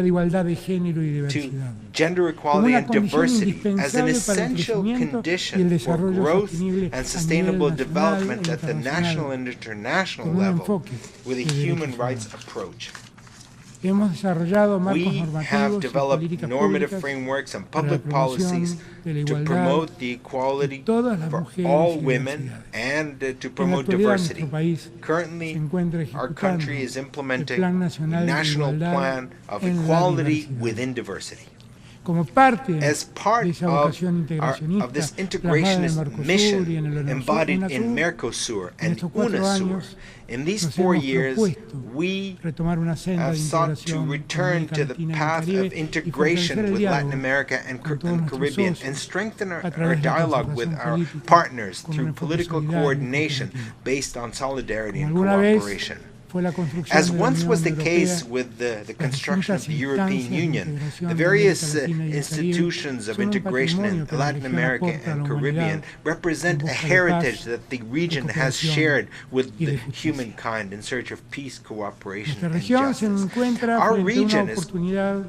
gender equality and diversity as an essential condition for growth and sustainable development at the national and international level with a human rights approach. We have developed normative frameworks and public policies to promote the equality for all women and to promote diversity. Currently, our country is implementing a national plan of equality within diversity. As part of this integrationist mission embodied in Mercosur and UNASUR, in these 4 years, we have sought to return to the path of integration with Latin America and Caribbean and strengthen our dialogue with our partners through political coordination based on solidarity and cooperation. As once was the case with the construction of the European Union, the various institutions of integration in Latin America and Caribbean represent a heritage that the region has shared with the humankind in search of peace, cooperation, and justice. Our region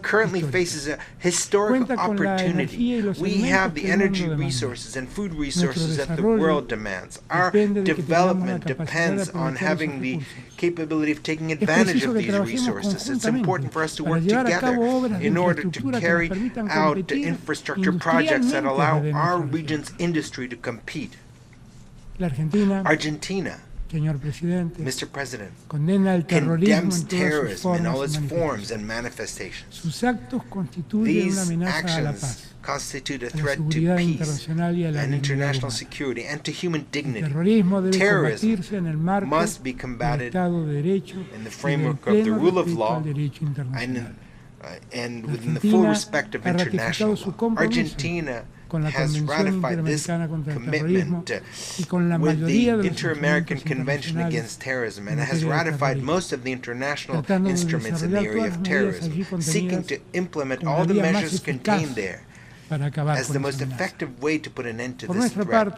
currently faces a historical opportunity. We have the energy resources and food resources that the world demands. Our development depends on having the capability of taking advantage of these resources. It's important for us to work together in order to carry out infrastructure projects that allow our region's industry to compete. Argentina, Mr. President, condemns terrorism in all its forms and manifestations. These actions constitute a threat to peace and international security and to human dignity. Terrorism must be combated in the framework of the rule of law and within the full respect of international law. Argentina has ratified this commitment with the Inter-American Convention Against Terrorism and has ratified most of the international instruments in the area of terrorism, seeking to implement all the measures contained there as the most effective way to put an end to this threat.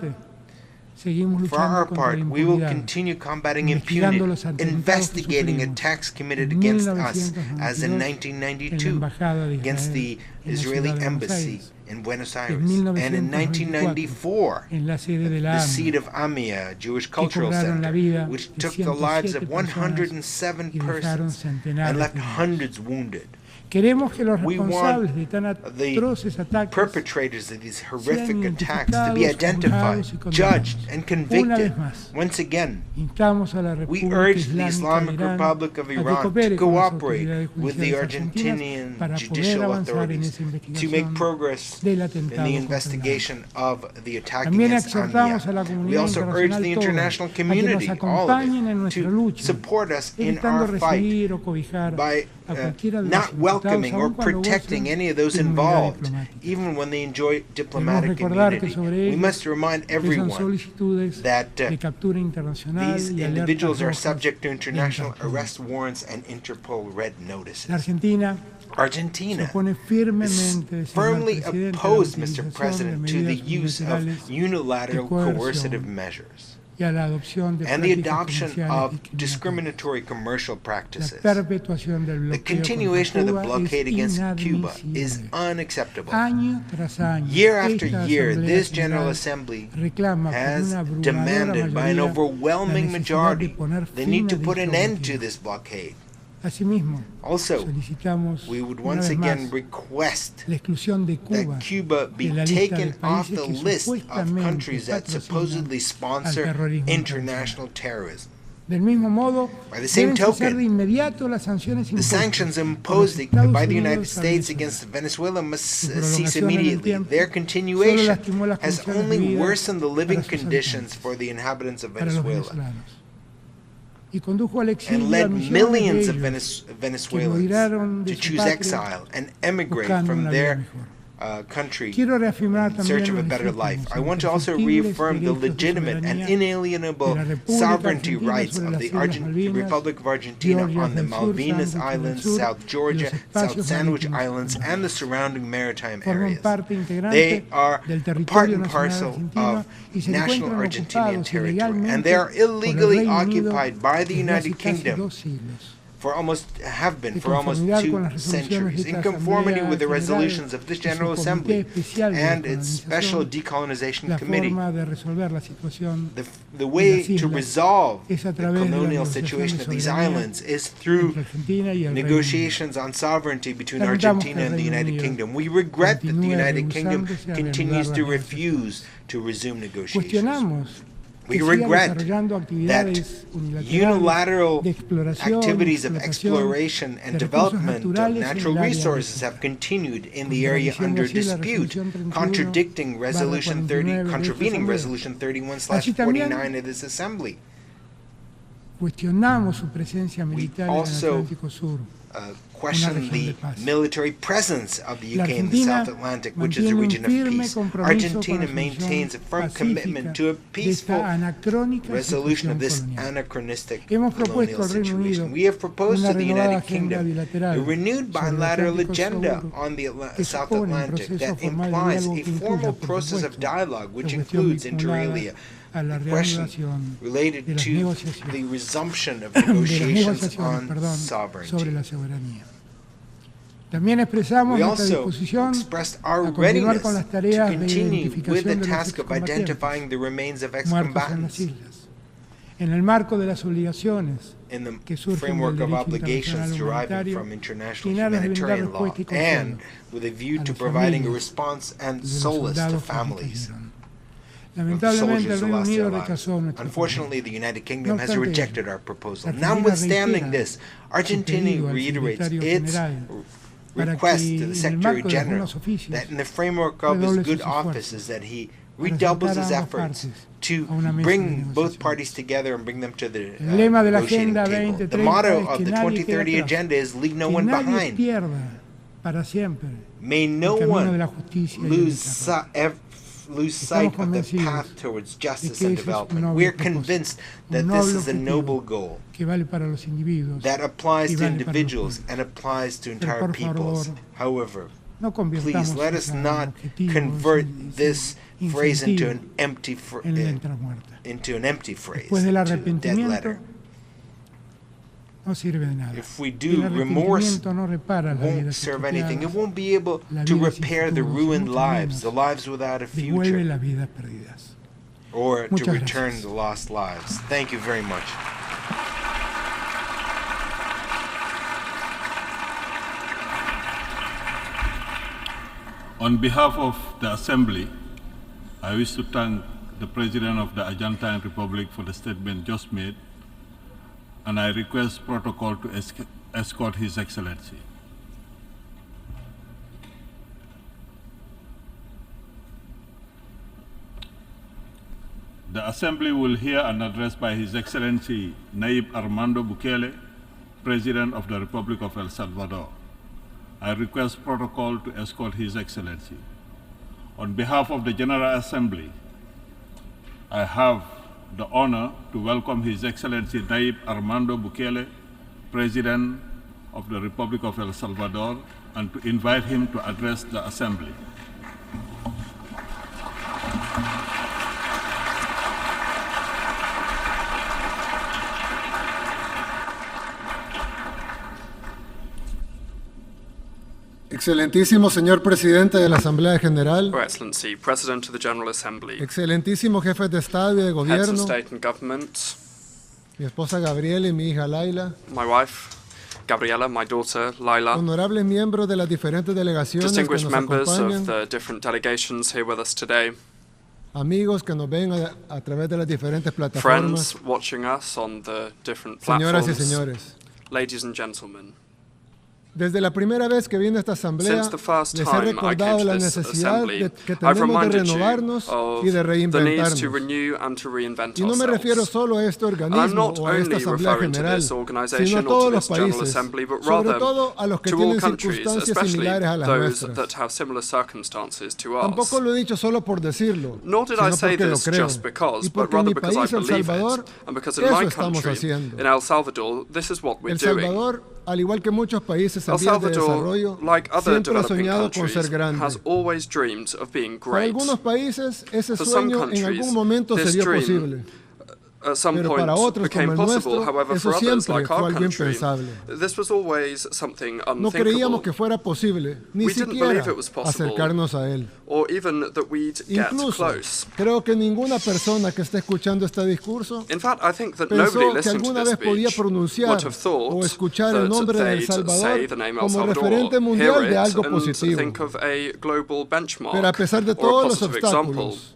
For our part, we will continue combating impunity, investigating attacks committed against us, as in 1992 against the Israeli embassy in Buenos Aires, and in 1994 the seat of Amia Jewish Cultural Center, which took the lives of 107 persons and left hundreds wounded. We want the perpetrators of these horrific attacks to be identified, judged, and convicted. Once again, we urge the Islamic Republic of Iran to cooperate with the Argentinian judicial authorities to make progress in the investigation of the attack against Amia. We also urge the international community, all of it, to support us in our fight by not welcoming or protecting any of those involved, even when they enjoy diplomatic immunity. We must remind everyone that these individuals are subject to international arrest warrants and Interpol red notices. Argentina is firmly opposed, Mr. President, to the use of unilateral coercive measures and the adoption of discriminatory commercial practices. The continuation of the blockade against Cuba is unacceptable. Year after year, this General Assembly has demanded by an overwhelming majority the need to put an end to this blockade. Also, we would once again request that Cuba be taken off the list of countries that supposedly sponsor international terrorism. By the same token, the sanctions imposed by the United States against Venezuela must cease immediately. Their continuation has only worsened the living conditions for the inhabitants of Venezuela and led millions of Venezuelans to choose exile and emigrate from their country in search of a better life. I want to also reaffirm the legitimate and inalienable sovereignty rights of the Republic of Argentina on the Malvinas Islands, South Georgia, South Sandwich Islands, and the surrounding maritime areas. They are part and parcel of national Argentinian territory, and they are illegally occupied by the United Kingdom for almost 2 centuries, in conformity with the resolutions of this General Assembly and its Special Decolonization Committee. The way to resolve the colonial situation of these islands is through negotiations on sovereignty between Argentina and the United Kingdom. We regret that the United Kingdom continues to refuse to resume negotiations. We regret that unilateral activities of exploration and development of natural resources have continued in the area under dispute, contravening Resolution 31/49 of this Assembly. We also question the military presence of the UK in the South Atlantic, which is a region of peace. Argentina maintains a firm commitment to a peaceful resolution of this anachronistic colonial situation. We have proposed to the United Kingdom a renewed bilateral agenda on the South Atlantic that implies a formal process of dialogue, which includes, inter alia, the question related to the resumption of negotiations on sovereignty. We also expressed our readiness to continue with the task of identifying the remains of ex-combatants in the framework of obligations deriving from international humanitarian law and with a view to providing a response and solace to families of soldiers who lost their lives. Unfortunately, the United Kingdom has rejected our proposal. Notwithstanding this, Argentina reiterates its request to the Secretary General that in the framework of his good offices that he redoubles his efforts to bring both parties together and bring them to the negotiating table. The motto of the 2030 Agenda is leave no one behind. May no one lose sight of the path towards justice and development. We are convinced that this is a noble goal that applies to individuals and applies to entire peoples. However, please let us not convert this phrase into an empty phrase, into a dead letter. If we do, remorse won't serve anything. It won't be able to repair the ruined lives, the lives without a future, or to return the lost lives. Thank you very much. On behalf of the Assembly, I wish to thank the President of the Argentine Republic for the statement just made, and I request protocol to escort His Excellency. The Assembly will hear an address by His Excellency Nayib Armando Bukele, President of the Republic of El Salvador. I request protocol to escort His Excellency. On behalf of the General Assembly, I have the honor to welcome His Excellency Nayib Armando Bukele, President of the Republic of El Salvador, and to invite him to address the Assembly. Excelentísimo señor Presidente de la Asamblea General. Your Excellency, President of the General Assembly. Excelentísimo Jefes de Estado y de Gobierno. Heads of State and Government. Mi esposa Gabriela y mi hija Laila. My wife, Gabriela, my daughter, Laila. Honorables miembros de las diferentes delegaciones que nos Distinguished members acompañan. of the different delegations here with us today. Amigos que nos ven a través de las diferentes plataformas. Friends watching us on the different Señoras platforms. y señores. Ladies and gentlemen. Desde la primera vez que vine a esta asamblea, les he recordado la necesidad que tenemos de renovarnos y de reinventarnos. Y no me refiero solo a este organismo o a esta asamblea general, sino a todos los países, sobre todo a los que tienen circunstancias similares a las nuestras. Tampoco lo he dicho solo por decirlo, sino porque lo creo. Y porque en mi país, El Salvador, eso estamos haciendo. El Salvador, al igual que muchos países en vías de desarrollo, siempre ha soñado con ser grande. Para algunos países, ese sueño en algún momento se dio posible. Pero para otros como el nuestro, eso siempre fue algo impensable. No creíamos que fuera posible, ni siquiera acercarnos a él. Incluso, creo que ninguna persona que esté escuchando este discurso pensó que alguna vez podía pronunciar o escuchar el nombre de El Salvador como referente mundial de algo positivo. Pero a pesar de todos los obstáculos,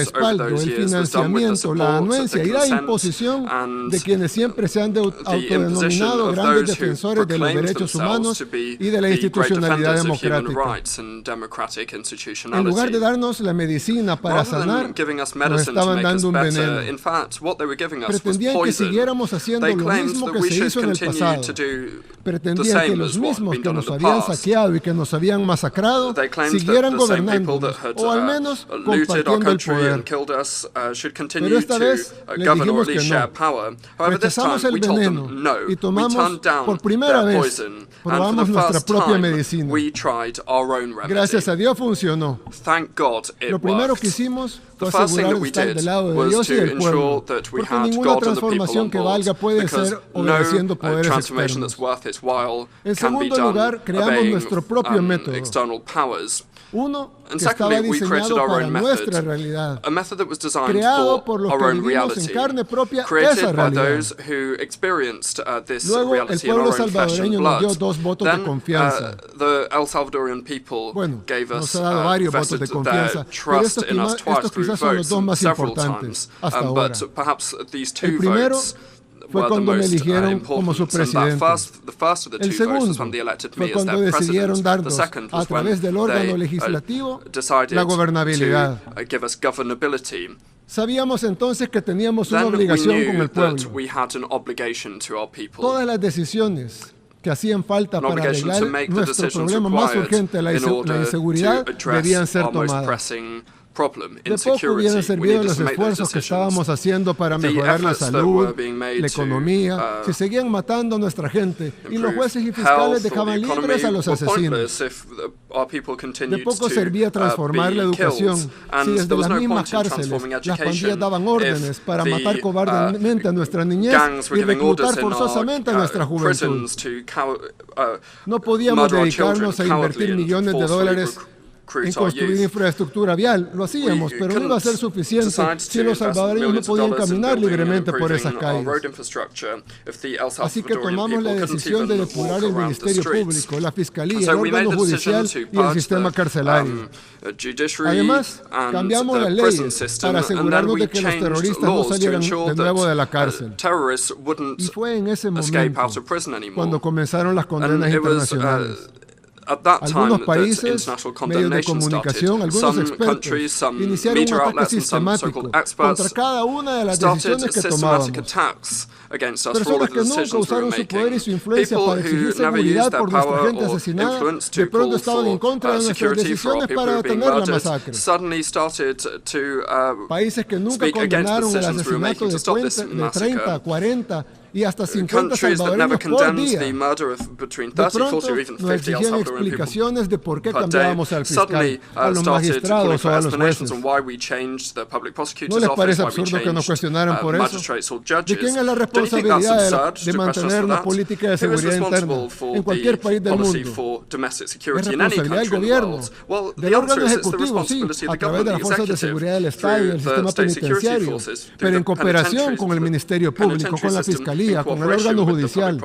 respaldo, el financiamiento, la anuencia y la imposición de quienes siempre se han autodenominado grandes defensores de los derechos humanos y de la institucionalidad democrática. En lugar de darnos la medicina para sanar, nos estaban dando un veneno. Pretendían que siguiéramos haciendo lo mismo que se hizo en el pasado. Pretendían que los mismos que nos habían saqueado y que nos habían masacrado siguieran gobernándonos, o al menos compartiendo el poder. Pero esta vez le dijimos que no. Rechazamos el veneno y tomamos por primera vez, probamos nuestra propia medicina. Gracias a Dios funcionó. Lo primero que hicimos The first thing that we did was to ensure that we had God and the people on board, because no transformation that's worth its while can be done obeying external powers. And secondly, we created our own method, a method that was designed for our own reality, created by those who experienced this reality in our own flesh and blood. Then the El Salvadorian people gave us, vested their trust in us twice through votes several times, but perhaps these two votes were the most important. And the first of the two votes was when they elected me as their president. The second was when they decided to give us governability. Sabíamos entonces que teníamos una obligación con el pueblo. We had an obligation to our people. Todas las decisiones que hacían falta para arreglar nuestro problema más urgente, la inseguridad, debían ser tomadas. De poco hubieran servido los esfuerzos que estábamos haciendo para mejorar la salud, la economía, si seguían matando a nuestra gente y los jueces y fiscales dejaban libres a los asesinos. De poco servía transformar la educación si desde las mismas cárceles las pandillas daban órdenes para matar cobardemente a nuestra niñez y reclutar forzosamente a nuestra juventud. No podíamos dedicarnos a invertir millones de dólares en construir infraestructura vial. Lo hacíamos, pero no iba a ser suficiente si los salvadoreños no podían caminar libremente por esas calles. Así que tomamos la decisión de depurar el Ministerio Público, la Fiscalía, el órgano judicial y el sistema carcelario. Además, cambiamos las leyes para asegurarnos de que los terroristas no salieran de nuevo de la cárcel. Y fue en ese momento cuando comenzaron las condenas internacionales. Algunos países, medios de comunicación, algunos expertos iniciaron un ataque sistemático contra cada una de las decisiones que tomábamos. Personas que nunca usaron su poder y su influencia para exigir seguridad por nuestra gente asesinada, de pronto estaban en contra de nuestras decisiones para detener la masacre. Países que nunca condenaron el asesinato de 30, 40 y hasta 50 salvadoreños por día. De pronto nos exigían explicaciones de por qué cambiábamos al fiscal, a los magistrados o a los jueces. ¿No les parece absurdo que nos cuestionaran por eso? ¿De quién es la responsabilidad de mantener una política de seguridad interna en cualquier país del mundo? ¿Es responsabilidad del gobierno, del órgano ejecutivo, sí, a través de las fuerzas de seguridad del Estado y del sistema penitenciario, pero en cooperación con el Ministerio Público, con la Fiscalía, con el órgano judicial?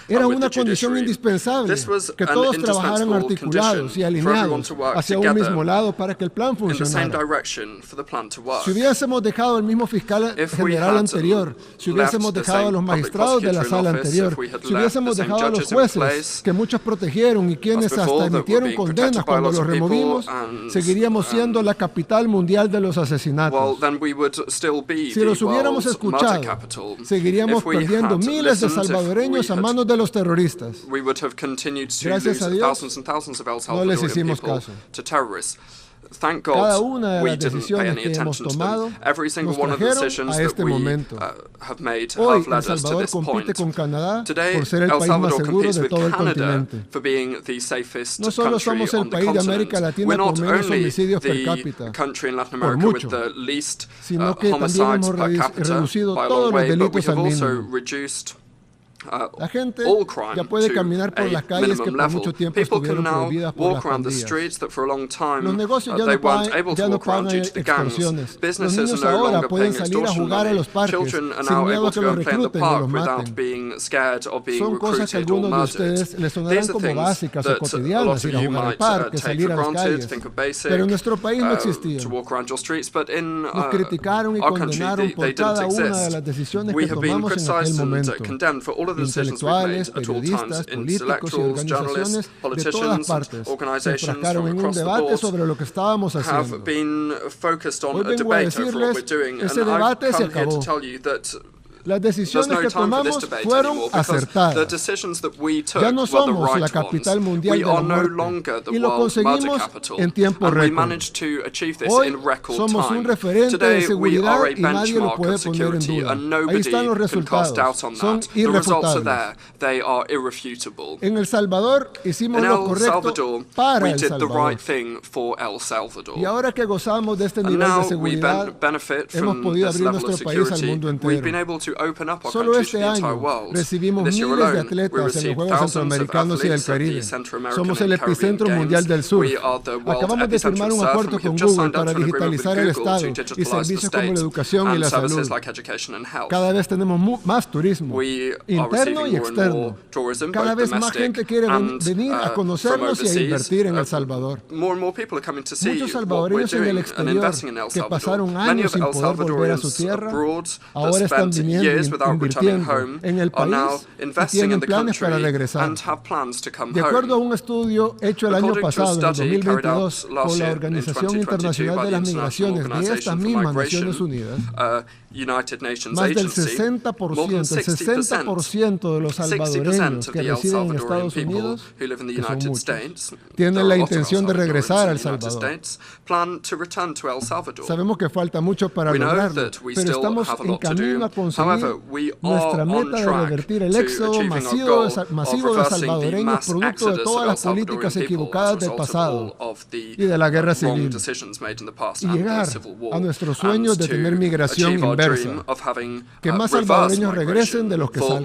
Era una condición indispensable que todos trabajaran articulados y alineados hacia un mismo lado para que el plan funcionara. Si hubiésemos dejado al mismo fiscal general anterior, si hubiésemos dejado a los magistrados de la sala anterior, si hubiésemos dejado a los jueces que muchos protegieron y quienes hasta emitieron condenas cuando los removimos, seguiríamos siendo la capital mundial de los asesinatos. Si los hubiéramos escuchado, seguiríamos perdiendo miles de salvadoreños a manos de los terroristas. Gracias a Dios, no les hicimos caso. Cada una de las decisiones que hemos tomado nos trajeron a este momento. Hoy, El Salvador compite con Canadá por ser el país más seguro de todo el continente. No solo somos el país de América Latina con menos homicidios per cápita, por mucho, sino que también hemos reducido todos los delitos al mínimo. La gente ya puede caminar por las calles que por mucho tiempo estuvieron prohibidas por las pandillas. Los negocios ya no pagan extorsiones. Los niños ahora pueden salir a jugar a los parques sin miedo a que los recluten o los maten. Son cosas que a algunos de ustedes les sonarán como básicas o cotidianas, ir a jugar al parque, salir a las calles. Pero en nuestro país no existía. Nos criticaron y condenaron por cada una de las decisiones que tomamos en aquel momento. Intelectuales, periodistas, políticos y organizaciones de todas partes se enfrascaron en un debate sobre lo que estábamos haciendo. Hoy vengo a decirles, ese debate se acabó. Las decisiones que tomamos fueron acertadas. Ya no somos la capital mundial de la muerte y lo conseguimos en tiempo récord. Hoy somos un referente de seguridad y nadie lo puede poner en duda. Ahí están los resultados. Son irrefutables. En El Salvador hicimos lo correcto para El Salvador. Y ahora que gozamos de este nivel de seguridad, hemos podido abrir nuestro país al mundo entero. Solo este año recibimos miles de atletas en los Juegos Centroamericanos y del Caribe. Somos el epicentro mundial del sur. Acabamos de firmar un acuerdo con Google para digitalizar el Estado y servicios como la educación y la salud. Cada vez tenemos más turismo, interno y externo. Cada vez más gente quiere venir a conocernos y a invertir en El Salvador. Muchos salvadoreños en el exterior que pasaron años sin poder volver a su tierra, ahora están viniendo invirtiendo en el país y tienen planes para regresar. De acuerdo a un estudio hecho el año pasado, en el 2022, por la Organización Internacional de las Migraciones de estas mismas Naciones Unidas, más del 60% de los salvadoreños que residen en Estados Unidos, que son muchos, tienen la intención de regresar a El Salvador. Sabemos que falta mucho para lograrlo, pero estamos en camino a conseguir nuestra meta de revertir el éxodo masivo de salvadoreños producto de todas las políticas equivocadas del pasado y de la guerra civil, y llegar a nuestros sueños de tener migración inversa, que más salvadoreños regresen de los que salgan.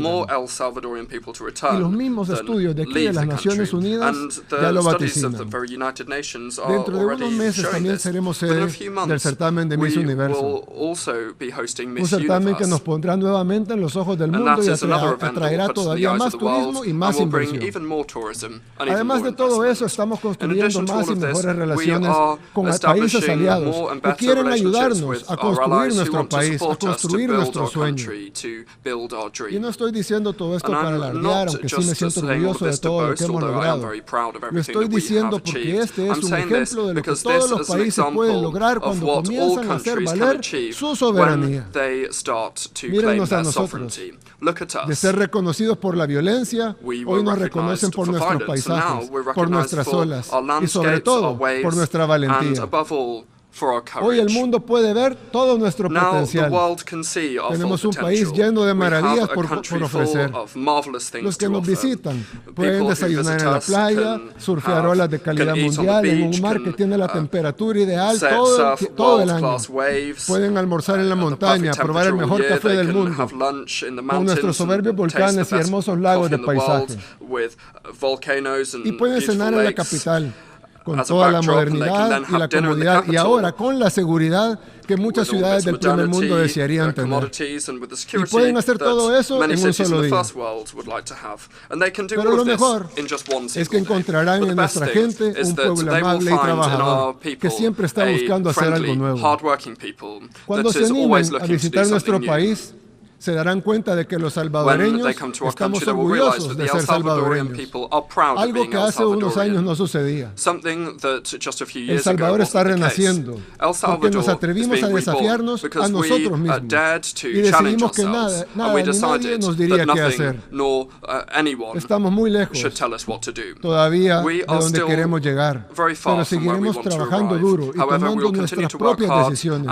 Y los mismos estudios de aquí de las Naciones Unidas ya lo vaticinan. Dentro de unos meses también seremos sede del certamen de Miss Universo, un certamen que nos pondrá nuevamente en los ojos del mundo y atraerá todavía más turismo y más inversión. Además de todo eso, estamos construyendo más y mejores relaciones con países aliados que quieren ayudarnos a construir nuestro país, a construir nuestro sueño. Y no estoy diciendo todo esto para alardear, aunque sí me siento orgulloso de todo lo que hemos logrado. Lo estoy diciendo porque este es un ejemplo de lo que todos los países pueden lograr cuando comienzan a hacer valer su soberanía. Mírennos a nosotros. De ser reconocidos por la violencia, hoy nos reconocen por nuestros paisajes, por nuestras olas y sobre todo por nuestra valentía. Hoy el mundo puede ver todo nuestro potencial. Tenemos un país lleno de maravillas por ofrecer. Los que nos visitan pueden desayunar en la playa, surfear olas de calidad mundial en un mar que tiene la temperatura ideal todo el año. Pueden almorzar en la montaña, probar el mejor café del mundo, con nuestros soberbios volcanes y hermosos lagos de paisaje. Y pueden cenar en la capital, con toda la modernidad y la comodidad, y ahora con la seguridad que muchas ciudades del primer mundo desearían tener. Y pueden hacer todo eso en un solo día. Pero lo mejor es que encontrarán en nuestra gente un pueblo amable y trabajador que siempre está buscando hacer algo nuevo. Cuando se animen a visitar nuestro país, se darán cuenta de que los salvadoreños estamos orgullosos de ser salvadoreños, algo que hace unos años no sucedía. El Salvador está renaciendo porque nos atrevimos a desafiarnos a nosotros mismos y decidimos que nada ni nadie nos diría qué hacer. Estamos muy lejos todavía de donde queremos llegar, pero seguiremos trabajando duro y tomando nuestras propias decisiones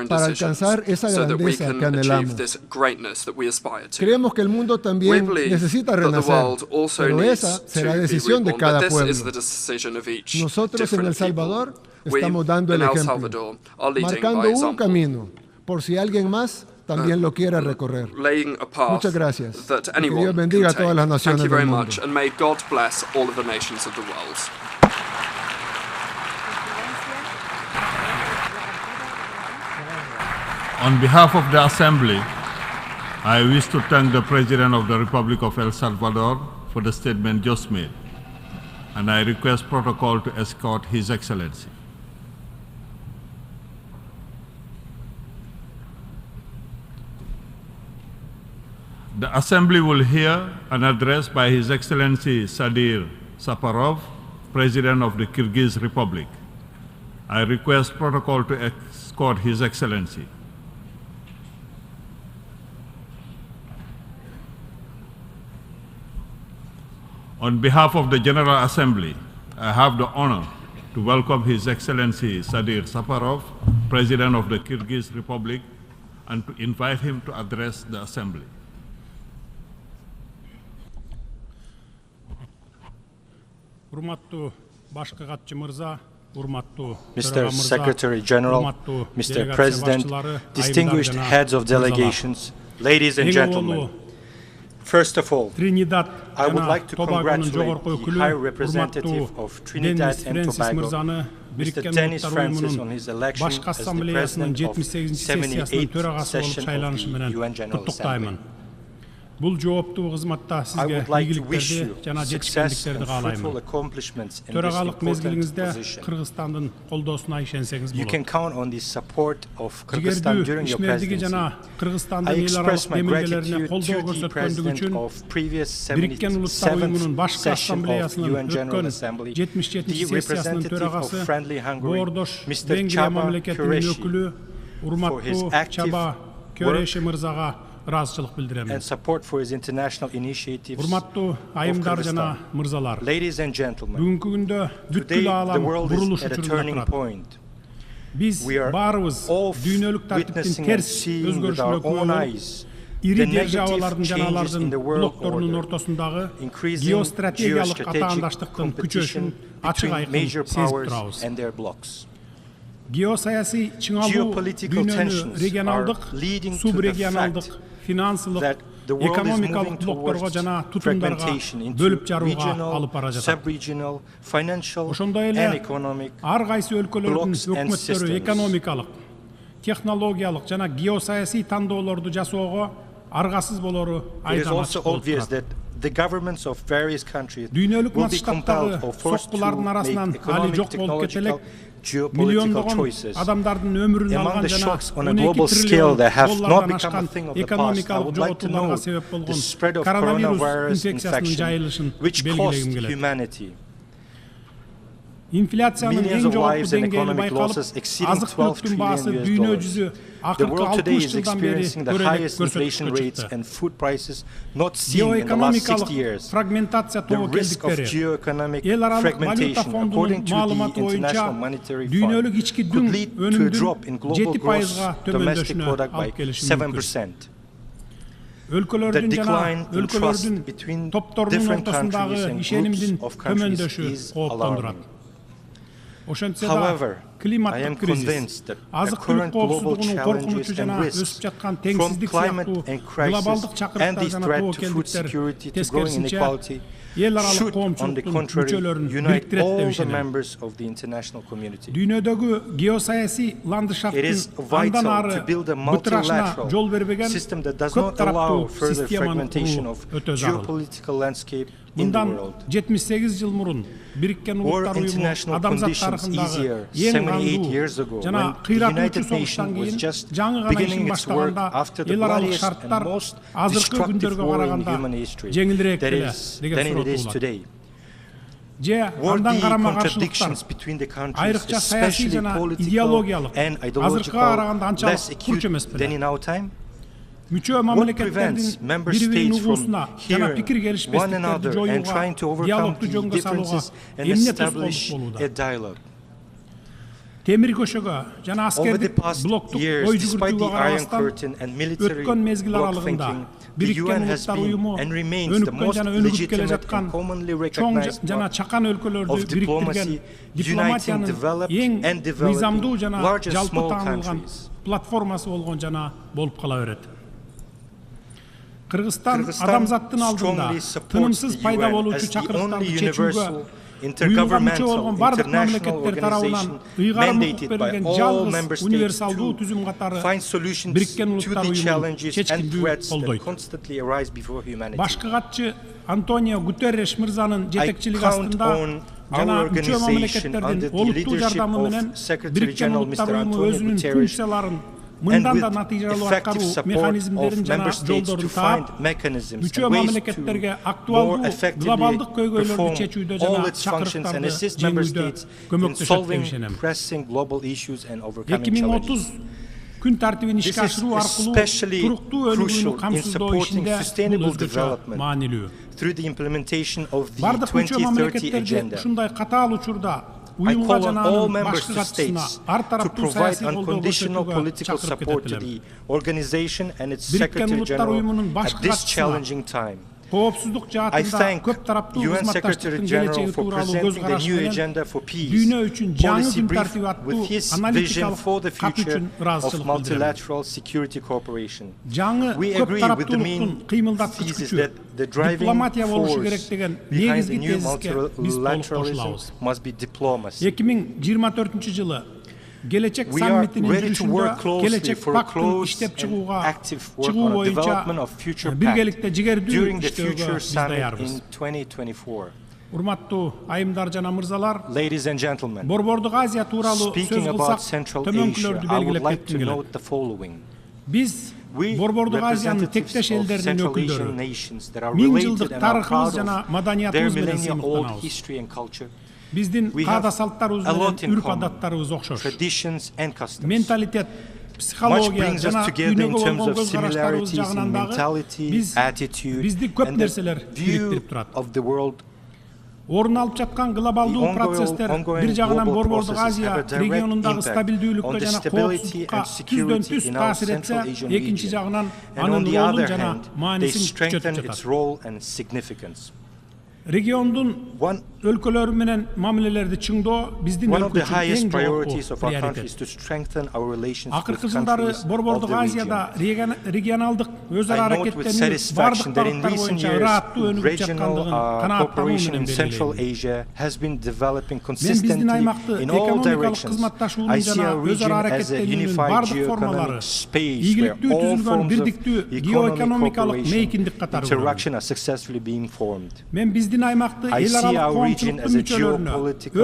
para alcanzar esa grandeza que anhelamos. Creemos que el mundo también necesita renacer, pero esa será decisión de cada pueblo. Nosotros en El Salvador estamos dando el ejemplo, marcando un camino, por si alguien más también lo quiera recorrer. Muchas gracias. Que Dios bendiga a todas las naciones del mundo. On behalf of the Assembly, I wish to thank the President of the Republic of El Salvador for the statement just made, and I request protocol to escort His Excellency. The Assembly will hear an address by His Excellency Sadir Saparov, President of the Kyrgyz Republic. I request protocol to escort His Excellency. On behalf of the General Assembly, I have the honor to welcome His Excellency Sadir Safarov, President of the Kyrgyz Republic, and to invite him to address the Assembly. Mr. Secretary General, Mr. President, distinguished heads of delegations, ladies and gentlemen. First of all, I would like to congratulate the High Representative of Trinidad and Tobago, Mr. Dennis Francis, on his election as the President of the 78th session of the UN General Assembly. I would like to wish you success and fruitful accomplishments in this important position. You can count on the support of Kyrgyzstan during your presidency. I express my gratitude to the President of previous 77th session of the UN General Assembly, the representative of Friendly Hungary, Mr. Chaba Qureshi, for his active work and support for his international initiatives of Kyrgyzstan. Ladies and gentlemen, today the world is at a turning point. We are all witnessing and seeing with our own eyes the negative changes in the world order, increasing geostrategic competition between major powers and their blocs. Geopolitical tensions are leading to the fact that the world is moving towards fragmentation into regional, sub-regional, financial, and economic blocs and systems. It is also obvious that the governments of various countries will be compelled or forced to make economic, technological, geopolitical choices. Among the shocks on a global scale that have not become a thing of the past, I would like to note the spread of coronavirus infection, which cost humanity millions of lives and economic losses exceeding $12 trillion. The world today is experiencing the highest inflation rates and food prices not seen in the last 60 years. The risk of geoeconomic fragmentation, according to the International Monetary Fund, could lead to a drop in global gross domestic product by 7%. The decline in trust between different countries and groups of countries is alarming. However, I am convinced that the current global challenges and risks, from climate and crisis and the threat to food security to growing inequality, should, on the contrary, unite all the members of the international community. It is vital to build a multilateral system that does not allow further fragmentation of geopolitical landscape in the world. Were international conditions easier 78 years ago, when the United Nations was just beginning its work after the bloodiest and most destructive war in human history, than it is today? Were the contradictions between the countries, especially political and ideological, less acute than in our time? What prevents member states from hearing one another and trying to overcome the differences and establish a dialogue? Over the past years, despite the Iron Curtain and military bloc thinking, the UN has been and remains the most legitimate and commonly recognized bloc of diplomacy, uniting developed and developing large and small countries. Kırgızstan adamzattın aldığında tınımsız payda olucu çakırıklardı çeçuğe uygulamçı bardık memleketler tarafından ıygarım hukuk verilen жалғыз универсалдуу түзүм катары Birikкен Uluslar Uyumu'nun çeçkindүү колдойт. Башкы катчы Антонио Гутерреш мырзанын жетекчилиги астында жана мүчө мамлекеттердин олуттуу жардамы менен Birikкен Uluslar Uyumu өзүнүн функцияларын мындан да натыйжалуу аткаруу механизмдерин жана жолдорун таап, мүчө мамлекеттерге актуалдуу глобалдык көйгөйлөрдү чечүүдө жана чакырыктарды жеңүүдө көмөктөшөт деп ишенем. 2030 This is especially crucial in supporting sustainable development through the implementation of the 2030 agenda. I call on all member states to provide unconditional political support to the organization and its Secretary General at this challenging time. I thank UN Secretary General for presenting the new agenda for peace policy brief with his vision for the future of multilateral security cooperation. We agree with the main thesis that the driving force behind the new multilateralism must be diplomacy. We are ready to work closely for a close and active work on the development of future pact during the future summit in 2024. Ladies and gentlemen, speaking about Central Asia, I would like to note the following. We, representatives of Central Asian nations that are related and are proud of their millennia-old history and culture, we have a lot in common, traditions and customs. Much brings us together in terms of similarities in mentality, attitude, and the view of the world. Орун алып жаткан глобалдуу процесстер бир жагынан Борбордук Азия регионундагы стабилдүүлүккө жана коопсуздукка түздөн-түз таасир этсе, экинчи жагынан анын ролун жана маанисин күчөтүп жатат. Региондун өлкөлөрү менен мамилелерди чыңдоо биздин өлкөчүн эң приоритет. Акыркы жылдары Борбордук Азияда регионалдык өз ара аракеттенүү бардык багыттар боюнча ырааттуу өнүгүп жаткандыгын канааттануу менен белгилейм. Мен биздин аймакты экономикалык кызматташуунун жана өз ара аракеттенүүнүн бардык формалары ийгиликтүү түзүлгөн бирдиктүү геоэкономикалык мейкиндик катары көрөм. Мен биздин аймакты эл аралык коомчулуктун мүчөлөрүнө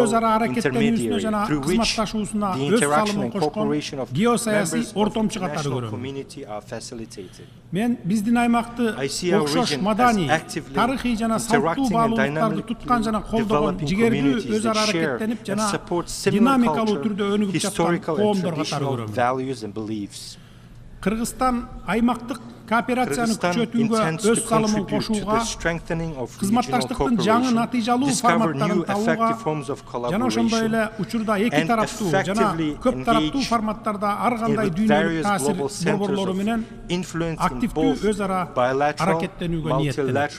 өз ара аракеттенүүсүнө жана кызматташуусуна өз салымын кошкон геосаясий ортомчу катары көрөм. Мен биздин аймакты окшош маданий, тарыхый жана салттуу баалуулуктарды туткан жана колдогон жигердүү өз ара аракеттенип жана динамикалуу түрдө өнүгүп жаткан коомдор катары көрөм. Кыргызстан аймактык кооперацияны күчөтүүгө өз салымын кошууга, кызматташтыктын жаңы натыйжалуу форматтарын табууга жана ошондой эле учурда эки тараптуу жана көп тараптуу форматтарда ар кандай дүйнөлүк таасир борборлору менен активдүү өз ара аракеттенүүгө ниеттенет.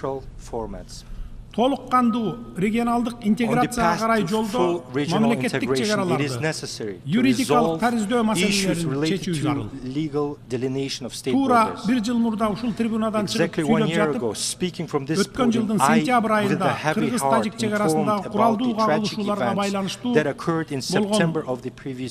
Толук кандуу регионалдык интеграцияга карай жолдо мамлекеттик чек араларды, юридикалык тарыздөө маселелерин чечүү зарыл. Туура бир жыл мурда ушул трибунадан чыгып сүйлөп жатып, өткөн жылдын сентябрь айында Кыргыз-Тажик чек арасындагы куралдуу кагылышууларга байланыштуу болгон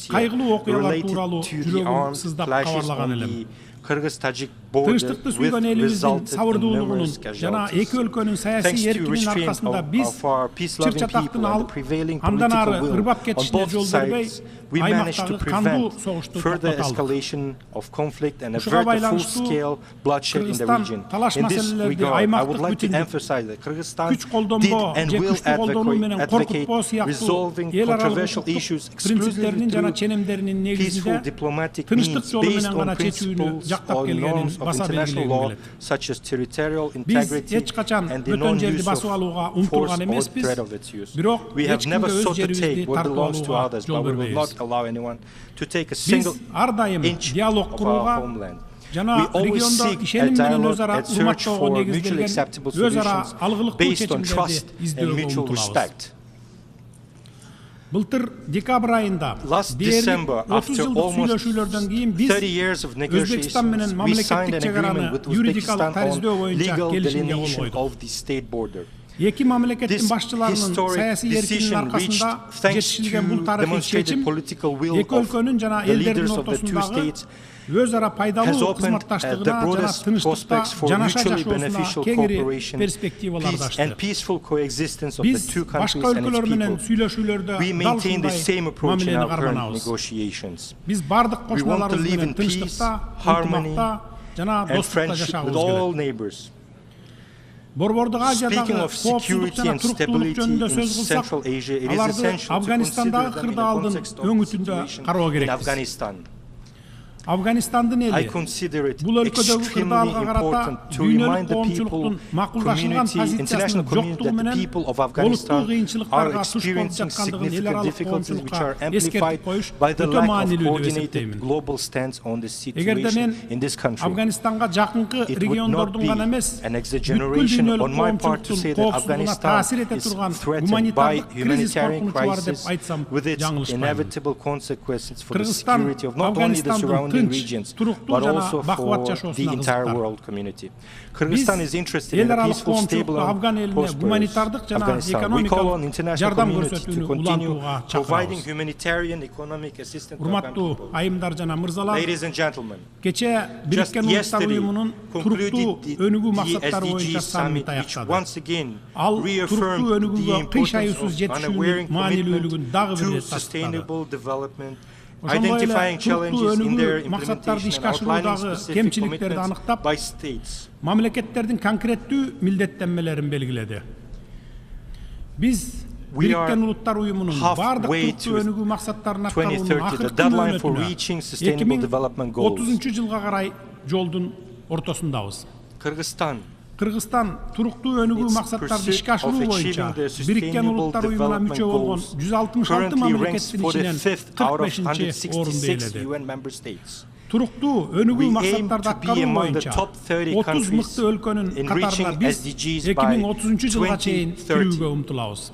кайгылуу окуялар тууралуу жүрөгүм сыздап кабарлаган элем. Тынчтыкты сүйгөн элибиздин сабырдуулугунун жана эки өлкөнүн саясий эркинин аркасында биз чыр чатактын алып, андан ары ырбап кетишине жол бербей, аймактагы кандуу согушту токтоталдык. Ушуга байланыштуу Кыргызстан талаш маселелерди аймактык бүтүндүк, күч колдонбоо же күчтү колдонуу менен коркутпоо сыяктуу эл аралык принциптеринин жана ченемдеринин негизинде тынчтык жолу менен гана чечүүнү жактап келгенин баса белгилегим келет. Биз эч качан бөтөн жерди басып алууга умтулган эмеспиз, бирок эч кимге өз жерибизди тартып алууга жол бербейбиз. Биз ар дайым диалог курууга жана региондо ишеним менен өз ара урматтоого негизделген өз ара алгылыктуу чечимдерди издөөгө умтулабыз. Былтыр декабрь айында дээрлик 30 жылдык сүйлөшүүлөрдөн кийин биз Өзбекстан менен мамлекеттик чек араны юридикалык тарыздөө боюнча келишимге кол койдук. Эки мамлекеттин башчыларынын саясий эркинин аркасында жетишилген бул тарыхый чечим эки өлкөнүн жана элдердин ортосундагы өз ара пайдалуу кызматташтыгына жана тынчтыкта жанаша жашоосуна кеңири перспективаларды ачты. Биз башка өлкөлөр менен сүйлөшүүлөрдө дал ушундай мамилени карманабыз. Биз бардык кошуналарыбыз менен тынчтыкта, ынтымакта жана достукта жашагыбыз келет. Борбордук Азиядагы коопсуздук жана туруктуулук жөнүндө сөз кылсак, аларды Афганистандагы кырдаалдын өңүтүндө кароо керекпиз. I consider it extremely important to remind the people, community, international community that the people of Afghanistan are experiencing significant difficulties which are amplified by the lack of coordinated global stance on the situation in this country. It would not be an exaggeration on my part to say that Afghanistan is threatened by humanitarian crisis with its inevitable consequences for the security of not only the surrounding regions, but also for the entire world community. Kyrgyzstan is interested in a peaceful, stable, and prosperous Afghanistan. We call on international community to continue providing humanitarian economic assistance to Afghan people. Ladies and gentlemen, just yesterday concluded the SDG summit, which once again reaffirmed the importance of unwavering commitment to sustainable development, identifying challenges in their implementation and outlining specific commitments by states. Mamleketlerдің конкреттүү милдеттенмелерин белгиледи. Биз Birleşen Ulutlar Uyumu'nun бардык туруктуу өнүгүү максаттарын аткаруунун акыркы мөөнөтүнө 2030 жылга карай жолдун ортосундабыз. Кыргызстан туруктуу өнүгүү максаттарды ишке ашыруу боюнча Birleşen Ulutlar Uyumu'na мүчө болгон 166 мамлекеттин ичинен 45-орунду ээледи. Туруктуу өнүгүү максаттарды аткаруу боюнча 30 мыкты өлкөнүн катарына биз 2030 жылга чейин кирүүгө умтулабыз.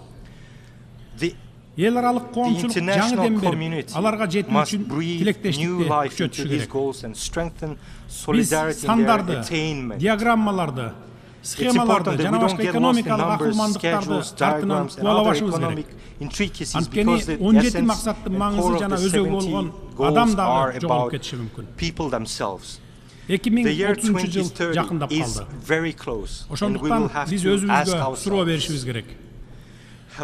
Эл аралык коомчулук жаңы дем берип, аларга жетүү үчүн тилектештикти күчөтүшү керек. Биз сандарды, диаграммаларды, схемаларды жана башка экономикалык акылмандыктарды артынан кубалабашыбыз керек. Анткени 17 максаттын маңызы жана өзөгү болгон адам дагы жоголуп кетиши мүмкүн. 2030 жыл жакындап калды. Ошондуктан биз өзүбүзгө суроо беришибиз керек.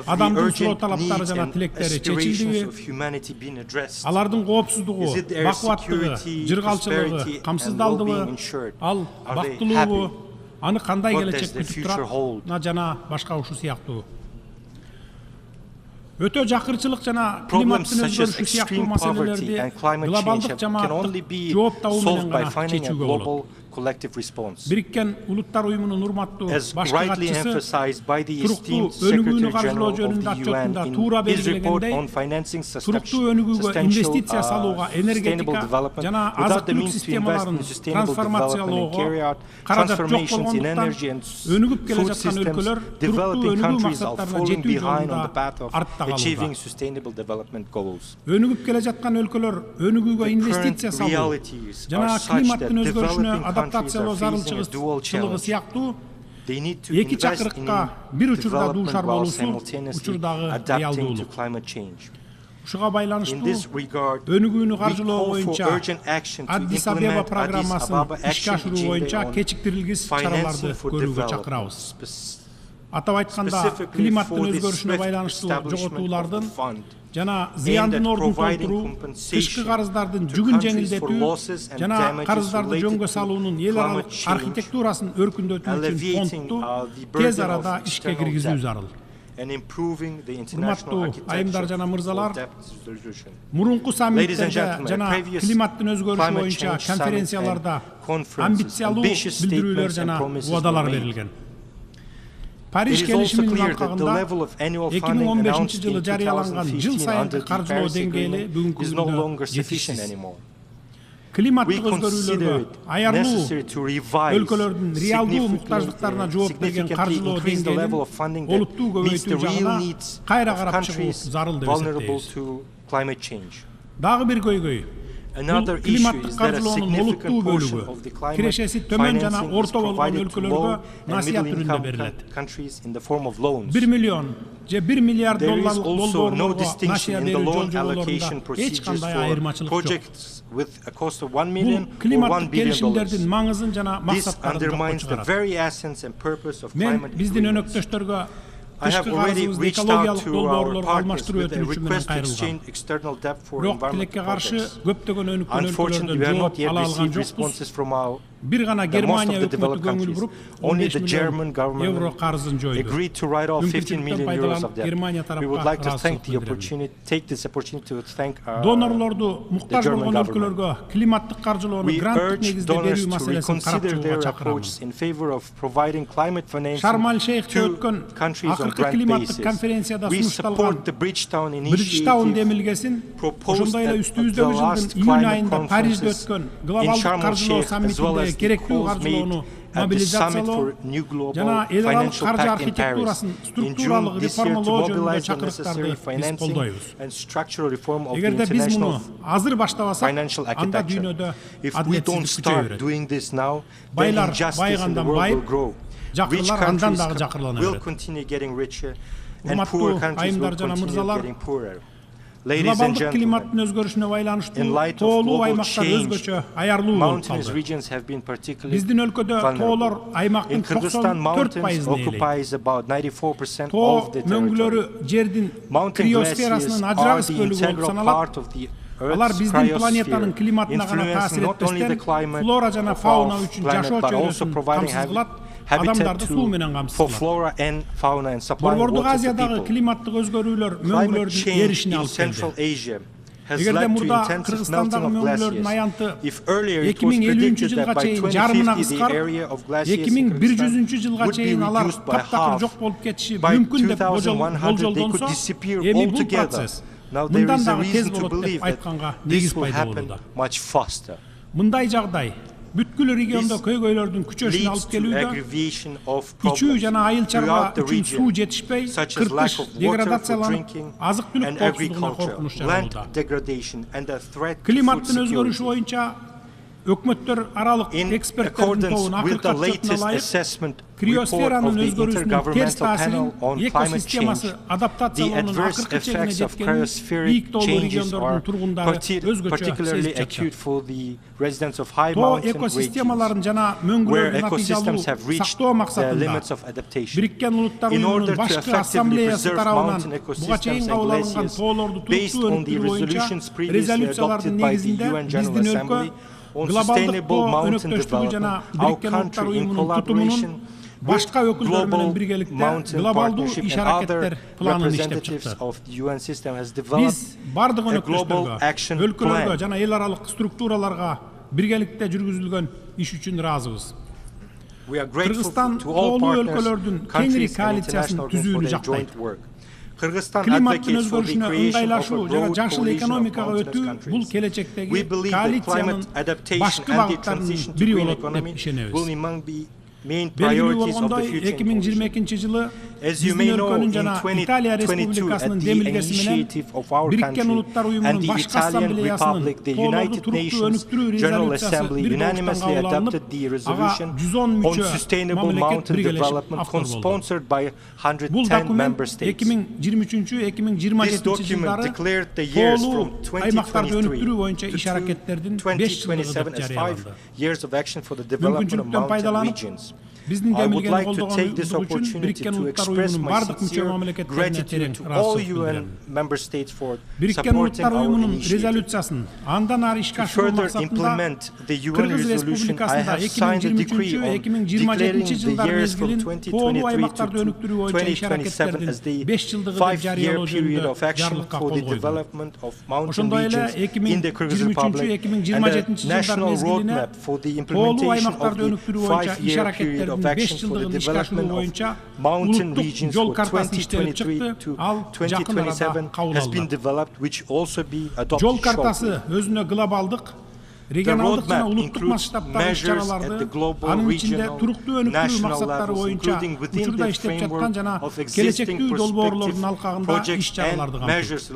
Адамдын суроо талаптары жана тилектери чечилдиби? Алардын коопсуздугу, бакубаттыгы, жыргалчылыгы камсыздалдыбы? Ал бактылуубу? Аны кандай келечек күтүп турат? Жана башка ушул сыяктуу. Өтө жакырчылык жана климаттын өзгөрүшү сыяктуу маселелерди глобалдык жамааттык жооп табуу менен гана чечүүгө болот. Birleşen Ulutlar Uyumu'nun urmattуу башкы катчысы туруктуу өнүгүүнү каржылоо жөнүндө отчетунда туура белгилегендей, туруктуу өнүгүүгө инвестиция салууга, энергетика жана азык-түлүк системаларын трансформациялоого каражат жок болгондуктан өнүгүп келе жаткан өлкөлөр туруктуу өнүгүү максаттарына жетүү жолунда артта калууда. Өнүгүп келе жаткан өлкөлөр өнүгүүгө инвестиция салуу жана климаттын өзгөрүшүнө адаптациялоо зарылчылыгы сыяктуу эки чакырыкка бир учурда дуушар болуусу учурдагы реалдуулук. Ушуга байланыштуу өнүгүүнү каржылоо боюнча Аддис Абеба программасын ишке ашыруу боюнча кечиктирилгис чараларды көрүүгө чакырабыз. Атап айтканда, климаттын өзгөрүшүнө байланыштуу жоготуулардын жана зыяндын ордун толтуруу, тышкы карыздардын жүгүн жеңилдетүү жана карыздарды жөнгө салуунун эл аралык архитектурасын өркүндөтүү үчүн фондду тез арада ишке киргизүү зарыл. Урматтуу айымдар жана мырзалар, мурунку саммиттерде жана климаттын өзгөрүшү боюнча конференцияларда амбициялуу билдирүүлөр жана убадалар берилген. Париж келишиминин алкагында 2015 жылы жарыяланган жыл сайынкы каржылоо деңгээли бүгүнкү күндө жетишсиз. Климаттык өзгөрүүлөргө аярлуу өлкөлөрдүн реалдуу муктаждыктарына жооп берген каржылоо деңгээлин олуттуу көбөйтүү жагына кайра карап чыгуу зарыл деп эсептейбиз. Дагы бир көйгөй. Климаттык каржылоонун олуттуу бөлүгү кирешеси төмөн жана орто болгон өлкөлөргө насыят түрүндө берилет. 1 миллион же 1 миллиард долларлык долбоорлорго насыя берүү жол жоболорунда эч кандай айырмачылык жок. Бул климаттык келишимдердин маңызын жана максаттарын жокко чыгарат. Мен биздин өнөктөштөргө тышкы карызыбызды экологиялык долбоорлорго алмаштыруу өтүнүчү менен кайрылгам. Бирок тилекке каршы көптөгөн өнүккөн өлкөлөрдөн жооп ала алган жокпуз. the most of the developed countries. Only the German government agreed to write off 15 million euros of debt. We would like to take this opportunity to thank the German government. We urge donors to reconsider their approach in favor of providing climate financing to countries on grant basis. We support the Bridgetown initiative proposed at the last climate conferences in Sharm el-Sheikh, as well as the calls made at the Summit for New Global Financial Pact in Paris in June this year to mobilize the necessary financing and structural reform of the international financial architecture. If we don't start doing this now, then injustice in the world will grow. Rich countries will continue getting richer, and poor countries will continue getting poorer. Ladies and gentlemen, in light of global change, mountainous regions have been particularly vulnerable. In Kyrgyzstan, mountains occupies about 94% of the territory. Mountain glaciers are the integral part of the Earth's cryosphere, influencing not only the climate of our planet, but also providing habitat for flora and fauna and supplying water to people. Climate change in Central Asia has led to intensive melting of glaciers. If earlier it was predicted that by 2050 the area of glaciers in Kyrgyzstan would be reduced by half, by 2100 they could disappear altogether. Now there is a reason to believe that this will happen much faster. бүткүл региондо көйгөйлөрдүн күчөшүнө алып келүүдө ичүү жана айыл чарба үчүн суу жетишпей, кыртыш, деградацияланып, азык түлүк коопсуздугуна коркунуч жаралууда. Климаттын өзгөрүшү боюнча өкмөттөр аралык эксперттердин тобун акыркы отчетуна ылайык криосферанын өзгөрүүсүнүн терс таасирин экосистемасы адаптациялоонун акыркы чегине жеткен бийик тоолуу региондордун тургундары өзгөчө сезип жатышат. Тоо экосистемаларын жана мөңгүлөрдүн натыйжалуу сактоо максатында Бириккен Улуттар Уюмунун башкы ассамблеясы тарабынан буга чейин кабыл алынган тоолорду туруктуу өнүктүрүү боюнча резолюциялардын негизинде биздин өлкө глобалдык өнөктөштүгү жана Бириккен Улуттар Уюмунун тутумунун башка өкүлдөрү менен биргеликте глобалдуу иш-аракеттер планын иштеп чыкты. Биз бардык өнөктөштөргө, өлкөлөргө жана эл аралык структураларга биргеликте жүргүзүлгөн иш үчүн ыраазыбыз. Кыргызстан тоолуу өлкөлөрдүн кеңири коалициясын түзүүнү жактайт. Климаттын өзгөрүшүнө ыңгайлашуу жана жакшыл экономикага өтүү бул келечектеги коалициянын башкы багыттарынын бири болот деп ишенебиз. Белгилүү болгондой 2022 жылы биздин өлкөнүн жана Италия Республикасынын демилгеси менен Бириккен Улуттар Уюмунун башкы ассамблеясынын тоолорду туруктуу өнүктүрүү резолюциясы бир толуктан кабыл алынып, ага 110 мүчө мамлекет биргелешип автор болду. Бул документ 2023-2027 жылдары тоолуу аймактарды өнүктүрүү боюнча иш-аракеттердин 5 жылдыгы деп жарыяланды. Мүмкүнчүлүктөн пайдаланып, биздин демилгени колдогонубуз үчүн Бириккен Улуттар Уюмунун бардык мүчө мамлекеттерине терең ыраазычылык билдирем. Бириккен Улуттар Уюмунун резолюциясын андан ары ишке ашыруу максатында Кыргыз Республикасында 2023-2027 жылдар мезгилин тоолуу аймактарды өнүктүрүү боюнча иш-аракеттердин 5 жылдыгы деп жарыялоо жөнүндө жарлыкка кол койду. Ошондой эле 2023-2027 жылдар мезгилине тоолуу аймактарды өнүктүрүү боюнча иш-аракеттердин 5 жылдыгын ишке ашыруу боюнча улуттук жол картасы иштелип чыкты. Ал жакын арада кабыл алынат. Жол картасы өзүнө глобалдык, регионалдык жана улуттук масштабтагы иш-чараларды, анын ичинде туруктуу өнүктүрүү максаттары боюнча учурда иштеп жаткан жана келечектүү долбоорлордун алкагында иш-чараларды камтыйт.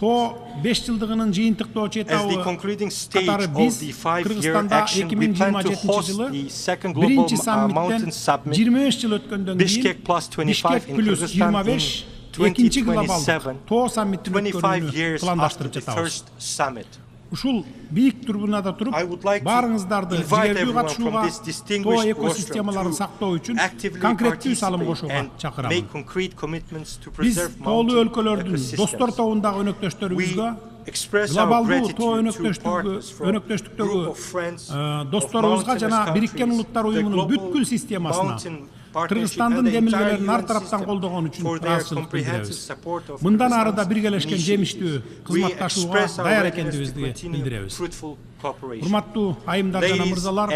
Тоо 5 жылдыгынын жыйынтыктоо четабы катары биз Кыргызстанда 2027 жылы биринчи саммиттен 25 жыл өткөндөн кийин Бишкек плюс 25 экинчи глобалдык Тоо саммитин өткөрүүнү пландаштырып жатабыз. Ушул бийик турбунада туруп, баарыңыздарды жигердүү катышууга, тоо экосистемаларын сактоо үчүн конкреттүү салым кошууга чакырам. Биз тоолуу өлкөлөрдүн достор тобундагы өнөктөштөрүбүзгө глобалдуу тоо өнөктөштүктөгү досторубузга жана Бириккен Улуттар Уюмунун бүткүл системасына Кыргызстандын демилгелерин ар тараптан колдогон үчүн ыраазычылык билдиребиз. Мындан ары да биргелешкен жемиштүү кызматташууга даяр экендигибизди билдиребиз. Урматтуу айымдар жана мырзалар,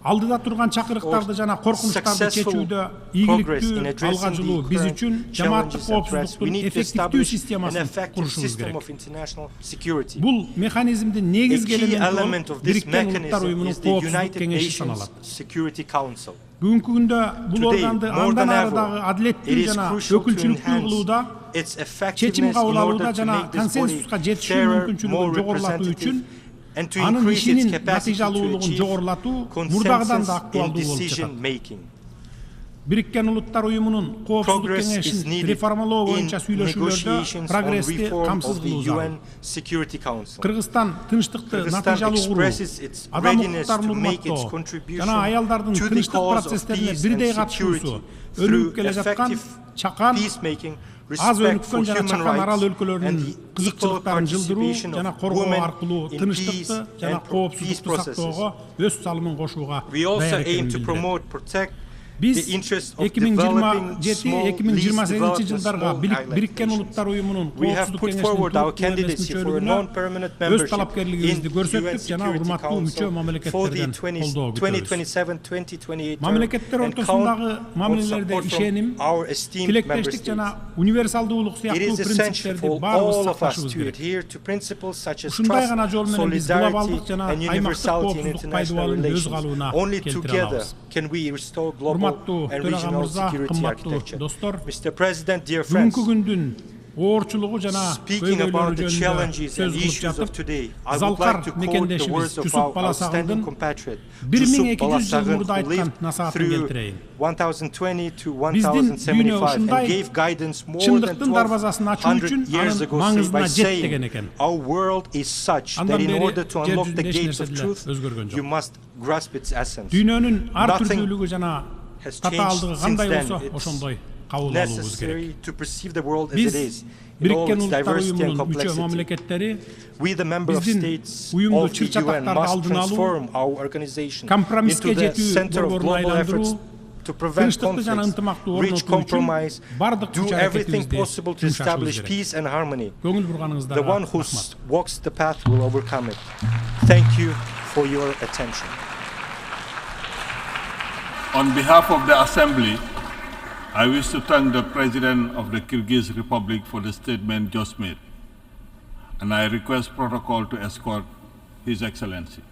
алдыда турган чакырыктарды жана коркунучтарды чечүүдө ийгиликтүү алга жылуу биз үчүн жамааттык коопсуздуктун эффективдүү системасын курушубуз керек. Бул механизмдин негизги элементи Бириккен Улуттар Уюмунун коопсуздук кеңеши саналат. Бүгүнкү күндө бул органды андан ары дагы адилеттүү жана өкүлчүлүктүү кылууда, чечим кабыл алууда жана консенсуска жетишүү мүмкүнчүлүгүн жогорулатуу үчүн анын ишинин натыйжалуулугун жогорулатуу мурдагыдан да актуалдуу болуп жатат. Бириккен Улуттар Уюмунун коопсуздук кеңешин реформалоо боюнча сүйлөшүүлөрдө прогрессти камсыз кылуу зарыл. Кыргызстан тынчтыкты натыйжалуу куруу, адам укуктарын урматтоо жана аялдардын тынчтык процесстерине бирдей катышуусу өнүгүп келе жаткан чакан, аз өнүккөн жана чакан арал өлкөлөрүнүн кызыкчылыктарын жылдыруу жана коргоо аркылуу тынчтыкты жана коопсуздукту сактоого өз салымын кошууга даяр экенин Биз 2027-2028 жылдарга Бириккен Улуттар Уюмунун коопсуздук кеңешинин мүчөлүгүнө өз талапкерлигибизди көрсөттүк жана урматтуу мүчө мамлекеттерден колдоо күтөбүз. Мамлекеттер ортосундагы мамилелерде ишеним, тилектештик жана универсалдуулук сыяктуу принциптерди баарыбыз сакташыбыз керек. Ушундай гана жол менен биз глобалдык жана аймактык коопсуздук пайдубалын өз калыбына келтире алабыз. Урматтуу төрага мырза, кымбаттуу достор, бүгүнкү күндүн оорчулугу жана көйгөйлөрү жөнүндө сөз кылып жатып, Залкар мекендешибиз Жусуп Баласагылдын 1200 жыл мурда айткан насаатын келтирейин. Биздин дүйнө ушундай чындыктын дарбазасын ачуу үчүн анын маңызына жет деген экен. Андан бери жер жүзүндө эч нерсе деле өзгөргөн жок. Дүйнөнүн ар түрдүүлүгү жана татаалдыгы кандай болсо ошондой кабыл алуубуз керек. Биз Бириккен Улуттар Уюмунун мүчө мамлекеттери биздин уюмду чыр-чатактарды алдын алуу, компромисске жетүү борборун айландыруу, тынчтыкты жана ынтымакты орнотуу үчүн бардык күч аракетибизди жумшашыбыз керек. Көңүл бурганыңыздарга рахмат. On behalf of the Assembly, I wish to thank the President of the Kyrgyz Republic for the statement just made, and I request protocol to escort His Excellency.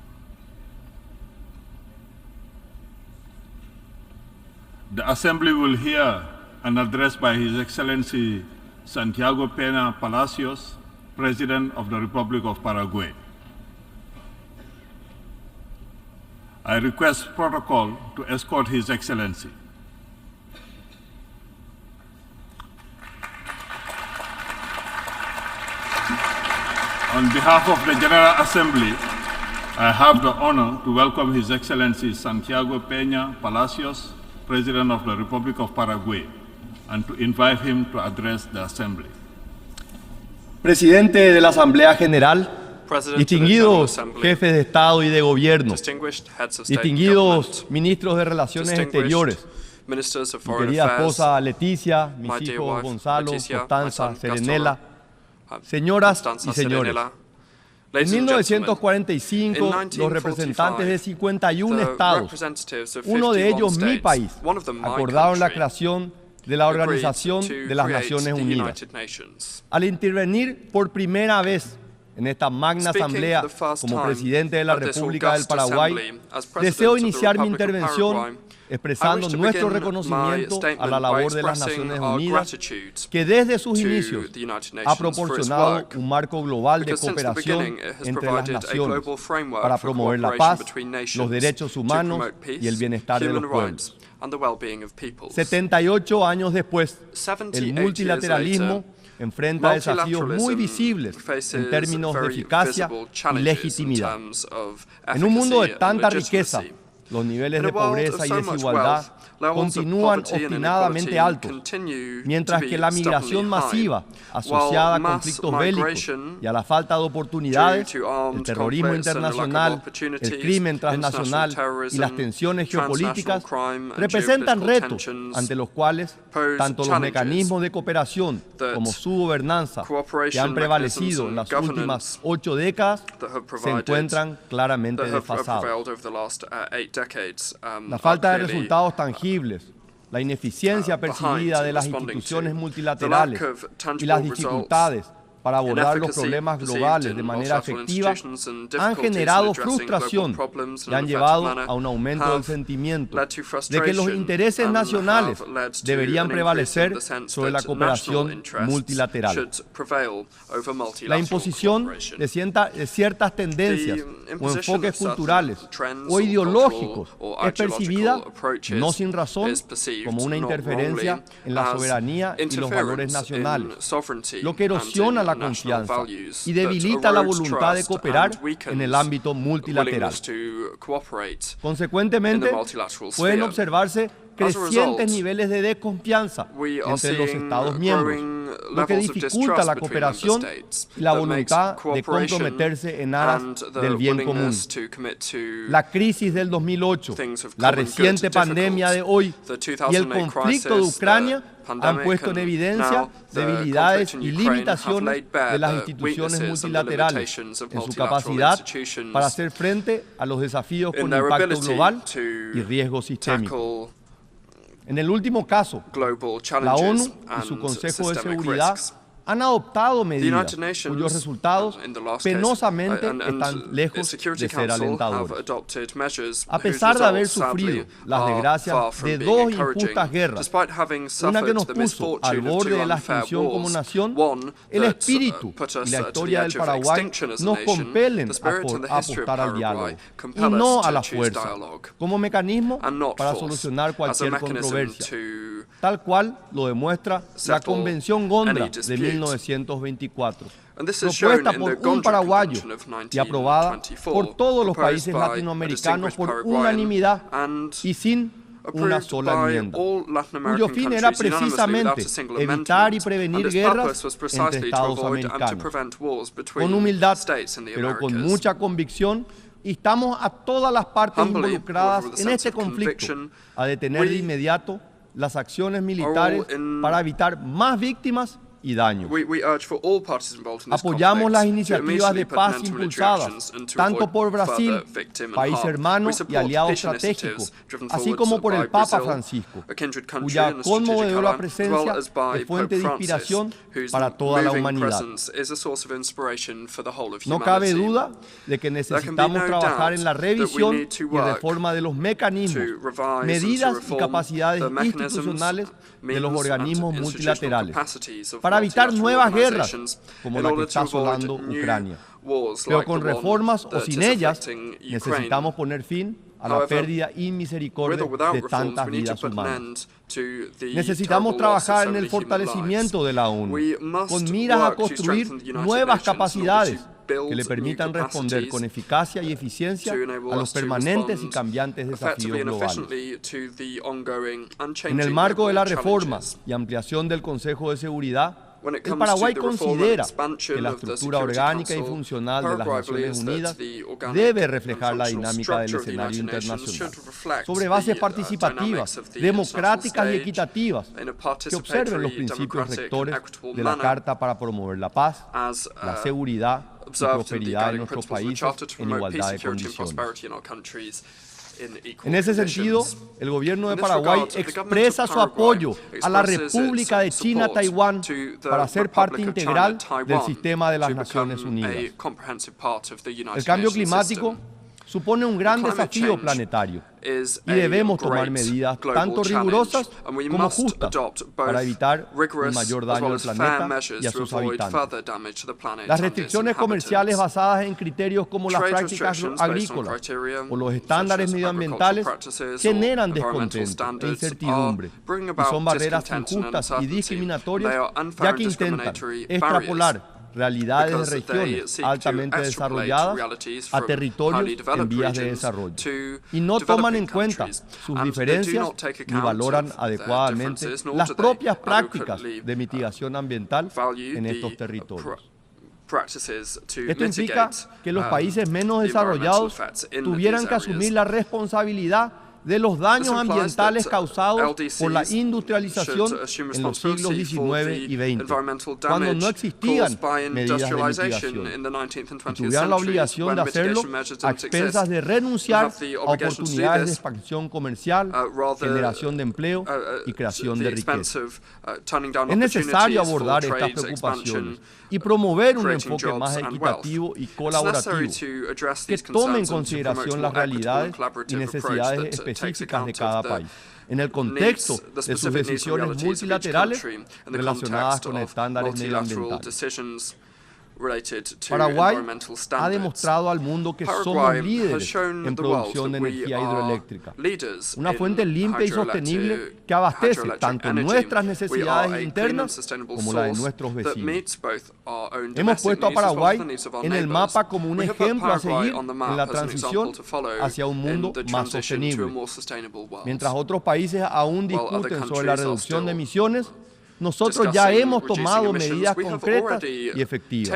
The Assembly will hear an address by His Excellency Santiago Peña Palacios, President of the Republic of Paraguay. I request protocol to escort His Excellency. On behalf of the General Assembly, I have the honor to welcome His Excellency Santiago Peña Palacios, President of the Republic of Paraguay, and to invite him to address the Assembly. Presidente de la Asamblea General, distinguidos jefes de Estado y de Gobierno, distinguidos ministros de Relaciones Exteriores, mi querida esposa Leticia, mis hijos Gonzalo, Constanza, Serenela, señoras y señores. En 1945, los representantes de 51 estados, uno de ellos mi país, acordaron la creación de la Organización de las Naciones Unidas. Al intervenir por primera vez en esta magna asamblea como presidente de la República del Paraguay, deseo iniciar mi intervención expresando nuestro reconocimiento a la labor de las Naciones Unidas, que desde sus inicios ha proporcionado un marco global de cooperación entre las naciones para promover la paz, los derechos humanos y el bienestar de los pueblos. 78 años después, el multilateralismo enfrenta desafíos muy visibles en términos de eficacia y legitimidad. En un mundo de tanta riqueza, los niveles de pobreza y desigualdad continúan obstinadamente altos, mientras que la migración masiva asociada a conflictos bélicos y a la falta de oportunidades, el terrorismo internacional, el crimen transnacional y las tensiones geopolíticas representan retos ante los cuales tanto los mecanismos de cooperación como su gobernanza que han prevalecido en las últimas 8 décadas se encuentran claramente desfasados. La falta de resultados tangibles, la ineficiencia percibida de las instituciones multilaterales y las dificultades para abordar los problemas globales de manera efectiva han generado frustración y han llevado a un aumento del sentimiento de que los intereses nacionales deberían prevalecer sobre la cooperación multilateral. La imposición de ciertas tendencias o enfoques culturales o ideológicos es percibida, no sin razón, como una interferencia en la soberanía y los valores nacionales, lo que erosiona la confianza y debilita la voluntad de cooperar en el ámbito multilateral. Consecuentemente, pueden observarse crecientes niveles de desconfianza entre los Estados miembros, lo que dificulta la cooperación y la voluntad de comprometerse en aras del bien común. La crisis del 2008, la reciente pandemia de hoy y el conflicto de Ucrania han puesto en evidencia debilidades y limitaciones de las instituciones multilaterales en su capacidad para hacer frente a los desafíos con impacto global y riesgo sistémico. En el último caso, la ONU y su Consejo de Seguridad han adoptado medidas cuyos resultados penosamente están lejos de ser alentadores. A pesar de haber sufrido las desgracias de 2 injustas guerras, una que nos puso al borde de la extinción como nación, el espíritu y la historia del Paraguay nos compelen a apostar al diálogo y no a la fuerza, como mecanismo para solucionar cualquier controversia, tal cual lo demuestra la Convención Gondra de 1924, propuesta por un paraguayo y aprobada por todos los países latinoamericanos por unanimidad y sin una sola enmienda, cuyo fin era precisamente evitar y prevenir guerras entre Estados americanos. Con humildad, pero con mucha convicción, instamos a todas las partes involucradas en este conflicto a detener de inmediato las acciones militares para evitar más víctimas y daños. Apoyamos las iniciativas de paz impulsadas tanto por Brasil, país hermano y aliado estratégico, así como por el Papa Francisco, cuya conmovedora presencia es fuente de inspiración para toda la humanidad. No cabe duda de que necesitamos trabajar en la revisión y reforma de los mecanismos, medidas y capacidades institucionales de los organismos multilaterales, para evitar nuevas guerras como la que está asolando Ucrania. Pero con reformas o sin ellas, necesitamos poner fin a la pérdida inmisericordia de tantas vidas humanas. Necesitamos trabajar en el fortalecimiento de la ONU, con miras a construir nuevas capacidades que le permitan responder con eficacia y eficiencia a los permanentes y cambiantes desafíos globales. En el marco de la reforma y ampliación del Consejo de Seguridad, el Paraguay considera que la estructura orgánica y funcional de las Naciones Unidas debe reflejar la dinámica del escenario internacional, sobre bases participativas, democráticas y equitativas, que observen los principios rectores de la Carta para promover la paz, la seguridad y prosperidad de nuestros países en igualdad de condiciones. En ese sentido, el gobierno de Paraguay expresa su apoyo a la República de China-Taiwán para ser parte integral del sistema de las Naciones Unidas. El cambio climático supone un gran desafío planetario y debemos tomar medidas tanto rigurosas como justas para evitar un mayor daño al planeta y a sus habitantes. Las restricciones comerciales basadas en criterios como las prácticas agrícolas o los estándares medioambientales generan descontento e incertidumbre y son barreras injustas y discriminatorias, ya que intentan extrapolar realidades de regiones altamente desarrolladas a territorios en vías de desarrollo y no toman en cuenta sus diferencias ni valoran adecuadamente las propias prácticas de mitigación ambiental en estos territorios. Esto implica que los países menos desarrollados tuvieran que asumir la responsabilidad de los daños ambientales causados por la industrialización en los siglos XIX y XX, cuando no existían medidas de mitigación, y tuvieran la obligación de hacerlo a expensas de renunciar a oportunidades de expansión comercial, generación de empleo y creación de riqueza. Es necesario abordar estas preocupaciones y promover un enfoque más equitativo y colaborativo que tome en consideración las realidades y necesidades específicas de cada país, en el contexto de sus decisiones multilaterales relacionadas con estándares medioambientales. Paraguay ha demostrado al mundo que somos líderes en producción de energía hidroeléctrica, una fuente limpia y sostenible que abastece tanto nuestras necesidades internas como la de nuestros vecinos. Hemos puesto a Paraguay en el mapa como un ejemplo a seguir en la transición hacia un mundo más sostenible. Mientras otros países aún discuten sobre la reducción de emisiones, nosotros ya hemos tomado medidas concretas y efectivas.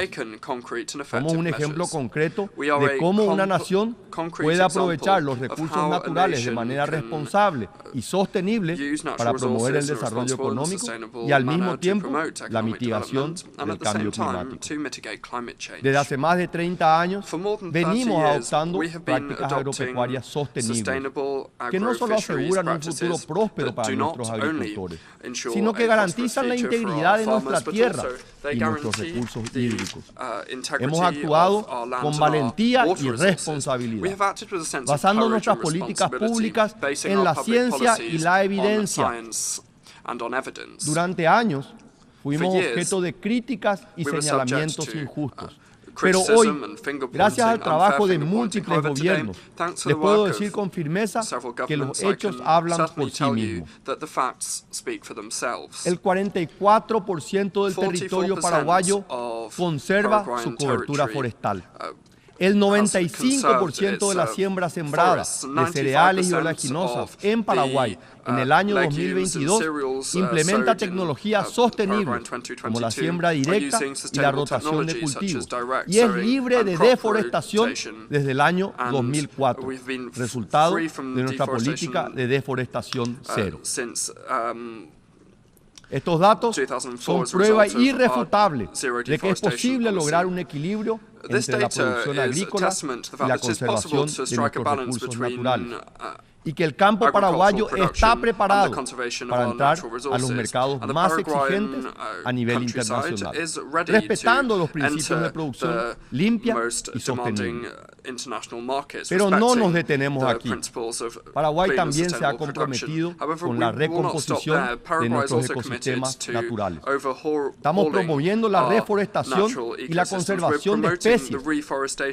Somos un ejemplo concreto de cómo una nación puede aprovechar los recursos naturales de manera responsable y sostenible para promover el desarrollo económico y al mismo tiempo la mitigación del cambio climático. Desde hace más de 30 años venimos adoptando prácticas agropecuarias sostenibles que no solo aseguran un futuro próspero para nuestros agricultores, sino que garantizan la integridad de nuestra tierra y nuestros recursos hídricos. Hemos actuado con valentía y responsabilidad, basando nuestras políticas públicas en la ciencia y la evidencia. Durante años fuimos objeto de críticas y señalamientos injustos. Pero hoy, gracias al trabajo de múltiples gobiernos, les puedo decir con firmeza que los hechos hablan por sí mismos. El 44% del territorio paraguayo conserva su cobertura forestal. El 95% de la siembra sembrada de cereales y oleaginosas en Paraguay en el año 2022 implementa tecnologías sostenibles como la siembra directa y la rotación de cultivos y es libre de deforestación desde el año 2004, resultado de nuestra política de deforestación cero. Estos datos son prueba irrefutable de que es posible lograr un equilibrio entre la producción agrícola y la conservación de nuestros recursos naturales, y que el campo paraguayo está preparado para entrar a los mercados más exigentes a nivel internacional, respetando los principios de producción limpia y sostenible. Pero no nos detenemos aquí. Paraguay también se ha comprometido con la recomposición de nuestros ecosistemas naturales. Estamos promoviendo la reforestación y la conservación de especies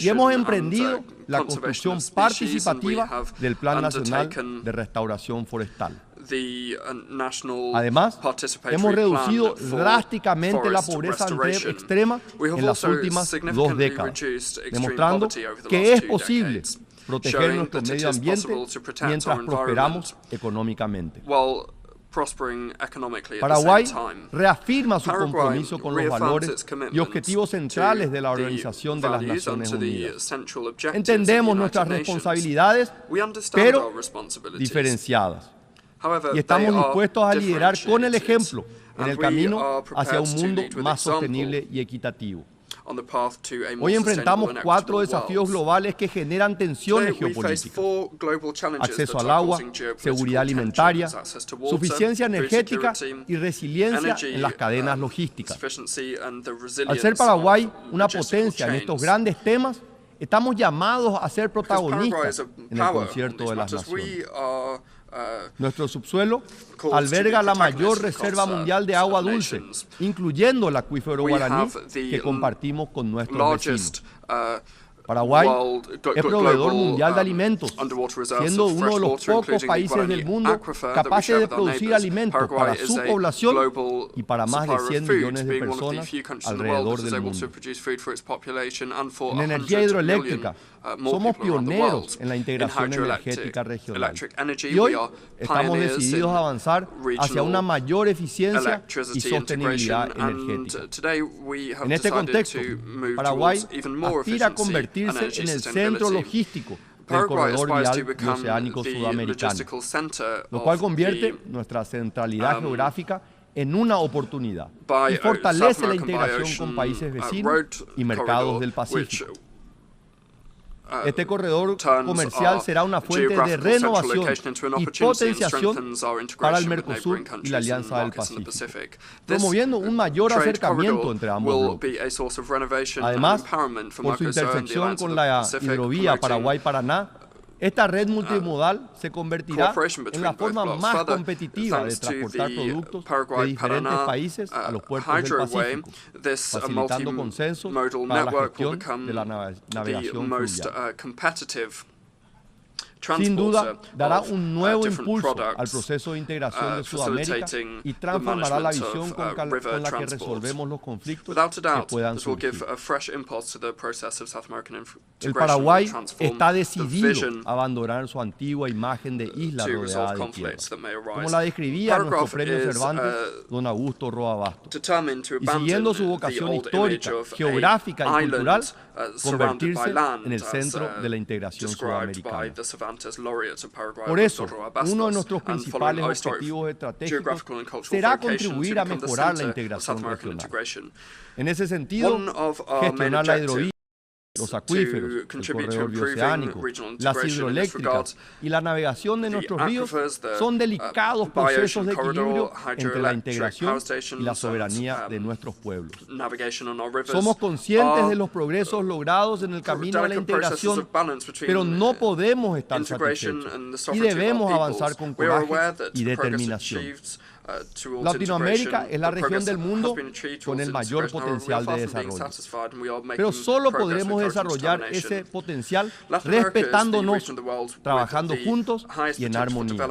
y hemos emprendido la construcción participativa del Plan Nacional de Restauración Forestal. Además, hemos reducido drásticamente la pobreza extrema en las últimas 2 décadas, demostrando que es posible proteger nuestro medio ambiente mientras prosperamos económicamente. Paraguay reafirma su compromiso con los valores y objetivos centrales de la Organización de las Naciones Unidas. Entendemos nuestras responsabilidades, pero diferenciadas. Y estamos dispuestos a liderar con el ejemplo en el camino hacia un mundo más sostenible y equitativo. Hoy enfrentamos 4 desafíos globales que generan tensiones geopolíticas: acceso al agua, seguridad alimentaria, suficiencia energética y resiliencia en las cadenas logísticas. Al ser Paraguay una potencia en estos grandes temas, estamos llamados a ser protagonistas en el concierto de las naciones. Nuestro subsuelo alberga la mayor reserva mundial de agua dulce, incluyendo el acuífero guaraní que compartimos con nuestros vecinos. Paraguay es proveedor mundial de alimentos, siendo uno de los pocos países del mundo capaces de producir alimentos para su población y para más de 100 millones de personas alrededor del mundo. En energía hidroeléctrica, somos pioneros en la integración energética regional y hoy estamos decididos a avanzar hacia una mayor eficiencia y sostenibilidad energética. En este contexto, Paraguay aspira a convertirse en el centro logístico del corredor vial bioceánico sudamericano, lo cual convierte nuestra centralidad geográfica en una oportunidad y fortalece la integración con países vecinos y mercados del Pacífico. Este corredor comercial será una fuente de renovación y potenciación para el Mercosur y la Alianza del Pacífico, promoviendo un mayor acercamiento entre ambos bloques. Además, por su intersección con la hidrovía Paraguay-Paraná, esta red multimodal se convertirá en la forma más competitiva de transportar productos de diferentes países a los puertos del Pacífico, facilitando consensos para la gestión de la navegación fluvial. Sin duda, dará un nuevo impulso al proceso de integración de Sudamérica y transformará la visión con la que resolvemos los conflictos que puedan surgir. El Paraguay está decidido a abandonar su antigua imagen de isla rodeada de tierra, como la describía nuestro premio Cervantes, don Augusto Roa Bastos, y siguiendo su vocación histórica, geográfica y cultural, convertirse en el centro de la integración sudamericana. Por eso, uno de nuestros principales objetivos estratégicos será contribuir a mejorar la integración regional. En ese sentido, gestionar la hidrovía, los acuíferos, el corredor bioceánico, las hidroeléctricas y la navegación de nuestros ríos son delicados procesos de equilibrio entre la integración y la soberanía de nuestros pueblos. Somos conscientes de los progresos logrados en el camino a la integración, pero no podemos estar satisfechos y debemos avanzar con coraje y determinación. Latinoamérica es la región del mundo con el mayor potencial de desarrollo. Pero solo podremos desarrollar ese potencial respetándonos, trabajando juntos y en armonía.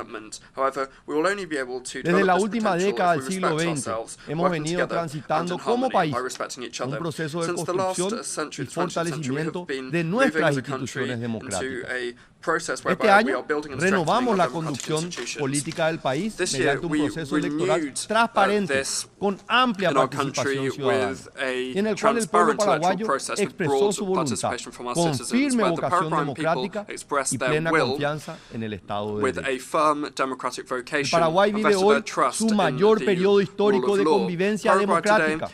Desde la última década del siglo XX hemos venido transitando como país un proceso de construcción y fortalecimiento de nuestras instituciones democráticas. Este año renovamos la conducción política del país mediante un proceso electoral transparente con amplia participación ciudadana, en el cual el pueblo paraguayo expresó su voluntad con firme vocación democrática y plena confianza en el Estado de Derecho. El Paraguay vive hoy su mayor periodo histórico de convivencia democrática,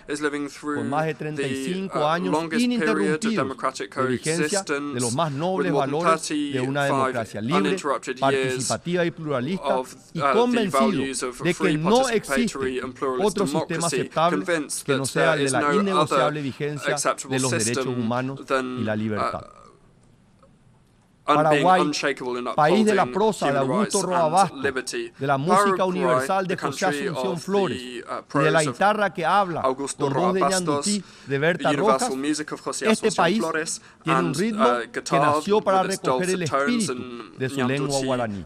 con más de 35 años ininterrumpidos de vigencia de los más nobles valores de una democracia libre, participativa y pluralista, y convencido de que no existe otro sistema aceptable que no sea el de la innegociable vigencia de los derechos humanos y la libertad. Paraguay, país de la prosa de Augusto Roa Bastos, de la música universal de José Asunción Flores y de la guitarra que habla con voz de Ñandutí de Berta Rojas, este país tiene un ritmo que nació para recoger el espíritu de su lengua guaraní.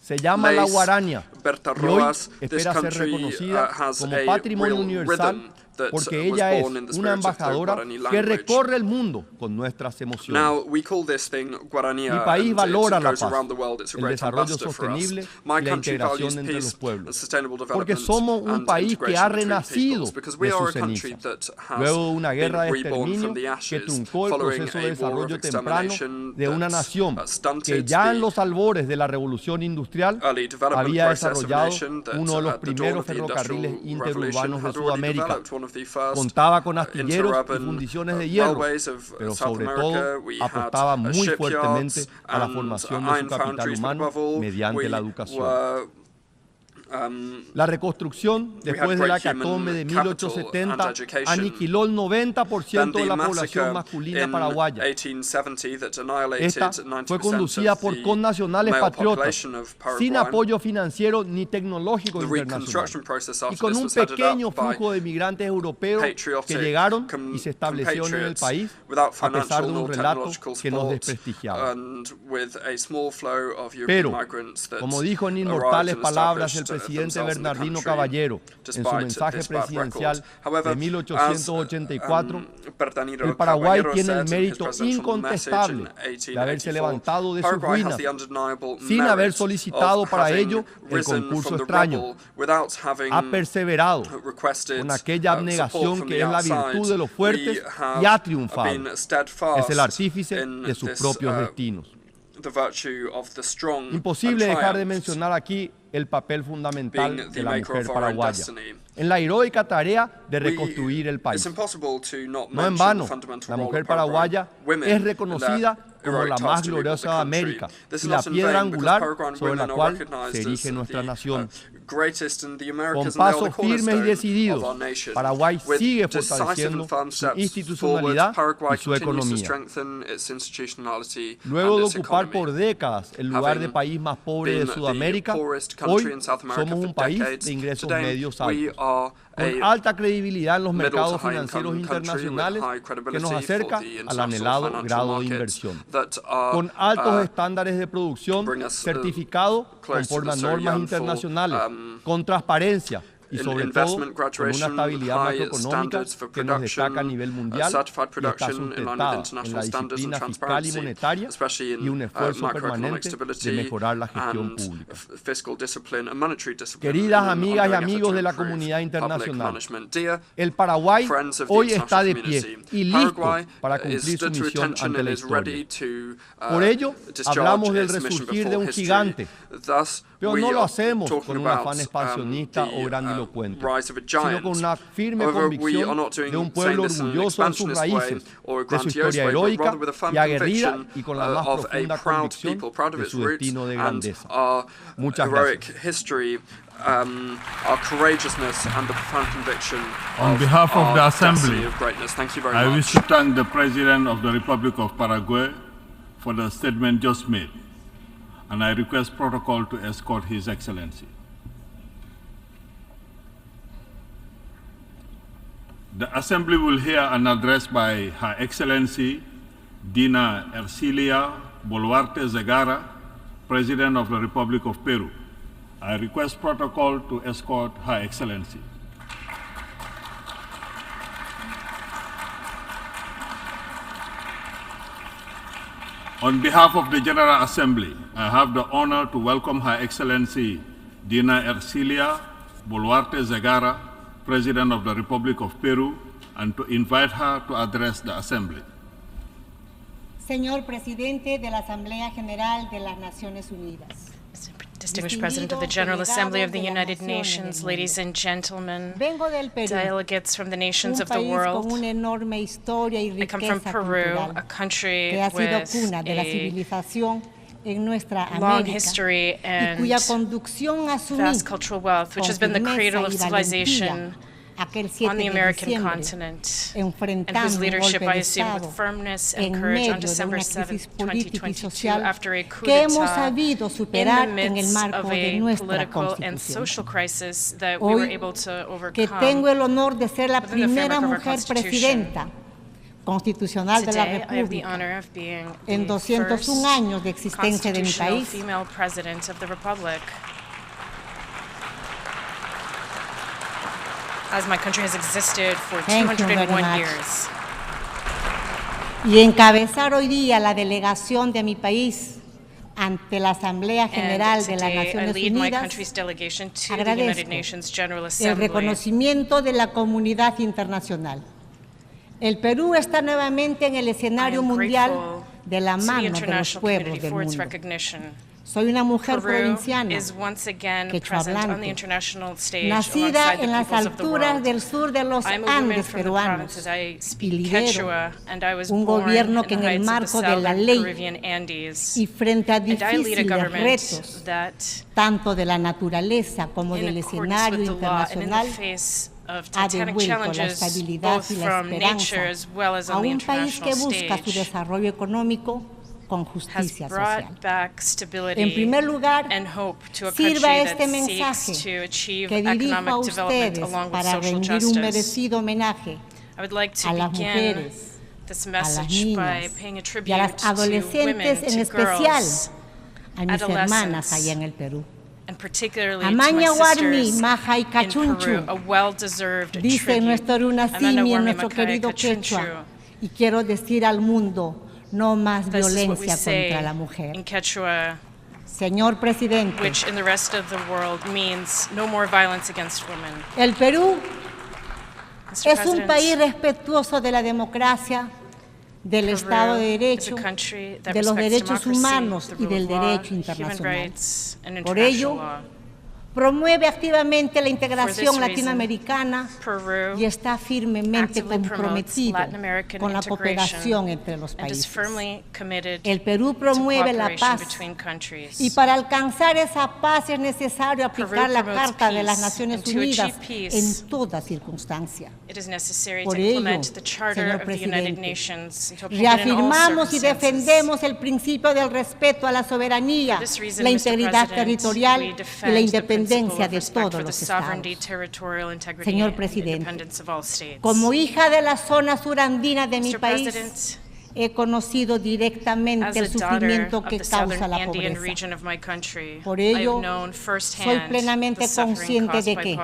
Se llama la guarania y hoy espera ser reconocida como patrimonio universal porque ella es una embajadora que recorre el mundo con nuestras emociones. Mi país valora la paz, el desarrollo sostenible y la integración entre los pueblos, porque somos un país que ha renacido de sus cenizas, luego de una guerra de exterminio que truncó el proceso de desarrollo temprano de una nación que ya en los albores de la revolución industrial había desarrollado uno de los primeros ferrocarriles interurbanos de Sudamérica. Contaba con astilleros y fundiciones de hierro, pero sobre todo apostaba muy fuertemente a la formación de su capital humano mediante la educación. La reconstrucción después de la hecatombe de 1870 aniquiló el 90% de la población masculina paraguaya. Esta fue conducida por connacionales patriotas, sin apoyo financiero ni tecnológico internacional, y con un pequeño flujo de migrantes europeos que llegaron y se establecieron en el país, a pesar de un relato que nos desprestigiaba. Pero, como dijo en inmortales palabras el presidente Bernardino Caballero en su mensaje presidencial de 1884, el Paraguay tiene el mérito incontestable de haberse levantado de sus ruinas sin haber solicitado para ello el concurso extraño. Ha perseverado con aquella abnegación que es la virtud de los fuertes y ha triunfado. Es el artífice de sus propios destinos. Imposible dejar de mencionar aquí el papel fundamental de la mujer paraguaya en la heroica tarea de reconstruir el país. No en vano, la mujer paraguaya es reconocida como la más gloriosa de América y la piedra angular sobre la cual se erige nuestra nación. Con pasos firmes y decididos, Paraguay sigue fortaleciendo su institucionalidad y su economía. Luego de ocupar por décadas el lugar de país más pobre de Sudamérica, hoy somos un país de ingresos medios altos, con alta credibilidad en los mercados financieros internacionales que nos acerca al anhelado grado de inversión, con altos estándares de producción certificados conforme a normas internacionales, con transparencia y sobre todo con una estabilidad macroeconómica que nos destaca a nivel mundial y está sustentada en la disciplina fiscal y monetaria y un esfuerzo permanente de mejorar la gestión pública. Queridas amigas y amigos de la comunidad internacional, el Paraguay hoy está de pie y listo para cumplir su misión ante la historia. Por ello, hablamos del resurgir de un gigante, pero no lo hacemos con un afán expansionista o grandilocuente, sino con una firme convicción de un pueblo orgulloso de sus raíces, de su historia heroica y aguerrida, y con la más profunda convicción de su destino de grandeza. Muchas gracias. Our courageousness and the profound conviction on behalf of the Assembly, thank you very much. I wish to thank the President of the Republic of Paraguay for the statement just made, and I request protocol to escort His Excellency. The Assembly will hear an address by Her Excellency Dina Ercilia Boluarte Zegara, President of the Republic of Peru. I request protocol to escort Her Excellency. On behalf of the General Assembly, I have the honor to welcome Her Excellency Dina Ercilia Boluarte Zegara, President of the Republic of Peru, and to invite her to address the Assembly. Señor Presidente de la Asamblea General de las Naciones Unidas. Distinguished President of the General Assembly of the United Nations, ladies and gentlemen, delegates from the nations of the world. I come from Peru, a country with a long history and vast cultural wealth, which has been the cradle of civilization on the American continent, and whose leadership I assumed with firmness and courage on December 7, 2022, after a coup d'etat in the midst of a political and social crisis that we were able to overcome within the framework of our Constitution. Today, I have the honor of being the first constitutional female president of the Republic, as my country has existed for 201 years. Y encabezar hoy día la delegación de mi país ante la Asamblea General de las Naciones Unidas, agradezco el reconocimiento de la comunidad internacional. El Perú está nuevamente en el escenario mundial de la mano de los pueblos del mundo. Soy una mujer provinciana, quechohablante, nacida en las alturas del sur de los Andes peruanos y lidero un gobierno que en el marco de la ley y frente a difíciles retos, tanto de la naturaleza como del escenario internacional, ha devuelto la estabilidad y la esperanza a un país que busca su desarrollo económico con justicia social. En primer lugar, sirva este mensaje que dirijo a ustedes para rendir un merecido homenaje a las mujeres, a las niñas y a las adolescentes, en especial a mis hermanas allá en el Perú. Amaña Warmi, Maja y Cachunchu, dice nuestro Runasimi en nuestro querido quechua, y quiero decir al mundo: no más violencia contra la mujer. Señor presidente, el Perú es un país respetuoso de la democracia, del Estado de Derecho, de los derechos humanos y del derecho internacional. Por ello, promueve activamente la integración latinoamericana y está firmemente comprometido con la cooperación entre los países. El Perú promueve la paz y para alcanzar esa paz es necesario aplicar la Carta de las Naciones Unidas en toda circunstancia. Por ello, señor presidente, reafirmamos y defendemos el principio del respeto a la soberanía, la integridad territorial y la independencia de todos los estados. Señor presidente, como hija de la zona surandina de mi país, he conocido directamente el sufrimiento que causa la pobreza. Por ello, soy plenamente consciente de que,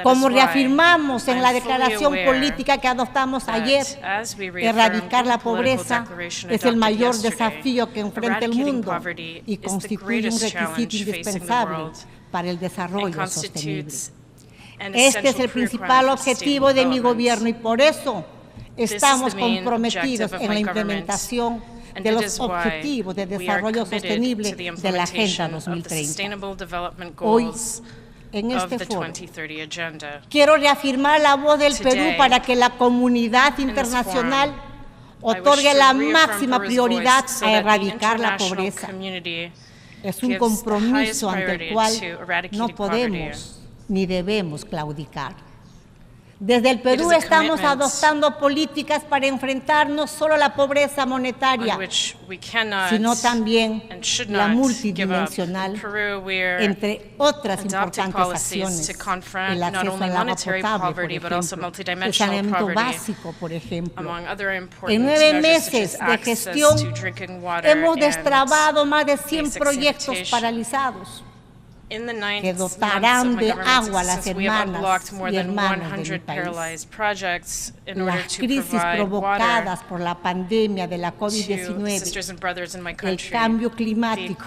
como reafirmamos en la declaración política que adoptamos ayer, erradicar la pobreza es el mayor desafío que enfrenta el mundo y constituye un requisito indispensable para el desarrollo sostenible. Este es el principal objetivo de mi gobierno y por eso estamos comprometidos en la implementación de los objetivos de desarrollo sostenible de la Agenda 2030. Hoy, en este foro, quiero reafirmar la voz del Perú para que la comunidad internacional otorgue la máxima prioridad a erradicar la pobreza. Es un compromiso ante el cual no podemos ni debemos claudicar. Desde el Perú estamos adoptando políticas para enfrentar no solo la pobreza monetaria, sino también la multidimensional, entre otras importantes acciones, el acceso al agua potable, por ejemplo, el saneamiento básico, por ejemplo. En 9 meses de gestión hemos destrabado más de 100 proyectos paralizados que dotarán de agua a las hermanas y hermanos de mi país. Las crisis provocadas por la pandemia de la COVID-19, el cambio climático,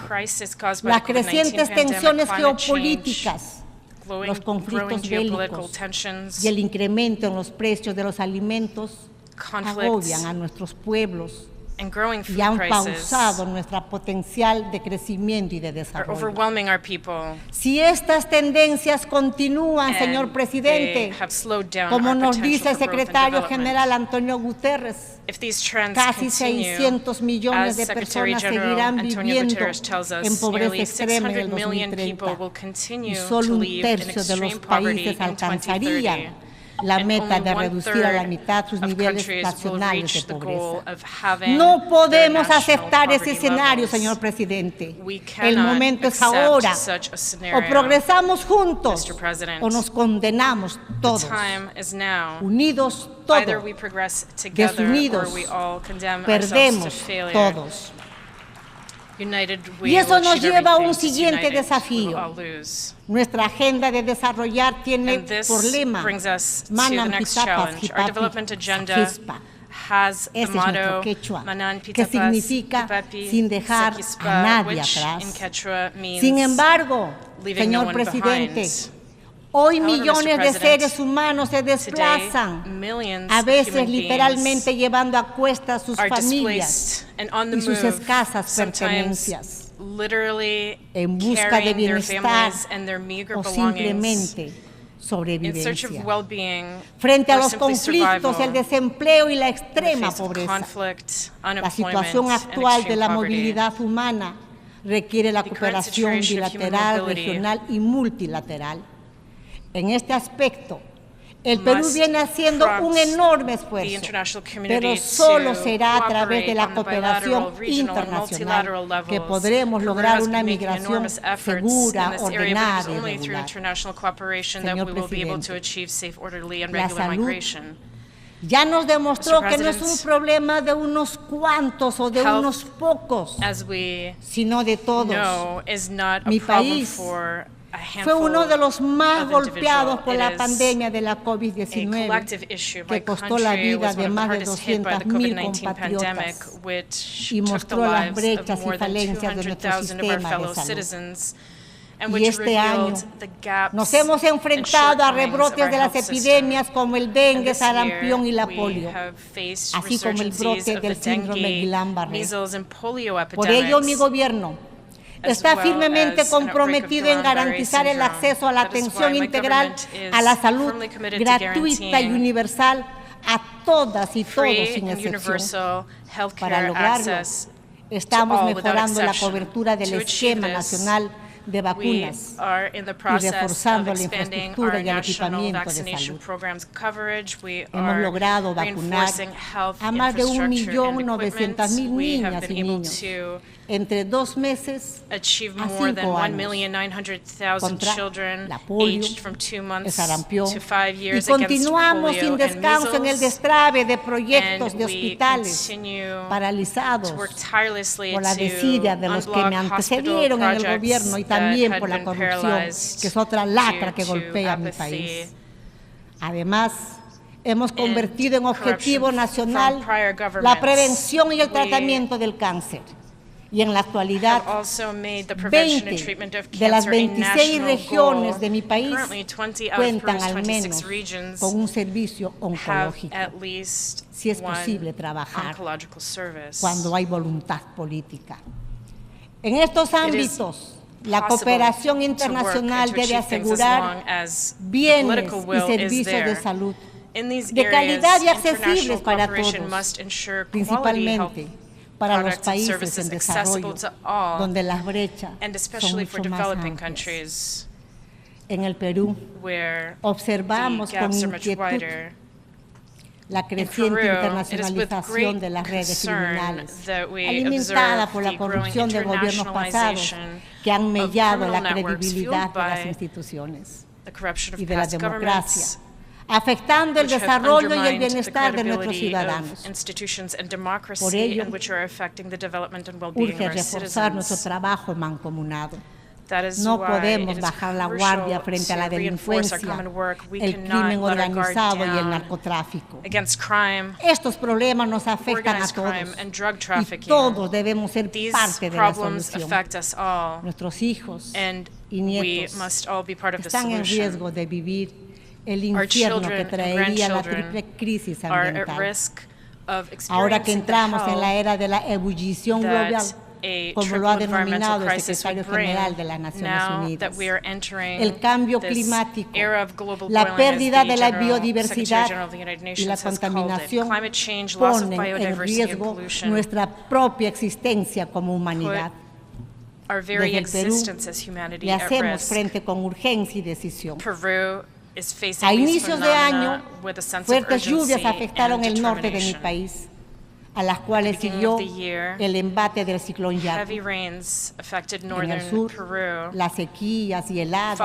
las crecientes tensiones geopolíticas, los conflictos bélicos y el incremento en los precios de los alimentos agobian a nuestros pueblos y han pausado nuestro potencial de crecimiento y de desarrollo. Si estas tendencias continúan, señor presidente, como nos dice el secretario general Antonio Guterres, casi 600 millones de personas seguirán viviendo en pobreza extrema en el 2030 y solo 1/3 de los países alcanzarían la meta de reducir a la mitad sus niveles nacionales de pobreza. No podemos aceptar ese escenario, señor presidente. El momento es ahora. O progresamos juntos o nos condenamos todos. Unidos todos. Desunidos perdemos todos. Y eso nos lleva a un siguiente desafío. Nuestra agenda de desarrollar tiene por lema Manan Pitapas Hispa. Ese es nuestro quechua, que significa sin dejar a nadie atrás. Sin embargo, señor presidente, hoy millones de seres humanos se desplazan, a veces literalmente llevando a cuestas sus familias y sus escasas pertenencias. en busca de bienestar o simplemente sobrevivencia. Frente a los conflictos, el desempleo y la extrema pobreza, la situación actual de la movilidad humana requiere la cooperación bilateral, regional y multilateral. En este aspecto, el Perú viene haciendo un enorme esfuerzo, pero solo será a través de la cooperación internacional que podremos lograr una migración segura, ordenada y regular. Señor Presidente, la salud ya nos demostró que no es un problema de unos cuantos o de unos pocos, sino de todos. Mi país fue uno de los más golpeados por la pandemia de la COVID-19, que costó la vida de más de 200,000 compatriotas y mostró las brechas y falencias de nuestro sistema de salud. Y este año nos hemos enfrentado a rebrotes de las epidemias como el dengue, sarampión y la polio, así como el brote del síndrome Guillain-Barré. Por ello, mi gobierno está firmemente comprometido en garantizar el acceso a la atención integral a la salud gratuita y universal a todas y todos sin excepción. Para lograrlo, estamos mejorando la cobertura del esquema nacional de vacunas y reforzando la infraestructura y el equipamiento de salud. Hemos logrado vacunar a más de 1.900.000 niñas y niños entre 2 meses a 5 años contra la polio, el sarampión, y continuamos sin descanso en el destrave de proyectos de hospitales paralizados por la desidia de los que me antecedieron en el gobierno y también por la corrupción, que es otra lacra que golpea a mi país. Además, hemos convertido en objetivo nacional la prevención y el tratamiento del cáncer. Y en la actualidad, 20 de las 26 regiones de mi país cuentan al menos con un servicio oncológico, si es posible trabajar cuando hay voluntad política. En estos ámbitos, la cooperación internacional debe asegurar bienes y servicios de salud de calidad y accesibles para todos, principalmente para los países en desarrollo, donde las brechas son mucho más amplias. En el Perú, observamos con inquietud la creciente internacionalización de las redes criminales, alimentada por la corrupción de gobiernos pasados que han mellado la credibilidad de las instituciones y de la democracia, afectando el desarrollo y el bienestar de nuestros ciudadanos. Por ello, urge reforzar nuestro trabajo mancomunado. No podemos bajar la guardia frente a la delincuencia, el crimen organizado y el narcotráfico. Estos problemas nos afectan a todos y todos debemos ser parte de la solución. Nuestros hijos y nietos están en riesgo de vivir el infierno que traería la triple crisis ambiental. Ahora que entramos en la era de la ebullición global, como lo ha denominado el secretario general de las Naciones Unidas, el cambio climático, la pérdida de la biodiversidad y la contaminación ponen en riesgo nuestra propia existencia como humanidad. Desde el Perú le hacemos frente con urgencia y decisión. A inicios de año, fuertes lluvias afectaron el norte de mi país, a las cuales siguió el embate del ciclón Yaqui. En el sur, las sequías y heladas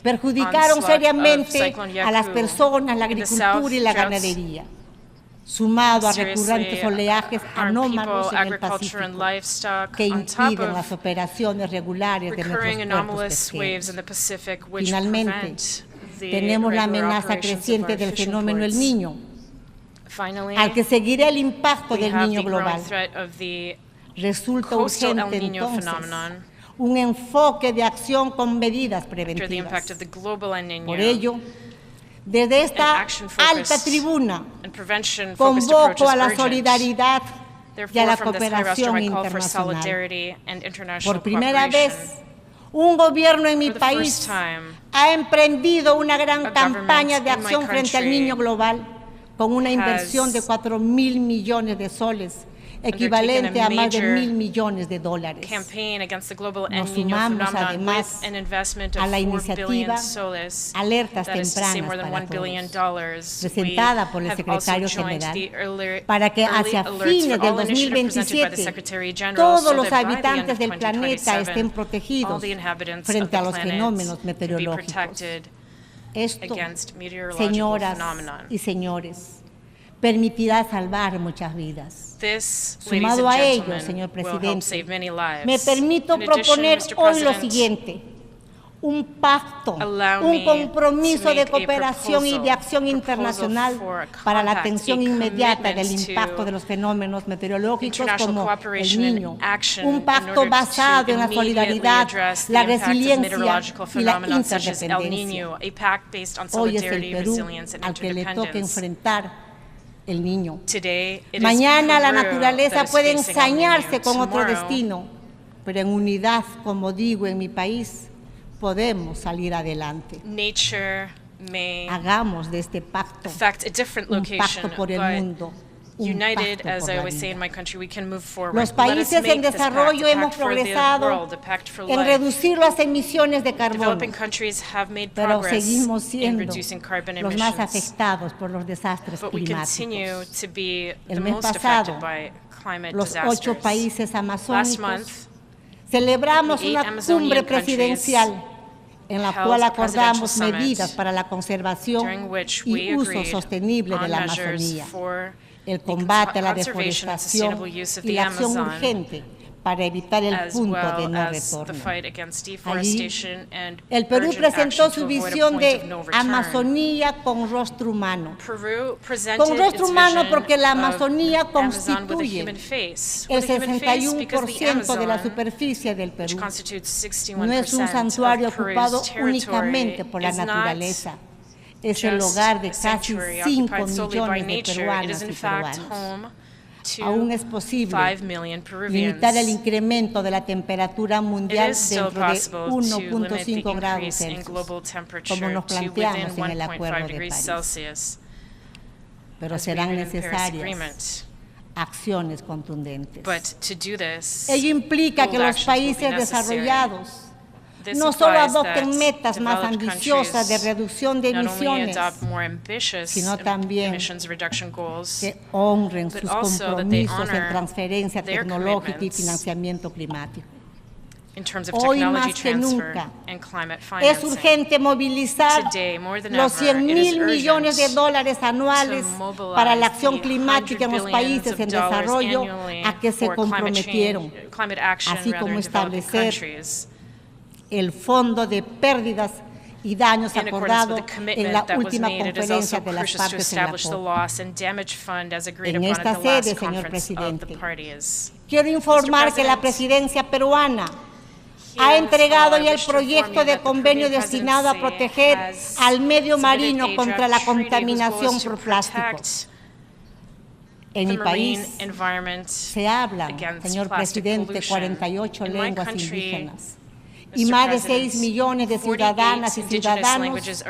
perjudicaron seriamente a las personas, la agricultura y la ganadería, sumado a recurrentes oleajes anómalos en el Pacífico que impiden las operaciones regulares de nuestros puertos pesqueros. Finalmente, tenemos la amenaza creciente del fenómeno El Niño, al que seguirá el impacto del Niño global. Resulta urgente entonces un enfoque de acción con medidas preventivas. Por ello, desde esta alta tribuna convoco a la solidaridad y a la cooperación internacional. Por primera vez, un gobierno en mi país ha emprendido una gran campaña de acción frente al niño global con una inversión de 4.000 millones de soles, equivalente a más de $1.000 millones. Nos sumamos además a la iniciativa Alertas Tempranas para Todos, presentada por el secretario general, para que hacia fines del 2027 todos los habitantes del planeta estén protegidos frente a los fenómenos meteorológicos. Esto, señoras y señores, permitirá salvar muchas vidas. Sumado a ello, señor presidente, me permito proponer hoy lo siguiente: un pacto, un compromiso de cooperación y de acción internacional para la atención inmediata del impacto de los fenómenos meteorológicos como el Niño, un pacto basado en la solidaridad, la resiliencia y la interdependencia. Hoy es el Perú al que le toca enfrentar el Niño. Mañana la naturaleza puede ensañarse con otro destino, pero en unidad, como digo, en mi país, podemos salir adelante. Hagamos de este pacto un pacto por el mundo. United, as I always say in my country, we can move forward. Los países en desarrollo hemos progresado en reducir las emisiones de carbono, pero seguimos siendo los más afectados por los desastres climáticos. El mes pasado, los 8 países amazónicos celebramos una cumbre presidencial en la cual acordamos medidas para la conservación y uso sostenible de la Amazonía, el combate a la deforestación y la acción urgente para evitar el punto de no retorno. Allí, el Perú presentó su visión de Amazonía con rostro humano. Con rostro humano porque la Amazonía constituye el 61% de la superficie del Perú. No es un santuario ocupado únicamente por la naturaleza. Es el hogar de casi 5 millones de peruanos y peruanos. Aún es posible limitar el incremento de la temperatura mundial dentro de 1.5 grados Celsius, como nos planteamos en el Acuerdo de París. Pero serán necesarias acciones contundentes. Ello implica que los países desarrollados no solo adopten metas más ambiciosas de reducción de emisiones, sino también que honren sus compromisos en transferencia tecnológica y financiamiento climático. Hoy más que nunca es urgente movilizar los $100.000 millones anuales para la acción climática en los países en desarrollo a que se comprometieron, así como establecer el Fondo de Pérdidas y Daños acordado en la última conferencia de las partes en la COP. En esta sede, señor presidente, quiero informar que la presidencia peruana ha entregado ya el proyecto de convenio destinado a proteger al medio marino contra la contaminación por plásticos. En mi país se hablan, señor presidente, 48 lenguas indígenas. Y más de 6 millones de ciudadanas y ciudadanos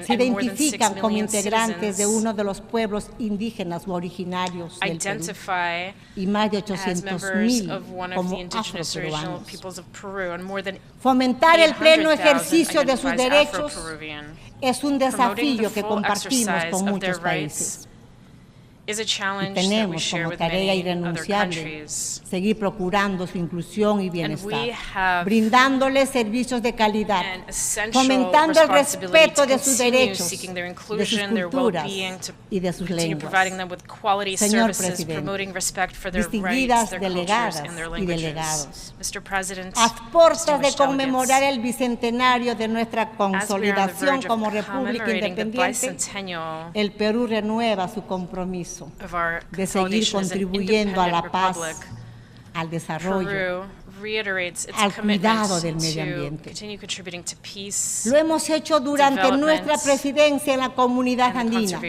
se identifican como integrantes de uno de los pueblos indígenas u originarios del Perú, y más de 800.000 como afroperuanos. Fomentar el pleno ejercicio de sus derechos es un desafío que compartimos con muchos países. Y tenemos como tarea irrenunciable seguir procurando su inclusión y bienestar, brindándoles servicios de calidad, fomentando el respeto de sus derechos, de sus culturas y de sus lenguas. Señor presidente, distinguidas delegadas y delegados, a puertas de conmemorar el bicentenario de nuestra consolidación como república independiente, el Perú renueva su compromiso de seguir contribuyendo a la paz, al desarrollo, al cuidado del medio ambiente. Lo hemos hecho durante nuestra presidencia en la comunidad andina.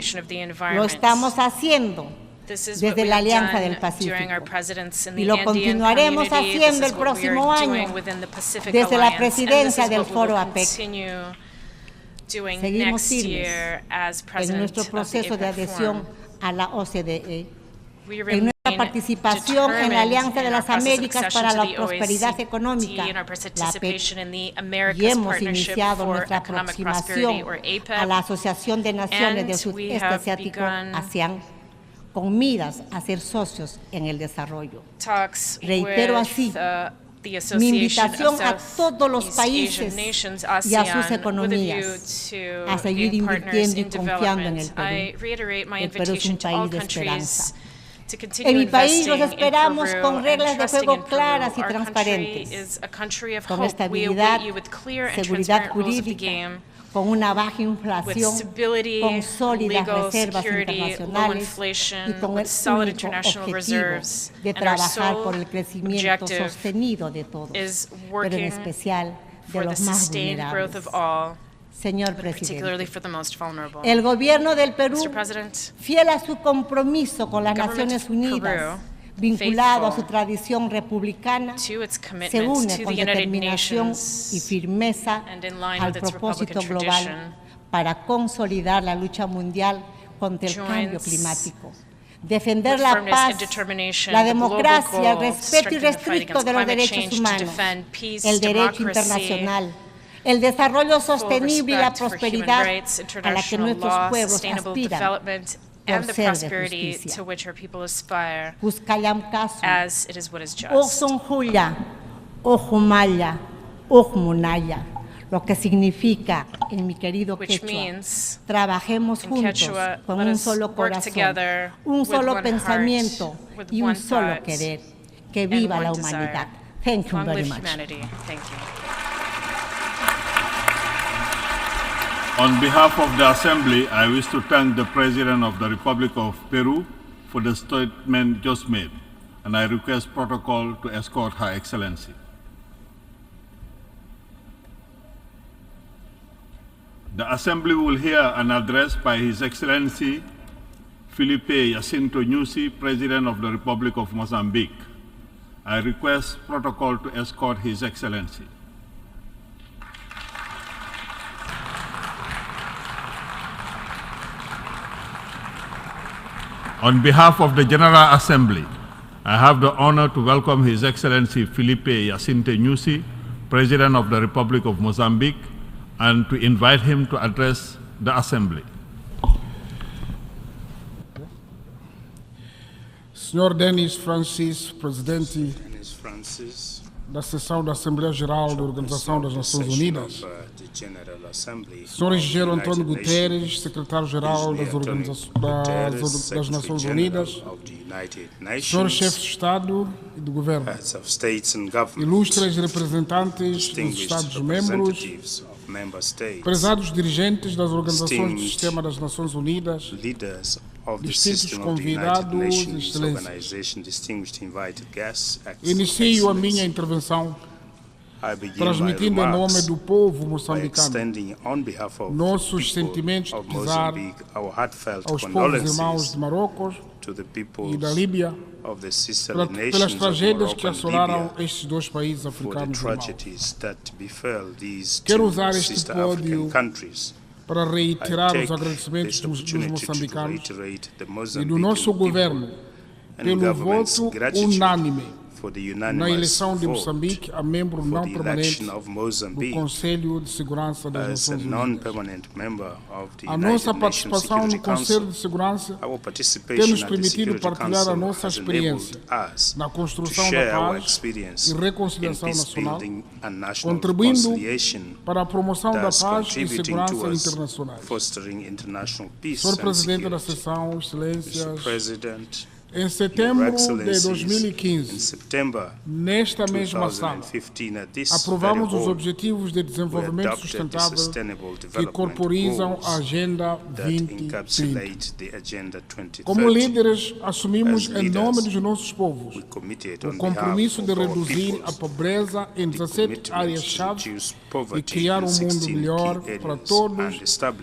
Lo estamos haciendo desde la Alianza del Pacífico. Y lo continuaremos haciendo el próximo año desde la presidencia del Foro APEC. Seguimos firmes en nuestro proceso de adhesión a la OCDE, en nuestra participación en la Alianza de las Américas para la Prosperidad Económica, la APEC, y hemos iniciado nuestra aproximación a la Asociación de Naciones del Sudeste Asiático, ASEAN, con miras a ser socios en el desarrollo. Reitero así mi invitación a todos los países y a sus economías a seguir invirtiendo y confiando en el Perú. El Perú es un país de esperanza. En mi país los esperamos con reglas de juego claras y transparentes, con estabilidad, seguridad jurídica, con una baja inflación, con sólidas reservas internacionales y con el único objetivo de trabajar por el crecimiento sostenido de todos, pero en especial de los más vulnerables. Señor Presidente, el Gobierno del Perú, fiel a su compromiso con las Naciones Unidas, vinculado a su tradición republicana, se une con determinación y firmeza al propósito global para consolidar la lucha mundial contra el cambio climático, defender la paz, la democracia, el respeto irrestricto de los derechos humanos, el derecho internacional, el desarrollo sostenible y la prosperidad a la que nuestros pueblos aspiran por ser de justicia. Kuskayam kasu, Oxon Julia, Ojumaya, Ojmunaya, lo que significa, en mi querido quechua, trabajemos juntos con un solo corazón, un solo pensamiento y un solo querer. Que viva la humanidad. Thank you very much. On behalf of the Assembly, I wish to thank the President of the Republic of Peru for the statement just made, and I request protocol to escort Her Excellency. The Assembly will hear an address by His Excellency Felipe Jacinto Nyusi, President of the Republic of Mozambique. I request protocol to escort His Excellency. On behalf of the General Assembly, I have the honor to welcome His Excellency Felipe Jacinto Nyusi, President of the Republic of Mozambique, and to invite him to address the Assembly. Senhor Denis Francis, Presidente da Sessão da Assembleia Geral da Organização das Nações Unidas, Senhor Engenheiro Antônio Guterres, Secretário-Geral das Nações Unidas, Senhores Chefes de Estado e de Governo, ilustres representantes dos Estados-membros, prezados dirigentes das organizações do Sistema das Nações Unidas, distintos convidados e excelências. Inicio a minha intervenção transmitindo em nome do povo moçambicano nossos sentimentos de pesar aos povos irmãos de Marrocos e da Líbia pelas tragédias que assolaram estes dois países africanos irmãos. Quero usar este pódio para reiterar os agradecimentos dos moçambicanos e do nosso governo pelo voto unânime na eleição de Moçambique a membro não permanente do Conselho de Segurança das Nações Unidas. A nossa participação no Conselho de Segurança tem nos permitido partilhar a nossa experiência na construção da paz e reconciliação nacional, contribuindo para a promoção da paz e segurança internacionais. Senhor Presidente da Sessão, Excelências, em setembro de 2015, nesta mesma sala, aprovamos os Objetivos de Desenvolvimento Sustentável que corporizam a Agenda 2030. Como líderes, assumimos em nome dos nossos povos o compromisso de reduzir a pobreza em 17 áreas-chave e criar um mundo melhor para todos,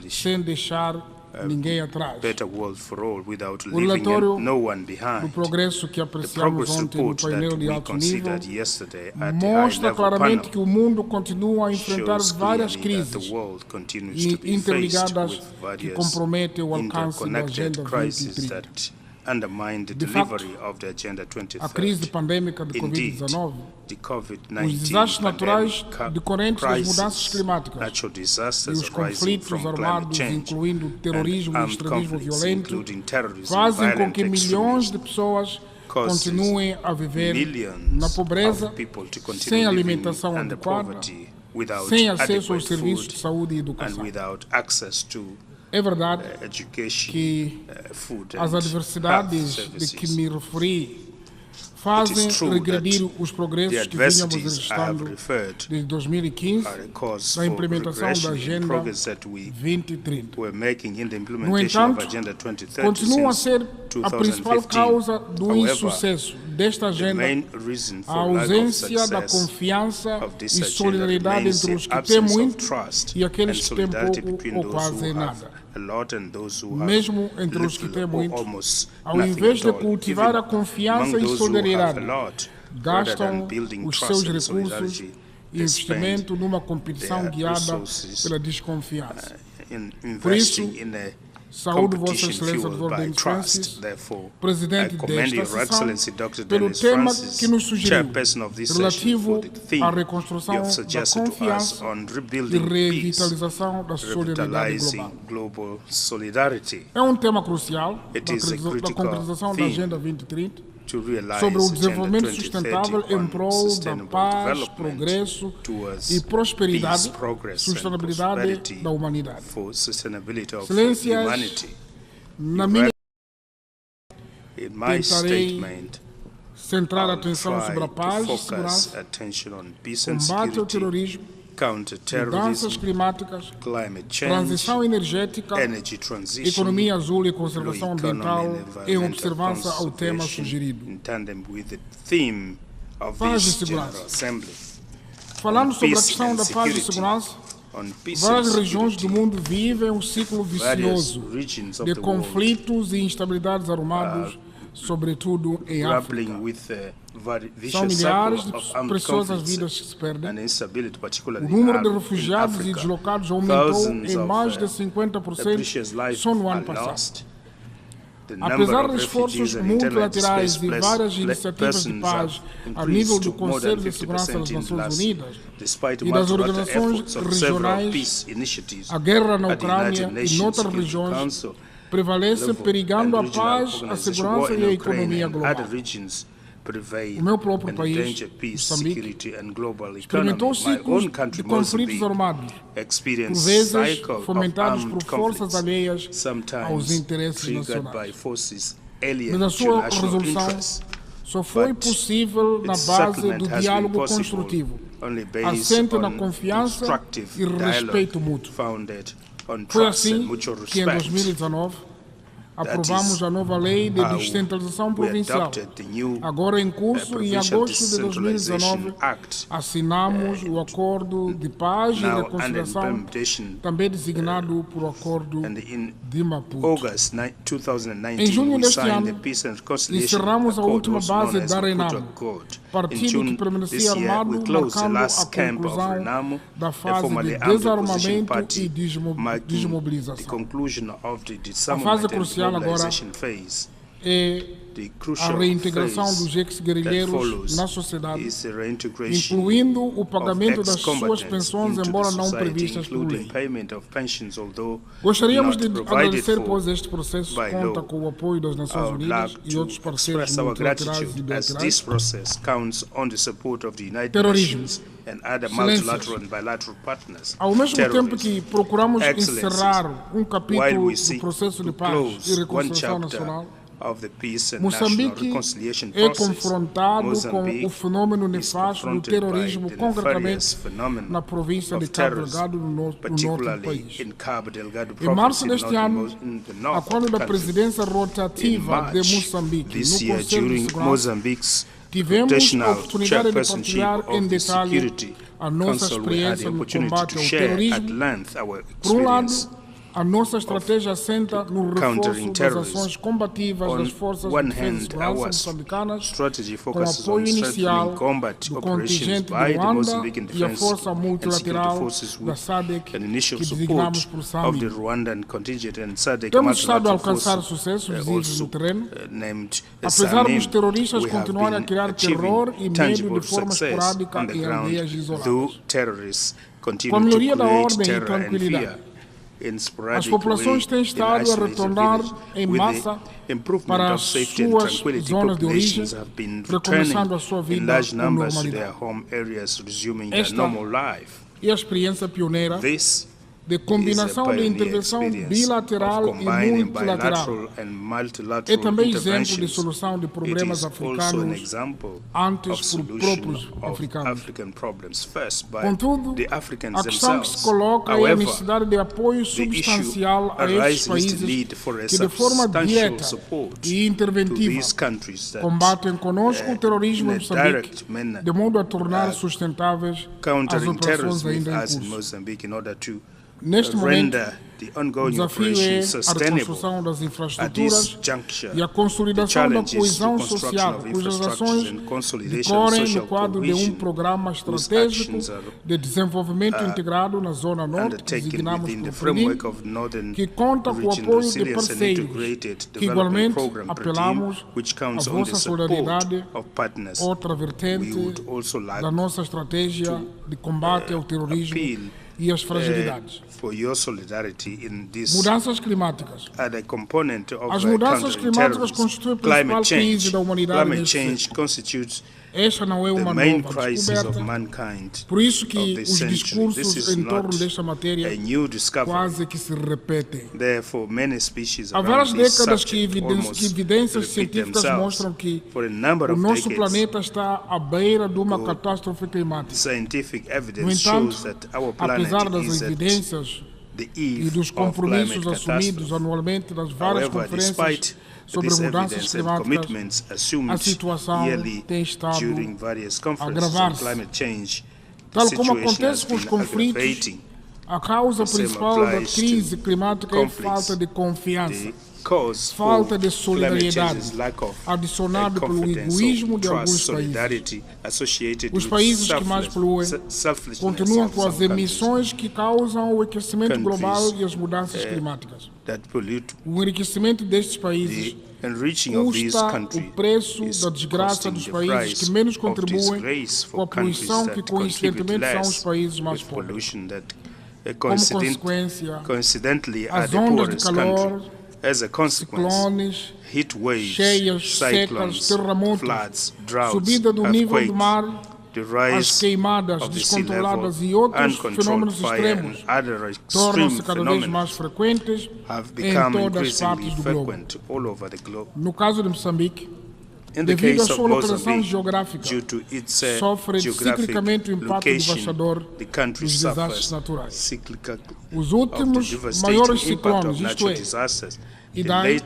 sem deixar ninguém atrás. Better world for all without O leaving relatório no one do behind. progresso que The apreciamos progress ontem no report painel that de we alto nível considered yesterday at the high mostra level claramente panel que o mundo continua a enfrentar shows várias clearly that the crises world continues to be faced interligadas with que various comprometem o alcance da interconnected Agenda crises 2030. that undermine the De facto, delivery of the Agenda a crise 2030. pandêmica de Indeed, Covid-19, the os COVID-19 desastres naturais pandemic decorrentes das mudanças crisis, climáticas natural e disasters os arising conflitos from climate armados, change, incluindo terrorismo e and armed extremismo conflicts, violento, including terrorism, fazem com violent que milhões extremism, de pessoas causes continuem a viver millions na pobreza, of people to continue sem living alimentação under adequada, poverty, without sem acesso aos adequate serviços de food, saúde e and educação. without access to É verdade education, que food as and adversidades health de que services. me referi fazem regredir os progressos que vínhamos registrando desde 2015 na implementação da Agenda 2030. No entanto, continua a ser a principal causa do insucesso desta agenda a ausência da confiança e solidariedade entre os que têm muito e aqueles que têm pouco ou quase nada. Mesmo entre os que têm muito, ao invés de cultivar a confiança e solidariedade, gastam os seus recursos e investimento numa competição guiada pela desconfiança. Por isso, saúdo Vossa Excelência Dr. Denis Francis, Presidente desta sessão, pelo tema que nos sugeriu, relativo à reconstrução da confiança e revitalização da solidariedade global. É um tema crucial da concretização da Agenda 2030, sobre o desenvolvimento sustentável em prol da paz, progresso e prosperidade, sustentabilidade da humanidade. Excelências, na minha tentarei centrar a atenção sobre a paz e segurança, combate ao terrorismo, mudanças climáticas, transição energética, economia azul e conservação ambiental em observância ao tema sugerido. Paz e segurança. Falando sobre a questão da paz e segurança, várias regiões do mundo vivem um ciclo vicioso de conflitos e instabilidades armados, sobretudo em África. São milhares de preciosas vidas que se perdem. O número de refugiados e deslocados aumentou em mais de 50% só no ano passado. Apesar de esforços multilaterais e várias iniciativas de paz a nível do Conselho de Segurança das Nações Unidas e das organizações regionais, a guerra na Ucrânia e noutras regiões prevalece, perigando a paz, a segurança e a economia global. O meu próprio país, Moçambique, experimentou ciclos de conflitos armados, por vezes fomentados por forças alheias aos interesses nacionais. Mas a sua resolução só foi possível na base do diálogo construtivo, assente na confiança e respeito mútuo. Foi assim que em 2019 aprovamos a nova lei de descentralização provincial. Agora em curso, em agosto de 2019, assinamos o Acordo de Paz e Reconciliação, também designado por Acordo de Maputo. Em junho deste ano, encerramos a última base da Renamo, partido que permanecia armado, marcando a conclusão da fase de desarmamento e desmobilização. A fase crucial agora é a reintegração dos ex-guerrilheiros na sociedade, incluindo o pagamento das suas pensões, embora não previstas por lei. Gostaríamos de agradecer, pois este processo conta com o apoio das Nações Unidas e outros parceiros multilaterais e bilaterais. Terrorismo. Ao mesmo tempo que procuramos encerrar um capítulo do processo de paz e reconciliação nacional, Moçambique é confrontado com o fenômeno nefasto do terrorismo, concretamente na província de Cabo Delgado, no norte do país. Em março deste ano, a quando da presidência rotativa de Moçambique no Conselho de Segurança, tivemos a oportunidade de partilhar em detalhe a nossa experiência no combate ao terrorismo. Por um lado, A nossa estratégia assenta no reforço das ações combativas das forças de defesa e segurança moçambicanas, com apoio inicial do contingente de Ruanda e a força multilateral da SADC, que designamos por SAMI. Temos estado a alcançar sucessos visíveis no terreno, apesar dos terroristas continuarem a criar terror e medo de forma esporádica em aldeias isoladas. Com a melhoria da ordem e tranquilidade, as populações têm estado a retornar em massa para as suas zonas de origem, recomeçando a sua vida com normalidade. Esta é a experiência pioneira de combinação de intervenção bilateral e multilateral. É também exemplo de solução de problemas africanos antes por próprios africanos. Contudo, a questão que se coloca é a necessidade de apoio substancial a estes países que de forma direta e interventiva combatem conosco o terrorismo em Moçambique, de modo a tornar sustentáveis as operações ainda em curso. Neste momento, o desafio é a reconstrução das infraestruturas e a consolidação da coesão social, cujas ações decorrem no quadro de programa estratégico de desenvolvimento integrado na Zona Norte, que designamos por FREDIM, que conta com o apoio de parceiros, que igualmente apelamos à vossa solidariedade, outra vertente da nossa estratégia de combate ao terrorismo e as fragilidades. Mudanças climáticas. As mudanças climáticas constituem a principal crise da humanidade neste século. Esta não é uma nova descoberta, por isso que os discursos em torno desta matéria quase que se repetem. Há várias décadas que evidências científicas mostram que o nosso planeta está à beira de uma catástrofe climática. No entanto, apesar das evidências e dos compromissos assumidos anualmente nas várias conferências sobre mudanças climáticas, a situação tem estado a agravar-se. Tal como acontece com os conflitos, a causa principal da crise climática é a falta de confiança, falta de solidariedade, adicionado pelo egoísmo de alguns países. Os países que mais poluem continuam com as emissões que causam o aquecimento global e as mudanças climáticas. O enriquecimento destes países custa o preço da desgraça dos países que menos contribuem com a poluição, que coincidentemente são os países mais pobres. Como consequência, as ondas de calor, ciclones, cheias, secas, terremotos, subida do nível do mar, as queimadas descontroladas e outros fenômenos extremos tornam-se cada vez mais frequentes em todas as partes do globo. No caso de Moçambique, devido à sua localização geográfica, sofre ciclicamente o impacto devastador dos desastres naturais. Os últimos maiores ciclones, isto é, Idai,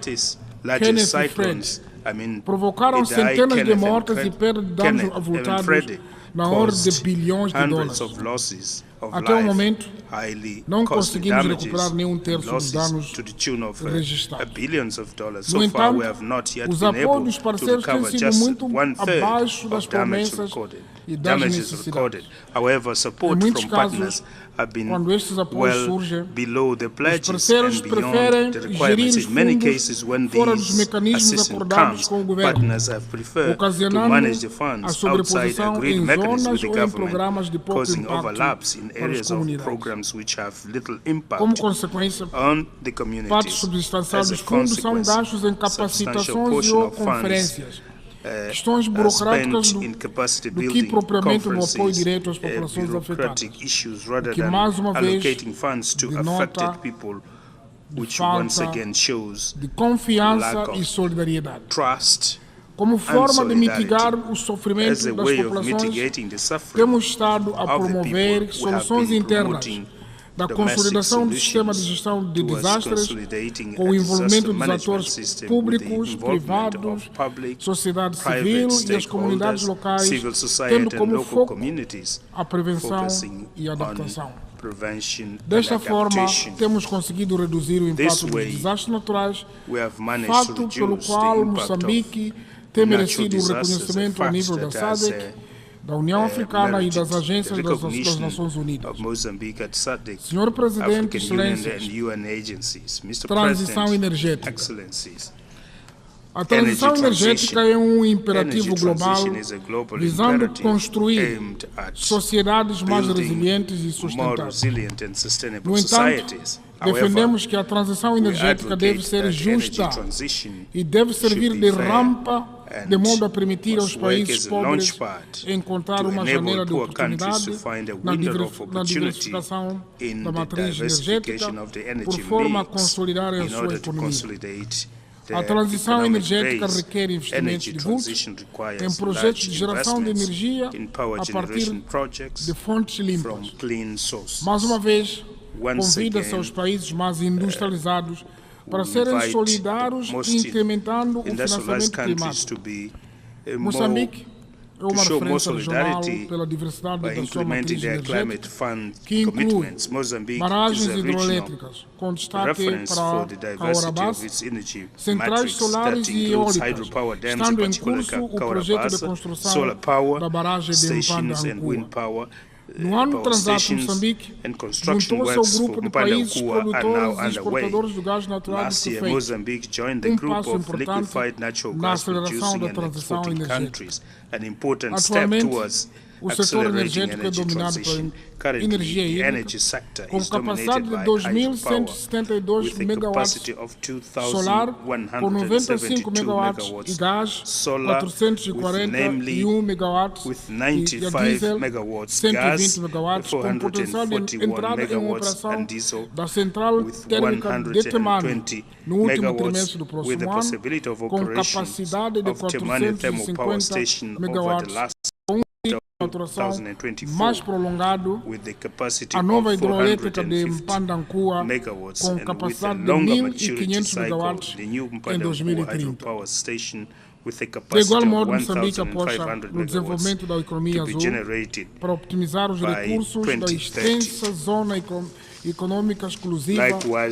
Kenneth e Fred, provocaram centenas de mortes e perda de danos avultados na ordem de bilhões de dólares. Até o momento, não conseguimos recuperar nem um terço dos danos registrados. No entanto, os apoios dos parceiros têm sido muito abaixo das promessas e das necessidades. Em muitos casos, quando estes apoios surgem, os parceiros preferem gerir os fundos fora dos mecanismos acordados com o governo, ocasionando a sobreposição em zonas ou em programas de pouco impacto para as comunidades. Como consequência, parte substancial dos fundos são gastos em capacitações e ou conferências, questões burocráticas do que propriamente no apoio direto às populações afetadas, o que mais uma vez denota de falta de confiança e solidariedade. Como forma de mitigar o sofrimento das populações, temos estado a promover soluções internas da consolidação do sistema de gestão de desastres, com o envolvimento dos atores públicos, privados, sociedade civil e as comunidades locais, tendo como foco a prevenção e a adaptação. Desta forma, temos conseguido reduzir o impacto dos desastres naturais, fato pelo qual Moçambique tem merecido o reconhecimento a nível da SADC, da União Africana e das agências das Nações Unidas. Senhor Presidente, Excelências, transição energética. A transição energética é um imperativo global visando construir sociedades mais resilientes e sustentáveis. No entanto, defendemos que a transição energética deve ser justa e deve servir de rampa de modo a permitir aos países pobres encontrar uma janela de oportunidade na diversificação da matriz energética por forma a consolidar a sua economia. A transição energética requer investimentos divulgados em projetos de geração de energia a partir de fontes limpas. Mais uma vez, convida-se aos países mais industrializados para serem solidários e incrementando o financiamento climático. Moçambique é uma referência regional pela diversidade da sua matriz energética, que inclui barragens hidroelétricas, com destaque para Caorabás, centrais solares e eólicas, estando em curso o projeto de construção da barragem de Mpanda-Ancua. No ano transato, Moçambique juntou-se ao grupo de países produtores e exportadores do gás natural de TAIPEI, passo importante na aceleração da transição energética. Atualmente, o setor energético é dominado pela energia hídrica, com capacidade de 2.172 megawatts solar, com 95 megawatts e gás, 441 megawatts e a diesel, 120 megawatts, com potencial de entrada em operação da central térmica de Temane no último trimestre do próximo ano, com capacidade de 450 megawatts. Maturação mais prolongado, a nova hidroelétrica de Mpanda-Ancua com capacidade de 1.500 megawatts em 2030. De igual modo, Moçambique aposta no desenvolvimento da economia azul para optimizar os recursos da extensa zona econômica exclusiva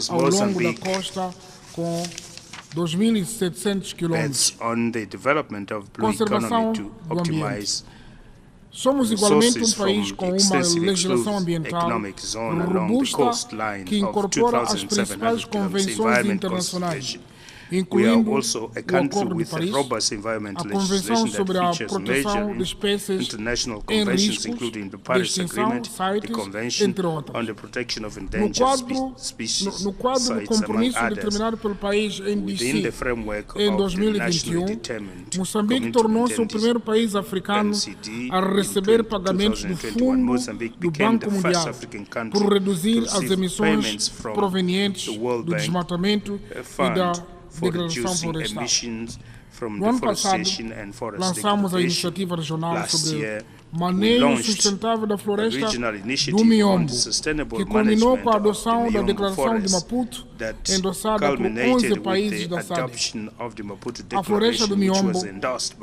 ao longo da costa com 2.700 quilômetros. Conservação do ambiente. Somos igualmente um país com uma legislação ambiental robusta que incorpora as principais convenções internacionais, incluindo o Acordo de Paris, a Convenção sobre a Proteção de Espécies em Riscos de Extinção, CITES, entre outras. No quadro do compromisso determinado pelo país em DC em 2021, Moçambique tornou-se o primeiro país africano a receber pagamentos do Fundo do Banco Mundial por reduzir as emissões provenientes do desmatamento e da degradação florestal. No ano passado, lançamos a iniciativa regional sobre manejo sustentável da floresta do Miombo, que culminou com a adoção da Declaração de Maputo, endossada por 11 países da SADC. A floresta do Miombo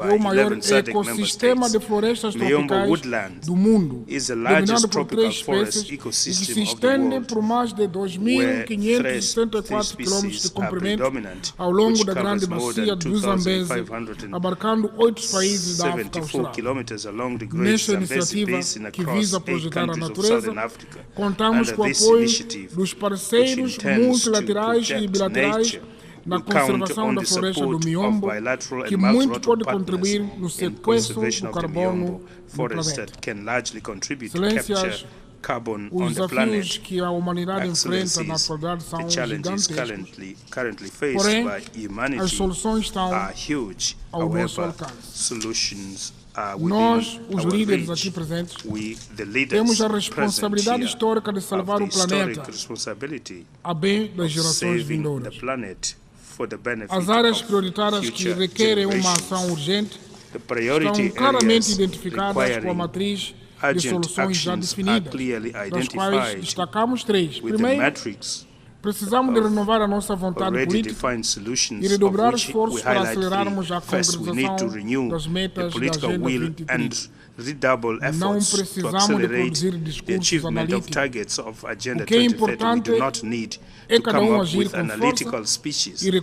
é o maior ecossistema de florestas tropicais do mundo, dominado por 3 espécies e que se estende por mais de 2.574 km de comprimento ao longo da grande bacia do Zambeze, abarcando 8 países da África Austral. Nesta iniciativa, que visa projetar a natureza, contamos com o apoio dos parceiros multilaterais e bilaterais na conservação da floresta do Miombo, que muito pode contribuir no sequestro do carbono no planeta. Excelências, os desafios que a humanidade enfrenta na atualidade são gigantescos. Porém, as soluções estão ao nosso alcance. Nós, os líderes aqui presentes, temos a responsabilidade histórica de salvar o planeta a bem das gerações vindouras. As áreas prioritárias que requerem uma ação urgente estão claramente identificadas com a matriz de soluções já definidas, das quais destacamos 3. Precisamos de renovar a nossa vontade política e redobrar esforços para acelerarmos a concretização das metas da Agenda 2030. Redouble efforts to accelerate the achievement of targets of Agenda 2030. We do not need to come up with analytical speeches. The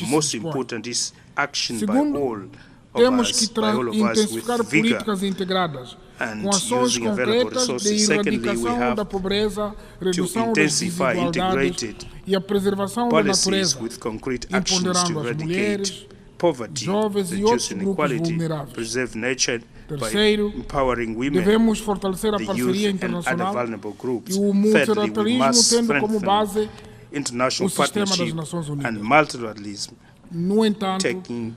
most important is action by all of us, by all of us with vigor and using available resources. Secondly, we have to intensify integrated policies with concrete actions to eradicate poverty, reduce inequality, preserve nature, by empowering women, the youth and other vulnerable groups. Thirdly, we must strengthen international partnership and multilateralism, taking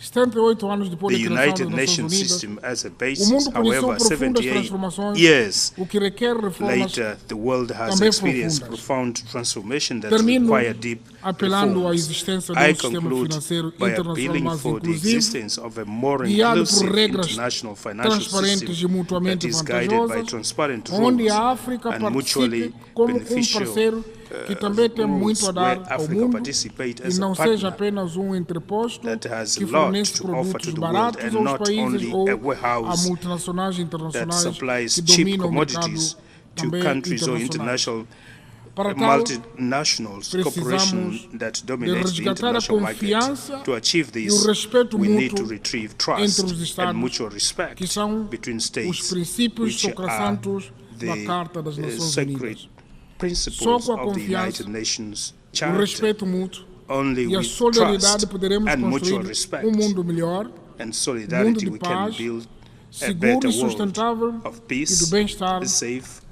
the United Nations system as a basis. However, 78 years later, the world has experienced profound transformation that require deep reforms. I conclude by appealing for the existence of a more inclusive international financial system that is guided by transparent rules and mutually beneficial que também tem muito a dar ao mundo e não seja apenas entreposto que fornece produtos baratos aos países ou a multinacionais internacionais que dominam o mercado também internacional. Para tal, precisamos de resgatar a confiança e o respeito mútuo entre os Estados, que são os princípios sacrossantos da Carta das Nações Unidas. Só com a confiança, o respeito mútuo e a solidariedade poderemos construir mundo melhor, mundo de paz, seguro e sustentável e do bem-estar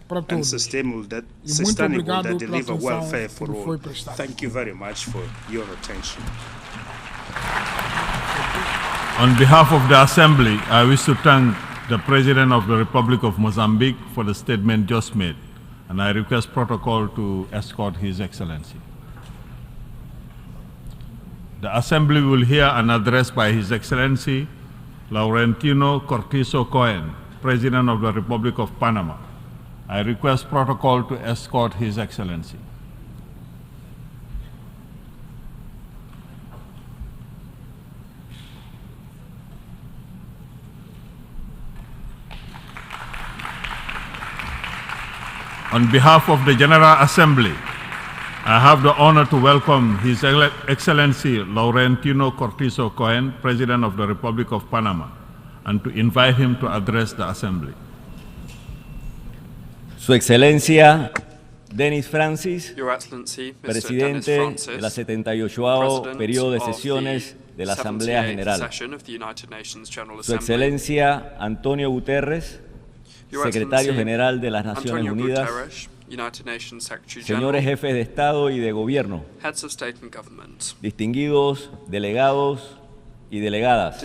para todos. E muito obrigado pela atenção que foi prestada. Thank you very much for your attention. On behalf of the Assembly, I wish to thank the President of the Republic of Mozambique for the statement just made, and I request protocol to escort His Excellency. The Assembly will hear an address by His Excellency Laurentino Cortizo Cohen, President of the Republic of Panama. I request protocol to escort His Excellency. On behalf of the General Assembly, I have the honor to welcome His Excellency Laurentino Cortizo Cohen, President of the Republic of Panama, and to invite him to address the Assembly. Su Excelencia Denis Francis, Excellency, Presidente de la 78º periodo de sesiones de la Asamblea General. Su Excelencia Antonio Guterres, Secretario General de las Naciones Unidas, señores jefes de Estado y de Gobierno, distinguidos delegados y delegadas,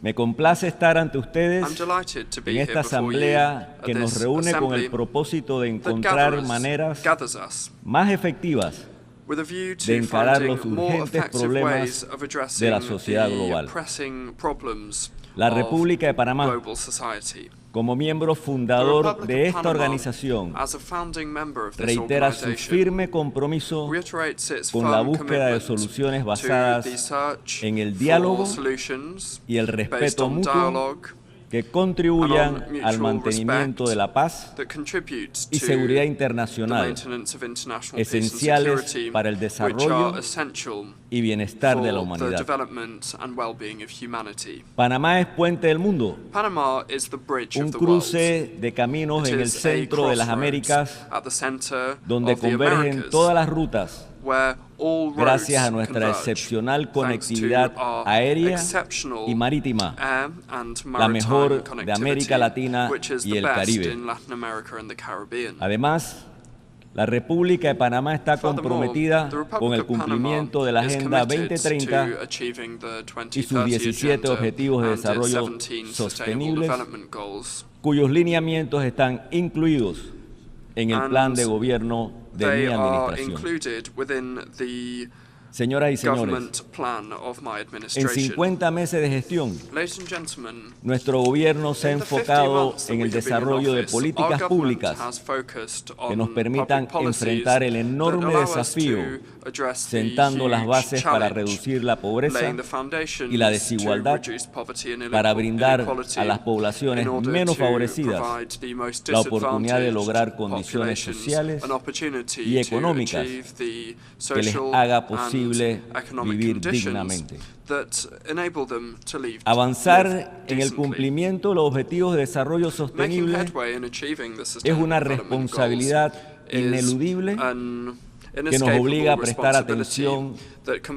me complace estar ante ustedes en esta asamblea que nos reúne con el propósito de encontrar maneras más efectivas de encarar los urgentes problemas de la sociedad global. La República de Panamá, como miembro fundador de esta organización, reitera su firme compromiso con la búsqueda de soluciones basadas en el diálogo y el respeto mutuo que contribuyan al mantenimiento de la paz y seguridad internacional, esenciales para el desarrollo y bienestar de la humanidad. Panamá es puente del mundo, un cruce de caminos en el centro de las Américas, donde convergen todas las rutas, gracias a nuestra excepcional conectividad aérea y marítima, la mejor de América Latina y el Caribe. Además, la República de Panamá está comprometida con el cumplimiento de la Agenda 2030 y sus 17 Objetivos de Desarrollo Sostenibles, cuyos lineamientos están incluidos en el Plan de Gobierno de mi administración. Señoras y señores, en 50 meses de gestión, nuestro gobierno se ha enfocado en el desarrollo de políticas públicas que nos permitan enfrentar el enorme desafío, sentando las bases para reducir la pobreza y la desigualdad, para brindar a las poblaciones menos favorecidas la oportunidad de lograr condiciones sociales y económicas que les haga posible vivir dignamente. Avanzar en el cumplimiento de los objetivos de desarrollo sostenible es una responsabilidad ineludible que nos obliga a prestar atención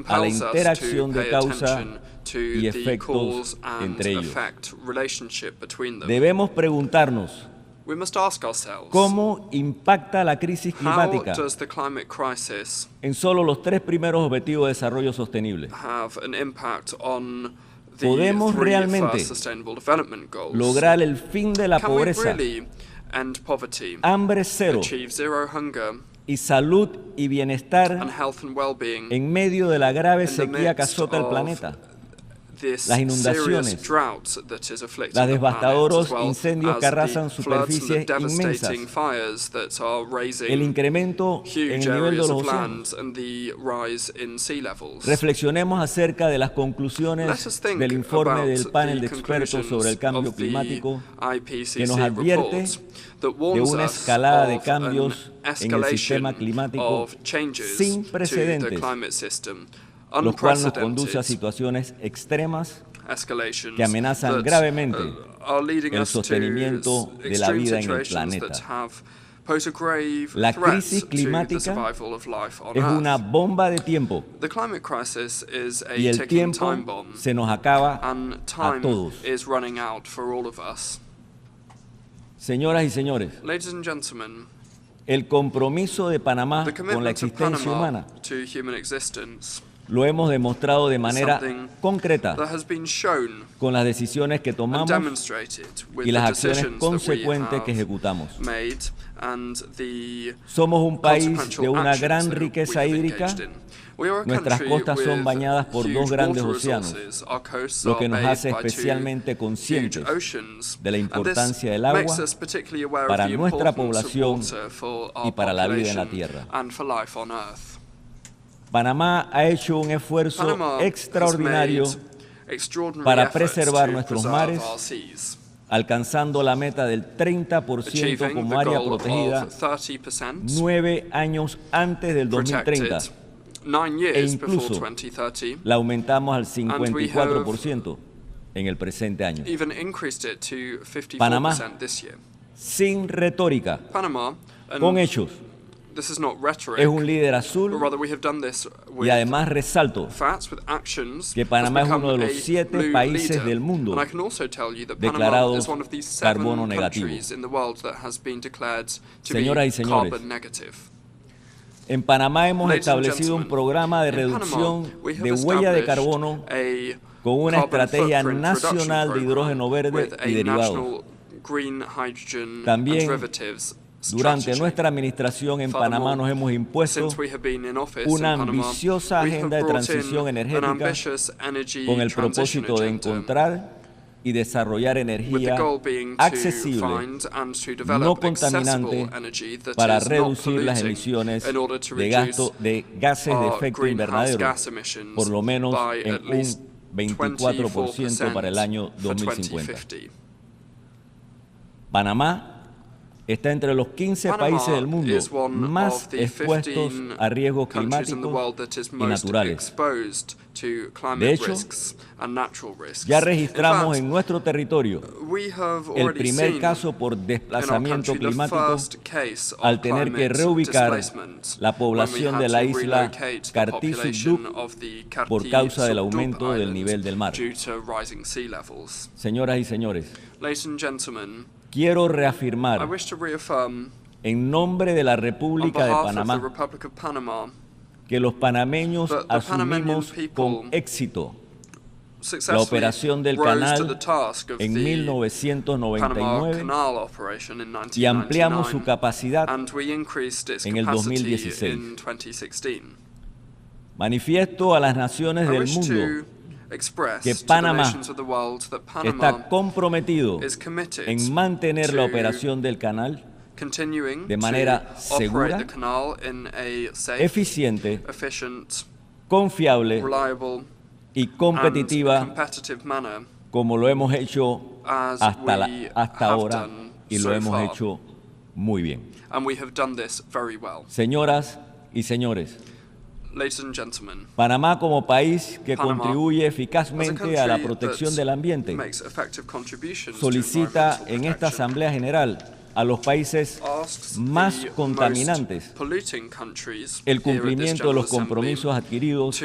a la interacción de causa y efectos entre ellos. Debemos preguntarnos ¿cómo impacta la crisis climática en solo los 3 primeros objetivos de desarrollo sostenible? ¿Podemos realmente lograr el fin de la pobreza, hambre cero y salud y bienestar en medio de la grave sequía que azota el planeta? Las inundaciones, los devastadoros incendios que arrasan superficies inmensas, el incremento en el nivel de los océanos. Reflexionemos acerca de las conclusiones del informe del panel de expertos sobre el cambio climático que nos advierte de una escalada de cambios en el sistema climático sin precedentes, lo cual nos conduce a situaciones extremas que amenazan gravemente el sostenimiento de la vida en el planeta. La crisis climática es una bomba de tiempo y el tiempo se nos acaba a todos. Señoras y señores, el compromiso de Panamá con la existencia humana lo hemos demostrado de manera concreta con las decisiones que tomamos y las acciones consecuentes que ejecutamos. Somos un país de una gran riqueza hídrica. Nuestras costas son bañadas por 2 grandes océanos, lo que nos hace especialmente conscientes de la importancia del agua para nuestra población y para la vida en la Tierra. Panamá ha hecho un esfuerzo extraordinario para preservar nuestros mares, alcanzando la meta del 30% como área protegida 9 años antes del 2030 e incluso la aumentamos al 54% en el presente año. Panamá, sin retórica, con hechos, es un líder azul y además resalto que Panamá es uno de los 7 países del mundo declarados carbono negativo. Señoras y señores, en Panamá hemos establecido un programa de reducción de huella de carbono con una estrategia nacional de hidrógeno verde y derivados. También durante nuestra administración en Panamá nos hemos impuesto una ambiciosa agenda de transición energética con el propósito de encontrar y desarrollar energía accesible, no contaminante, para reducir las emisiones de gases de efecto invernadero, por lo menos en un 24% para el año 2050. Panamá está entre los 15 países del mundo más expuestos a riesgos climáticos y naturales. De hecho, ya registramos en nuestro territorio el primer caso por desplazamiento climático al tener que reubicar la población de la isla Kartisuk por causa del aumento del nivel del mar. Señoras y señores, quiero reafirmar en nombre de la República de Panamá que los panameños asumimos con éxito la operación del canal en 1999 y ampliamos su capacidad en el 2016. Manifiesto a las naciones del mundo que Panamá está comprometido en mantener la operación del canal de manera segura, eficiente, confiable y competitiva, como lo hemos hecho hasta ahora y lo hemos hecho muy bien. Señoras y señores, Panamá como país que contribuye eficazmente a la protección del ambiente solicita en esta Asamblea General a los países más contaminantes el cumplimiento de los compromisos adquiridos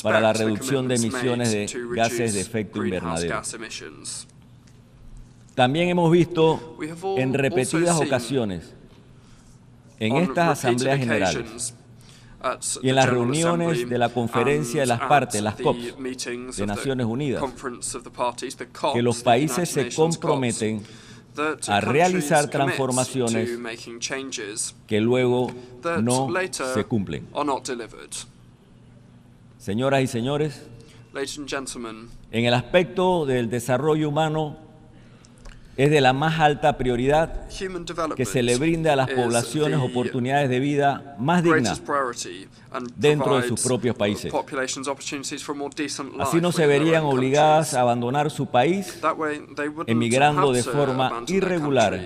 para la reducción de emisiones de gases de efecto invernadero. También hemos visto en repetidas ocasiones en estas Asambleas Generales y en las reuniones de la Conferencia de las Partes, las COPs de Naciones Unidas, que los países se comprometen a realizar transformaciones que luego no se cumplen. Señoras y señores, en el aspecto del desarrollo humano, es de la más alta prioridad que se le brinde a las poblaciones oportunidades de vida más dignas dentro de sus propios países. Así no se verían obligadas a abandonar su país, emigrando de forma irregular,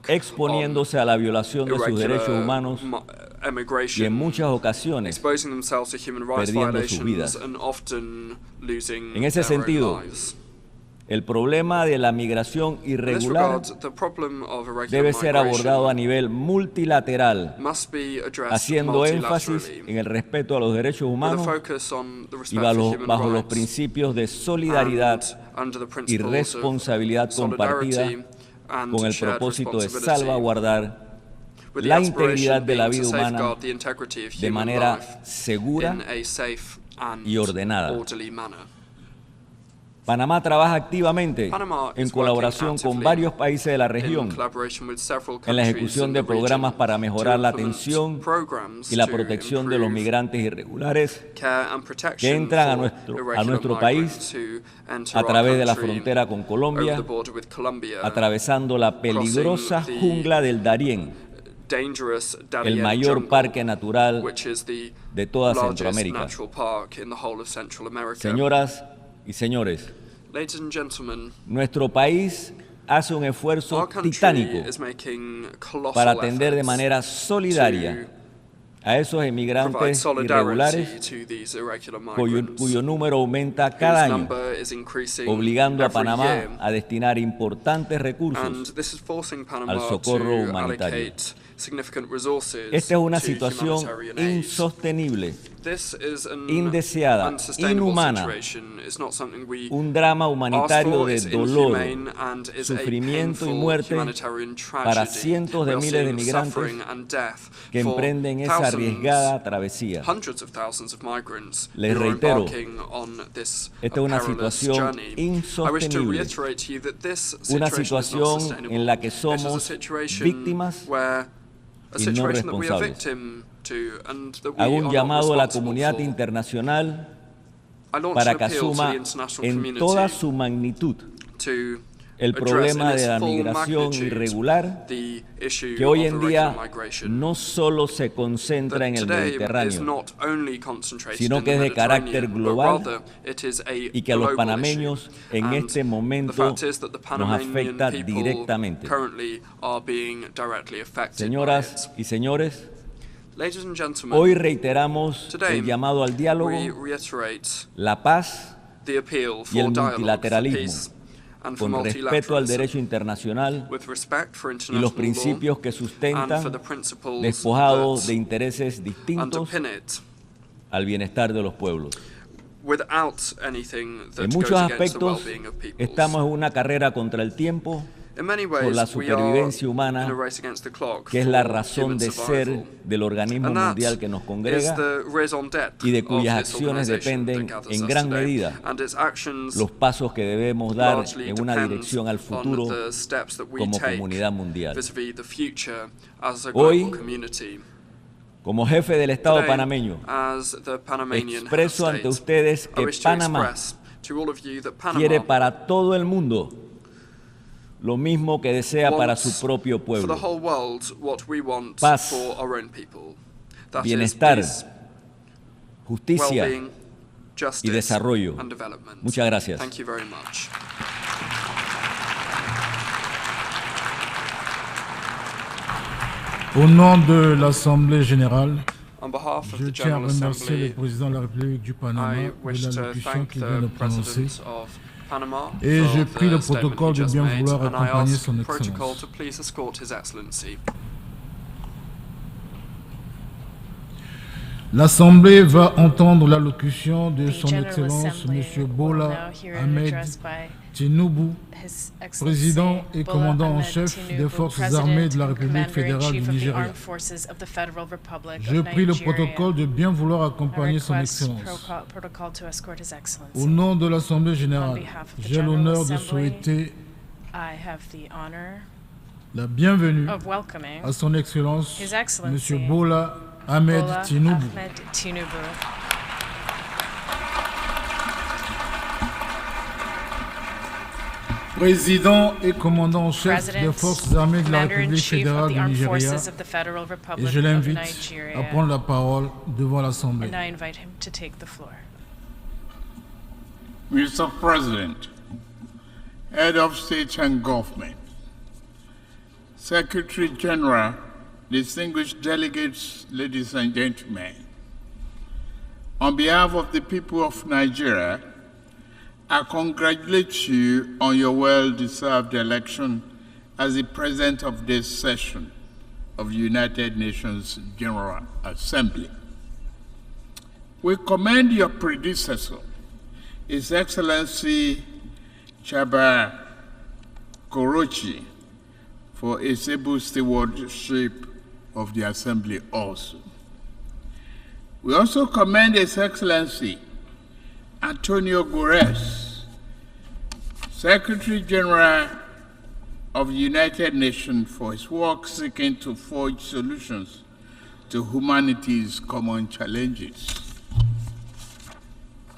exponiéndose a la violación de sus derechos humanos y en muchas ocasiones perdiendo sus vidas. En ese sentido, el problema de la migración irregular debe ser abordado a nivel multilateral, haciendo énfasis en el respeto a los derechos humanos y bajo los principios de solidaridad y responsabilidad compartida, con el propósito de salvaguardar la integridad de la vida humana de manera segura y ordenada. Panamá trabaja activamente en colaboración con varios países de la región en la ejecución de programas para mejorar la atención y la protección de los migrantes irregulares que entran a nuestro país a través de la frontera con Colombia, atravesando la peligrosa jungla del Darién, el mayor parque natural de toda Centroamérica. Señoras y señores, nuestro país hace un esfuerzo titánico para atender de manera solidaria a esos emigrantes irregulares cuyo número aumenta cada año, obligando a Panamá a destinar importantes recursos al socorro humanitario. Esta es una situación insostenible, indeseada, inhumana, un drama humanitario de dolor, sufrimiento y muerte para cientos de miles de migrantes que emprenden esa arriesgada travesía. Les reitero, esta es una situación insostenible, una situación en la que somos víctimas y no responsables. Hago un llamado a la comunidad internacional para que asuma en toda su magnitud el problema de la migración irregular, que hoy en día no solo se concentra en el Mediterráneo, sino que es de carácter global y que a los panameños en este momento nos afecta directamente. Señoras y señores, hoy reiteramos el llamado al diálogo, la paz y el multilateralismo, con respeto al derecho internacional y los principios que sustentan, despojados de intereses distintos al bienestar de los pueblos. En muchos aspectos, estamos en una carrera contra el tiempo por la supervivencia humana, que es la razón de ser del organismo mundial que nos congrega y de cuyas acciones dependen en gran medida los pasos que debemos dar en una dirección al futuro como comunidad mundial. Hoy, Como jefe del Estado panameño, expreso ante ustedes que Panamá quiere para todo el mundo lo mismo que desea para su propio pueblo: paz, bienestar, justicia y desarrollo. Muchas gracias. Au nom de l'Assemblée générale, je tiens à remercier le président de la République du Panama de l'allocution qu'il vient de prononcer, et je prie le protocole de bien vouloir accompagner son Excellence. L'Assemblée va entendre l'allocution de son Excellence M. Bola Ahmed Tinubu, président et commandant en chef des forces armées de la République fédérale du Nigeria. Je prie le protocole de bien vouloir accompagner son Excellence. Au nom de l'Assemblée générale, j'ai l'honneur de souhaiter la bienvenue à son Excellence M. Bola Ahmed Tinubu. Président et commandant en chef des forces armées de la République fédérale du Nigeria, et je l'invite à prendre la parole devant l'Assemblée. Mr. President, Head of State and Government, Secretary General, distinguished delegates, ladies and gentlemen, on behalf of the people of Nigeria, I congratulate you on your well-deserved election as the President of this session of the United Nations General Assembly. We commend your predecessor, His Excellency Chaba Korochi, for his able stewardship of the Assembly also. We also commend His Excellency Antonio Guterres, Secretary General of the United Nations, for his work seeking to forge solutions to humanity's common challenges.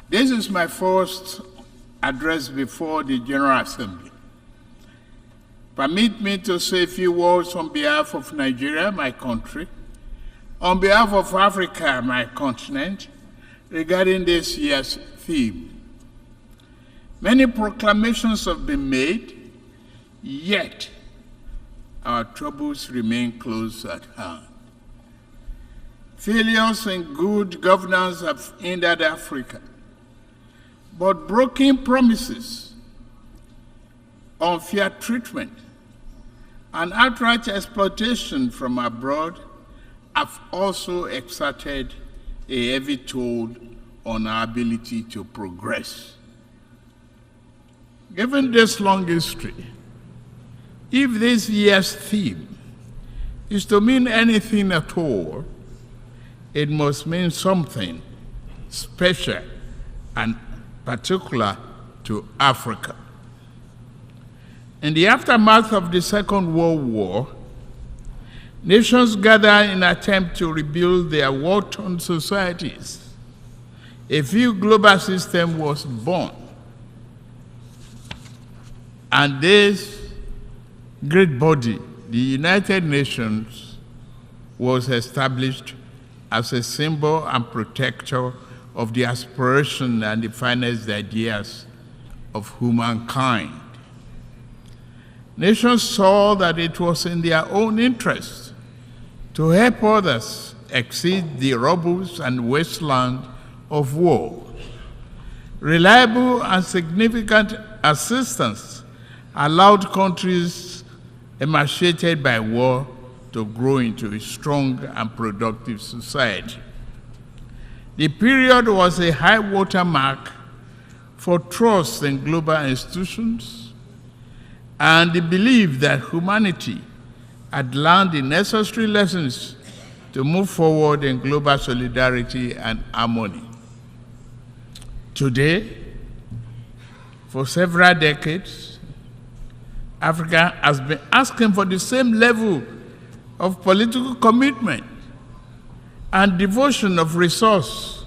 This is my first address before the General Assembly. Permit me to say a few words on behalf of Nigeria, my country, on behalf of Africa, my continent, regarding this year's theme. Many proclamations have been made, yet our troubles remain close at hand. Failures in good governance have hindered Africa, but broken promises, unfair treatment, and outright exploitation from abroad have also exerted a heavy toll on our ability to progress. Given this long history, if this year's theme is to mean anything at all, it must mean something special and particular to Africa. In the aftermath of the Second World War, nations gathered in an attempt to rebuild their war-torn societies. A new global system was born. And this great body, the United Nations, was established as a symbol and protector of the aspiration and the finest ideas of humankind. Nations saw that it was in their own interest to help others exceed the rubbles and wasteland of war. Reliable and significant assistance allowed countries emaciated by war to grow into a strong and productive society. The period was a high watermark for trust in global institutions and the belief that humanity had learned the necessary lessons to move forward in global solidarity and harmony. Today, for several decades, Africa has been asking for the same level of political commitment and devotion of resource